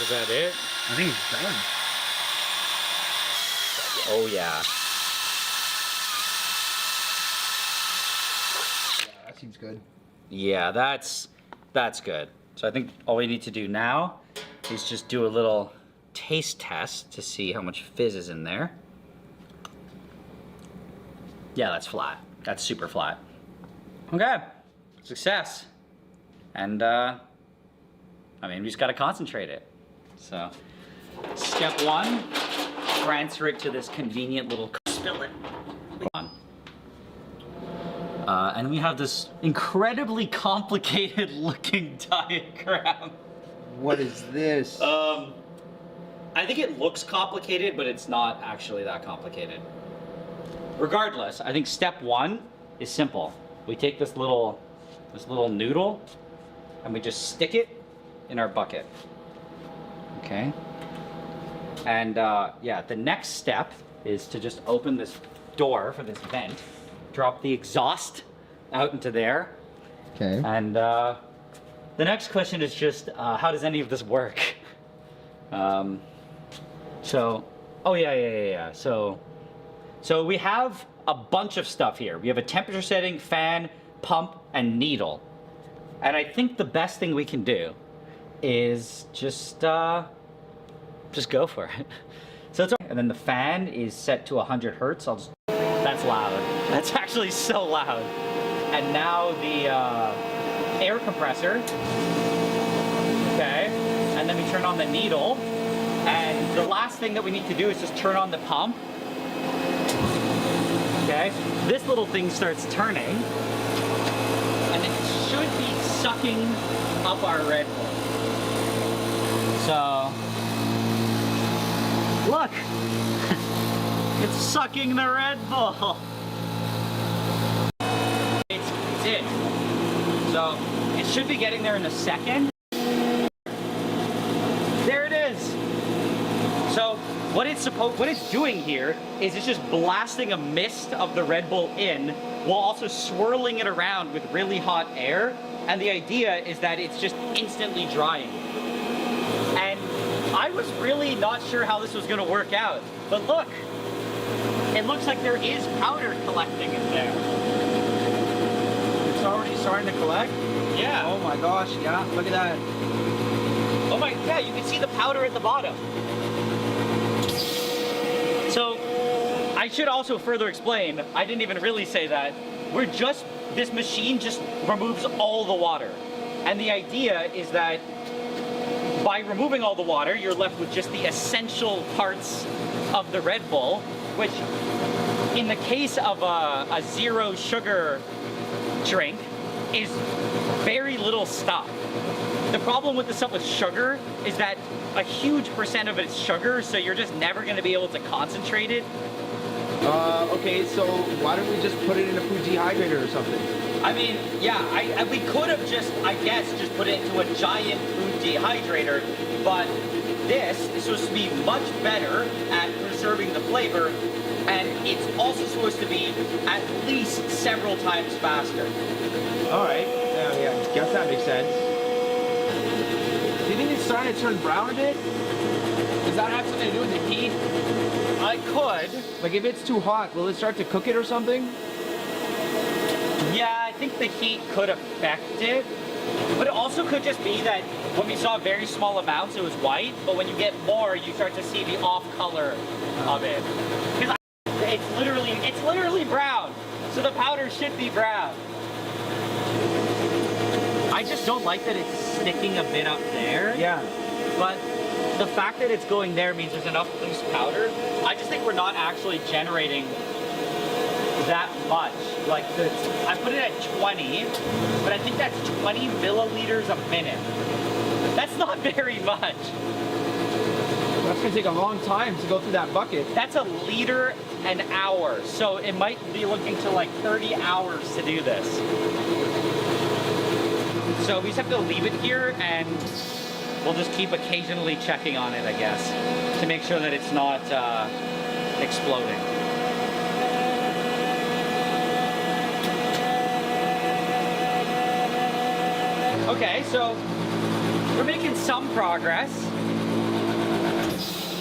Is that it? I think it's done. Oh yeah. Yeah, that seems good. Yeah, that's good. So I think all we need to do now is just do a little taste test to see how much fizz is in there. Yeah, that's flat. That's super flat. Okay. success. And I mean, we just gotta concentrate it. So, step 1, transfer it to this convenient little spillet. And we have this incredibly complicated looking diagram. What is this? I think it looks complicated, but it's not actually that complicated. Regardless, I think step 1 is simple. We take this little noodle and we just stick it in our bucket. Okay? And yeah, the next step is to just open this door for this vent, drop the exhaust out into there. Okay. And the next question is just, how does any of this work? So we have a bunch of stuff here. We have a temperature setting, fan, pump, and needle. And I think the best thing we can do is just go for it. So it's okay. And then the fan is set to 100 hertz. That's loud. That's actually so loud. And now the air compressor. Okay. And then we turn on the needle. And the last thing that we need to do is just turn on the pump. Okay. This little thing starts turning. And it should be sucking up our Red Bull. So, look. It's sucking the Red Bull. It's in. So it should be getting there in a second. There it is. So what it's doing here is it's just blasting a mist of the Red Bull in while also swirling it around with really hot air. And the idea is that it's just instantly drying. And I was really not sure how this was going to work out. But look. It looks like there is powder collecting in there. It's already starting to collect? Yeah. Oh my gosh, yeah, look at that. Oh my, yeah, you can see the powder at the bottom. So, I should also further explain, I didn't even really say that, this machine just removes all the water. And the idea is that by removing all the water, you're left with just the essential parts of the Red Bull, which in the case of a zero sugar drink is very little stuff. The problem with the stuff with sugar is that a huge percent of it's sugar, so you're just never going to be able to concentrate it. Okay, so why don't we just put it in a food dehydrator or something? I mean, yeah, we could have just put it into a giant food dehydrator, but this is supposed to be much better at preserving the flavor, and it's also supposed to be at least several times faster. Alright, yeah, guess that makes sense. Do you think it's starting to turn brown a bit? Does that have something to do with the heat? I could. Like if it's too hot, will it start to cook it or something? Yeah, I think the heat could affect it. But it also could just be that when we saw very small amounts, it was white, but when you get more, you start to see the off color of it. Because it's literally brown, so the powder should be brown. I just don't like that it's sticking a bit up there. Yeah. But the fact that it's going there means there's enough loose powder. I just think we're not actually generating that much. Like I put it at 20, but I think that's 20 milliliters a minute. That's not very much. That's gonna take a long time to go through that bucket. That's a liter an hour, so it might be looking to like 30 hours to do this. So we just have to leave it here, and we'll just keep occasionally checking on it, I guess, to make sure that it's not exploding. Okay, so we're making some progress.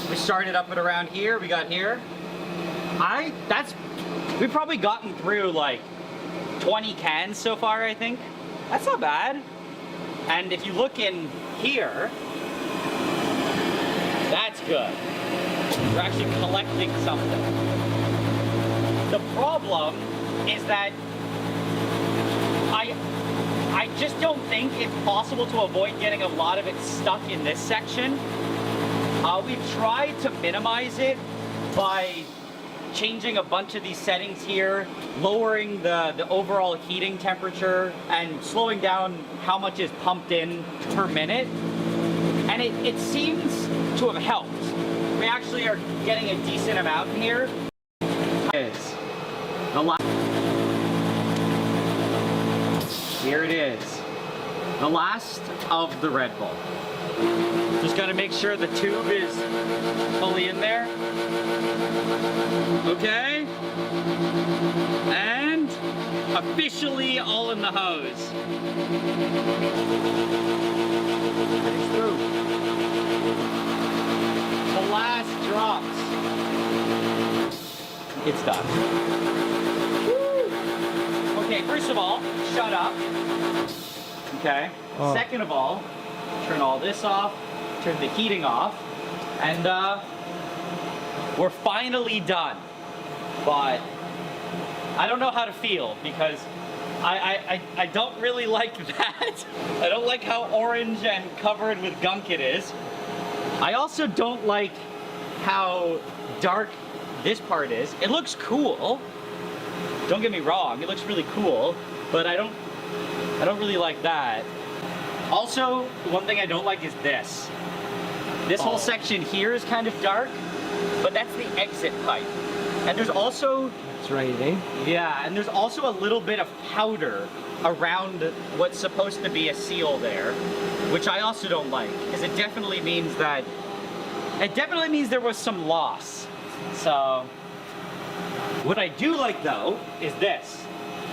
We started up at around here, we got here. We've probably gotten through like 20 cans so far, I think. That's not bad. And if you look in here, that's good. We're actually collecting something. The problem is that just don't think it's possible to avoid getting a lot of it stuck in this section. We've tried to minimize it by changing a bunch of these settings here, lowering the overall heating temperature, and slowing down how much is pumped in per minute. And it seems to have helped. We actually are getting a decent amount in here. Here it is. The last of the Red Bull. Just gotta make sure the tube is fully in there. Okay. And officially all in the hose. It's through. The last drops. It's done. Woo. Okay, first of all, shut up. Okay. Oh. Second of all, turn all this off, turn the heating off, and we're finally done. But I don't know how to feel because I don't really like that. I don't like how orange and covered with gunk it is. I also don't like how dark this part is. It looks cool. Don't get me wrong, it looks really cool, but I don't really like that. Also, one thing I don't like is this. This whole section here is kind of dark, but that's the exit pipe. And there's also... That's right, eh? Yeah, and there's also a little bit of powder around what's supposed to be a seal there, which I also don't like, because it definitely means that... It definitely means there was some loss. So... What I do like, though, is this.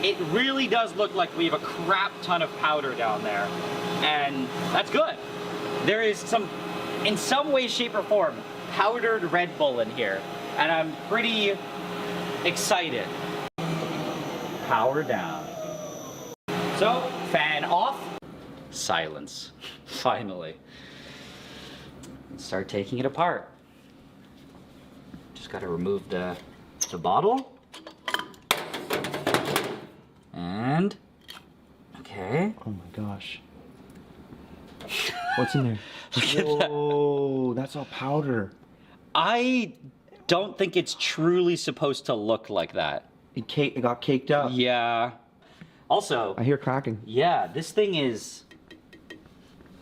It really does look like we have a crap ton of powder down there. And that's good. There is some, in some way, shape, or form, powdered Red Bull in here. And I'm pretty excited. Power down. So, fan off. Silence. Finally. Let's start taking it apart. Just gotta remove the bottle. And, okay. Oh my gosh. What's in there? Look at that. Whoa, that's all powder. I don't think it's truly supposed to look like that. It got caked up. Yeah. Also, I hear cracking. Yeah, this thing is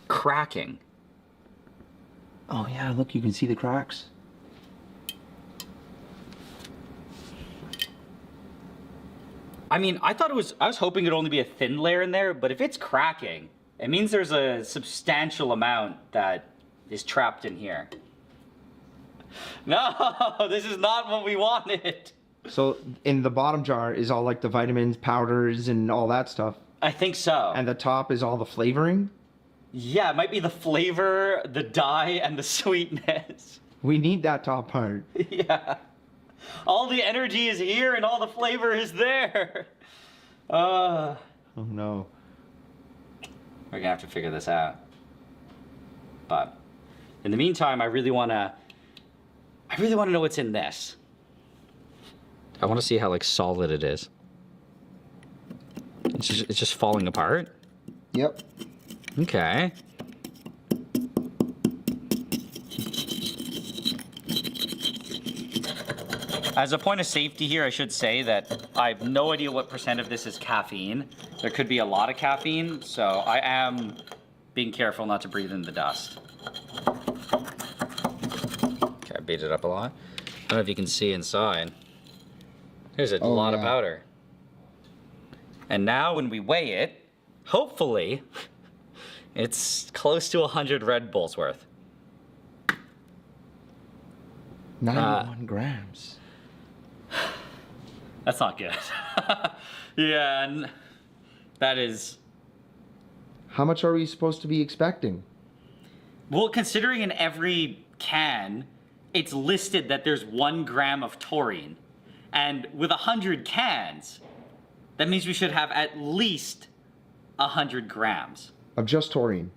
cracking. Oh yeah, look, you can see the cracks. I mean, I was hoping it'd only be a thin layer in there, but if it's cracking, it means there's a substantial amount that is trapped in here. No, this is not what we wanted. So in the bottom jar is all like the vitamins, powders, and all that stuff. I think so. And the top is all the flavoring? Yeah, it might be the flavor, the dye, and the sweetness. We need that top part. Yeah. All the energy is here and all the flavor is there. Oh no. We're gonna have to figure this out. But in the meantime, I really wanna know what's in this. I wanna see how like solid it is. It's just falling apart? Yep. Okay. As a point of safety here, I should say that I have no idea what % of this is caffeine. There could be a lot of caffeine, so I am being careful not to breathe in the dust. Okay, I beat it up a lot. I don't know if you can see inside. There's a lot of powder. And now when we weigh it, hopefully, it's close to 100 Red Bulls worth. 91 grams. That's not good. Yeah, and that is... How much are we supposed to be expecting? Well, considering in every can, it's listed that there's 1 gram of taurine. And with 100 cans, that means we should have at least 100 grams. Of just taurine?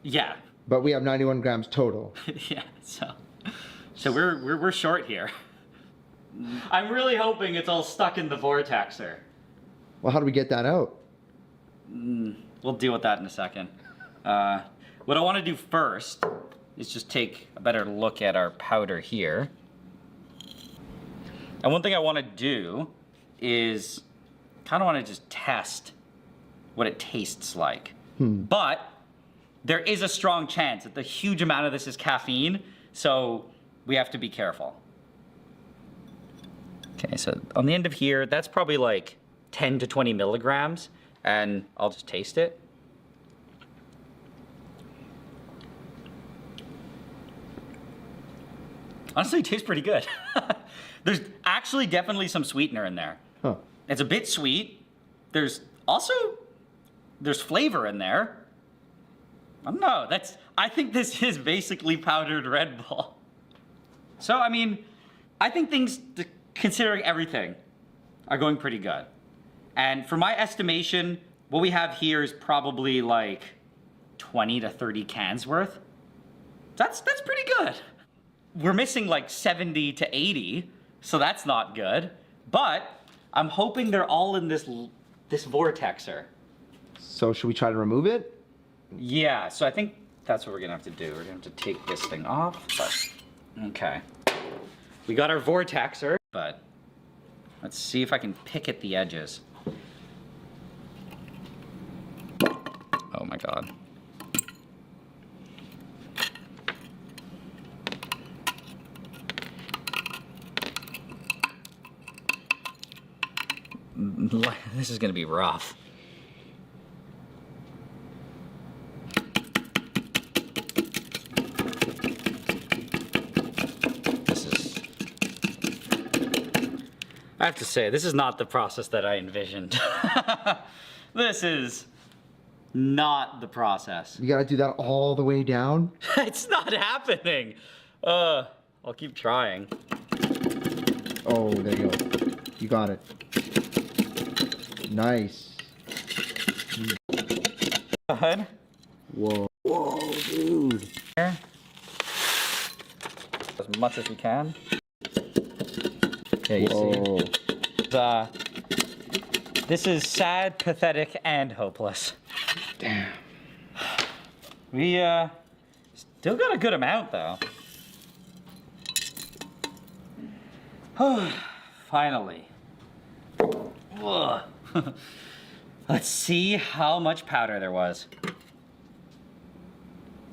Yeah. But we have 91 grams total. Yeah, so we're short here. I'm really hoping it's all stuck in the vortexer. Well, how do we get that out? We'll deal with that in a second. What I want to do first is just take a better look at our powder here. And one thing I want to do is kind of want to just test what it tastes like. But there is a strong chance that the huge amount of this is caffeine, so we have to be careful. Okay, so on the end of here, that's probably like 10 to 20 milligrams, and I'll just taste it. Honestly, it tastes pretty good. There's actually definitely some sweetener in there. Huh. It's a bit sweet. There's flavor in there. I don't know, I think this is basically powdered Red Bull. So, I mean, I think things, considering everything, are going pretty good. And for my estimation, what we have here is probably like 20 to 30 cans worth. That's pretty good. We're missing like 70 to 80, so that's not good. But I'm hoping they're all in this vortexer. So should we try to remove it? Yeah, so I think that's what we're gonna have to do. We're gonna have to take this thing off, but, okay. We got our vortexer, but let's see if I can pick at the edges. Oh my God. This is gonna be rough. I have to say, this is not the process that I envisioned. This is not the process. You gotta do that all the way down? It's not happening. I'll keep trying. Oh, there you go. You got it. Nice. Go ahead. Whoa. Whoa, dude. Here. As much as we can. Yeah, you see. This is sad, pathetic, and hopeless. Damn. We still got a good amount though. Finally. Ugh. Let's see how much powder there was.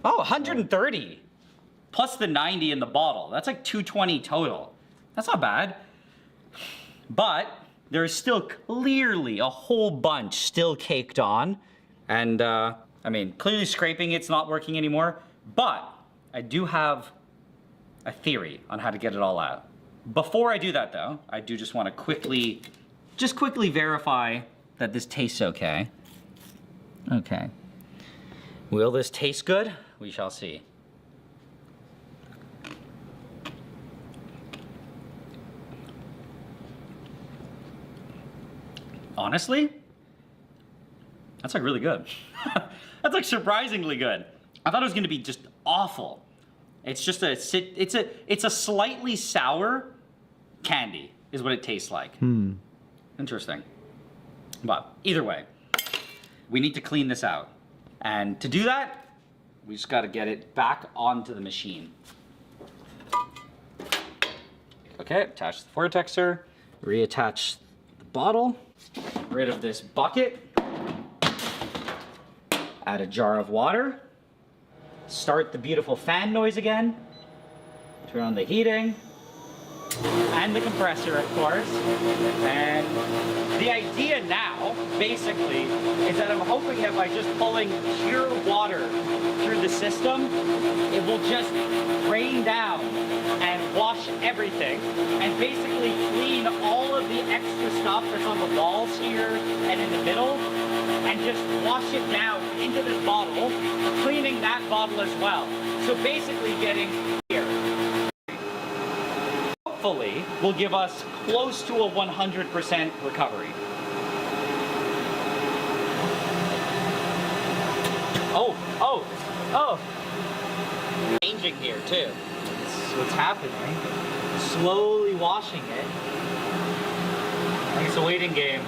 Oh, 130. Plus the 90 in the bottle. That's like 220 total. That's not bad. But there is still clearly a whole bunch still caked on. And I mean, clearly scraping it's not working anymore. But I do have a theory on how to get it all out. Before I do that though, I do just want to quickly verify that this tastes okay. Okay. Will this taste good? We shall see. Honestly, that's like really good. That's like surprisingly good. I thought it was gonna be just awful. It's just it's a slightly sour candy is what it tastes like. Interesting. But either way, we need to clean this out. And to do that, we just gotta get it back onto the machine. Okay, attach the vortexer, reattach the bottle, get rid of this bucket, add a jar of water, start the beautiful fan noise again, turn on the heating, and the compressor, of course. And the idea now, basically, is that I'm hoping that by just pulling pure water through the system, it will just rain down and wash everything, and basically clean all of the extra stuff that's on the walls here and in the middle, and just wash it down into this bottle, cleaning that bottle as well. So basically getting here. Hopefully will give us close to a 100% recovery. Oh! Changing here too. That's what's happening. Slowly washing it. I think it's a waiting game.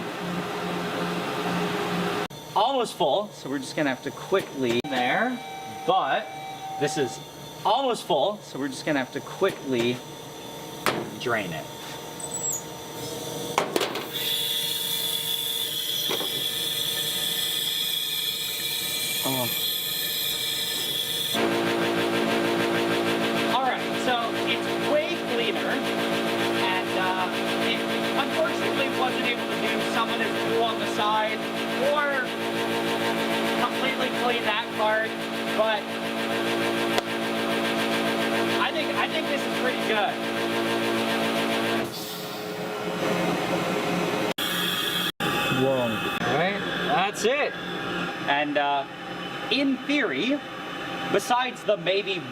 almost full, so we're just gonna have to quickly there. But this is almost full, so we're just gonna have to quickly drain it. Oh. Alright, so it's way cleaner, and it unfortunately wasn't able to do some of this glue on the side or completely clean that part, but I think this is pretty good. Whoa. Alright, that's it. And in theory, besides the maybe,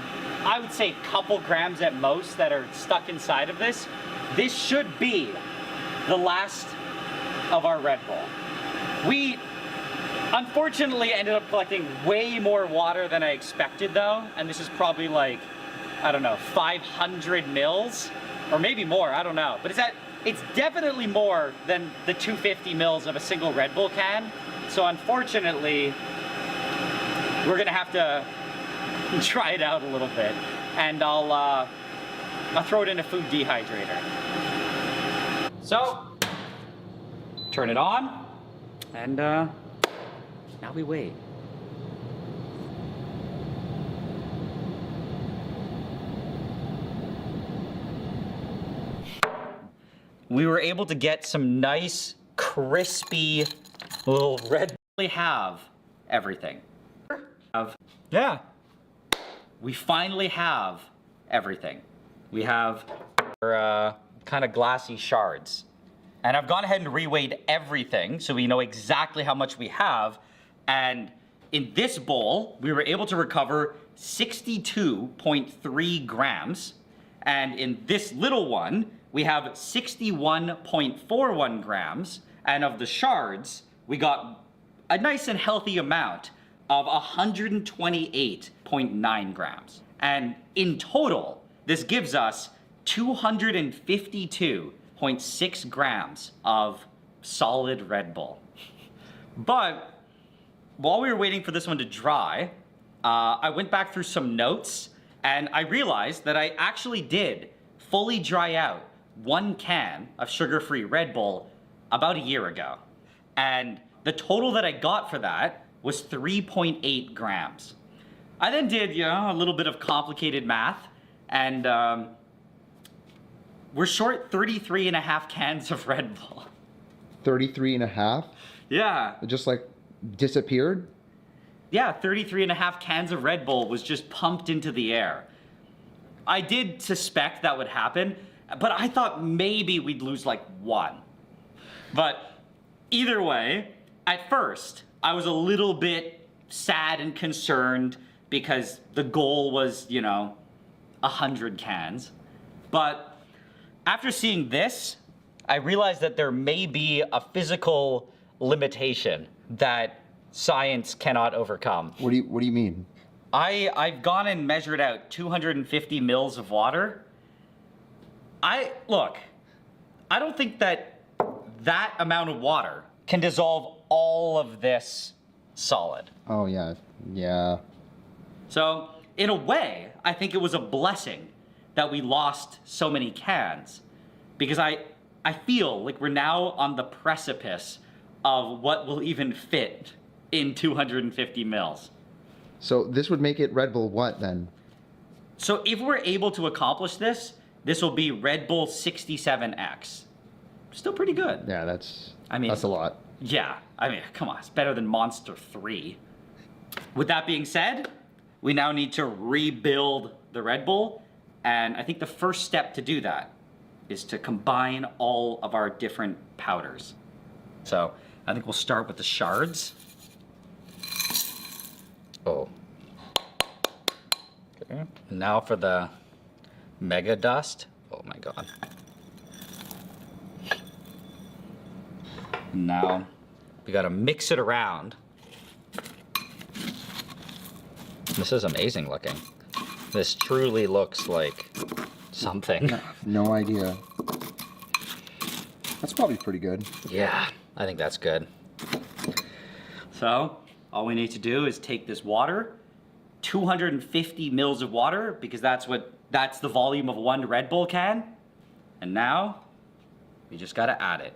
I would say couple grams at most that are stuck inside of this, this should be the last of our Red Bull. We unfortunately ended up collecting way more water than I expected though, and this is probably like, I don't know, 500 mils, or maybe more, I don't know. But it's definitely more than the 250 mils of a single Red Bull can. So unfortunately, we're gonna have to try it out a little bit, and I'll throw it in a food dehydrator. So, turn it on, and now we wait. We were able to get some nice, crispy little Red. We have everything. Yeah. We finally have everything. We have our kind of glassy shards. And I've gone ahead and reweighed everything so we know exactly how much we have. And in this bowl, we were able to recover 62.3 grams. And in this little one, we have 61.41 grams. And of the shards, we got a nice and healthy amount of 128.9 grams. And in total, this gives us 252.6 grams of solid Red Bull. But while we were waiting for this one to dry, I went back through some notes and I realized that I actually did fully dry out 1 can of sugar-free Red Bull about a year ago. And the total that I got for that was 3.8 grams. I then did, you know, a little bit of complicated math, and we're short 33.5 cans of Red Bull. 33.5? Yeah. It just like disappeared? Yeah, 33.5 cans of Red Bull was just pumped into the air. I did suspect that would happen, but I thought maybe we'd lose like 1. But either way, at first, I was a little bit sad and concerned because the goal was, you know, 100 cans. But after seeing this, I realized that there may be a physical limitation that science cannot overcome. What do you mean? I've gone and measured out 250 mils of water. Look, I don't think that amount of water can dissolve all of this solid. Oh yeah, yeah. So in a way, I think it was a blessing that we lost so many cans, because I feel like we're now on the precipice of what will even fit in 250 mils. So this would make it Red Bull what then? So if we're able to accomplish this, this will be Red Bull 67X. Still pretty good. Yeah, that's a lot. Yeah, I mean, come on, it's better than Monster 3. With that being said, we now need to rebuild the Red Bull, and I think the first step to do that is to combine all of our different powders. So I think we'll start with the shards. Oh. Okay. Now for the Mega Dust. Oh my god. Now we gotta mix it around. This is amazing looking. This truly looks like something. No idea. That's probably pretty good. Yeah, I think that's good. So all we need to do is take this water, 250 mils of water, because that's the volume of one Red Bull can. And now we just gotta add it.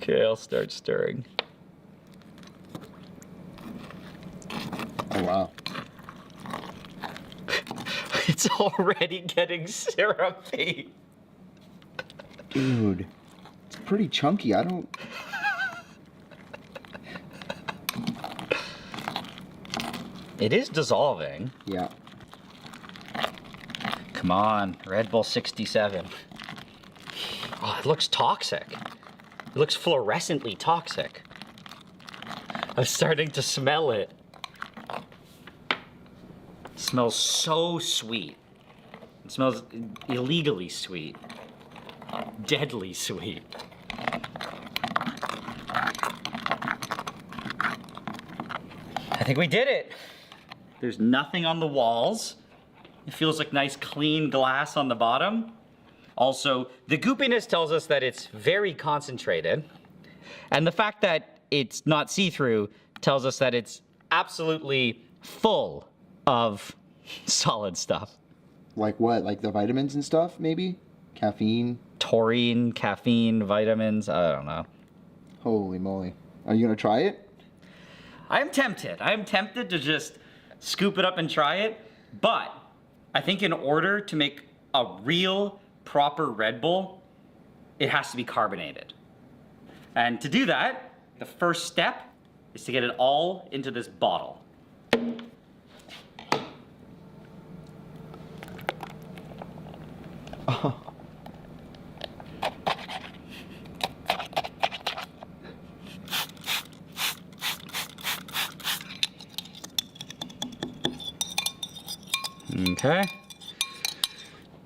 Okay, I'll start stirring. Oh, wow. It's already getting syrupy. Dude, it's pretty chunky. I don't... It is dissolving. Yeah. Come on, Red Bull 67. Oh, it looks toxic. It looks fluorescently toxic. I'm starting to smell it. It smells so sweet. It smells illegally sweet. Deadly sweet. I think we did it. There's nothing on the walls. It feels like nice clean glass on the bottom. Also, the goopiness tells us that it's very concentrated. And the fact that it's not see-through tells us that it's absolutely full of solid stuff. Like what? Like the vitamins and stuff, maybe? Caffeine? Taurine, caffeine, vitamins, I don't know. Holy moly. Are you gonna try it? I'm tempted. I'm tempted to just scoop it up and try it. But I think in order to make a real proper Red Bull, it has to be carbonated. And to do that, the first step is to get it all into this bottle. Oh. Okay.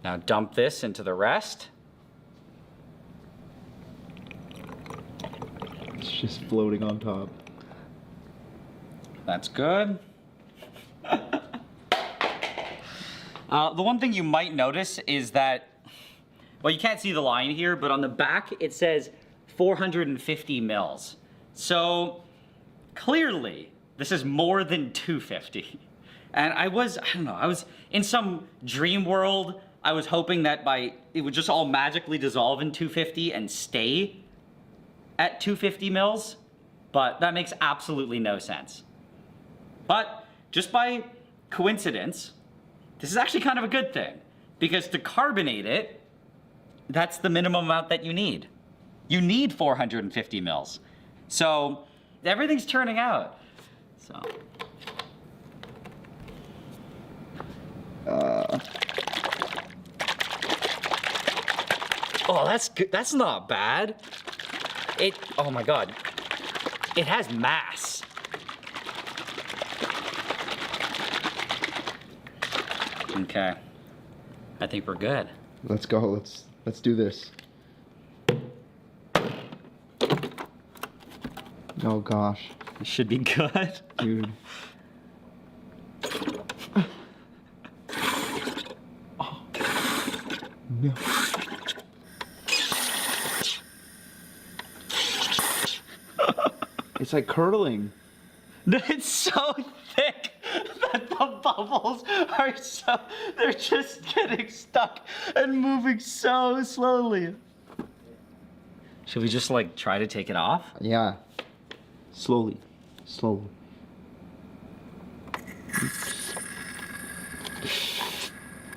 Now dump this into the rest. It's just floating on top. That's good. The one thing you might notice is that, well, you can't see the line here, but on the back it says 450 mils. So clearly this is more than 250. And I don't know, I was in some dream world. I was hoping that it would just all magically dissolve in 250 and stay at 250 mils, but that makes absolutely no sense. But just by coincidence, this is actually kind of a good thing, because to carbonate it, that's the minimum amount that you need. You need 450 mils. So everything's turning out. So. Oh, that's good. That's not bad. Oh my God. It has mass. Okay. I think we're good. Let's go. Let's do this. Oh gosh. It should be good. Dude. No. It's like curdling. It's so thick that the bubbles are they're just getting stuck and moving so slowly. Should we just like try to take it off? Yeah. Slowly. Slowly.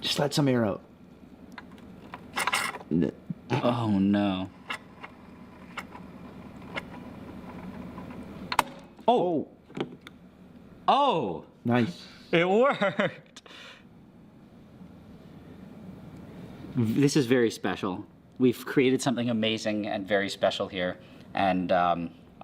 Just let some air out. Oh no. Oh. Oh. Nice. It worked. This is very special. We've created something amazing and very special here. And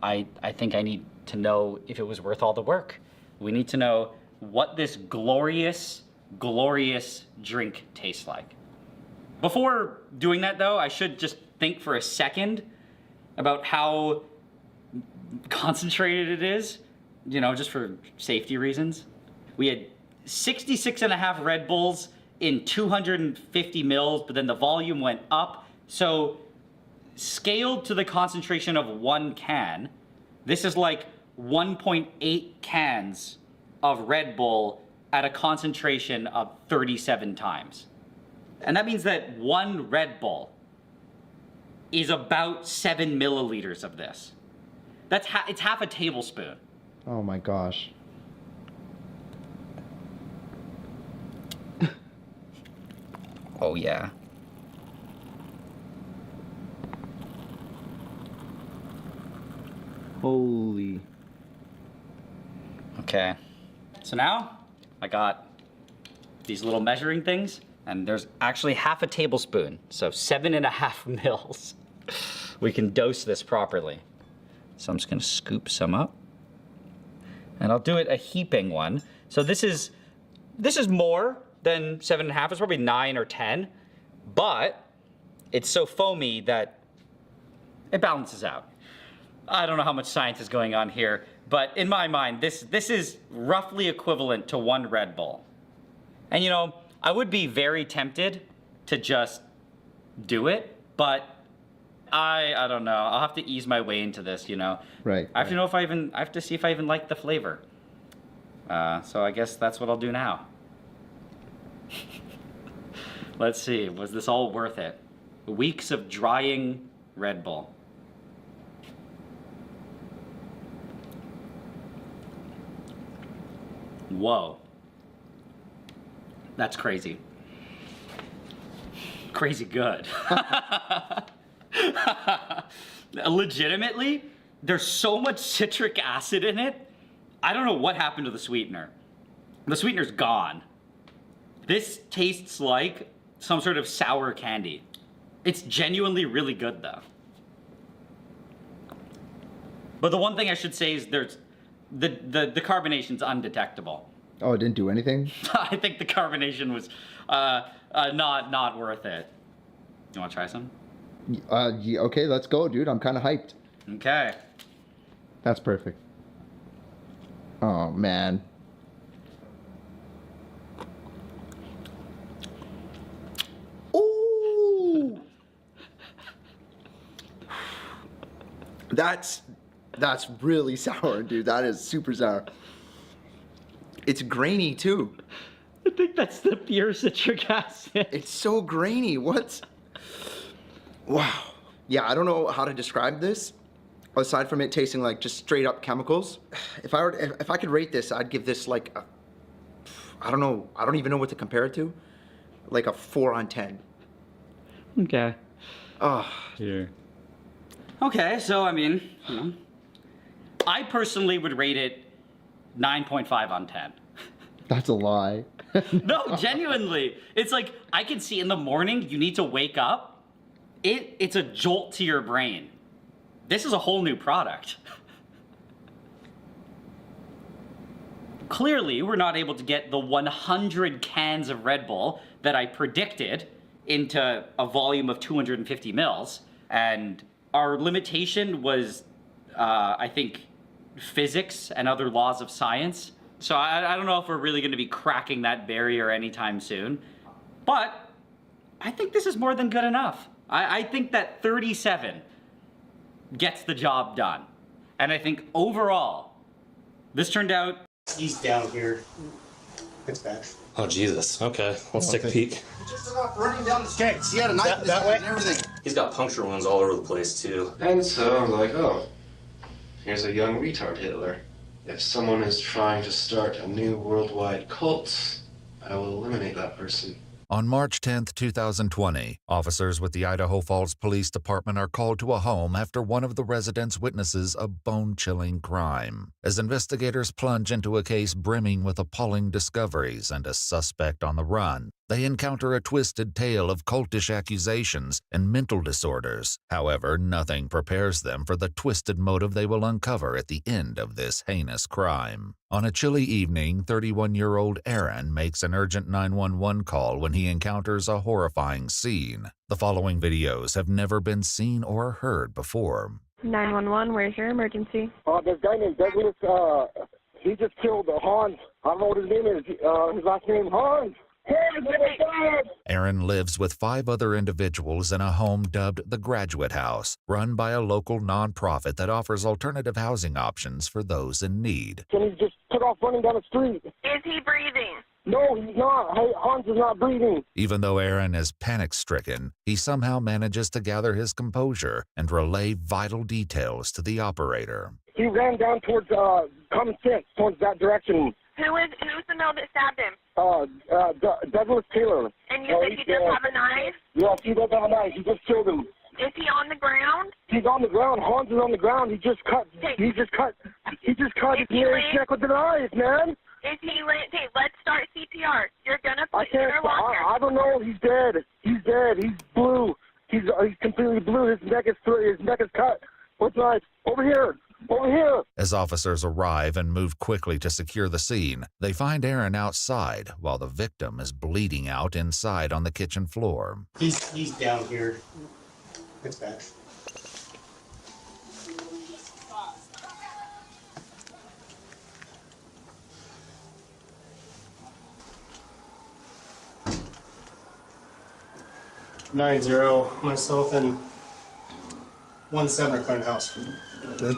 I think I need to know if it was worth all the work. We need to know what this glorious, glorious drink tastes like. Before doing that though, I should just think for a second about how concentrated it is. you know, just for safety reasons. We had 66.5 Red Bulls in 250 mils, but then the volume went up. So scaled to the concentration of 1 can, this is like 1.8 cans of Red Bull at a concentration of 37 times. And that means that 1 Red Bull is about 7 milliliters of this. It's half a tablespoon. Oh my gosh. Oh yeah. Holy. Okay. So now I got these little measuring things, and there's actually half a tablespoon, so 7.5 mils. We can dose this properly. So I'm just gonna scoop some up. And I'll do it a heaping one. So this is more than 7.5, it's probably 9 or 10, but it's so foamy that it balances out. I don't know how much science is going on here, but in my mind, this is roughly equivalent to 1 Red Bull. And you know, I would be very tempted to just do it, but I don't know. I'll have to ease my way into this, you know. Right. I have to know if I have to see if I even like the flavor. So I guess that's what I'll do now. Let's see, was this all worth it? Weeks of drying Red Bull. Whoa. That's crazy. Crazy good. Legitimately, there's so much citric acid in it. I don't know what happened to the sweetener. The sweetener's gone. This tastes like some sort of sour candy. It's genuinely really good though. But the one thing I should say is there's the carbonation's undetectable. Oh, it didn't do anything? I think the carbonation was not worth it. You want to try some? Yeah, okay, let's go, dude. I'm kind of hyped. Okay. That's perfect. Oh, man. Ooh! That's really sour, dude. That is super sour. It's grainy, too. I think that's the pure citric acid. It's so grainy. What? Wow. Yeah, I don't know how to describe this, aside from it tasting like just straight up chemicals. If I could rate this, I'd give this like a, I don't know. I don't even know what to compare it to. Like a 4 on 10. Okay. Oh. Here. Okay, so I mean, you know, I personally would rate it 9.5 on 10. That's a lie. No, genuinely. It's like, I can see in the morning, you need to wake up. It's a jolt to your brain. This is a whole new product. Clearly, we're not able to get the 100 cans of Red Bull that I predicted into a volume of 250 mils. And our limitation was, I think, physics and other laws of science. So I don't know if we're really going to be cracking that barrier anytime soon. But I think this is more than good enough. I think that 37 gets the job done. And I think overall, this turned out... He's down here. It's bad. Oh, Jesus. Okay, let's take a peek. Just about running down the skates. He had a knife in his hand and everything. He's got puncture wounds all over the place, too. And so I'm like, oh, here's a young retard Hitler. If someone is trying to start a new worldwide cult, I will eliminate that person. On March 10, 2020, officers with the Idaho Falls Police Department are called to a home after one of the residents witnesses a bone-chilling crime. As investigators plunge into a case brimming with appalling discoveries and a suspect on the run, they encounter a twisted tale of cultish accusations and mental disorders. However, nothing prepares them for the twisted motive they will uncover at the end of this heinous crime. On a chilly evening, 31-year-old Aaron makes an urgent 911 call when he encounters a horrifying scene. The following videos have never been seen or heard before. 911, where's your emergency? This guy named Douglas He just killed Hans. I don't know what his name is. His last name, Hans. Aaron lives with 5 other individuals in a home dubbed the Graduate House, run by a local nonprofit that offers alternative housing options for those in need. And he just took off running down the street. Is he breathing? No, he's not. Hey, Hans is not breathing. Even though Aaron is panic-stricken, he somehow manages to gather his composure and relay vital details to the operator. He ran down towards Common Sense, towards that direction. Who's the male that stabbed him? Douglas Taylor. And you said he does have a knife? Yes, he does have a knife. He just killed him. Is he on the ground? He's on the ground. Hans is on the ground. He just cut his neck with a knife, man. Is he okay, let's start CPR. You're gonna put I don't know. He's dead. He's dead. He's blue. He's completely blue. His neck is cut. What's knife? Over here. Over here. As officers arrive and move quickly to secure the scene, they find Aaron outside while the victim is bleeding out inside on the kitchen floor. He's down here. It's bad. Myself and 1-7 are clearing the house. Good.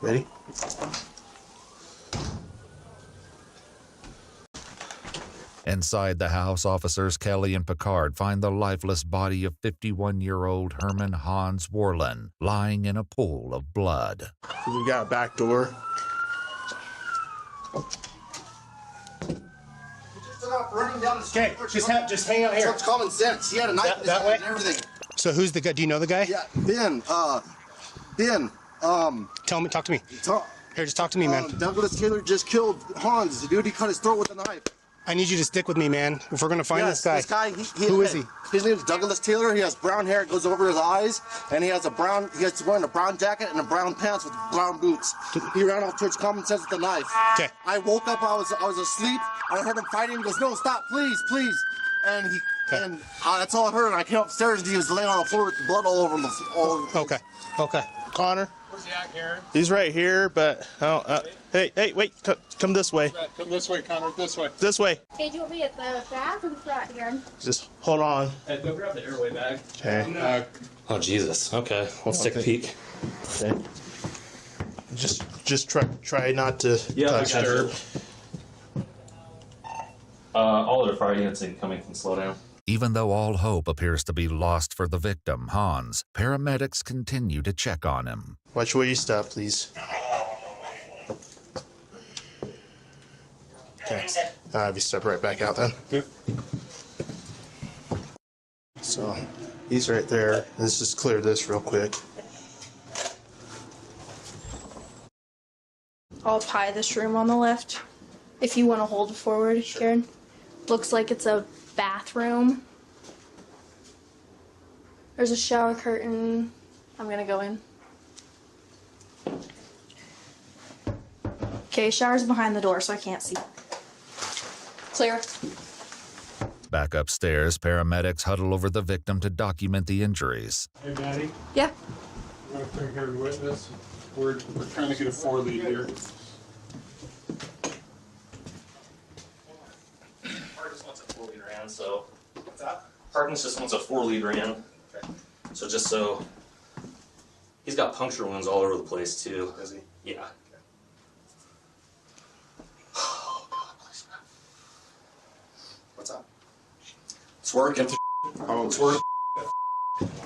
Ready? Inside the house, officers Kelly and Picard find the lifeless body of 51-year-old Herman Hans Worland lying in a pool of blood. We got a back door. Running down the street. Okay, just hang out here. It's common sense. He had a knife that way and everything. So who's the guy? Do you know the guy? Yeah, Ben. Talk to me. Here, just talk to me, man. Douglas Taylor just killed Hans. The dude, he cut his throat with a knife. I need you to stick with me, man. If we're gonna find Yes, this guy, who is he? His name's Douglas Taylor. He has brown hair. It goes over his eyes, and he's wearing a brown jacket and a brown pants with brown boots. He ran off towards Common Sense with a knife. Okay. I woke up. I was asleep. I heard him fighting. He goes, "No, stop, please, please." And that's all I heard. And I came upstairs, and he was laying on the floor with blood all over him. Okay. Connor. Where's he at, Aaron? He's right here, but hey, wait, come this way. Come this way, Connor. This way. This way. Hey, do you want me at the back or the front, Aaron? Just hold on. Hey, go grab the airway bag. Okay. Oh Jesus. Okay, let's take a peek. Okay. Just try not to touch it. All other fire units incoming can slow down. Even though all hope appears to be lost for the victim, Hans, paramedics continue to check on him. Watch where you stop, please. Okay. If you step right back out then. Good. So, he's right there. Let's just clear this real quick. I'll pie this room on the left. If you want to hold it forward, Karen. Looks like it's a bathroom. There's a shower curtain. I'm gonna go in. Okay, shower's behind the door, so I can't see. Clear. Back upstairs, paramedics huddle over the victim to document the injuries. Hey, Maddie. Yeah. I'm gonna come here and witness. We're trying to get a 4-lead here. Harkins wants a 4-lead round, so. What's that? Harkins just wants a 4-lead round. Okay. So just so. He's got puncture wounds all over the place, too. Does he? Yeah. Okay. Oh, God, please, man. What's up? It's working. Oh, it's working.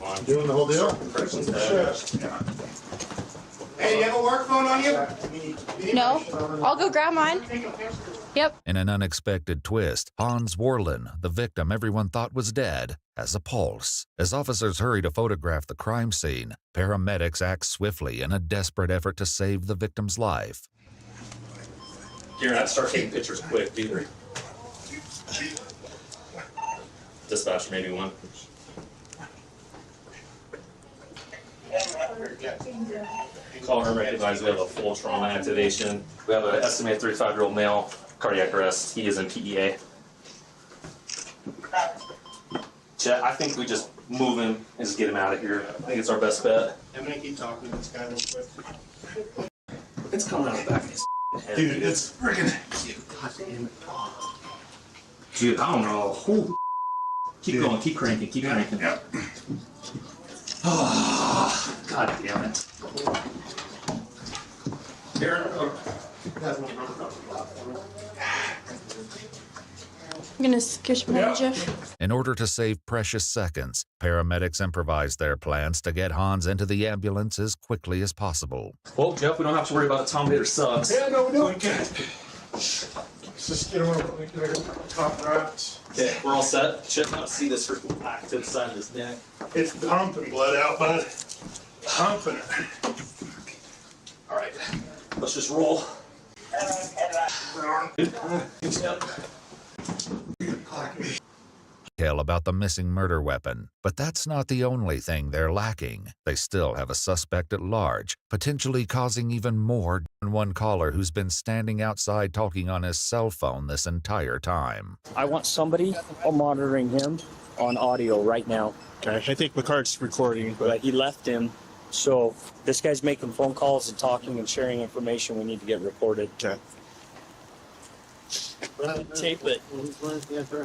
I'm doing the whole deal? Hey, you have a work phone on you? No, I'll go grab mine. Yep. In an unexpected twist, Hans Worland, the victim everyone thought was dead, has a pulse. As officers hurry to photograph the crime scene, paramedics act swiftly in a desperate effort to save the victim's life. Kieran, I'd start taking pictures quick, dude. Dispatcher, maybe one. Call her recognize we have a full trauma activation. We have an estimated 35-year-old male, cardiac arrest. He is in PEA. Chet, I think we just move him and just get him out of here. I think it's our best bet. I'm gonna keep talking to this guy real quick. It's coming out of the back of his head. Dude, it's friggin' cute. God damn it. Dude, I don't know. Holy keep going, keep cranking, keep cranking. Yeah. Oh, God damn it. I'm gonna sketch my Jeff. In order to save precious seconds, paramedics improvised their plans to get Hans into the ambulance as quickly as possible. Well, Jeff, we don't have to worry about the Tom Hater subs. Yeah, no, we good. Let's just get him over the top right. Okay, we're all set. Check out, see this freaking black to the side of his neck. It's pumping blood out, bud. Pumping it. All right, let's just roll. Detail about the missing murder weapon, but that's not the only thing they're lacking. They still have a suspect at large, potentially causing even more than one caller who's been standing outside talking on his cell phone this entire time. I want somebody monitoring him on audio right now. Okay, I think McCart's recording, But he left him, so this guy's making phone calls and talking and sharing information we need to get recorded. Okay. Tape it.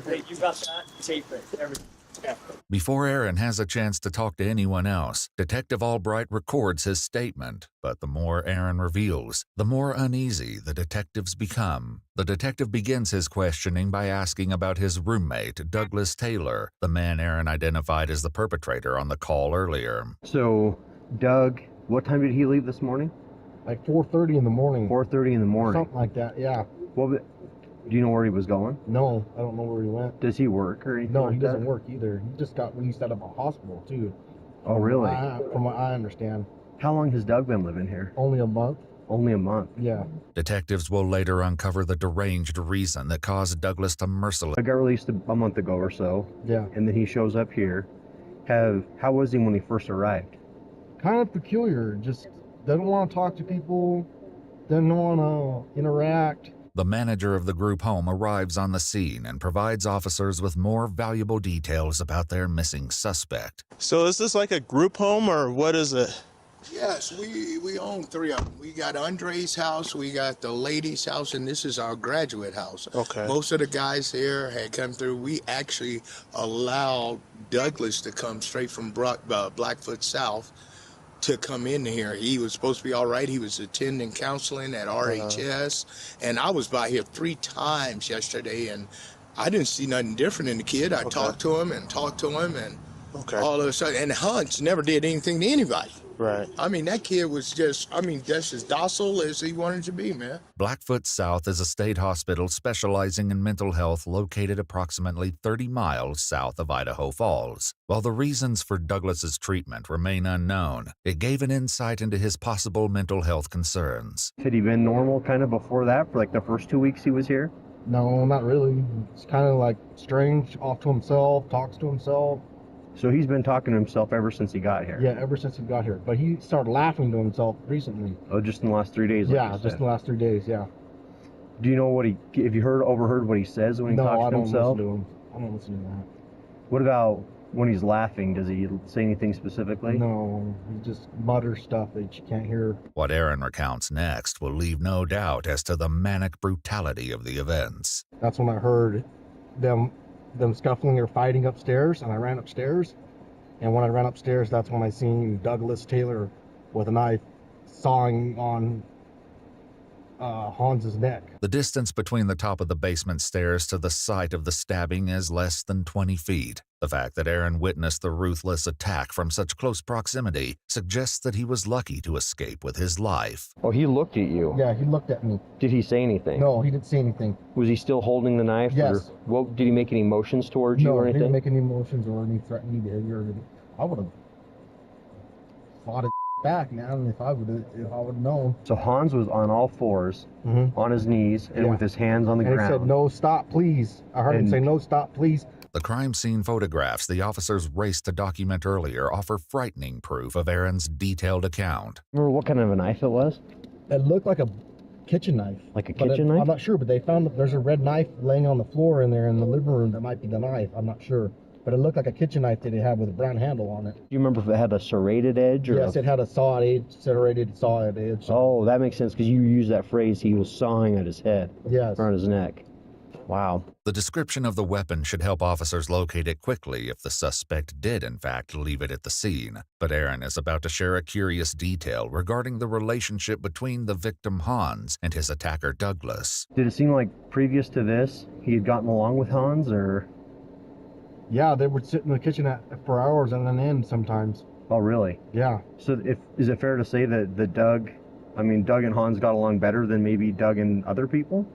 Hey, you got that? Tape it. Everything. Yeah. Before Aaron has a chance to talk to anyone else, Detective Albright records his statement. But the more Aaron reveals, the more uneasy the detectives become. The detective begins his questioning by asking about his roommate, Douglas Taylor, the man Aaron identified as the perpetrator on the call earlier. So, Doug, what time did he leave this morning? Like 4:30 in the morning. 4:30 in the morning. Something like that, yeah. Well, do you know where he was going? No, I don't know where he went. Does he work or anything? No, like he doesn't that? work either. He just got released out of a hospital too. Oh, really? From what I understand. How long has Doug been living here? Only a month. Only a month? Yeah. Detectives will later uncover the deranged reason that caused Douglas to mercilessly... I got released a month ago or so. Yeah. And then he shows up here. How was he when he first arrived? Kind of peculiar. Just doesn't want to talk to people. Doesn't want to interact. The manager of the group home arrives on the scene and provides officers with more valuable details about their missing suspect. So is this like a group home or what is it? Yes, we own three of them. We got Andre's house, we got the lady's house, and this is our graduate house. Okay. Most of the guys here had come through. We actually allowed Douglas to come straight from Blackfoot South to come in here. He was supposed to be all right. He was attending counseling at RHS, and I was by here 3 times yesterday, and I didn't see nothing different in the kid. I talked to him, and all of a sudden, and Hunts never did anything to anybody. Right. I mean, that kid was just as docile as he wanted to be, man. Blackfoot South is a state hospital specializing in mental health located approximately 30 miles south of Idaho Falls. While the reasons for Douglas's treatment remain unknown, it gave an insight into his possible mental health concerns. Had he been normal kind of before that for like the first 2 weeks he was here? No, not really. It's kind of like strange, off to himself, talks to himself. So he's been talking to himself ever since he got here? Yeah, ever since he got here. But he started laughing to himself recently. Oh, just in the last 3 days? Yeah, just in the last 3 days, yeah. Do you know what have you overheard what he says when he talks to himself? No, I don't listen to him. I don't listen to that. What about when he's laughing? Does he say anything specifically? No, he just mutters stuff that you can't hear. What Aaron recounts next will leave no doubt as to the manic brutality of the events. That's when I heard them scuffling or fighting upstairs, and I ran upstairs. And when I ran upstairs, that's when I seen Douglas Taylor with a knife sawing on Hans's neck. The distance between the top of the basement stairs to the site of the stabbing is less than 20 feet. The fact that Aaron witnessed the ruthless attack from such close proximity suggests that he was lucky to escape with his life. Oh, he looked at you? Yeah, he looked at me. Did he say anything? No, he didn't say anything. Was he still holding the knife? Yes. Or did he make any motions towards you or anything? No, he didn't make any motions or any threatening behavior. I would have fought it back, man, if I would have known. So Hans was on all fours, on his knees, and with his hands on the ground. And he said, "No, stop, please." I heard him say, "No, stop, please." The crime scene photographs the officers raced to document earlier offer frightening proof of Aaron's detailed account. Remember what kind of a knife it was? It looked like a kitchen knife. Like a kitchen knife? I'm not sure, but they found that there's a red knife laying on the floor in there in the living room that might be the knife. I'm not sure. but it looked like a kitchen knife that it had with a brown handle on it. Do you remember if it had a serrated edge? Or Yes, it had a serrated sawed edge. Oh, that makes sense because you used that phrase. He was sawing at his head. Yes. Around his neck. Wow. The description of the weapon should help officers locate it quickly if the suspect did, in fact, leave it at the scene. But Aaron is about to share a curious detail regarding the relationship between the victim Hans and his attacker Douglas. Did it seem like previous to this he had gotten along with Hans, or? Yeah, they would sit in the kitchen for hours and then end sometimes. Oh, really? Yeah. So is it fair to say that Doug and Hans got along better than maybe Doug and other people?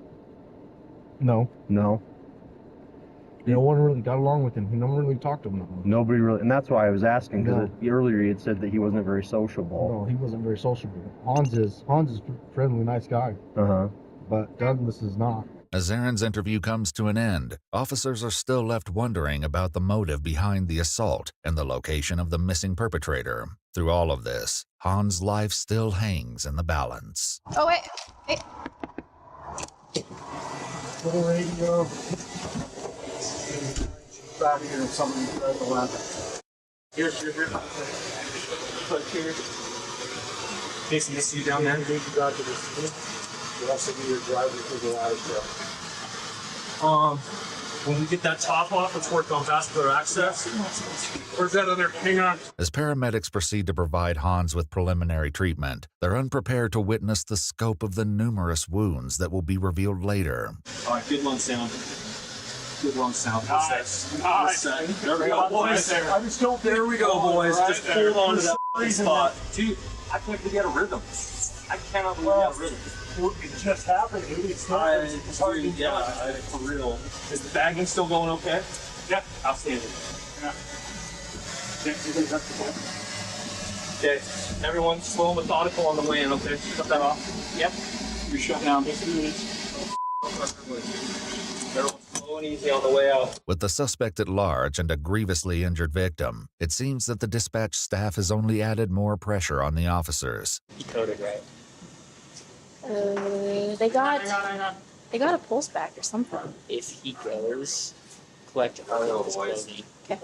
No. No. No one really got along with him. No one really talked to him. Nobody really, and that's why I was asking, because earlier he had said that he wasn't very sociable. No, he wasn't very sociable. Hans is a friendly, nice guy. Uh-huh. But Douglas is not. As Aaron's interview comes to an end, officers are still left wondering about the motive behind the assault and the location of the missing perpetrator. Through all of this, Hans' life still hangs in the balance. Oh, wait. Hey. Radio. Back here, something at the lab. Here. Put here. Jason, you see you down there? You got to this. You also need your driver to the ladder truck. When we get that top off, let's work on vascular access. Where's that other? Hang on. As paramedics proceed to provide Hans with preliminary treatment, they're unprepared to witness the scope of the numerous wounds that will be revealed later. All right, good lung sound. Good lung sound. Nice. There we go, boys. There we go, boys. Just hold on to that spot. Dude, I can't believe you had a rhythm. I cannot believe you had a rhythm. It just happened. For real. Is the bagging still going okay? Yeah. Outstanding. Yeah. Okay, everyone slow and methodical on the way in, okay? Shut that off. Yep. You're shut down. Everyone slow and easy on the way out. With the suspect at large and a grievously injured victim, it seems that the dispatch staff has only added more pressure on the officers. You coded, right? They got a pulse back or something. If he goes, collect all of his clothing. Okay.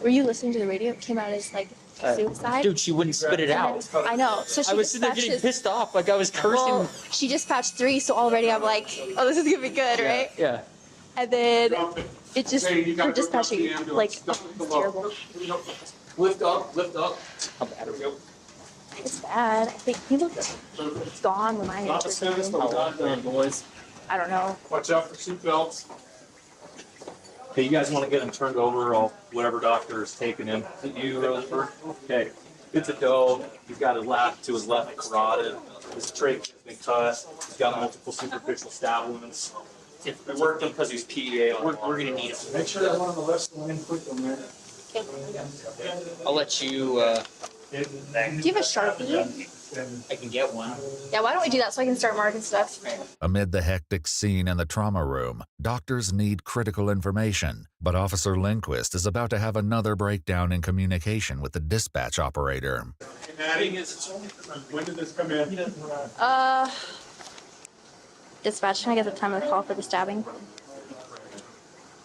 Were you listening to the radio? It came out as like suicide. Dude, she wouldn't spit it out. I know. So she I was sitting there getting pissed off, like I was cursing. Well, she dispatched 3, so already I'm like, oh, this is gonna be good, right? Yeah. And then it just her dispatching like it's terrible. Lift up. How bad are we? It's bad. I think he looked gone when I Not as soon as we're done, boys. I don't know. Watch out for seatbelts. Okay, you guys want to get him turned over, or whatever doctor is taking him. You, Rutherford? Okay. Good to go. He's got his left carotid. His trach has been cut. He's got multiple superficial stab wounds. If we worked him because he's PEA, we're going to need him. Make sure that one on the left's going in quick on there. I'll let you. Do you have a Sharpie? I can get one. Yeah, why don't we do that so I can start marking stuff? Amid the hectic scene in the trauma room, doctors need critical information, but Officer Lindquist is about to have another breakdown in communication with the dispatch operator. When did this come in? Dispatch, can I get the time of the call for the stabbing?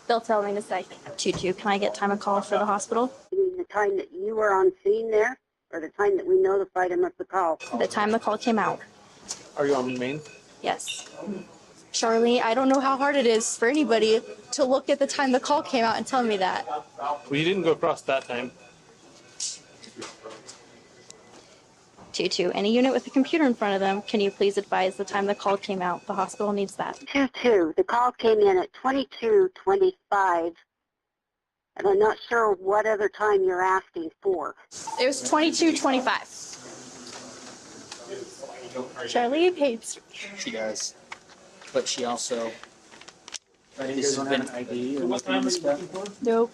They'll tell me to say 2-2. Can I get time of call for the hospital? You mean the time that you were on scene there, or the time that we notified him of the call? The time the call came out. Are you on main? Yes. Charlie, I don't know how hard it is for anybody to look at the time the call came out and tell me that. Well, you didn't go across that time. 2-2. Any unit with a computer in front of them, can you please advise the time the call came out? The hospital needs that. 2-2. The call came in at 22:25, and I'm not sure what other time you're asking for. It was 22:25. Charlie hates me. She does. But she also... This has been ID or looking at this stuff? Nope.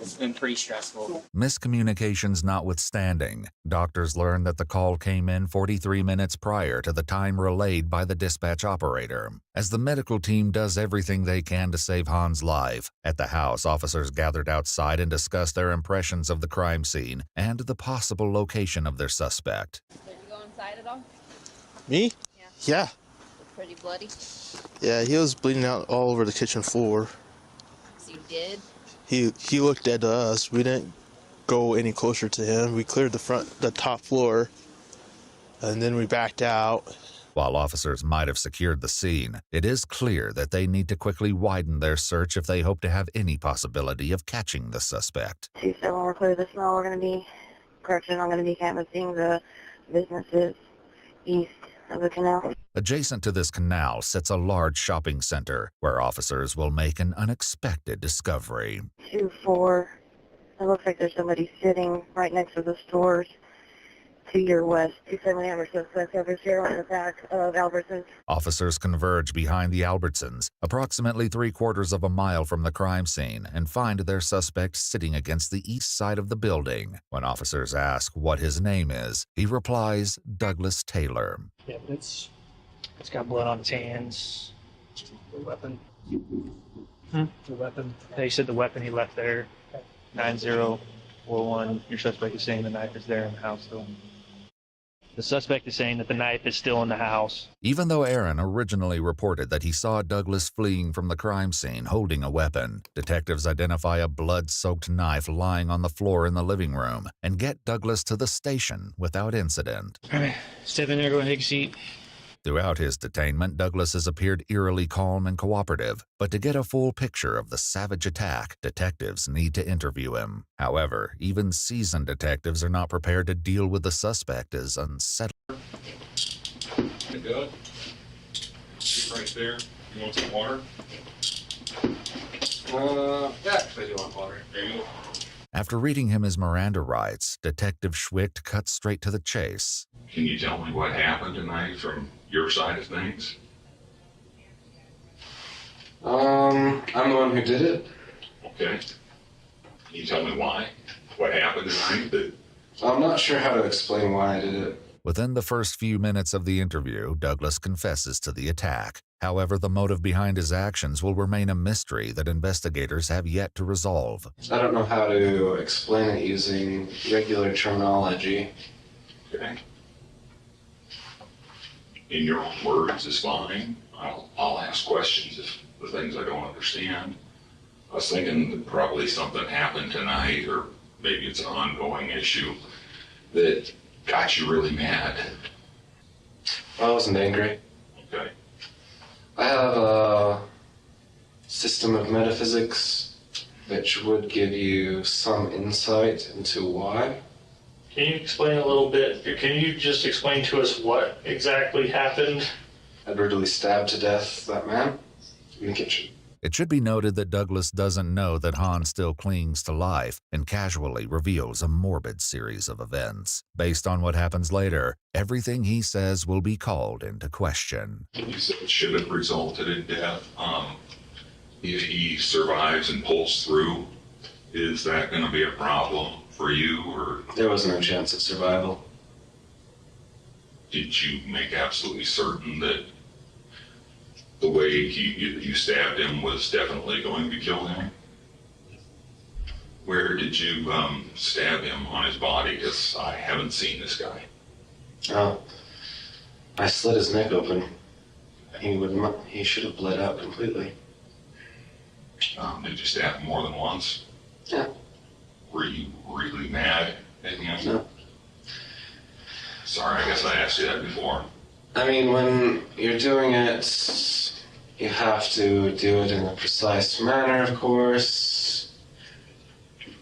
It's been pretty stressful. Miscommunications notwithstanding, doctors learned that the call came in 43 minutes prior to the time relayed by the dispatch operator. As the medical team does everything they can to save Hans' life, at the house, officers gathered outside and discussed their impressions of the crime scene and the possible location of their suspect. Did you go inside at all? Me? Yeah. Pretty bloody. Yeah, he was bleeding out all over the kitchen floor. you did? He looked at us. We didn't go any closer to him. We cleared the top floor, and then we backed out. While officers might have secured the scene, it is clear that they need to quickly widen their search if they hope to have any possibility of catching the suspect. 2-7, we're clear this smell. We're going to be, correction, I'm going to be canvassing the businesses east of the canal. Adjacent to this canal sits a large shopping center where officers will make an unexpected discovery. 2-4, it looks like there's somebody sitting right next to the stores to your west. 2-7, we have our suspect over here on the back of Albertsons. Officers converge behind the Albertsons, approximately 3/4 of a mile from the crime scene, and find their suspect sitting against the east side of the building. When officers ask what his name is, he replies, Douglas Taylor. Yeah, but it's got blood on its hands. The weapon. The weapon. They said the weapon he left there. 9041. Your suspect is saying the knife is there in the house still. The suspect is saying that the knife is still in the house. Even though Aaron originally reported that he saw Douglas fleeing from the crime scene holding a weapon, detectives identify a blood-soaked knife lying on the floor in the living room and get Douglas to the station without incident. All right, step in there, go and take a seat. Throughout his detainment, Douglas has appeared eerily calm and cooperative, but to get a full picture of the savage attack, detectives need to interview him. However, even seasoned detectives are not prepared to deal with the suspect as unsettling. Good. Right there. You want some water? Yeah, actually, I do want water. There you go. After reading him his Miranda rights, Detective Schwicht cuts straight to the chase. Can you tell me what happened tonight from your side of things? I'm the one who did it. Okay. Can you tell me why? What happened tonight? I'm not sure how to explain why I did it. Within the first few minutes of the interview, Douglas confesses to the attack. However, the motive behind his actions will remain a mystery that investigators have yet to resolve. I don't know how to explain it using regular terminology. Okay. In your own words is fine. I'll ask questions if the things I don't understand. I was thinking that probably something happened tonight, or maybe it's an ongoing issue that got you really mad. I wasn't angry. Okay. I have a system of metaphysics which would give you some insight into why. Can you explain a little bit? Can you just explain to us what exactly happened? I brutally stabbed to death that man in the kitchen. It should be noted that Douglas doesn't know that Han still clings to life and casually reveals a morbid series of events. Based on what happens later, everything he says will be called into question. You said it should have resulted in death. If he survives and pulls through, is that going to be a problem for you, or? There was no chance of survival. Did you make absolutely certain that the way you stabbed him was definitely going to kill him? Where did you stab him on his body? Because I haven't seen this guy. Oh, I slit his neck open. He should have bled out completely. Did you stab him more than once? Yeah. Were you really mad at him? No. Sorry, I guess I asked you that before. I mean, when you're doing it, you have to do it in a precise manner, of course.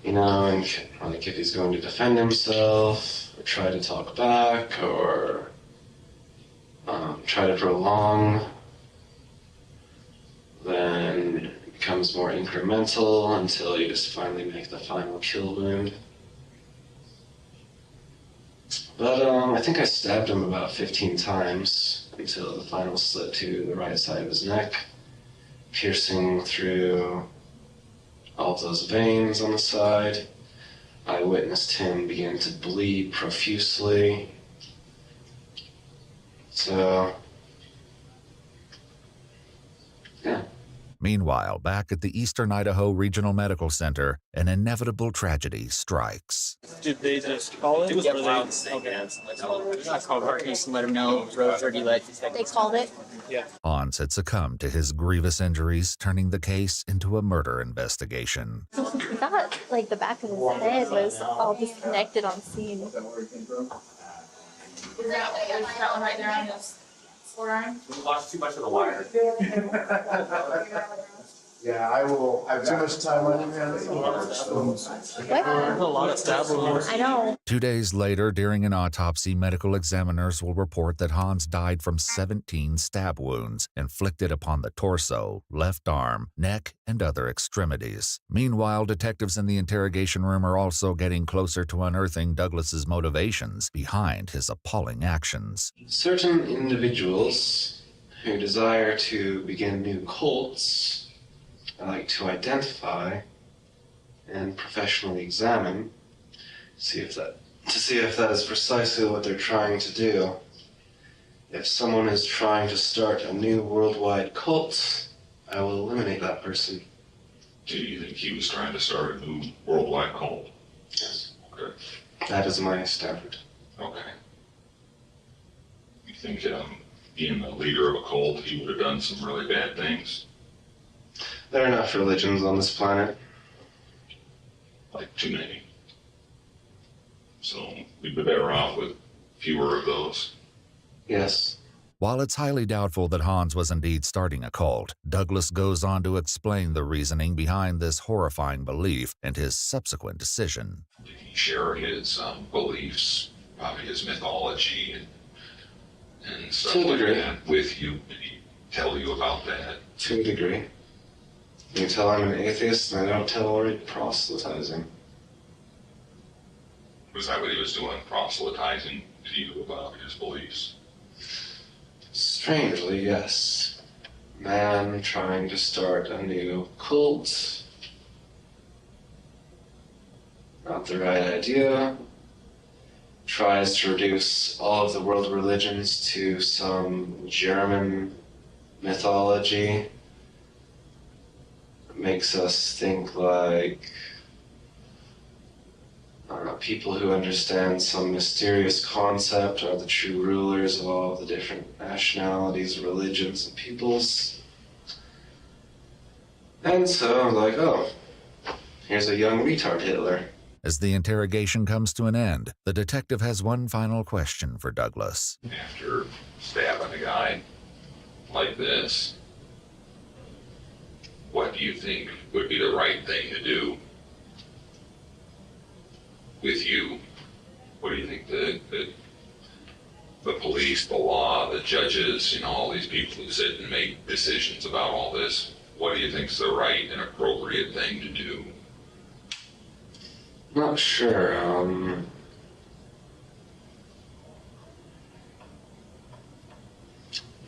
You know, and like if he's going to defend himself, or try to talk back, or try to prolong, then it becomes more incremental until you just finally make the final kill wound. But I think I stabbed him about 15 times until the final slit to the right side of his neck, piercing through all of those veins on the side. I witnessed him begin to bleed profusely. So, yeah. Meanwhile, back at the Eastern Idaho Regional Medical Center, an inevitable tragedy strikes. Did they just call it? It was a loud thing, man. I called Harkness and let him know road 30 let. They called it. Yeah. Hans had succumbed to his grievous injuries, turning the case into a murder investigation. I thought like the back of his head was all disconnected on scene. Is that one right there on his forearm? We lost too much of the wire. Yeah, I will. I have too much time on your hands. What? A lot of stab wounds. I know. 2 days later, during an autopsy, medical examiners will report that Hans died from 17 stab wounds inflicted upon the torso, left arm, neck, and other extremities. Meanwhile, detectives in the interrogation room are also getting closer to unearthing Douglas's motivations behind his appalling actions. Certain individuals who desire to begin new cults, I like to identify and professionally examine, to see if that is precisely what they're trying to do. If someone is trying to start a new worldwide cult, I will eliminate that person. Do you think he was trying to start a new worldwide cult? Yes. Okay. That is my standard. Okay. You think being the leader of a cult, he would have done some really bad things? There are enough religions on this planet. Like too many. So we'd be better off with fewer of those. Yes. While it's highly doubtful that Hans was indeed starting a cult, Douglas goes on to explain the reasoning behind this horrifying belief and his subsequent decision. Did he share his beliefs, probably his mythology and stuff To a like degree. that with you? Did he tell you about that? To a degree. You can tell I'm an atheist and I don't tolerate proselytizing. Was that what he was doing, proselytizing to you about his beliefs? Strangely, yes. Man trying to start a new cult. Not the right idea. Tries to reduce all of the world religions to some German mythology. Makes us think like people who understand some mysterious concept are the true rulers of all the different nationalities, religions, and peoples. And so I'm like, oh, here's a young retard Hitler. As the interrogation comes to an end, the detective has one final question for Douglas. After stabbing a guy like this, what do you think would be the right thing to do with you? What do you think the police, the law, the judges, all these people who sit and make decisions about all this, what do you think is the right and appropriate thing to do? Not sure.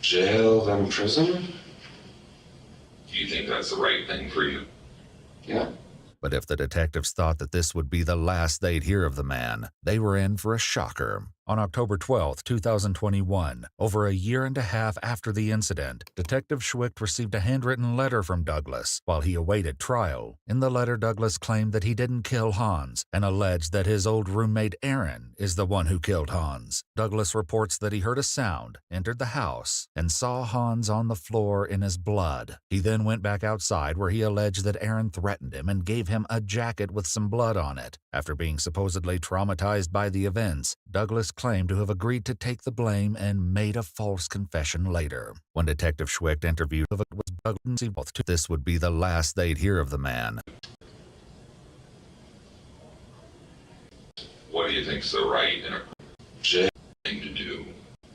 Jail, then prison? Do you think that's the right thing for you? Yeah. But if the detectives thought that this would be the last they'd hear of the man, they were in for a shocker. On October 12, 2021, over a year and a half after the incident, Detective Schwicht received a handwritten letter from Douglas while he awaited trial. In the letter, Douglas claimed that he didn't kill Hans and alleged that his old roommate Aaron is the one who killed Hans. Douglas reports that he heard a sound, entered the house, and saw Hans on the floor in his blood. He then went back outside where he alleged that Aaron threatened him and gave him a jacket with some blood on it. After being supposedly traumatized by the events, Douglas claimed to have agreed to take the blame and made a false confession later. When Detective Schwicht interviewed him, it was Douglas. This would be the last they'd hear of the man. What do you think is the right and appropriate thing to do?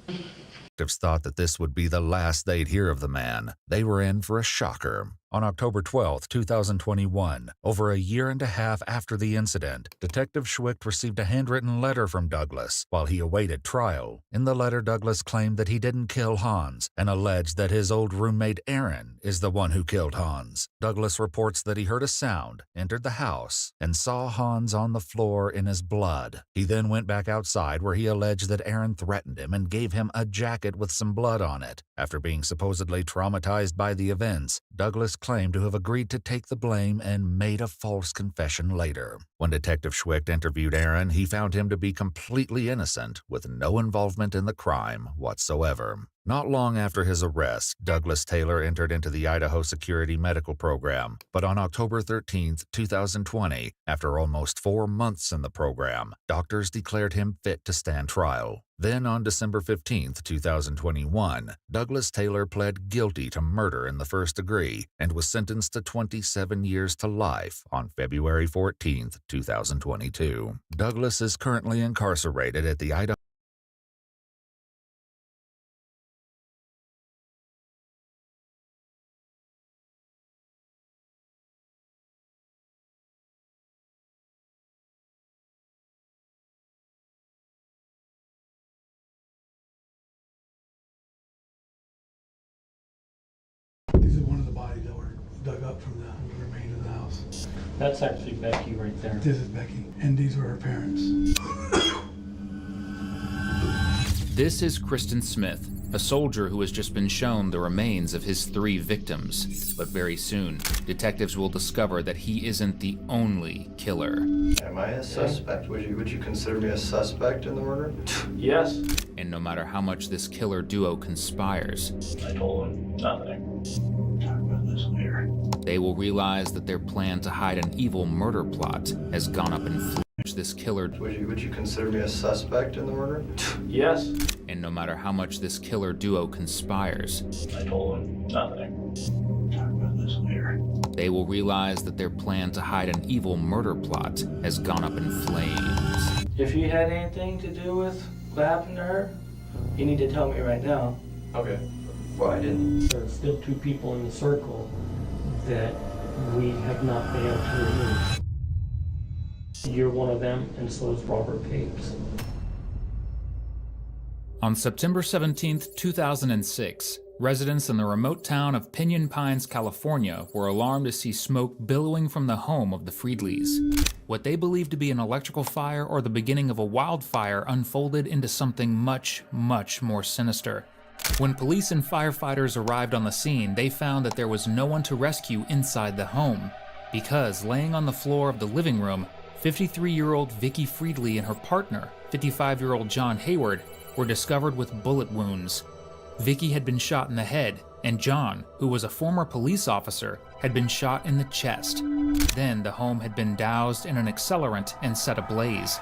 Detectives thought that this would be the last they'd hear of the man. They were in for a shocker. On October 12, 2021, over a year and a half after the incident, Detective Schwicht received a handwritten letter from Douglas while he awaited trial. In the letter, Douglas claimed that he didn't kill Hans and alleged that his old roommate Aaron is the one who killed Hans. Douglas reports that he heard a sound, entered the house, and saw Hans on the floor in his blood. He then went back outside where he alleged that Aaron threatened him and gave him a jacket with some blood on it. After being supposedly traumatized by the events, Douglas claimed to have agreed to take the blame and made a false confession later. When Detective Schwicht interviewed Aaron, he found him to be completely innocent, with no involvement in the crime whatsoever. Not long after his arrest, Douglas Taylor entered into the Idaho Security Medical Program, but on October 13, 2020, after almost 4 months in the program, doctors declared him fit to stand trial. Then on December 15, 2021, Douglas Taylor pled guilty to murder in the first degree and was sentenced to 27 years to life on February 14, 2022. Douglas is currently incarcerated at the Idaho These are one of the bodies that were dug up from the remains of the house. That's actually Becky right there. This is Becky, and these were her parents. This is Kristen Smith, a soldier who has just been shown the remains of his 3 victims. But very soon, detectives will discover that he isn't the only killer. Am I a suspect? Would you consider me a suspect in the murder? Yes. And no matter how much this killer duo conspires, I told him nothing. Talk about this later. they will realize that their plan to hide an evil murder plot has gone up in flames. This killer. Would you consider me a suspect in the murder? Yes. And no matter how much this killer duo conspires, I told him nothing. Talk about this later. They will realize that their plan to hide an evil murder plot has gone up in flames. If you had anything to do with what happened to her, you need to tell me right now. Okay. Well, I didn't. There are still 2 people in the circle that we have not been able to remove. You're one of them, and so is Robert Papes. On September 17, 2006, residents in the remote town of Pinyon Pines, California were alarmed to see smoke billowing from the home of the Friedleys. What they believed to be an electrical fire or the beginning of a wildfire unfolded into something much, much more sinister. When police and firefighters arrived on the scene, they found that there was no one to rescue inside the home, because laying on the floor of the living room, 53-year-old Vicky Friedley and her partner, 55-year-old John Hayward, were discovered with bullet wounds. Vicky had been shot in the head, and John, who was a former police officer, had been shot in the chest. Then the home had been doused in an accelerant and set ablaze.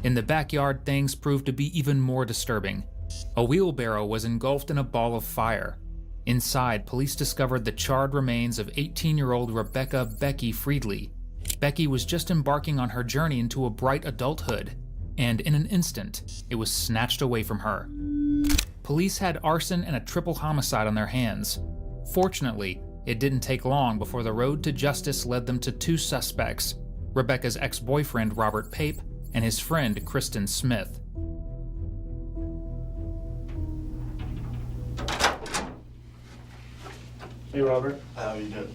In the backyard, things proved to be even more disturbing. A wheelbarrow was engulfed in a ball of fire. Inside, police discovered the charred remains of 18-year-old Rebecca Becky Friedley. Becky was just embarking on her journey into a bright adulthood, and in an instant, it was snatched away from her. Police had arson and a triple homicide on their hands. Fortunately, it didn't take long before the road to justice led them to 2 suspects, Rebecca's ex-boyfriend Robert Pape and his friend Kristen Smith. Hey, Robert. How you doing?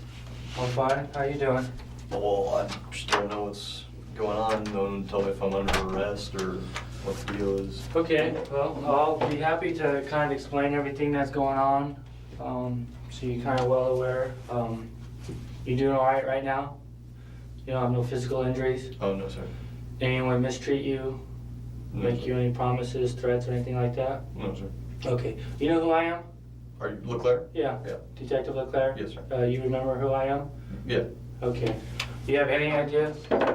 I'm fine. How you doing? Well, I just don't know what's going on. No one tell me if I'm under arrest or what the deal is. Okay, well, I'll be happy to kind of explain everything that's going on, so you're kind of well aware. You doing all right now? You don't have no physical injuries? Oh, no, sir. Anyone mistreat you? No, Make you any promises, threats, or anything like that? No, sir. Okay. You know who I am? Are you Leclerc? Yeah. Yeah. Detective Leclerc? Yes, sir. You remember who I am? Yeah. Okay. Do you have any idea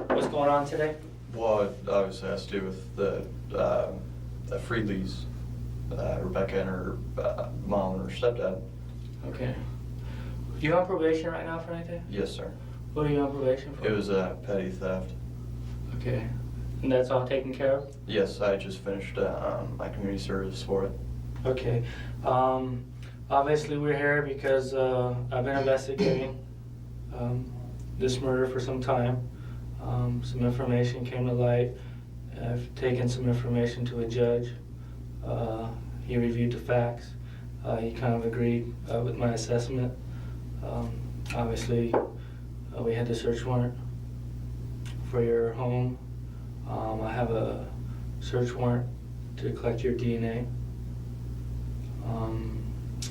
what's going on today? Well, it obviously has to do with the Friedleys, Rebecca and her mom and her stepdad. Okay. Are you on probation right now for anything? Yes, sir. What are you on probation for? It was petty theft. Okay. And that's all taken care of? Yes, I just finished my community service for it. Okay. Obviously we're here because I've been investigating this murder for some time. Some information came to light. I've taken some information to a judge. He reviewed the facts. He kind of agreed with my assessment. Obviously, we had the search warrant for your home. I have a search warrant to collect your DNA.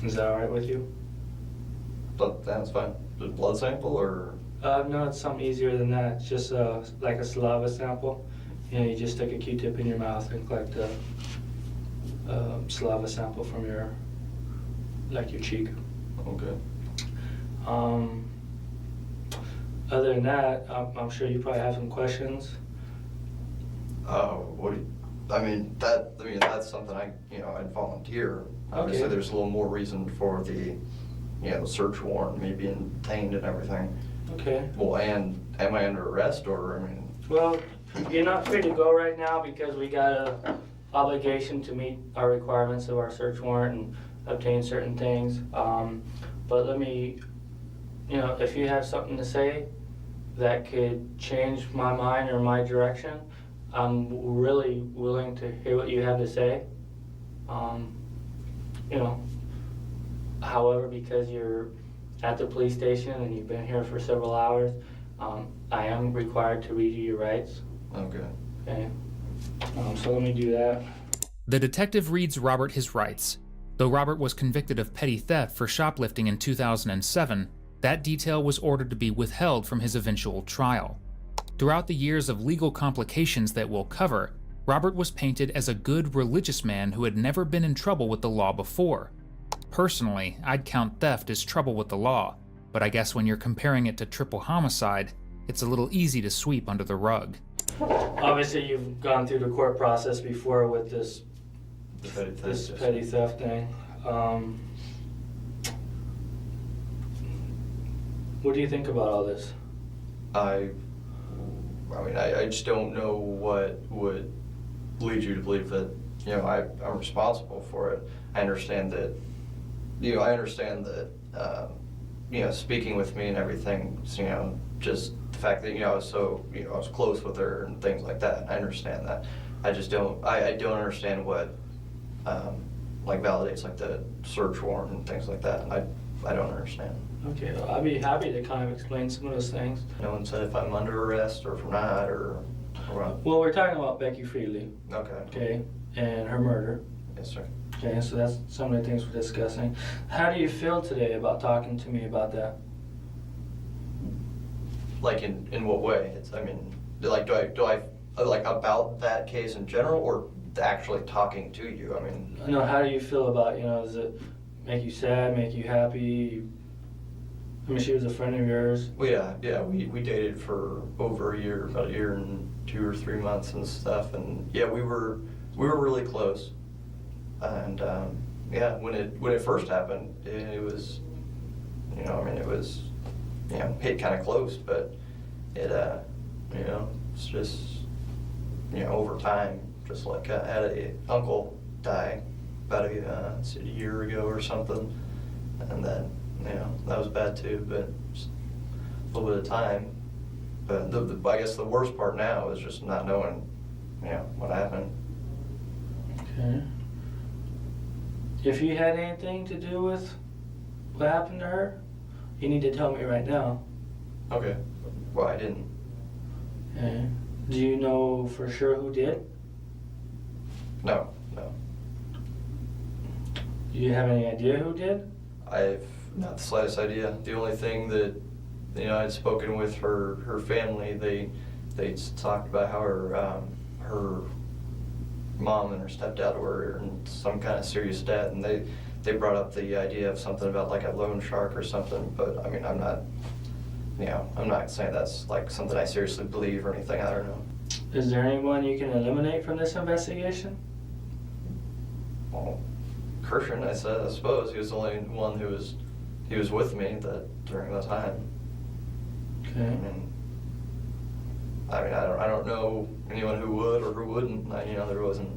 Is that all right with you? But that's fine. a blood sample or? No, it's something easier than that. It's just like a saliva sample. You know, you just stick a Q-tip in your mouth and collect a saliva sample from your cheek. Okay. Other than that, I'm sure you probably have some questions. That's something I'd volunteer. Obviously, Okay. there's a little more reason for the search warrant, me being detained and everything. Okay. Well, and am I under arrest or, Well, you're not free to go right now because we got a obligation to meet our requirements of our search warrant and obtain certain things. But let me, if you have something to say that could change my mind or my direction, I'm really willing to hear what you have to say. However, because you're at the police station and you've been here for several hours, I am required to read you your rights. Okay. Okay. So let me do that. The detective reads Robert his rights. Though Robert was convicted of petty theft for shoplifting in 2007, that detail was ordered to be withheld from his eventual trial. Throughout the years of legal complications that we'll cover, Robert was painted as a good religious man who had never been in trouble with the law before. Personally, I'd count theft as trouble with the law, but I guess when you're comparing it to triple homicide, it's a little easy to sweep under the rug. Obviously, you've gone through the court process before with this petty theft thing. What do you think about all this? I just don't know what would lead you to believe that, I'm responsible for it. I understand that, speaking with me and everything, just the fact that, I was close with her and things like that. I understand that. I just don't, I don't understand what, validates the search warrant and things like that. I don't understand. Okay, well, I'd be happy to kind of explain some of those things. No one said if I'm under arrest or if I'm not or what. Well, we're talking about Becky Friedley. Okay. Okay, and her murder. Yes, sir. Okay, so that's some of the things we're discussing. How do you feel today about talking to me about that? In what way? Do I about that case in general or actually talking to you? No, how do you feel about, does it make you sad, make you happy? She was a friend of yours. Well, yeah, we dated for over a year, about a year and 2 or 3 months and stuff, and yeah, we were really close. And when it first happened, it was, it was, hit kind of close, but it, it's just, over time, just like I had a uncle die about a year ago or something, and then. That was bad too, but just a little bit of time. But I guess the worst part now is just not knowing, what happened. Okay. If you had anything to do with what happened to her, you need to tell me right now. Okay. Well, I didn't. Okay. Do you know for sure who did? No. Do you have any idea who did? I've not the slightest idea. The only thing that, I'd spoken with her family, they talked about how her mom and her stepdad were in some kind of serious debt, and they brought up the idea of something about a loan shark or something, but I'm not, I'm not saying that's something I seriously believe or anything, I don't know. Is there anyone you can eliminate from this investigation? Well, Christian, I suppose, he was the only one who was with me during that time. Okay. I don't know anyone who would or who wouldn't. There wasn't.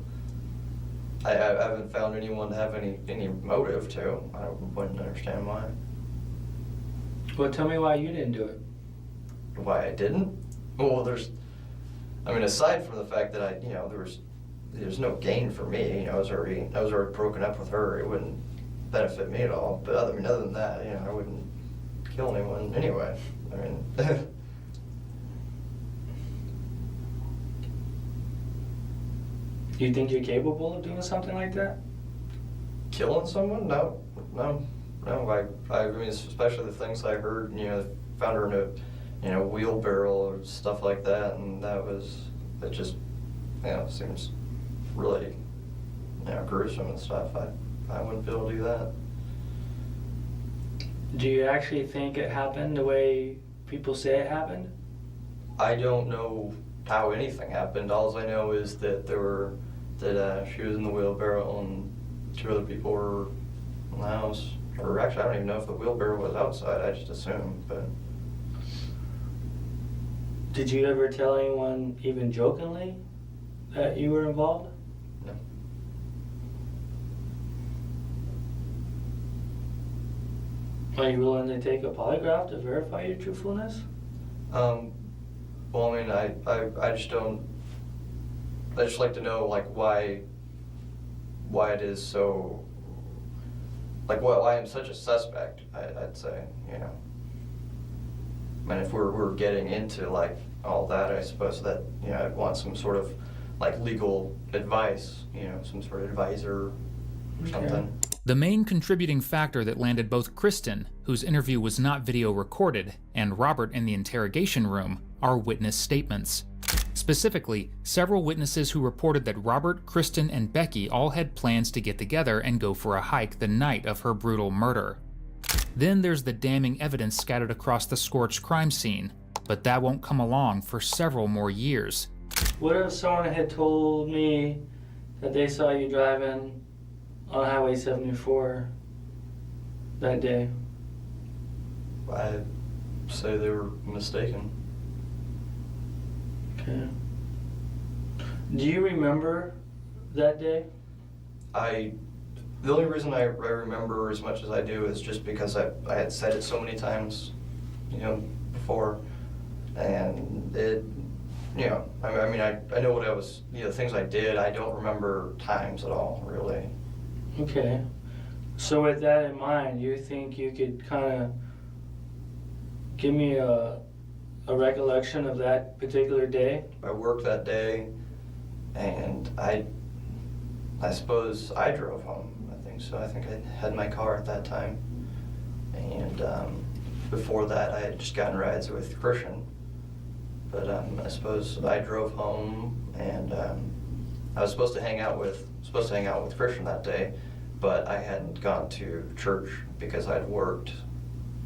I haven't found anyone to have any motive to. I wouldn't understand why. Well, tell me why you didn't do it. Why I didn't? Well, aside from the fact that there's no gain for me. I was already broken up with her. It wouldn't benefit me at all. But other than that, I wouldn't kill anyone anyway. Do you think you're capable of doing something like that? Killing someone? No. No, I mean, especially the things I heard, found her in a, wheelbarrow or stuff like that, and it just, seems really, gruesome and stuff. I wouldn't be able to do that. Do you actually think it happened the way people say it happened? I don't know how anything happened. All I know is that she was in the wheelbarrow and 2 other people were in the house. Or actually, I don't even know if the wheelbarrow was outside. I just assumed, but. Did you ever tell anyone, even jokingly, that you were involved? No. Are you willing to take a polygraph to verify your truthfulness? Well, I mean, I just don't. I just like to know, like, why it is so. Like, why I'm such a suspect. I'd say, I mean, if we're getting into like all that, I suppose that I'd want some sort of like legal advice, some sort of advisor or something. The main contributing factor that landed both Kristen, whose interview was not video recorded, and Robert in the interrogation room are witness statements. Specifically, several witnesses who reported that Robert, Kristen, and Becky all had plans to get together and go for a hike the night of her brutal murder. Then there's the damning evidence scattered across the scorched crime scene, but that won't come along for several more years. What if someone had told me that they saw you driving on Highway 74 that day? I'd say they were mistaken. Okay. Do you remember that day? The only reason I remember as much as I do is just because I had said it so many times, before, and it, I mean, I know what I was, things I did. I don't remember times at all, really. Okay. So with that in mind, you think you could kind of give me a recollection of that particular day? I worked that day, and I suppose I drove home. So I think I had my car at that time, and before that I had just gotten rides with Christian, but I suppose I drove home, and I was supposed to hang out with Christian that day, but I hadn't gone to church because I'd worked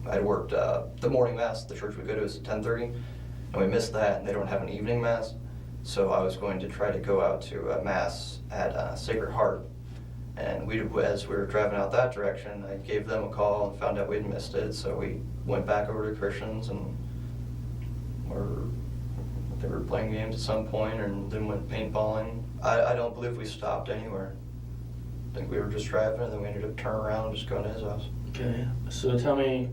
the morning mass. The church we go to is at 10:30, and we missed that, and they don't have an evening mass, so I was going to try to go out to a mass at Sacred Heart. And as we were driving out that direction, I gave them a call and found out we'd missed it. So we went back over to Christian's, and they were playing games at some point, and then went paintballing. I don't believe we stopped anywhere. I think we were just driving, and then we ended up turning around and just going to his house. Okay. So tell me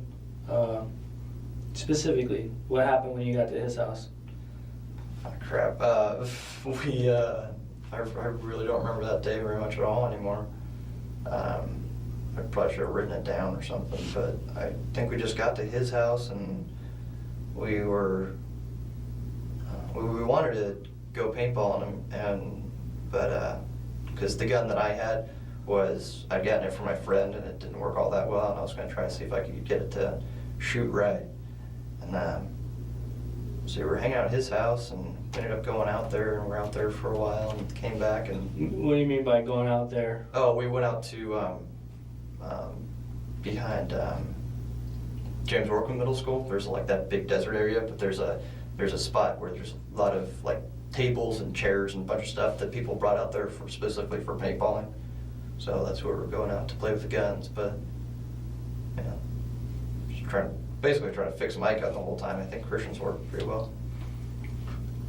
specifically what happened when you got to his house. Oh, crap. I really don't remember that day very much at all anymore. I probably should have written it down or something, but I think we just got to his house, and we wanted to go paintballing him, but because the gun that I had I'd gotten it from my friend, and it didn't work all that well, and I was going to try to see if I could get it to shoot right. And so we were hanging out at his house, and ended up going out there, and we're out there for a while, and came back. And what do you mean by going out there? Oh, we went out to behind James Orkin Middle School. There's like that big desert area, but there's a spot where there's a lot of like tables and chairs and a bunch of stuff that people brought out there specifically for paintballing. So that's where we're going out to play with the guns, but just basically trying to fix my gun the whole time. I think Christian's worked pretty well.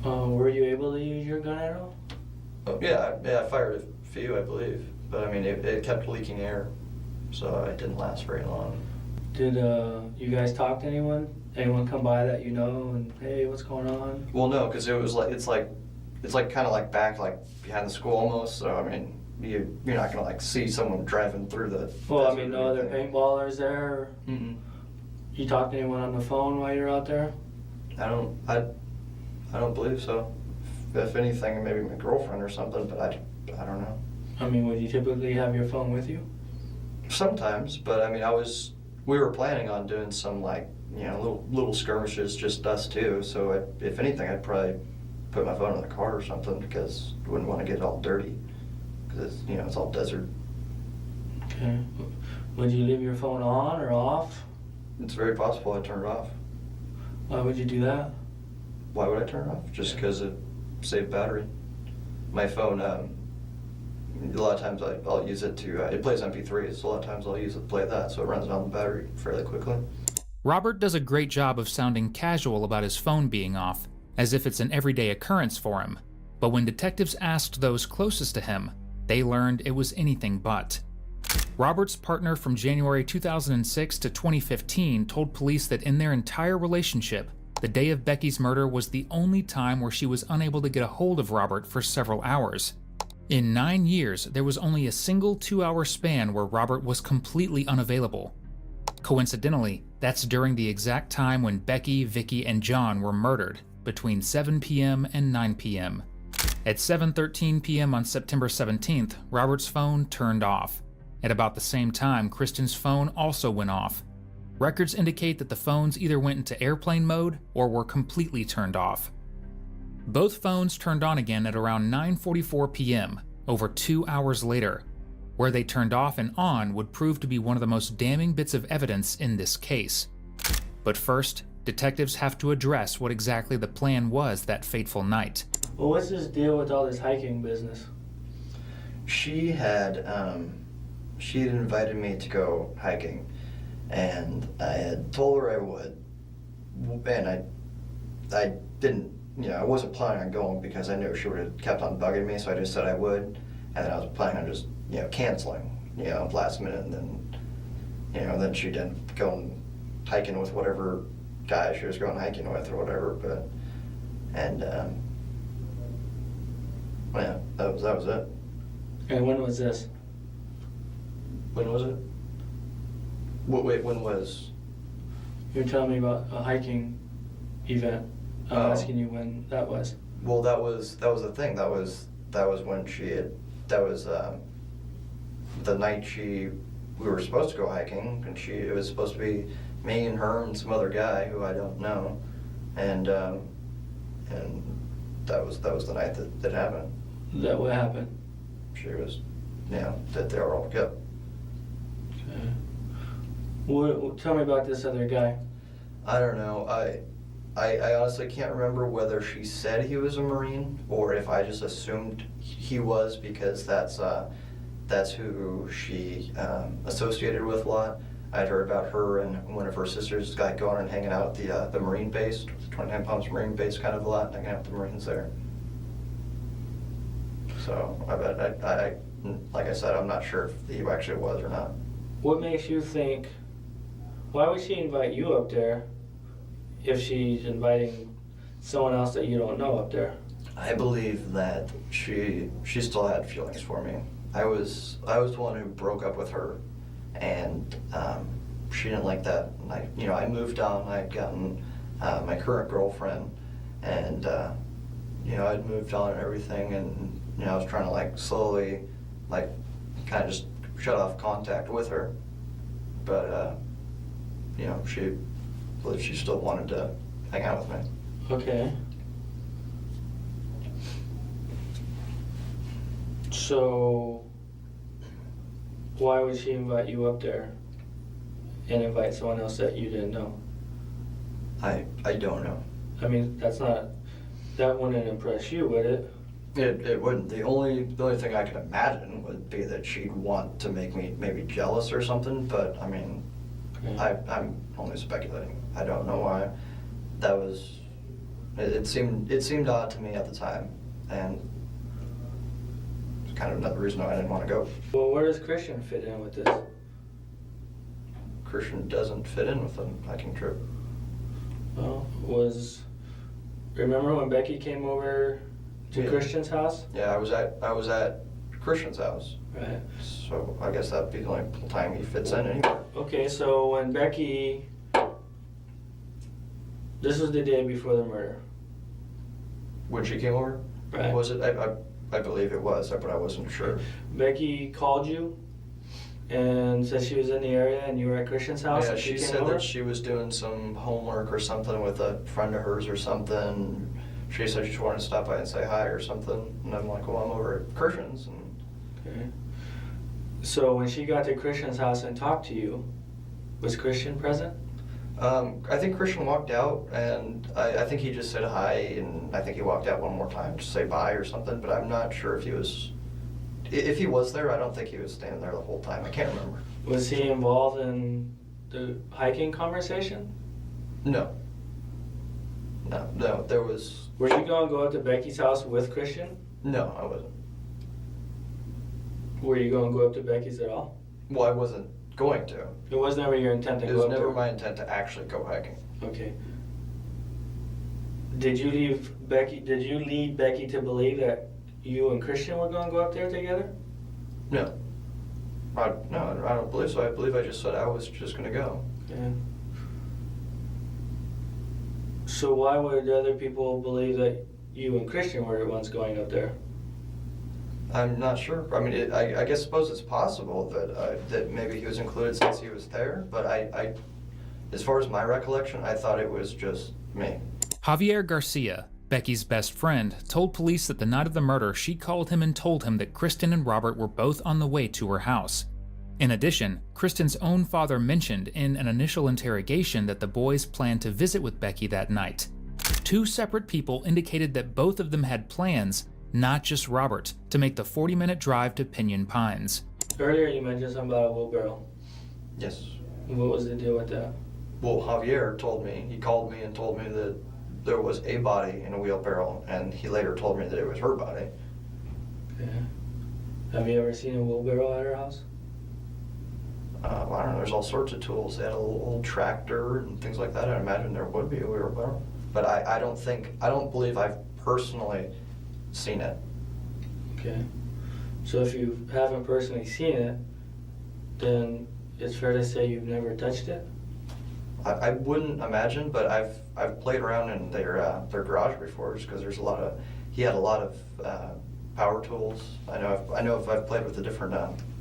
Were you able to use your gun at all? Oh, yeah, I fired a few, I believe, but I mean, it kept leaking air, so it didn't last very long. Did you guys talk to anyone? Anyone come by that you know, and hey, what's going on? Well, no, because it's like kind of like back like behind the school almost. So I mean, you're not gonna like see someone driving through the. Well, I mean, no other paintballers there. Mm-mm. You talked to anyone on the phone while you're out there? I don't believe so. If anything, maybe my girlfriend or something, but I don't know. I mean, would you typically have your phone with you? Sometimes, but I mean, we were planning on doing some like, you know, little skirmishes, just us two. So if anything, I'd probably put my phone in the car or something because I wouldn't want to get it all dirty because it's, you know, it's all desert. Okay. Would you leave your phone on or off? It's very possible I turned it off. Why would you do that? Why would I turn it off? Just because it saved battery. My phone, a lot of times I'll use it to, it plays MP3s, so a lot of times I'll use it to play that, so it runs down the battery fairly quickly. Robert does a great job of sounding casual about his phone being off, as if it's an everyday occurrence for him. But when detectives asked those closest to him, they learned it was anything but. Robert's partner from January 2006 to 2015 told police that in their entire relationship, the day of Becky's murder was the only time where she was unable to get a hold of Robert for several hours. In 9 years, there was only a single 2-hour span where Robert was completely unavailable. Coincidentally, that's during the exact time when Becky, Vicky, and John were murdered, between 7 p.m. and 9 p.m. At 7:13 p.m. on September 17th, Robert's phone turned off. At about the same time, Kristen's phone also went off. Records indicate that the phones either went into airplane mode or were completely turned off. Both phones turned on again at around 9:44 p.m., over 2 hours later. Where they turned off and on would prove to be one of the most damning bits of evidence in this case. But first, detectives have to address what exactly the plan was that fateful night. Well, what's this deal with all this hiking business? She had invited me to go hiking, and I had told her I would, and I didn't, you know, I wasn't planning on going because I knew she would have kept on bugging me, so I just said I would, and then I was planning on just, you know, canceling, you know, last minute, and then, you know, then she didn't go hiking with whatever guy she was going hiking with or whatever, but, and, yeah, that was it. And when was this? When was it? Wait, when was? You're telling me about a hiking event. I'm asking you when that was. Well, that was the thing. That was when she had. That was the night we were supposed to go hiking, and it was supposed to be me and her and some other guy who I don't know, and that was the night that happened. Is that what happened? She was, you know, that they were all kept. Okay. Well, tell me about this other guy. I don't know. I honestly can't remember whether she said he was a Marine or if I just assumed he was because that's who she associated with a lot. I'd heard about her and one of her sisters got going and hanging out at the Marine base, 29 Palms Marine base kind of a lot, hanging out with the Marines there. So I like I said, I'm not sure if he actually was or not. What makes you think, why would she invite you up there if she's inviting someone else that you don't know up there? I believe that she still had feelings for me. I was the one who broke up with her, and she didn't like that. And I moved on. I'd gotten my current girlfriend, and I'd moved on and everything, and I was trying to slowly kind of just shut off contact with her, but she still wanted to hang out with me. Okay. So why would she invite you up there and invite someone else that you didn't know? I don't know. I mean, that wouldn't impress you, would it? It wouldn't. The only thing I could imagine would be that she'd want to make me maybe jealous or something, but I mean, okay. I'm only speculating. I don't know why. That was, it seemed odd to me at the time, and it's kind of another reason why I didn't want to go. Well, where does Christian fit in with this? Christian doesn't fit in with the hiking trip. Well, remember when Becky came over to Christian's house? Yeah, I was at Christian's house. Right. So I guess that'd be the only time he fits in anyway. Okay, so when Becky, this was the day before the murder. When she came over? Right. Was it? I believe it was, but I wasn't sure. Becky called you And said she was in the area and you were at Christian's house Yeah, and she came said over? that she was doing some homework or something with a friend of hers or something. She said she just wanted to stop by and say hi or something. And I'm like, well, I'm over at Christian's. And Okay. So when she got to Christian's house and talked to you, was Christian present? I think Christian walked out, and I think he just said hi, and I think he walked out one more time to say bye or something, but I'm not sure if he was... If he was there, I don't think he was standing there the whole time. I can't remember. Was he involved in the hiking conversation? No. No, there was... Were you going to go up to Becky's house with Christian? No, I wasn't. Were you going to go up to Becky's at all? Well, I wasn't going to. It was never your intent to It go was up never there? my intent to actually go hiking. Okay. Did you lead Becky to believe that you and Christian were going to go up there together? No. I don't believe so. I believe I just said I was just going to go. Yeah. So why would the other people believe that you and Christian were the ones going up there? I'm not sure. I mean, I suppose it's possible that maybe he was included since he was there, but I, as far as my recollection, I thought it was just me. Javier Garcia, Becky's best friend, told police that the night of the murder she called him and told him that Kristen and Robert were both on the way to her house. In addition, Kristen's own father mentioned in an initial interrogation that the boys planned to visit with Becky that night. Two separate people indicated that both of them had plans, not just Robert, to make the 40-minute drive to Pinyon Pines. Earlier you mentioned something about a wheelbarrow. Yes. What was the deal with that? Well, Javier told me, he called me and told me that there was a body in a wheelbarrow, and he later told me that it was her body. Okay. Have you ever seen a wheelbarrow at her house? I don't know, there's all sorts of tools. They had a little old tractor and things like that. I imagine there would be a wheelbarrow. But I don't believe I've personally seen it. Okay. So if you haven't personally seen it, then it's fair to say you've never touched it? I wouldn't imagine, but I've played around in their garage before, just because there's he had a lot of power tools. I know if I've played with the different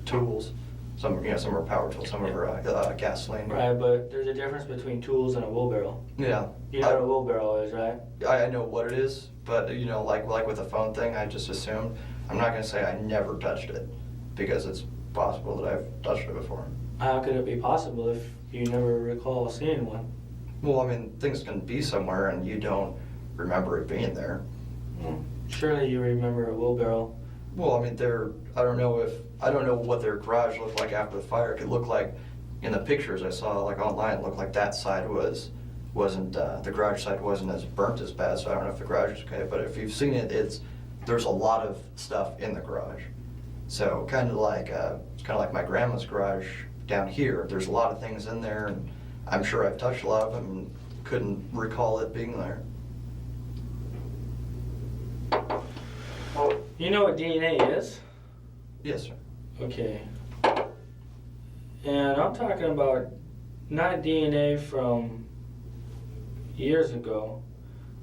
tools. Some are power tools, some are gasoline. Right, but there's a difference between tools and a wheelbarrow. Yeah. You know what a wheelbarrow is, right? I know what it is, but like with the phone thing, I just assumed. I'm not gonna say I never touched it, because it's possible that I've touched it before. How could it be possible if you never recall seeing one? Well, I mean, things can be somewhere and you don't remember it being there. Surely you remember a wheelbarrow. Well, I mean, I don't know what their garage looked like after the fire. It could look like, in the pictures I saw like online, it looked like that side wasn't the garage side wasn't as burnt as bad. So I don't know if the garage is okay. But if you've seen it, there's a lot of stuff in the garage. So kind of like my grandma's garage down here. There's a lot of things in there, and I'm sure I've touched a lot of them and couldn't recall it being there. You know what DNA is? Yes, sir. Okay. And I'm talking about not DNA from years ago.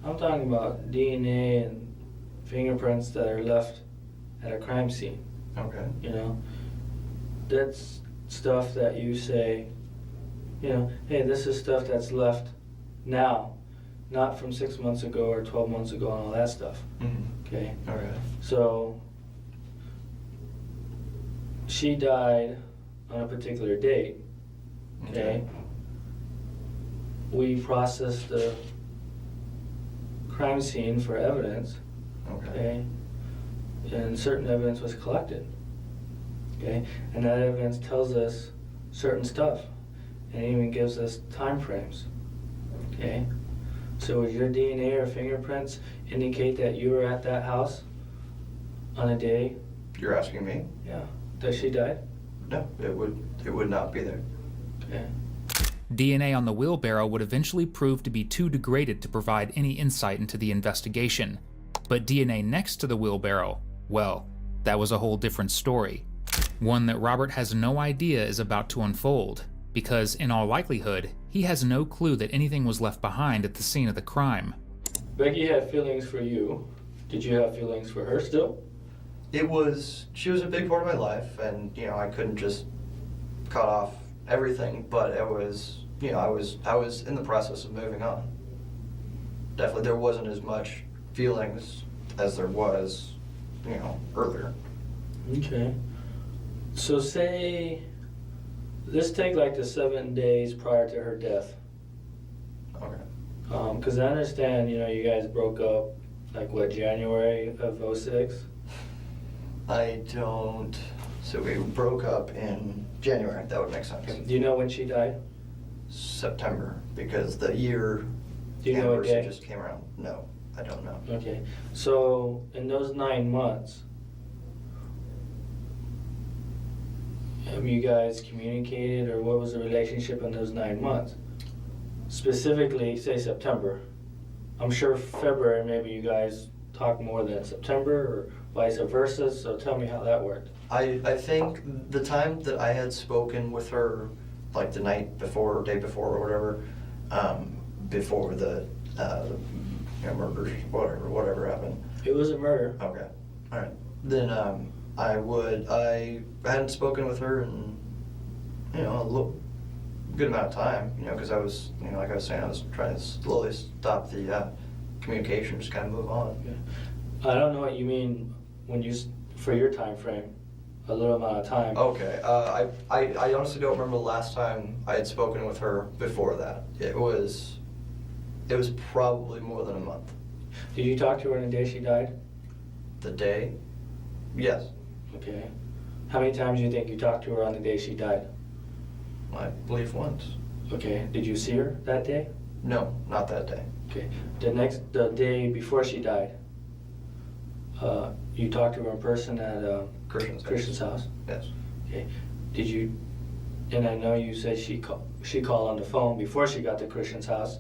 I'm talking about DNA and fingerprints that are left at a crime scene. Okay. You know, that's stuff that you say, hey, this is stuff that's left now, not from 6 months ago or 12 months ago and all that stuff. Mm-hmm. Okay. All right. So she died on a particular date. Okay. We processed the crime scene for evidence. Okay. And certain evidence was collected. Okay. And that evidence tells us certain stuff, and it even gives us time frames. Okay. So would your DNA or fingerprints indicate that you were at that house on a day? You're asking me? Yeah. That she died? No, it would not be there. Okay. DNA on the wheelbarrow would eventually prove to be too degraded to provide any insight into the investigation. But DNA next to the wheelbarrow, well, that was a whole different story. One that Robert has no idea is about to unfold, because in all likelihood, he has no clue that anything was left behind at the scene of the crime. Becky had feelings for you. Did you have feelings for her still? She was a big part of my life, and I couldn't just cut off everything, but it was, you know, I was in the process of moving on. Definitely, there wasn't as much feelings as there was, you know, earlier. Okay. So say, let's take like the 7 days prior to her death. Okay. Because I understand, you know, you guys broke up, like what, January of 06? I don't. So we broke up in January. That would make sense. Do you know when she died? September, because the year Do you know what anniversary day? just came around. No, I don't know. Okay. So in those 9 months, have you guys communicated, or what was the relationship in those 9 months? Specifically, say September. I'm sure February, maybe you guys talk more than September, or vice versa, so tell me how that worked. I think the time that I had spoken with her, like the night before or day before or whatever, before the you know, murders, whatever happened. It was a murder. Okay, all right. Then I hadn't spoken with her in, you know, a good amount of time, you know, because I was, you know, like I was saying, I was trying to slowly stop the communication, just kind of move on. I don't know what you mean when you, for your time frame, a little amount of time. Okay, I honestly don't remember the last time I had spoken with her before that. It was probably more than a month. Did you talk to her on the day she died? The day? Yes. Okay. How many times do you think you talked to her on the day she died? I believe once. Okay. Did you see her that day? No, not that day. Okay. The day before she died, you talked to her in person at Christian's house? Yes. Okay. Did you, and I know you said she called on the phone before she got to Christian's house.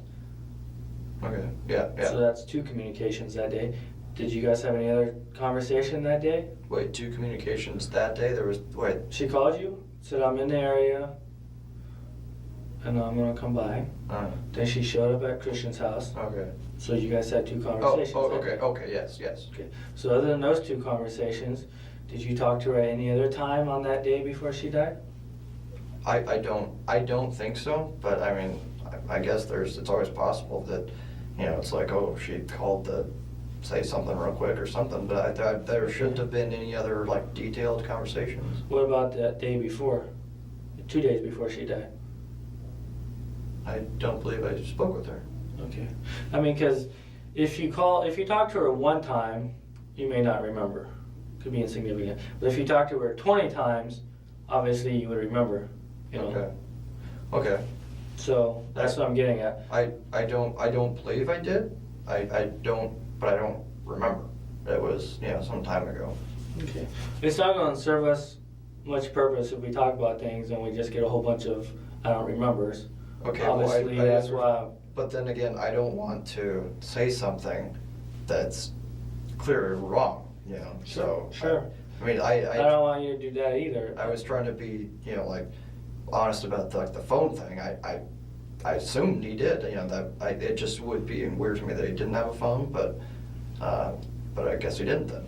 Okay, yeah. So that's 2 communications that day. Did you guys have any other conversation that day? Wait, 2 communications that day? There was, wait. She called you, said I'm in the area, and I'm gonna come by. Then she showed up at Christian's house. Okay. So you guys had 2 conversations. Okay, yes. Okay. So other than those 2 conversations, did you talk to her at any other time on that day before she died? I don't think so, but I mean, I guess it's always possible that, you know, it's like, oh, she called to say something real quick or something, but there shouldn't have been any other, like, detailed conversations. What about that day before? 2 days before she died? I don't believe I spoke with her. Okay. I mean, because if you talk to her one time, you may not remember. Could be insignificant. But if you talk to her 20 times, obviously you would remember, you know. Okay. So that's what I'm getting at. I don't believe I did. I don't remember. It was, you know, some time ago. Okay. It's not going to serve us much purpose if we talk about things and we just get a whole bunch of I don't remembers. Okay, obviously well, that's why. But then again, I don't want to say something that's clearly wrong, you know. Sure. I mean, I don't want you to do that either. I was trying to be, you know, like honest about the phone thing. I assumed he did, you know, it just would be weird to me that he didn't have a phone, but I guess he didn't then.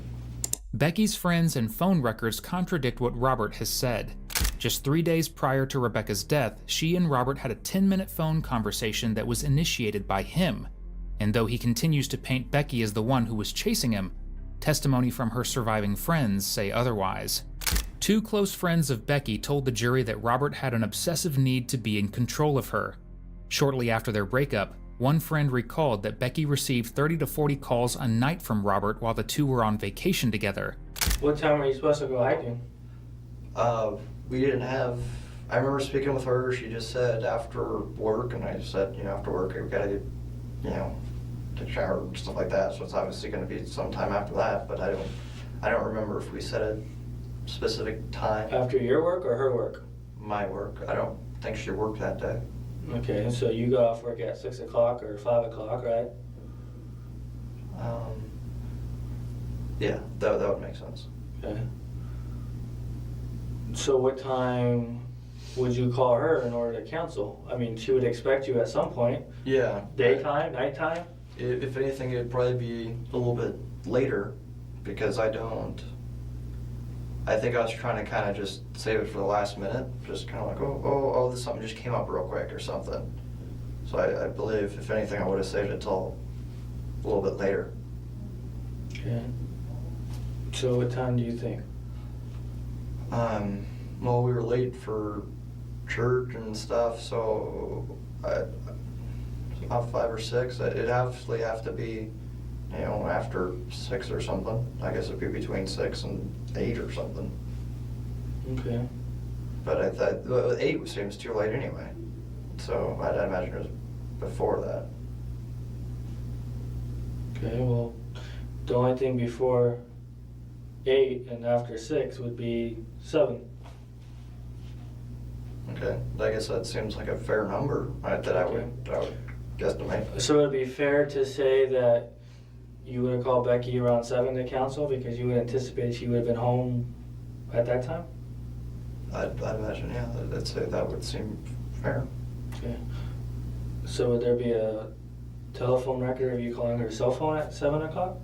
Becky's friends and phone records contradict what Robert has said. Just 3 days prior to Rebecca's death, she and Robert had a 10-minute phone conversation that was initiated by him. And though he continues to paint Becky as the one who was chasing him, testimony from her surviving friends say otherwise. 2 close friends of Becky told the jury that Robert had an obsessive need to be in control of her. Shortly after their breakup, one friend recalled that Becky received 30 to 40 calls a night from Robert while the 2 were on vacation together. What time were you supposed to go hiking? We didn't have, I remember speaking with her, she just said after work, and I just said, you know, after work, we gotta get, you know, take a shower and stuff like that, so it's obviously gonna be sometime after that, but I don't remember if we set a specific time. After your work or her work? My work. I don't think she worked that day. Okay, so you got off work at 6 o'clock or 5 o'clock, right? Yeah, that would make sense. Okay. So what time would you call her in order to cancel? I mean, she would expect you at some point. Yeah. Daytime, nighttime? If anything, it'd probably be a little bit later, because I don't I think I was trying to kind of just save it for the last minute, just kind of like, oh, this something just came up real quick or something. So I believe, if anything, I would have saved it till a little bit later. Okay. So what time do you think? Well, we were late for church and stuff, so about 5 or 6. It'd actually have to be, you know, after 6 or something. I guess it'd be between 6 and 8 or something. Okay. But I thought 8 seems too late anyway. So I'd imagine it was before that. Okay, well, the only thing before 8 and after 6 would be 7. Okay, I guess that seems like a fair number that I would guesstimate. So it'd be fair to say that you would have called Becky around 7 to counsel because you would anticipate she would have been home at that time? I'd imagine, yeah, I'd say that would seem fair. Okay. So would there be a telephone record of you calling her cell phone at 7 o'clock?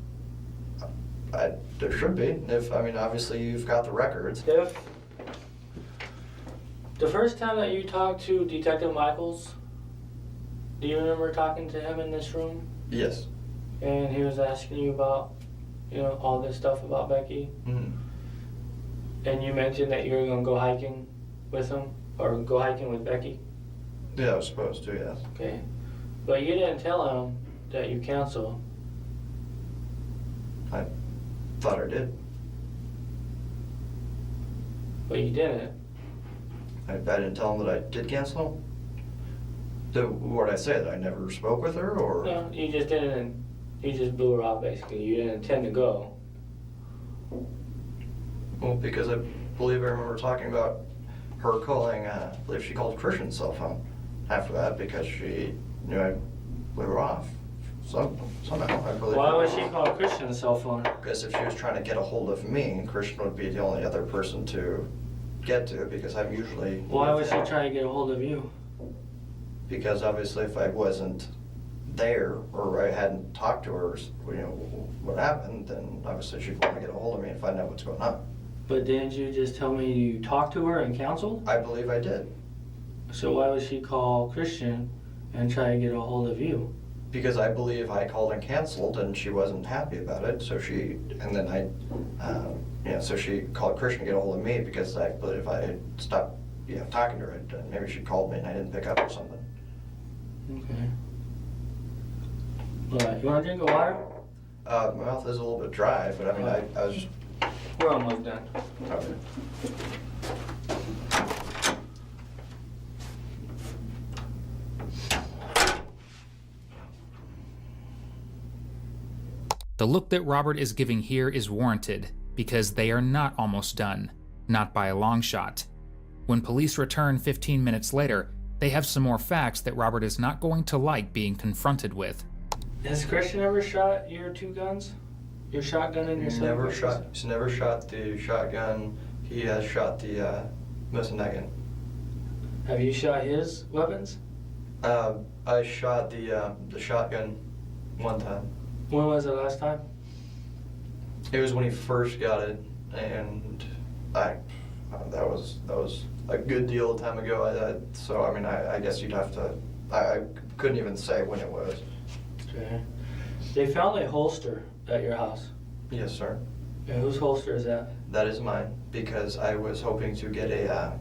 There should be. Obviously you've got the records. If the first time that you talked to Detective Michaels, do you remember talking to him in this room? Yes. And he was asking you about, you know, all this stuff about Becky? Mm-hmm. And you mentioned that you were going to go hiking with him, or go hiking with Becky? Yeah, I was supposed to, yes. Okay. But you didn't tell him that you canceled. I thought I did. But you didn't. I didn't tell him that I did cancel? What did I say, that I never spoke with her, or? No, you just didn't. You just blew her off, basically. You didn't intend to go. Well, because I believe I remember talking about her calling, I believe she called Christian's cell phone after that because she knew I blew her off. Somehow, I believe. Why would she call Christian's cell phone? Because if she was trying to get a hold of me, Christian would be the only other person to get to, because I'm usually... Why was she trying to get a hold of you? Because obviously if I wasn't there, or I hadn't talked to her, you know, what happened, then obviously she'd want to get a hold of me and find out what's going on. But didn't you just tell me you talked to her and counseled? I believe I did. So why would she call Christian and try to get a hold of you? Because I believe I called and canceled and she wasn't happy about it, so she called Christian to get a hold of me because I believe I had stopped, talking to her, and maybe she called me and I didn't pick up or something. Okay. Alright, you want a drink of water? My mouth is a little bit dry, but I was just... We're almost done. Okay. The look that Robert is giving here is warranted, because they are not almost done, not by a long shot. When police return 15 minutes later, they have some more facts that Robert is not going to like being confronted with. Has Christian ever shot your 2 guns? Your shotgun and your He's never shot the shotgun. He has shot the Mosin-Nagant. Have you shot his weapons? I shot the shotgun one time. When was the last time? It was when he first got it, and that was a good deal of time ago. I guess you'd have to. I couldn't even say when it was. Okay. They found a holster at your house. Yes, sir. And whose holster is that? That is mine, because I was hoping to get a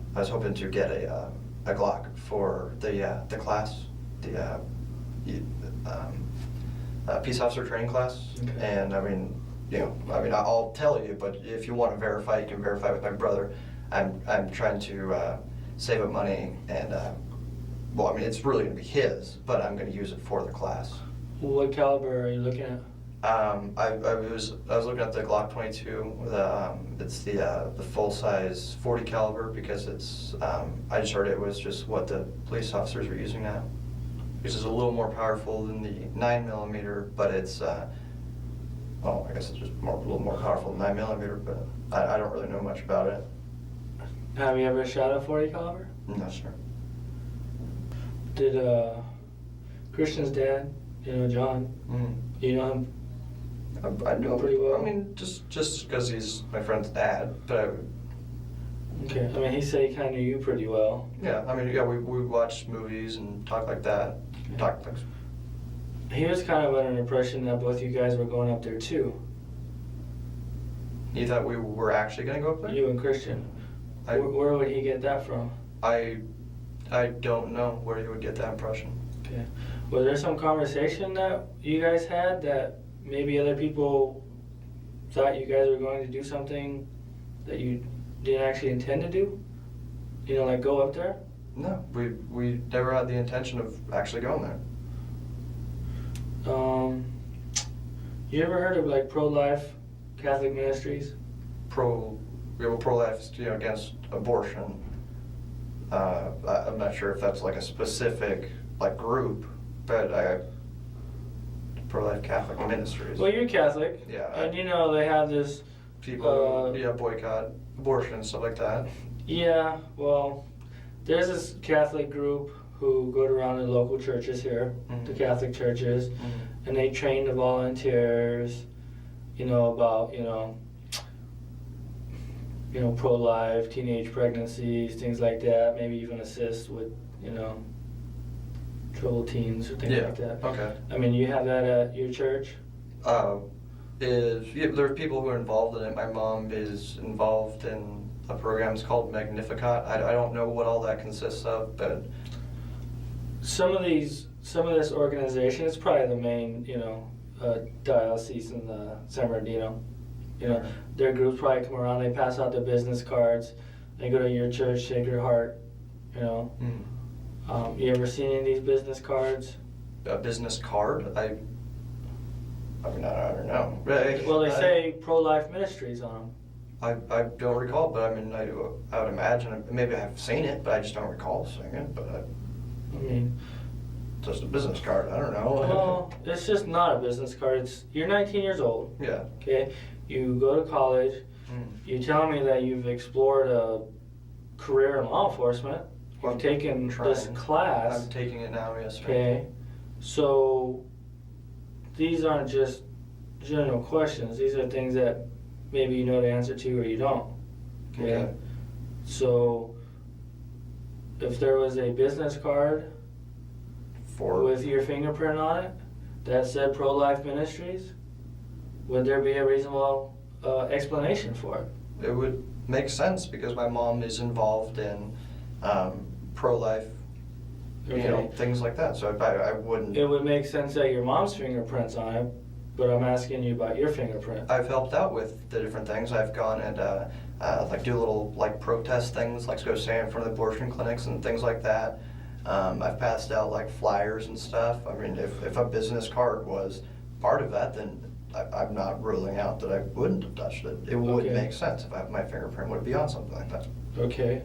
Glock for the class, peace officer training class. Okay. And I'll tell you, but if you want to verify, you can verify with my brother. I'm trying to save up money, and it's really going to be his, but I'm going to use it for the class. What caliber are you looking at? I was looking at the Glock 22. It's the full size 40 caliber, because it's I just heard it was just what the police officers were using now. Which is a little more powerful than the 9mm, but it's I guess it's just a little more powerful than 9mm, but I don't really know much about it. Have you ever shot a 40 caliber? No, sir. Did Christian's dad, John, you know him? I know pretty well? I mean, just because he's my friend's dad, but Okay, I mean, he said he kind of knew you pretty well. yeah, I mean, yeah, we watch movies and talk like that. Talk like. He was kind of under an impression that both you guys were going up there too. You thought we were actually going to go up there? You and Christian. Where would he get that from? I don't know where he would get that impression. Okay. Was there some conversation that you guys had that maybe other people thought you guys were going to do something that you didn't actually intend to do? You know, like go up there? No, we never had the intention of actually going there. You ever heard of like pro-life Catholic ministries? Pro-life, against abortion. I'm not sure if that's like a specific like group, but pro-life Catholic ministries. Well, you're Catholic. Yeah. And you know they have this. People, boycott abortion and stuff like that. Yeah, well, there's this Catholic group who go around the local churches here, the Catholic churches, and they train the volunteers, about, pro-life, teenage pregnancies, things like that, maybe even assist with, troubled teens or things like that. Okay. I mean, you have that at your church? There are people who are involved in it. My mom is involved in a program. It's called Magnificat. I don't know what all that consists of, but some of this organization is probably the main, diocese in San Bernardino. Their groups probably come around. They pass out the business cards. They go to your church, shake your heart. You ever seen any of these business cards? A business card? I don't know. Well, they say pro-life ministries on them. I don't recall, but I mean, I would imagine, maybe I've seen it, but I just don't recall seeing it, but I mean, just a business card, I don't know. Well, it's just not a business card. You're 19 years old. Yeah. Okay? You go to college. You tell me that you've explored a career in law enforcement. You've taken this class. I'm taking it now, yes, sir. Okay? So, these aren't just general questions. These are things that maybe you know the answer to or you don't. Okay? So, if there was a business card with your fingerprint on it that said pro-life ministries, would there be a reasonable explanation for it? It would make sense because my mom is involved in pro-life, things like that. So I wouldn't. It would make sense that your mom's fingerprint's on it, but I'm asking you about your fingerprint. I've helped out with the different things. I've gone and do little protest things, like go stand in front of the abortion clinics and things like that. I've passed out flyers and stuff. I mean, if a business card was part of that, then I'm not ruling out that I wouldn't have touched it. It would make sense if my fingerprint would be on something like that. Okay.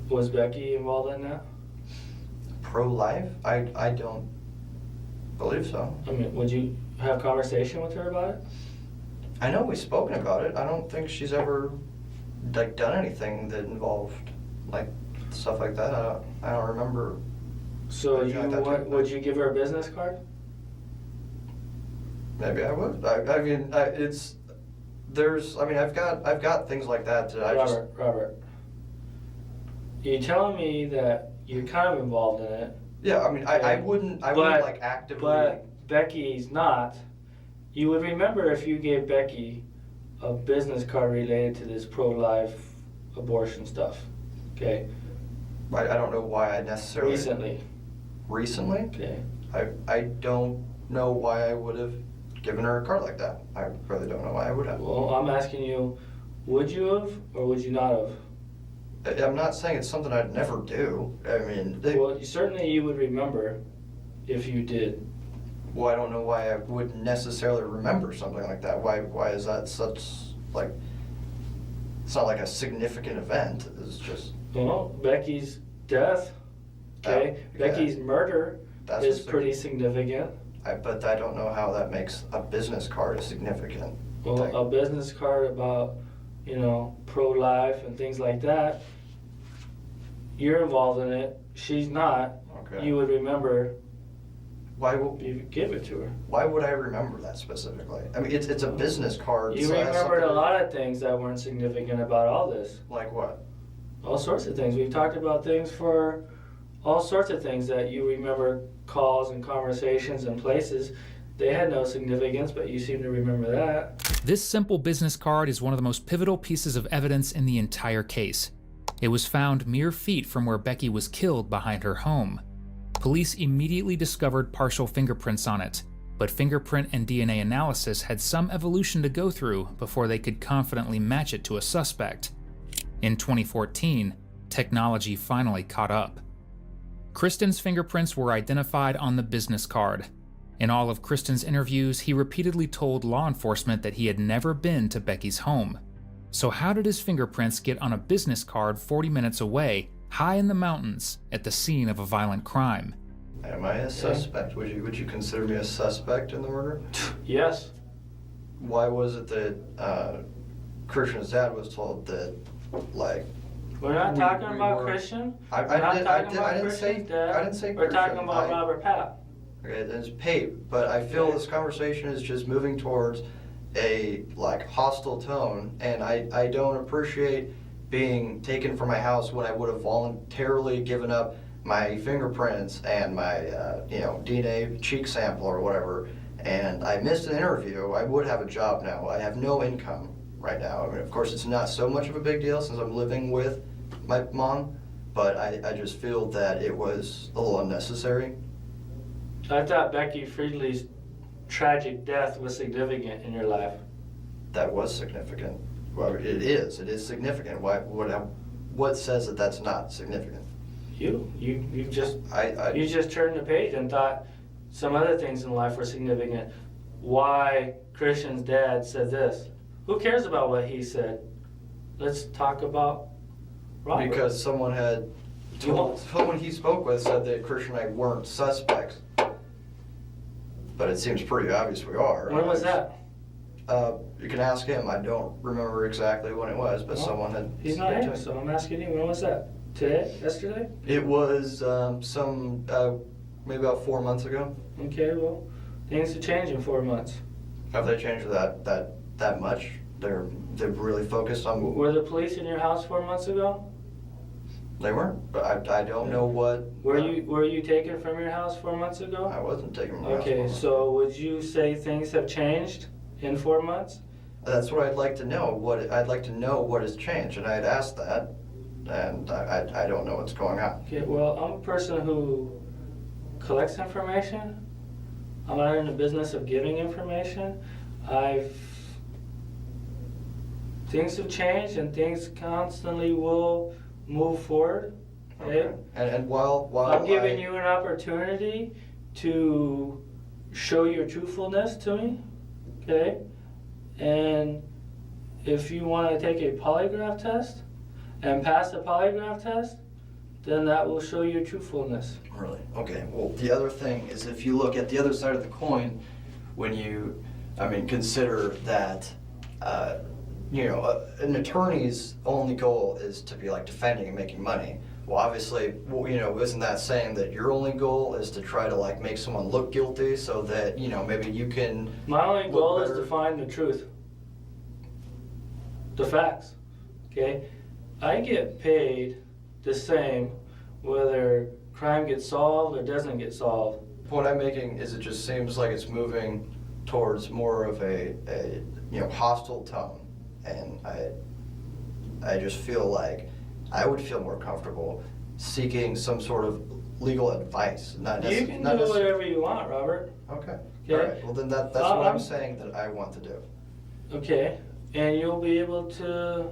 Was Becky involved in that? Pro-life? I don't believe so. I mean, would you have conversation with her about it? I know we've spoken about it. I don't think she's ever done anything that involved stuff like that. I don't remember. So would you give her a business card? Maybe I would. I mean, I've got things like that. Robert, you're telling me that you're kind of involved in it. Yeah, I mean, I wouldn't actively. But Becky's not. You would remember if you gave Becky a business card related to this pro-life abortion stuff. Okay. I don't know why I necessarily. Recently? Okay. I don't know why I would have given her a card like that. I really don't know why I would have. Well, I'm asking you, would you have or would you not have? I'm not saying it's something I'd never do. I mean... Well, certainly you would remember if you did. Well, I don't know why I would necessarily remember something like that. Why is that such, it's not like a significant event. It's just... Well, Becky's death, okay? Becky's murder is pretty significant. But I don't know how that makes a business card significant. Well, a business card about, pro-life and things like that, you're involved in it, she's not. Okay. You would remember Why would you give it to her? Why would I remember that specifically? I mean, it's a business card. You so it has remembered a something- lot of things that weren't significant about all this. Like what? All sorts of things. We've talked about things for all sorts of things that you remember, calls and conversations and places. They had no significance, but you seem to remember that. This simple business card is one of the most pivotal pieces of evidence in the entire case. It was found mere feet from where Becky was killed behind her home. Police immediately discovered partial fingerprints on it, but fingerprint and DNA analysis had some evolution to go through before they could confidently match it to a suspect. In 2014, technology finally caught up. Kristen's fingerprints were identified on the business card. In all of Kristen's interviews, he repeatedly told law enforcement that he had never been to Becky's home. So how did his fingerprints get on a business card 40 minutes away, high in the mountains, at the scene of a violent crime? Am I a suspect? Would you consider me a suspect in the murder? Yes. Why was it that Christian's dad was told that, like... We're not talking about Christian. We're not talking about Christian's dad. I didn't say We're talking Christian. about Robert Papp. Okay, it's Pape, but I feel this conversation is just moving towards a hostile tone, and I don't appreciate being taken from my house when I would have voluntarily given up my fingerprints and my DNA cheek sample or whatever, and I missed an interview. I would have a job now. I have no income right now. I mean, of course, it's not so much of a big deal since I'm living with my mom, but I just feel that it was a little unnecessary. I thought Becky Friedley's tragic death was significant in your life. That was significant. Well, it is significant. What says that that's not significant? You just turned the page and thought some other things in life were significant. Why Christian's dad said this? Who cares about what he said? Let's talk about Robert. Because someone he spoke with said that Christian and I weren't suspects. But it seems pretty obvious we are. When was that? You can ask him. I don't remember exactly when it was, but someone had... He's not here, so I'm asking you, when was that? Today? Yesterday? It was maybe about 4 months ago. Okay, well, things have changed in 4 months. Have they changed that much? They're really focused on... Were the police in your house 4 months ago? They weren't, but I don't know what... Were you taken from your house 4 months ago? I wasn't taken from my house. Okay, so would you say things have changed in 4 months? That's what I'd like to know. I'd like to know what has changed, and I had asked that, and I don't know what's going on. Okay, well, I'm a person who collects information. I'm not in the business of giving information. Things have changed, and things constantly will move forward. Okay? And while I'm giving you an opportunity to show your truthfulness to me. Okay? And if you want to take a polygraph test and pass the polygraph test, then that will show your truthfulness. Really? Okay. Well, the other thing is, if you look at the other side of the coin, when you, consider that, an attorney's only goal is to be defending and making money. Well, obviously, isn't that saying that your only goal is to try to make someone look guilty so that, maybe you can... My only goal is to find the truth. The facts. Okay? I get paid the same whether crime gets solved or doesn't get solved. The point I'm making is it just seems like it's moving towards more of a hostile tone. And I just feel like I would feel more comfortable seeking some sort of legal advice. You can do whatever you want, Robert. Okay. Okay. All right. Well, then that's what I'm saying that I want to do. Okay. And you'll be able to...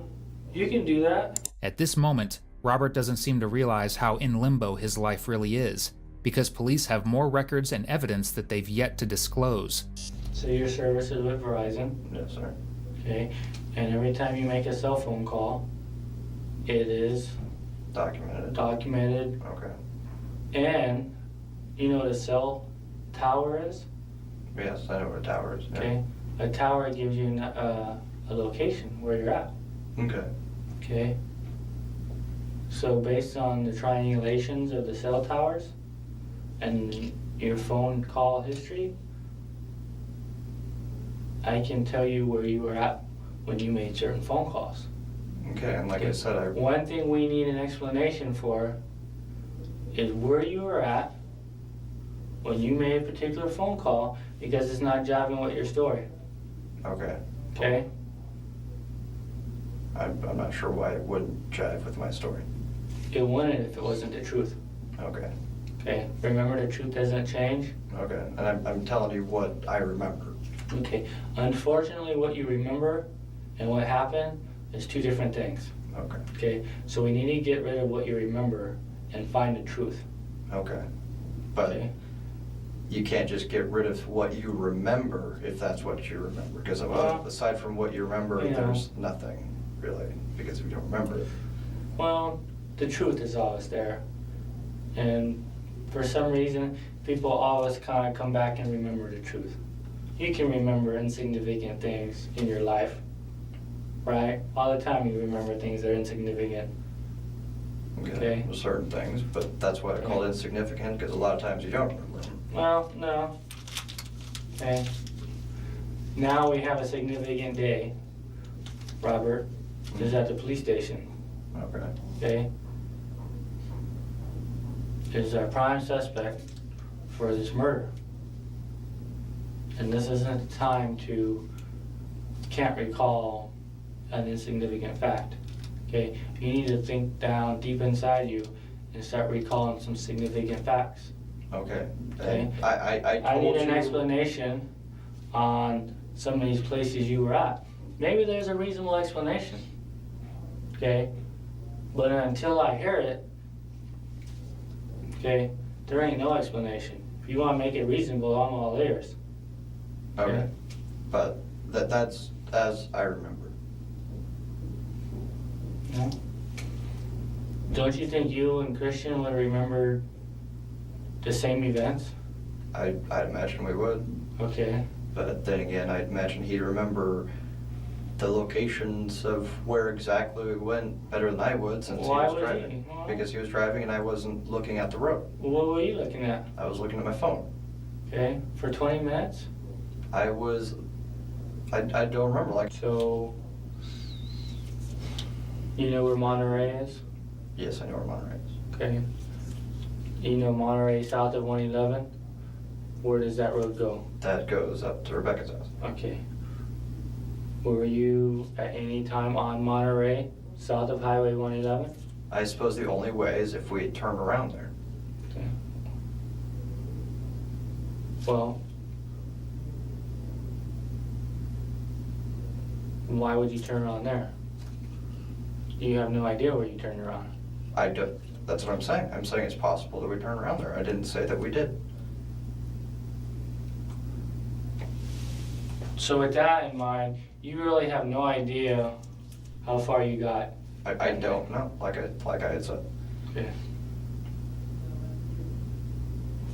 You can do that. At this moment, Robert doesn't seem to realize how in limbo his life really is, because police have more records and evidence that they've yet to disclose. So your service is with Verizon? Yes, sir. Okay. And every time you make a cell phone call, it is... Documented. Okay. And you know what a cell tower is? Yes, I know what a tower is. Yeah. Okay. A tower gives you a location where you're at. Okay. Okay. So based on the triangulations of the cell towers and your phone call history, I can tell you where you were at when you made certain phone calls. Okay, and like I said, One thing we need an explanation for is where you were at when you made a particular phone call, because it's not jiving with your story. Okay. Okay? I'm not sure why it wouldn't jive with my story. It wouldn't if it wasn't the truth. Okay. Okay? Remember, the truth doesn't change? Okay, and I'm telling you what I remember. Okay. Unfortunately, what you remember and what happened is two different things. Okay. Okay? So we need to get rid of what you remember and find the truth. Okay. But you can't just get rid of what you remember if that's what you remember. Because aside from what you remember, there's nothing really, because if you don't remember it. Well, the truth is always there. And for some reason, people always kind of come back and remember the truth. You can remember insignificant things in your life, right? All the time you remember things that are insignificant. Okay. Certain things, but that's why I call it insignificant, because a lot of times you don't remember them. Well, no. Okay. Now we have a significant day. Robert is at the police station. Okay. Okay. Is our prime suspect for this murder. And this isn't the time to can't recall an insignificant fact. Okay? You need to think down deep inside you and start recalling some significant facts. Okay. Okay? I need an you... explanation on some of these places you were at. Maybe there's a reasonable explanation. Okay? But until I hear it, okay, there ain't no explanation. If you want to make it reasonable, I'm all ears. Okay. But that's as I remember. Yeah. Don't you think you and Christian would remember the same events? I'd imagine we would. Okay. But then again, I'd imagine he'd remember the locations of where exactly we went better than I would, since he was driving. Because he was driving and I wasn't looking at the road. What were you looking at? I was looking at my phone. Okay. For 20 minutes? I don't remember. So, you know where Monterey is? Yes, I know where Monterey is. Okay. You know Monterey south of 111? Where does that road go? That goes up to Rebecca's house. Okay. Were you at any time on Monterey south of Highway 111? I suppose the only way is if we turned around there. Okay. Well, why would you turn around there? You have no idea where you turned around. I do. That's what I'm saying. I'm saying it's possible that we turn around there. I didn't say that we did. So with that in mind, you really have no idea how far you got. I don't know, like I had said. Okay.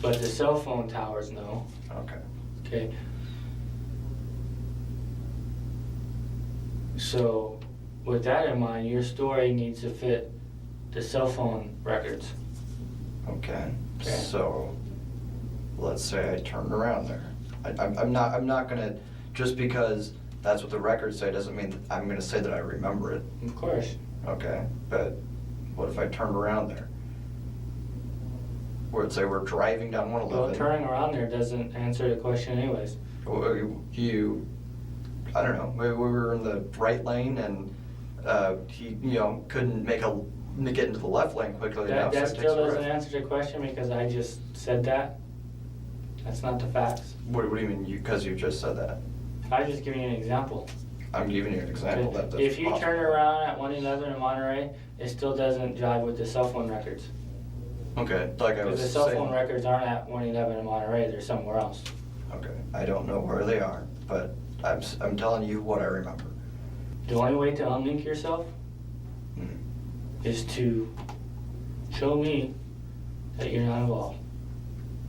But the cell phone towers know. Okay. Okay. So with that in mind, your story needs to fit the cell phone records. Okay. So let's say I turned around there. I'm not gonna, just because that's what the records say doesn't mean that I'm gonna say that I remember it. Of course. Okay, but what if I turned around there? Or let's say we're driving down 111. Well, turning around there doesn't answer the question anyways. I don't know, we were in the right lane and he, couldn't get into the left lane quickly enough. That so it still takes a doesn't answer the question because I just said that. That's not the facts. What do you mean, because you just said that? I just giving you an example. I'm giving you an example. That's If you possible. turn around at 111 in Monterey, it still doesn't jive with the cell phone records. Okay, like I was Because the cell saying. phone records aren't at 111 in Monterey, they're somewhere else. Okay, I don't know where they are, but I'm telling you what I remember. The only way to unlink yourself is to show me that you're not involved.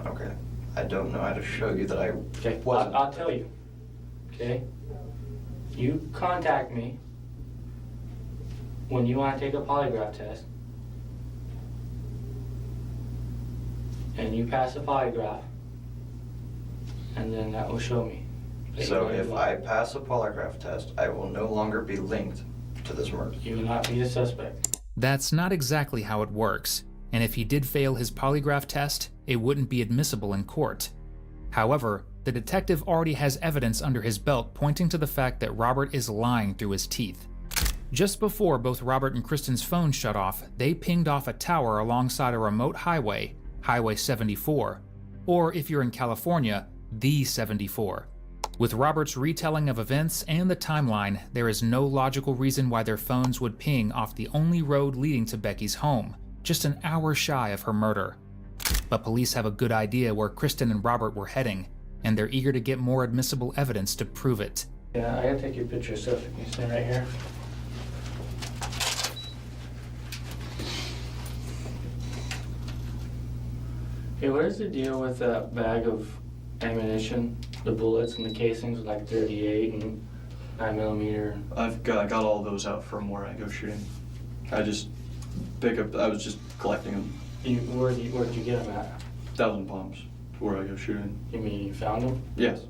Okay, I don't know how to show you that I wasn't. I'll tell you. Okay? You contact me when you want to take a polygraph test, and you pass the polygraph, and then that will show me. So if I pass a polygraph test, I will no longer be linked to this murder. You will not be a suspect. That's not exactly how it works, and if he did fail his polygraph test, it wouldn't be admissible in court. However, the detective already has evidence under his belt pointing to the fact that Robert is lying through his teeth. Just before both Robert and Kristen's phones shut off, they pinged off a tower alongside a remote highway, Highway 74, or if you're in California, the 74. With Robert's retelling of events and the timeline, there is no logical reason why their phones would ping off the only road leading to Becky's home, just an hour shy of her murder. But police have a good idea where Kristen and Robert were heading, and they're eager to get more admissible evidence to prove it. Yeah, I gotta take your picture, so if you can stand right here. Hey, what is the deal with that bag of ammunition, the bullets and the casings with like 38 and 9mm? I got all those out from where I go shooting. I was just collecting them. Where did you get them at? 1,000 Palms, where I go shooting. You mean you found them? Yes.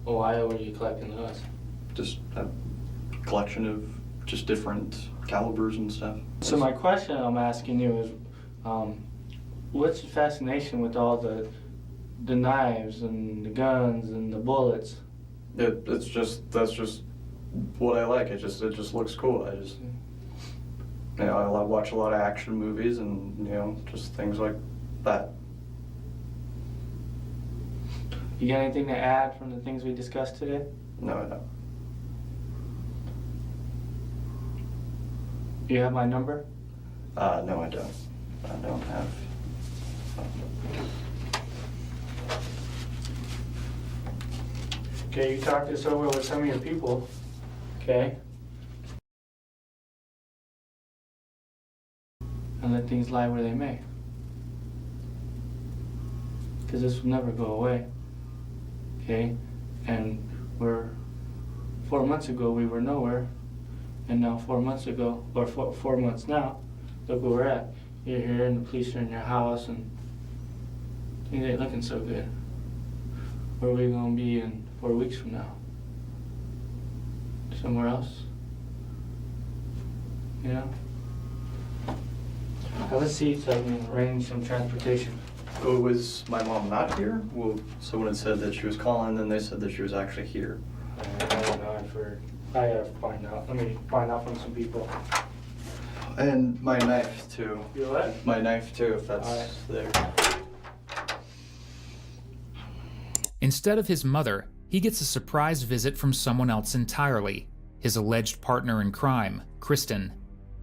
Well, why were you collecting those? Just a collection of just different calibers and stuff. So my question I'm asking you is, what's your fascination with all the knives and the guns and the bullets? That's just what I like. It just looks cool. I watch a lot of action movies and just things like that. You got anything to add from the things we discussed today? No, I don't. You have my number? No, I don't. I don't have. Okay, you talk this over with some of your people, okay? And let things lie where they may. Because this will never go away, okay? And 4 months ago we were nowhere, and now 4 months ago, or 4 months now, look where we're at. You're here and the police are in your house and things ain't looking so good. Where are we gonna be in 4 weeks from now? Somewhere else? You know? Have a seat so I can arrange some transportation. Was my mom not here? Well, someone had said that she was calling, then they said that she was actually here. I don't know, I've heard. I gotta find out. Let me find out from some people. And my knife too. Your what? My knife too, if that's there. Instead of his mother, he gets a surprise visit from someone else entirely, his alleged partner in crime, Kristen.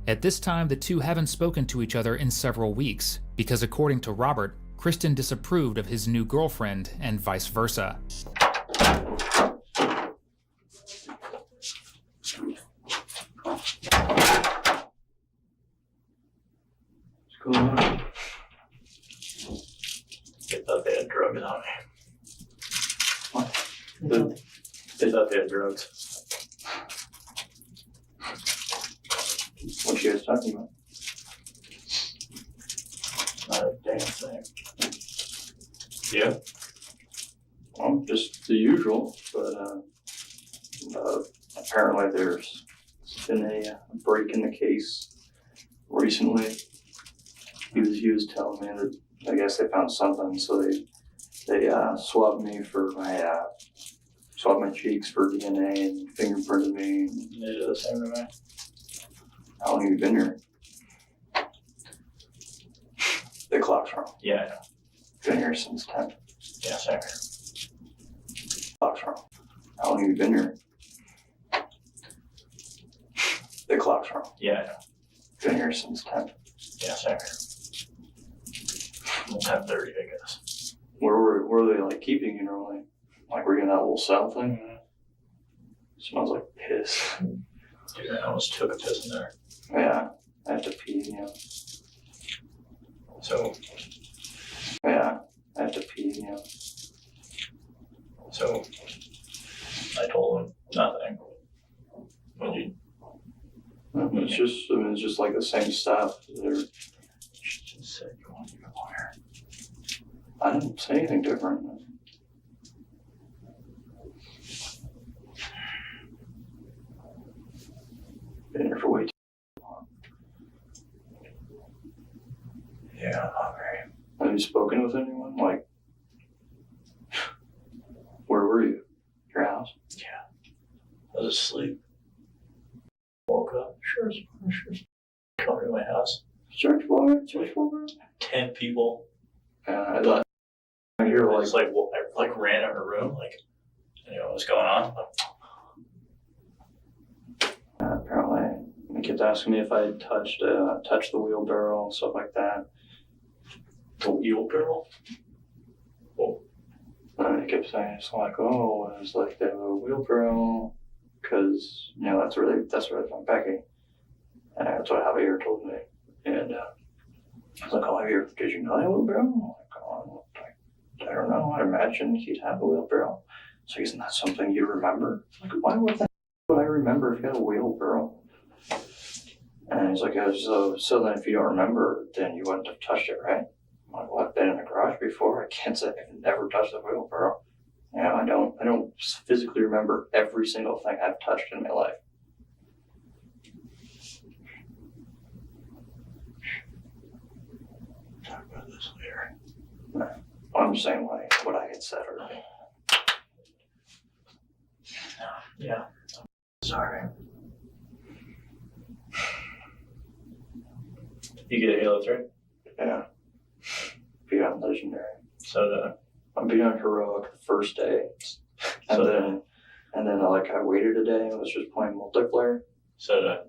At this time, the two haven't spoken to each other in several weeks, because according to Robert, Kristen disapproved of his new girlfriend and vice versa. What's going on? They thought they had drugs on me. What? They thought they had drugs. What you guys talking about? Not a damn thing. Yeah. Well, just the usual, but apparently there's been a break in the case recently. He was telling me that I guess they found something, so they swabbed me for swabbed my cheeks for DNA and fingerprinted me. They did the same to me. How long have you been here? The clock's wrong. Yeah, I know. Been here since 10. Yeah, same here. Clock's wrong. How long have you been here? The clock's wrong. Yeah, I know. Been here since 10. Yeah, same here. 10:30, I guess. Where were they like keeping you normally? Like were you in that little cell thing? Mm-hmm. Smells like piss. Dude, I almost took a piss in there. Yeah, I have to pee, yeah. So? Yeah, I have to pee, yeah. So? I told him nothing. What did you? It's just like the same stuff. She just said you want to be a lawyer. I didn't say anything different. Been here for way too long. Yeah, not very. Have you spoken with anyone? Like, where were you? Your house? Yeah. I was asleep. Woke up. Sure. Come to my house. Search warrant. 10 people. I thought I hear like ran in her room, like, you know, what's going on? Apparently, he kept asking me if I had touched the wheelbarrow and stuff like that. The wheelbarrow? Oh. And he kept saying, it's like, oh, it was like the wheelbarrow, because, you know, that's where they found Becky. And that's what Javier told me. And I was like, oh, Javier, did you know that wheelbarrow? I'm like, oh, I don't know. I imagine he'd have a wheelbarrow. So isn't that something you remember? Like, why would I remember if you had a wheelbarrow? And he's like, so then if you don't remember, then you wouldn't have touched it, right? I'm like, well, I've been in the garage before. I can't say I've never touched a wheelbarrow. You know, I don't physically remember every single thing I've touched in my life. Talk about this later. No, I'm just saying what I had said earlier. Yeah. Sorry. You get a Halo 3? Yeah. Beat on Legendary. So I'm beat on Heroic the first day. And then I waited a day and was just playing multiplayer.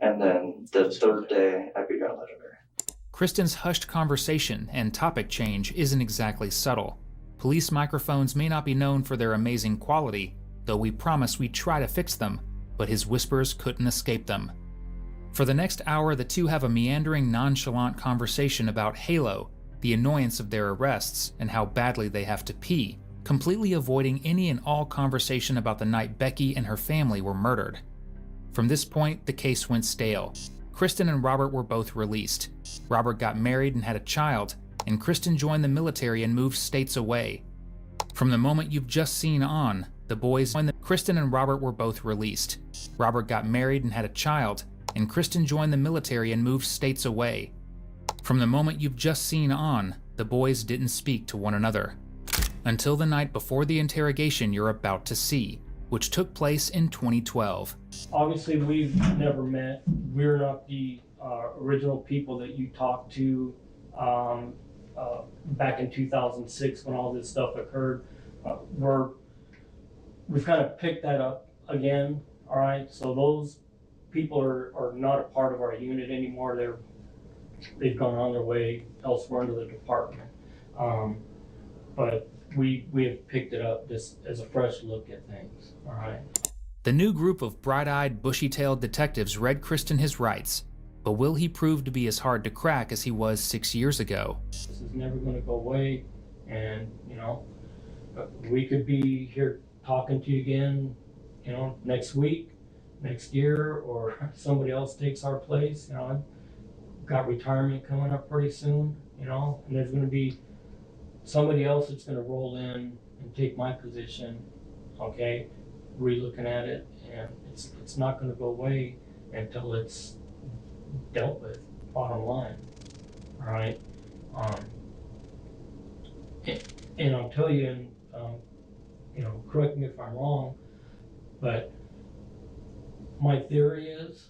And then the third day I beat on Legendary. Kristen's hushed conversation and topic change isn't exactly subtle. Police microphones may not be known for their amazing quality, though we promise we'd try to fix them, but his whispers couldn't escape them. For the next hour, the two have a meandering, nonchalant conversation about Halo, the annoyance of their arrests, and how badly they have to pee, completely avoiding any and all conversation about the night Becky and her family were murdered. From this point, the case went stale. Kristen and Robert were both released. Robert got married and had a child, and Kristen joined the military and moved states away. From the moment you've just seen on, the boys joined Kristen and Robert were both released. Robert got married and had a child, and Kristen joined the military and moved states away. From the moment you've just seen on, the boys didn't speak to one another. Until the night before the interrogation you're about to see, which took place in 2012. Obviously, we've never met. We're not the original people that you talked to back in 2006 when all this stuff occurred. We've kind of picked that up again, all right? So those people are not a part of our unit anymore. They've gone on their way elsewhere into the department. But we have picked it up just as a fresh look at things, all right? The new group of bright-eyed, bushy-tailed detectives read Kristen his rights, but will he prove to be as hard to crack as he was 6 years ago? This is never going to go away, and, you know, we could be here talking to you again, you know, next week, next year, or somebody else takes our place. You know, I've got retirement coming up pretty soon, you know, and there's going to be somebody else that's going to roll in and take my position, okay? Re-looking at it, and it's not going to go away until it's dealt with, bottom line, all right? And I'll tell you, and you know, correct me if I'm wrong, but my theory is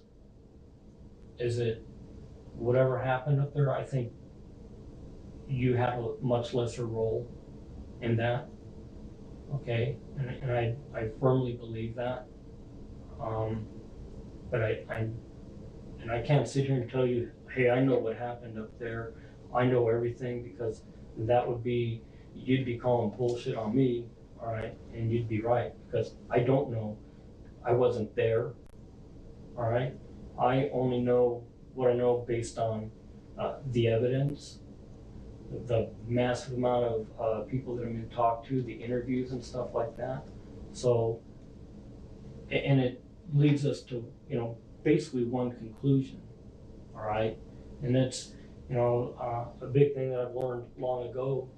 that whatever happened up there, I think you had a much lesser role in that, okay? And I firmly believe that. But I can't sit here and tell you, hey, I know what happened up there. I know everything, because that would be, you'd be calling bullshit on me, all right? And you'd be right, because I don't know. I wasn't there, all right? I only know what I know based on the evidence, the massive amount of people that have been talked to, the interviews and stuff like that. So, and it leads us to, you know, basically one conclusion, all right? And that's, you know, a big thing that I've learned long ago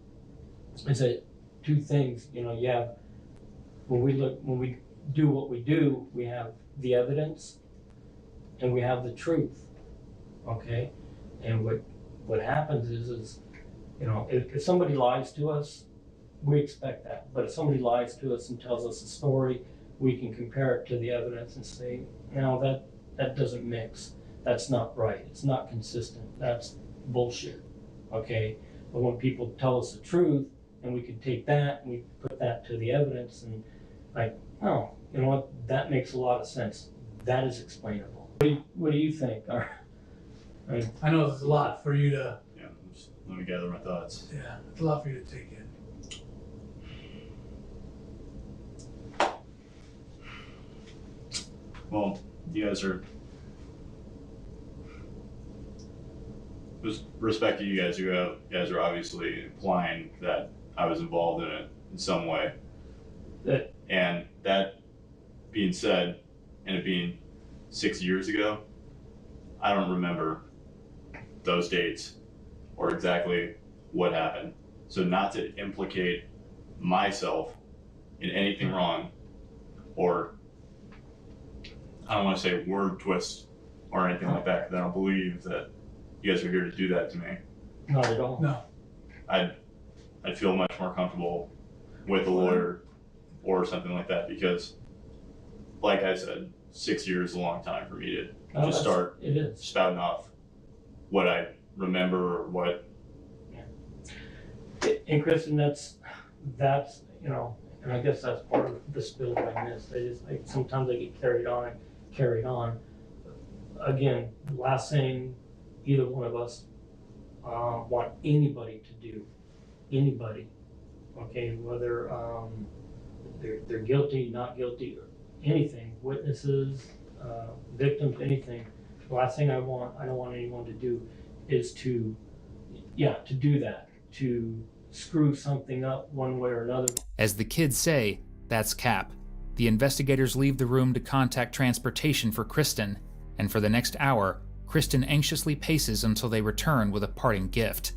is that two things, you know, you have, when we do what we do, we have the evidence, and we have the truth, okay? And what happens is, you know, if somebody lies to us, we expect that. But if somebody lies to us and tells us a story, we can compare it to the evidence and say, no, that doesn't mix. That's not right. It's not consistent. That's bullshit, okay? But when people tell us the truth, and we can take that and we put that to the evidence and like, oh, you know what, that makes a lot of sense. That is explainable. What do you think? I know it's a lot for you to. Yeah, let me gather my thoughts. Yeah, it's a lot for you to take in. Well, you guys are. With respect to you guys are obviously implying that I was involved in it in some way. And that being said, and it being 6 years ago, I don't remember those dates or exactly what happened. So not to implicate myself in anything wrong, or I don't want to say word twist or anything like that, because I don't believe that you guys are here to do that to me. Not at all. No. I'd feel much more comfortable with a lawyer or something like that, because like I said, 6 years is a long time for me to just start spouting off what I remember or what. And Kristen, that's you know, and I guess that's part of the spill that I missed. Sometimes I get carried on. Again, the last thing either one of us want anybody to do, anybody, okay, whether they're guilty, not guilty, or anything, witnesses, victims, anything. The last thing I don't want anyone to do is to do that, to screw something up one way or another. As the kids say, that's cap. The investigators leave the room to contact transportation for Kristen, and for the next hour, Kristen anxiously paces until they return with a parting gift.